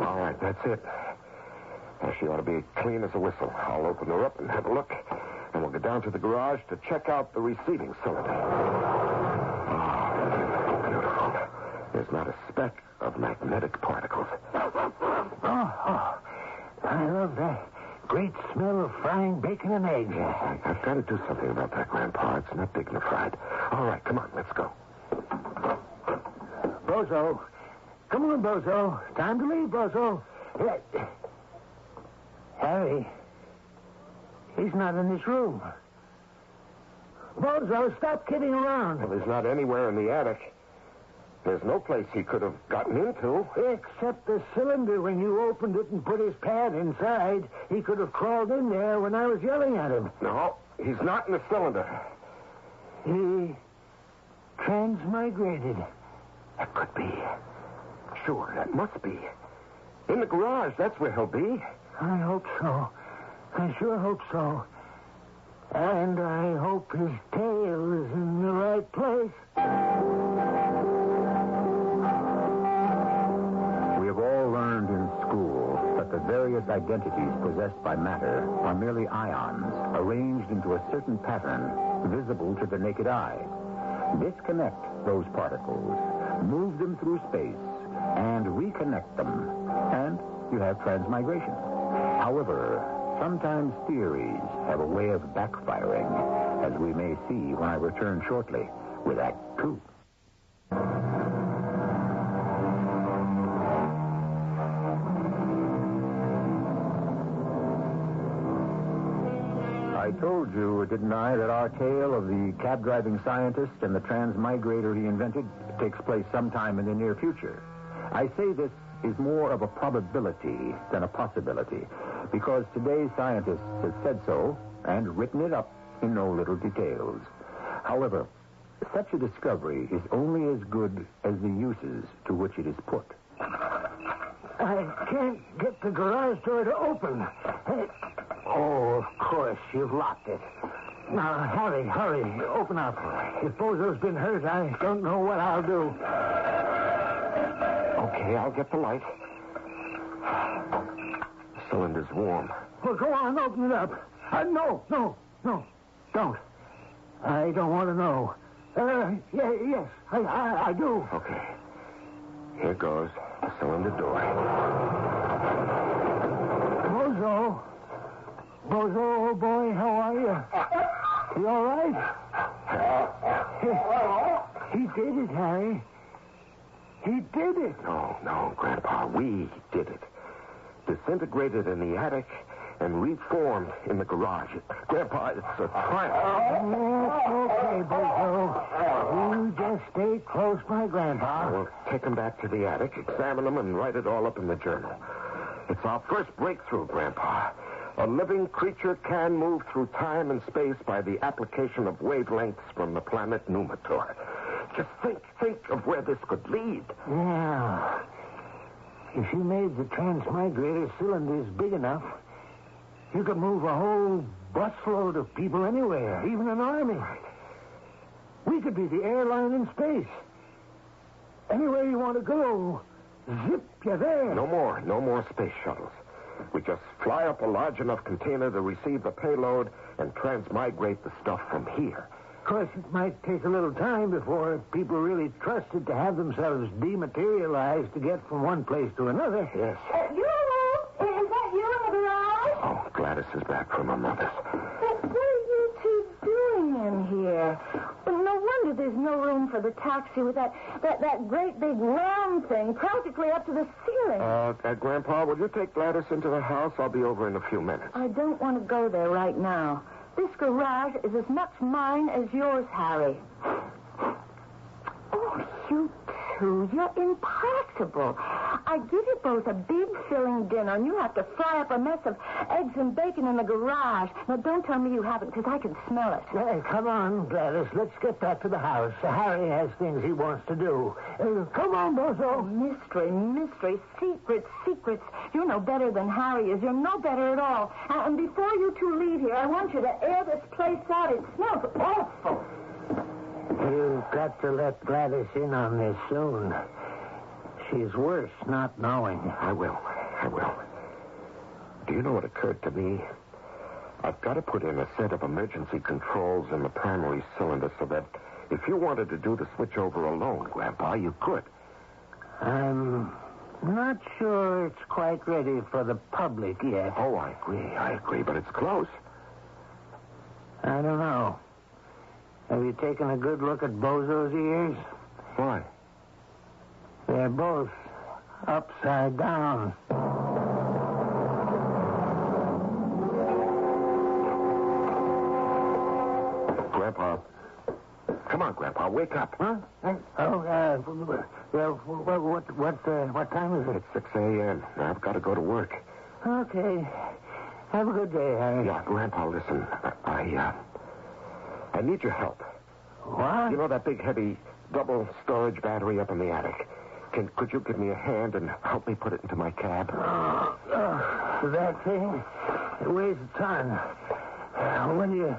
All right, that's it. Now, she ought to be clean as a whistle. I'll open her up and have a look, and we'll go down to the garage to check out the receiving cylinder. There's not a speck of magnetic particles. Oh, I love that great smell of frying bacon and eggs. I've got to do something about that, Grandpa. It's not dignified. All right, come on, let's go. Bozo. Come on, Bozo. Time to leave, Bozo. Harry. He's not in this room. Bozo, stop kidding around. Well, he's not anywhere in the attic. There's no place he could have gotten into. Except the cylinder. When you opened it and put his pad inside, he could have crawled in there when I was yelling at him. No, he's not in the cylinder. He transmigrated. That could be. Sure, that must be. In the garage, that's where he'll be. I hope so. I sure hope so. And I hope his tail is in the right place. We have all learned in school that the various identities possessed by matter are merely ions arranged into a certain pattern visible to the naked eye. Disconnect those particles, move them through space, and reconnect them, and you have transmigration. However, sometimes theories have a way of backfiring, as we may see when I return shortly with Act 2. I told you, didn't I, that our tale of the cab-driving scientist and the transmigrator he invented takes place sometime in the near future. I say this is more of a probability than a possibility, because today's scientists have said so and written it up in no little details. However, such a discovery is only as good as the uses to which it is put. I can't get the garage door to open. Oh, of course, you've locked it. Now, Harry, hurry, open up. If Bozo's been hurt, I don't know what I'll do. Okay, I'll get the light. The cylinder's warm. Well, go on, open it up. No, don't. I don't want to know. Yes, I do. Okay. Here goes the cylinder door. Bozo, old boy, how are you? You all right? He did it, Harry. He did it. No, Grandpa, we did it. Disintegrated in the attic and reformed in the garage. Grandpa, it's a triumph. Okay, Bozo. You just stay close by Grandpa. We'll take him back to the attic, examine him, and write it all up in the journal. It's our first breakthrough, Grandpa. A living creature can move through time and space by the application of wavelengths from the planet Numitor. Just think of where this could lead. Yeah. If you made the transmigrator cylinders big enough, you could move a whole busload of people anywhere, even an army. We could be the airline in space. Anywhere you want to go, zip, you're there. No more space shuttles. We just fly up a large enough container to receive the payload and transmigrate the stuff from here. Of course, it might take a little time before people really trusted to have themselves dematerialized to get from one place to another. Yes. You? Is that you in the garage? Oh, Gladys is back from her mother's. But what are you two doing in here? Well, no wonder there's no room for the taxi with that great big round thing practically up to the ceiling. Grandpa, will you take Gladys into the house? I'll be over in a few minutes. I don't want to go there right now. This garage is as much mine as yours, Harry. Oh, you two, you're impossible. I give you both a big filling dinner, and you have to fry up a mess of eggs and bacon in the garage. Now, don't tell me you haven't, because I can smell it. Hey, come on, Gladys. Let's get back to the house. Harry has things he wants to do. Come on, Bozo. Oh, mystery, secrets. You're no better than Harry is. You're no better at all. And before you two leave here, I want you to air this place out. It smells awful. You've got to let Gladys in on this soon. She's worse not knowing. I will. Do you know what occurred to me? I've got to put in a set of emergency controls in the primary cylinder so that if you wanted to do the switchover alone, Grandpa, you could. I'm not sure it's quite ready for the public yet. Oh, I agree, but it's close. I don't know. Have you taken a good look at Bozo's ears? Why? They're both upside down. Grandpa. Come on, Grandpa, wake up. Huh? What time is it? It's 6 a.m. I've got to go to work. Okay. Have a good day, Harry. Yeah, Grandpa, listen. I need your help. What? You know that big, heavy, double storage battery up in the attic? Could you give me a hand and help me put it into my cab? That thing? It weighs a ton. What do you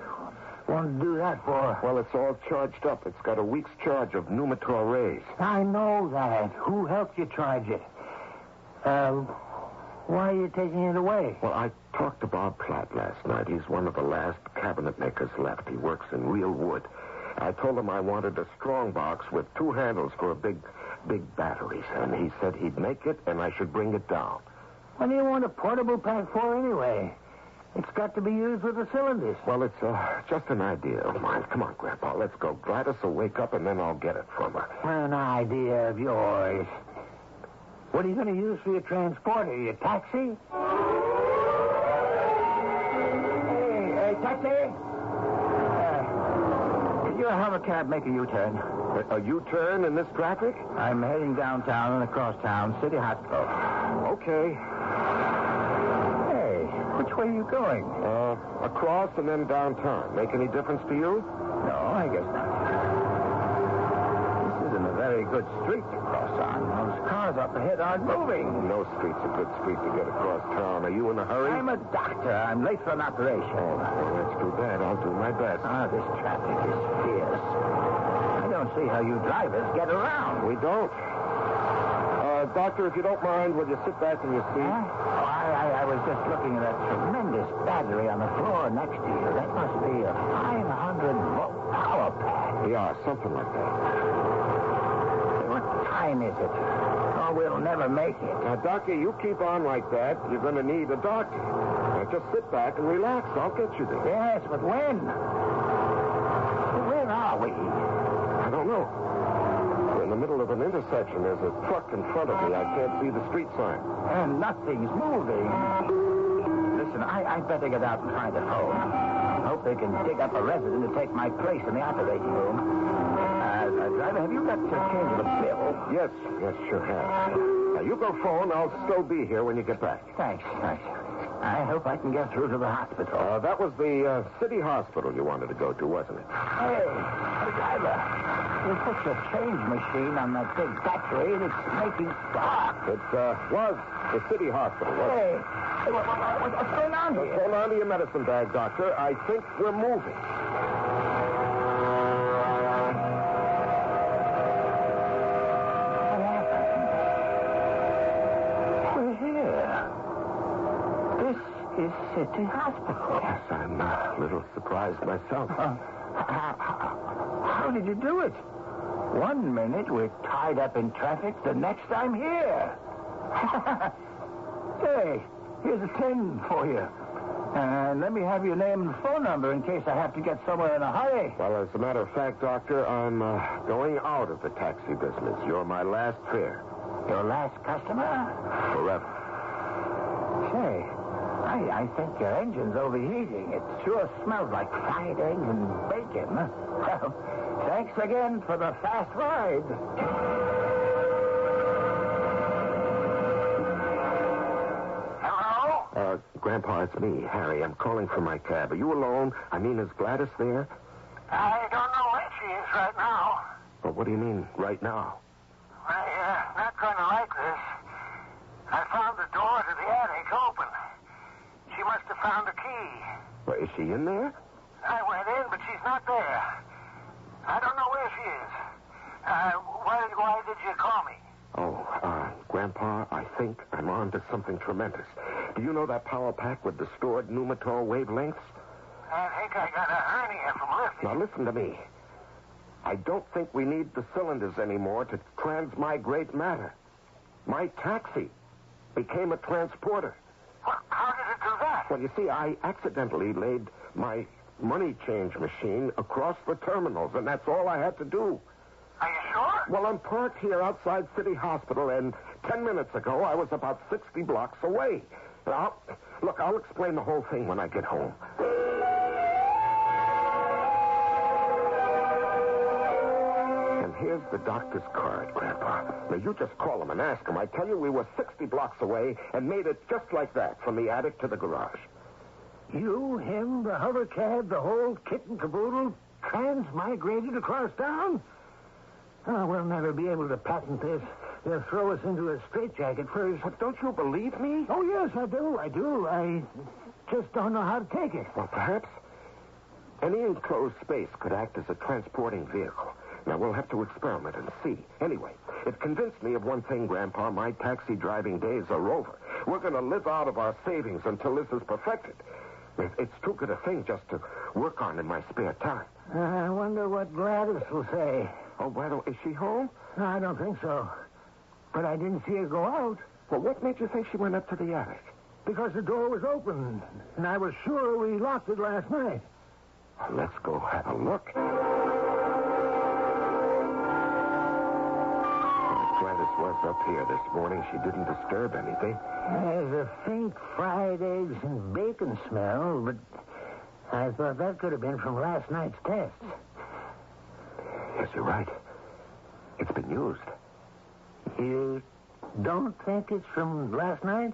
want to do that for? Well, it's all charged up. It's got a week's charge of Numitor rays. I know that. Who helped you charge it? Why are you taking it away? Well, I talked to Bob Platt last night. He's one of the last cabinet makers left. He works in real wood. I told him I wanted a strong box with 2 handles for big batteries, and he said he'd make it, and I should bring it down. What do you want a portable pack for anyway? It's got to be used with the cylinders. Well, it's just an idea of mine. Come on, Grandpa, let's go. Gladys will wake up, and then I'll get it from her. An idea of yours. What are you going to use for your transporter? Your taxi? Hey, Taxi! Could your hover cab make a U-turn? A U-turn in this traffic? I'm heading downtown and across town, City Hospital. Okay. Hey, which way are you going? Across and then downtown. Make any difference to you? No, I guess not. This isn't a very good street to cross on. Those cars up ahead aren't moving. No street's a good street to get across town. Are you in a hurry? I'm a doctor. I'm late for an operation. Oh, well, that's too bad. I'll do my best. This traffic is fierce. I don't see how you drivers get around. We don't. Doctor, if you don't mind, will you sit back in your seat? I was just looking at that tremendous battery on the floor next to you. That must be a 500-volt power pack. Yeah, something like that. What time is it? Oh, we'll never make it. Now, Doctor, you keep on like that, you're going to need a doctor. Now, just sit back and relax. I'll get you there. Yes, but when? Where are we? I don't know. We're in the middle of an intersection. There's a truck in front of me. I can't see the street sign. And nothing's moving. Listen, I'd better get out and find a phone. Hope they can dig up a resident to take my place in the operating room. Driver, have you got to change the bill? Yes, sure have. Now, you go phone. I'll still be here when you get back. Thanks. I hope I can get through to the hospital. That was the city hospital you wanted to go to, wasn't it? Hey, driver, you put your change machine on that big battery and it's making dark. It was the city hospital, wasn't it? Hey, what's going on here? Hold on to your medicine bag, Doctor. I think we're moving. Is City Hospital. Yes, I'm a little surprised myself. How did you do it? 1 minute we're tied up in traffic, the next I'm here. Hey, here's a 10 for you. And let me have your name and phone number in case I have to get somewhere in a hurry. Well, as a matter of fact, Doctor, I'm going out of the taxi business. You're my last fare. Your last customer? Forever. Say, I think your engine's overheating. It sure smells like fried eggs and bacon. Well, thanks again for the fast ride. Hello? Grandpa, it's me, Harry. I'm calling for my cab. Are you alone? I mean, is Gladys there? I don't know where she is right now. Well, what do you mean, right now? I'm not going to like this. I found the door to the attic open. She must have found a key. Well, is she in there? I went in, but she's not there. I don't know where she is. Why did you call me? Grandpa, I think I'm on to something tremendous. Do you know that power pack with the stored pneumator wavelengths? I think I got a hernia from lifting. Now, listen to me. I don't think we need the cylinders anymore to transmigrate matter. My taxi became a transporter. Well, how did it do that? Well, you see, I accidentally laid my money change machine across the terminals, and that's all I had to do. Are you sure? Well, I'm parked here outside City Hospital, and 10 minutes ago, I was about 60 blocks away. I'll explain the whole thing when I get home. And here's the doctor's card, Grandpa. Now, you just call him and ask him. I tell you, we were 60 blocks away and made it just like that, from the attic to the garage. You, him, the hover cab, the whole kit and caboodle transmigrated across town? Oh, we'll never be able to patent this. They'll throw us into a straitjacket first. But don't you believe me? Oh, yes, I do. I just don't know how to take it. Well, perhaps any enclosed space could act as a transporting vehicle. Now, we'll have to experiment and see. Anyway, it convinced me of one thing, Grandpa. My taxi driving days are over. We're going to live out of our savings until this is perfected. It's too good a thing just to work on in my spare time. I wonder what Gladys will say. Oh, is she home? No, I don't think so. But I didn't see her go out. Well, what made you think she went up to the attic? Because the door was open, and I was sure we locked it last night. Well, let's go have a look. Gladys was up here this morning. She didn't disturb anything. There's a faint fried eggs and bacon smell, but I thought that could have been from last night's tests. Yes, you're right. It's been used. You don't think it's from last night?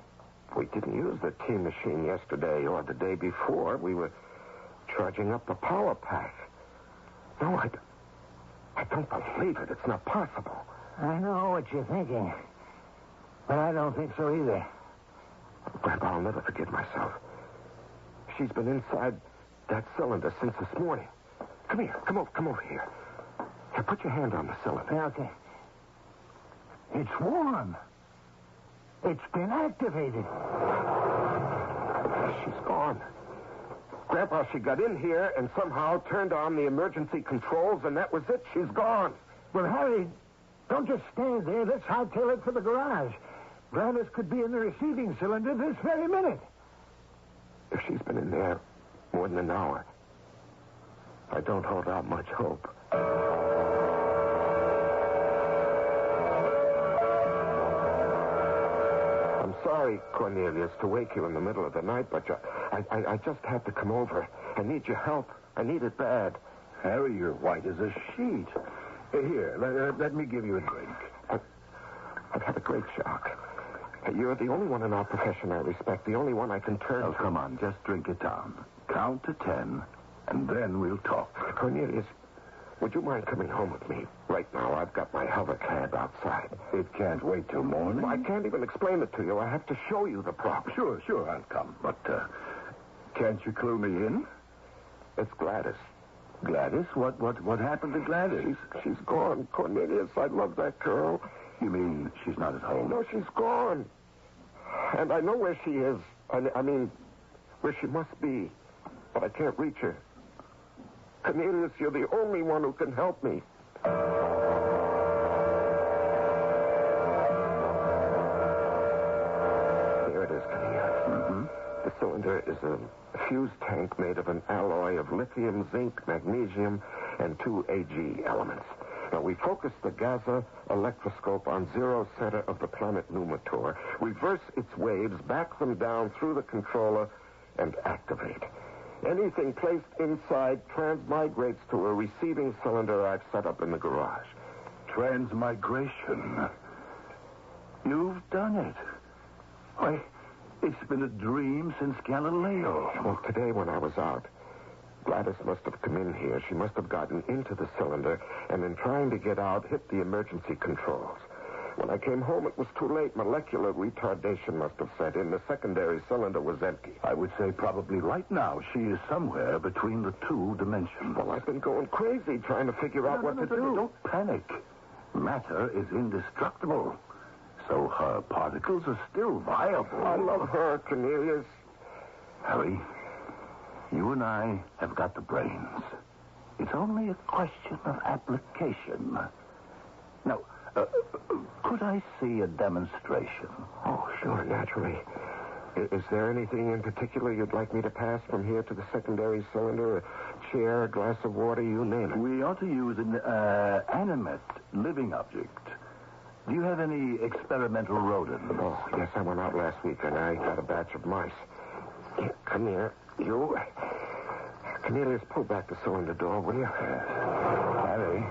We didn't use the tea machine yesterday or the day before. We were charging up the power pack. No, I don't believe it. It's not possible. I know what you're thinking, but I don't think so either. Grandpa, I'll never forgive myself. She's been inside that cylinder since this morning. Come here. Come over here. Here, put your hand on the cylinder. Yeah, okay. It's warm. It's been activated. She's gone. Grandpa, she got in here and somehow turned on the emergency controls, and that was it. She's gone. Well, Harry, don't just stand there. Let's hightail it for the garage. Gladys could be in the receiving cylinder this very minute. If she's been in there more than an hour, I don't hold out much hope. I'm sorry, Cornelius, to wake you in the middle of the night, but I just had to come over. I need your help. I need it bad. Harry, you're white as a sheet. Here, let me give you a drink. I've had a great shock. You're the only one in our profession I respect, the only one I can turn to. Oh, come on, just drink it down. Count to 10, and then we'll talk. Cornelius, would you mind coming home with me right now? I've got my hover cab outside. It can't wait till morning. I can't even explain it to you. I have to show you the problem. Sure, I'll come. But can't you clue me in? It's Gladys. Gladys? What happened to Gladys? She's gone, Cornelius. I love that girl. You mean she's not at home? No, she's gone. And I know where she is. I mean, where she must be. But I can't reach her. Cornelius, you're the only one who can help me. There it is, Cornelius. Mm-hmm. The cylinder is a fuse tank made of an alloy of lithium, zinc, magnesium, and 2 Ag elements. Now, we focus the Gaza electroscope on zero center of the planet Numitor, reverse its waves, back them down through the controller, and activate. Anything placed inside transmigrates to a receiving cylinder I've set up in the garage. Transmigration. You've done it. Why, it's been a dream since Galileo. Well, today when I was out, Gladys must have come in here. She must have gotten into the cylinder, and in trying to get out, hit the emergency controls. When I came home, it was too late. Molecular retardation must have set in. The secondary cylinder was empty. I would say probably right now she is somewhere between the two dimensions. Well, I've been going crazy trying to figure out what to do. Don't panic. Matter is indestructible. So her particles are still viable. I love her, Cornelius. Harry, you and I have got the brains. It's only a question of application. Now, could I see a demonstration? Oh, sure, naturally. Is there anything in particular you'd like me to pass from here to the secondary cylinder? A chair, a glass of water, you name it. We ought to use an animate living object. Do you have any experimental rodents? Oh, yes, I went out last week and I got a batch of mice. Here, come here. You. Cornelius, pull back the cylinder door, will you? Harry,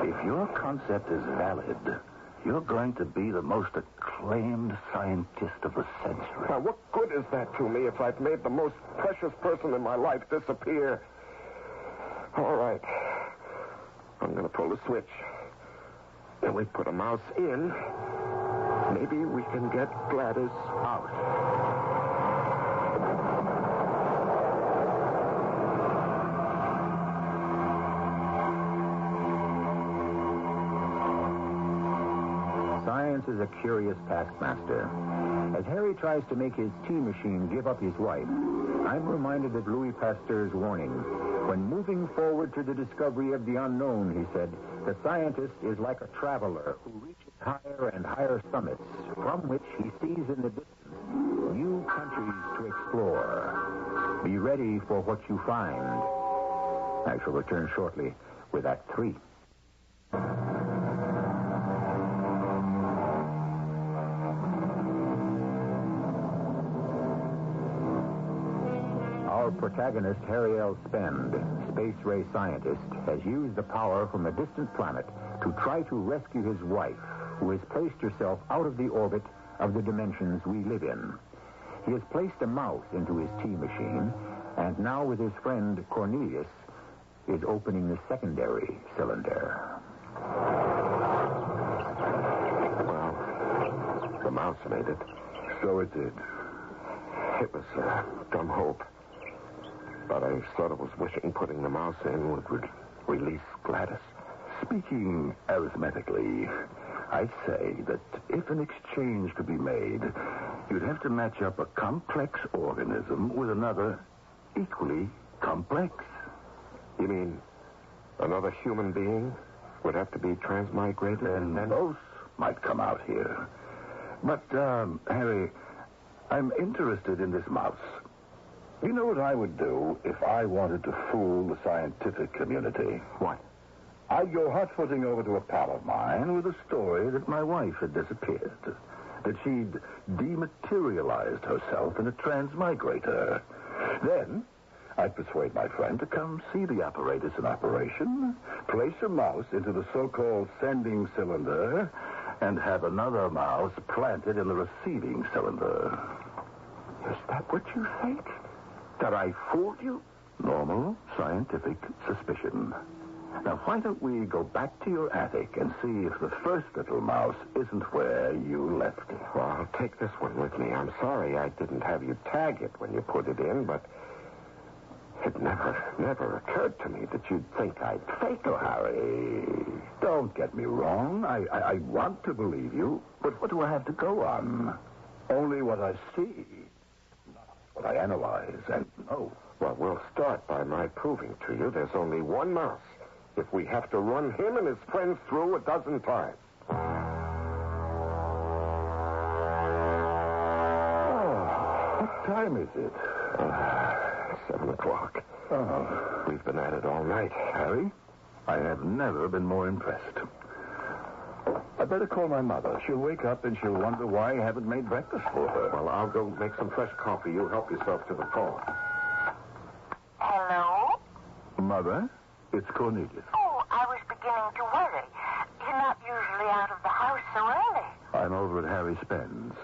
if your concept is valid, you're going to be the most acclaimed scientist of the century. Now, what good is that to me if I've made the most precious person in my life disappear? All right. I'm going to pull the switch. Then we put a mouse in. Maybe we can get Gladys out. Science is a curious taskmaster. As Harry tries to make his tea machine give up his wife, I'm reminded of Louis Pasteur's warning. When moving forward to the discovery of the unknown, he said, the scientist is like a traveler who reaches higher and higher summits, from which he sees in the distance new countries to explore. Be ready for what you find. I shall return shortly with Act 3. Our Protagonist Harry L. Spend, space ray scientist, has used the power from a distant planet to try to rescue his wife, who has placed herself out of the orbit of the dimensions we live in. He has placed a mouse into his tea machine, and now with his friend Cornelius, is opening the secondary cylinder. Well, the mouse made it. So it did. It was a dumb hope. But I sort of was wishing putting the mouse in would release Gladys. Speaking arithmetically, I'd say that if an exchange could be made, you'd have to match up a complex organism with another equally complex. You mean another human being would have to be transmigrated? And then both might come out here. But, Harry, I'm interested in this mouse. You know what I would do if I wanted to fool the scientific community? What? I'd go hot-footing over to a pal of mine with a story that my wife had disappeared, that she'd dematerialized herself in a transmigrator. Then I'd persuade my friend to come see the apparatus in operation, place a mouse into the so-called sending cylinder, and have another mouse planted in the receiving cylinder. Is that what you think? That I fooled you? Normal scientific suspicion. Now, why don't we go back to your attic and see if the first little mouse isn't where you left it? Well, I'll take this one with me. I'm sorry I didn't have you tag it when you put it in, but it never occurred to me that you'd think I'd fake it. Oh, Harry, don't get me wrong. I want to believe you, but what do I have to go on? Only what I see, not what I analyze and know. Well, we'll start by my proving to you there's only one mouse if we have to run him and his friends through a dozen times. Oh, what time is it? 7 o'clock. Oh. We've been at it all night. Harry, I have never been more impressed. I'd better call my mother. She'll wake up and she'll wonder why I haven't made breakfast for her. Well, I'll go make some fresh coffee. You help yourself to the phone. Hello? Mother, it's Cornelius. Oh, I was beginning to worry. You're not usually out of the house so early. I'm over at Harry Spend's.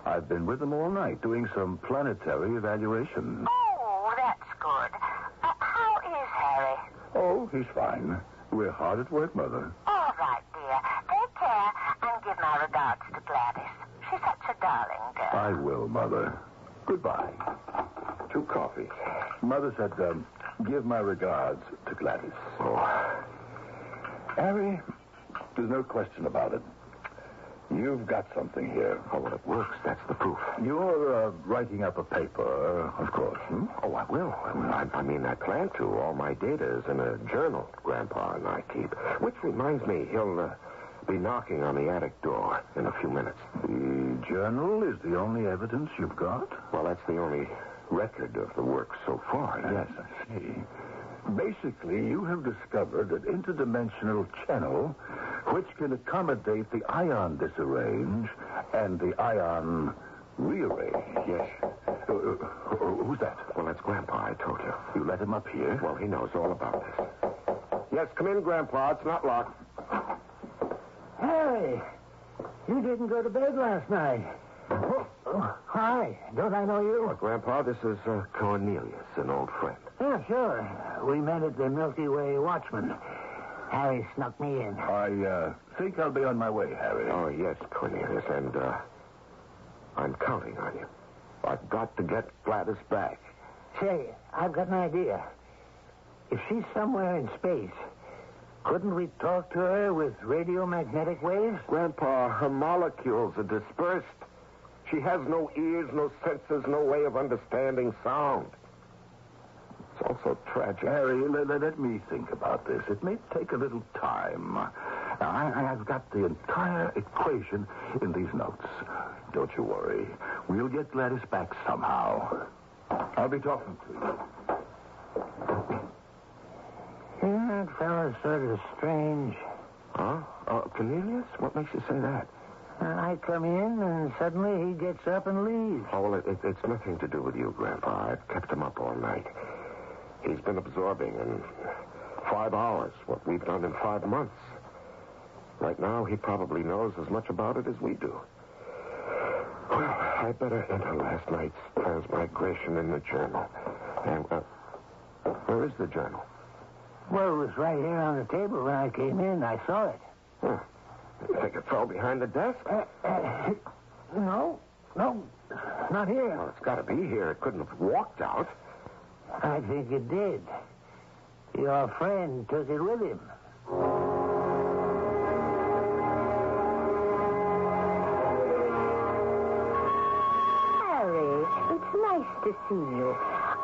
I've been with him all night doing some planetary evaluation. Oh, that's good. How is Harry? Oh, he's fine. We're hard at work, Mother. All right, dear. Take care and give my regards to Gladys. She's such a darling girl. I will, Mother. Goodbye. 2 coffees. Mother said, give my regards to Gladys. Oh. Harry, there's no question about it. You've got something here. Oh, well, it works. That's the proof. You're writing up a paper, of course. Oh, I will. I mean, I plan to. All my data is in a journal Grandpa and I keep. Which reminds me, he'll be knocking on the attic door in a few minutes. The journal is the only evidence you've got? Well, that's the only record of the work so far, yes. I see. Basically, you have discovered an interdimensional channel which can accommodate the ion disarrange and the ion rearrange. Yes. Who's that? Well, that's Grandpa, I told you. You let him up here? Well, he knows all about this. Yes, come in, Grandpa. It's not locked. Harry, you didn't go to bed last night. Oh, hi. Don't I know you? Well, Grandpa, this is Cornelius, an old friend. Yeah, sure. We met at the Milky Way Watchman. Harry snuck me in. I think I'll be on my way, Harry. Oh, yes, Cornelius, and I'm counting on you. I've got to get Gladys back. Say, I've got an idea. If she's somewhere in space, couldn't we talk to her with radiomagnetic waves? Grandpa, her molecules are dispersed. She has no ears, no senses, no way of understanding sound. It's also tragic. Harry, let me think about this. It may take a little time. Now, I've got the entire equation in these notes. Don't you worry. We'll get Gladys back somehow. I'll be talking to you. That fella's sort of strange. Huh? Cornelius? What makes you say that? I come in, and suddenly he gets up and leaves. Oh, well, it's nothing to do with you, Grandpa. I've kept him up all night. He's been absorbing in 5 hours what we've done in 5 months. Right now, he probably knows as much about it as we do. Well, I better enter last night's transmigration in the journal. And, where is the journal? Well, it was right here on the table when I came in. I saw it. Huh. You think it fell behind the desk? No, not here. Well, it's got to be here. It couldn't have walked out. I think it did. Your friend took it with him. Harry, it's nice to see you.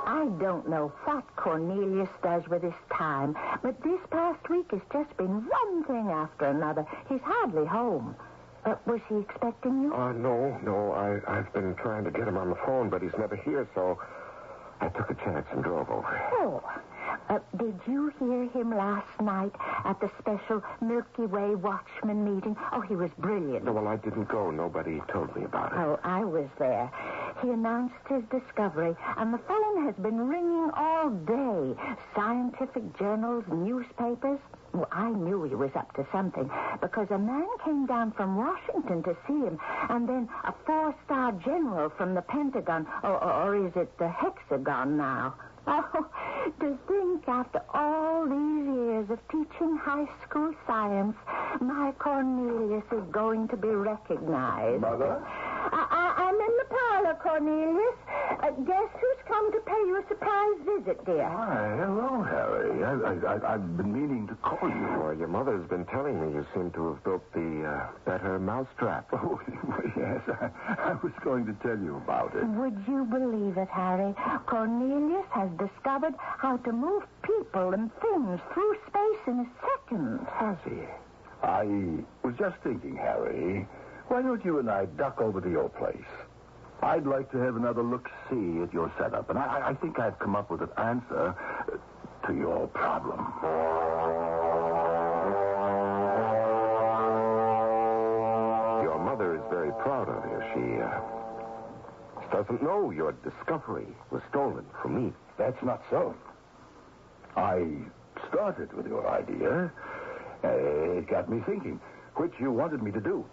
I don't know what Cornelius does with his time, but this past week has just been one thing after another. He's hardly home. Was he expecting you? No. I've been trying to get him on the phone, but he's never here, so I took a chance and drove over. Oh. Did you hear him last night at the special Milky Way Watchman meeting? Oh, he was brilliant. No, well, I didn't go. Nobody told me about it. Oh, I was there. He announced his discovery, and the phone has been ringing all day. Scientific journals, newspapers. Well, I knew he was up to something because a man came down from Washington to see him, and then a 4-star general from the Pentagon, or is it the Hexagon now? Oh, to think after all these years of teaching high school science, my Cornelius is going to be recognized. Mother? I'm in the parlor, Cornelius. Guess who's come to pay you a surprise visit, dear? Why, hello, Harry. I've been meaning to call you. Well, your mother's been telling me you seem to have built the better mousetrap. Oh, yes. I was going to tell you about it. Would you believe it, Harry? Cornelius has discovered how to move people and things through space in a second. Has he? I was just thinking, Harry, why don't you and I duck over to your place? I'd like to have another look-see at your setup, and I think I've come up with an answer to your problem. Your mother is very proud of you. She doesn't know your discovery was stolen from me. That's not so. I started with your idea. It got me thinking, which you wanted me to do.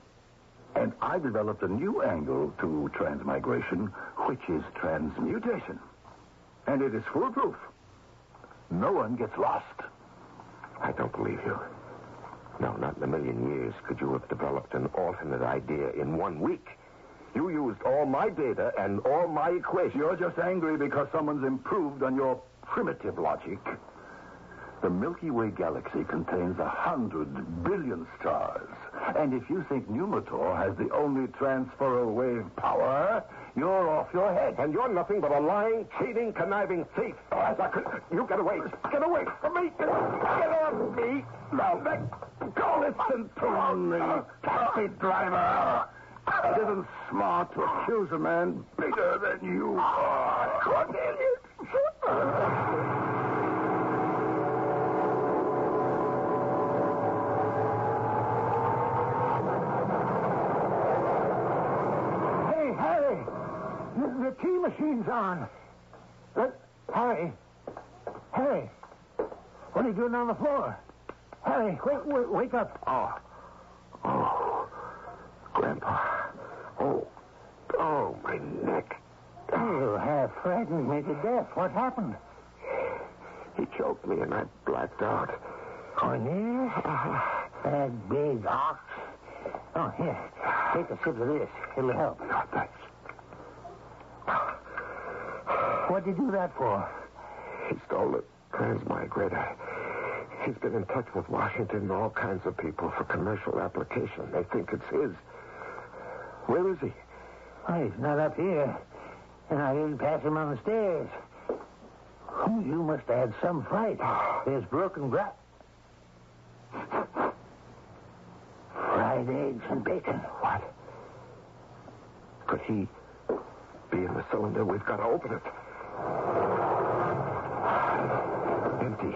And I developed a new angle to transmigration, which is transmutation. And it is foolproof. No one gets lost. I don't believe you. No, not in a million years could you have developed an alternate idea in 1 week. You used all my data and all my equations. You're just angry because someone's improved on your primitive logic. The Milky Way galaxy contains 100 billion stars. And if you think Numator has the only transferal wave power, you're off your head. And you're nothing but a lying, cheating, conniving thief. You get away. Get away from me. Get off me. Now, go. Listen to me, taxi driver. It isn't smart to accuse a man bigger than you are. Cornelius. The tea machine's on. Harry, what are you doing on the floor? Harry, wake up. Oh, Grandpa. Oh, my neck. You have frightened me to death. What happened? He choked me and I blacked out. Cornelius? That big ox. Oh, here. Take a sip of this. It'll help. No, thanks. What'd you do that for? He stole the transmigrator. He's been in touch with Washington and all kinds of people for commercial application. They think it's his. Where is he? Oh, he's not up here. And I didn't pass him on the stairs. Oh, you must have had some fright. There's broken glass. Fried eggs and bacon. What? Could he be in the cylinder? We've got to open it. Empty.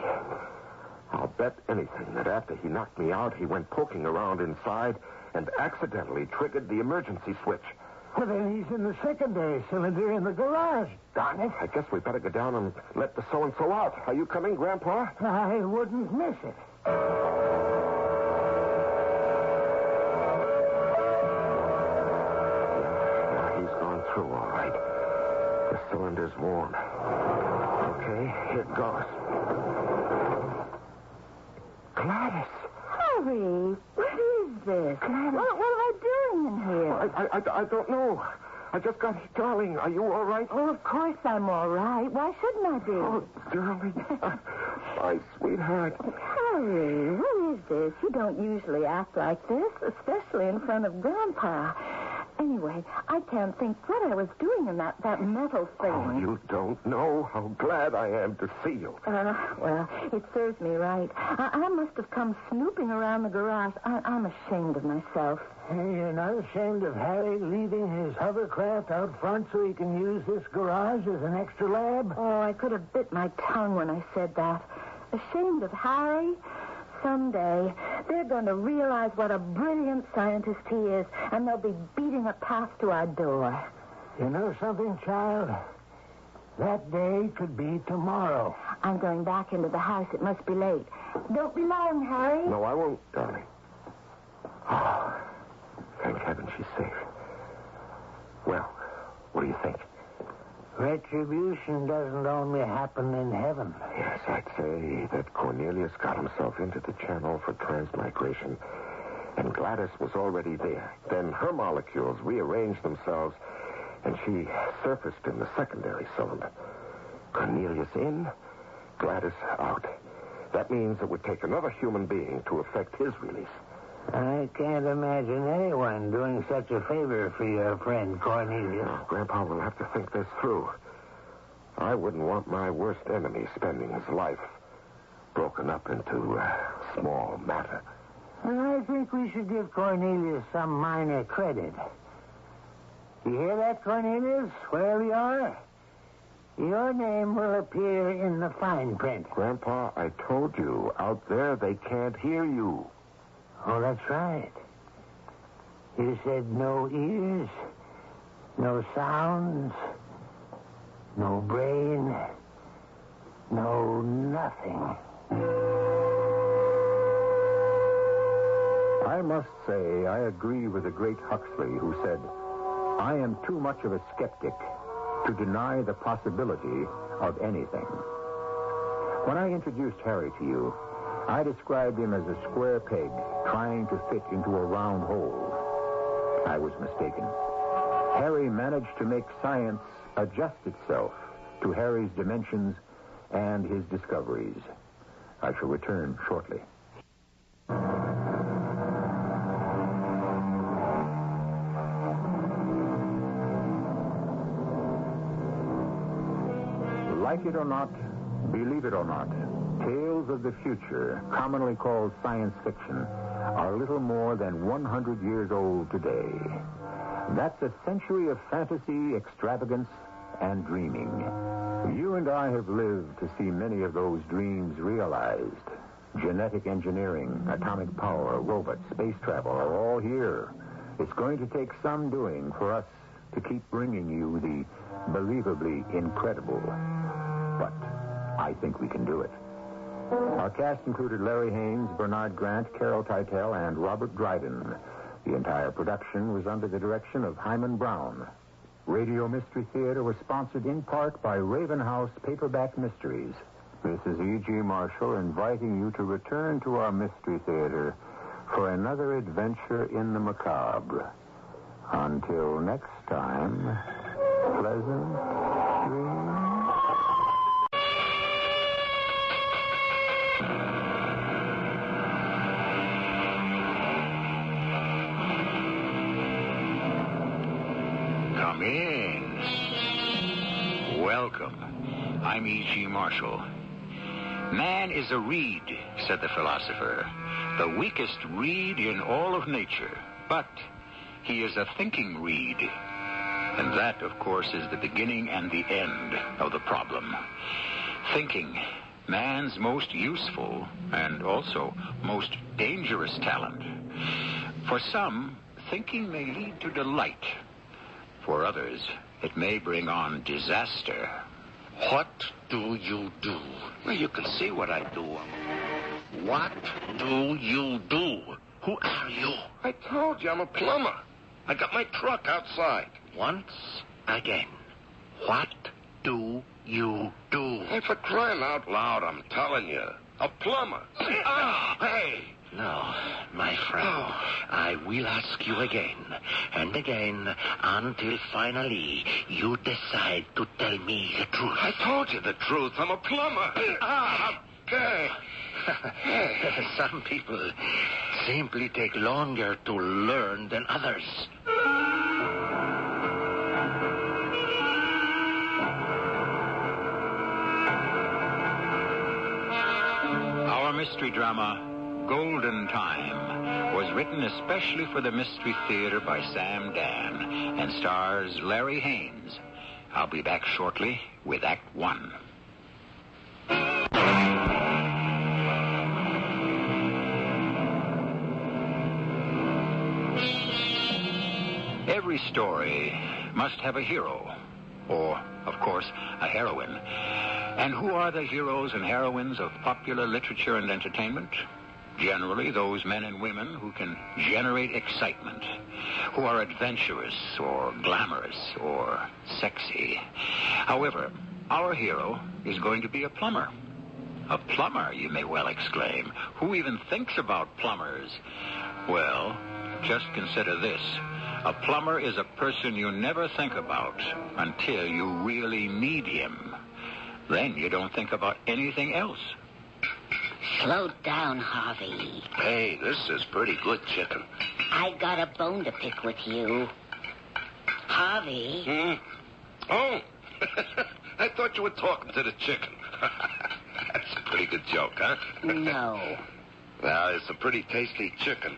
I'll bet anything that after he knocked me out, he went poking around inside and accidentally triggered the emergency switch. Well, then he's in the secondary cylinder in the garage, darn it. I guess we better go down and let the so-and-so out. Are you coming, Grandpa? I wouldn't miss it. Yeah, he's gone through all right. The cylinder's warm. Okay, here it goes. Gladys! Harry, what is this? Gladys. What am I doing in here? I don't know. I just got... Darling, are you all right? Oh, of course I'm all right. Why shouldn't I be? Oh, darling. My sweetheart. Harry, what is this? You don't usually act like this, especially in front of Grandpa. Anyway, I can't think what I was doing in that metal thing. Oh, you don't know how glad I am to see you. Well, it serves me right. I must have come snooping around the garage. I'm ashamed of myself. Hey, you're not ashamed of Harry leaving his hovercraft out front so he can use this garage as an extra lab? Oh, I could have bit my tongue when I said that. Ashamed of Harry? Someday, they're going to realize what a brilliant scientist he is, and they'll be beating a path to our door. You know something, child? That day could be tomorrow. I'm going back into the house. It must be late. Don't be long, Harry. No, I won't, darling. Oh, thank heaven she's safe. Well, what do you think? Retribution doesn't only happen in heaven. Yes, I'd say that Cornelius got himself into the channel for transmigration, and Gladys was already there. Then her molecules rearranged themselves, and she surfaced in the secondary cylinder. Cornelius in, Gladys out. That means it would take another human being to effect his release. I can't imagine anyone doing such a favor for your friend Cornelius. No, Grandpa will have to think this through. I wouldn't want my worst enemy spending his life broken up into small matter. I think we should give Cornelius some minor credit. You hear that, Cornelius? Wherever you are, your name will appear in the fine print. Grandpa, I told you, out there they can't hear you. Oh, that's right. You said no ears, no sounds, no brain, no nothing. I must say I agree with the great Huxley who said, I am too much of a skeptic to deny the possibility of anything. When I introduced Harry to you, I described him as a square peg trying to fit into a round hole. I was mistaken. Harry managed to make science adjust itself to Harry's dimensions and his discoveries. I shall return shortly. Like it or not, believe it or not, tales of the future, commonly called science fiction, are little more than 100 years old today. That's a century of fantasy, extravagance, and dreaming. You and I have lived to see many of those dreams realized. Genetic engineering, atomic power, robots, space travel are all here. It's going to take some doing for us to keep bringing you the believably incredible. But I think we can do it. Our cast included Larry Haynes, Bernard Grant, Carol Teitel, and Robert Dryden. The entire production was under the direction of Hyman Brown. Radio Mystery Theater was sponsored in part by Raven House Paperback Mysteries. This is E.G. Marshall inviting you to return to our Mystery Theater for another adventure in the macabre. Until next time, pleasant dreams. Come in. Welcome. I'm E.G. Marshall. Man is a reed, said the philosopher, the weakest reed in all of nature. But he is a thinking reed. And that, of course, is the beginning and the end of the problem. Thinking man's most useful and also most dangerous talent. For some, thinking may lead to delight. For others, it may bring on disaster. What do you do? Well, you can see what I do. What do you do? Who are you? I told you I'm a plumber. I got my truck outside. Once again, what do you do? Hey, for crying out loud, I'm telling you. A plumber. Hey! No, my friend. I will ask you again and again until finally you decide to tell me the truth. I told you the truth. I'm a plumber. Okay. Some people simply take longer to learn than others. Our mystery drama, Golden Time, was written especially for the Mystery Theater by Sam Dan and stars Larry Haynes. I'll be back shortly with Act One. Every story must have a hero, or, of course, a heroine. And who are the heroes and heroines of popular literature and entertainment? Generally, those men and women who can generate excitement, who are adventurous or glamorous or sexy. However, our hero is going to be a plumber. A plumber, you may well exclaim. Who even thinks about plumbers? Well, just consider this. A plumber is a person you never think about until you really need him. Then you don't think about anything else. Slow down, Harvey. Hey, this is pretty good chicken. I got a bone to pick with you. Harvey. Oh, I thought you were talking to the chicken. That's a pretty good joke, huh? No. Well, it's a pretty tasty chicken.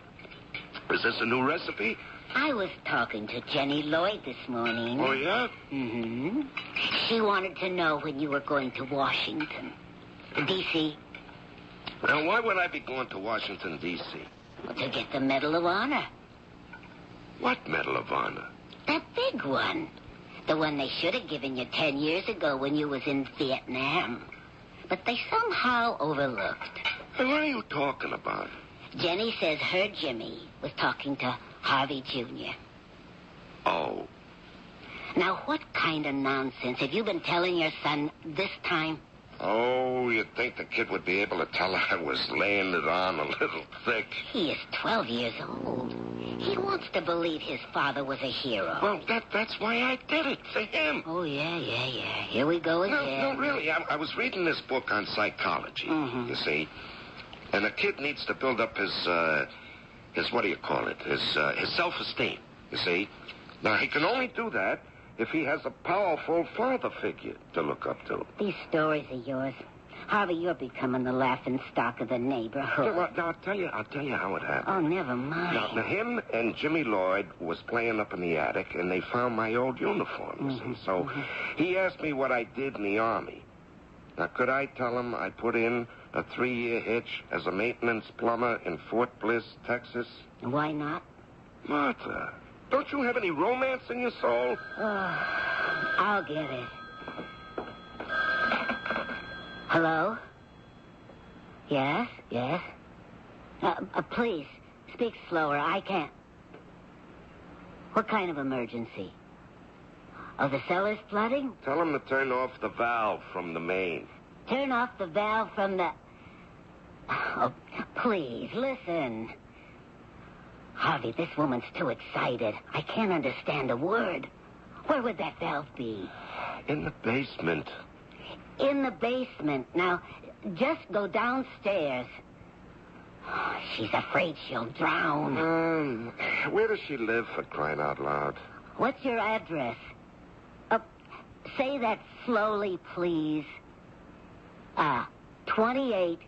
Is this a new recipe? I was talking to Jenny Lloyd this morning. Oh, yeah? Mm-hmm. She wanted to know when you were going to Washington, D.C. Now, why would I be going to Washington, D.C.? Well, to get the Medal of Honor. What Medal of Honor? That big one. The one they should have given you 10 years ago when you was in Vietnam. But they somehow overlooked. Hey, what are you talking about? Jenny says her Jimmy was talking to Harvey Jr. Oh. Now, what kind of nonsense have you been telling your son this time? Oh, you'd think the kid would be able to tell I was laying it on a little thick. He is 12 years old. He wants to believe his father was a hero. Well, that's why I did it, for him. Oh, yeah. Here we go again. No, really. I was reading this book on psychology, you see. And a kid needs to build up his what do you call it? His self-esteem, you see. Now, he can only do that if he has a powerful father figure to look up to. These stories are yours. Harvey, you're becoming the laughing stock of the neighborhood. Now, I'll tell you how it happened. Oh, never mind. Now, him and Jimmy Lloyd was playing up in the attic, and they found my old uniform, you see. So he asked me what I did in the Army. Now, could I tell him I put in a 3-year hitch as a maintenance plumber in Fort Bliss, Texas? Why not? Martha, don't you have any romance in your soul? I'll get it. Hello? Yes? Please, speak slower. I can't. What kind of emergency? Oh, the cellar's flooding? Tell him to turn off the valve from the main. Turn off the valve from the... Oh, please, listen. Harvey, this woman's too excited. I can't understand a word. Where would that valve be? In the basement. In the basement. Now, just go downstairs. Oh, she's afraid she'll drown. Where does she live, for crying out loud? What's your address? Say that slowly, please. 28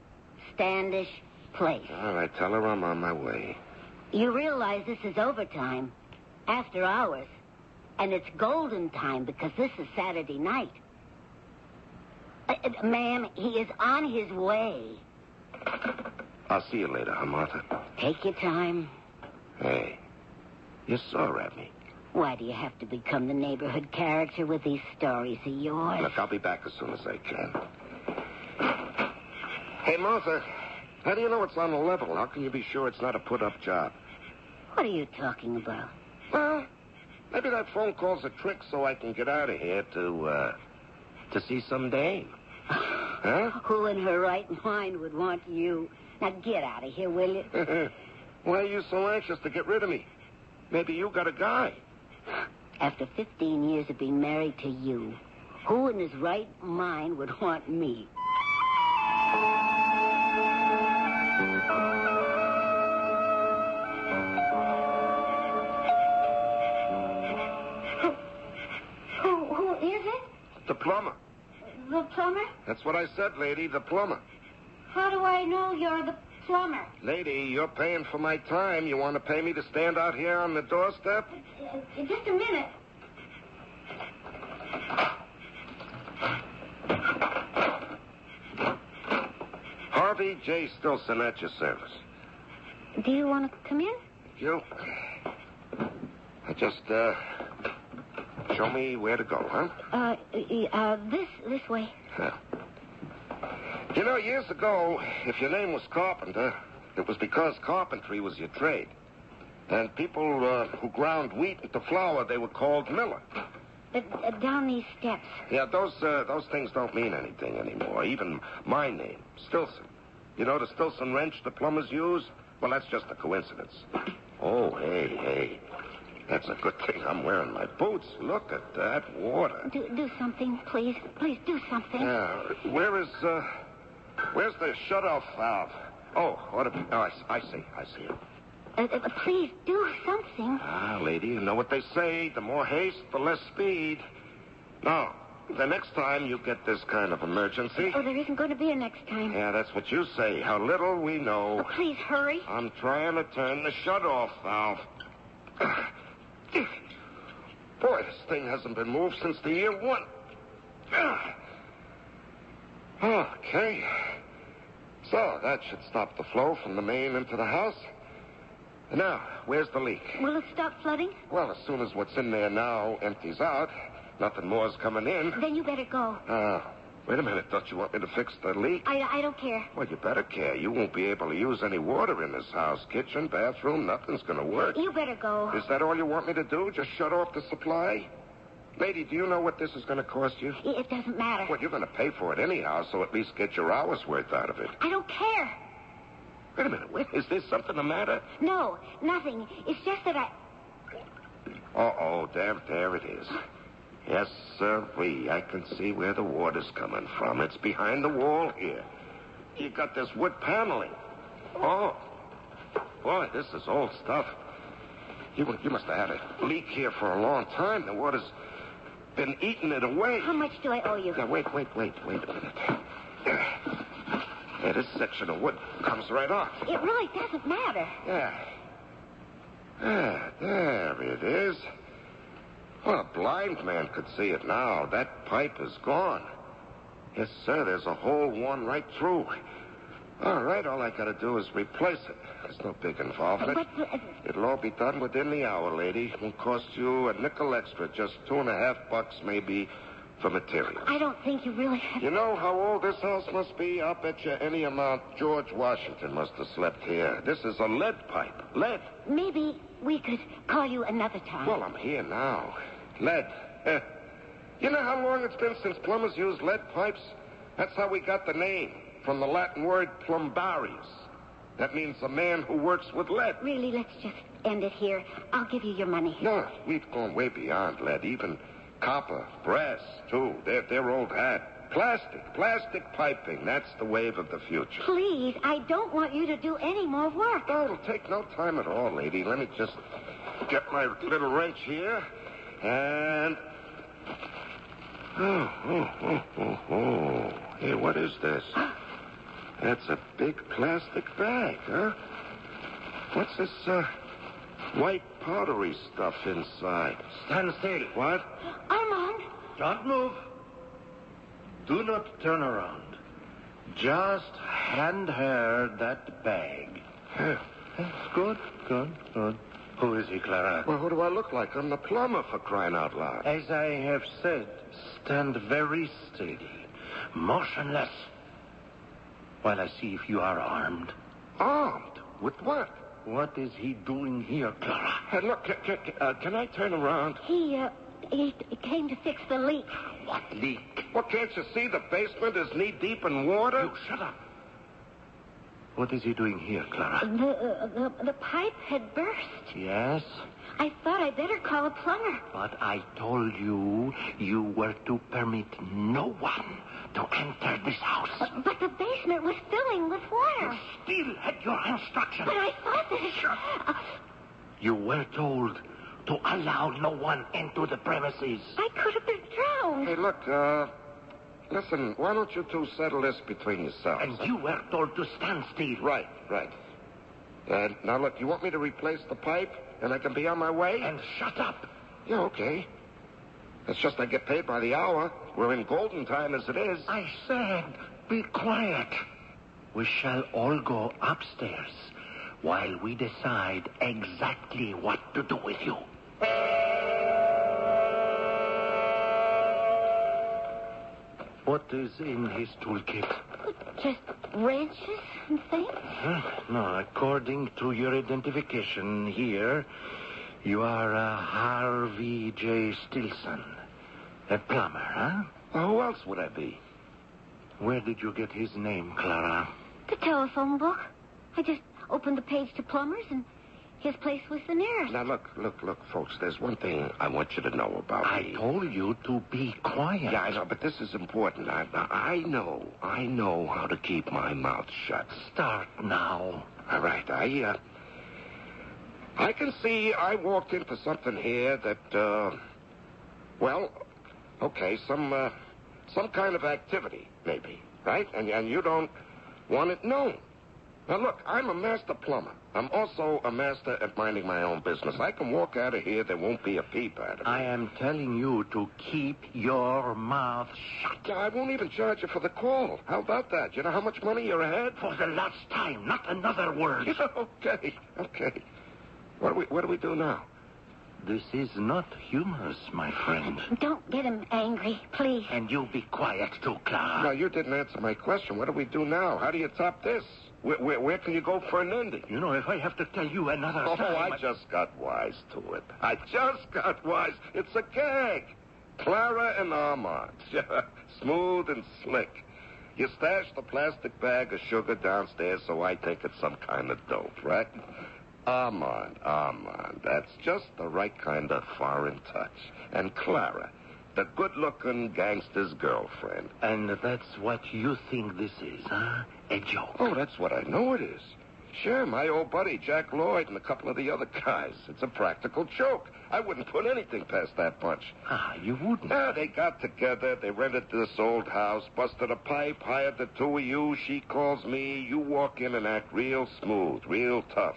Standish Place. All right, tell her I'm on my way. You realize this is overtime, after hours, and it's golden time because this is Saturday night. Ma'am, he is on his way. I'll see you later, huh, Martha? Take your time. Hey, you sore at me. Why do you have to become the neighborhood character with these stories of yours? Look, I'll be back as soon as I can. Hey, Martha, how do you know it's on the level? How can you be sure it's not a put-up job? What are you talking about? Well, maybe that phone call's a trick so I can get out of here to see some dame. Huh? Who in her right mind would want you? Now get out of here, will you? Why are you so anxious to get rid of me? Maybe you got a guy. After 15 years of being married to you, who in his right mind would want me? Who is it? The plumber. The plumber? That's what I said, lady, the plumber. How do I know you're the plumber? Lady, you're paying for my time. You want to pay me to stand out here on the doorstep? Just a minute. Harvey J. Stilson at your service. Do you want to come in? You? Just, show me where to go, huh? This way. Yeah. You know, years ago, if your name was Carpenter, it was because carpentry was your trade. And people who ground wheat into flour, they were called miller. Down these steps. Yeah, those things don't mean anything anymore. Even my name, Stilson. You know the Stilson wrench the plumbers use? Well, that's just a coincidence. Oh, hey. That's a good thing I'm wearing my boots. Look at that water. Do something, please. Please do something. Yeah. Where's the shut-off valve? I see it. Please do something. Ah, lady, you know what they say. The more haste, the less speed. Now, the next time you get this kind of emergency... Oh, there isn't going to be a next time. Yeah, that's what you say. How little we know. Oh, please, hurry. I'm trying to turn the shut-off valve. Boy, this thing hasn't been moved since the year 1. Okay. So, that should stop the flow from the main into the house. Now, where's the leak? Will it stop flooding? Well, as soon as what's in there now empties out, nothing more's coming in. Then you better go. Wait a minute. Don't you want me to fix the leak? I don't care. Well, you better care. You won't be able to use any water in this house. Kitchen, bathroom, nothing's going to work. You better go. Is that all you want me to do? Just shut off the supply? Lady, do you know what this is going to cost you? It doesn't matter. Well, you're going to pay for it anyhow, so at least get your hour's worth out of it. I don't care. Wait a minute. Is there something the matter? No, nothing. It's just that there it is. Yes, sirree. I can see where the water's coming from. It's behind the wall here. You got this wood paneling. Oh, boy, this is old stuff. You must have had a leak here for a long time. The water's been eating it away. How much do I owe you? Now, wait a minute. Yeah, this section of wood comes right off. It really doesn't matter. Yeah. There it is. Well, a blind man could see it now. That pipe is gone. Yes, sir, there's a hole worn right through. All right, all I got to do is replace it. There's no big involvement. It'll all be done within the hour, lady. It won't cost you a nickel extra, just $2.50 maybe for materials. I don't think you really have... You know how old this house must be? I'll bet you any amount George Washington must have slept here. This is a lead pipe. Lead. Maybe we could call you another time. Well, I'm here now. Lead. You know how long it's been since plumbers used lead pipes? That's how we got the name, from the Latin word plumbarius. That means a man who works with lead. Really, let's just end it here. I'll give you your money. No, we've gone way beyond lead. Even copper, brass, too. They're old hat. Plastic piping. That's the wave of the future. Please, I don't want you to do any more work. Oh, it'll take no time at all, lady. Let me just get my little wrench here. And... Oh. Hey, what is this? That's a big plastic bag, huh? What's this, white powdery stuff inside? Stand still. What? Armand. Don't move. Do not turn around. Just hand her that bag. Good. Who is he, Clara? Well, who do I look like? I'm the plumber, for crying out loud. As I have said, stand very steady, motionless, while I see if you are armed. Armed? With what? What is he doing here, Clara? Hey, look, can I turn around? He came to fix the leak. What leak? Well, can't you see the basement is knee-deep in water? You shut up. What is he doing here, Clara? The pipe had burst. Yes? I thought I'd better call a plumber. But I told you were to permit no one to enter this house. But the basement was filling with water. You still had your instructions. But I thought that... You were told to allow no one into the premises. I could have been drowned. Hey, look, listen, why don't you two settle this between yourselves? And you were told to stand still. Right. Now, look, you want me to replace the pipe, and I can be on my way? And shut up. Yeah, okay. It's just I get paid by the hour. We're in golden time as it is. I said, be quiet. We shall all go upstairs while we decide exactly what to do with you. What is in his toolkit? Just wrenches and things? No, according to your identification here, you are Harvey J. Stilson. A plumber, huh? Well, who else would I be? Where did you get his name, Clara? The telephone book. I just opened the page to plumbers, and his place was the nearest. Now, look, folks, there's one thing I want you to know about me. I told you to be quiet. Yeah, I know, but this is important. I know how to keep my mouth shut. Start now. All right, I can see I walked into something here that, some kind of activity, maybe, right? And you don't want it known. Now, look, I'm a master plumber. I'm also a master at minding my own business. I can walk out of here, there won't be a peep at it. I am telling you to keep your mouth shut. Yeah, I won't even charge you for the call. How about that? You know how much money you're ahead? For the last time, not another word. Okay. What do we do now? This is not humorous, my friend. Don't get him angry, please. And you be quiet, too, Clara. No, you didn't answer my question. What do we do now? How do you top this? Where can you go for an ending? You know, if I have to tell you another time... I just got wise to it. It's a gag. Clara and Armand. Smooth and slick. You stash the plastic bag of sugar downstairs, so I think it's some kind of dope, right? Armand. That's just the right kind of foreign touch. And Clara, the good-looking gangster's girlfriend. And that's what you think this is, huh? A joke. Oh, that's what I know it is. Sure, my old buddy, Jack Lloyd, and a couple of the other guys. It's a practical joke. I wouldn't put anything past that bunch. You wouldn't? Yeah, they got together, they rented this old house, busted a pipe, hired the two of you, she calls me, you walk in and act real smooth, real tough.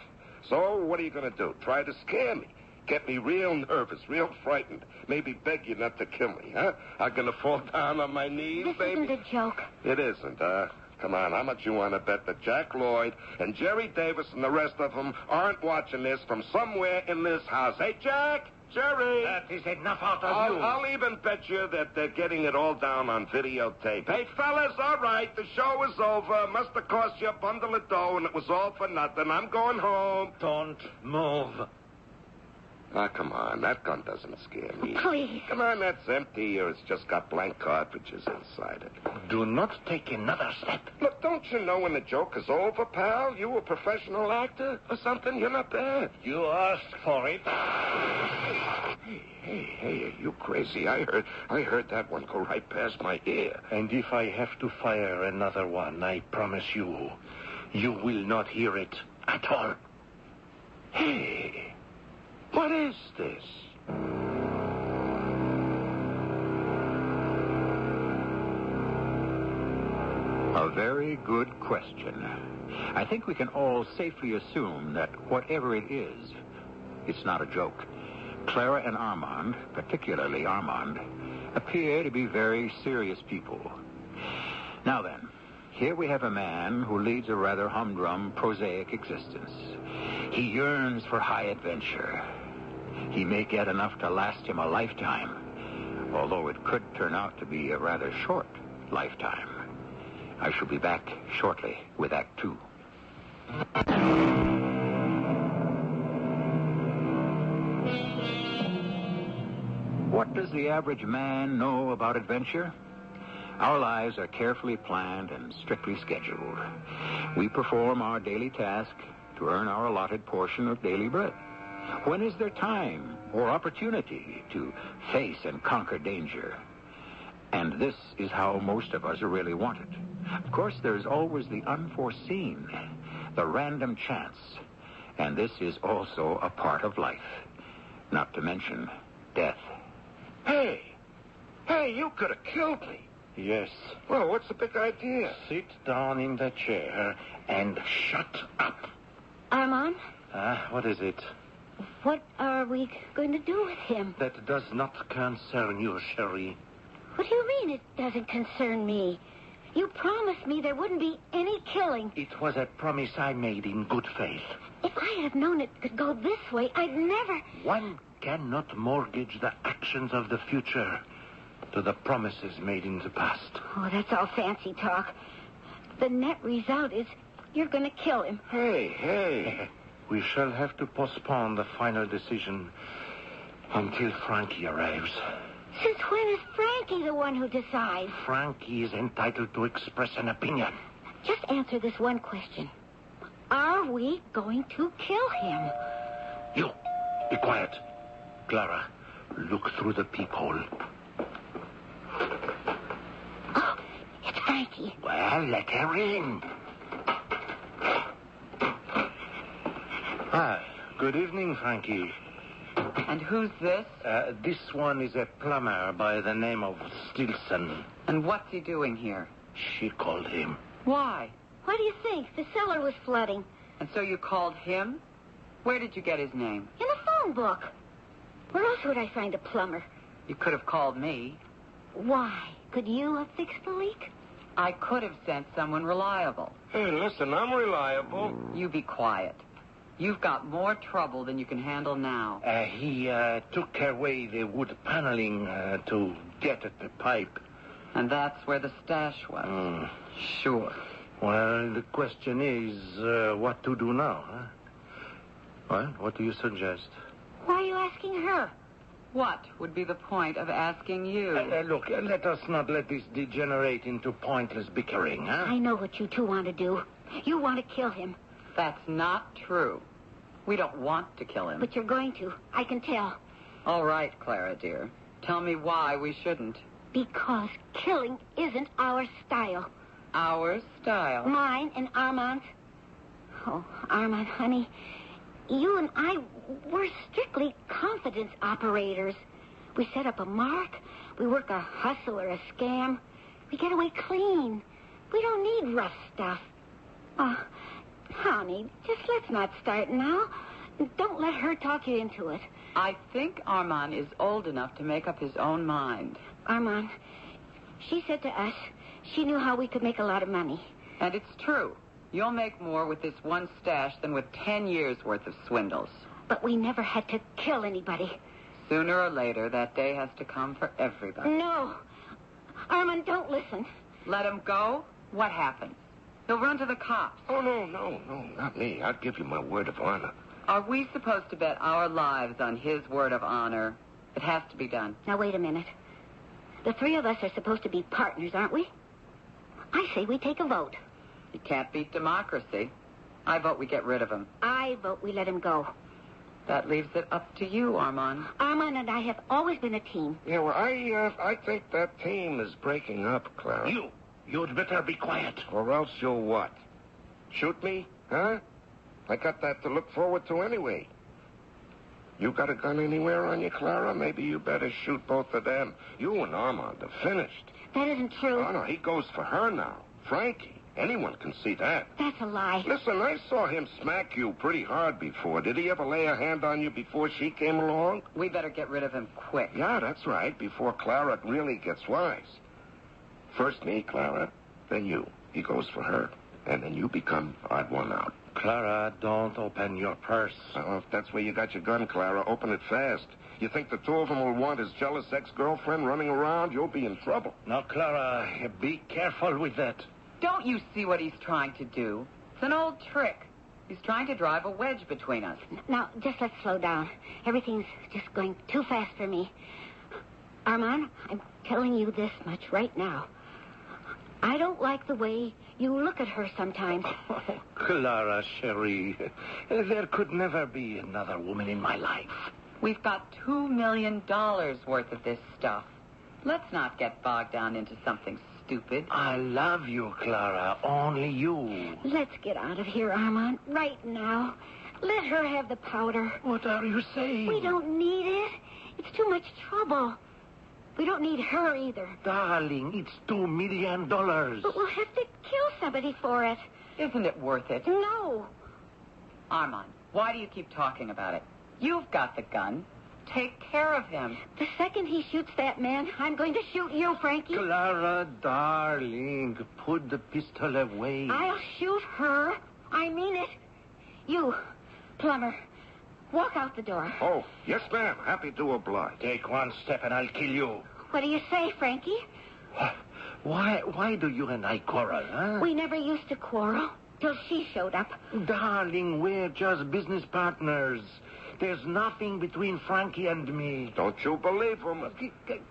So, what are you going to do? Try to scare me? Get me real nervous, real frightened. Maybe beg you not to kill me, huh? I'm going to fall down on my knees, baby? This isn't a joke. It isn't, Come on, how much you want to bet that Jack Lloyd and Jerry Davis and the rest of them aren't watching this from somewhere in this house? Hey, Jack! Jerry! That is enough out of you. I'll even bet you that they're getting it all down on videotape. Hey, fellas, all right, the show is over. Must have cost you a bundle of dough, and it was all for nothing. I'm going home. Don't move. Come on, that gun doesn't scare me. Please. Come on, that's empty, or it's just got blank cartridges inside it. Do not take another step. Look, don't you know when the joke is over, pal? You a professional actor or something? You're not bad. You asked for it. Hey, are you crazy? I heard that one go right past my ear. And if I have to fire another one, I promise you will not hear it at all. Hey, what is this? A very good question. I think we can all safely assume that whatever it is, it's not a joke. Clara and Armand, particularly Armand, appear to be very serious people. Now then, here we have a man who leads a rather humdrum, prosaic existence. He yearns for high adventure. He may get enough to last him a lifetime, although it could turn out to be a rather short lifetime. I shall be back shortly with Act 2. What does the average man know about adventure? Our lives are carefully planned and strictly scheduled. We perform our daily task to earn our allotted portion of daily bread. When is there time or opportunity to face and conquer danger? And this is how most of us really want it. Of course, there's always the unforeseen, the random chance. And this is also a part of life, not to mention death. Hey, you could have killed me. Yes. Well, what's the big idea? Sit down in the chair and shut up. Armand? What is it? What are we going to do with him? That does not concern you, Sherry. What do you mean it doesn't concern me? You promised me there wouldn't be any killing. It was a promise I made in good faith. If I had known it could go this way, I'd never... One cannot mortgage the actions of the future to the promises made in the past. Oh, that's all fancy talk. The net result is you're going to kill him. Hey. We shall have to postpone the final decision until Frankie arrives. Since when is Frankie the one who decides? Frankie is entitled to express an opinion. Just answer this one question. Are we going to kill him? You, be quiet. Clara, look through the peephole. Oh, it's Frankie. Well, let her in. Good evening, Frankie. And who's this? This one is a plumber by the name of Stilson. And what's he doing here? She called him. Why? What do you think? The cellar was flooding. And so you called him? Where did you get his name? In the phone book. Where else would I find a plumber? You could have called me. Why? Could you have fixed the leak? I could have sent someone reliable. Hey, listen, I'm reliable. You be quiet. You've got more trouble than you can handle now. He took away the wood paneling to get at the pipe. And that's where the stash was. Sure. Well, the question is what to do now, huh? Well, what do you suggest? Why are you asking her? What would be the point of asking you? Look, let us not let this degenerate into pointless bickering, huh? I know what you two want to do. You want to kill him. That's not true. We don't want to kill him. But you're going to. I can tell. All right, Clara, dear. Tell me why we shouldn't. Because killing isn't our style. Our style? Mine and Armand's. Oh, Armand, honey, you and I, we're strictly confidence operators. We set up a mark. We work a hustle or a scam. We get away clean. We don't need rough stuff. Oh, honey, just let's not start now. Don't let her talk you into it. I think Armand is old enough to make up his own mind. Armand, she said to us she knew how we could make a lot of money. And it's true. You'll make more with this one stash than with 10 years' worth of swindles. But we never had to kill anybody. Sooner or later, that day has to come for everybody. No. Armand, don't listen. Let him go? What happens? He'll run to the cops. Oh, no, not me. I'll give you my word of honor. Are we supposed to bet our lives on his word of honor? It has to be done. Now, wait a minute. The three of us are supposed to be partners, aren't we? I say we take a vote. You can't beat democracy. I vote we get rid of him. I vote we let him go. That leaves it up to you, Armand. Armand and I have always been a team. Yeah, well, I think that team is breaking up, Clara. You'd better be quiet. Or else you'll what? Shoot me? Huh? I got that to look forward to anyway. You got a gun anywhere on you, Clara? Maybe you better shoot both of them. You and Armand are finished. That isn't true. Oh, no, he goes for her now. Frankie. Anyone can see that. That's a lie. Listen, I saw him smack you pretty hard before. Did he ever lay a hand on you before she came along? We better get rid of him quick. Yeah, that's right, before Clara really gets wise. First me, Clara. then you. He goes for her. And then you become odd one out. Clara, don't open your purse. Well, if that's where you got your gun, Clara, open it fast. You think the two of them will want his jealous ex-girlfriend running around? You'll be in trouble. Now, Clara, be careful with that. Don't you see what he's trying to do? It's an old trick. He's trying to drive a wedge between us. Now, just let's slow down. Everything's just going too fast for me. Armand, I'm telling you this much right now. I don't like the way you look at her sometimes. Oh, Clara, Cherie, there could never be another woman in my life. We've got $2 million worth of this stuff. Let's not get bogged down into something stupid. I love you, Clara. Only you. Let's get out of here, Armand, right now. Let her have the powder. What are you saying? We don't need it. It's too much trouble. We don't need her either. Darling, it's $2 million. But we'll have to kill somebody for it. Isn't it worth it? No. Armand, why do you keep talking about it? You've got the gun. Take care of him. The second he shoots that man, I'm going to shoot you, Frankie. Clara, darling, put the pistol away. I'll shoot her. I mean it. You, plumber, walk out the door. Oh, yes, ma'am. Happy to oblige. Take one step and I'll kill you. What do you say, Frankie? Why do you and I quarrel, huh? We never used to quarrel till she showed up. Darling, we're just business partners. There's nothing between Frankie and me. Don't you believe him?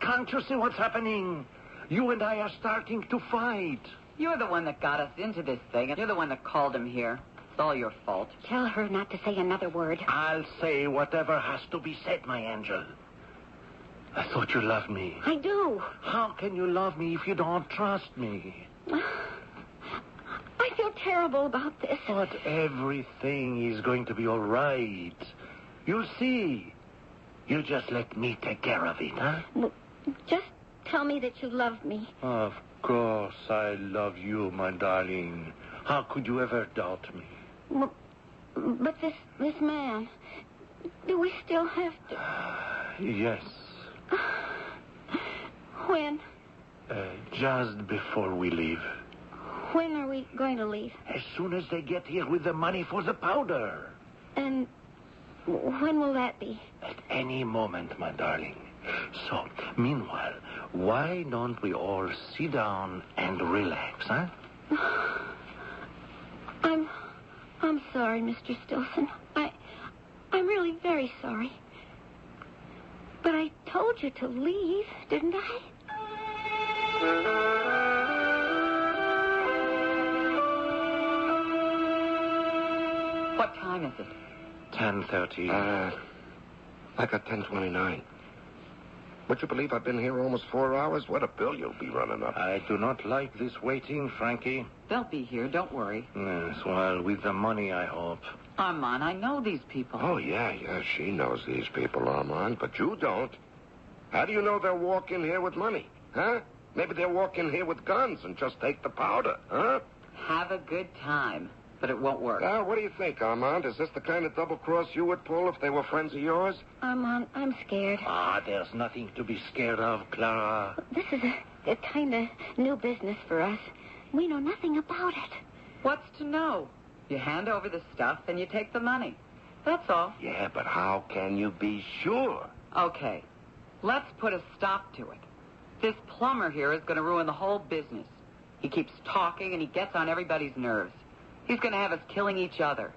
Can't you see what's happening? You and I are starting to fight. You're the one that got us into this thing, and you're the one that called him here. It's all your fault. Tell her not to say another word. I'll say whatever has to be said, my angel. I thought you loved me. I do. How can you love me if you don't trust me? I feel terrible about this. But everything is going to be all right. You'll see. You just let me take care of it, huh? Well, just tell me that you love me. Of course I love you, my darling. How could you ever doubt me? Well, but this man, do we still have to... Yes. When? Just before we leave. When are we going to leave? As soon as they get here with the money for the powder. And when will that be? At any moment, my darling. So, meanwhile, why don't we all sit down and relax, huh? I'm sorry, Mr. Stilson. I'm really very sorry. But I told you to leave, didn't I? What time is it? 10:30. I got 10:29. Would you believe I've been here almost 4 hours? What a bill you'll be running up. I do not like this waiting, Frankie. They'll be here, don't worry. Yes, well, with the money, I hope. Armand, I know these people. Oh, yeah, she knows these people, Armand, but you don't. How do you know they'll walk in here with money, huh? Maybe they'll walk in here with guns and just take the powder, huh? Have a good time, but it won't work. What do you think, Armand? Is this the kind of double cross you would pull if they were friends of yours? Armand, I'm scared. There's nothing to be scared of, Clara. This is a kind of new business for us. We know nothing about it. What's to know? You hand over the stuff and you take the money. That's all. Yeah, but how can you be sure? Okay, let's put a stop to it. This plumber here is going to ruin the whole business. He keeps talking and he gets on everybody's nerves. He's going to have us killing each other.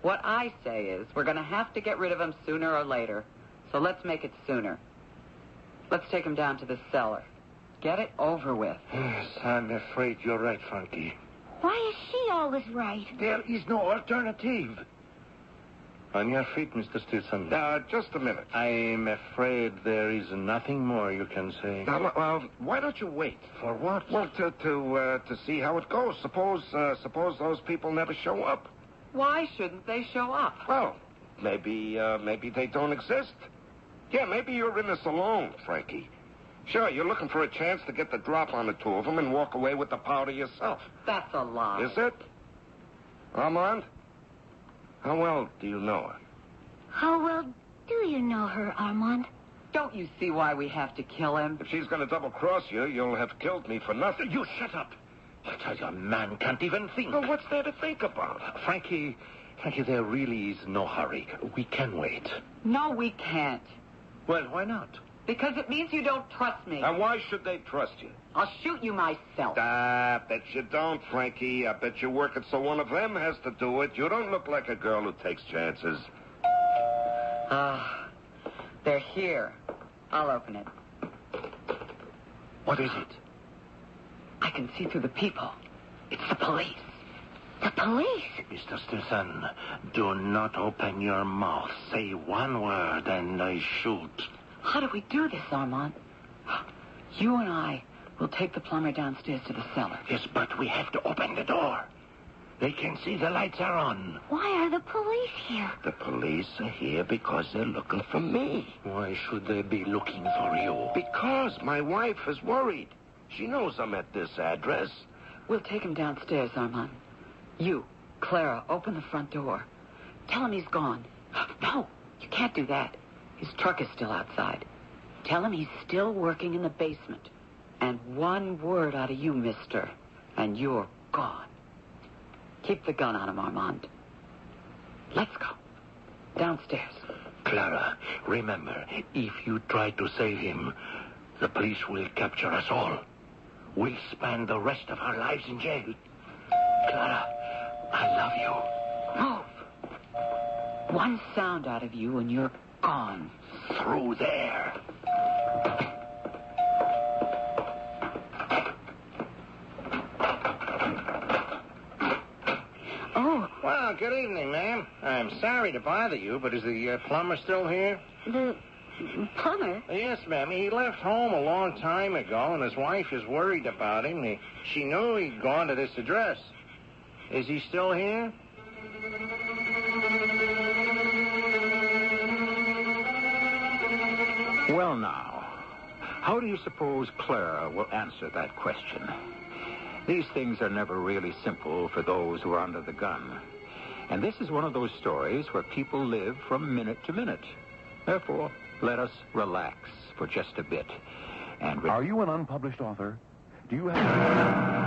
What I say is we're going to have to get rid of him sooner or later. So let's make it sooner. Let's take him down to the cellar. Get it over with. Yes, I'm afraid you're right, Frankie. Why is she always right? There is no alternative. On your feet, Mr. Stilson. Just a minute. I'm afraid there is nothing more you can say. Now, why don't you wait? For what? Well, to see how it goes. Suppose those people never show up. Why shouldn't they show up? Well, maybe they don't exist. Yeah, maybe you're in this alone, Frankie. Sure, you're looking for a chance to get the drop on the two of them and walk away with the powder yourself. That's a lie. Is it? Armand? How well do you know her? How well do you know her, Armand? Don't you see why we have to kill him? If she's going to double-cross you, you'll have killed me for nothing. You shut up. I tell you, a man can't even think. Well, what's there to think about? Frankie, there really is no hurry. We can wait. No, we can't. Well, why not? Because it means you don't trust me. And why should they trust you? I'll shoot you myself. I bet you don't, Frankie. I bet you're working so one of them has to do it. You don't look like a girl who takes chances. They're here. I'll open it. What is it? I can see through the people. It's the police. The police? Mr. Stilson, do not open your mouth. Say one word and I shoot. How do we do this, Armand? You and I will take the plumber downstairs to the cellar. Yes, but we have to open the door. They can see the lights are on. Why are the police here? The police are here because they're looking for me. Why should they be looking for you? Because my wife is worried. She knows I'm at this address. We'll take him downstairs, Armand. You, Clara, open the front door. Tell him he's gone. No, you can't do that. His truck is still outside. Tell him he's still working in the basement. And one word out of you, mister, and you're gone. Keep the gun on him, Armand. Let's go. Downstairs. Clara, remember, if you try to save him, the police will capture us all. We'll spend the rest of our lives in jail. Clara, I love you. Move. One sound out of you and you're gone. Through there. Oh. Well, good evening, ma'am. I'm sorry to bother you, but is the plumber still here? The plumber? Yes, ma'am. He left home a long time ago, and his wife is worried about him. She knew he'd gone to this address. Is he still here? Well, now, how do you suppose Clara will answer that question? These things are never really simple for those who are under the gun. And this is one of those stories where people live from minute to minute. Therefore, let us relax for just a bit. And are you an unpublished author? Do you have...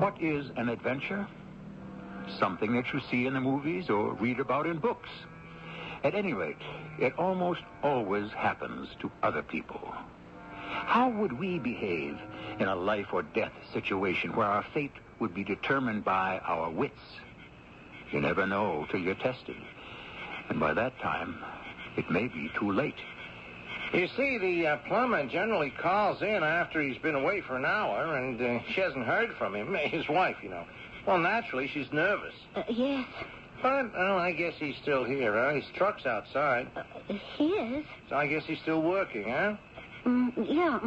What is an adventure? Something that you see in the movies or read about in books. At any rate, it almost always happens to other people. How would we behave in a life or death situation where our fate would be determined by our wits? You never know till you're tested. And by that time, it may be too late. You see, the plumber generally calls in after he's been away for an hour, and she hasn't heard from him. His wife, you know. Well, naturally, she's nervous. Yes. But, well, I guess he's still here, huh? His truck's outside. He is. So I guess he's still working, huh? Yeah.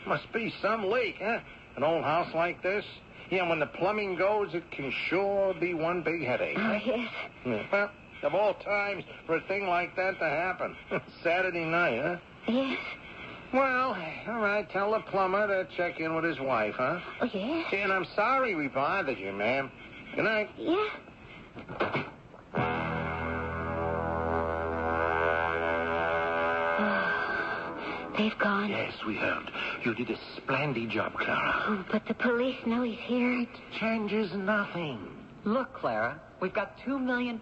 Must be some leak, huh? An old house like this. Yeah, when the plumbing goes, it can sure be one big headache. Yes. Yeah. Well, of all times for a thing like that to happen. Saturday night, huh? Yes. Well, all right, tell the plumber to check in with his wife, huh? Oh, yes. And I'm sorry we bothered you, ma'am. Good night. Yeah. They've gone. Yes, we heard. You did a splendid job, Clara. Oh, but the police know he's here. It changes nothing. Look, Clara, we've got $2 million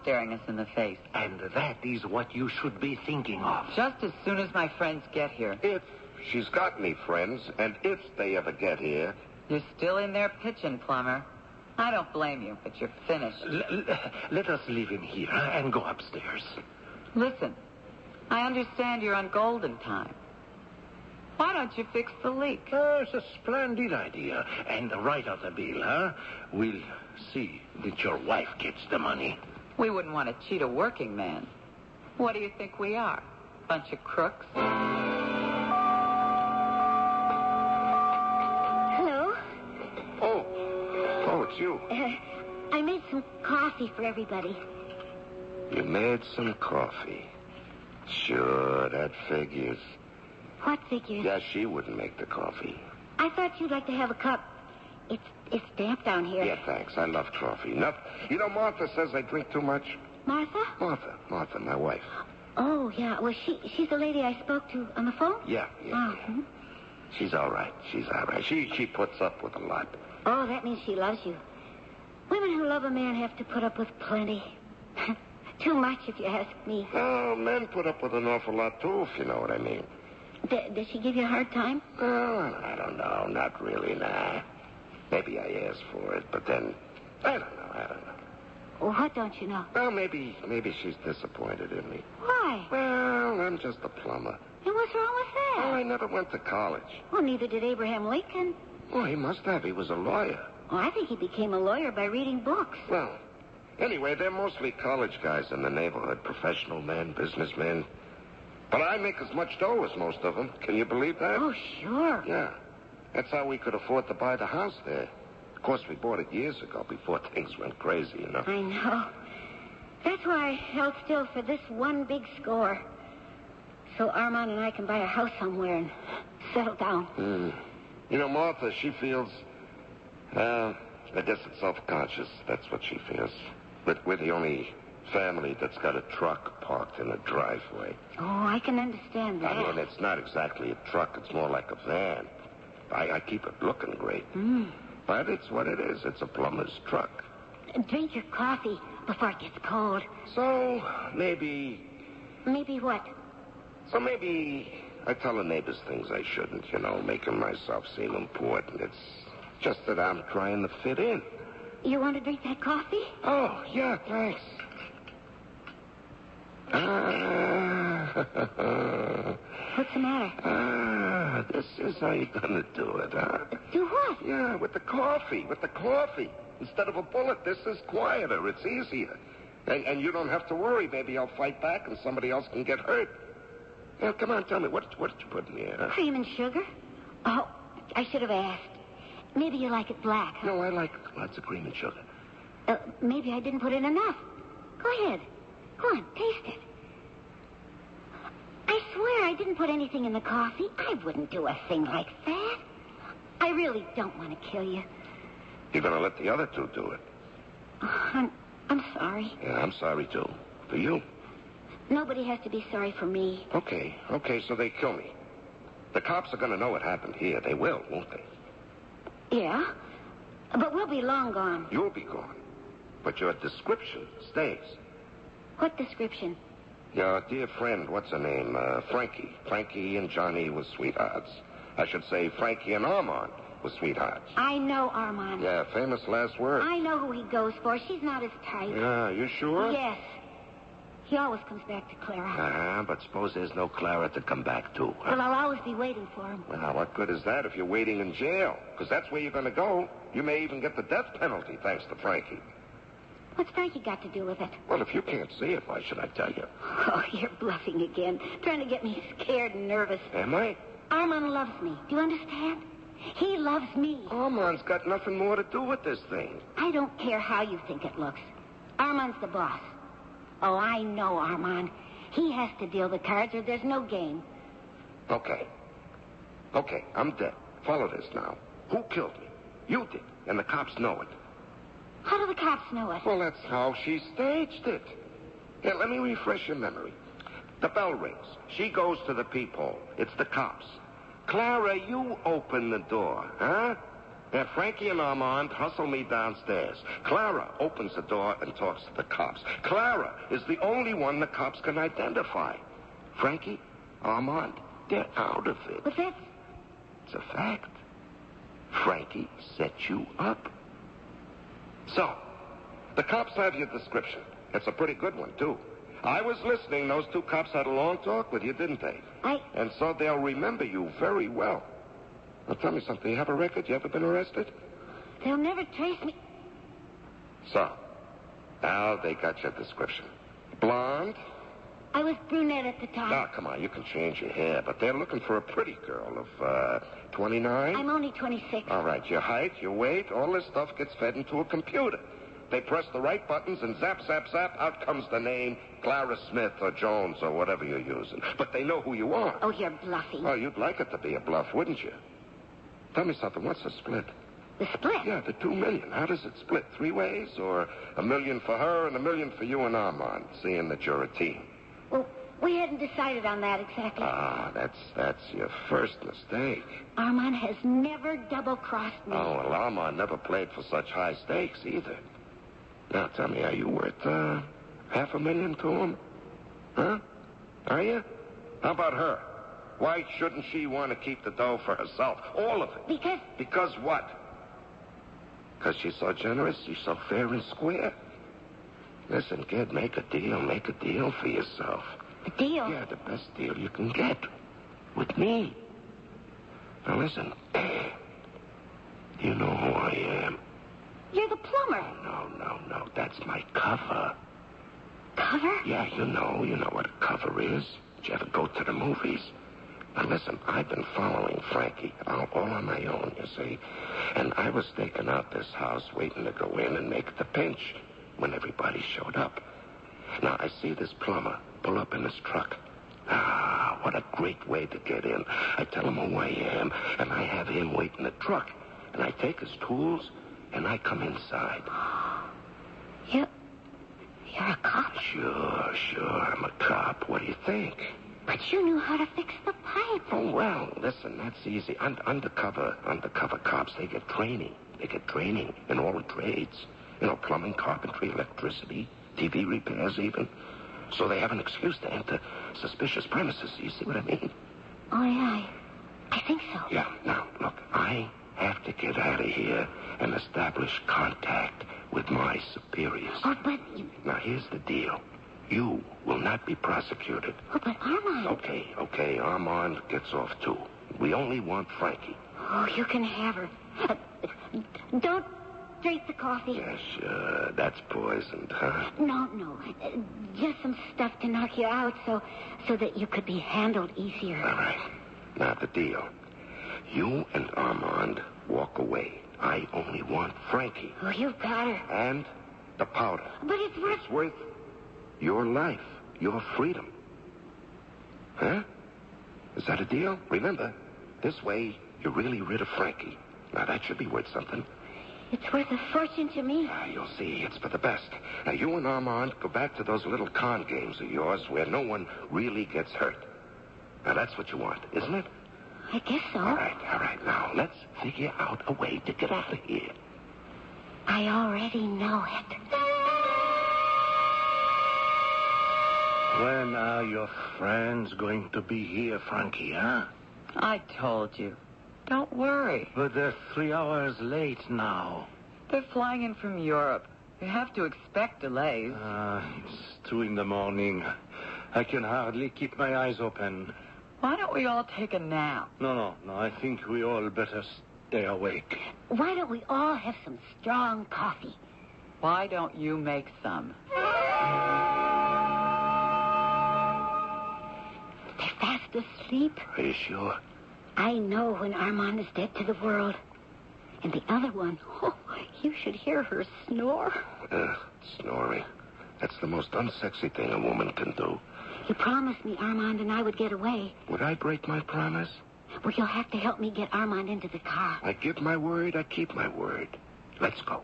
staring us in the face. And that is what you should be thinking of. Just as soon as my friends get here. If she's got any friends, and if they ever get here... You're still in there pitching, plumber. I don't blame you, but you're finished. Let us leave him here and go upstairs. Listen, I understand you're on golden time. Why don't you fix the leak? It's a splendid idea. And write out the bill, huh? We'll see that your wife gets the money. We wouldn't want to cheat a working man. What do you think we are? Bunch of crooks? Hello? Oh, it's you. I made some coffee for everybody. You made some coffee. Sure, that figures. What figures? Yeah, she wouldn't make the coffee. I thought you'd like to have a cup. It's damp down here. Yeah, thanks. I love coffee. You know, Martha says I drink too much. Martha? Martha, my wife. Oh, yeah. Well, she's the lady I spoke to on the phone? Yeah. Oh. Hmm. She's all right. She puts up with a lot. Oh, that means she loves you. Women who love a man have to put up with plenty. Too much, if you ask me. Oh, men put up with an awful lot, too, if you know what I mean. Does she give you a hard time? Oh, I don't know. Not really, nah. Maybe I asked for it, but then, I don't know. Well, what don't you know? Well, maybe she's disappointed in me. Why? Well, I'm just a plumber. And what's wrong with that? Well, I never went to college. Well, neither did Abraham Lincoln. Oh, he must have. He was a lawyer. Well, I think he became a lawyer by reading books. Well, anyway, they're mostly college guys in the neighborhood, professional men, businessmen. But I make as much dough as most of them. Can you believe that? Oh, sure. Yeah. That's how we could afford to buy the house there. Of course, we bought it years ago before things went crazy, you know. I know. That's why I held still for this one big score. So Armand and I can buy a house somewhere and settle down. You know, Martha, she feels, I guess it's self-conscious. That's what she feels. But we're the only family that's got a truck parked in a driveway. Oh, I can understand that. I mean, it's not exactly a truck. It's more like a van. I keep it looking great. But it's what it is. It's a plumber's truck. Drink your coffee before it gets cold. So, maybe... Maybe what? So maybe I tell the neighbors things I shouldn't, you know, making myself seem important. It's just that I'm trying to fit in. You want to drink that coffee? Oh, yeah, thanks. What's the matter? This is how you're gonna do it, huh? Do what? Yeah, with the coffee. Instead of a bullet, this is quieter. It's easier. And you don't have to worry. Maybe I'll fight back and somebody else can get hurt. Now, come on, tell me, what did you put in here? Huh? Cream and sugar? Oh, I should have asked. Maybe you like it black, huh? No, I like lots of cream and sugar. Maybe I didn't put in enough. Go ahead. Go on, taste it. I swear I didn't put anything in the coffee. I wouldn't do a thing like that. I really don't want to kill you. You're going to let the other two do it. I'm sorry. Yeah, I'm sorry, too. For you. Nobody has to be sorry for me. Okay, so they kill me. The cops are going to know what happened here. They will, won't they? Yeah, but we'll be long gone. You'll be gone. But your description stays. What description? Your dear friend, what's her name? Frankie. Frankie and Johnny were sweethearts. I should say Frankie and Armand were sweethearts. I know Armand. Yeah, famous last word. I know who he goes for. She's not his type. Yeah, you sure? Yes. He always comes back to Clara. But suppose there's no Clara to come back to. Huh? Well, I'll always be waiting for him. Well, what good is that if you're waiting in jail? Because that's where you're going to go. You may even get the death penalty, thanks to Frankie. What's Frankie got to do with it? Well, if you can't see it, why should I tell you? Oh, you're bluffing again. Trying to get me scared and nervous. Am I? Armand loves me. Do you understand? He loves me. Armand's got nothing more to do with this thing. I don't care how you think it looks. Armand's the boss. Oh, I know Armand. He has to deal the cards or there's no game. Okay, I'm dead. Follow this now. Who killed me? You did, and the cops know it. How do the cops know it? Well, that's how she staged it. Here, let me refresh your memory. The bell rings. She goes to the peephole. It's the cops. Clara, you open the door, huh? Now, Frankie and Armand hustle me downstairs. Clara opens the door and talks to the cops. Clara is the only one the cops can identify. Frankie, Armand, they're out of it. But that's... It's a fact. Frankie set you up. So, the cops have your description. It's a pretty good one, too. I was listening. Those two cops had a long talk with you, didn't they? And so they'll remember you very well. Now, tell me something. You have a record? You ever been arrested? They'll never trace me. So, now they got your description. Blonde? I was brunette at the time. Oh, come on. You can change your hair. But they're looking for a pretty girl of, 29? I'm only 26. All right. Your height, your weight, all this stuff gets fed into a computer. They press the right buttons and zap, zap, zap, out comes the name Clara Smith or Jones or whatever you're using. But they know who you are. Oh, you're bluffing. Oh, you'd like it to be a bluff, wouldn't you? Tell me something. What's the split? The split? Yeah, the $2 million. How does it split? 3 ways? Or $1 million for her and $1 million for you and Armand, seeing that you're a team? Well, we hadn't decided on that exactly. Ah, that's your first mistake. Armand has never double-crossed me. Oh, well, Armand never played for such high stakes either. Now, tell me, are you worth $500,000 to him? Huh? Are you? How about her? Why shouldn't she want to keep the dough for herself? All of it. Because what? Because she's so generous? She's so fair and square? Listen, kid, make a deal. Make a deal for yourself. A deal? Yeah, the best deal you can get. With me. Now, listen. You know who I am. You're the plumber. No. That's my cover. Cover? Yeah, you know what a cover is. Did you ever go to the movies? Now, listen, I've been following Frankie all on my own, you see. And I was staking out this house, waiting to go in and make the pinch when everybody showed up. Now, I see this plumber pull up in his truck. Ah, what a great way to get in. I tell him who I am, and I have him wait in the truck. And I take his tools, and I come inside. You're a cop? Sure, I'm a cop. What do you think? But you knew how to fix the pipe. Oh, well, listen, that's easy. Undercover cops, they get training. They get training in all the trades. You know, plumbing, carpentry, electricity, TV repairs even. So they have an excuse to enter suspicious premises. You see what I mean? Oh, yeah, I think so. Yeah, now, look, I have to get out of here and establish contact with my superiors. Oh, but... Now, here's the deal. You will not be prosecuted. Oh, but Armand... Okay, Armand gets off, too. We only want Frankie. Oh, you can have her. Don't drink the coffee. Yeah, sure. That's poisoned, huh? No. Just some stuff to knock you out so that you could be handled easier. All right. Now, the deal. You and Armand walk away. I only want Frankie. Oh, you've got her. And the powder. But it's worth... It's worth your life, your freedom. Huh? Is that a deal? Remember, this way, you're really rid of Frankie. Now, that should be worth something. It's worth a fortune to me. You'll see. It's for the best. Now, you and Armand go back to those little con games of yours where no one really gets hurt. Now, that's what you want, isn't it? I guess so. All right. Now, let's figure out a way to get out of here. I already know it. When are your friends going to be here, Frankie, huh? I told you. Don't worry. But they're 3 hours late now. They're flying in from Europe. You have to expect delays. It's 2 a.m. I can hardly keep my eyes open. Why don't we all take a nap? No. I think we all better stay awake. Why don't we all have some strong coffee? Why don't you make some? They're fast asleep. Are you sure? I know when Armand is dead to the world. And the other one, you should hear her snore. Snoring. That's the most unsexy thing a woman can do. You promised me Armand and I would get away. Would I break my promise? Well, you'll have to help me get Armand into the car. I give my word, I keep my word. Let's go.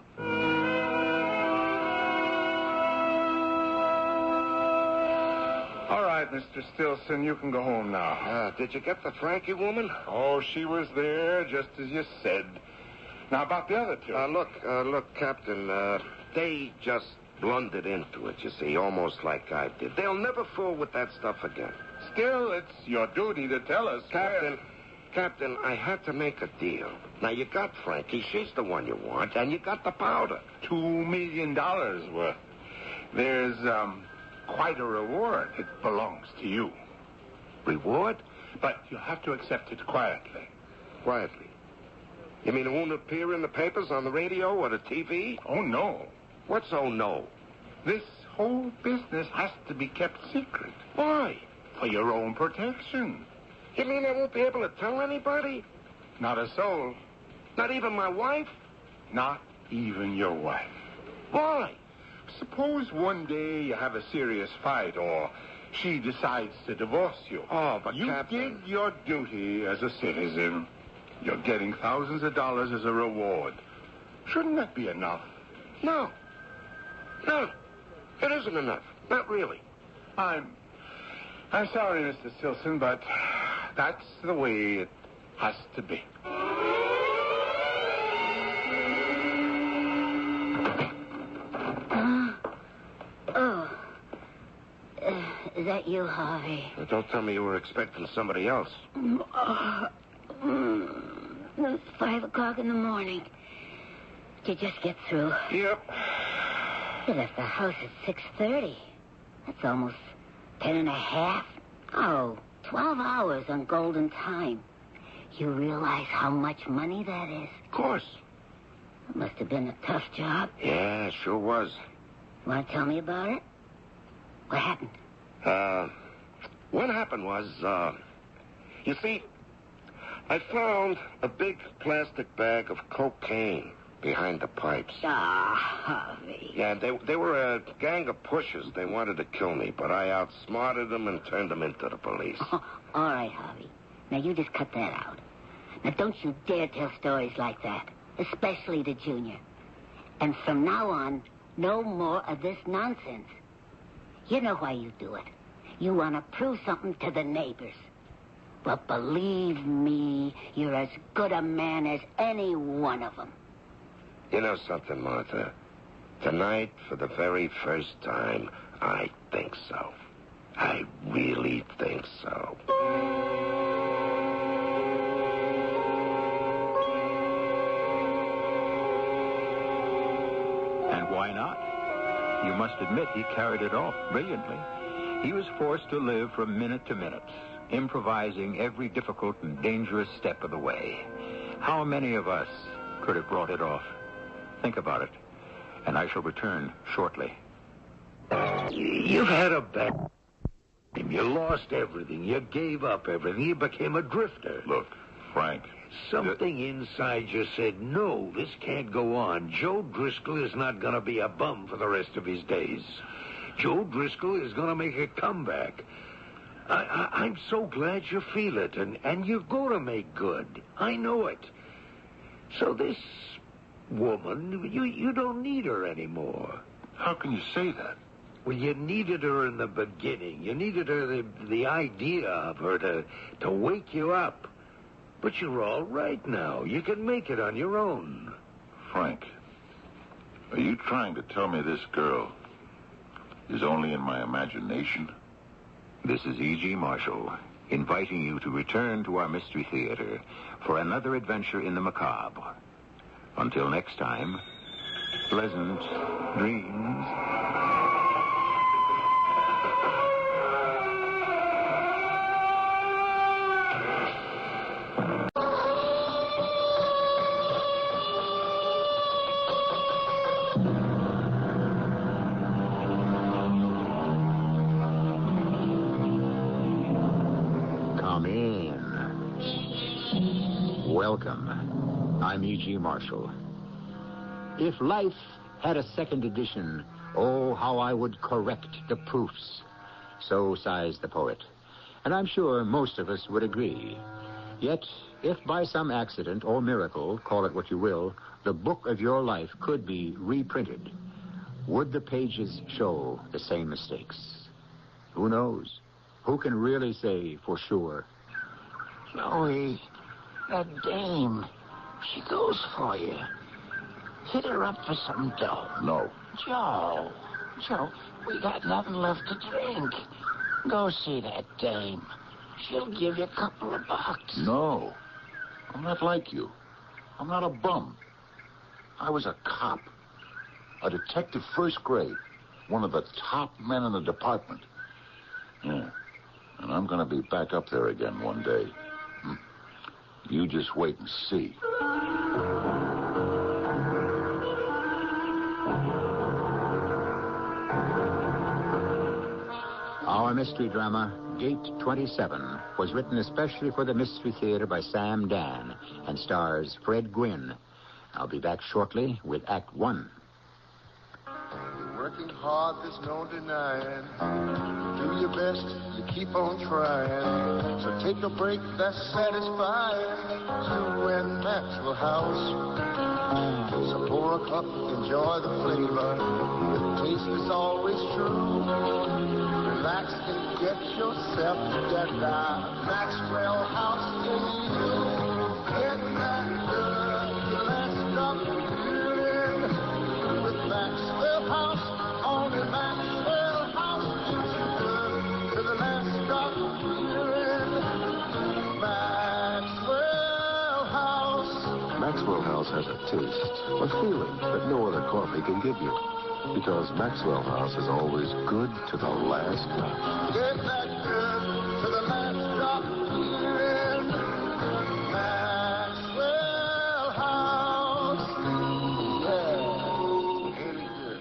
All right, Mr. Stilson, you can go home now. Did you get the Frankie woman? Oh, she was there, just as you said. Now, about the other two. Look, Captain, they just blundered into it, you see, almost like I did. They'll never fool with that stuff again. Still, it's your duty to tell us. Captain, I had to make a deal. Now, you got Frankie. She's the one you want, and you got the powder. $2 million worth. There's, quite a reward. It belongs to you. Reward? But you'll have to accept it quietly. Quietly? You mean it won't appear in the papers, on the radio, or the TV? Oh, no. What's oh, no? This whole business has to be kept secret. Why? For your own protection. You mean I won't be able to tell anybody? Not a soul. Not even my wife? Not even your wife. Why? Suppose one day you have a serious fight, or she decides to divorce you. Oh, but you Captain... did your duty as a citizen. You're getting thousands of dollars as a reward. Shouldn't that be enough? No. No. It isn't enough. Not really. I'm sorry, Mr. Stilson, but that's the way it has to be. Is that you, Harvey? Don't tell me you were expecting somebody else. It's 5 o'clock in the morning. Did you just get through? Yep. You left the house at 6:30. That's almost 10 and a half. Oh, 12 hours on golden time. You realize how much money that is? Of course. It must have been a tough job. Yeah, sure was. Want to tell me about it? What happened? What happened was, you see, I found a big plastic bag of cocaine behind the pipes. Harvey. Yeah, they were a gang of pushers. They wanted to kill me, but I outsmarted them and turned them into the police. Oh, all right, Harvey. Now, you just cut that out. Now, don't you dare tell stories like that, especially to Junior. And from now on, no more of this nonsense. You know why you do it. You want to prove something to the neighbors. But believe me, you're as good a man as any one of them. You know something, Martha? Tonight, for the very first time, I think so. I really think so. And why not? You must admit he carried it off brilliantly. He was forced to live from minute to minute, improvising every difficult and dangerous step of the way. How many of us could have brought it off? Think about it, and I shall return shortly. You've had a bad time. You lost everything. You gave up everything. You became a drifter. Look, Frank. Something inside you said, no, this can't go on. Joe Driscoll is not going to be a bum for the rest of his days. Joe Driscoll is going to make a comeback. I'm so glad you feel it, and you're going to make good. I know it. So this woman, you don't need her anymore. How can you say that? Well, you needed her in the beginning. You needed her, the idea of her to wake you up. But you're all right now. You can make it on your own. Frank, are you trying to tell me this girl is only in my imagination? This is E.G. Marshall, inviting you to return to our Mystery Theater for another adventure in the macabre. Until next time, pleasant dreams. Welcome. I'm E.G. Marshall. If life had a second edition, oh, how I would correct the proofs. So sighs the poet. And I'm sure most of us would agree. Yet, if by some accident or miracle, call it what you will, the book of your life could be reprinted, would the pages show the same mistakes? Who knows? Who can really say for sure? Joey, that dame, she goes for you. Hit her up for some dough. No. Joe, we got nothing left to drink. Go see that dame. She'll give you a couple of bucks. No. I'm not like you. I'm not a bum. I was a cop. A detective first grade. One of the top men in the department. Yeah. And I'm going to be back up there again one day. You just wait and see. Our mystery drama, Gate 27, was written especially for the Mystery Theater by Sam Dan and stars Fred Gwynne. I'll be back shortly with Act 1. Working hard, there's no denying. You do your best, you keep on trying. So take a break that's satisfying. You and Maxwell House. So pour a cup, enjoy the flavor. The taste is always true. Relax and get yourself together. Maxwell House in you. Get that good, the last stop feeling. With Maxwell House, only Maxwell House gives you good to the last stop feeling. Maxwell House. Maxwell House has a taste, a feeling that no other coffee can give you. Because Maxwell House is always good to the last drop. Get that good to the last drop feeling. Maxwell House. Yeah. Really good.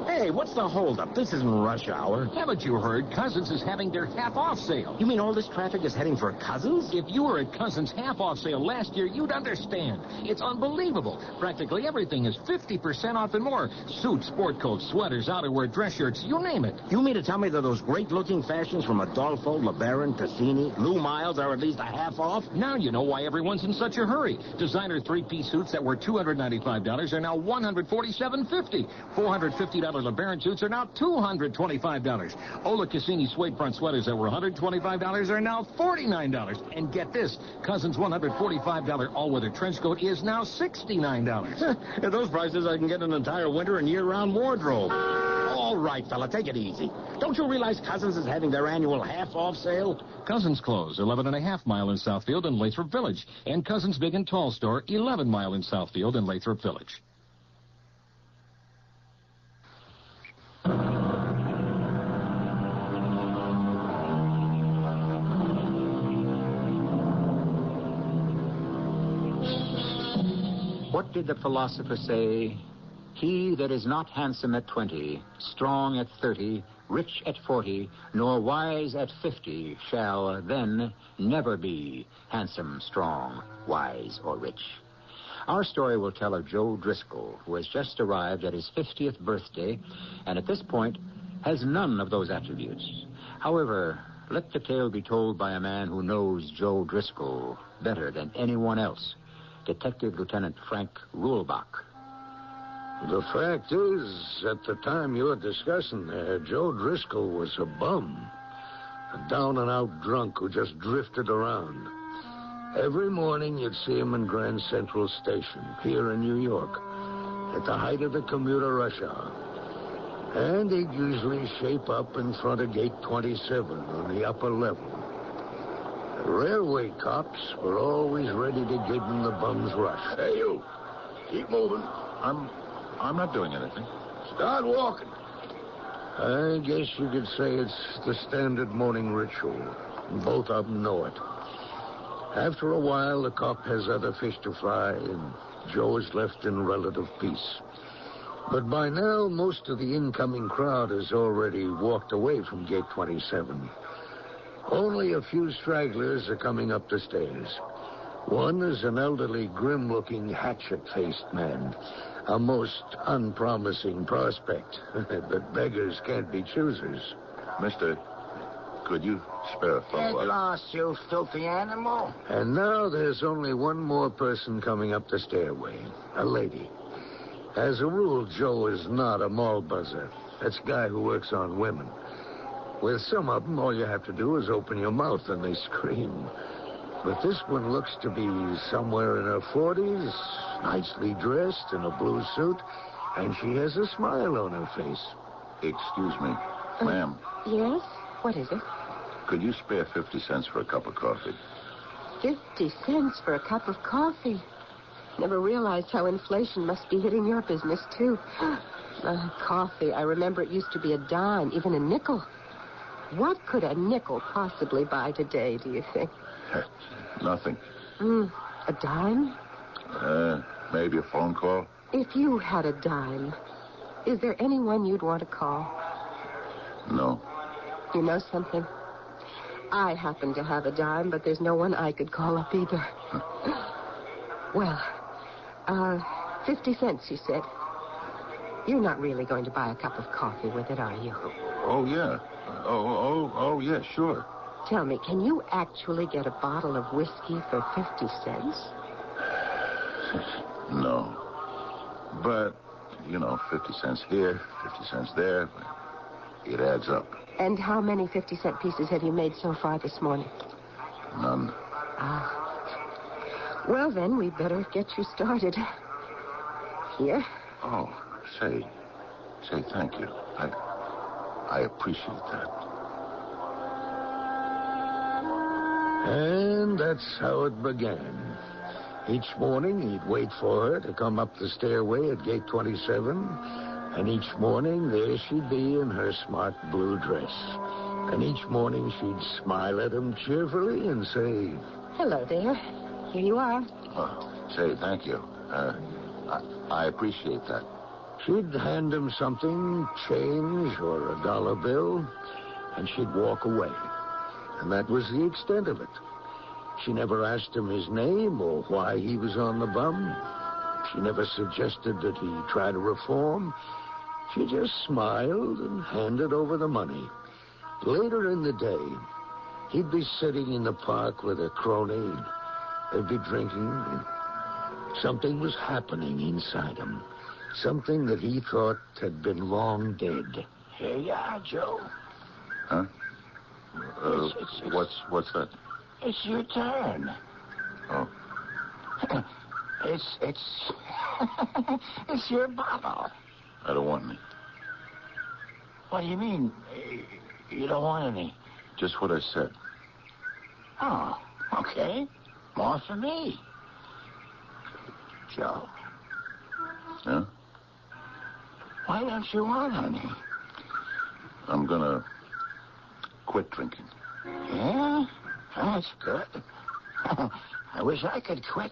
Hey, what's the holdup? This isn't rush hour. Haven't you heard? Cousins is having their half-off sale. You mean all this traffic is heading for Cousins? If you were at Cousins' half-off sale last year, you'd understand. It's unbelievable. Practically everything is 50% off and more. Suits, sport coats, sweaters, outerwear, dress shirts, you name it. You mean to tell me that those great-looking fashions from Adolfo, LeBaron, Cassini, Lou Miles are at least a half off? Now you know why everyone's in such a hurry. Designer three-piece suits that were $295 are now $147.50. $450 LeBaron suits are now $225. Ola Cassini suede front sweaters that were $125 are now $49. And get this, Cousins' $145 all-weather trench coat is now $69. At those prices, I can get an entire winter and year-round wardrobe. All right, fella, take it easy. Don't you realize Cousins is having their annual half-off sale? Cousins Clothes, 11.5 mile in Southfield and Lathrop Village. And Cousins Big and Tall Store, 11 mile in Southfield and Lathrop Village. What did the philosopher say? He that is not handsome at 20, strong at 30, rich at 40, nor wise at 50, shall then never be handsome, strong, wise, or rich. Our story will tell of Joe Driscoll, who has just arrived at his 50th birthday, and at this point has none of those attributes. However, let the tale be told by a man who knows Joe Driscoll better than anyone else. Detective Lieutenant Frank Ruhlbach. The fact is, at the time you're discussing there, Joe Driscoll was a bum. A down-and-out drunk who just drifted around. Every morning you'd see him in Grand Central Station, here in New York, at the height of the commuter rush hour. And he'd usually shape up in front of Gate 27 on the upper level. The railway cops were always ready to give him the bum's rush. Hey, you. Keep moving. I'm not doing anything. Start walking. I guess you could say it's the standard morning ritual. Both of them know it. After a while, the cop has other fish to fry, and Joe is left in relative peace. But by now, most of the incoming crowd has already walked away from Gate 27. Only a few stragglers are coming up the stairs. One is an elderly, grim-looking, hatchet-faced man. A most unpromising prospect. But beggars can't be choosers. Mister, could you spare a phone? Get lost, you filthy animal. And now there's only one more person coming up the stairway. A lady. As a rule, Joe is not a mall buzzer. That's a guy who works on women. With some of them, all you have to do is open your mouth and they scream. But this one looks to be somewhere in her 40s, nicely dressed in a blue suit, and she has a smile on her face. Excuse me, ma'am. Yes? What is it? Could you spare 50 cents for a cup of coffee? 50 cents for a cup of coffee. Never realized how inflation must be hitting your business, too. Coffee, I remember it used to be a dime, even a nickel. What could a nickel possibly buy today, do you think? Nothing. A dime? Maybe a phone call? If you had a dime, is there anyone you'd want to call? No. You know something? I happen to have a dime, but there's no one I could call up either. Well, 50 cents, you said. You're not really going to buy a cup of coffee with it, are you? Oh, yeah. Oh, yeah, sure. Tell me, can you actually get a bottle of whiskey for 50 cents? No. But, 50 cents here, 50 cents there. It adds up. And how many 50-cent pieces have you made so far this morning? None. Ah. Well, then, we better get you started. Here. Oh, say, thank you. I appreciate that. And that's how it began. Each morning, he'd wait for her to come up the stairway at gate 27, and each morning, there she'd be in her smart blue dress. And each morning, she'd smile at him cheerfully and say, Hello there. Here you are. Say, thank you. I appreciate that. She'd hand him something, change or a dollar bill, and she'd walk away. And that was the extent of it. She never asked him his name or why he was on the bum. She never suggested that he try to reform. She just smiled and handed over the money. Later in the day, he'd be sitting in the park with a crony. They'd be drinking, and something was happening inside him. Something that he thought had been long dead. Here you are, Joe. Huh? What's that? It's your turn. Oh. It's it's your bottle. I don't want any. What do you mean? You don't want any? Just what I said. Oh, okay. More for me. Joe. Yeah? Why don't you want any? I'm gonna quit drinking. Yeah? That's good. I wish I could quit.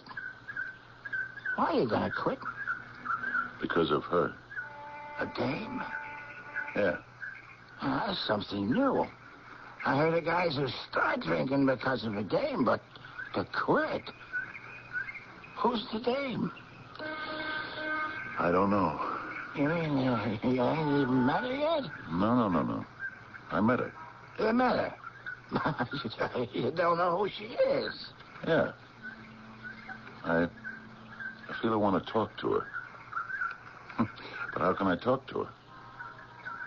Why are you gonna quit? Because of her. A dame? Yeah. That's something new. I heard of guys who start drinking because of a dame, but to quit? Who's the dame? I don't know. You mean you ain't even met her yet? No. I met her. You met her? You don't know who she is. Yeah. I feel I want to talk to her. But how can I talk to her?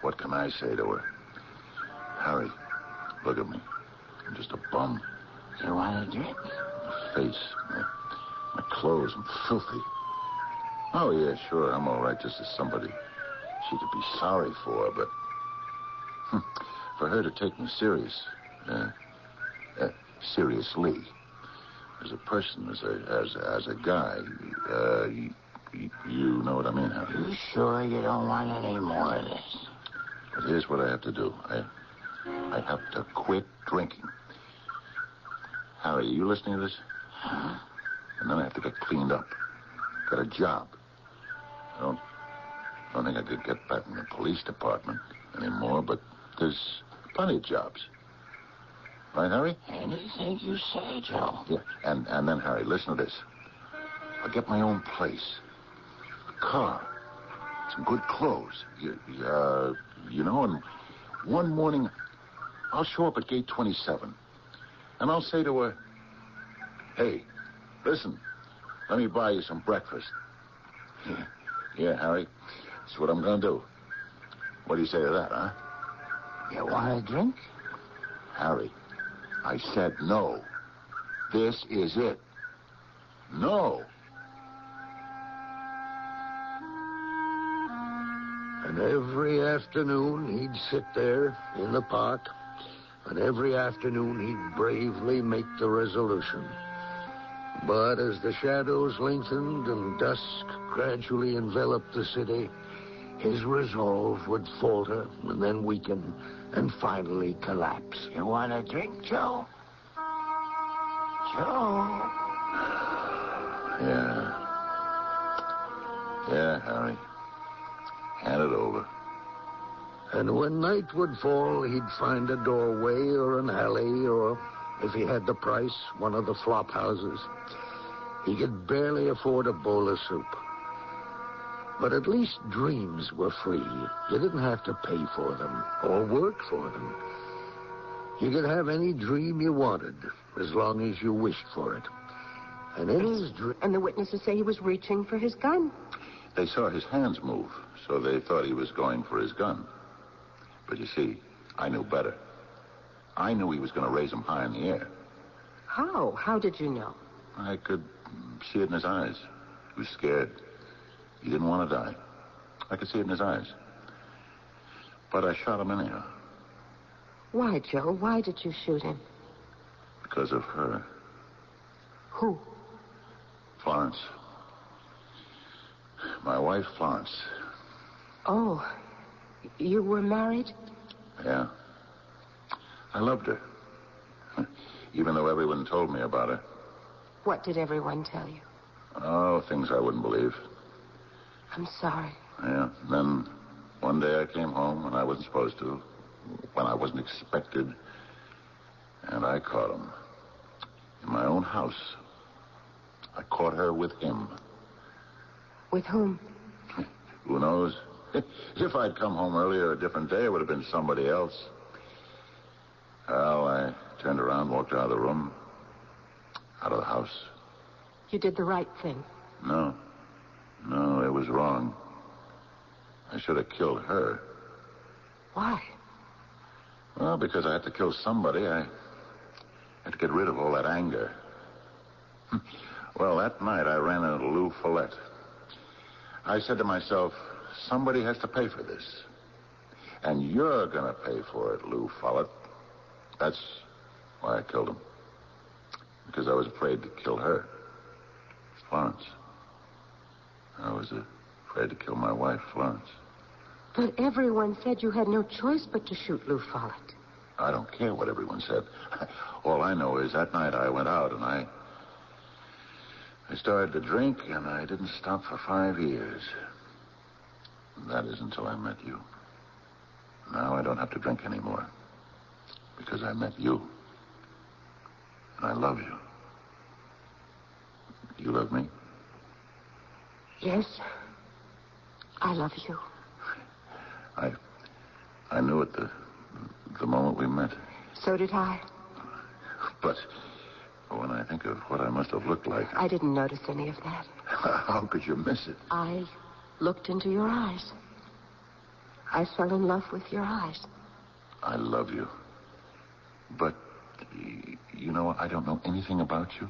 What can I say to her? Harry, look at me. I'm just a bum. You want a drink? My face, my clothes, I'm filthy. Oh, yeah, sure, I'm all right just as somebody she could be sorry for, but for her to take me seriously, as a person, as a guy, you know what I mean, Harry? You sure you don't want any more of this? But here's what I have to do. I have to quit drinking. Harry, are you listening to this? Huh? And then I have to get cleaned up. Got a job. I don't think I could get back in the police department anymore, but there's plenty of jobs. Right, Harry? Anything you say, Joe. Yeah, and then, Harry, listen to this. I'll get my own place. A car. Some good clothes. And one morning, I'll show up at gate 27. And I'll say to her, hey, listen, let me buy you some breakfast. Yeah, Harry, that's what I'm going to do. What do you say to that, huh? You want a drink? Harry, I said no. This is it. No. And every afternoon, he'd sit there in the park, and every afternoon, he'd bravely make the resolution. But as the shadows lengthened and dusk gradually enveloped the city, his resolve would falter and then weaken and finally collapse. You want a drink, Joe? Joe? Yeah, Harry. Hand it over. And when night would fall, he'd find a doorway or an alley or, if he had the price, one of the flop houses. He could barely afford a bowl of soup. But at least dreams were free. You didn't have to pay for them or work for them. You could have any dream you wanted as long as you wished for it. And in his dream... And the witnesses say he was reaching for his gun. They saw his hands move, so they thought he was going for his gun. But you see, I knew better. I knew he was going to raise them high in the air. How? How did you know? I could see it in his eyes. He was scared. He didn't want to die. I could see it in his eyes. But I shot him anyhow. Why, Joe? Why did you shoot him? Because of her. Who? Florence. My wife, Florence. Oh, you were married? Yeah. I loved her. Even though everyone told me about her. What did everyone tell you? Oh, things I wouldn't believe. I'm sorry. Yeah. And then one day I came home when I wasn't supposed to, when I wasn't expected, and I caught him. In my own house. I caught her with him. With whom? Who knows? If I'd come home earlier a different day, it would have been somebody else. Well, I turned around, walked out of the room, out of the house. You did the right thing. No, it was wrong. I should have killed her. Why? Well, because I had to kill somebody. I had to get rid of all that anger. Well, that night I ran into Lou Follette. I said to myself, somebody has to pay for this. And you're going to pay for it, Lou Follette. That's why I killed him. Because I was afraid to kill her. Florence. I was afraid to kill my wife, Florence. But everyone said you had no choice but to shoot Lou Follette. I don't care what everyone said. All I know is that night I went out and I started to drink, and I didn't stop for 5 years. That is until I met you. Now I don't have to drink anymore. Because I met you. And I love you. You love me? Yes. I love you. I knew it the moment we met. So did I. But when I think of what I must have looked like... I didn't notice any of that. How could you miss it? I looked into your eyes. I fell in love with your eyes. I love you. But, you know, I don't know anything about you.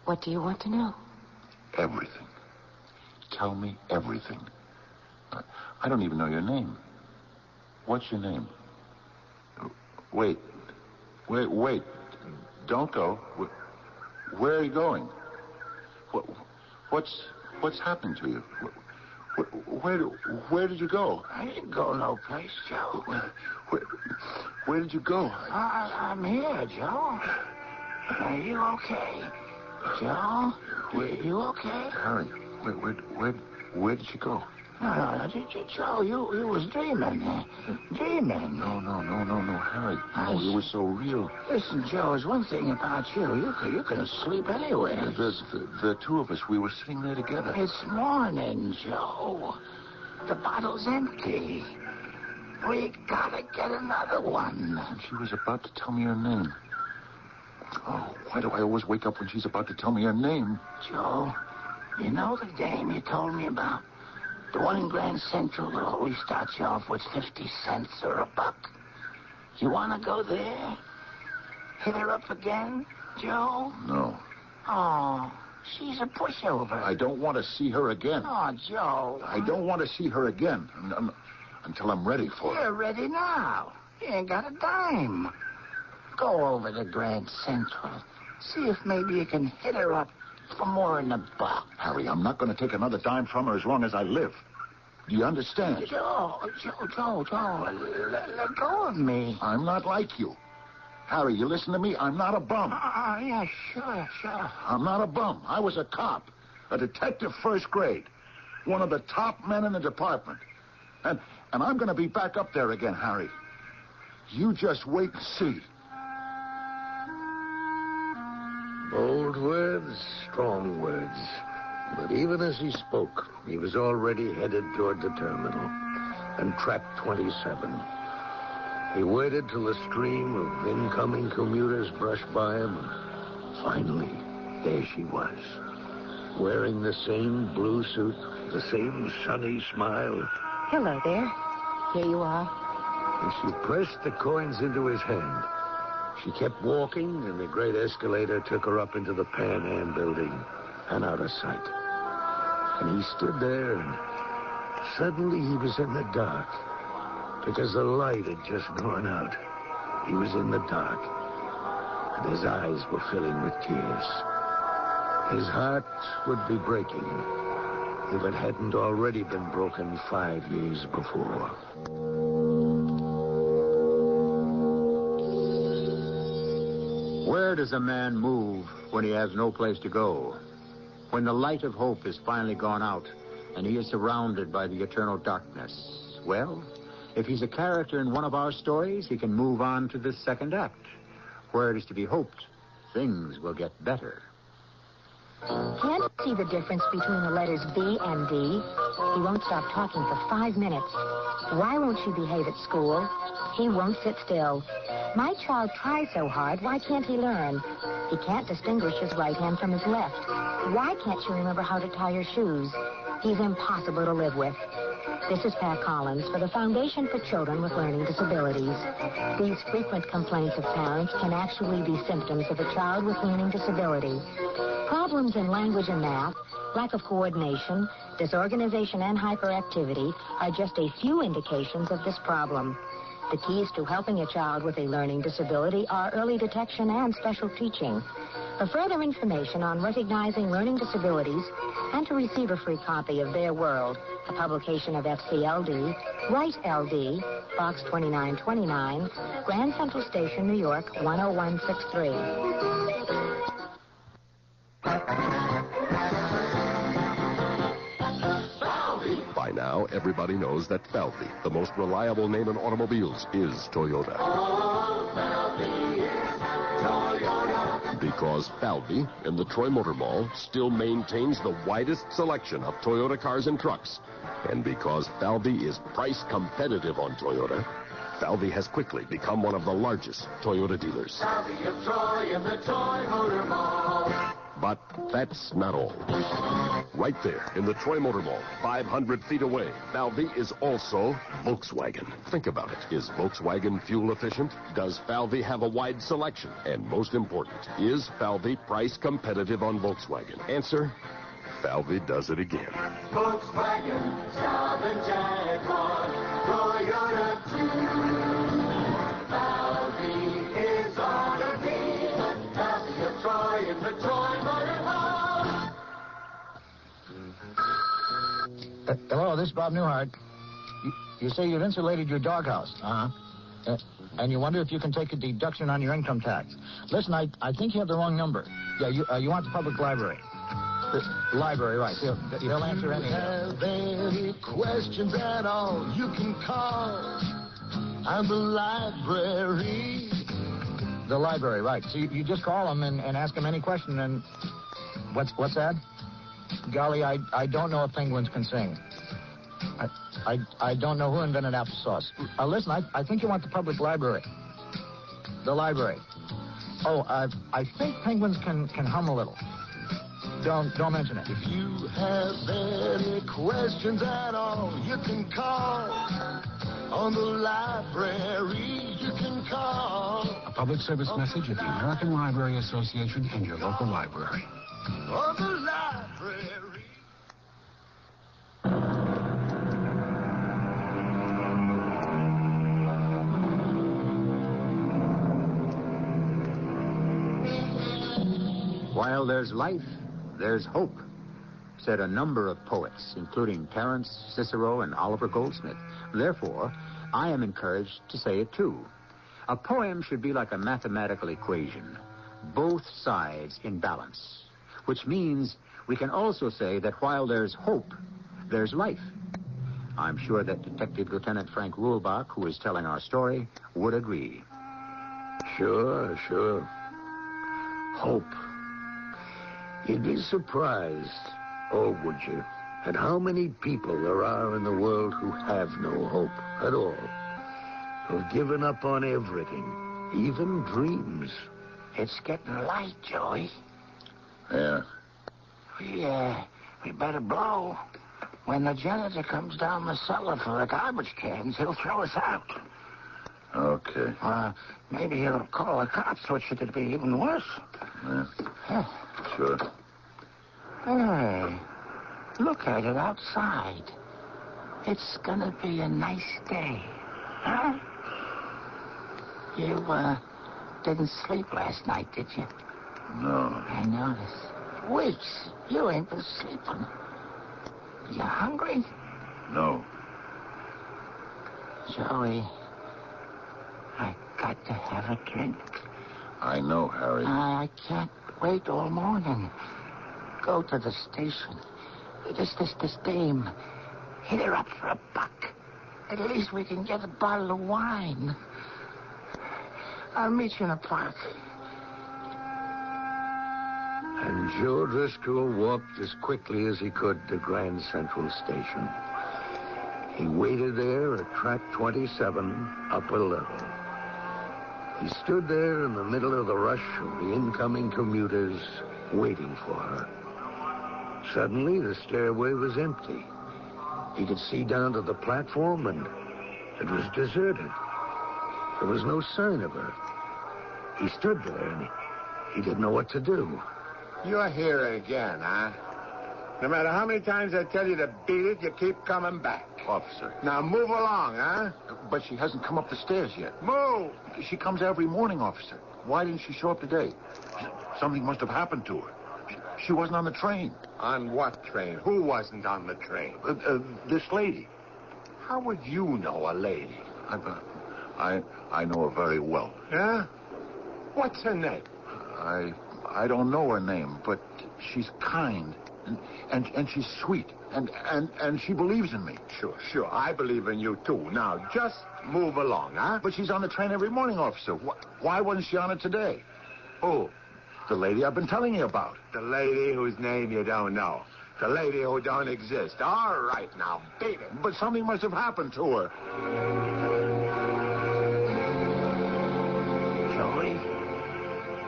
What do you want to know? Everything. Tell me everything. I don't even know your name. What's your name? Wait. Don't go. Where are you going? What's happened to you? Where did you go? I didn't go no place, Joe. Where did you go? I'm here, Joe. Are you okay? Joe? Are you okay? Harry, where did you go? No, Joe, you was dreaming. Dreaming. No, Harry. No, you were so real. Listen, Joe, there's one thing about you. You can sleep anywhere. The two of us, we were sitting there together. It's morning, Joe. The bottle's empty. We gotta get another one. And she was about to tell me her name. Oh, why do I always wake up when she's about to tell me her name? Joe, you know the dame you told me about? The one in Grand Central that always starts you off with 50 cents or $1. You want to go there? Hit her up again, Joe? No. Oh, she's a pushover. I don't want to see her again. Oh, Joe. I don't want to see her again until I'm ready for it. You're ready now. You ain't got a dime. Go over to Grand Central. See if maybe you can hit her up for more than $1. Harry, I'm not going to take another dime from her as long as I live. Do you understand? Joe, let go of me. I'm not like you. Harry, you listen to me? I'm not a bum. Yeah, sure. I'm not a bum. I was a cop, a detective first grade, one of the top men in the department. And I'm going to be back up there again, Harry. You just wait and see. Bold words, strong words. But even as he spoke, he was already headed toward the terminal and track 27. He waited till the stream of incoming commuters brushed by him, and finally, there she was, wearing the same blue suit, the same sunny smile. Hello there. Here you are. And she pressed the coins into his hand. She kept walking, and the great escalator took her up into the Pan Am building and out of sight. And he stood there, and suddenly he was in the dark, because the light had just gone out. He was in the dark, and his eyes were filling with tears. His heart would be breaking if it hadn't already been broken 5 years before. Where does a man move when he has no place to go? When the light of hope is finally gone out and he is surrounded by the eternal darkness? Well, if he's a character in one of our stories, he can move on to the second act, where it is to be hoped things will get better. Can't see the difference between the letters B and D. He won't stop talking for 5 minutes. Why won't she behave at school? He won't sit still. My child tries so hard, why can't he learn? He can't distinguish his right hand from his left. Why can't she remember how to tie her shoes? He's impossible to live with. This is Pat Collins for the Foundation for Children with Learning Disabilities. These frequent complaints of parents can actually be symptoms of a child with learning disability. Problems in language and math, lack of coordination, disorganization, and hyperactivity are just a few indications of this problem. The keys to helping a child with a learning disability are early detection and special teaching. For further information on recognizing learning disabilities and to receive a free copy of Their World, a publication of FCLD, write LD, Box 2929, Grand Central Station, New York, 10163. By now, everybody knows that Falvey, the most reliable name in automobiles, is Toyota. Because Falvey, in the Troy Motor Mall, still maintains the widest selection of Toyota cars and trucks. And because Falvey is price competitive on Toyota, Falvey has quickly become one of the largest Toyota dealers. Falvey of Troy in the Troy Motor Mall. But that's not all. Right there in the Troy Motor Mall, 500 feet away, Falvey is also Volkswagen. Think about it. Is Volkswagen fuel efficient? Does Falvey have a wide selection? And most important, is Falvey price competitive on Volkswagen? Answer, Falvey does it again. Volkswagen, Saab and Jaguar, Toyota too. Falvey is on a beat. Falvey of Troy in the Troy Motor Mall. Hello, this is Bob Newhart. You say you've insulated your doghouse. Uh-huh. And you wonder if you can take a deduction on your income tax. Listen, I think you have the wrong number. Yeah, you want the public library. The library, right. He'll answer any. Have any questions at all, you can call. I'm the library. The library, right. So you just call them and ask them any question, and what's that? Golly, I don't know if penguins can sing. I don't know who invented applesauce. Listen, I think you want the public library. The library. Oh, I think penguins can hum a little. Don't mention it. If you have any questions at all, you can call. On the library, you can call. A public service message of the American Library Association and your local library. On the library. While there's life, there's hope, said a number of poets, including Terence, Cicero, and Oliver Goldsmith. Therefore, I am encouraged to say it too. A poem should be like a mathematical equation, both sides in balance, which means we can also say that while there's hope, there's life. I'm sure that Detective Lieutenant Frank Ruhlbach, who is telling our story, would agree. Sure. Hope. You'd be surprised Oh, would you? And how many people there are in the world who have no hope at all, who've given up on everything, even dreams. It's getting light, Joey. Yeah. We better blow. When the janitor comes down the cellar for the garbage cans, he'll throw us out. Okay. Maybe he'll call the cops, which would be even worse. Yeah. Sure. Hey, look at it outside. It's gonna be a nice day. Huh? You, didn't sleep last night, did you? No. I noticed. Weeks. You ain't been sleeping. You hungry? No. Joey, I got to have a drink. I know, Harry. I can't wait all morning. Go to the station. This dame. Hit her up for $1. At least we can get a bottle of wine. I'll meet you in the park. And Joe Driscoll walked as quickly as he could to Grand Central Station. He waited there at track 27, upper level. He stood there in the middle of the rush of the incoming commuters, waiting for her. Suddenly, the stairway was empty. He could see down to the platform, and it was deserted. There was no sign of her. He stood there, and he didn't know what to do. You're here again, huh? No matter how many times I tell you to beat it, you keep coming back. Officer. Now move along, huh? But she hasn't come up the stairs yet. Move! She comes every morning, officer. Why didn't she show up today? Something must have happened to her. She wasn't on the train. On what train? Who wasn't on the train? This lady. How would you know a lady? I know her very well. Yeah? What's her name? I don't know her name, but she's kind. And she's sweet. And she believes in me. Sure. I believe in you, too. Now, just move along, huh? But she's on the train every morning, officer. Why wasn't she on it today? Who? The lady I've been telling you about. The lady whose name you don't know. The lady who don't exist. All right, now, beat it. But something must have happened to her. Joey,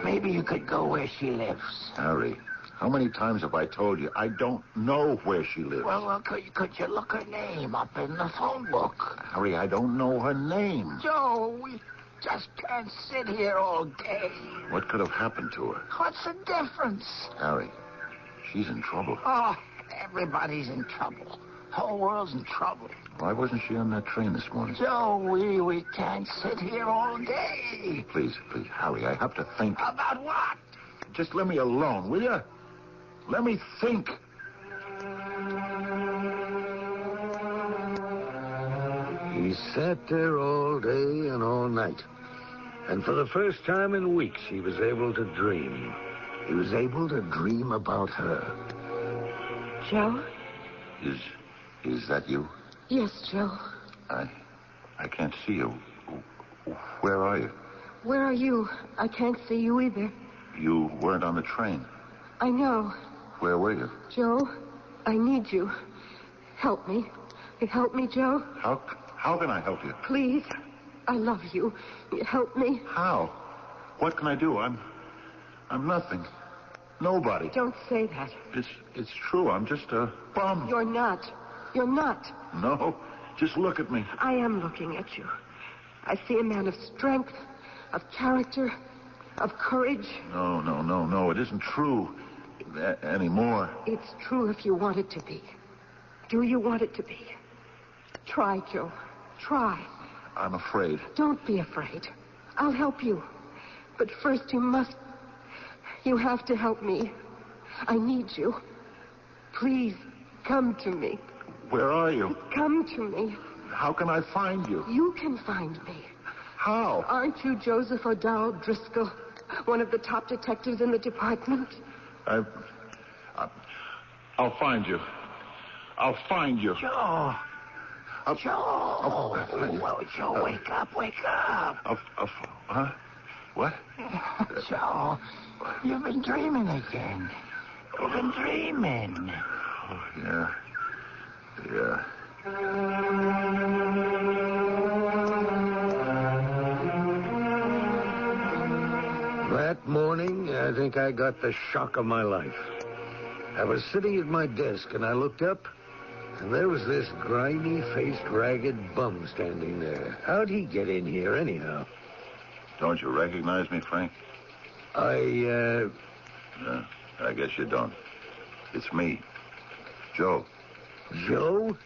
maybe you could go where she lives. Harry, how many times have I told you I don't know where she lives? Well, could you look her name up in the phone book? Harry, I don't know her name. Joe, we just can't sit here all day. What could have happened to her? What's the difference? Harry, she's in trouble. Oh, everybody's in trouble. Whole world's in trouble. Why wasn't she on that train this morning? Joe, we can't sit here all day. Please, Harry, I have to think. About what? Just let me alone, will you? Let me think. He sat there all day and all night. And for the first time in weeks, he was able to dream. He was able to dream about her. Joe? Is that you? Yes, Joe. I can't see you. Where are you? Where are you? I can't see you either. You weren't on the train. I know. Where were you? Joe, I need you. Help me. Help me, Joe. How can I help you? Please. I love you. Help me. How? What can I do? I'm nothing. Nobody. Don't say that. It's true. I'm just a bum. You're not. You're not. No. Just look at me. I am looking at you. I see a man of strength, of character, of courage. No. It isn't true anymore. It's true if you want it to be. Do you want it to be? Try, Joe. Try. I'm afraid. Don't be afraid. I'll help you. But first you have to help me. I need you. Please, come to me. Where are you? Come to me. How can I find you? You can find me. How? Aren't you Joseph O'Dowd Driscoll, one of the top detectives in the department? I'll find you. I'll find you. Joe. Joe, wake up. Huh? What? Joe, you've been dreaming again. You've been dreaming. Yeah. Yeah. That morning, I think I got the shock of my life. I was sitting at my desk, and I looked up, and there was this grimy-faced, ragged bum standing there. How'd he get in here, anyhow? Don't you recognize me, Frank? I guess you don't. It's me, Joe. Joe?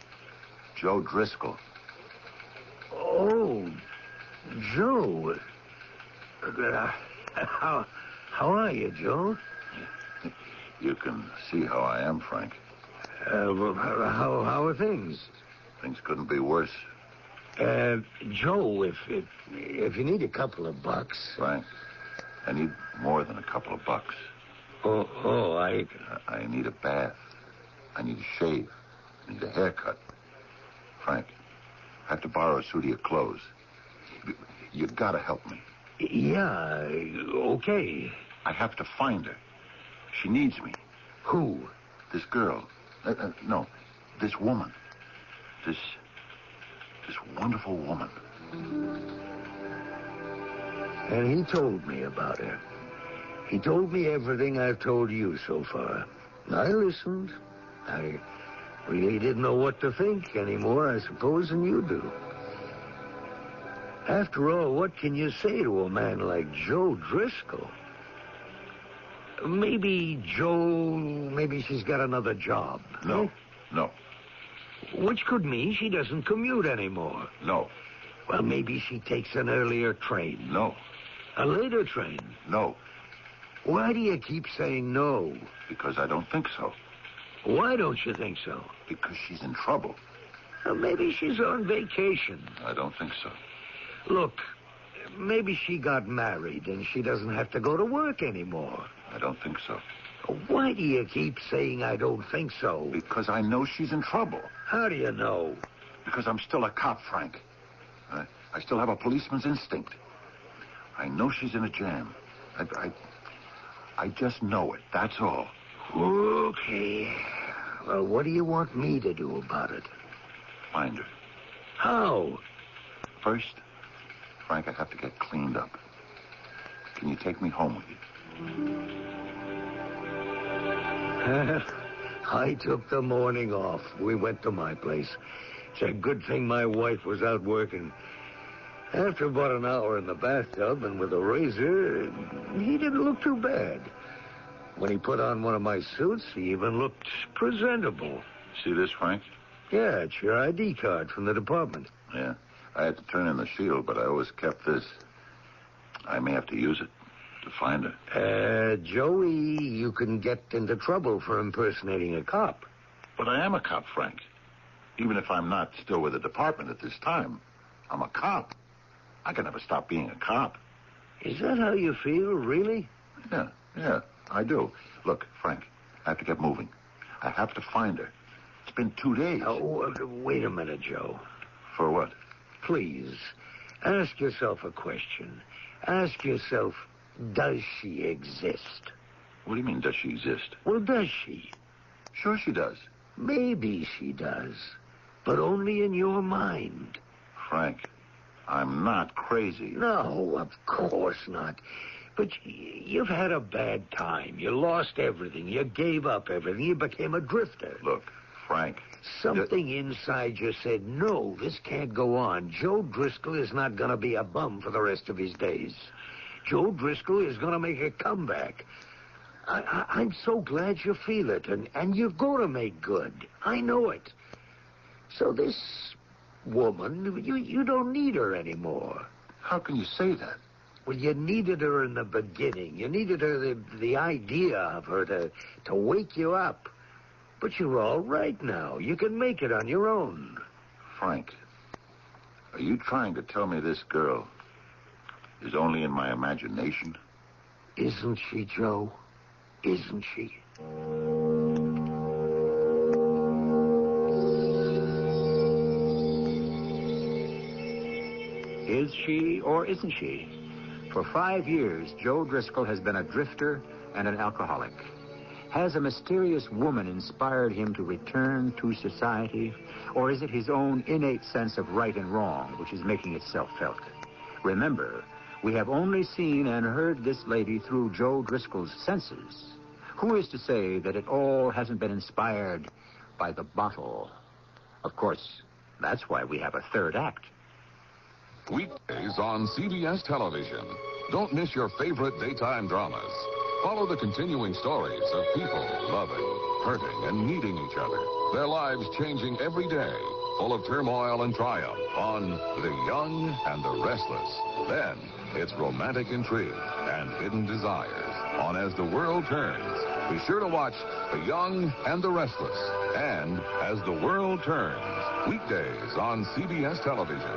Joe Driscoll. Oh, Joe. How are you, Joe? You can see how I am, Frank. Well, how are things? Things couldn't be worse. Joe, if you need a couple of bucks... Frank, I need more than a couple of bucks. I need a bath. I need a shave. I need a haircut. Frank, I have to borrow a suit of your clothes. You've got to help me. Yeah, okay. I have to find her. She needs me. Who? This girl. No, this woman. This wonderful woman. And he told me about her. He told me everything I've told you so far. I listened. I really didn't know what to think anymore, I suppose, than you do. After all, what can you say to a man like Joe Driscoll? Maybe she's got another job. No. Which could mean she doesn't commute anymore. No. Well, maybe she takes an earlier train. No. A later train. No. Why do you keep saying no? Because I don't think so. Why don't you think so? Because she's in trouble. Well, maybe she's on vacation. I don't think so. Look, maybe she got married and she doesn't have to go to work anymore. I don't think so. Why do you keep saying I don't think so? Because I know she's in trouble. How do you know? Because I'm still a cop, Frank. I still have a policeman's instinct. I know she's in a jam. I just know it, that's all. Okay. Well, what do you want me to do about it? Find her. How? First, Frank, I have to get cleaned up. Can you take me home with you? I took the morning off. We went to my place. It's a good thing my wife was out working. After about an hour in the bathtub and with a razor, he didn't look too bad. When he put on one of my suits, he even looked presentable. See this, Frank? Yeah, it's your ID card from the department. Yeah. I had to turn in the shield, but I always kept this. I may have to use it to find her. Joey, you can get into trouble for impersonating a cop. But I am a cop, Frank. Even if I'm not still with the department at this time, I'm a cop. I can never stop being a cop. Is that how you feel, really? Yeah, I do. Look, Frank, I have to get moving. I have to find her. It's been 2 days. Oh, wait a minute, Joe. For what? Please, ask yourself a question. Ask yourself, does she exist? What do you mean, does she exist? Well, does she? Sure she does. Maybe she does, but only in your mind. Frank, I'm not crazy. No, of course not. But you've had a bad time. You lost everything. You gave up everything. You became a drifter. Look, Frank. Something inside you said, no, this can't go on. Joe Driscoll is not going to be a bum for the rest of his days. Joe Driscoll is going to make a comeback. I'm so glad you feel it, and you're going to make good. I know it. So this woman, you don't need her anymore. How can you say that? Well, you needed her in the beginning. You needed her, the idea of her to wake you up. But you're all right now. You can make it on your own. Frank, are you trying to tell me this girl is only in my imagination? Isn't she, Joe? Isn't she? Is she or isn't she? For 5 years, Joe Driscoll has been a drifter and an alcoholic. Has a mysterious woman inspired him to return to society? Or is it his own innate sense of right and wrong which is making itself felt? Remember, we have only seen and heard this lady through Joe Driscoll's senses. Who is to say that it all hasn't been inspired by the bottle? Of course, that's why we have a third act. Weekdays on CBS television. Don't miss your favorite daytime dramas. Follow the continuing stories of people loving, hurting, and needing each other. Their lives changing every day, full of turmoil and triumph on The Young and the Restless. Then, it's romantic intrigue and hidden desires on As the World Turns. Be sure to watch The Young and the Restless and As the World Turns. Weekdays on CBS television.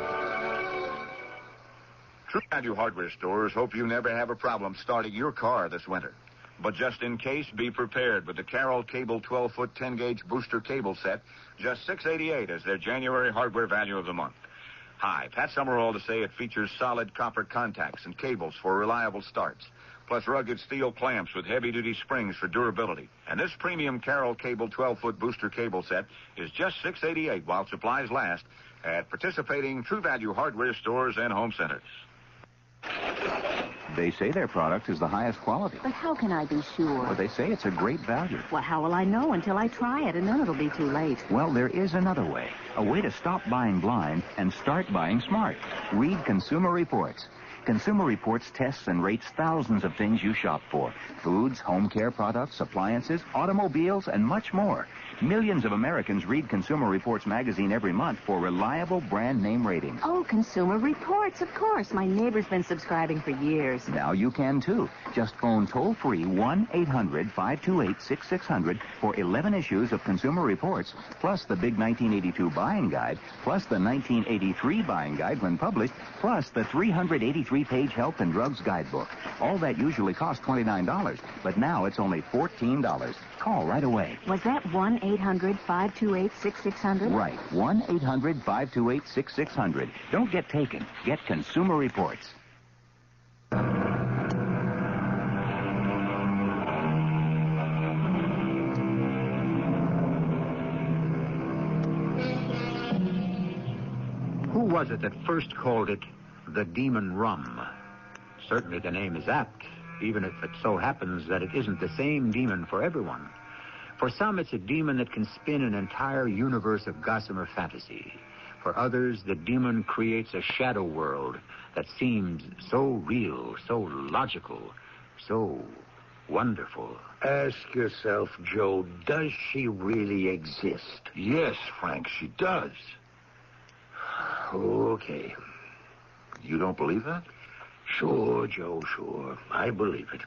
True Value Hardware stores hope you never have a problem starting your car this winter. But just in case, be prepared with the Carroll Cable 12-foot 10-gauge booster cable set, just $688 as their January hardware value of the month. Hi, Pat Summerall to say it features solid copper contacts and cables for reliable starts, plus rugged steel clamps with heavy-duty springs for durability. And this premium Carroll Cable 12-foot booster cable set is just $688 while supplies last at participating True Value Hardware stores and home centers. They say their product is the highest quality. But how can I be sure? But they say it's a great value. Well, how will I know until I try it, and then it'll be too late? Well, there is another way. A way to stop buying blind and start buying smart. Read Consumer Reports. Consumer Reports tests and rates thousands of things you shop for. Foods, home care products, appliances, automobiles, and much more. Millions of Americans read Consumer Reports magazine every month for reliable brand name ratings. Oh, Consumer Reports, of course. My neighbor's been subscribing for years. Now you can, too. Just phone toll-free 1-800-528-6600 for 11 issues of Consumer Reports, plus the big 1982 buying guide, plus the 1983 buying guide when published, plus the 383-page Health and Drugs Guidebook. All that usually costs $29, but now it's only $14. Call right away. Was that 1-800-528-6600? Right. 1-800-528-6600. Don't get taken. Get Consumer Reports. Who was it that first called it the demon rum? Certainly the name is apt, even if it so happens that it isn't the same demon for everyone. For some, it's a demon that can spin an entire universe of gossamer fantasy. For others, the demon creates a shadow world that seems so real, so logical, so wonderful. Ask yourself, Joe, does she really exist? Yes, Frank, she does. Okay. You don't believe that? Sure, Joe, sure. I believe it.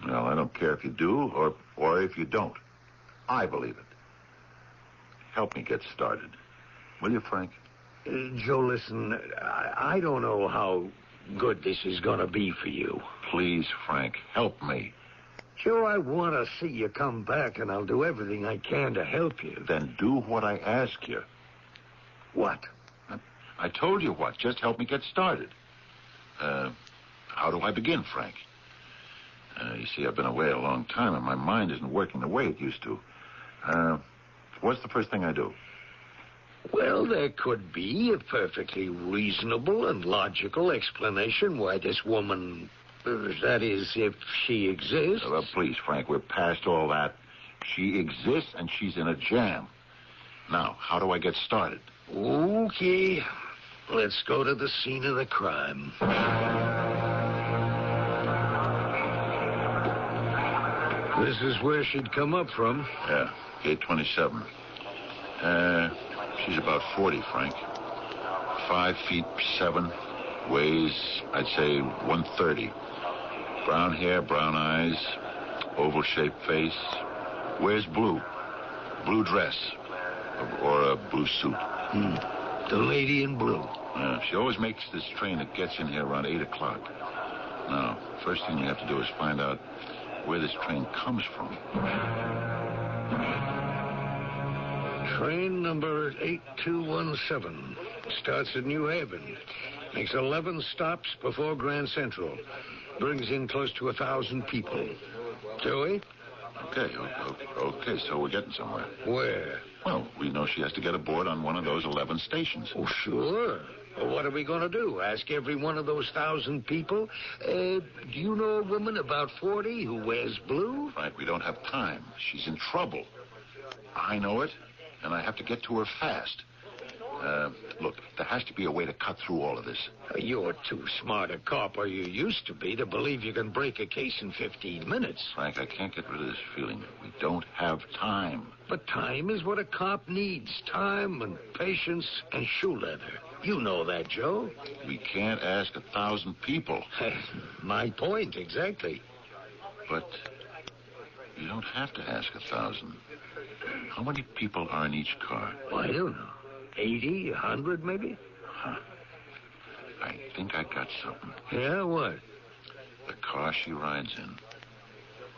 Well, I don't care if you do or if you don't. I believe it. Help me get started. Will you, Frank? Joe, listen, I don't know how good this is going to be for you. Please, Frank, help me. Joe, I want to see you come back, and I'll do everything I can to help you. Then do what I ask you. What? I told you what. Just help me get started. How do I begin, Frank? You see, I've been away a long time, and my mind isn't working the way it used to. What's the first thing I do? Well, there could be a perfectly reasonable and logical explanation why this woman, that is, if she exists. Well, please, Frank, we're past all that. She exists, and she's in a jam. Now, how do I get started? Okay. Let's go to the scene of the crime. This is where she'd come up from. Yeah, gate 27. She's about 40, Frank. 5'7", weighs, I'd say, 130. Brown hair, brown eyes, oval-shaped face. Wears blue dress, or a blue suit. The lady in blue. She always makes this train that gets in here around 8 o'clock. Now, first thing we have to do is find out where this train comes from. Train number 8217 starts at New Haven. Makes 11 stops before Grand Central. Brings in close to 1,000 people. Joey? Okay, so we're getting somewhere. Where? Well, we know she has to get aboard on one of those 11 stations. Oh, sure. Well, what are we going to do? Ask every one of those 1,000 people? Do you know a woman about 40 who wears blue? Frank, we don't have time. She's in trouble. I know it, and I have to get to her fast. Look, there has to be a way to cut through all of this. You're too smart a cop, or you used to be, to believe you can break a case in 15 minutes. Frank, I can't get rid of this feeling that we don't have time. But time is what a cop needs. Time and patience and shoe leather. You know that, Joe. We can't ask 1,000 people. My point, exactly. But you don't have to ask 1,000. How many people are in each car? Well, I don't know. 80, 100, maybe? Huh. I think I got something. Yeah, what? The car she rides in.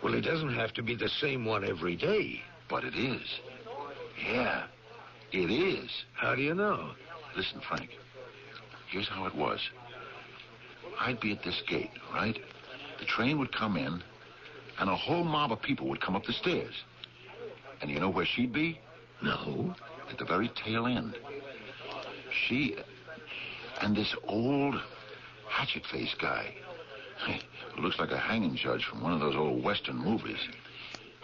Well, it doesn't have to be the same one every day. But it is. Yeah, it is. How do you know? Listen, Frank. Here's how it was. I'd be at this gate, right? The train would come in, and a whole mob of people would come up the stairs. And you know where she'd be? No. At the very tail end. She and this old hatchet-faced guy. Who looks like a hanging judge from one of those old Western movies.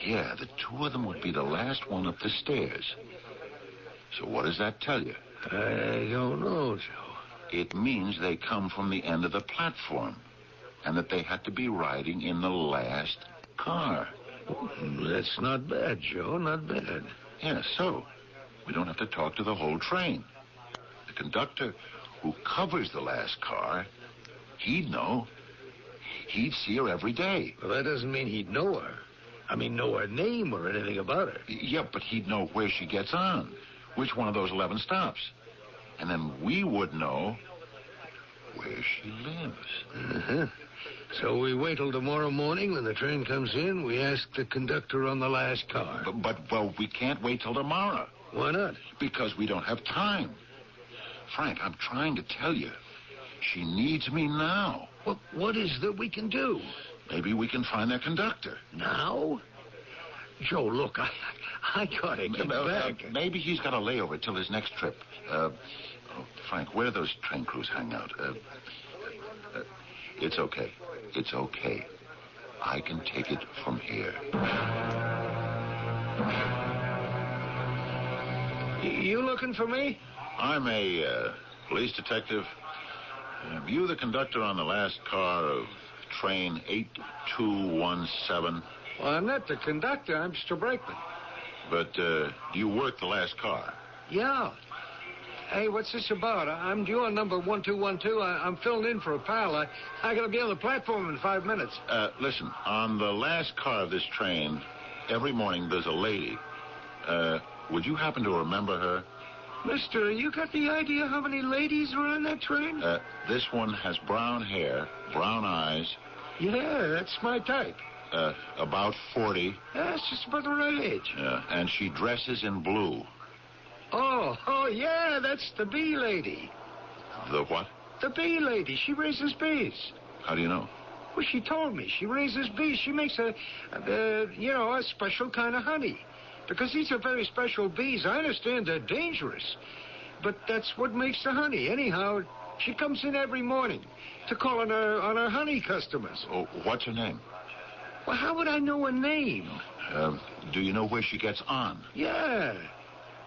Yeah, the two of them would be the last one up the stairs. So what does that tell you? I don't know, Joe. It means they come from the end of the platform. And that they had to be riding in the last car. That's not bad, Joe. Not bad. Yeah, so we don't have to talk to the whole train. The conductor who covers the last car, he'd know. He'd see her every day. Well, that doesn't mean he'd know her. I mean, know her name or anything about her. Yeah, but he'd know where she gets on, which one of those 11 stops. And then we would know where she lives. Uh-huh. So we wait till tomorrow morning when the train comes in. We ask the conductor on the last car. Well, we can't wait till tomorrow. Why not? Because we don't have time. Frank, I'm trying to tell you. She needs me now. Well, what is that we can do? Maybe we can find that conductor. Now? Joe, look, I gotta get back. Maybe he's got a layover till his next trip. Frank, where do those train crews hang out? It's okay. It's okay. I can take it from here. You looking for me? I'm a police detective. You the conductor on the last car of train 8217? Well, I'm not the conductor. I'm Mr. Brakeman. But do you work the last car? Yeah. Hey, what's this about? I'm due on number 1212. I'm filling in for a pal. I gotta be on the platform in 5 minutes. Listen, on the last car of this train, every morning there's a lady. Would you happen to remember her? Mister, you got the idea how many ladies are on that train? This one has brown hair, brown eyes. Yeah, that's my type. About 40. That's just about the right age. And she dresses in blue. Oh, yeah, that's the bee lady. The what? The bee lady. She raises bees. How do you know? Well, she told me. She raises bees. She makes a special kind of honey. Because these are very special bees. I understand they're dangerous. But that's what makes the honey. Anyhow, she comes in every morning to call on her honey customers. Oh, what's her name? Well, how would I know her name? Do you know where she gets on? Yeah.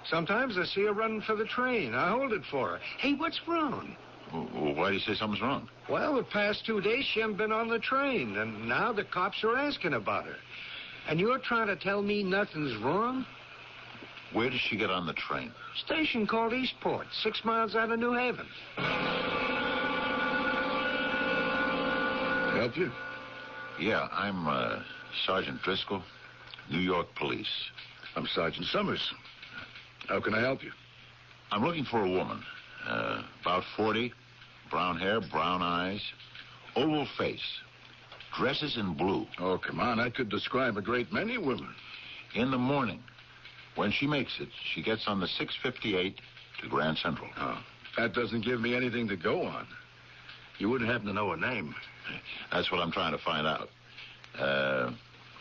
Sometimes I see her running for the train. I hold it for her. Hey, what's wrong? Well, why do you say something's wrong? Well, the past 2 days she hasn't been on the train, and now the cops are asking about her. And you're trying to tell me nothing's wrong? Where does she get on the train? Station called Eastport, 6 miles out of New Haven. Help you? Yeah, I'm Sergeant Driscoll, New York Police. I'm Sergeant Summers. How can I help you? I'm looking for a woman. About 40, brown hair, brown eyes, oval face, dresses in blue. Oh, come on. I could describe a great many women. In the morning, when she makes it, she gets on the 658 to Grand Central. Oh, that doesn't give me anything to go on. You wouldn't happen to know her name. That's what I'm trying to find out.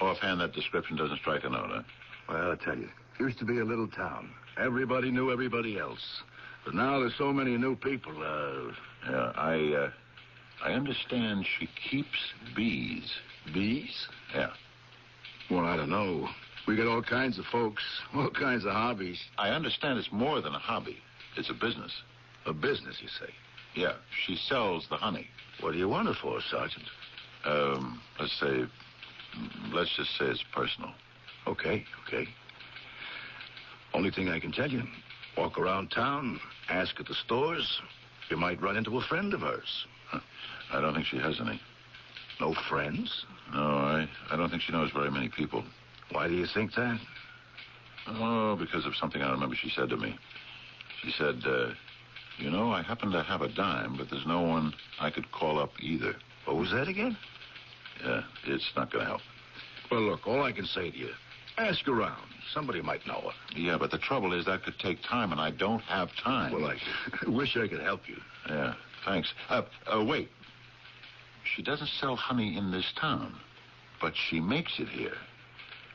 Offhand, that description doesn't strike a note, huh? Well, I tell you, used to be a little town. Everybody knew everybody else. But now there's so many new people. Yeah, I understand she keeps bees. Bees? Yeah. Well, I don't know. We got all kinds of folks, all kinds of hobbies. I understand it's more than a hobby. It's a business. A business, you say? Yeah, she sells the honey. What do you want it for, Sergeant? Let's just say it's personal. Okay. Only thing I can tell you, walk around town, ask at the stores. You might run into a friend of hers. Huh. I don't think she has any. No friends? No, I don't think she knows very many people. Why do you think that? Oh, because of something I remember she said to me. She said, I happen to have a dime, but there's no one I could call up either. What was that again? Yeah, it's not going to help. Well, look, all I can say to you, ask around. Somebody might know her. Yeah, but the trouble is that could take time, and I don't have time. Well, I wish I could help you. Yeah, thanks. Wait. She doesn't sell honey in this town, but she makes it here,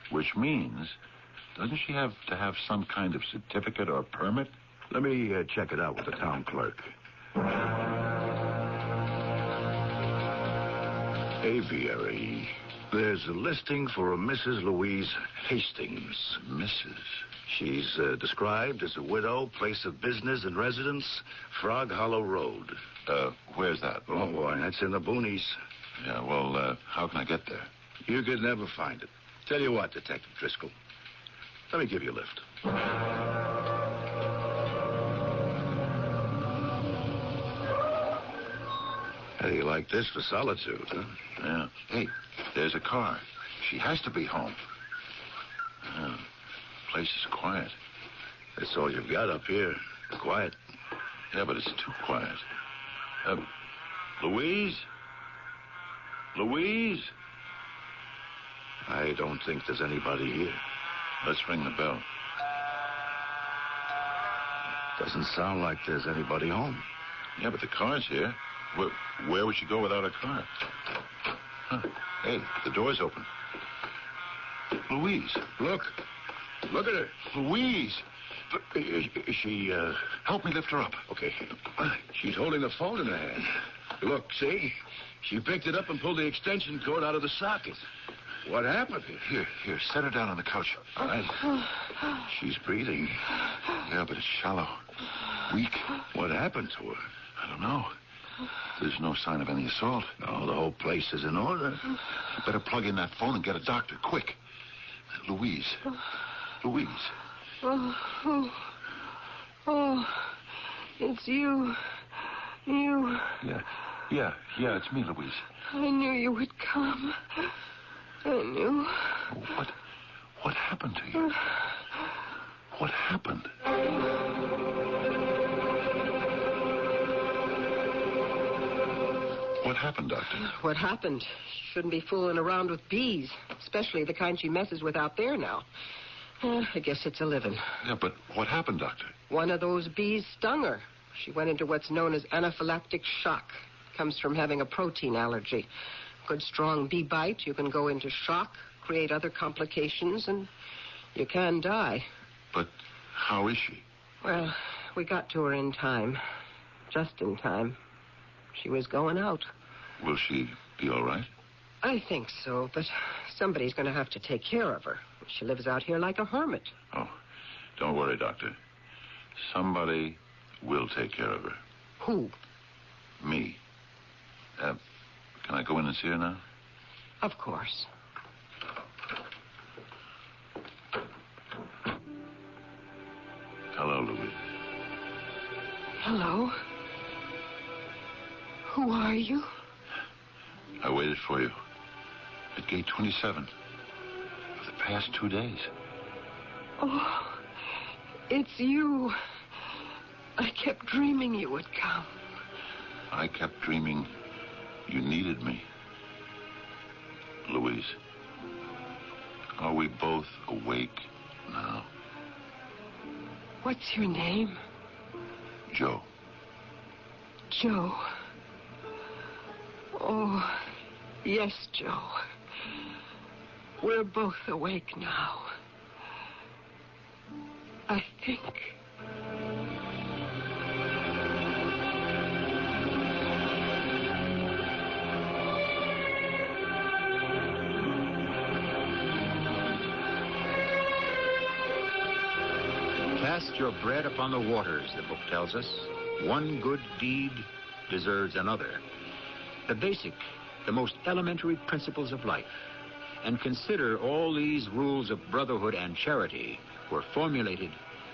which means, doesn't she have to have some kind of certificate or permit? Let me check it out with the town clerk. Aviary. There's a listing for a Mrs. Louise Hastings. Mrs.? She's described as a widow, place of business and residence, Frog Hollow Road. Where's that? Oh, boy, that's in the boonies. Yeah, well, how can I get there? You could never find it. Tell you what, Detective Driscoll. Let me give you a lift. How do you like this for solitude, huh? Yeah. Hey, there's a car. She has to be home. Yeah, place is quiet. That's all you've got up here. Quiet. Yeah, but it's too quiet. Louise? Louise? I don't think there's anybody here. Let's ring the bell. Doesn't sound like there's anybody home. Yeah, but the car's here. Where would she go without a car? Huh. Hey, the door's open. Louise. Look at her. Louise. Is she, Help me lift her up. Okay. She's holding the phone in her hand. Look, see? She picked it up and pulled the extension cord out of the socket. What happened? Here, set her down on the couch. All right. She's breathing. Yeah, but it's shallow. Weak. What happened to her? I don't know. There's no sign of any assault. No, the whole place is in order. Better plug in that phone and get a doctor, quick. Louise. Louise. Oh, it's you. You. Yeah, it's me, Louise. I knew you would come. I knew. What happened to you? What happened? What happened, Doctor? What happened? She shouldn't be fooling around with bees, especially the kind she messes with out there now. I guess it's a living. Yeah, but what happened, Doctor? One of those bees stung her. She went into what's known as anaphylactic shock. Comes from having a protein allergy. Good, strong bee bite, you can go into shock, create other complications, and you can die. But how is she? Well, we got to her in time. Just in time. She was going out. Will she be all right? I think so, but somebody's going to have to take care of her. She lives out here like a hermit. Oh, don't worry, Doctor. Somebody will take care of her. Who? Me. Can I go in and see her now? Of course. Hello, Louise. Hello. Who are you? I waited for you at gate 27 for the past 2 days. Oh, it's you. I kept dreaming you would come. I kept dreaming you needed me. Louise, are we both awake now? What's your name? Joe. Joe. Oh, yes, Joe. We're both awake now. I think. Cast your bread upon the waters, the book tells us. One good deed deserves another. The basic, the most elementary principles of life. And consider all these rules of brotherhood and charity were formulated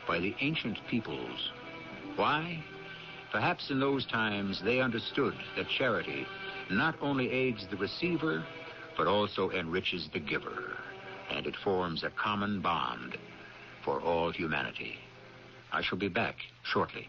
by the ancient peoples. Why? Perhaps in those times they understood that charity not only aids the receiver, but also enriches the giver. And it forms a common bond for all humanity. I shall be back shortly.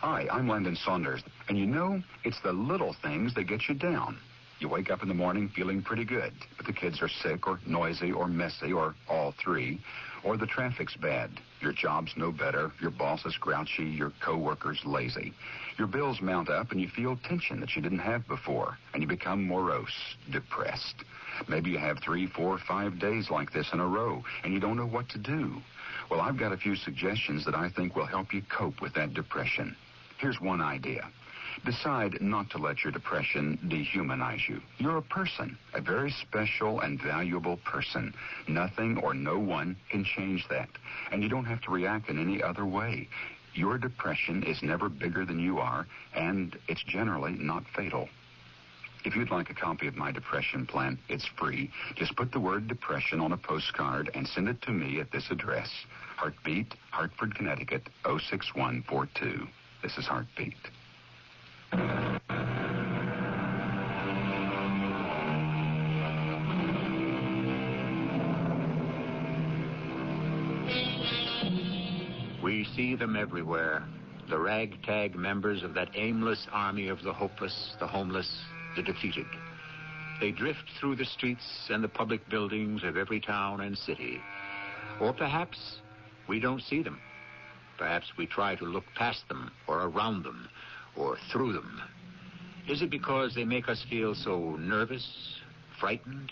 Hi, I'm Landon Saunders. And you know, it's the little things that get you down. You wake up in the morning feeling pretty good, but the kids are sick or noisy or messy or all three, or the traffic's bad. Your job's no better, your boss is grouchy, your coworker's lazy. Your bills mount up and you feel tension that you didn't have before, and you become morose, depressed. Maybe you have 3, 4, 5 days like this in a row, and you don't know what to do. Well, I've got a few suggestions that I think will help you cope with that depression. Here's one idea. Decide not to let your depression dehumanize you. You're a person, a very special and valuable person. Nothing or no one can change that. And you don't have to react in any other way. Your depression is never bigger than you are, and it's generally not fatal. If you'd like a copy of my depression plan, it's free. Just put the word depression on a postcard and send it to me at this address. Heartbeat, Hartford, Connecticut, 06142. This is Heartbeat. We see them everywhere, the ragtag members of that aimless army of the hopeless, the homeless, the defeated. They drift through the streets and the public buildings of every town and city. Or perhaps we don't see them. Perhaps we try to look past them or around them or through them. Is it because they make us feel so nervous, frightened,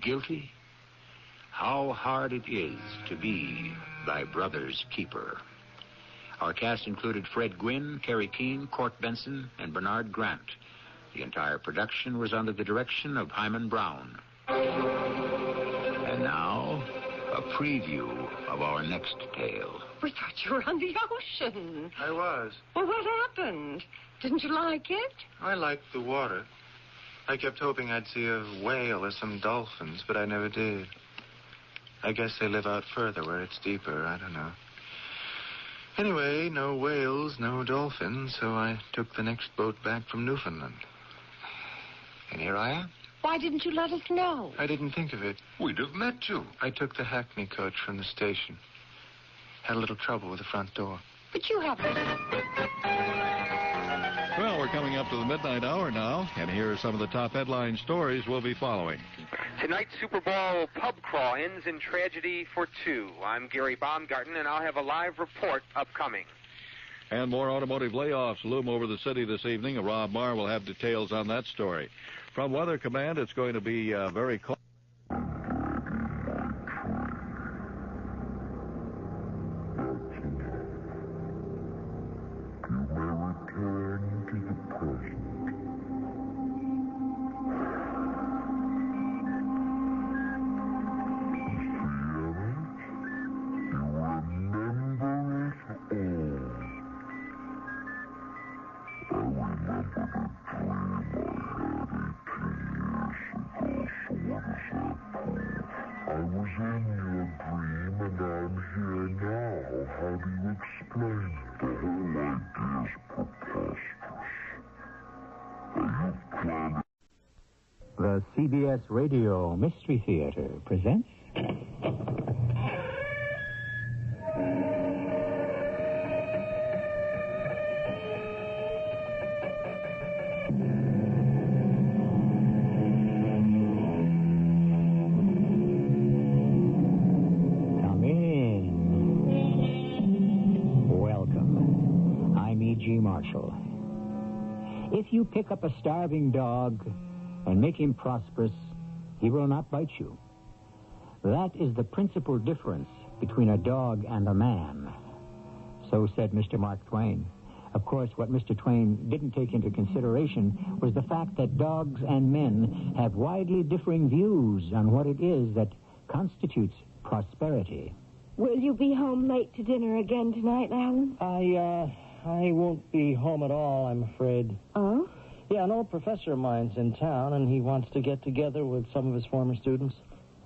guilty? How hard it is to be thy brother's keeper. Our cast included Fred Gwynne, Kerry Keane, Court Benson, and Bernard Grant. The entire production was under the direction of Hyman Brown. And now, a preview of our next tale. We thought you were on the ocean. I was. Well, what happened? Didn't you like it? I liked the water. I kept hoping I'd see a whale or some dolphins, but I never did. I guess they live out further where it's deeper. I don't know. Anyway, no whales, no dolphins, so I took the next boat back from Newfoundland. And here I am. Why didn't you let us know? I didn't think of it. We'd have met you. I took the Hackney coach from the station. Had a little trouble with the front door. But you haven't. Well, we're coming up to the midnight hour now, and here are some of the top headline stories we'll be following. Tonight's Super Bowl pub crawl ends in tragedy for two. I'm Gary Baumgarten, and I'll have a live report upcoming. And more automotive layoffs loom over the city this evening. Rob Marr will have details on that story. From Weather Command, it's going to be very cold. The CBS Radio Mystery Theater presents... Come in. Welcome. I'm E.G. Marshall. If you pick up a starving dog and make him prosperous, He will not bite you. That is the principal difference between a dog and a man. So said Mr. Mark Twain. Of course, what Mr. Twain didn't take into consideration was the fact that dogs and men have widely differing views on what it is that constitutes prosperity. Will you be home late to dinner again tonight, Alan? I won't be home at all, I'm afraid. Oh? Yeah, an old professor of mine's in town, and he wants to get together with some of his former students.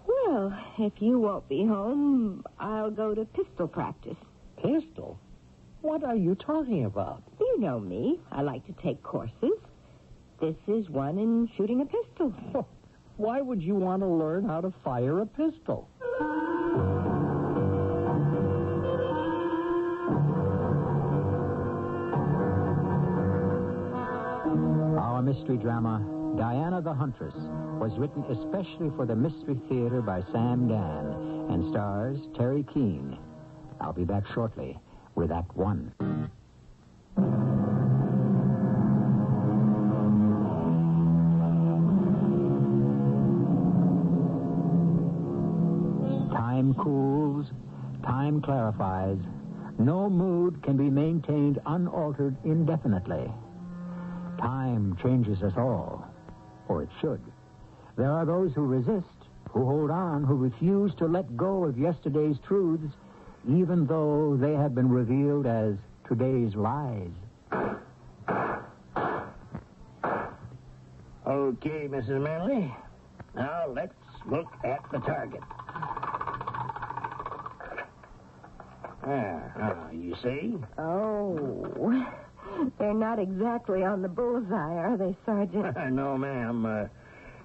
Well, if you won't be home, I'll go to pistol practice. Pistol? What are you talking about? You know me. I like to take courses. This is one in shooting a pistol. Why would you want to learn how to fire a pistol? Our mystery drama, Diana the Huntress, was written especially for the Mystery Theater by Sam Dan and stars Terry Keane. I'll be back shortly with Act One. Time cools, time clarifies. No mood can be maintained unaltered indefinitely. Time changes us all, or it should. There are those who resist, who hold on, who refuse to let go of yesterday's truths, even though they have been revealed as today's lies. Okay, Mrs. Manley. Now let's look at the target. You see? Oh, they're not exactly on the bullseye, are they, Sergeant? No, ma'am.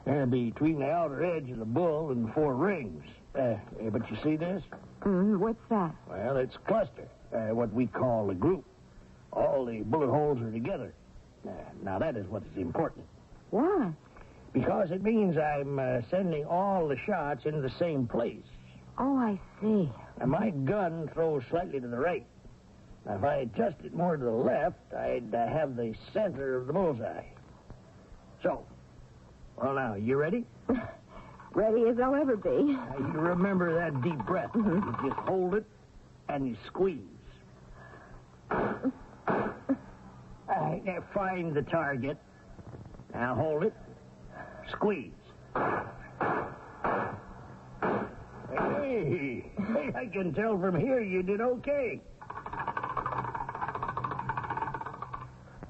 They're between the outer edge of the bull and 4 rings. But you see this? What's that? Well, it's a cluster, what we call a group. All the bullet holes are together. Now, that is what is important. Why? Because it means I'm sending all the shots into the same place. Oh, I see. Now, my gun throws slightly to the right. Now, if I adjust it more to the left, I'd have the center of the bullseye. So, well, now, you ready? Ready as I'll ever be. Now, you remember that deep breath. You just hold it, and you squeeze. Now, find the target. Now, hold it. Squeeze. Hey, I can tell from here you did okay.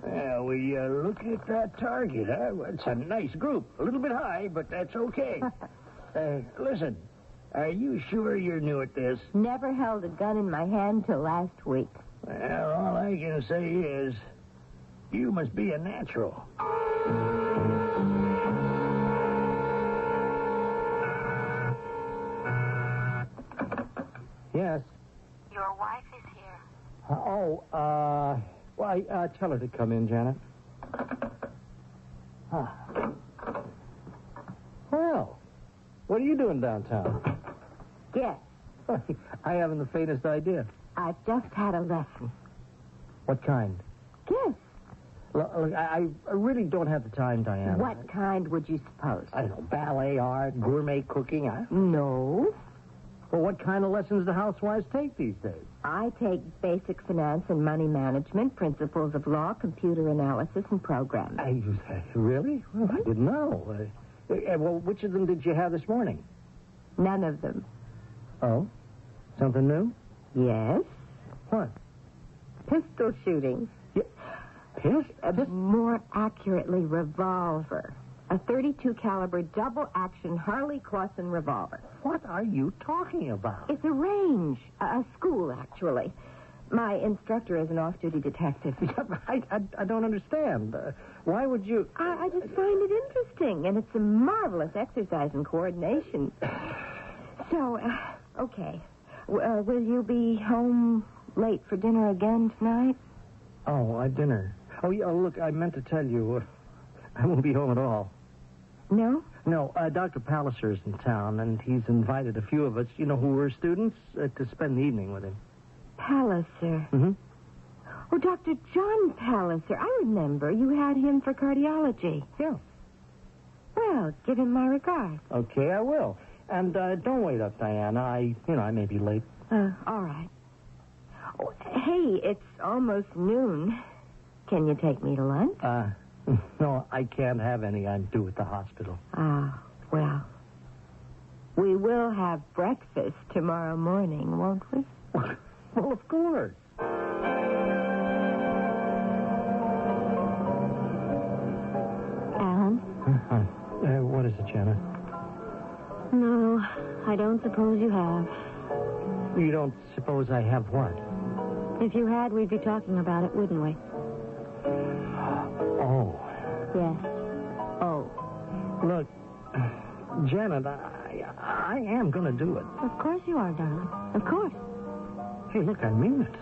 Well, we look at that target, huh? It's a nice group. A little bit high, but that's okay. Listen, are you sure you're new at this? Never held a gun in my hand till last week. Well, all I can say is you must be a natural. Yes. Your wife is here. Well, tell her to come in, Janet. Well, what are you doing downtown? Yes. I haven't the faintest idea. I've just had a lesson. What kind? Yes. Look, I really don't have the time, Diana. What kind would you suppose? I don't know, ballet, art, gourmet cooking. No. Well, what kind of lessons do housewives take these days? I take basic finance and money management, principles of law, computer analysis, and programming. Really? Well, I didn't know. Well, which of them did you have this morning? None of them. Oh? Something new? Yes. What? Pistol shooting. More accurately, revolver. A .32 caliber double-action Harley-Clausen revolver. What are you talking about? It's a range. A school, actually. My instructor is an off-duty detective. I don't understand. Why would you... I just find it interesting, and it's a marvelous exercise in coordination. So, okay. Will you be home late for dinner again tonight? Oh, dinner. Oh, yeah, look, I meant to tell you, I won't be home at all. No? No, Dr. Palliser's in town, and he's invited a few of us, who were students, to spend the evening with him. Palliser? Mm-hmm. Oh, Dr. John Palliser. I remember you had him for cardiology. Yeah. Well, give him my regards. Okay, I will. And don't wait up, Diana. I may be late. All right. Oh, hey, it's almost noon. Can you take me to lunch? No, I can't have any. I'm due at the hospital. Well, we will have breakfast tomorrow morning, won't we? Well, of course. Alan? What is it, Janet? No, I don't suppose you have. You don't suppose I have what? If you had, we'd be talking about it, wouldn't we? Oh. Yes. Oh. Look, Janet, I am going to do it. Of course you are, darling. Of course. Hey, look, I mean it.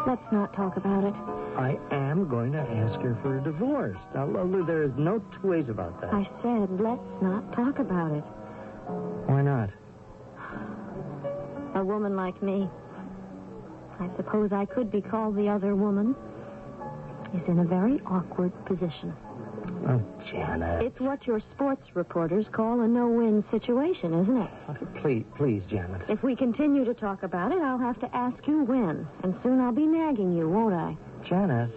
Let's not talk about it. I am going to ask her for a divorce. Now, there is no two ways about that. I said, let's not talk about it. Why not? A woman like me, I suppose I could be called the other woman, is in a very awkward position. Oh, Janet. It's what your sports reporters call a no-win situation, isn't it? Please, Janet. If we continue to talk about it, I'll have to ask you when. And soon I'll be nagging you, won't I? Janet,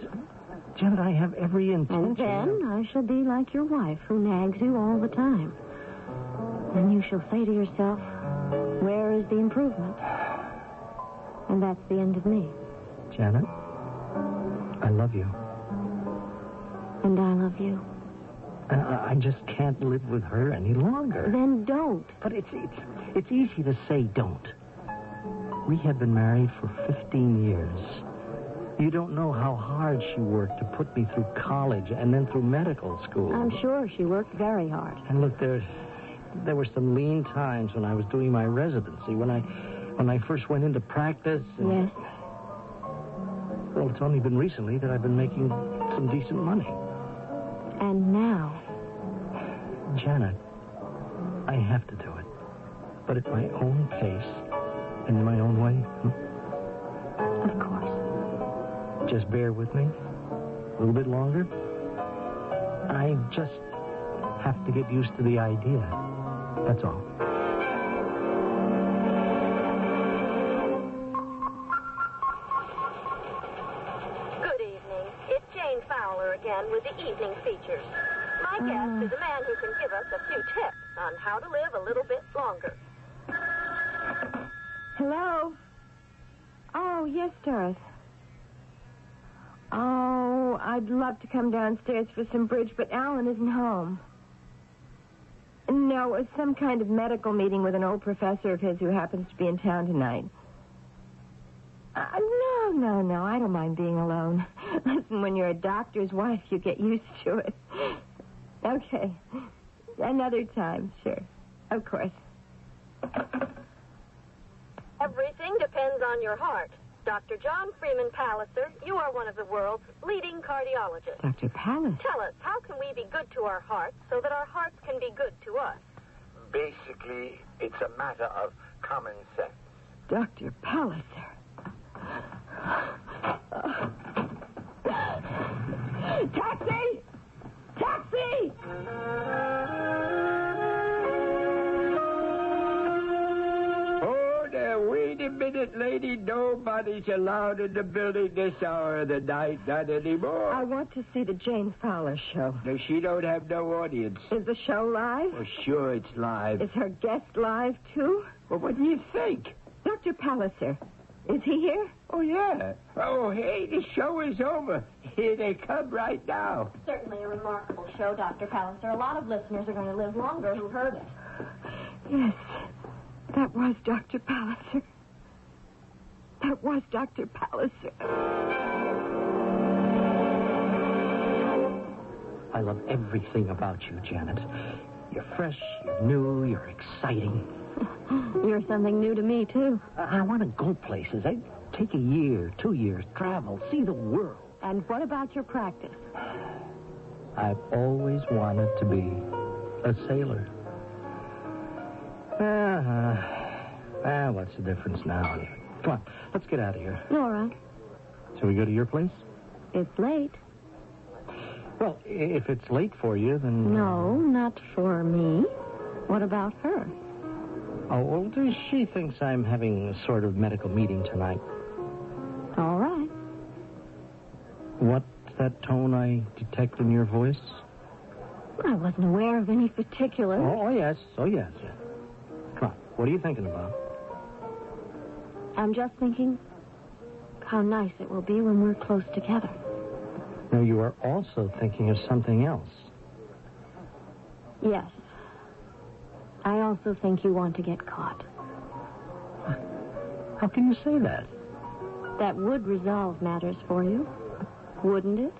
I have every intention. And then I shall be like your wife, who nags you all the time. And you shall say to yourself, where is the improvement? And that's the end of me. Janet, I love you. And I love you. I just can't live with her any longer. Then don't. But it's easy to say don't. We have been married for 15 years. You don't know how hard she worked to put me through college and then through medical school. I'm sure she worked very hard. And look, there were some lean times when I was doing my residency, when I first went into practice. Yes. Well, it's only been recently that I've been making some decent money. And now? Janet, I have to do it. But at my own pace, in my own way. Of course. Just bear with me a little bit longer. I just have to get used to the idea. That's all. Good evening. It's Jane Fowler again with the evening features. My guest is a man who can give us a few tips on how to live a little bit longer. Hello? Oh, yes, Doris. Oh, I'd love to come downstairs for some bridge, but Alan isn't home. No, it's some kind of medical meeting with an old professor of his who happens to be in town tonight. No, I don't mind being alone. Listen, when you're a doctor's wife, you get used to it. Okay. Another time, sure. Of course. Everything depends on your heart. Dr. John Freeman Palliser, you are one of the world's leading cardiologists. Dr. Palliser? Tell us, how can we be good to our hearts so that our hearts can be good to us? Basically, it's a matter of common sense. Dr. Palliser. Taxi! Taxi! Oh, now, wait a minute, lady. Nobody's allowed in the building this hour of the night, not anymore. I want to see the Jane Fowler show. No, she don't have no audience. Is the show live? Oh, sure it's live. Is her guest live, too? Well, what do you think? Dr. Palliser. Is he here? Oh, yeah. Oh, hey, the show is over. Here they come right now. Certainly a remarkable show, Dr. Palliser. A lot of listeners are going to live longer who heard it. Yes, that was Dr. Palliser. That was Dr. Palliser. I love everything about you, Janet. You're fresh, you're new, you're exciting. You're something new to me, too. I want to go places. I take a year, 2 years, travel, see the world. And what about your practice? I've always wanted to be a sailor. What's the difference now? Come on, let's get out of here. All right. Shall we go to your place? It's late. Well, if it's late for you, then... No, not for me. What about her? Oh, well, she thinks I'm having a sort of medical meeting tonight. All right. What's that tone I detect in your voice? I wasn't aware of any particular. Oh, yes. Come on, what are you thinking about? I'm just thinking how nice it will be when we're close together. No, you are also thinking of something else. Yes. I also think you want to get caught. How can you say that? That would resolve matters for you, wouldn't it?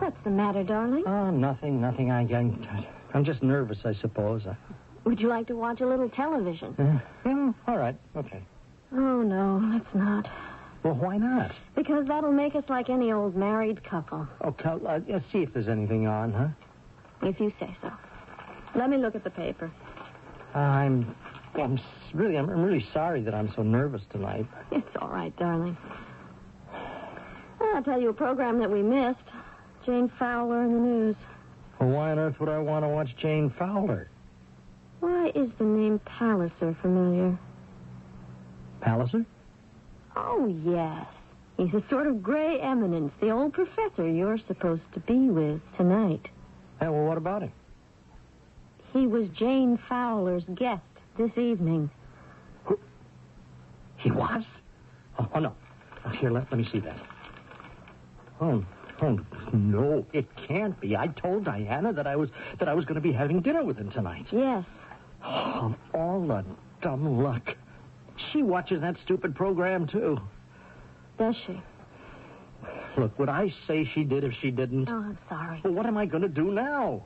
What's the matter, darling? Oh, nothing. I'm just nervous, I suppose. Would you like to watch a little television? All right, okay. Oh, no, let's not. Well, why not? Because that'll make us like any old married couple. Okay, let's see if there's anything on, huh? If you say so. Let me look at the paper. I'm really sorry that I'm so nervous tonight. It's all right, darling. I'll tell you a program that we missed. Jane Fowler in the news. Well, why on earth would I want to watch Jane Fowler? Why is the name Palliser familiar? Palliser? Oh, yes. He's a sort of gray eminence, the old professor you're supposed to be with tonight. Hey, well, what about him? He was Jane Fowler's guest this evening. He was? Oh no. Here, let me see that. Oh, no, it can't be. I told Diana that I was going to be having dinner with him tonight. Yes. Oh, all the dumb luck. She watches that stupid program, too. Does she? Look, would I say she did if she didn't? Oh, I'm sorry. Well, what am I going to do now?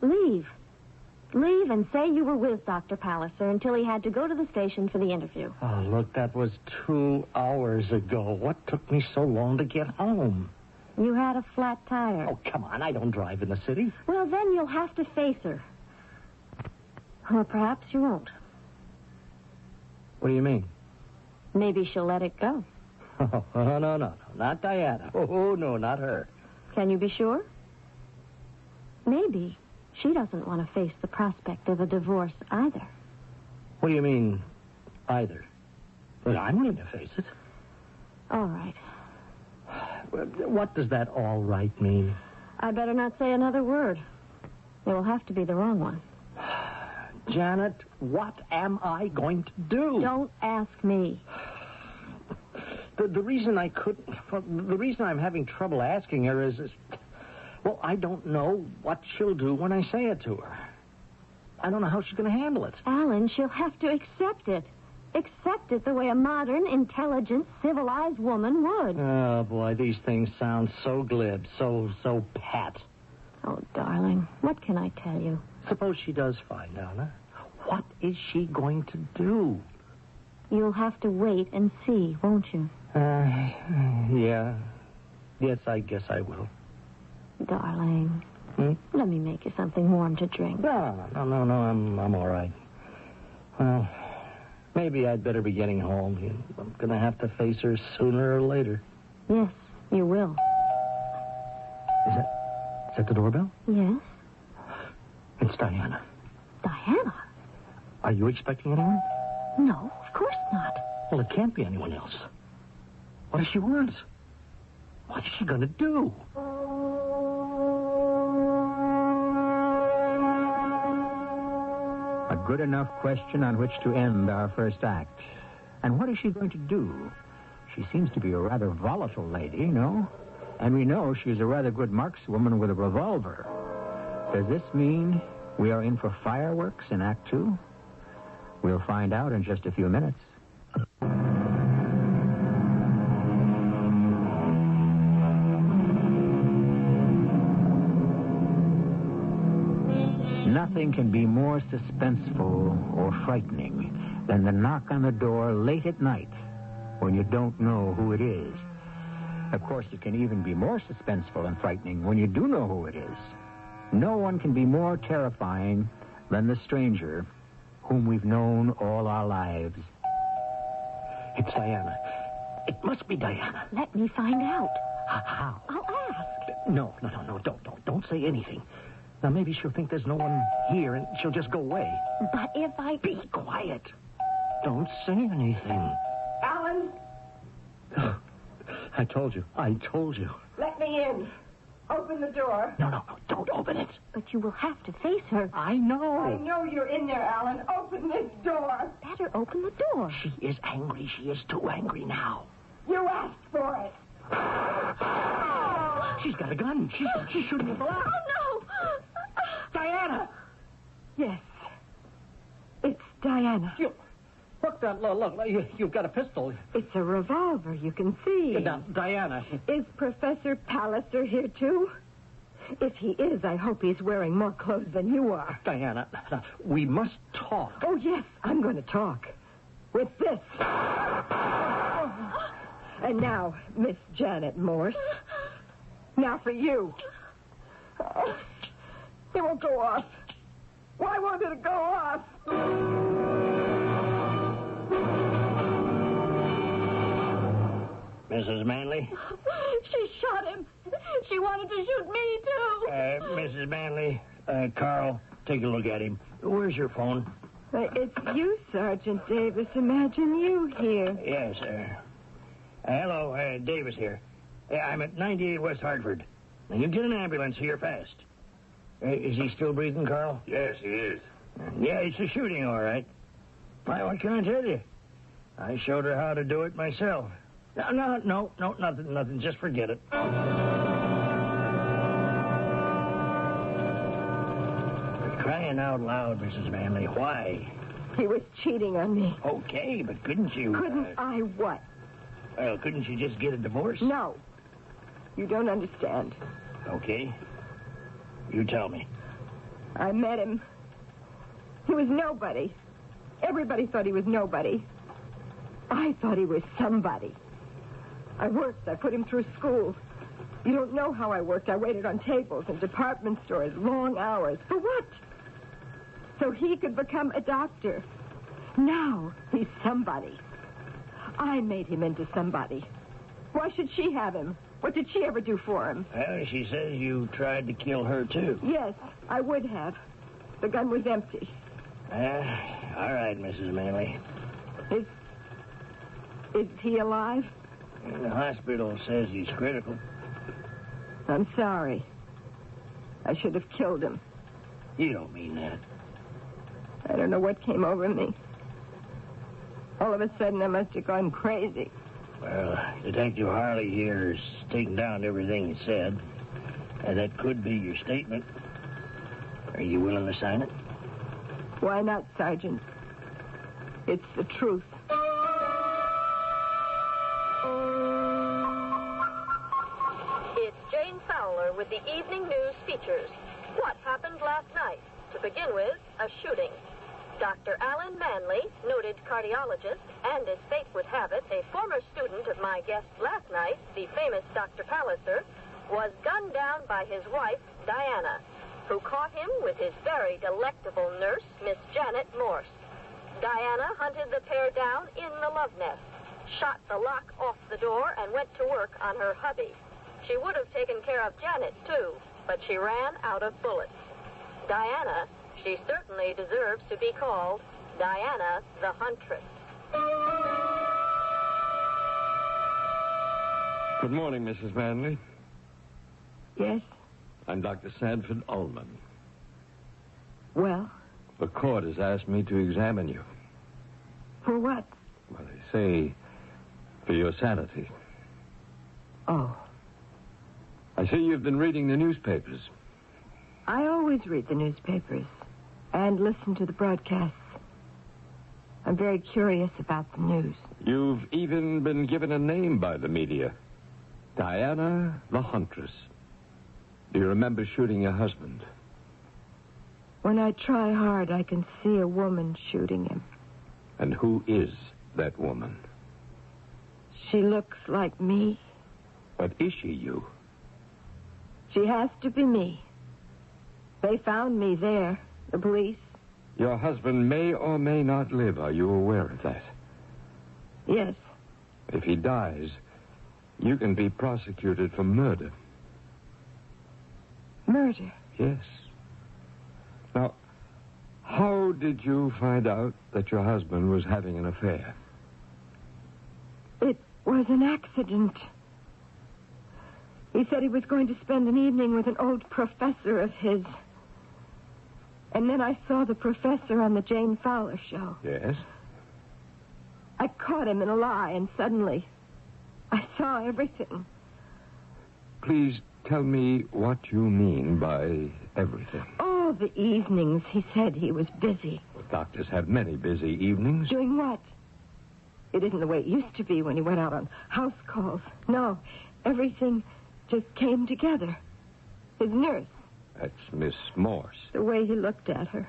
Leave. Leave and say you were with Dr. Palliser until he had to go to the station for the interview. Oh, look, that was 2 hours ago. What took me so long to get home? You had a flat tire. Oh, come on. I don't drive in the city. Well, then you'll have to face her. Or perhaps you won't. What do you mean? Maybe she'll let it go. Oh, no. Not Diana. Oh, no, not her. Can you be sure? Maybe she doesn't want to face the prospect of a divorce either. What do you mean, either? Well, I'm willing to face it. All right. What does that all right mean? I better not say another word. It will have to be the wrong one. Janet, what am I going to do? Don't ask me. The reason I'm having trouble asking her is, well, I don't know what she'll do when I say it to her. I don't know how she's going to handle it. Alan, she'll have to accept it. Accept it the way a modern, intelligent, civilized woman would. Oh, boy, these things sound so glib, so pat. Oh, darling, what can I tell you? Suppose she does find out, huh? What is she going to do? You'll have to wait and see, won't you? Yeah. Yes, I guess I will. Darling, let me make you something warm to drink. No, I'm all right. Well, maybe I'd better be getting home. I'm going to have to face her sooner or later. Yes, you will. Is that the doorbell? Yes. It's Diana. Diana? Are you expecting anyone? No, of course not. Well, it can't be anyone else. What does she want? What's she going to do? A good enough question on which to end our first act. And what is she going to do? She seems to be a rather volatile lady, no? And we know she's a rather good markswoman with a revolver. Does this mean we are in for fireworks in Act 2? We'll find out in just a few minutes. Nothing can be more suspenseful or frightening than the knock on the door late at night when you don't know who it is. Of course, it can even be more suspenseful and frightening when you do know who it is. No one can be more terrifying than the stranger whom we've known all our lives. It's Diana. It must be Diana. Let me find out. How? I'll ask. No. Don't say anything. Now, maybe she'll think there's no one here and she'll just go away. But if I... Be quiet. Don't say anything. Alan, I told you. let me in. Open the door. No, don't open it. But you will have to face her. I know. I know you're in there, Alan. Open this door. Better open the door. She is angry. She is too angry now. You asked for it. She's got a gun. She's shooting people out. Oh, no. Diana! Yes. It's Diana. Look, you've got a pistol. It's a revolver, you can see. Now, Diana. Is Professor Palliser here, too? If he is, I hope he's wearing more clothes than you are. Diana, we must talk. Oh, yes, I'm going to talk. With this. And now, Miss Janet Morse. Now for you. Oh, it won't go off. Why won't it go off? Mrs. Manley? She shot him. She wanted to shoot me, too. Mrs. Manley, Carl, take a look at him. Where's your phone? It's you, Sergeant Davis. Imagine you here. Yes, sir. Hello, Davis here. I'm at 98 West Hartford. Now, you get an ambulance here fast. Is he still breathing, Carl? Yes, he is. Yeah, it's a shooting, all right. Why, what can I tell you? I showed her how to do it myself. No, nothing. Just forget it. Crying out loud, Mrs. Manley. Why? He was cheating on me. Okay, but couldn't you... Couldn't I what? Well, couldn't you just get a divorce? No. You don't understand. Okay. You tell me. I met him. He was nobody. Everybody thought he was nobody. I thought he was somebody. I worked. I put him through school. You don't know how I worked. I waited on tables in department stores, long hours. For what? So he could become a doctor. Now he's somebody. I made him into somebody. Why should she have him? What did she ever do for him? Well, she says you tried to kill her, too. Yes, I would have. The gun was empty. All right, Mrs. Manley. Is he alive? The hospital says he's critical. I'm sorry. I should have killed him. You don't mean that. I don't know what came over me. All of a sudden, I must have gone crazy. Well, Detective Harley here has taken down everything you said. And that could be your statement. Are you willing to sign it? Why not, Sergeant? It's the truth. It's Jane Fowler with the evening news features. What happened last night? To begin with, a shooting. Dr. Alan Manley, noted cardiologist, and as fate would have it, a former student of my guest last night, the famous Dr. Palliser, was gunned down by his wife, Diana, who caught him with his very delectable nurse, Miss Janet Morse. Diana hunted the pair down in the love nest, shot the lock off the door, and went to work on her hubby. She would have taken care of Janet, too, but she ran out of bullets. Diana, she certainly deserves to be called Diana the Huntress. Good morning, Mrs. Manley. Yes? I'm Dr. Sanford Ullman. Well? The court has asked me to examine you. For what? Well, they say for your sanity. Oh. I see you've been reading the newspapers. I always read the newspapers and listen to the broadcasts. I'm very curious about the news. You've even been given a name by the media. Diana the Huntress. Do you remember shooting your husband? When I try hard, I can see a woman shooting him. And who is that woman? She looks like me. But is she you? She has to be me. They found me there, the police. Your husband may or may not live. Are you aware of that? Yes. If he dies, you can be prosecuted for murder. Murder? Yes. Now, how did you find out that your husband was having an affair? It was an accident. He said he was going to spend an evening with an old professor of his. And then I saw the professor on the Jane Fowler show. Yes? I caught him in a lie, and suddenly I saw everything. Please tell me what you mean by everything. Oh, the evenings. He said he was busy. Well, doctors have many busy evenings. Doing what? It isn't the way it used to be when he went out on house calls. No, everything just came together. His nurse. That's Miss Morse. The way he looked at her.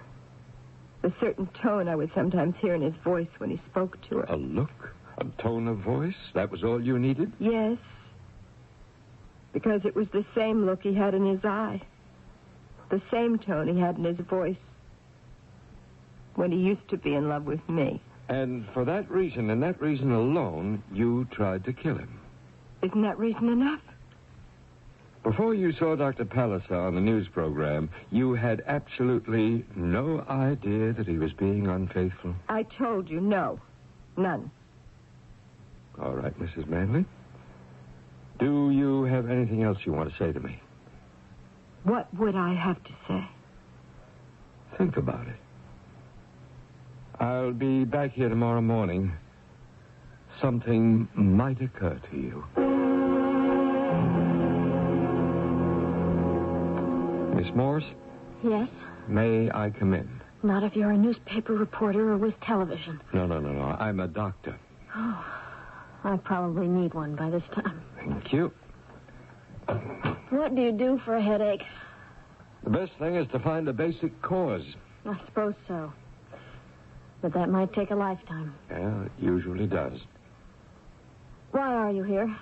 The certain tone I would sometimes hear in his voice when he spoke to her. A look? A tone of voice? That was all you needed? Yes. Because it was the same look he had in his eye. The same tone he had in his voice. When he used to be in love with me. And for that reason, and that reason alone, you tried to kill him. Isn't that reason enough? Before you saw Dr. Palliser on the news program, you had absolutely no idea that he was being unfaithful? I told you, no. None. All right, Mrs. Manley. Do you have anything else you want to say to me? What would I have to say? Think about it. I'll be back here tomorrow morning. Something might occur to you. Miss Morse? Yes? May I come in? Not if you're a newspaper reporter or with television. No. I'm a doctor. Oh, I probably need one by this time. Thank you. What do you do for a headache? The best thing is to find the basic cause. I suppose so. But that might take a lifetime. Yeah, it usually does. Why are you here?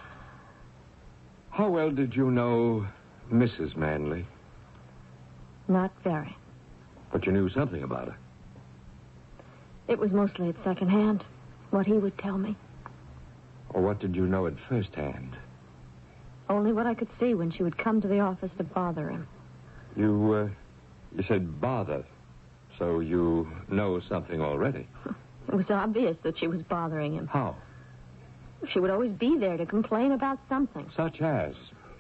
How well did you know Mrs. Manley? Not very. But you knew something about her. It was mostly at second hand. What he would tell me. Or what did you know at first hand? Only what I could see when she would come to the office to bother him. You said bother. So you know something already. It was obvious that she was bothering him. How? She would always be there to complain about something. Such as?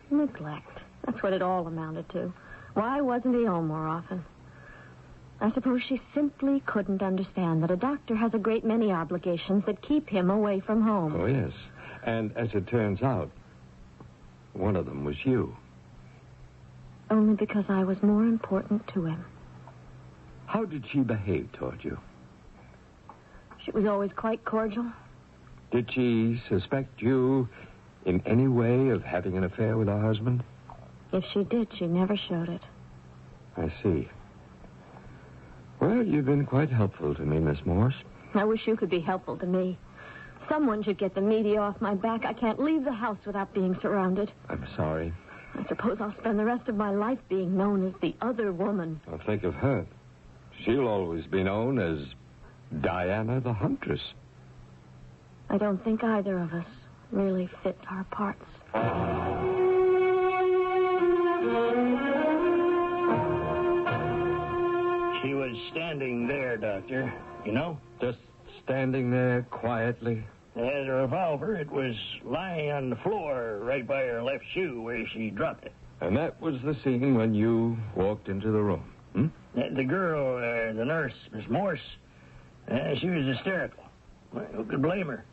Neglect. That's what it all amounted to. Why wasn't he home more often? I suppose she simply couldn't understand that a doctor has a great many obligations that keep him away from home. Oh, yes. And as it turns out, one of them was you. Only because I was more important to him. How did she behave toward you? She was always quite cordial. Did she suspect you in any way of having an affair with her husband? If she did, she never showed it. I see. Well, you've been quite helpful to me, Miss Morse. I wish you could be helpful to me. Someone should get the media off my back. I can't leave the house without being surrounded. I'm sorry. I suppose I'll spend the rest of my life being known as the other woman. Well, think of her. She'll always be known as Diana the Huntress. I don't think either of us really fit our parts. She was standing there, Doctor. You know? Just standing there quietly? As a revolver, it was lying on the floor right by her left shoe where she dropped it. And that was the scene when you walked into the room, hmm? The girl, the nurse, Miss Morse, she was hysterical. Who could blame her?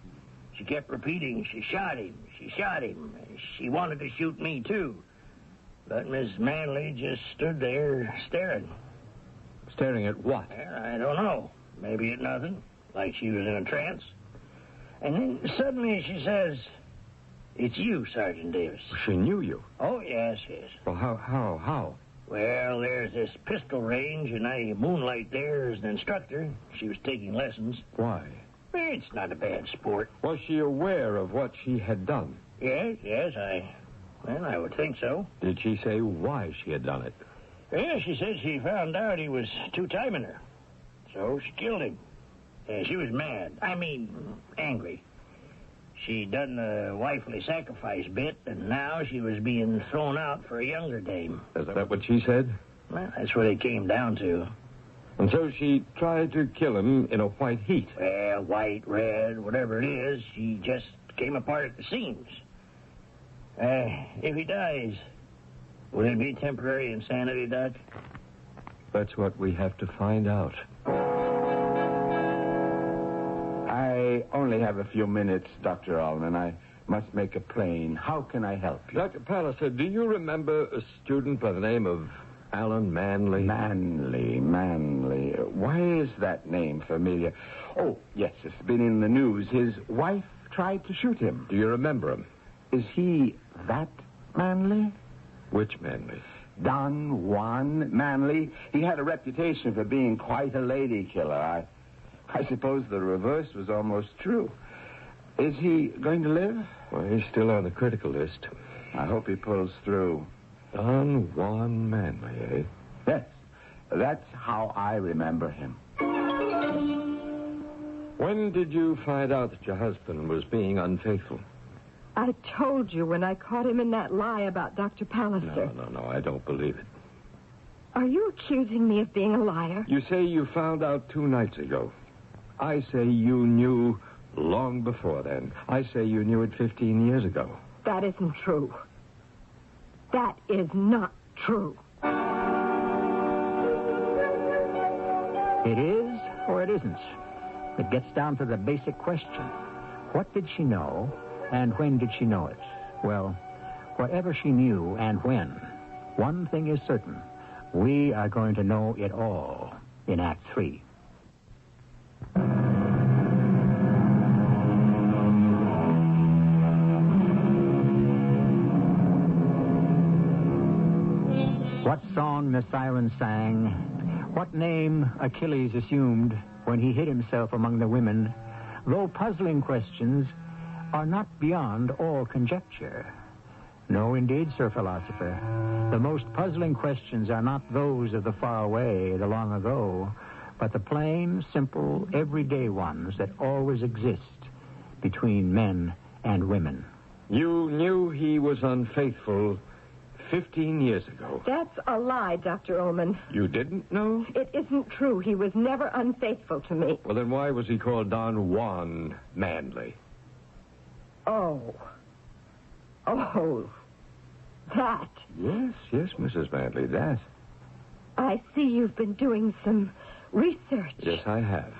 She kept repeating, she shot him, she shot him. She wanted to shoot me, too. But Miss Manley just stood there staring. Staring at what? I don't know. Maybe at nothing, like she was in a trance. And then suddenly she says, "It's you, Sergeant Davis." She knew you? Oh, yes. Well, how? Well, there's this pistol range, and I moonlight there as an instructor. She was taking lessons. Why? It's not a bad sport. Was she aware of what she had done? Yes, I would think so. Did she say why she had done it? Yeah, she said she found out he was two-timing her. So she killed him. She was mad. I mean, angry. She'd done the wifely sacrifice bit, and now she was being thrown out for a younger dame. Is that what she said? Well, that's what it came down to. And so she tried to kill him in a white heat. Well, white, red, whatever it is, she just came apart at the seams. If he dies, will it be temporary insanity, Doc? That's what we have to find out. I only have a few minutes, Dr. Allman. I must make it plain. How can I help you? Dr. Palliser, do you remember a student by the name of Alan Manley? Manley. Why is that name familiar? Oh, yes, it's been in the news. His wife tried to shoot him. Do you remember him? Is he that Manley? Which Manley? Don Juan Manley. He had a reputation for being quite a lady killer. I suppose the reverse was almost true. Is he going to live? Well, he's still on the critical list. I hope he pulls through. Don Juan Manley, eh? Yes. That's how I remember him. When did you find out that your husband was being unfaithful? I told you when I caught him in that lie about Dr. Palliser. No, I don't believe it. Are you accusing me of being a liar? You say you found out 2 nights ago. I say you knew long before then. I say you knew it 15 years ago. That isn't true. That is not true. It is or it isn't. It gets down to the basic question. What did she know, and when did she know it? Well, whatever she knew and when, one thing is certain. We are going to know it all in Act 3. What song the siren sang, what name Achilles assumed when he hid himself among the women, though puzzling questions, are not beyond all conjecture. No, indeed, Sir Philosopher. The most puzzling questions are not those of the far away, the long ago, but the plain, simple, everyday ones that always exist between men and women. You knew he was unfaithful 15 years ago. That's a lie, Dr. Ullman. You didn't know? It isn't true. He was never unfaithful to me. Well, then why was he called Don Juan Manley? Oh, that. Yes, Mrs. Manley, that. I see you've been doing some research. Yes, I have.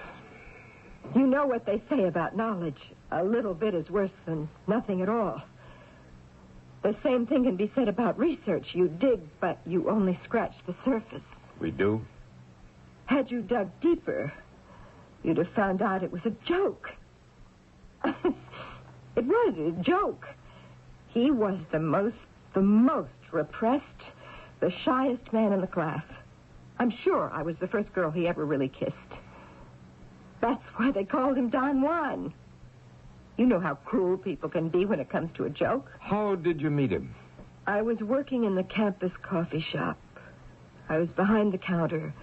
You know what they say about knowledge. A little bit is worse than nothing at all. The same thing can be said about research. You dig, but you only scratch the surface. We do? Had you dug deeper, you'd have found out it was a joke. It was a joke. He was the most repressed, the shyest man in the class. I'm sure I was the first girl he ever really kissed. That's why they called him Don Juan. You know how cruel people can be when it comes to a joke. How did you meet him? I was working in the campus coffee shop. I was behind the counter.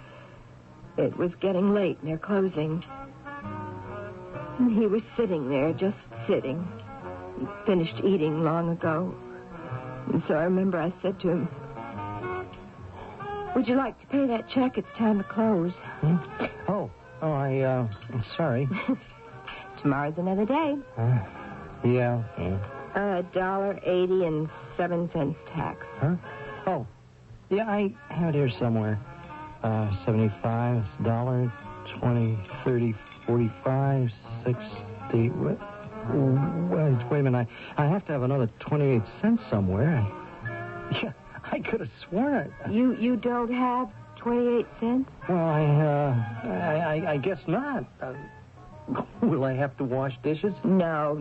It was getting late and they're closing. And he was sitting there, just sitting. He'd finished eating long ago. And so I remember I said to him, "Would you like to pay that check? It's time to close." I'm sorry. Tomorrow's another day. Yeah. $1.80 tax. Huh? Oh, yeah, I have it here somewhere. 75, $1, 20, 30, 45, 60. Wait a minute. I have to have another 28 cents somewhere. Yeah, I could have sworn it. You don't have 28 cents? Well, I guess not. Will I have to wash dishes? No.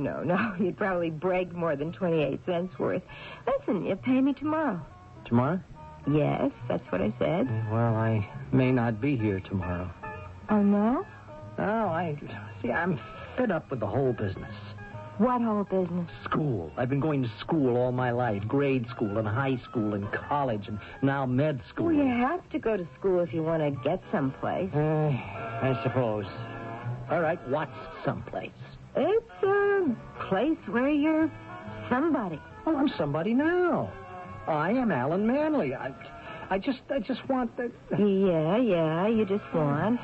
You'd probably break more than 28 cents worth. Listen, you pay me tomorrow. Tomorrow? Yes, that's what I said. Well, I may not be here tomorrow. Oh, no? I'm fed up with the whole business. What whole business? School. I've been going to school all my life. Grade school and high school and college and now med school. Well, you have to go to school if you want to get someplace. I suppose. All right, what's someplace? It's place where you're somebody. Well, I'm somebody now. I am Alan Manley. I just want that. Yeah, you just want...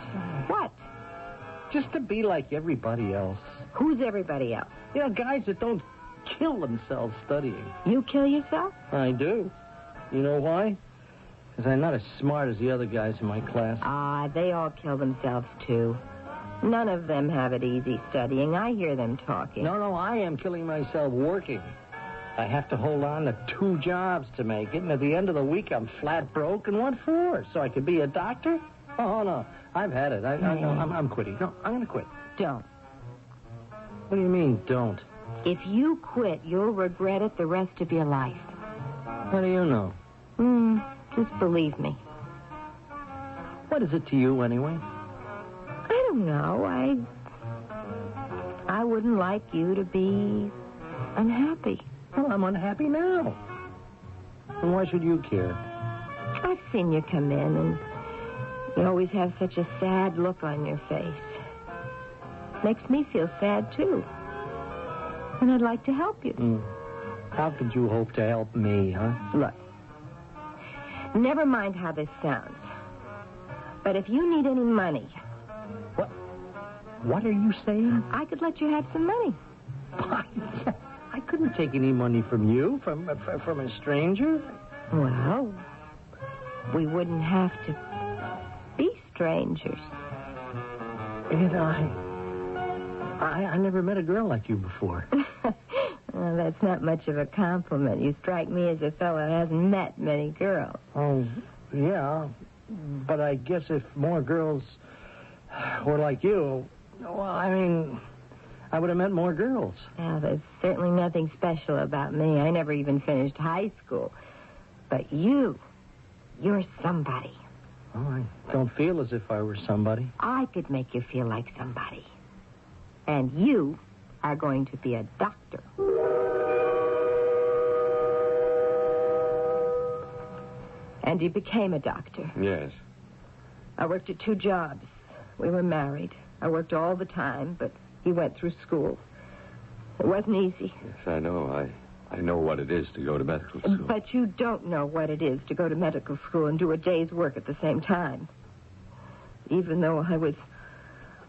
What? Just to be like everybody else. Who's everybody else? You know, guys that don't kill themselves studying. You kill yourself? I do. You know why? Because I'm not as smart as the other guys in my class. They all kill themselves, too. None of them have it easy studying. I hear them talking. No, I am killing myself working. I have to hold on to 2 jobs to make it, and at the end of the week, I'm flat broke, and what for? So I could be a doctor? Oh, no. I've had it. I'm quitting. No, I'm going to quit. Don't. What do you mean, don't? If you quit, you'll regret it the rest of your life. How do you know? Just believe me. What is it to you, anyway? I don't know. I wouldn't like you to be unhappy. Well, I'm unhappy now. And why should you care? I've seen you come in, and you always have such a sad look on your face. Makes me feel sad, too. And I'd like to help you. How could you hope to help me, huh? Look, never mind how this sounds. But if you need any money... What are you saying? I could let you have some money. I couldn't take any money from you, from a stranger. Well, we wouldn't have to be strangers. And I never met a girl like you before. Well, that's not much of a compliment. You strike me as a fellow who hasn't met many girls. Oh, yeah. But I guess if more girls were like you, well, I mean, I would have met more girls. Yeah, there's certainly nothing special about me. I never even finished high school. But you're somebody. Oh, I don't feel as if I were somebody. I could make you feel like somebody. And you are going to be a doctor. And he became a doctor. Yes. I worked at 2 jobs. We were married. I worked all the time, but he went through school. It wasn't easy. Yes, I know. I know what it is to go to medical school. But you don't know what it is to go to medical school and do a day's work at the same time. Even though I was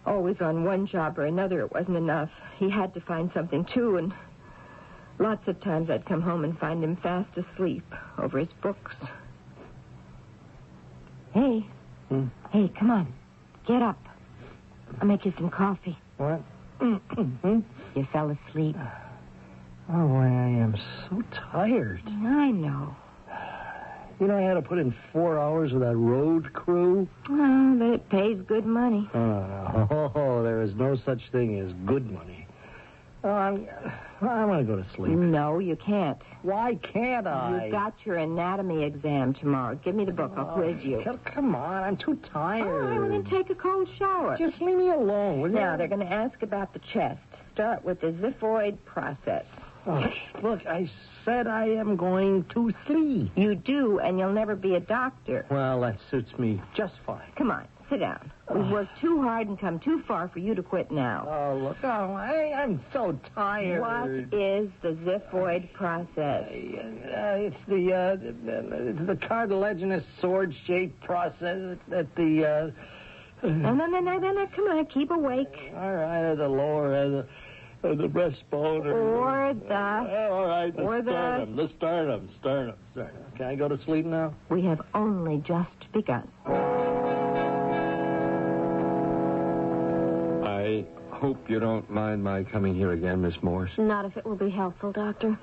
always on one job or another, it wasn't enough. He had to find something, too, and lots of times I'd come home and find him fast asleep over his books. Hey. Hey, come on. Get up. I'll make you some coffee. What? You fell asleep. Oh, boy, I am so tired. I know. You know, I had to put in 4 hours with that road crew. Well, but it pays good money. Oh, there is no such thing as good money. Oh, I want to go to sleep. No, you can't. Why can't I? You've got your anatomy exam tomorrow. Give me the book. I'll quiz you. Come on, I'm too tired. Oh, then take a cold shower. Just leave me alone, will you? Now, they're going to ask about the chest. Start with the xiphoid process. Oh, look, I said I am going to sleep. You do, and you'll never be a doctor. Well, that suits me just fine. Come on, sit down. We've worked too hard and come too far for you to quit now. Oh, look, I'm so tired. What is the xiphoid process? It's the cartilaginous sword-shaped process at the... No, come on, keep awake. All right, at the lower... the breastbone or the... all right, the sternum. Can I go to sleep now? We have only just begun. I hope you don't mind my coming here again, Miss Morse. Not if it will be helpful, Doctor.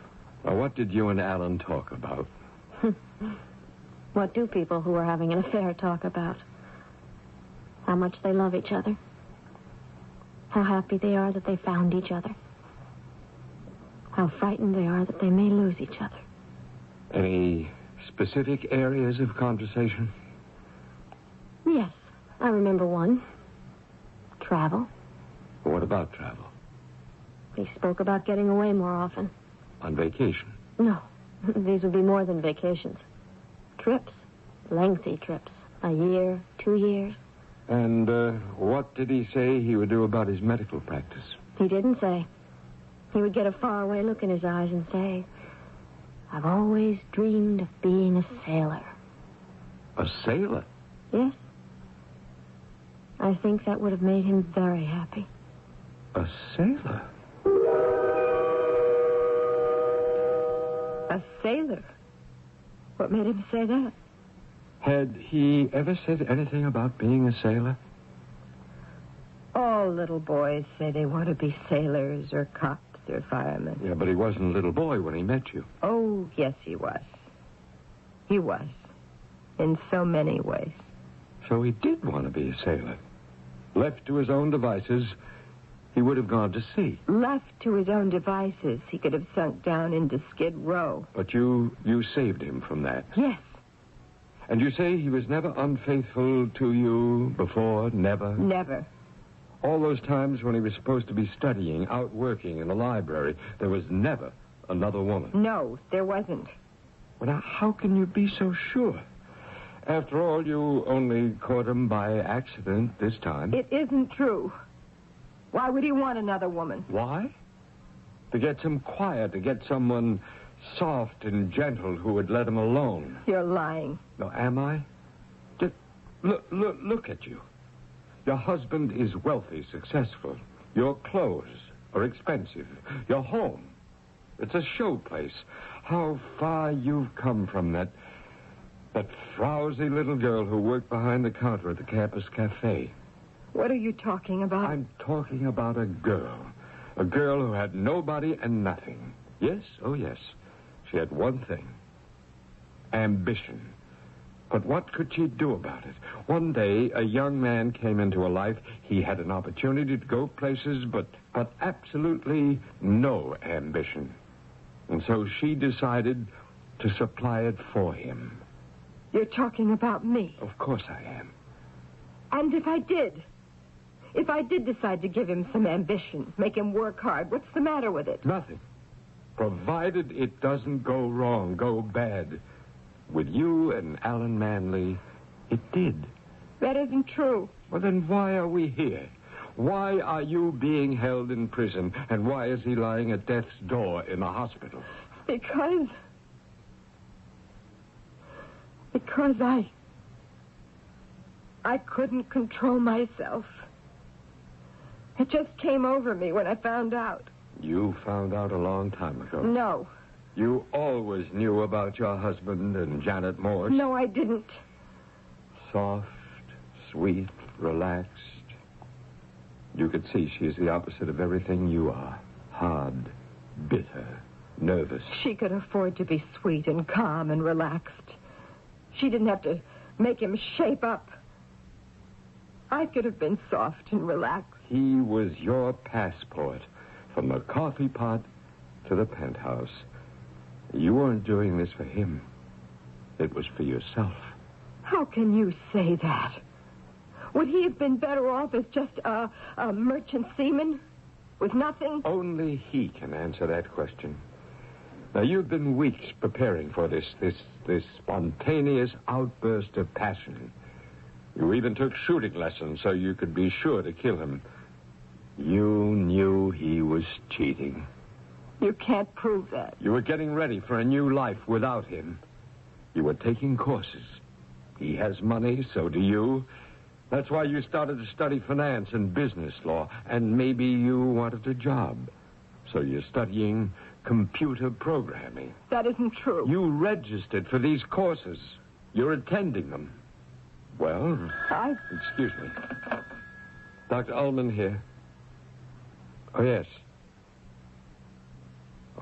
Well, what did you and Alan talk about? What do people who are having an affair talk about? How much they love each other. How happy they are that they found each other. How frightened they are that they may lose each other. Any specific areas of conversation? Yes, I remember one. Travel. What about travel? They spoke about getting away more often. On vacation? No, these would be more than vacations. Trips. Lengthy trips. A year, 2 years. And what did he say he would do about his medical practice? He didn't say. He would get a faraway look in his eyes and say, "I've always dreamed of being a sailor." A sailor? Yes. I think that would have made him very happy. A sailor? A sailor? What made him say that? Had he ever said anything about being a sailor? All little boys say they want to be sailors or cops or firemen. Yeah, but he wasn't a little boy when he met you. Oh, yes, he was. He was. In so many ways. So he did want to be a sailor. Left to his own devices, he would have gone to sea. Left to his own devices, he could have sunk down into Skid Row. But you saved him from that. Yes. And you say he was never unfaithful to you before? Never? Never. All those times when he was supposed to be studying, out working in the library, there was never another woman? No, there wasn't. Well, now, how can you be so sure? After all, you only caught him by accident this time. It isn't true. Why would he want another woman? Why? To get some quiet, to get someone soft and gentle who would let him alone. You're lying. No, am I? Just look at you. Your husband is wealthy, successful. Your clothes are expensive. Your home, it's a showplace. How far you've come from that frowsy little girl who worked behind the counter at the campus cafe. What are you talking about? I'm talking about a girl. A girl who had nobody and nothing. Yes, oh yes. She had one thing. Ambition. But what could she do about it? One day, a young man came into her life. He had an opportunity to go places, but absolutely no ambition. And so she decided to supply it for him. You're talking about me. Of course I am. And if I did decide to give him some ambition, make him work hard, what's the matter with it? Nothing. Provided it doesn't go wrong, go bad. With you and Alan Manley, it did. That isn't true. Well, then why are we here? Why are you being held in prison, and why is he lying at death's door in a hospital? Because I couldn't control myself. It just came over me when I found out. You found out a long time ago. No. You always knew about your husband and Janet Morse. No, I didn't. Soft, sweet, relaxed. You could see she's the opposite of everything you are. Hard, bitter, nervous. She could afford to be sweet and calm and relaxed. She didn't have to make him shape up. I could have been soft and relaxed. He was your passport from the coffee pot to the penthouse. You weren't doing this for him. It was for yourself. How can you say that? Would he have been better off as just a merchant seaman with nothing? Only he can answer that question. Now, you've been weeks preparing for this spontaneous outburst of passion. You even took shooting lessons so you could be sure to kill him. You knew he was cheating. You can't prove that. You were getting ready for a new life without him. You were taking courses. He has money, so do you. That's why you started to study finance and business law, and maybe you wanted a job. So you're studying computer programming. That isn't true. You registered for these courses. You're attending them. Well, excuse me. Dr. Ullman here. Oh, yes.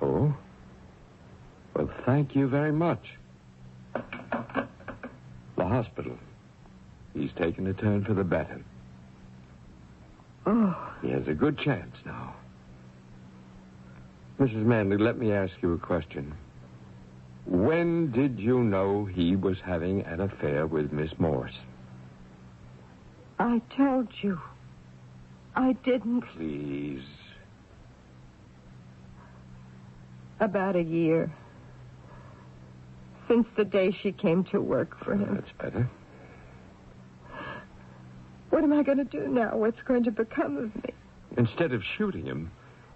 Oh? Well, thank you very much. The hospital. He's taken a turn for the better. Oh. He has a good chance now. Mrs. Manley, let me ask you a question. When did you know he was having an affair with Miss Morse? I told you. I didn't. Please. About a year. Since the day she came to work for him. That's better. What am I going to do now? What's going to become of me? Instead of shooting him,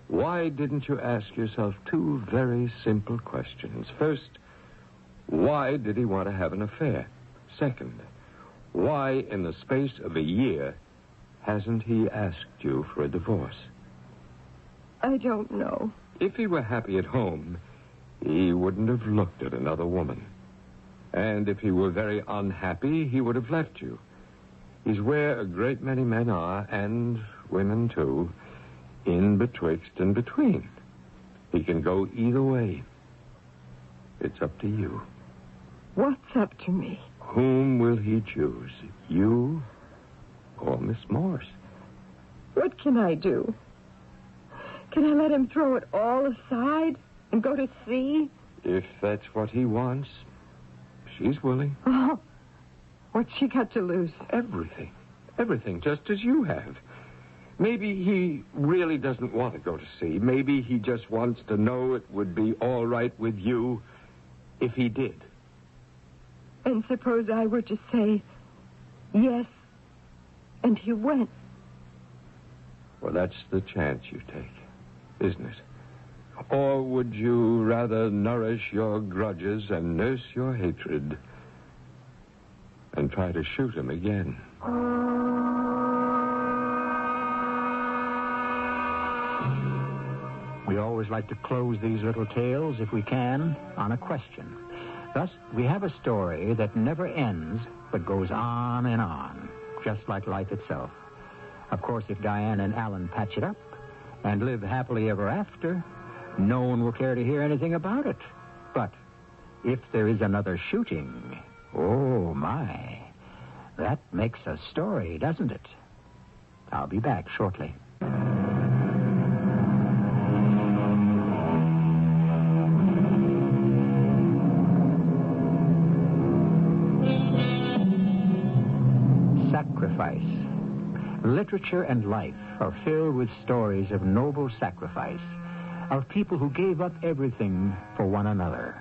why didn't you ask yourself two very simple questions? First, why did he want to have an affair? Second, why in the space of a year hasn't he asked you for a divorce? I don't know. If he were happy at home, he wouldn't have looked at another woman. And if he were very unhappy, he would have left you. He's where a great many men are, and women too, in betwixt and between. He can go either way. It's up to you. What's up to me? Whom will he choose, you or Miss Morse? What can I do? Can I let him throw it all aside and go to sea? If that's what he wants, she's willing. Oh, what's she got to lose? Everything. Everything, just as you have. Maybe he really doesn't want to go to sea. Maybe he just wants to know it would be all right with you if he did. And suppose I were to say yes, and he went. Well, that's the chance you take, isn't it? Or would you rather nourish your grudges and nurse your hatred and try to shoot him again? We always like to close these little tales, if we can, on a question. Thus, we have a story that never ends, but goes on and on, just like life itself. Of course, if Diane and Alan patch it up and live happily ever after, no one will care to hear anything about it. But if there is another shooting, oh, my, that makes a story, doesn't it? I'll be back shortly. Sacrifice. Literature and life are filled with stories of noble sacrifice, of people who gave up everything for one another.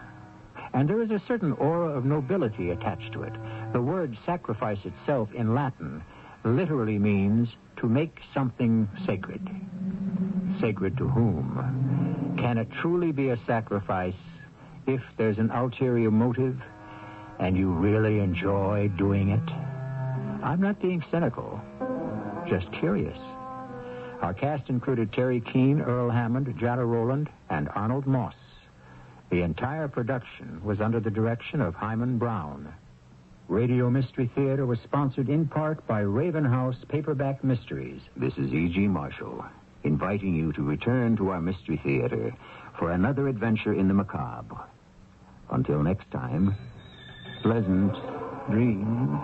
And there is a certain aura of nobility attached to it. The word sacrifice itself in Latin literally means to make something sacred. Sacred to whom? Can it truly be a sacrifice if there's an ulterior motive and you really enjoy doing it? I'm not being cynical, just curious. Our cast included Terry Keane, Earl Hammond, Jada Rowland, and Arnold Moss. The entire production was under the direction of Hyman Brown. Radio Mystery Theater was sponsored in part by Raven House Paperback Mysteries. This is E.G. Marshall, inviting you to return to our Mystery Theater for another adventure in the macabre. Until next time, pleasant dreams.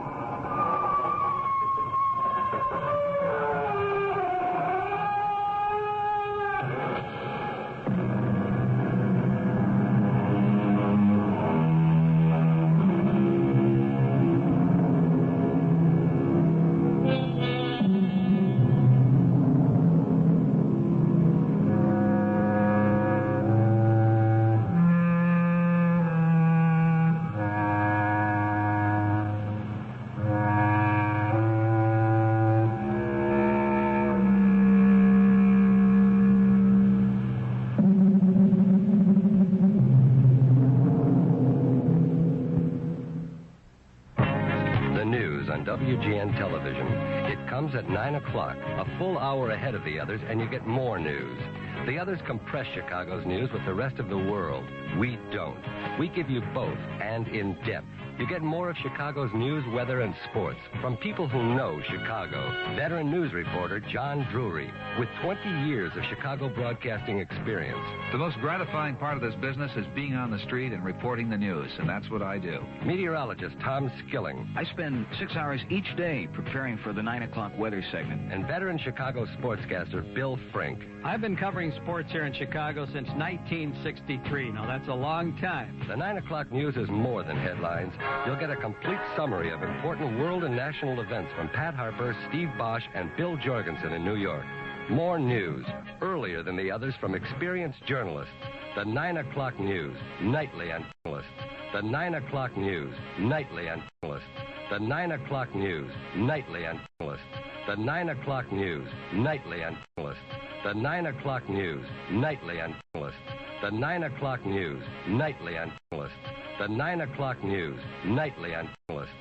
WGN television. It comes at 9 o'clock, a full hour ahead of the others, and you get more news. The others compress Chicago's news with the rest of the world. We don't. We give you both, and in depth. You get more of Chicago's news, weather, and sports from people who know Chicago. Veteran news reporter John Drury, with 20 years of Chicago broadcasting experience. The most gratifying part of this business is being on the street and reporting the news, and that's what I do. Meteorologist Tom Skilling. I spend 6 hours each day preparing for the 9 o'clock weather segment. And veteran Chicago sportscaster Bill Frink. I've been covering sports here in Chicago since 1963. Now, that's a long time. The 9 o'clock news is more than headlines. You'll get a complete summary of important world and national events from Pat Harper, Steve Bosch, and Bill Jorgensen in New York. More news, earlier than the others from experienced journalists. The 9 o'clock news, nightly on journalists. The 9 o'clock news, nightly on journalists. The 9 o'clock news, nightly on journalists. The 9 o'clock news, nightly on journalists. The 9 o'clock news, nightly on journalists. The 9 o'clock news, nightly on journalists. The 9 o'clock news, nightly on journalists.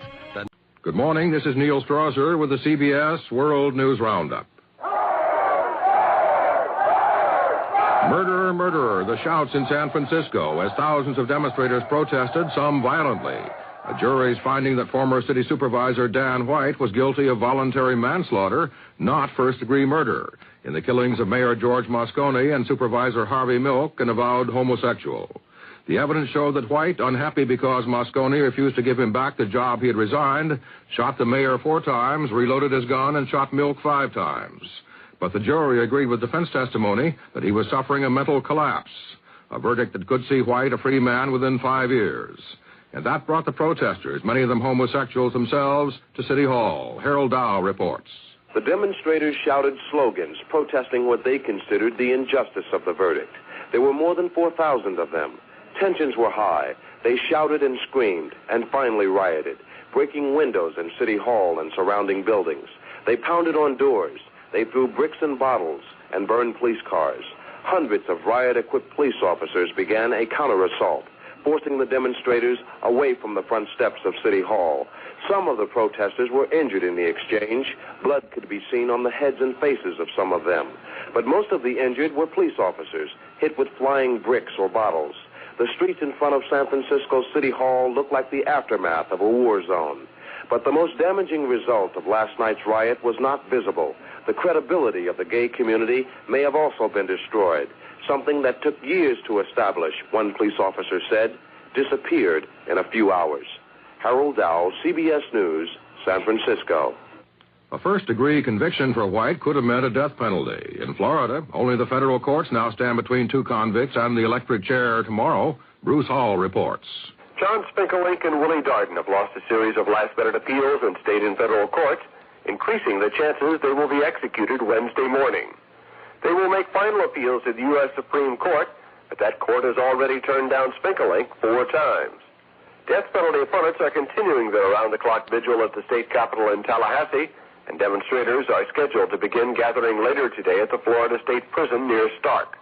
Good morning. This is Neil Strasser with the CBS World News Roundup. Murderer, murderer, the shouts in San Francisco as thousands of demonstrators protested, some violently. A jury's finding that former city supervisor Dan White was guilty of voluntary manslaughter, not first-degree murder, in the killings of Mayor George Moscone and Supervisor Harvey Milk, an avowed homosexual. The evidence showed that White, unhappy because Moscone refused to give him back the job he had resigned, shot the mayor 4 times, reloaded his gun, and shot Milk 5 times. But the jury agreed with defense testimony that he was suffering a mental collapse, a verdict that could see White a free man within 5 years. And that brought the protesters, many of them homosexuals themselves, to City Hall. Harold Dow reports. The demonstrators shouted slogans protesting what they considered the injustice of the verdict. There were more than 4,000 of them. Tensions were high. They shouted and screamed and finally rioted, breaking windows in City Hall and surrounding buildings. They pounded on doors. They threw bricks and bottles and burned police cars. Hundreds of riot-equipped police officers began a counter-assault, forcing the demonstrators away from the front steps of City Hall. Some of the protesters were injured in the exchange. Blood could be seen on the heads and faces of some of them. But most of the injured were police officers, hit with flying bricks or bottles. The streets in front of San Francisco City Hall looked like the aftermath of a war zone. But the most damaging result of last night's riot was not visible. The credibility of the gay community may have also been destroyed. Something that took years to establish, one police officer said, disappeared in a few hours. Harold Dow, CBS News, San Francisco. A first-degree conviction for White could have meant a death penalty. In Florida, only the federal courts now stand between 2 convicts and the electric chair tomorrow. Bruce Hall reports. John Spinkelink and Willie Darden have lost a series of last-minute appeals in state and federal courts, increasing the chances they will be executed Wednesday morning. They will make final appeals to the U.S. Supreme Court, but that court has already turned down Spinkelink 4 times. Death penalty opponents are continuing their around-the-clock vigil at the state capitol in Tallahassee, and demonstrators are scheduled to begin gathering later today at the Florida State Prison near Stark.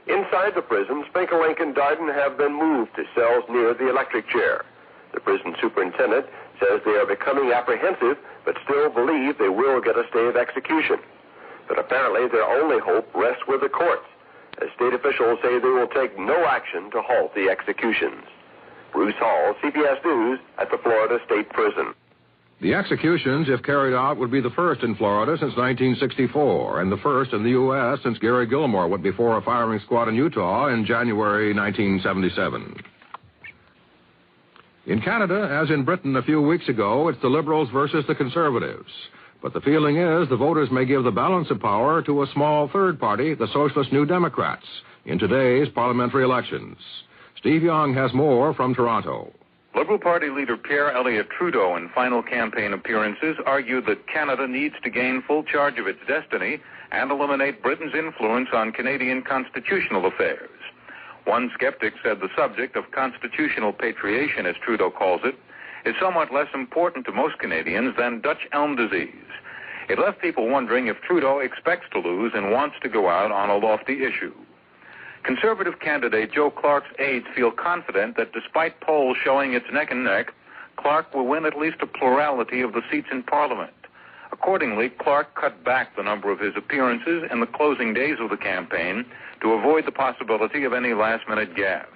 Inside the prison, Spinkelink and Darden have been moved to cells near the electric chair. The prison superintendent says they are becoming apprehensive, but still believe they will get a stay of execution. But apparently their only hope rests with the courts, as state officials say they will take no action to halt the executions. Bruce Hall, CBS News, at the Florida State Prison. The executions, if carried out, would be the first in Florida since 1964, and the first in the U.S. since Gary Gilmore went before a firing squad in Utah in January 1977. In Canada, as in Britain a few weeks ago, it's the Liberals versus the Conservatives. But the feeling is the voters may give the balance of power to a small third party, the Socialist New Democrats, in today's parliamentary elections. Steve Young has more from Toronto. Liberal Party leader Pierre Elliott Trudeau, in final campaign appearances, argued that Canada needs to gain full charge of its destiny and eliminate Britain's influence on Canadian constitutional affairs. One skeptic said the subject of constitutional patriation, as Trudeau calls it, is somewhat less important to most Canadians than Dutch elm disease. It left people wondering if Trudeau expects to lose and wants to go out on a lofty issue. Conservative candidate Joe Clark's aides feel confident that despite polls showing it's neck and neck, Clark will win at least a plurality of the seats in Parliament. Accordingly, Clark cut back the number of his appearances in the closing days of the campaign to avoid the possibility of any last-minute gaffe.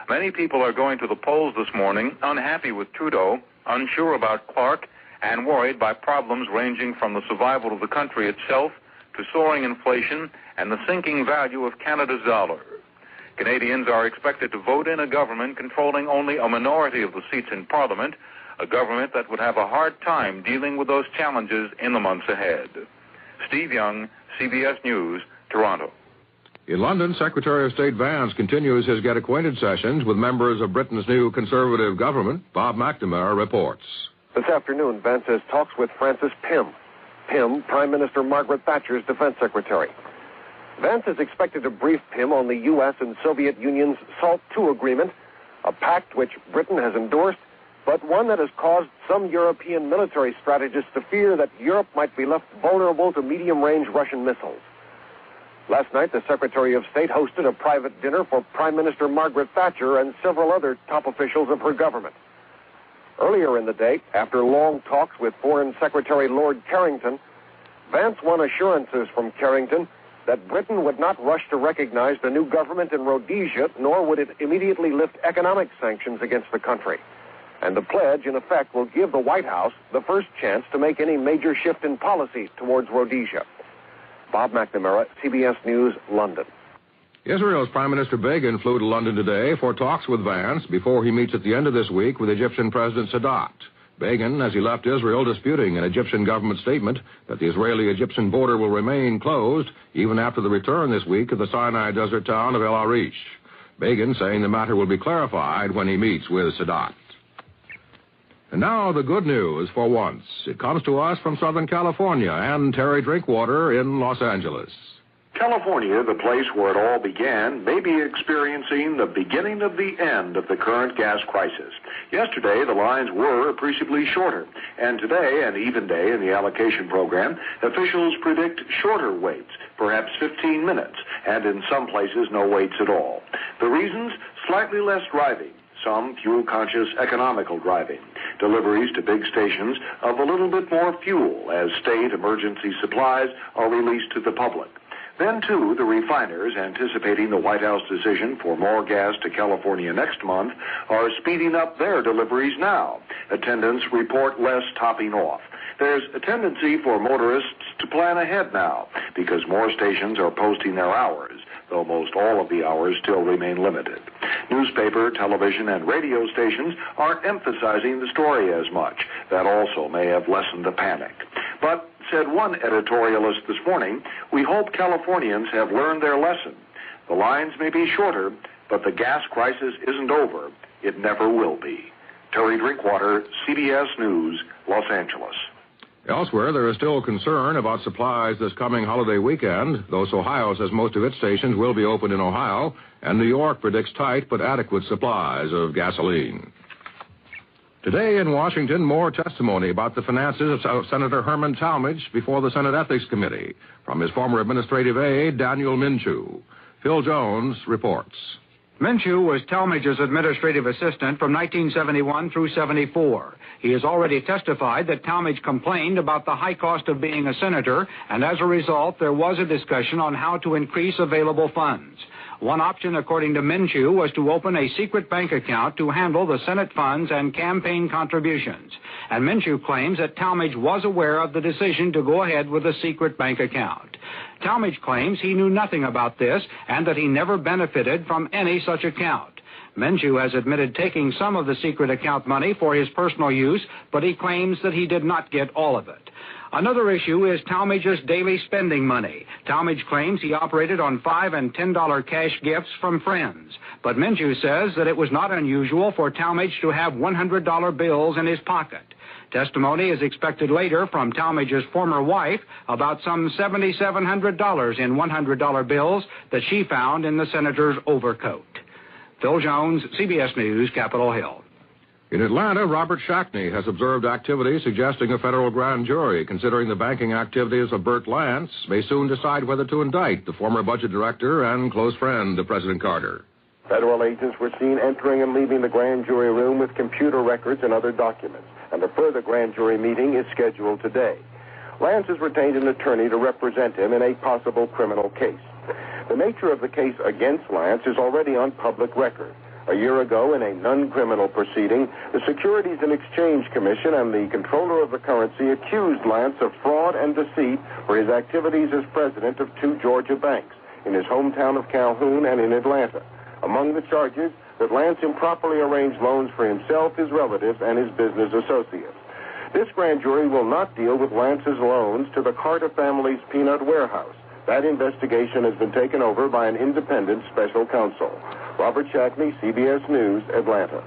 Many people are going to the polls this morning unhappy with Trudeau, unsure about Clark, and worried by problems ranging from the survival of the country itself to soaring inflation and the sinking value of Canada's dollar. Canadians are expected to vote in a government controlling only a minority of the seats in Parliament, a government that would have a hard time dealing with those challenges in the months ahead. Steve Young, CBS News, Toronto. In London, Secretary of State Vance continues his get-acquainted sessions with members of Britain's new Conservative government. Bob McNamara reports. This afternoon, Vance has talks with Francis Pym. Pym, Prime Minister Margaret Thatcher's defense secretary. Vance is expected to brief Pym on the U.S. and Soviet Union's SALT II agreement, a pact which Britain has endorsed, but one that has caused some European military strategists to fear that Europe might be left vulnerable to medium-range Russian missiles. Last night, the Secretary of State hosted a private dinner for Prime Minister Margaret Thatcher and several other top officials of her government. Earlier in the day, after long talks with Foreign Secretary Lord Carrington, Vance won assurances from Carrington that Britain would not rush to recognize the new government in Rhodesia, nor would it immediately lift economic sanctions against the country. And the pledge, in effect, will give the White House the first chance to make any major shift in policy towards Rhodesia. Bob McNamara, CBS News, London. Israel's Prime Minister Begin flew to London today for talks with Vance before he meets at the end of this week with Egyptian President Sadat. Begin, as he left Israel, disputing an Egyptian government statement that the Israeli-Egyptian border will remain closed even after the return this week of the Sinai desert town of El Arish. Begin saying the matter will be clarified when he meets with Sadat. And now the good news for once. It comes to us from Southern California and Terry Drinkwater in Los Angeles. California, the place where it all began, may be experiencing the beginning of the end of the current gas crisis. Yesterday, the lines were appreciably shorter, and today, an even day in the allocation program, officials predict shorter waits, perhaps 15 minutes, and in some places no waits at all. The reasons? Slightly less driving, some fuel-conscious economical driving, deliveries to big stations of a little bit more fuel as state emergency supplies are released to the public. Then, too, the refiners, anticipating the White House decision for more gas to California next month, are speeding up their deliveries now. Attendants report less topping off. There's a tendency for motorists to plan ahead now because more stations are posting their hours, though most all of the hours still remain limited. Newspaper, television, and radio stations aren't emphasizing the story as much. That also may have lessened the panic. But, said one editorialist this morning, we hope Californians have learned their lesson. The lines may be shorter, but the gas crisis isn't over. It never will be. Terry Drinkwater, CBS News, Los Angeles. Elsewhere, there is still concern about supplies this coming holiday weekend. Thus, Ohio says most of its stations will be open in Ohio, and New York predicts tight but adequate supplies of gasoline. Today in Washington, more testimony about the finances of Senator Herman Talmadge before the Senate Ethics Committee from his former administrative aide, Daniel Minshew. Phil Jones reports. Minshew was Talmadge's administrative assistant from 1971 through 74. He has already testified that Talmadge complained about the high cost of being a senator, and as a result, there was a discussion on how to increase available funds. One option, according to Minshew, was to open a secret bank account to handle the Senate funds and campaign contributions. And Minshew claims that Talmadge was aware of the decision to go ahead with a secret bank account. Talmadge claims he knew nothing about this and that he never benefited from any such account. Minshew has admitted taking some of the secret account money for his personal use, but he claims that he did not get all of it. Another issue is Talmadge's daily spending money. Talmadge claims he operated on $5 and $10 cash gifts from friends. But Minshew says that it was not unusual for Talmadge to have $100 bills in his pocket. Testimony is expected later from Talmadge's former wife about some $7,700 in $100 bills that she found in the senator's overcoat. Phil Jones, CBS News, Capitol Hill. In Atlanta, Robert Shackney has observed activity suggesting a federal grand jury, considering the banking activities of Burt Lance, may soon decide whether to indict the former budget director and close friend of President Carter. Federal agents were seen entering and leaving the grand jury room with computer records and other documents, and a further grand jury meeting is scheduled today. Lance has retained an attorney to represent him in a possible criminal case. The nature of the case against Lance is already on public record. A year ago, in a non-criminal proceeding, the Securities and Exchange Commission and the controller of the currency accused Lance of fraud and deceit for his activities as president of two Georgia banks in his hometown of Calhoun and in Atlanta. Among the charges, that Lance improperly arranged loans for himself, his relatives, and his business associates. This grand jury will not deal with Lance's loans to the Carter family's peanut warehouse. That investigation has been taken over by an independent special counsel. Robert Shackney, CBS News, Atlanta.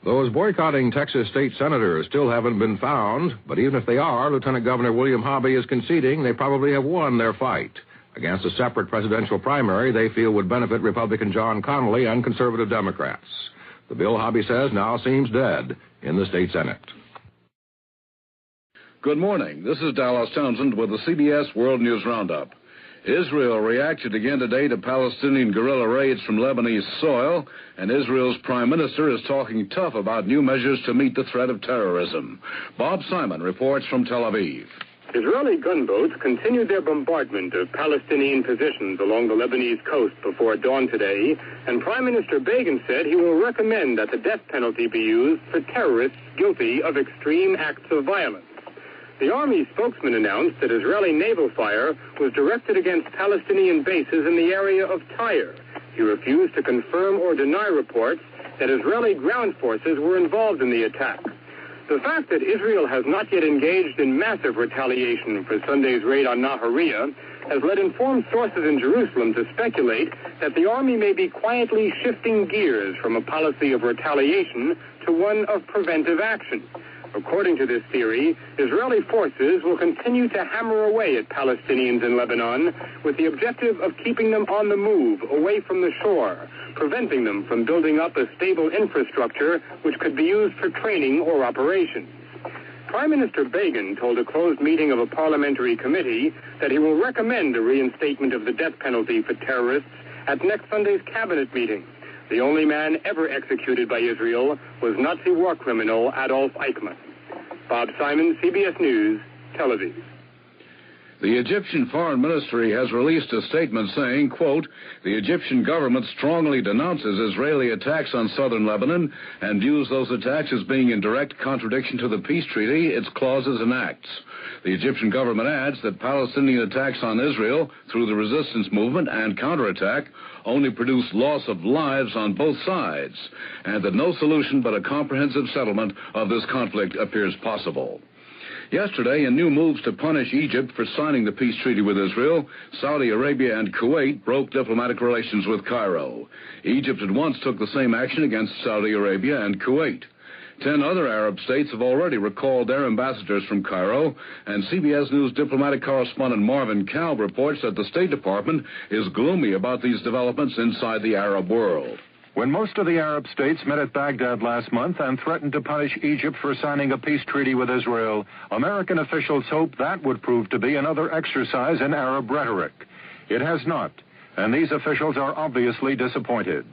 Those boycotting Texas state senators still haven't been found, but even if they are, Lieutenant Governor William Hobby is conceding they probably have won their fight against a separate presidential primary they feel would benefit Republican John Connally and conservative Democrats. The bill, Hobby says, now seems dead in the state Senate. Good morning. This is Dallas Townsend with the CBS World News Roundup. Israel reacted again today to Palestinian guerrilla raids from Lebanese soil, and Israel's prime minister is talking tough about new measures to meet the threat of terrorism. Bob Simon reports from Tel Aviv. Israeli gunboats continued their bombardment of Palestinian positions along the Lebanese coast before dawn today, and Prime Minister Begin said he will recommend that the death penalty be used for terrorists guilty of extreme acts of violence. The Army spokesman announced that Israeli naval fire was directed against Palestinian bases in the area of Tyre. He refused to confirm or deny reports that Israeli ground forces were involved in the attack. The fact that Israel has not yet engaged in massive retaliation for Sunday's raid on Nahariya has led informed sources in Jerusalem to speculate that the Army may be quietly shifting gears from a policy of retaliation to one of preventive action. According to this theory, Israeli forces will continue to hammer away at Palestinians in Lebanon with the objective of keeping them on the move, away from the shore, preventing them from building up a stable infrastructure which could be used for training or operations. Prime Minister Begin told a closed meeting of a parliamentary committee that he will recommend a reinstatement of the death penalty for terrorists at next Sunday's cabinet meeting. The only man ever executed by Israel was Nazi war criminal Adolf Eichmann. Bob Simon, CBS News, Tel Aviv. The Egyptian Foreign Ministry has released a statement saying, quote, the Egyptian government strongly denounces Israeli attacks on southern Lebanon and views those attacks as being in direct contradiction to the peace treaty, its clauses and acts. The Egyptian government adds that Palestinian attacks on Israel through the resistance movement and counterattack only produce loss of lives on both sides, and that no solution but a comprehensive settlement of this conflict appears possible. Yesterday, in new moves to punish Egypt for signing the peace treaty with Israel, Saudi Arabia and Kuwait broke diplomatic relations with Cairo. Egypt at once took the same action against Saudi Arabia and Kuwait. 10 other Arab states have already recalled their ambassadors from Cairo, and CBS News diplomatic correspondent Marvin Kalb reports that the State Department is gloomy about these developments inside the Arab world. When most of the Arab states met at Baghdad last month and threatened to punish Egypt for signing a peace treaty with Israel, American officials hoped that would prove to be another exercise in Arab rhetoric. It has not, and these officials are obviously disappointed.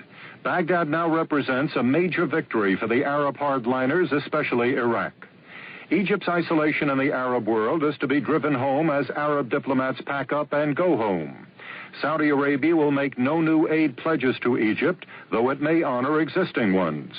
Baghdad now represents a major victory for the Arab hardliners, especially Iraq. Egypt's isolation in the Arab world is to be driven home as Arab diplomats pack up and go home. Saudi Arabia will make no new aid pledges to Egypt, though it may honor existing ones,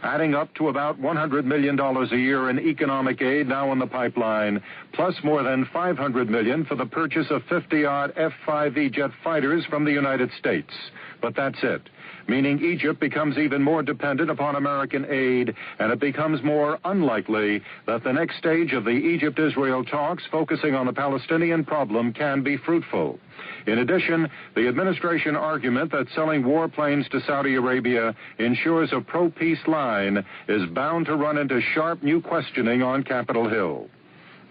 adding up to about $100 million a year in economic aid now in the pipeline, plus more than $500 million for the purchase of 50-odd F-5E jet fighters from the United States. But that's it, meaning Egypt becomes even more dependent upon American aid, and it becomes more unlikely that the next stage of the Egypt-Israel talks focusing on the Palestinian problem can be fruitful. In addition, the administration argument that selling warplanes to Saudi Arabia ensures a pro-peace line is bound to run into sharp new questioning on Capitol Hill.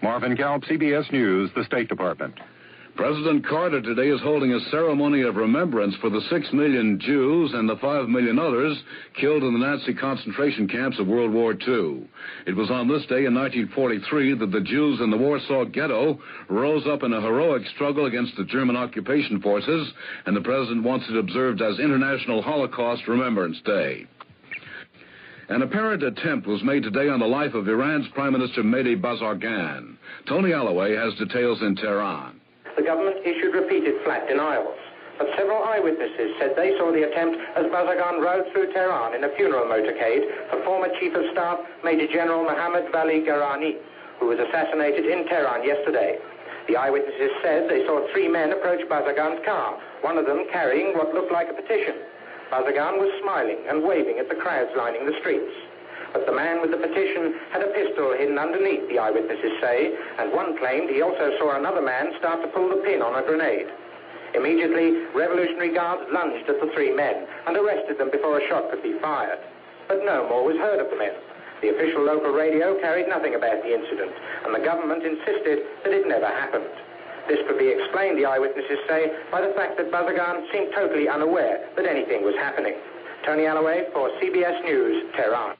Marvin Kalb, CBS News, the State Department. President Carter today is holding a ceremony of remembrance for the 6 million Jews and the 5 million others killed in the Nazi concentration camps of World War II. It was on this day in 1943 that the Jews in the Warsaw Ghetto rose up in a heroic struggle against the German occupation forces, and the president wants it observed as International Holocaust Remembrance Day. An apparent attempt was made today on the life of Iran's Prime Minister Mehdi Bazargan. Tony Alloway has details in Tehran. The government issued repeated flat denials, but several eyewitnesses said they saw the attempt as Bazargan rode through Tehran in a funeral motorcade for former Chief of Staff Major General Mohammad Vali Garani, who was assassinated in Tehran yesterday. The eyewitnesses said they saw 3 men approach Bazargan's car, one of them carrying what looked like a petition. Bazargan was smiling and waving at the crowds lining the streets. But the man with the petition had a pistol hidden underneath, the eyewitnesses say, and one claimed he also saw another man start to pull the pin on a grenade. Immediately, Revolutionary Guards lunged at the 3 men and arrested them before a shot could be fired. But no more was heard of the men. The official local radio carried nothing about the incident, and the government insisted that it never happened. This could be explained, the eyewitnesses say, by the fact that Bazargan seemed totally unaware that anything was happening. Tony Alloway for CBS News, Tehran.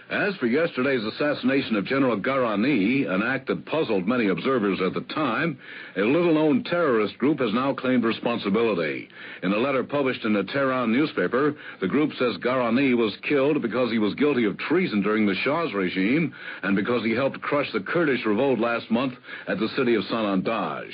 As for yesterday's assassination of General Garani, an act that puzzled many observers at the time, a little-known terrorist group has now claimed responsibility. In a letter published in a Tehran newspaper, the group says Garani was killed because he was guilty of treason during the Shah's regime and because he helped crush the Kurdish revolt last month at the city of Sanandaj.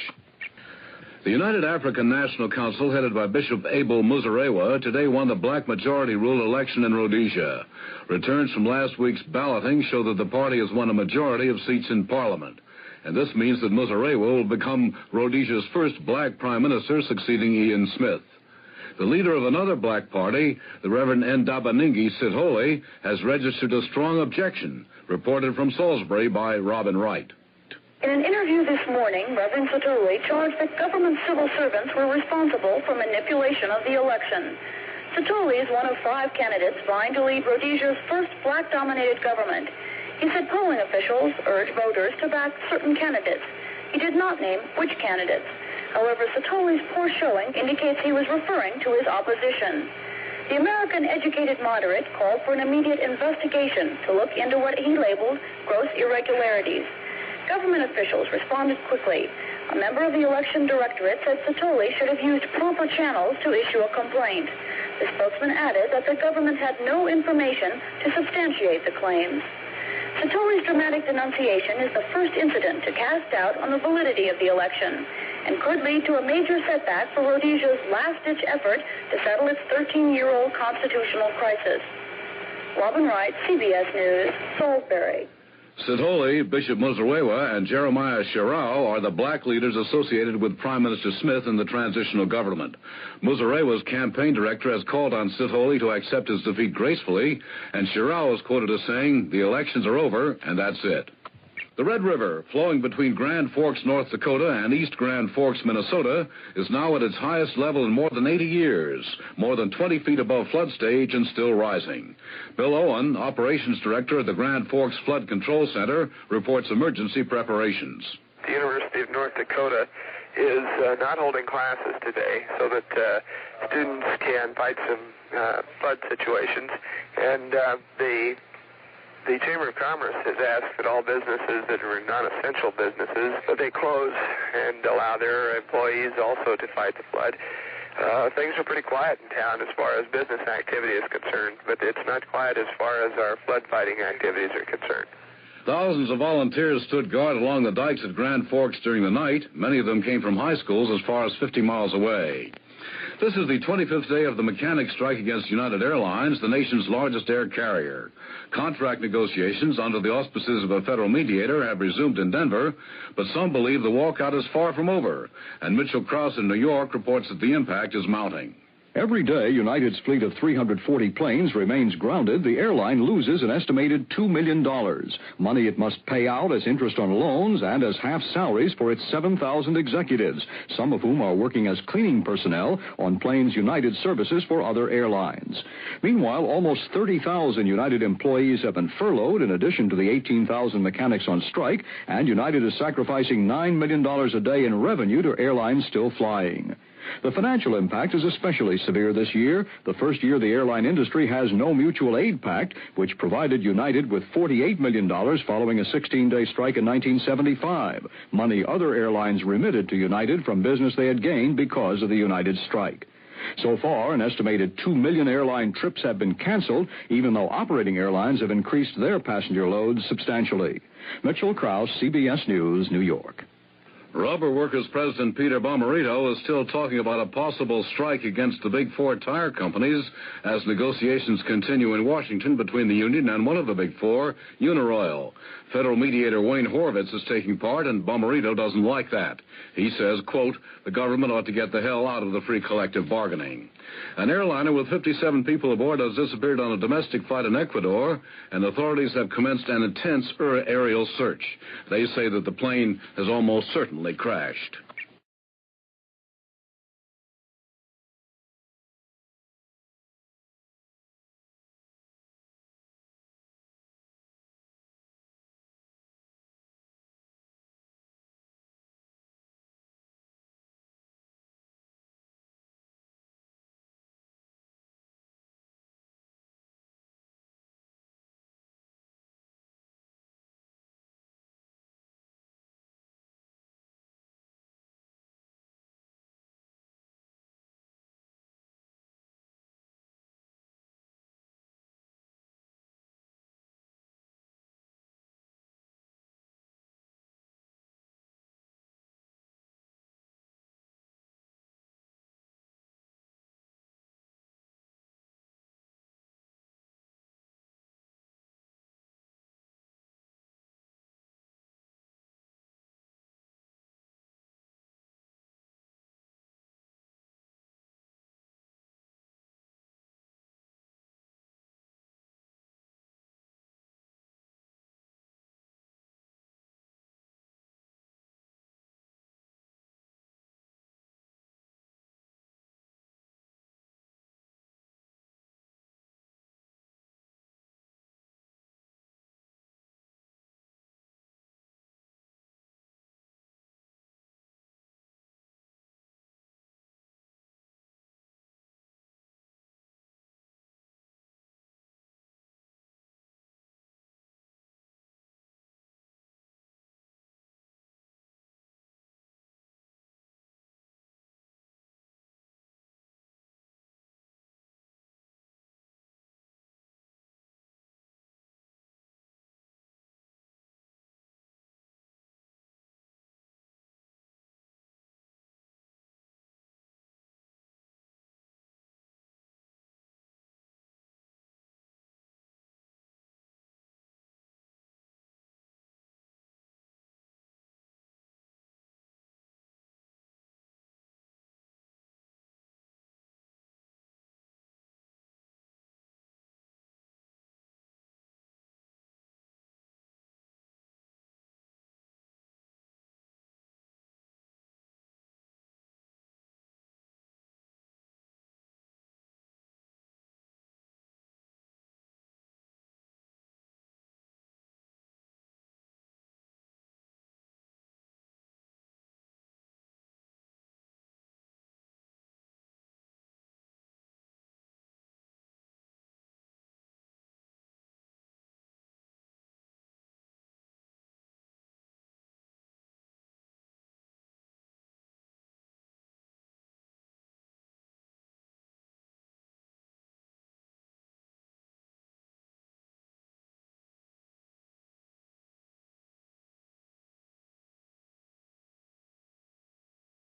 The United African National Council, headed by Bishop Abel Muzorewa, today won the black majority rule election in Rhodesia. Returns from last week's balloting show that the party has won a majority of seats in Parliament. And this means that Muzorewa will become Rhodesia's first black prime minister, succeeding Ian Smith. The leader of another black party, the Reverend Ndabaningi Sithole, has registered a strong objection. Reported from Salisbury by Robin Wright. In an interview this morning, Reverend Sithole charged that government civil servants were responsible for manipulation of the election. Sithole is one of 5 candidates vying to lead Rhodesia's first black-dominated government. He said polling officials urged voters to back certain candidates. He did not name which candidates. However, Sithole's poor showing indicates he was referring to his opposition. The American Educated Moderate called for an immediate investigation to look into what he labeled gross irregularities. Government officials responded quickly. A member of the election directorate said Sithole should have used proper channels to issue a complaint. The spokesman added that the government had no information to substantiate the claims. Sithole's dramatic denunciation is the first incident to cast doubt on the validity of the election and could lead to a major setback for Rhodesia's last-ditch effort to settle its 13-year-old constitutional crisis. Robin Wright, CBS News, Salisbury. Sithole, Bishop Muzorewa, and Jeremiah Shirao are the black leaders associated with Prime Minister Smith in the transitional government. Muzorewa's campaign director has called on Sithole to accept his defeat gracefully, and Shirao is quoted as saying, "The elections are over, and that's it." The Red River, flowing between Grand Forks, North Dakota, and East Grand Forks, Minnesota, is now at its highest level in more than 80 years, more than 20 feet above flood stage and still rising. Bill Owen, operations director at the Grand Forks Flood Control Center, reports emergency preparations. The University of North Dakota is not holding classes today so that students can fight some flood situations, and the Chamber of Commerce has asked that all businesses that are non-essential businesses, that they close and allow their employees also to fight the flood. Things are pretty quiet in town as far as business activity is concerned, but it's not quiet as far as our flood fighting activities are concerned. Thousands of volunteers stood guard along the dikes at Grand Forks during the night. Many of them came from high schools as far as 50 miles away. This is the 25th day of the mechanics' strike against United Airlines, the nation's largest air carrier. Contract negotiations under the auspices of a federal mediator have resumed in Denver, but some believe the walkout is far from over. And Mitchell Krause in New York reports that the impact is mounting. Every day, United's fleet of 340 planes remains grounded. The airline loses an estimated $2 million. Money it must pay out as interest on loans and as half salaries for its 7,000 executives, some of whom are working as cleaning personnel on planes United services for other airlines. Meanwhile, almost 30,000 United employees have been furloughed in addition to the 18,000 mechanics on strike, and United is sacrificing $9 million a day in revenue to airlines still flying. The financial impact is especially severe this year, the first year the airline industry has no mutual aid pact, which provided United with $48 million following a 16-day strike in 1975, money other airlines remitted to United from business they had gained because of the United strike. So far, an estimated 2 million airline trips have been canceled, even though operating airlines have increased their passenger loads substantially. Mitchell Krause, CBS News, New York. Rubber Workers President Peter Bomarito is still talking about a possible strike against the Big Four tire companies as negotiations continue in Washington between the union and one of the Big Four, Uniroyal. Federal mediator Wayne Horvitz is taking part, and Bomarito doesn't like that. He says, quote, the government ought to get the hell out of the free collective bargaining. An airliner with 57 people aboard has disappeared on a domestic flight in Ecuador, and authorities have commenced an intense aerial search. They say that the plane has almost certainly crashed.